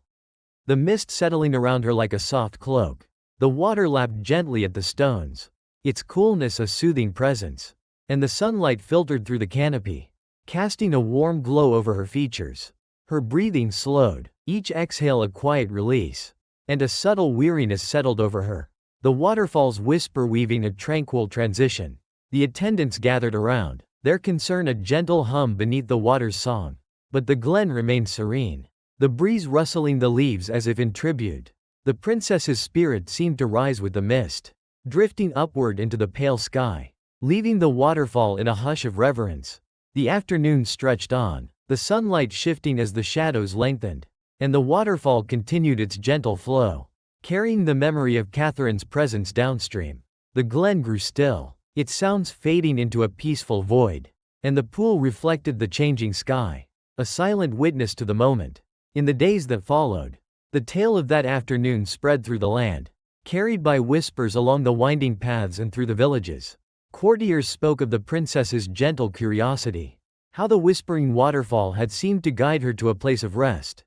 The mist settling around her like a soft cloak, the water lapped gently at the stones, its coolness a soothing presence, and the sunlight filtered through the canopy, casting a warm glow over her features. Her breathing slowed, each exhale a quiet release, and a subtle weariness settled over her. The waterfalls whisper weaving a tranquil transition. The attendants gathered around, their concern a gentle hum beneath the water's song. But the glen remained serene, the breeze rustling the leaves as if in tribute. The princess's spirit seemed to rise with the mist, drifting upward into the pale sky, leaving the waterfall in a hush of reverence. The afternoon stretched on, the sunlight shifting as the shadows lengthened, and the waterfall continued its gentle flow, carrying the memory of Catherine's presence downstream. The glen grew still, its sounds fading into a peaceful void, and the pool reflected the changing sky, a silent witness to the moment. In the days that followed, the tale of that afternoon spread through the land, carried by whispers along the winding paths and through the villages. Courtiers spoke of the princess's gentle curiosity, how the whispering waterfall had seemed to guide her to a place of rest,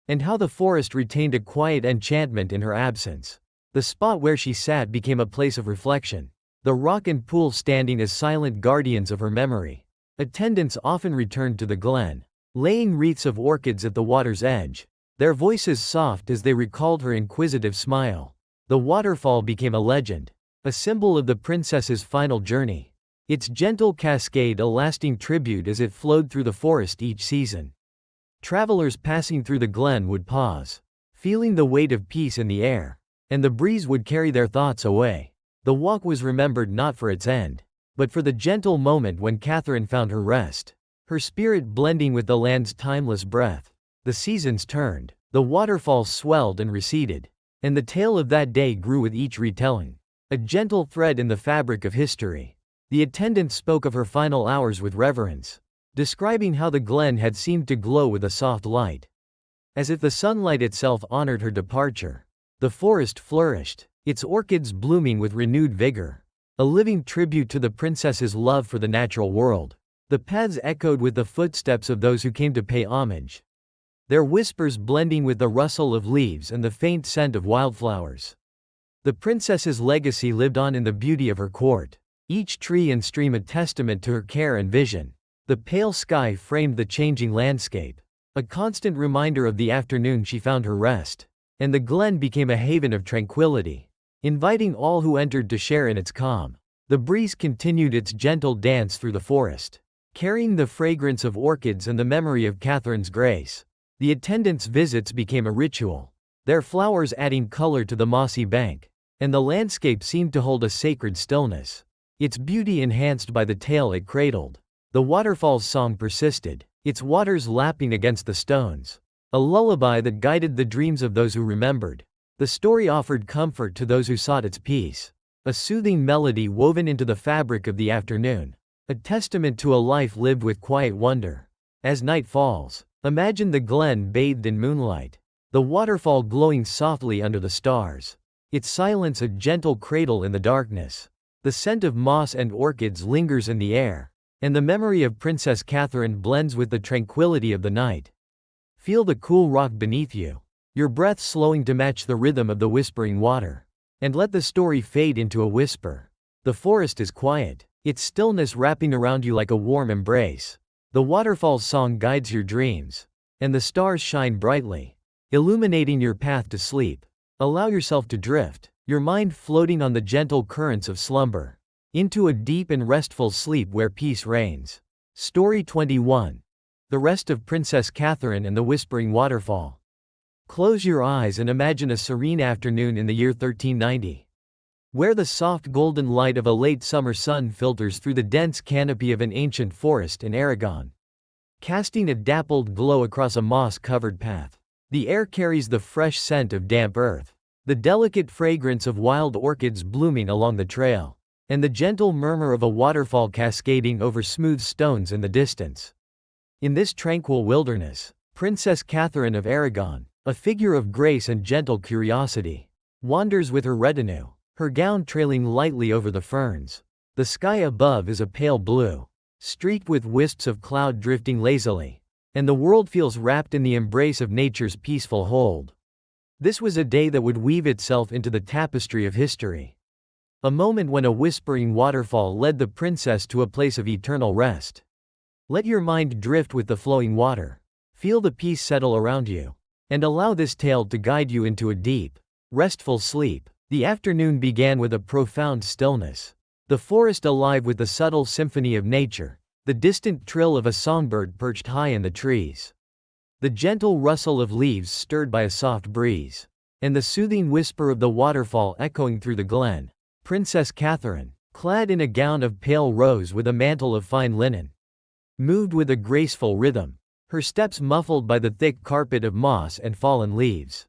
and how the forest retained a quiet enchantment in her absence. The spot where she sat became a place of reflection, the rock and pool standing as silent guardians of her memory. Attendants often returned to the glen, laying wreaths of orchids at the water's edge, their voices soft as they recalled her inquisitive smile. The waterfall became a legend, a symbol of the princess's final journey, its gentle cascade a lasting tribute as it flowed through the forest each season. Travelers passing through the glen would pause, feeling the weight of peace in the air, and the breeze would carry their thoughts away. The walk was remembered not for its end, but for the gentle moment when Catherine found her rest, her spirit blending with the land's timeless breath. The seasons turned, the waterfalls swelled and receded, and the tale of that day grew with each retelling, a gentle thread in the fabric of history. The attendant spoke of her final hours with reverence, describing how the glen had seemed to glow with a soft light, as if the sunlight itself honored her departure. The forest flourished, its orchids blooming with renewed vigor, a living tribute to the princess's love for the natural world. The paths echoed with the footsteps of those who came to pay homage, their whispers blending with the rustle of leaves and the faint scent of wildflowers. The princess's legacy lived on in the beauty of her court, each tree and stream a testament to her care and vision. The pale sky framed the changing landscape, a constant reminder of the afternoon she found her rest. And the glen became a haven of tranquility, inviting all who entered to share in its calm. The breeze continued its gentle dance through the forest, carrying the fragrance of orchids and the memory of Catherine's grace. The attendants' visits became a ritual, their flowers adding color to the mossy bank, and the landscape seemed to hold a sacred stillness, its beauty enhanced by the tale it cradled. The waterfall's song persisted, its waters lapping against the stones, a lullaby that guided the dreams of those who remembered. The story offered comfort to those who sought its peace, a soothing melody woven into the fabric of the afternoon, a testament to a life lived with quiet wonder. As night falls, imagine the glen bathed in moonlight, the waterfall glowing softly under the stars, its silence a gentle cradle in the darkness. The scent of moss and orchids lingers in the air, and the memory of Princess Catherine blends with the tranquility of the night. Feel the cool rock beneath you, your breath slowing to match the rhythm of the whispering water. And let the story fade into a whisper. The forest is quiet, its stillness wrapping around you like a warm embrace. The waterfall's song guides your dreams, and the stars shine brightly, illuminating your path to sleep. Allow yourself to drift, your mind floating on the gentle currents of slumber, into a deep and restful sleep where peace reigns. Story 21. The Rest of Princess Catherine and the Whispering Waterfall. Close your eyes and imagine a serene afternoon in the year 1390, where the soft golden light of a late summer sun filters through the dense canopy of an ancient forest in Aragon, casting a dappled glow across a moss-covered path. The air carries the fresh scent of damp earth, the delicate fragrance of wild orchids blooming along the trail, and the gentle murmur of a waterfall cascading over smooth stones in the distance. In this tranquil wilderness, Princess Catherine of Aragon, a figure of grace and gentle curiosity, wanders with her retinue, her gown trailing lightly over the ferns. The sky above is a pale blue, streaked with wisps of cloud drifting lazily, and the world feels wrapped in the embrace of nature's peaceful hold. This was a day that would weave itself into the tapestry of history. A moment when a whispering waterfall led the princess to a place of eternal rest. Let your mind drift with the flowing water. Feel the peace settle around you, and allow this tale to guide you into a deep, restful sleep. The afternoon began with a profound stillness, the forest alive with the subtle symphony of nature, the distant trill of a songbird perched high in the trees, the gentle rustle of leaves stirred by a soft breeze, and the soothing whisper of the waterfall echoing through the glen. Princess Catherine, clad in a gown of pale rose with a mantle of fine linen, moved with a graceful rhythm, her steps muffled by the thick carpet of moss and fallen leaves.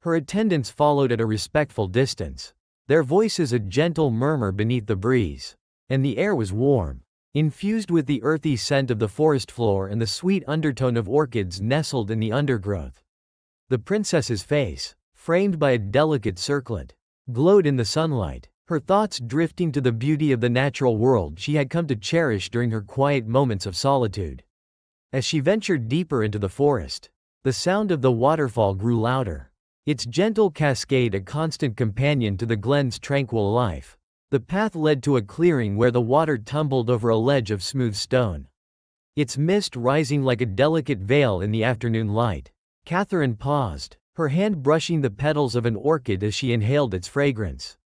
Her attendants followed at a respectful distance, their voices a gentle murmur beneath the breeze, and the air was warm, infused with the earthy scent of the forest floor and the sweet undertone of orchids nestled in the undergrowth. The princess's face, framed by a delicate circlet, glowed in the sunlight, her thoughts drifting to the beauty of the natural world she had come to cherish during her quiet moments of solitude. As she ventured deeper into the forest, the sound of the waterfall grew louder, its gentle cascade a constant companion to the glen's tranquil life. The path led to a clearing where the water tumbled over a ledge of smooth stone, its mist rising like a delicate veil in the afternoon light. Catherine paused, her hand brushing the petals of an orchid as she inhaled its fragrance.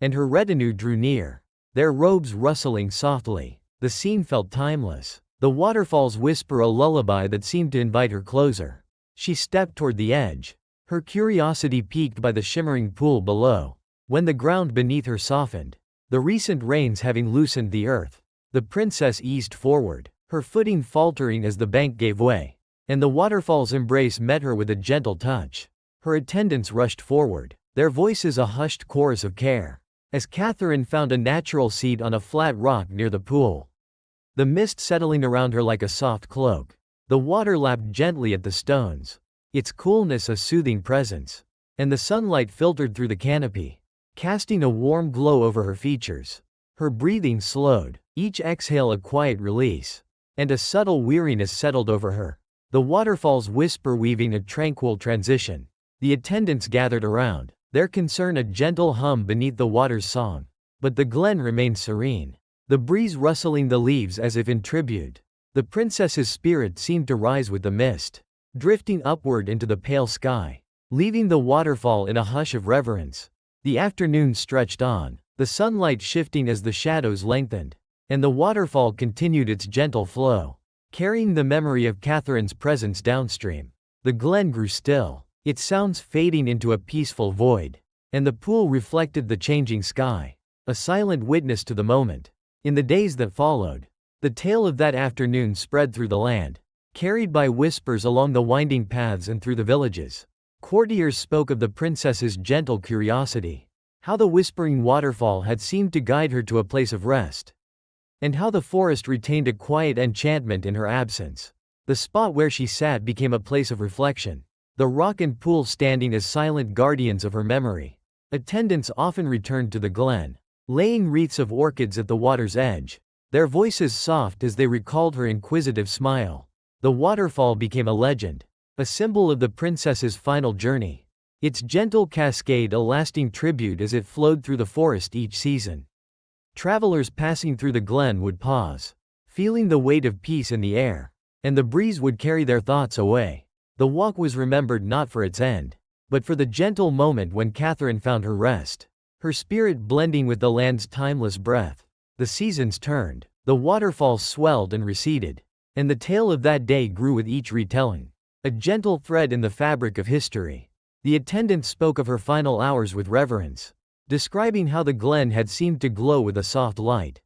And her retinue drew near, their robes rustling softly. The scene felt timeless, the waterfalls whisper a lullaby that seemed to invite her closer. She stepped toward the edge, her curiosity piqued by the shimmering pool below. When the ground beneath her softened, the recent rains having loosened the earth, the princess eased forward, her footing faltering as the bank gave way, and the waterfall's embrace met her with a gentle touch. Her attendants rushed forward, their voices a hushed chorus of care, as Catherine found a natural seat on a flat rock near the pool, the mist settling around her like a soft cloak. The water lapped gently at the stones, its coolness a soothing presence, and the sunlight filtered through the canopy, casting a warm glow over her features. Her breathing slowed, each exhale a quiet release, and a subtle weariness settled over her, the waterfall's whisper weaving a tranquil transition. The attendants gathered around, their concern a gentle hum beneath the water's song. But the glen remained serene, the breeze rustling the leaves as if in tribute, The princess's spirit seemed to rise with the mist, drifting upward into the pale sky, leaving the waterfall in a hush of reverence. The afternoon stretched on, the sunlight shifting as the shadows lengthened, and the waterfall continued its gentle flow, carrying the memory of Catherine's presence downstream. The glen grew still, its sounds fading into a peaceful void, and the pool reflected the changing sky, a silent witness to the moment. In the days that followed, the tale of that afternoon spread through the land, carried by whispers along the winding paths and through the villages. Courtiers spoke of the princess's gentle curiosity, how the whispering waterfall had seemed to guide her to a place of rest, and how the forest retained a quiet enchantment in her absence. The spot where she sat became a place of reflection, the rock and pool standing as silent guardians of her memory. Attendants often returned to the glen, laying wreaths of orchids at the water's edge, their voices soft as they recalled her inquisitive smile. The waterfall became a legend, a symbol of the princess's final journey, its gentle cascade a lasting tribute as it flowed through the forest each season. Travelers passing through the glen would pause, feeling the weight of peace in the air, and the breeze would carry their thoughts away. The walk was remembered not for its end, but for the gentle moment when Catherine found her rest, her spirit blending with the land's timeless breath. The seasons turned, the waterfall swelled and receded, and the tale of that day grew with each retelling, a gentle thread in the fabric of history. The attendant spoke of her final hours with reverence, describing how the glen had seemed to glow with a soft light,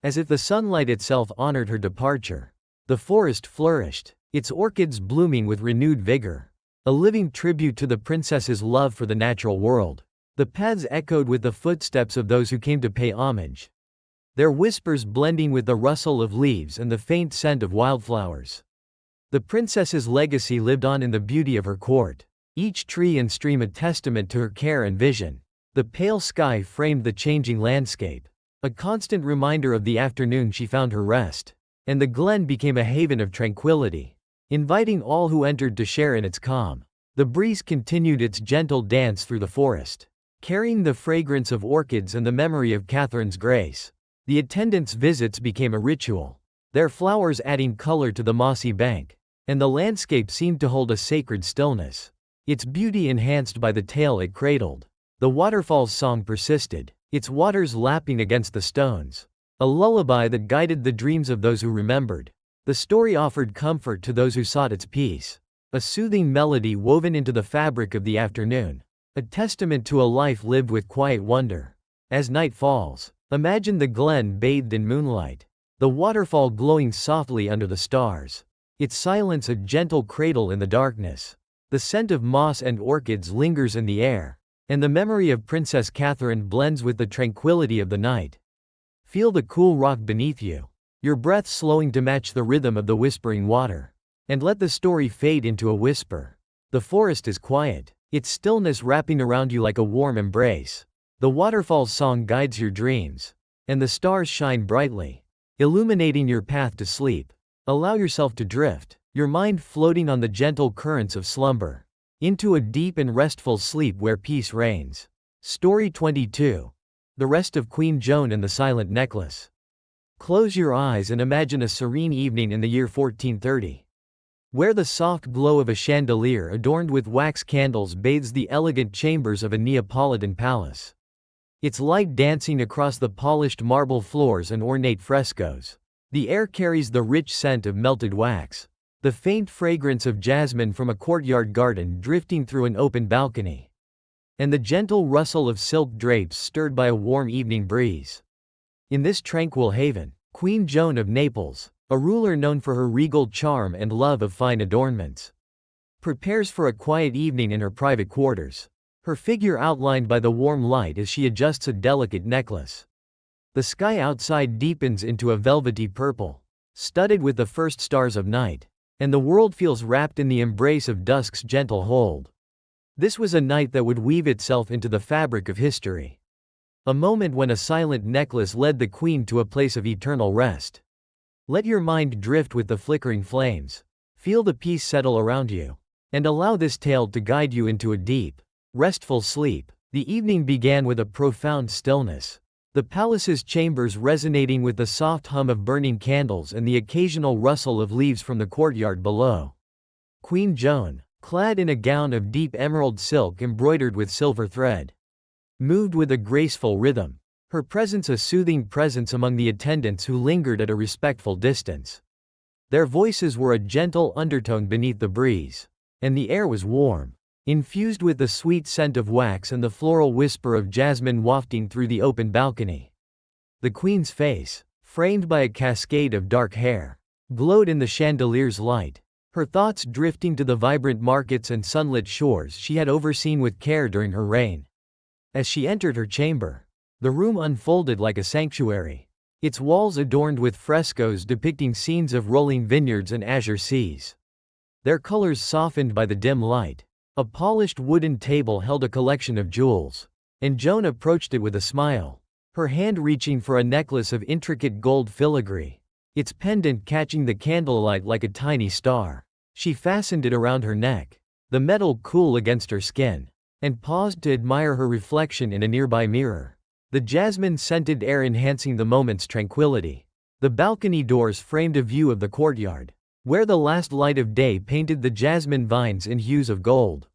as if the sunlight itself honored her departure. The forest flourished, its orchids blooming with renewed vigor, a living tribute to the princess's love for the natural world. The paths echoed with the footsteps of those who came to pay homage, their whispers blending with the rustle of leaves and the faint scent of wildflowers. The princess's legacy lived on in the beauty of her court, each tree and stream a testament to her care and vision. The pale sky framed the changing landscape, a constant reminder of the afternoon she found her rest, and the glen became a haven of tranquility, inviting all who entered to share in its calm. The breeze continued its gentle dance through the forest, carrying the fragrance of orchids and the memory of Catherine's grace. The attendants' visits became a ritual, their flowers adding color to the mossy bank, and the landscape seemed to hold a sacred stillness, its beauty enhanced by the tale it cradled. The waterfall's song persisted, its waters lapping against the stones, a lullaby that guided the dreams of those who remembered. The story offered comfort to those who sought its peace, a soothing melody woven into the fabric of the afternoon, a testament to a life lived with quiet wonder. As night falls, imagine the glen bathed in moonlight, the waterfall glowing softly under the stars, its silence a gentle cradle in the darkness. The scent of moss and orchids lingers in the air, and the memory of Princess Catherine blends with the tranquility of the night. Feel the cool rock beneath you, your breath slowing to match the rhythm of the whispering water, and let the story fade into a whisper. The forest is quiet, its stillness wrapping around you like a warm embrace. The waterfall's song guides your dreams, and the stars shine brightly, illuminating your path to sleep. Allow yourself to drift, your mind floating on the gentle currents of slumber, into a deep and restful sleep where peace reigns. Story 22. The Rest of Queen Joan and the Silent Necklace. Close your eyes and imagine a serene evening in the year 1430, where the soft glow of a chandelier adorned with wax candles bathes the elegant chambers of a Neapolitan palace, its light dancing across the polished marble floors and ornate frescoes. The air carries the rich scent of melted wax, the faint fragrance of jasmine from a courtyard garden drifting through an open balcony, and the gentle rustle of silk drapes stirred by a warm evening breeze. In this tranquil haven, Queen Joan of Naples, a ruler known for her regal charm and love of fine adornments, prepares for a quiet evening in her private quarters, her figure outlined by the warm light as she adjusts a delicate necklace. The sky outside deepens into a velvety purple, studded with the first stars of night, and the world feels wrapped in the embrace of dusk's gentle hold. This was a night that would weave itself into the fabric of history, a moment when a silent necklace led the queen to a place of eternal rest. Let your mind drift with the flickering flames, feel the peace settle around you, and allow this tale to guide you into a deep, restful sleep. The evening began with a profound stillness, the palace's chambers resonating with the soft hum of burning candles and the occasional rustle of leaves from the courtyard below. Queen Joan, clad in a gown of deep emerald silk embroidered with silver thread, moved with a graceful rhythm, her presence a soothing presence among the attendants who lingered at a respectful distance. Their voices were a gentle undertone beneath the breeze, and the air was warm, infused with the sweet scent of wax and the floral whisper of jasmine wafting through the open balcony. The queen's face, framed by a cascade of dark hair, glowed in the chandelier's light, her thoughts drifting to the vibrant markets and sunlit shores she had overseen with care during her reign. As she entered her chamber, the room unfolded like a sanctuary, its walls adorned with frescoes depicting scenes of rolling vineyards and azure seas, their colors softened by the dim light. A polished wooden table held a collection of jewels, and Joan approached it with a smile, her hand reaching for a necklace of intricate gold filigree, its pendant catching the candlelight like a tiny star. She fastened it around her neck, the metal cool against her skin, and paused to admire her reflection in a nearby mirror, the jasmine-scented air enhancing the moment's tranquility. The balcony doors framed a view of the courtyard, where the last light of day painted the jasmine vines in hues of gold.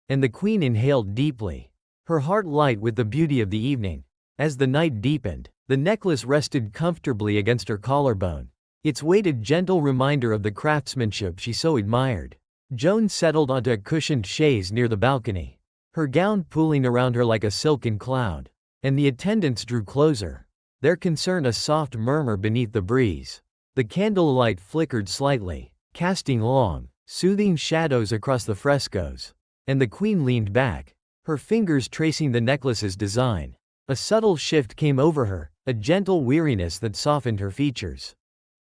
And the queen inhaled deeply, her heart light with the beauty of the evening. As the night deepened, the necklace rested comfortably against her collarbone, its weight a gentle reminder of the craftsmanship she so admired. Joan settled onto a cushioned chaise near the balcony, her gown pooling around her like a silken cloud, and the attendants drew closer, their concern a soft murmur beneath the breeze. The candlelight flickered slightly, casting long, soothing shadows across the frescoes, and the queen leaned back, her fingers tracing the necklace's design. A subtle shift came over her, a gentle weariness that softened her features.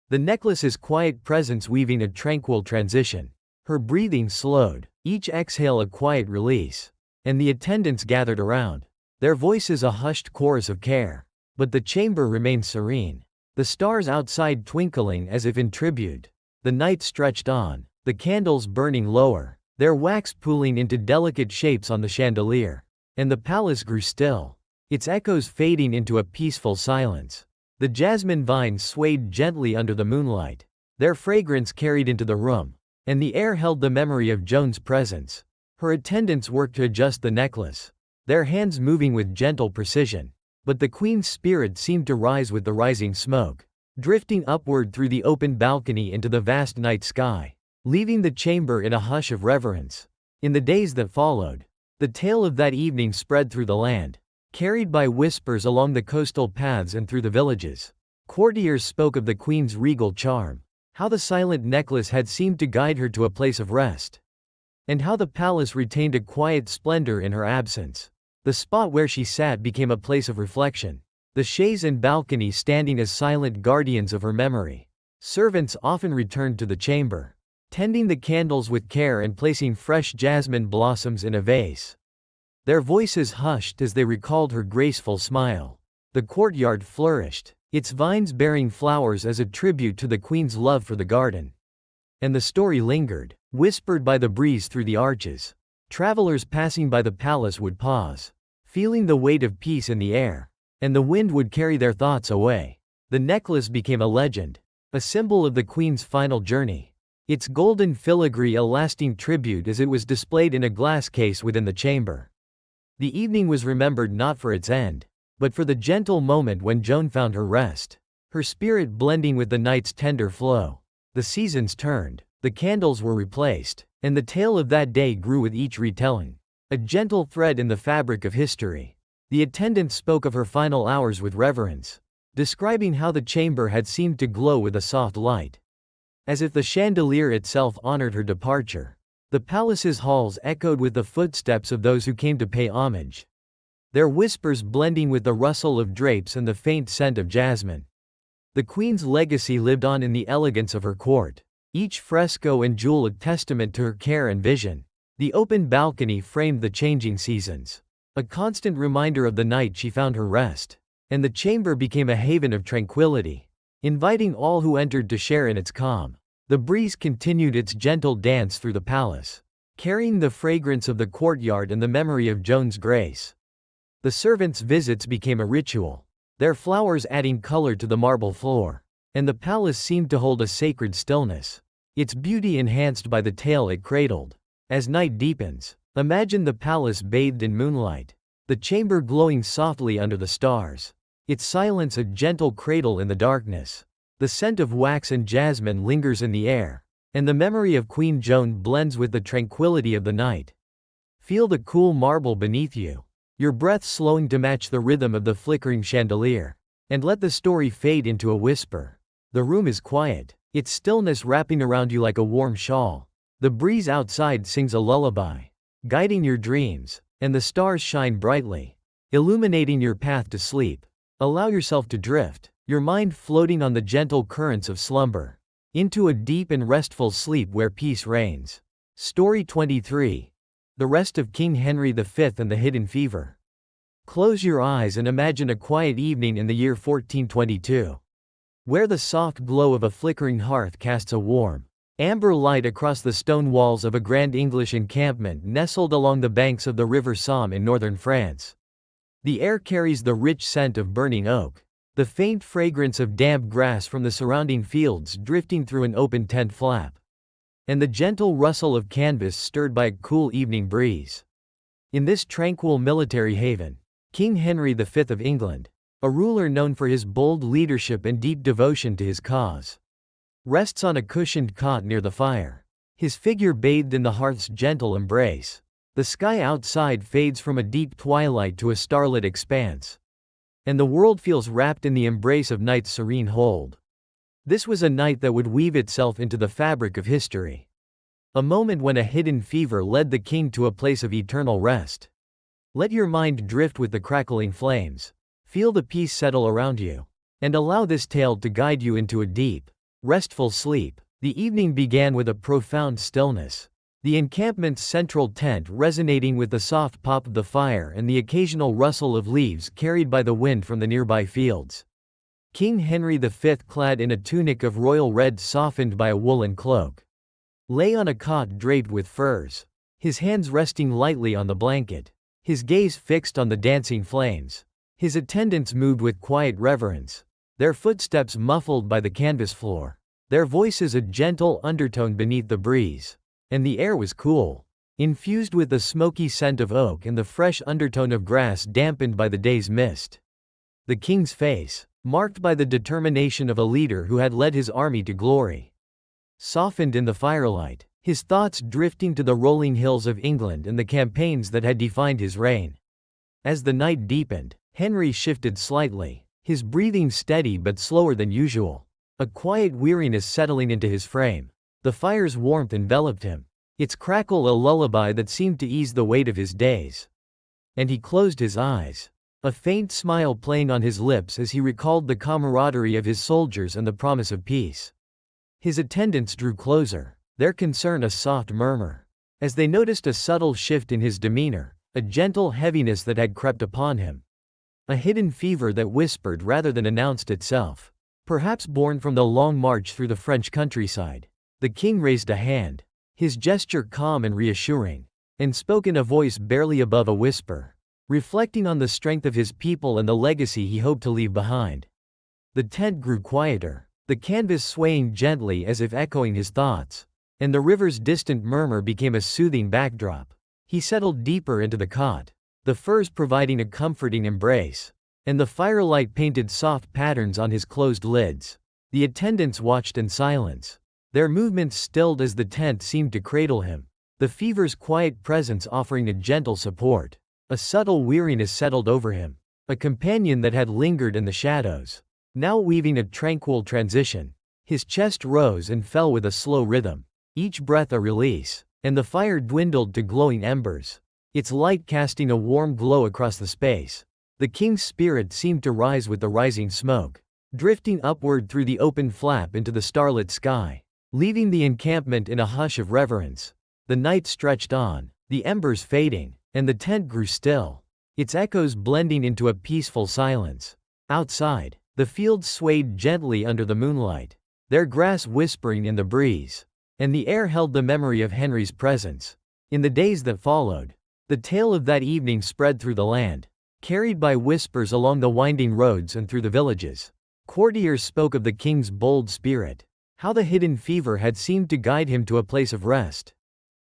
The necklace's quiet presence weaving a tranquil transition. Her breathing slowed, each exhale a quiet release, and the attendants gathered around, their voices a hushed chorus of care. But the chamber remained serene, the stars outside twinkling as if in tribute. The night stretched on, the candles burning lower, their wax pooling into delicate shapes on the chandelier. And the palace grew still, its echoes fading into a peaceful silence. The jasmine vines swayed gently under the moonlight, their fragrance carried into the room, and the air held the memory of Joan's presence. Her attendants worked to adjust the necklace, their hands moving with gentle precision. But the queen's spirit seemed to rise with the rising smoke, drifting upward through the open balcony into the vast night sky, leaving the chamber in a hush of reverence. In the days that followed, the tale of that evening spread through the land, carried by whispers along the coastal paths and through the villages. Courtiers spoke of the queen's regal charm, how the silent necklace had seemed to guide her to a place of rest, and how the palace retained a quiet splendor in her absence. The spot where she sat became a place of reflection, the chaise and balcony standing as silent guardians of her memory. Servants often returned to the chamber, tending the candles with care and placing fresh jasmine blossoms in a vase. Their voices hushed as they recalled her graceful smile. The courtyard flourished, its vines bearing flowers as a tribute to the queen's love for the garden. And the story lingered, whispered by the breeze through the arches. Travelers passing by the palace would pause, feeling the weight of peace in the air, and the wind would carry their thoughts away. The necklace became a legend, a symbol of the queen's final journey, its golden filigree a lasting tribute as it was displayed in a glass case within the chamber. The evening was remembered not for its end, but for the gentle moment when Joan found her rest, her spirit blending with the night's tender flow. The seasons turned, the candles were replaced, and the tale of that day grew with each retelling, a gentle thread in the fabric of history. The attendant spoke of her final hours with reverence, describing how the chamber had seemed to glow with a soft light, as if the chandelier itself honored her departure. The palace's halls echoed with the footsteps of those who came to pay homage, their whispers blending with the rustle of drapes and the faint scent of jasmine. The queen's legacy lived on in the elegance of her court, each fresco and jewel a testament to her care and vision. The open balcony framed the changing seasons, a constant reminder of the night she found her rest, and the chamber became a haven of tranquility, inviting all who entered to share in its calm. The breeze continued its gentle dance through the palace, carrying the fragrance of the courtyard and the memory of Joan's grace. The servants' visits became a ritual, their flowers adding color to the marble floor. And the palace seemed to hold a sacred stillness, its beauty enhanced by the tale it cradled. As night deepens, imagine the palace bathed in moonlight, the chamber glowing softly under the stars, its silence a gentle cradle in the darkness. The scent of wax and jasmine lingers in the air, and the memory of Queen Joan blends with the tranquility of the night. Feel the cool marble beneath you, your breath slowing to match the rhythm of the flickering chandelier. And let the story fade into a whisper. The room is quiet, its stillness wrapping around you like a warm shawl. The breeze outside sings a lullaby, guiding your dreams, and the stars shine brightly, illuminating your path to sleep. Allow yourself to drift, your mind floating on the gentle currents of slumber, into a deep and restful sleep where peace reigns. Story 23. The Rest of King Henry V and the Hidden Fever. Close your eyes and imagine a quiet evening in the year 1422. Where the soft glow of a flickering hearth casts a warm, amber light across the stone walls of a grand English encampment nestled along the banks of the River Somme in northern France. The air carries the rich scent of burning oak, the faint fragrance of damp grass from the surrounding fields drifting through an open tent flap, and the gentle rustle of canvas stirred by a cool evening breeze. In this tranquil military haven, King Henry V of England, a ruler known for his bold leadership and deep devotion to his cause, rests on a cushioned cot near the fire, his figure bathed in the hearth's gentle embrace. The sky outside fades from a deep twilight to a starlit expanse, and the world feels wrapped in the embrace of night's serene hold. This was a night that would weave itself into the fabric of history. A moment when a hidden fever led the king to a place of eternal rest. Let your mind drift with the crackling flames. Feel the peace settle around you, and allow this tale to guide you into a deep, restful sleep. The evening began with a profound stillness, the encampment's central tent resonating with the soft pop of the fire and the occasional rustle of leaves carried by the wind from the nearby fields. King Henry V, clad in a tunic of royal red softened by a woolen cloak, lay on a cot draped with furs, his hands resting lightly on the blanket, his gaze fixed on the dancing flames. His attendants moved with quiet reverence, their footsteps muffled by the canvas floor, their voices a gentle undertone beneath the breeze. And the air was cool, infused with the smoky scent of oak and the fresh undertone of grass dampened by the day's mist. The king's face, marked by the determination of a leader who had led his army to glory, softened in the firelight, his thoughts drifting to the rolling hills of England and the campaigns that had defined his reign. As the night deepened, Henry shifted slightly, his breathing steady but slower than usual, a quiet weariness settling into his frame. The fire's warmth enveloped him, its crackle a lullaby that seemed to ease the weight of his days. And he closed his eyes, a faint smile playing on his lips as he recalled the camaraderie of his soldiers and the promise of peace. His attendants drew closer, their concern a soft murmur, as they noticed a subtle shift in his demeanor, a gentle heaviness that had crept upon him. A hidden fever that whispered rather than announced itself, perhaps born from the long march through the French countryside. The king raised a hand, his gesture calm and reassuring, and spoke in a voice barely above a whisper, reflecting on the strength of his people and the legacy he hoped to leave behind. The tent grew quieter, the canvas swaying gently as if echoing his thoughts, and the river's distant murmur became a soothing backdrop. He settled deeper into the cot, the furs providing a comforting embrace, and the firelight painted soft patterns on his closed lids. The attendants watched in silence, their movements stilled as the tent seemed to cradle him, the fever's quiet presence offering a gentle support. A subtle weariness settled over him, a companion that had lingered in the shadows, now weaving a tranquil transition. His chest rose and fell with a slow rhythm, each breath a release, and the fire dwindled to glowing embers, its light casting a warm glow across the space. The king's spirit seemed to rise with the rising smoke, drifting upward through the open flap into the starlit sky, leaving the encampment in a hush of reverence. The night stretched on, the embers fading, and the tent grew still, its echoes blending into a peaceful silence. Outside, the fields swayed gently under the moonlight, their grass whispering in the breeze, and the air held the memory of Henry's presence. In the days that followed, the tale of that evening spread through the land, carried by whispers along the winding roads and through the villages. Courtiers spoke of the king's bold spirit, how the hidden fever had seemed to guide him to a place of rest,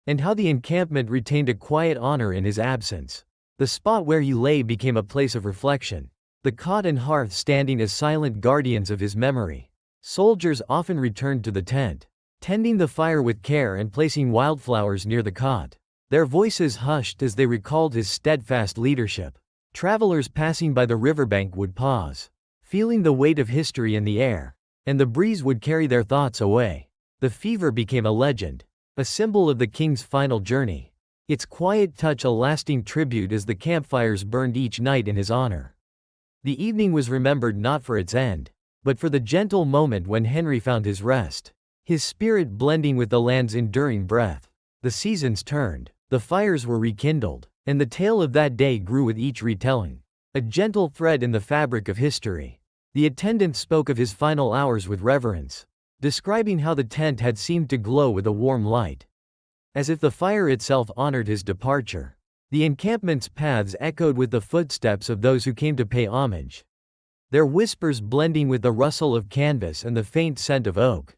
and how the encampment retained a quiet honor in his absence. The spot where he lay became a place of reflection, the cot and hearth standing as silent guardians of his memory. Soldiers often returned to the tent, tending the fire with care and placing wildflowers near the cot. Their voices hushed as they recalled his steadfast leadership. Travelers passing by the riverbank would pause, feeling the weight of history in the air, and the breeze would carry their thoughts away. The fever became a legend, a symbol of the king's final journey, its quiet touch a lasting tribute as the campfires burned each night in his honor. The evening was remembered not for its end, but for the gentle moment when Henry found his rest, his spirit blending with the land's enduring breath. The seasons turned, the fires were rekindled, and the tale of that day grew with each retelling, a gentle thread in the fabric of history. The attendant spoke of his final hours with reverence, describing how the tent had seemed to glow with a warm light, as if the fire itself honored his departure. The encampment's paths echoed with the footsteps of those who came to pay homage, their whispers blending with the rustle of canvas and the faint scent of oak.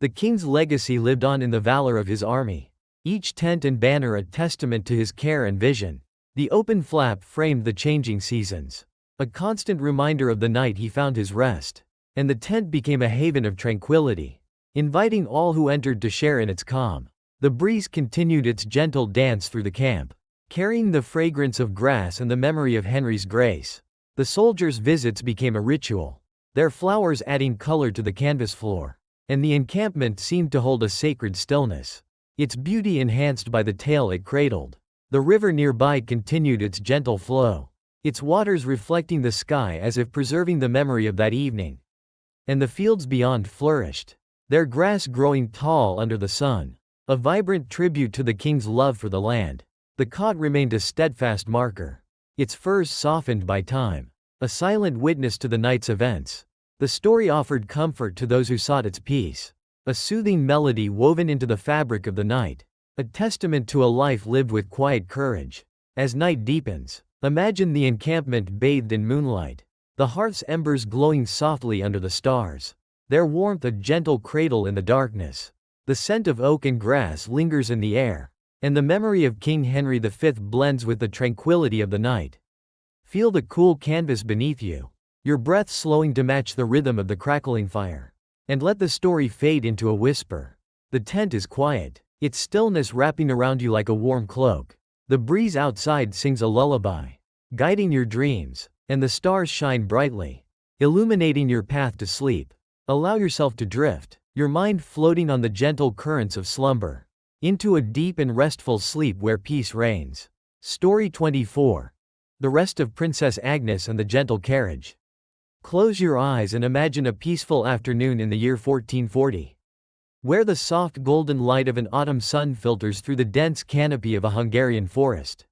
The king's legacy lived on in the valor of his army, each tent and banner a testament to his care and vision. The open flap framed the changing seasons, a constant reminder of the night he found his rest, and the tent became a haven of tranquility, inviting all who entered to share in its calm. The breeze continued its gentle dance through the camp, carrying the fragrance of grass and the memory of Henry's grace. The soldiers' visits became a ritual, their flowers adding color to the canvas floor, and the encampment seemed to hold a sacred stillness, its beauty enhanced by the tale it cradled. The river nearby continued its gentle flow, its waters reflecting the sky as if preserving the memory of that evening. And the fields beyond flourished, their grass growing tall under the sun, a vibrant tribute to the king's love for the land. The cot remained a steadfast marker, its furs softened by time, a silent witness to the night's events. The story offered comfort to those who sought its peace, a soothing melody woven into the fabric of the night, a testament to a life lived with quiet courage. As night deepens, imagine the encampment bathed in moonlight, the hearth's embers glowing softly under the stars, their warmth a gentle cradle in the darkness. The scent of oak and grass lingers in the air, and the memory of King Henry V blends with the tranquility of the night. Feel the cool canvas beneath you, your breath slowing to match the rhythm of the crackling fire. And let the story fade into a whisper. The tent is quiet, its stillness wrapping around you like a warm cloak. The breeze outside sings a lullaby, guiding your dreams, and the stars shine brightly, illuminating your path to sleep. Allow yourself to drift, your mind floating on the gentle currents of slumber, into a deep and restful sleep where peace reigns. Story 24. The Rest of Princess Agnes and the Gentle Carriage. Close your eyes and imagine a peaceful afternoon in the year 1440, where the soft golden light of an autumn sun filters through the dense canopy of a Hungarian forest,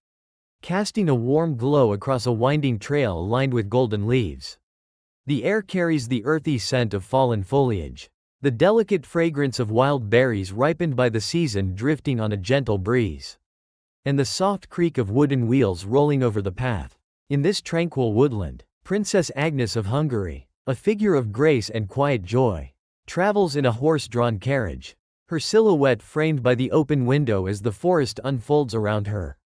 casting a warm glow across a winding trail lined with golden leaves. The air carries the earthy scent of fallen foliage, the delicate fragrance of wild berries ripened by the season drifting on a gentle breeze, and the soft creak of wooden wheels rolling over the path. In this tranquil woodland, Princess Agnes of Hungary, a figure of grace and quiet joy, travels in a horse-drawn carriage, her silhouette framed by the open window as the forest unfolds around her.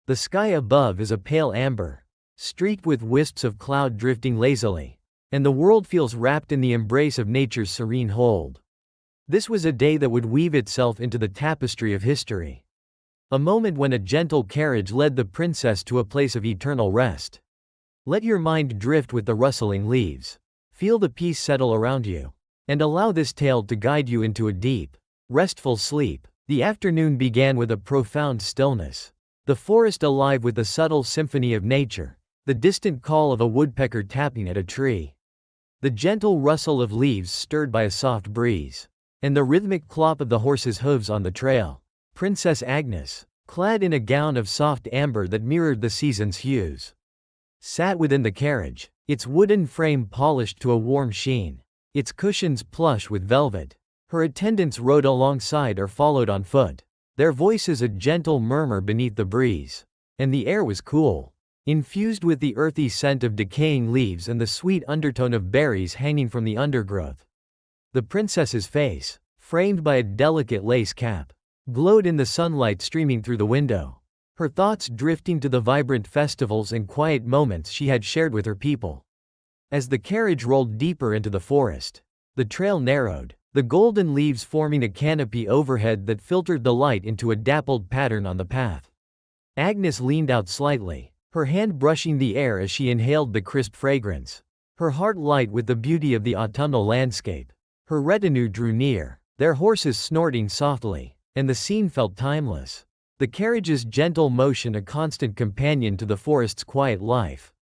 The sky above is a pale amber, streaked with wisps of cloud drifting lazily, and the world feels wrapped in the embrace of nature's serene hold. This was a day that would weave itself into the tapestry of history. A moment when a gentle carriage led the princess to a place of eternal rest. Let your mind drift with the rustling leaves. Feel the peace settle around you, and allow this tale to guide you into a deep, restful sleep. The afternoon began with a profound stillness, the forest alive with the subtle symphony of nature, the distant call of a woodpecker tapping at a tree, the gentle rustle of leaves stirred by a soft breeze, and the rhythmic clop of the horse's hooves on the trail. Princess Agnes, clad in a gown of soft amber that mirrored the season's hues, sat within the carriage, its wooden frame polished to a warm sheen, its cushions plush with velvet. Her attendants rode alongside or followed on foot, their voices a gentle murmur beneath the breeze. And the air was cool, infused with the earthy scent of decaying leaves and the sweet undertone of berries hanging from the undergrowth. The princess's face, framed by a delicate lace cap, glowed in the sunlight streaming through the window, her thoughts drifting to the vibrant festivals and quiet moments she had shared with her people. As the carriage rolled deeper into the forest, the trail narrowed, the golden leaves forming a canopy overhead that filtered the light into a dappled pattern on the path. Agnes leaned out slightly, her hand brushing the air as she inhaled the crisp fragrance, her heart light with the beauty of the autumnal landscape. Her retinue drew near, their horses snorting softly, and the scene felt timeless. The carriage's gentle motion a constant companion to the forest's quiet life.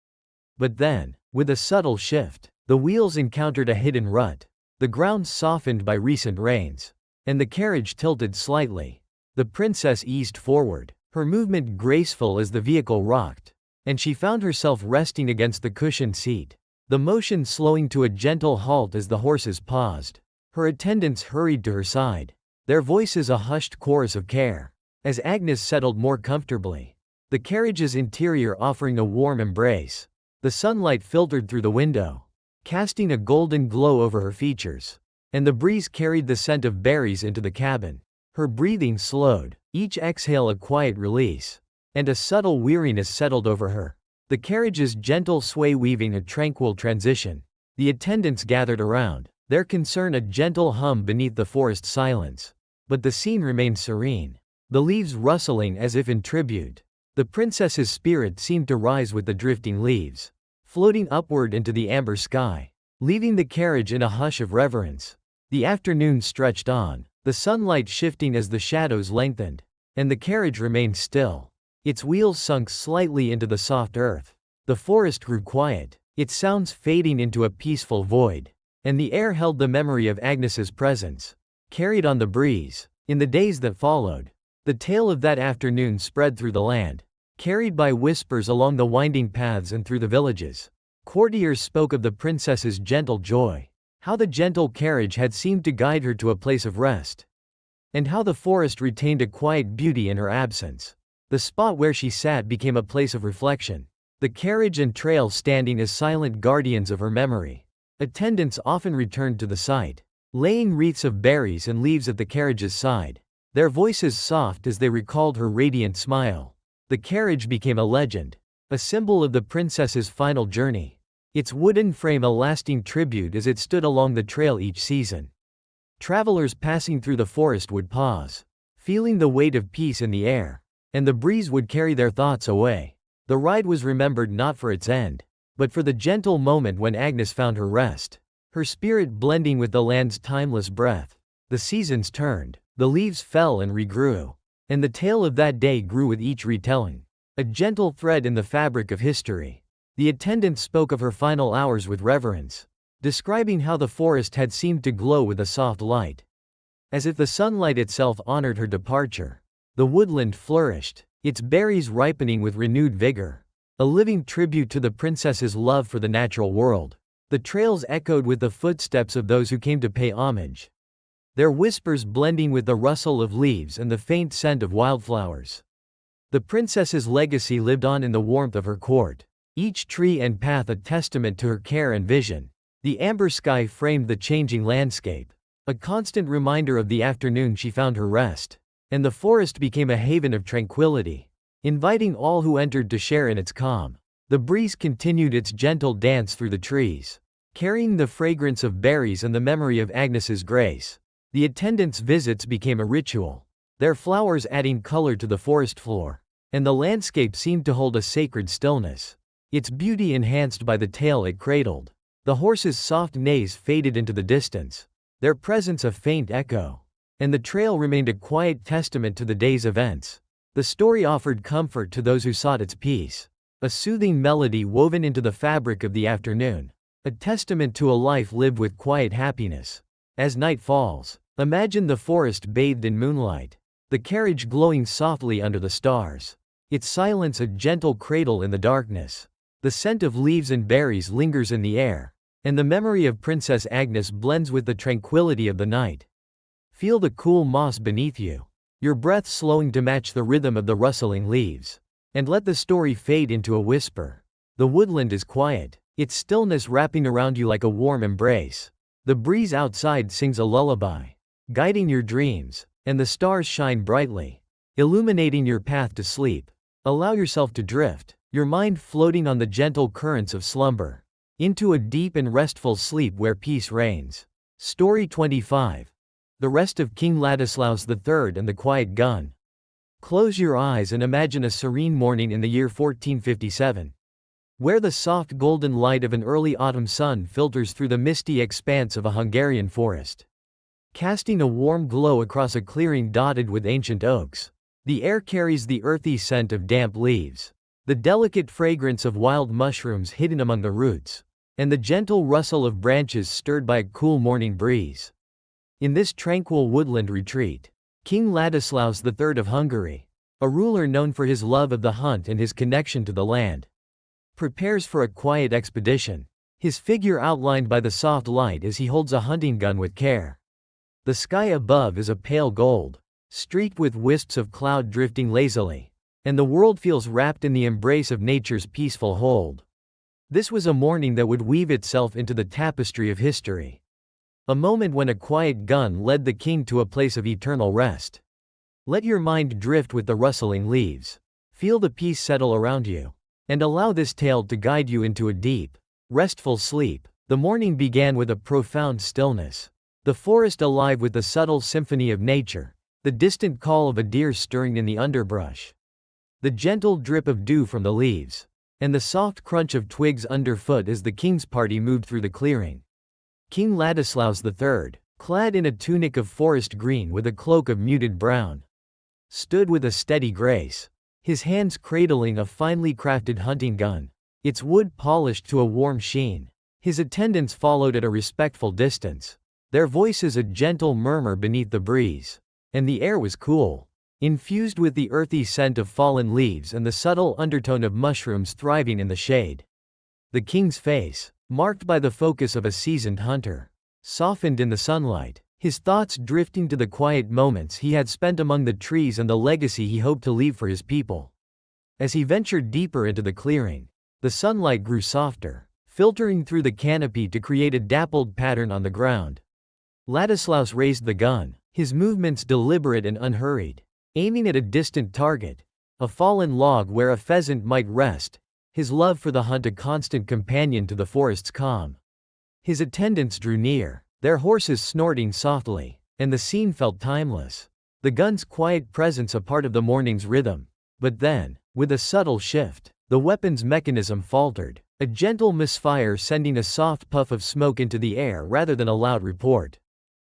But then, with a subtle shift, the wheels encountered a hidden rut. The ground softened by recent rains, and the carriage tilted slightly. The princess eased forward, her movement graceful as the vehicle rocked, and she found herself resting against the cushioned seat, the motion slowing to a gentle halt as the horses paused. Her attendants hurried to her side, their voices a hushed chorus of care. As Agnes settled more comfortably, the carriage's interior offering a warm embrace, the sunlight filtered through the window, casting a golden glow over her features, and the breeze carried the scent of berries into the cabin. Her breathing slowed, each exhale a quiet release, and a subtle weariness settled over her. The carriage's gentle sway weaving a tranquil transition. The attendants gathered around, their concern a gentle hum beneath the forest silence. But the scene remained serene, the leaves rustling as if in tribute. The princess's spirit seemed to rise with the drifting leaves, floating upward into the amber sky, leaving the carriage in a hush of reverence. The afternoon stretched on, the sunlight shifting as the shadows lengthened, and the carriage remained still. Its wheels sunk slightly into the soft earth. The forest grew quiet, its sounds fading into a peaceful void, and the air held the memory of Agnes's presence, carried on the breeze. In the days that followed, the tale of that afternoon spread through the land, carried by whispers along the winding paths and through the villages. Courtiers spoke of the princess's gentle joy, how the gentle carriage had seemed to guide her to a place of rest, and how the forest retained a quiet beauty in her absence. The spot where she sat became a place of reflection, the carriage and trail standing as silent guardians of her memory. Attendants often returned to the site, laying wreaths of berries and leaves at the carriage's side, their voices soft as they recalled her radiant smile. The carriage became a legend, a symbol of the princess's final journey, its wooden frame a lasting tribute as it stood along the trail each season. Travelers passing through the forest would pause, feeling the weight of peace in the air, and the breeze would carry their thoughts away. The ride was remembered not for its end, but for the gentle moment when Agnes found her rest, her spirit blending with the land's timeless breath. The seasons turned, the leaves fell and regrew, and the tale of that day grew with each retelling, a gentle thread in the fabric of history. The attendant spoke of her final hours with reverence, describing how the forest had seemed to glow with a soft light, as if the sunlight itself honored her departure. The woodland flourished, its berries ripening with renewed vigor, a living tribute to the princess's love for the natural world. The trails echoed with the footsteps of those who came to pay homage, their whispers blending with the rustle of leaves and the faint scent of wildflowers. The princess's legacy lived on in the warmth of her court, each tree and path a testament to her care and vision. The amber sky framed the changing landscape, a constant reminder of the afternoon she found her rest, and the forest became a haven of tranquility, inviting all who entered to share in its calm. The breeze continued its gentle dance through the trees, carrying the fragrance of berries and the memory of Agnes's grace. The attendants' visits became a ritual, their flowers adding color to the forest floor, and the landscape seemed to hold a sacred stillness, its beauty enhanced by the tale it cradled. The horses' soft neighs faded into the distance, their presence a faint echo, and the trail remained a quiet testament to the day's events. The story offered comfort to those who sought its peace, a soothing melody woven into the fabric of the afternoon, a testament to a life lived with quiet happiness. As night falls, imagine the forest bathed in moonlight, the carriage glowing softly under the stars, its silence a gentle cradle in the darkness. The scent of leaves and berries lingers in the air, and the memory of Princess Agnes blends with the tranquility of the night. Feel the cool moss beneath you, your breath slowing to match the rhythm of the rustling leaves. and let the story fade into a whisper. The woodland is quiet, its stillness wrapping around you like a warm embrace. The breeze outside sings a lullaby, guiding your dreams, and the stars shine brightly, illuminating your path to sleep. Allow yourself to drift, your mind floating on the gentle currents of slumber, into a deep and restful sleep where peace reigns. Story 25. The Rest of King Ladislaus III and the Quiet Gun. Close your eyes and imagine a serene morning in the year 1457. Where the soft golden light of an early autumn sun filters through the misty expanse of a Hungarian forest, casting a warm glow across a clearing dotted with ancient oaks. The air carries the earthy scent of damp leaves, the delicate fragrance of wild mushrooms hidden among the roots, and the gentle rustle of branches stirred by a cool morning breeze. In this tranquil woodland retreat, King Ladislaus III of Hungary, a ruler known for his love of the hunt and his connection to the land, prepares for a quiet expedition, his figure outlined by the soft light as he holds a hunting gun with care. The sky above is a pale gold, streaked with wisps of cloud drifting lazily, and the world feels wrapped in the embrace of nature's peaceful hold. This was a morning that would weave itself into the tapestry of history. A moment when a quiet gun led the king to a place of eternal rest. Let your mind drift with the rustling leaves. Feel the peace settle around you, and allow this tale to guide you into a deep, restful sleep. The morning began with a profound stillness, the forest alive with the subtle symphony of nature, the distant call of a deer stirring in the underbrush, the gentle drip of dew from the leaves, and the soft crunch of twigs underfoot as the king's party moved through the clearing. King Ladislaus III, clad in a tunic of forest green with a cloak of muted brown, stood with a steady grace, his hands cradling a finely crafted hunting gun, its wood polished to a warm sheen. His attendants followed at a respectful distance, their voices a gentle murmur beneath the breeze. And the air was cool, infused with the earthy scent of fallen leaves and the subtle undertone of mushrooms thriving in the shade. The king's face, marked by the focus of a seasoned hunter, softened in the sunlight, his thoughts drifting to the quiet moments he had spent among the trees and the legacy he hoped to leave for his people. As he ventured deeper into the clearing, the sunlight grew softer, filtering through the canopy to create a dappled pattern on the ground. Ladislaus raised the gun, his movements deliberate and unhurried, aiming at a distant target, a fallen log where a pheasant might rest, his love for the hunt a constant companion to the forest's calm. His attendants drew near, their horses snorting softly, and the scene felt timeless, the gun's quiet presence a part of the morning's rhythm. But then, with a subtle shift, the weapon's mechanism faltered, a gentle misfire sending a soft puff of smoke into the air rather than a loud report.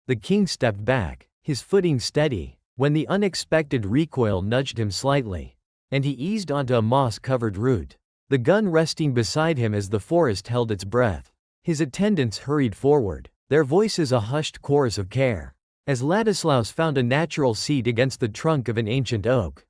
The king stepped back, his footing steady, when the unexpected recoil nudged him slightly, and he eased onto a moss-covered root, the gun resting beside him as the forest held its breath. His attendants hurried forward, their voices a hushed chorus of care, as Ladislaus found a natural seat against the trunk of an ancient oak,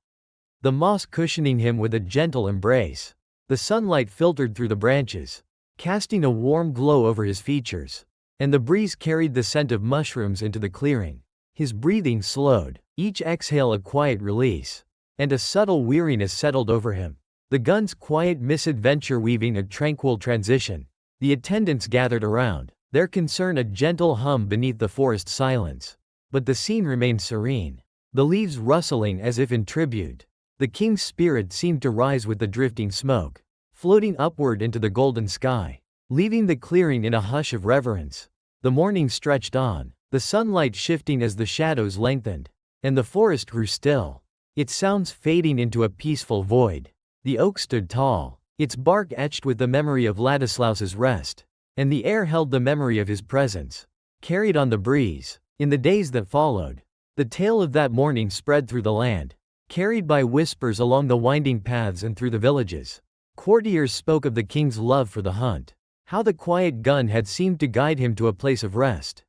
the moss cushioning him with a gentle embrace. The sunlight filtered through the branches, casting a warm glow over his features, and the breeze carried the scent of mushrooms into the clearing. His breathing slowed, each exhale a quiet release, and a subtle weariness settled over him. The gun's quiet misadventure weaving a tranquil transition. The attendants gathered around, their concern a gentle hum beneath the forest silence. But the scene remained serene, the leaves rustling as if in tribute. The king's spirit seemed to rise with the drifting smoke, floating upward into the golden sky, leaving the clearing in a hush of reverence. The morning stretched on, the sunlight shifting as the shadows lengthened, and the forest grew still, its sounds fading into a peaceful void. The oak stood tall, its bark etched with the memory of Ladislaus's rest, and the air held the memory of his presence, carried on the breeze. In the days that followed, the tale of that morning spread through the land, carried by whispers along the winding paths and through the villages. Courtiers spoke of the king's love for the hunt, how the quiet gun had seemed to guide him to a place of rest,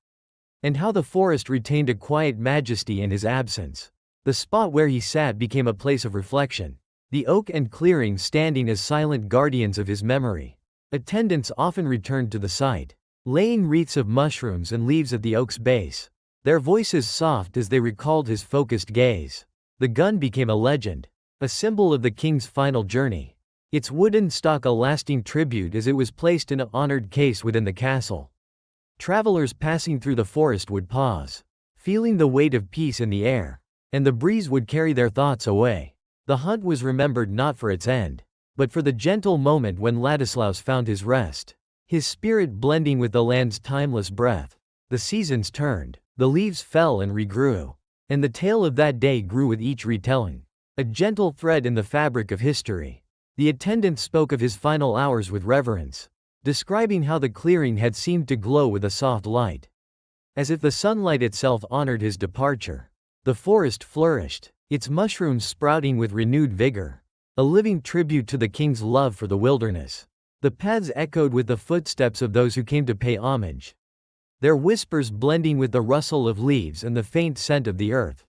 and how the forest retained a quiet majesty in his absence. The spot where he sat became a place of reflection, the oak and clearing standing as silent guardians of his memory. Attendants often returned to the site, laying wreaths of mushrooms and leaves at the oak's base, their voices soft as they recalled his focused gaze. The gun became a legend, a symbol of the king's final journey. Its wooden stock a lasting tribute as it was placed in an honored case within the castle. Travelers passing through the forest would pause, feeling the weight of peace in the air, and the breeze would carry their thoughts away. The hunt was remembered not for its end, but for the gentle moment when Ladislaus found his rest, his spirit blending with the land's timeless breath. The seasons turned, the leaves fell and regrew, and the tale of that day grew with each retelling, a gentle thread in the fabric of history. The attendant spoke of his final hours with reverence, describing how the clearing had seemed to glow with a soft light, as if the sunlight itself honored his departure. The forest flourished, its mushrooms sprouting with renewed vigor, a living tribute to the king's love for the wilderness. The paths echoed with the footsteps of those who came to pay homage, their whispers blending with the rustle of leaves and the faint scent of the earth.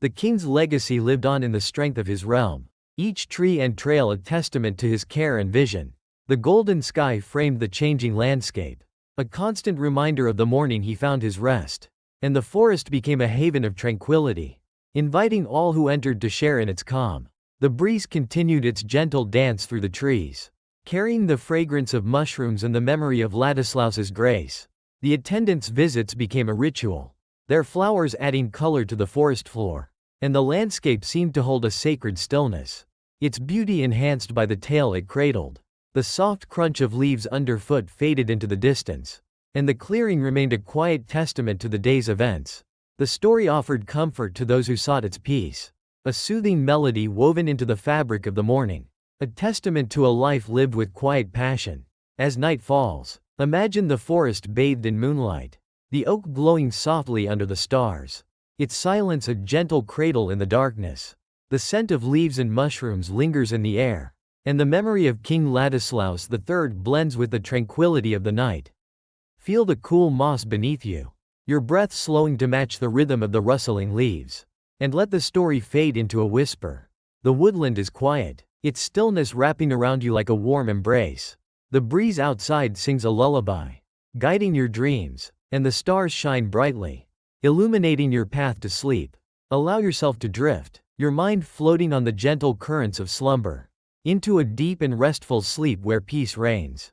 The king's legacy lived on in the strength of his realm, each tree and trail a testament to his care and vision. The golden sky framed the changing landscape, a constant reminder of the morning he found his rest, and the forest became a haven of tranquility, inviting all who entered to share in its calm. The breeze continued its gentle dance through the trees, carrying the fragrance of mushrooms and the memory of Ladislaus's grace. The attendants' visits became a ritual, their flowers adding color to the forest floor, and the landscape seemed to hold a sacred stillness, its beauty enhanced by the tale it cradled. The soft crunch of leaves underfoot faded into the distance, and the clearing remained a quiet testament to the day's events. The story offered comfort to those who sought its peace, a soothing melody woven into the fabric of the morning, a testament to a life lived with quiet passion. As night falls, imagine the forest bathed in moonlight, the oak glowing softly under the stars, its silence a gentle cradle in the darkness. The scent of leaves and mushrooms lingers in the air, and the memory of King Ladislaus III blends with the tranquility of the night. Feel the cool moss beneath you, your breath slowing to match the rhythm of the rustling leaves, and let the story fade into a whisper. The woodland is quiet, its stillness wrapping around you like a warm embrace. The breeze outside sings a lullaby, guiding your dreams, and the stars shine brightly, illuminating your path to sleep. Allow yourself to drift, your mind floating on the gentle currents of slumber, into a deep and restful sleep where peace reigns.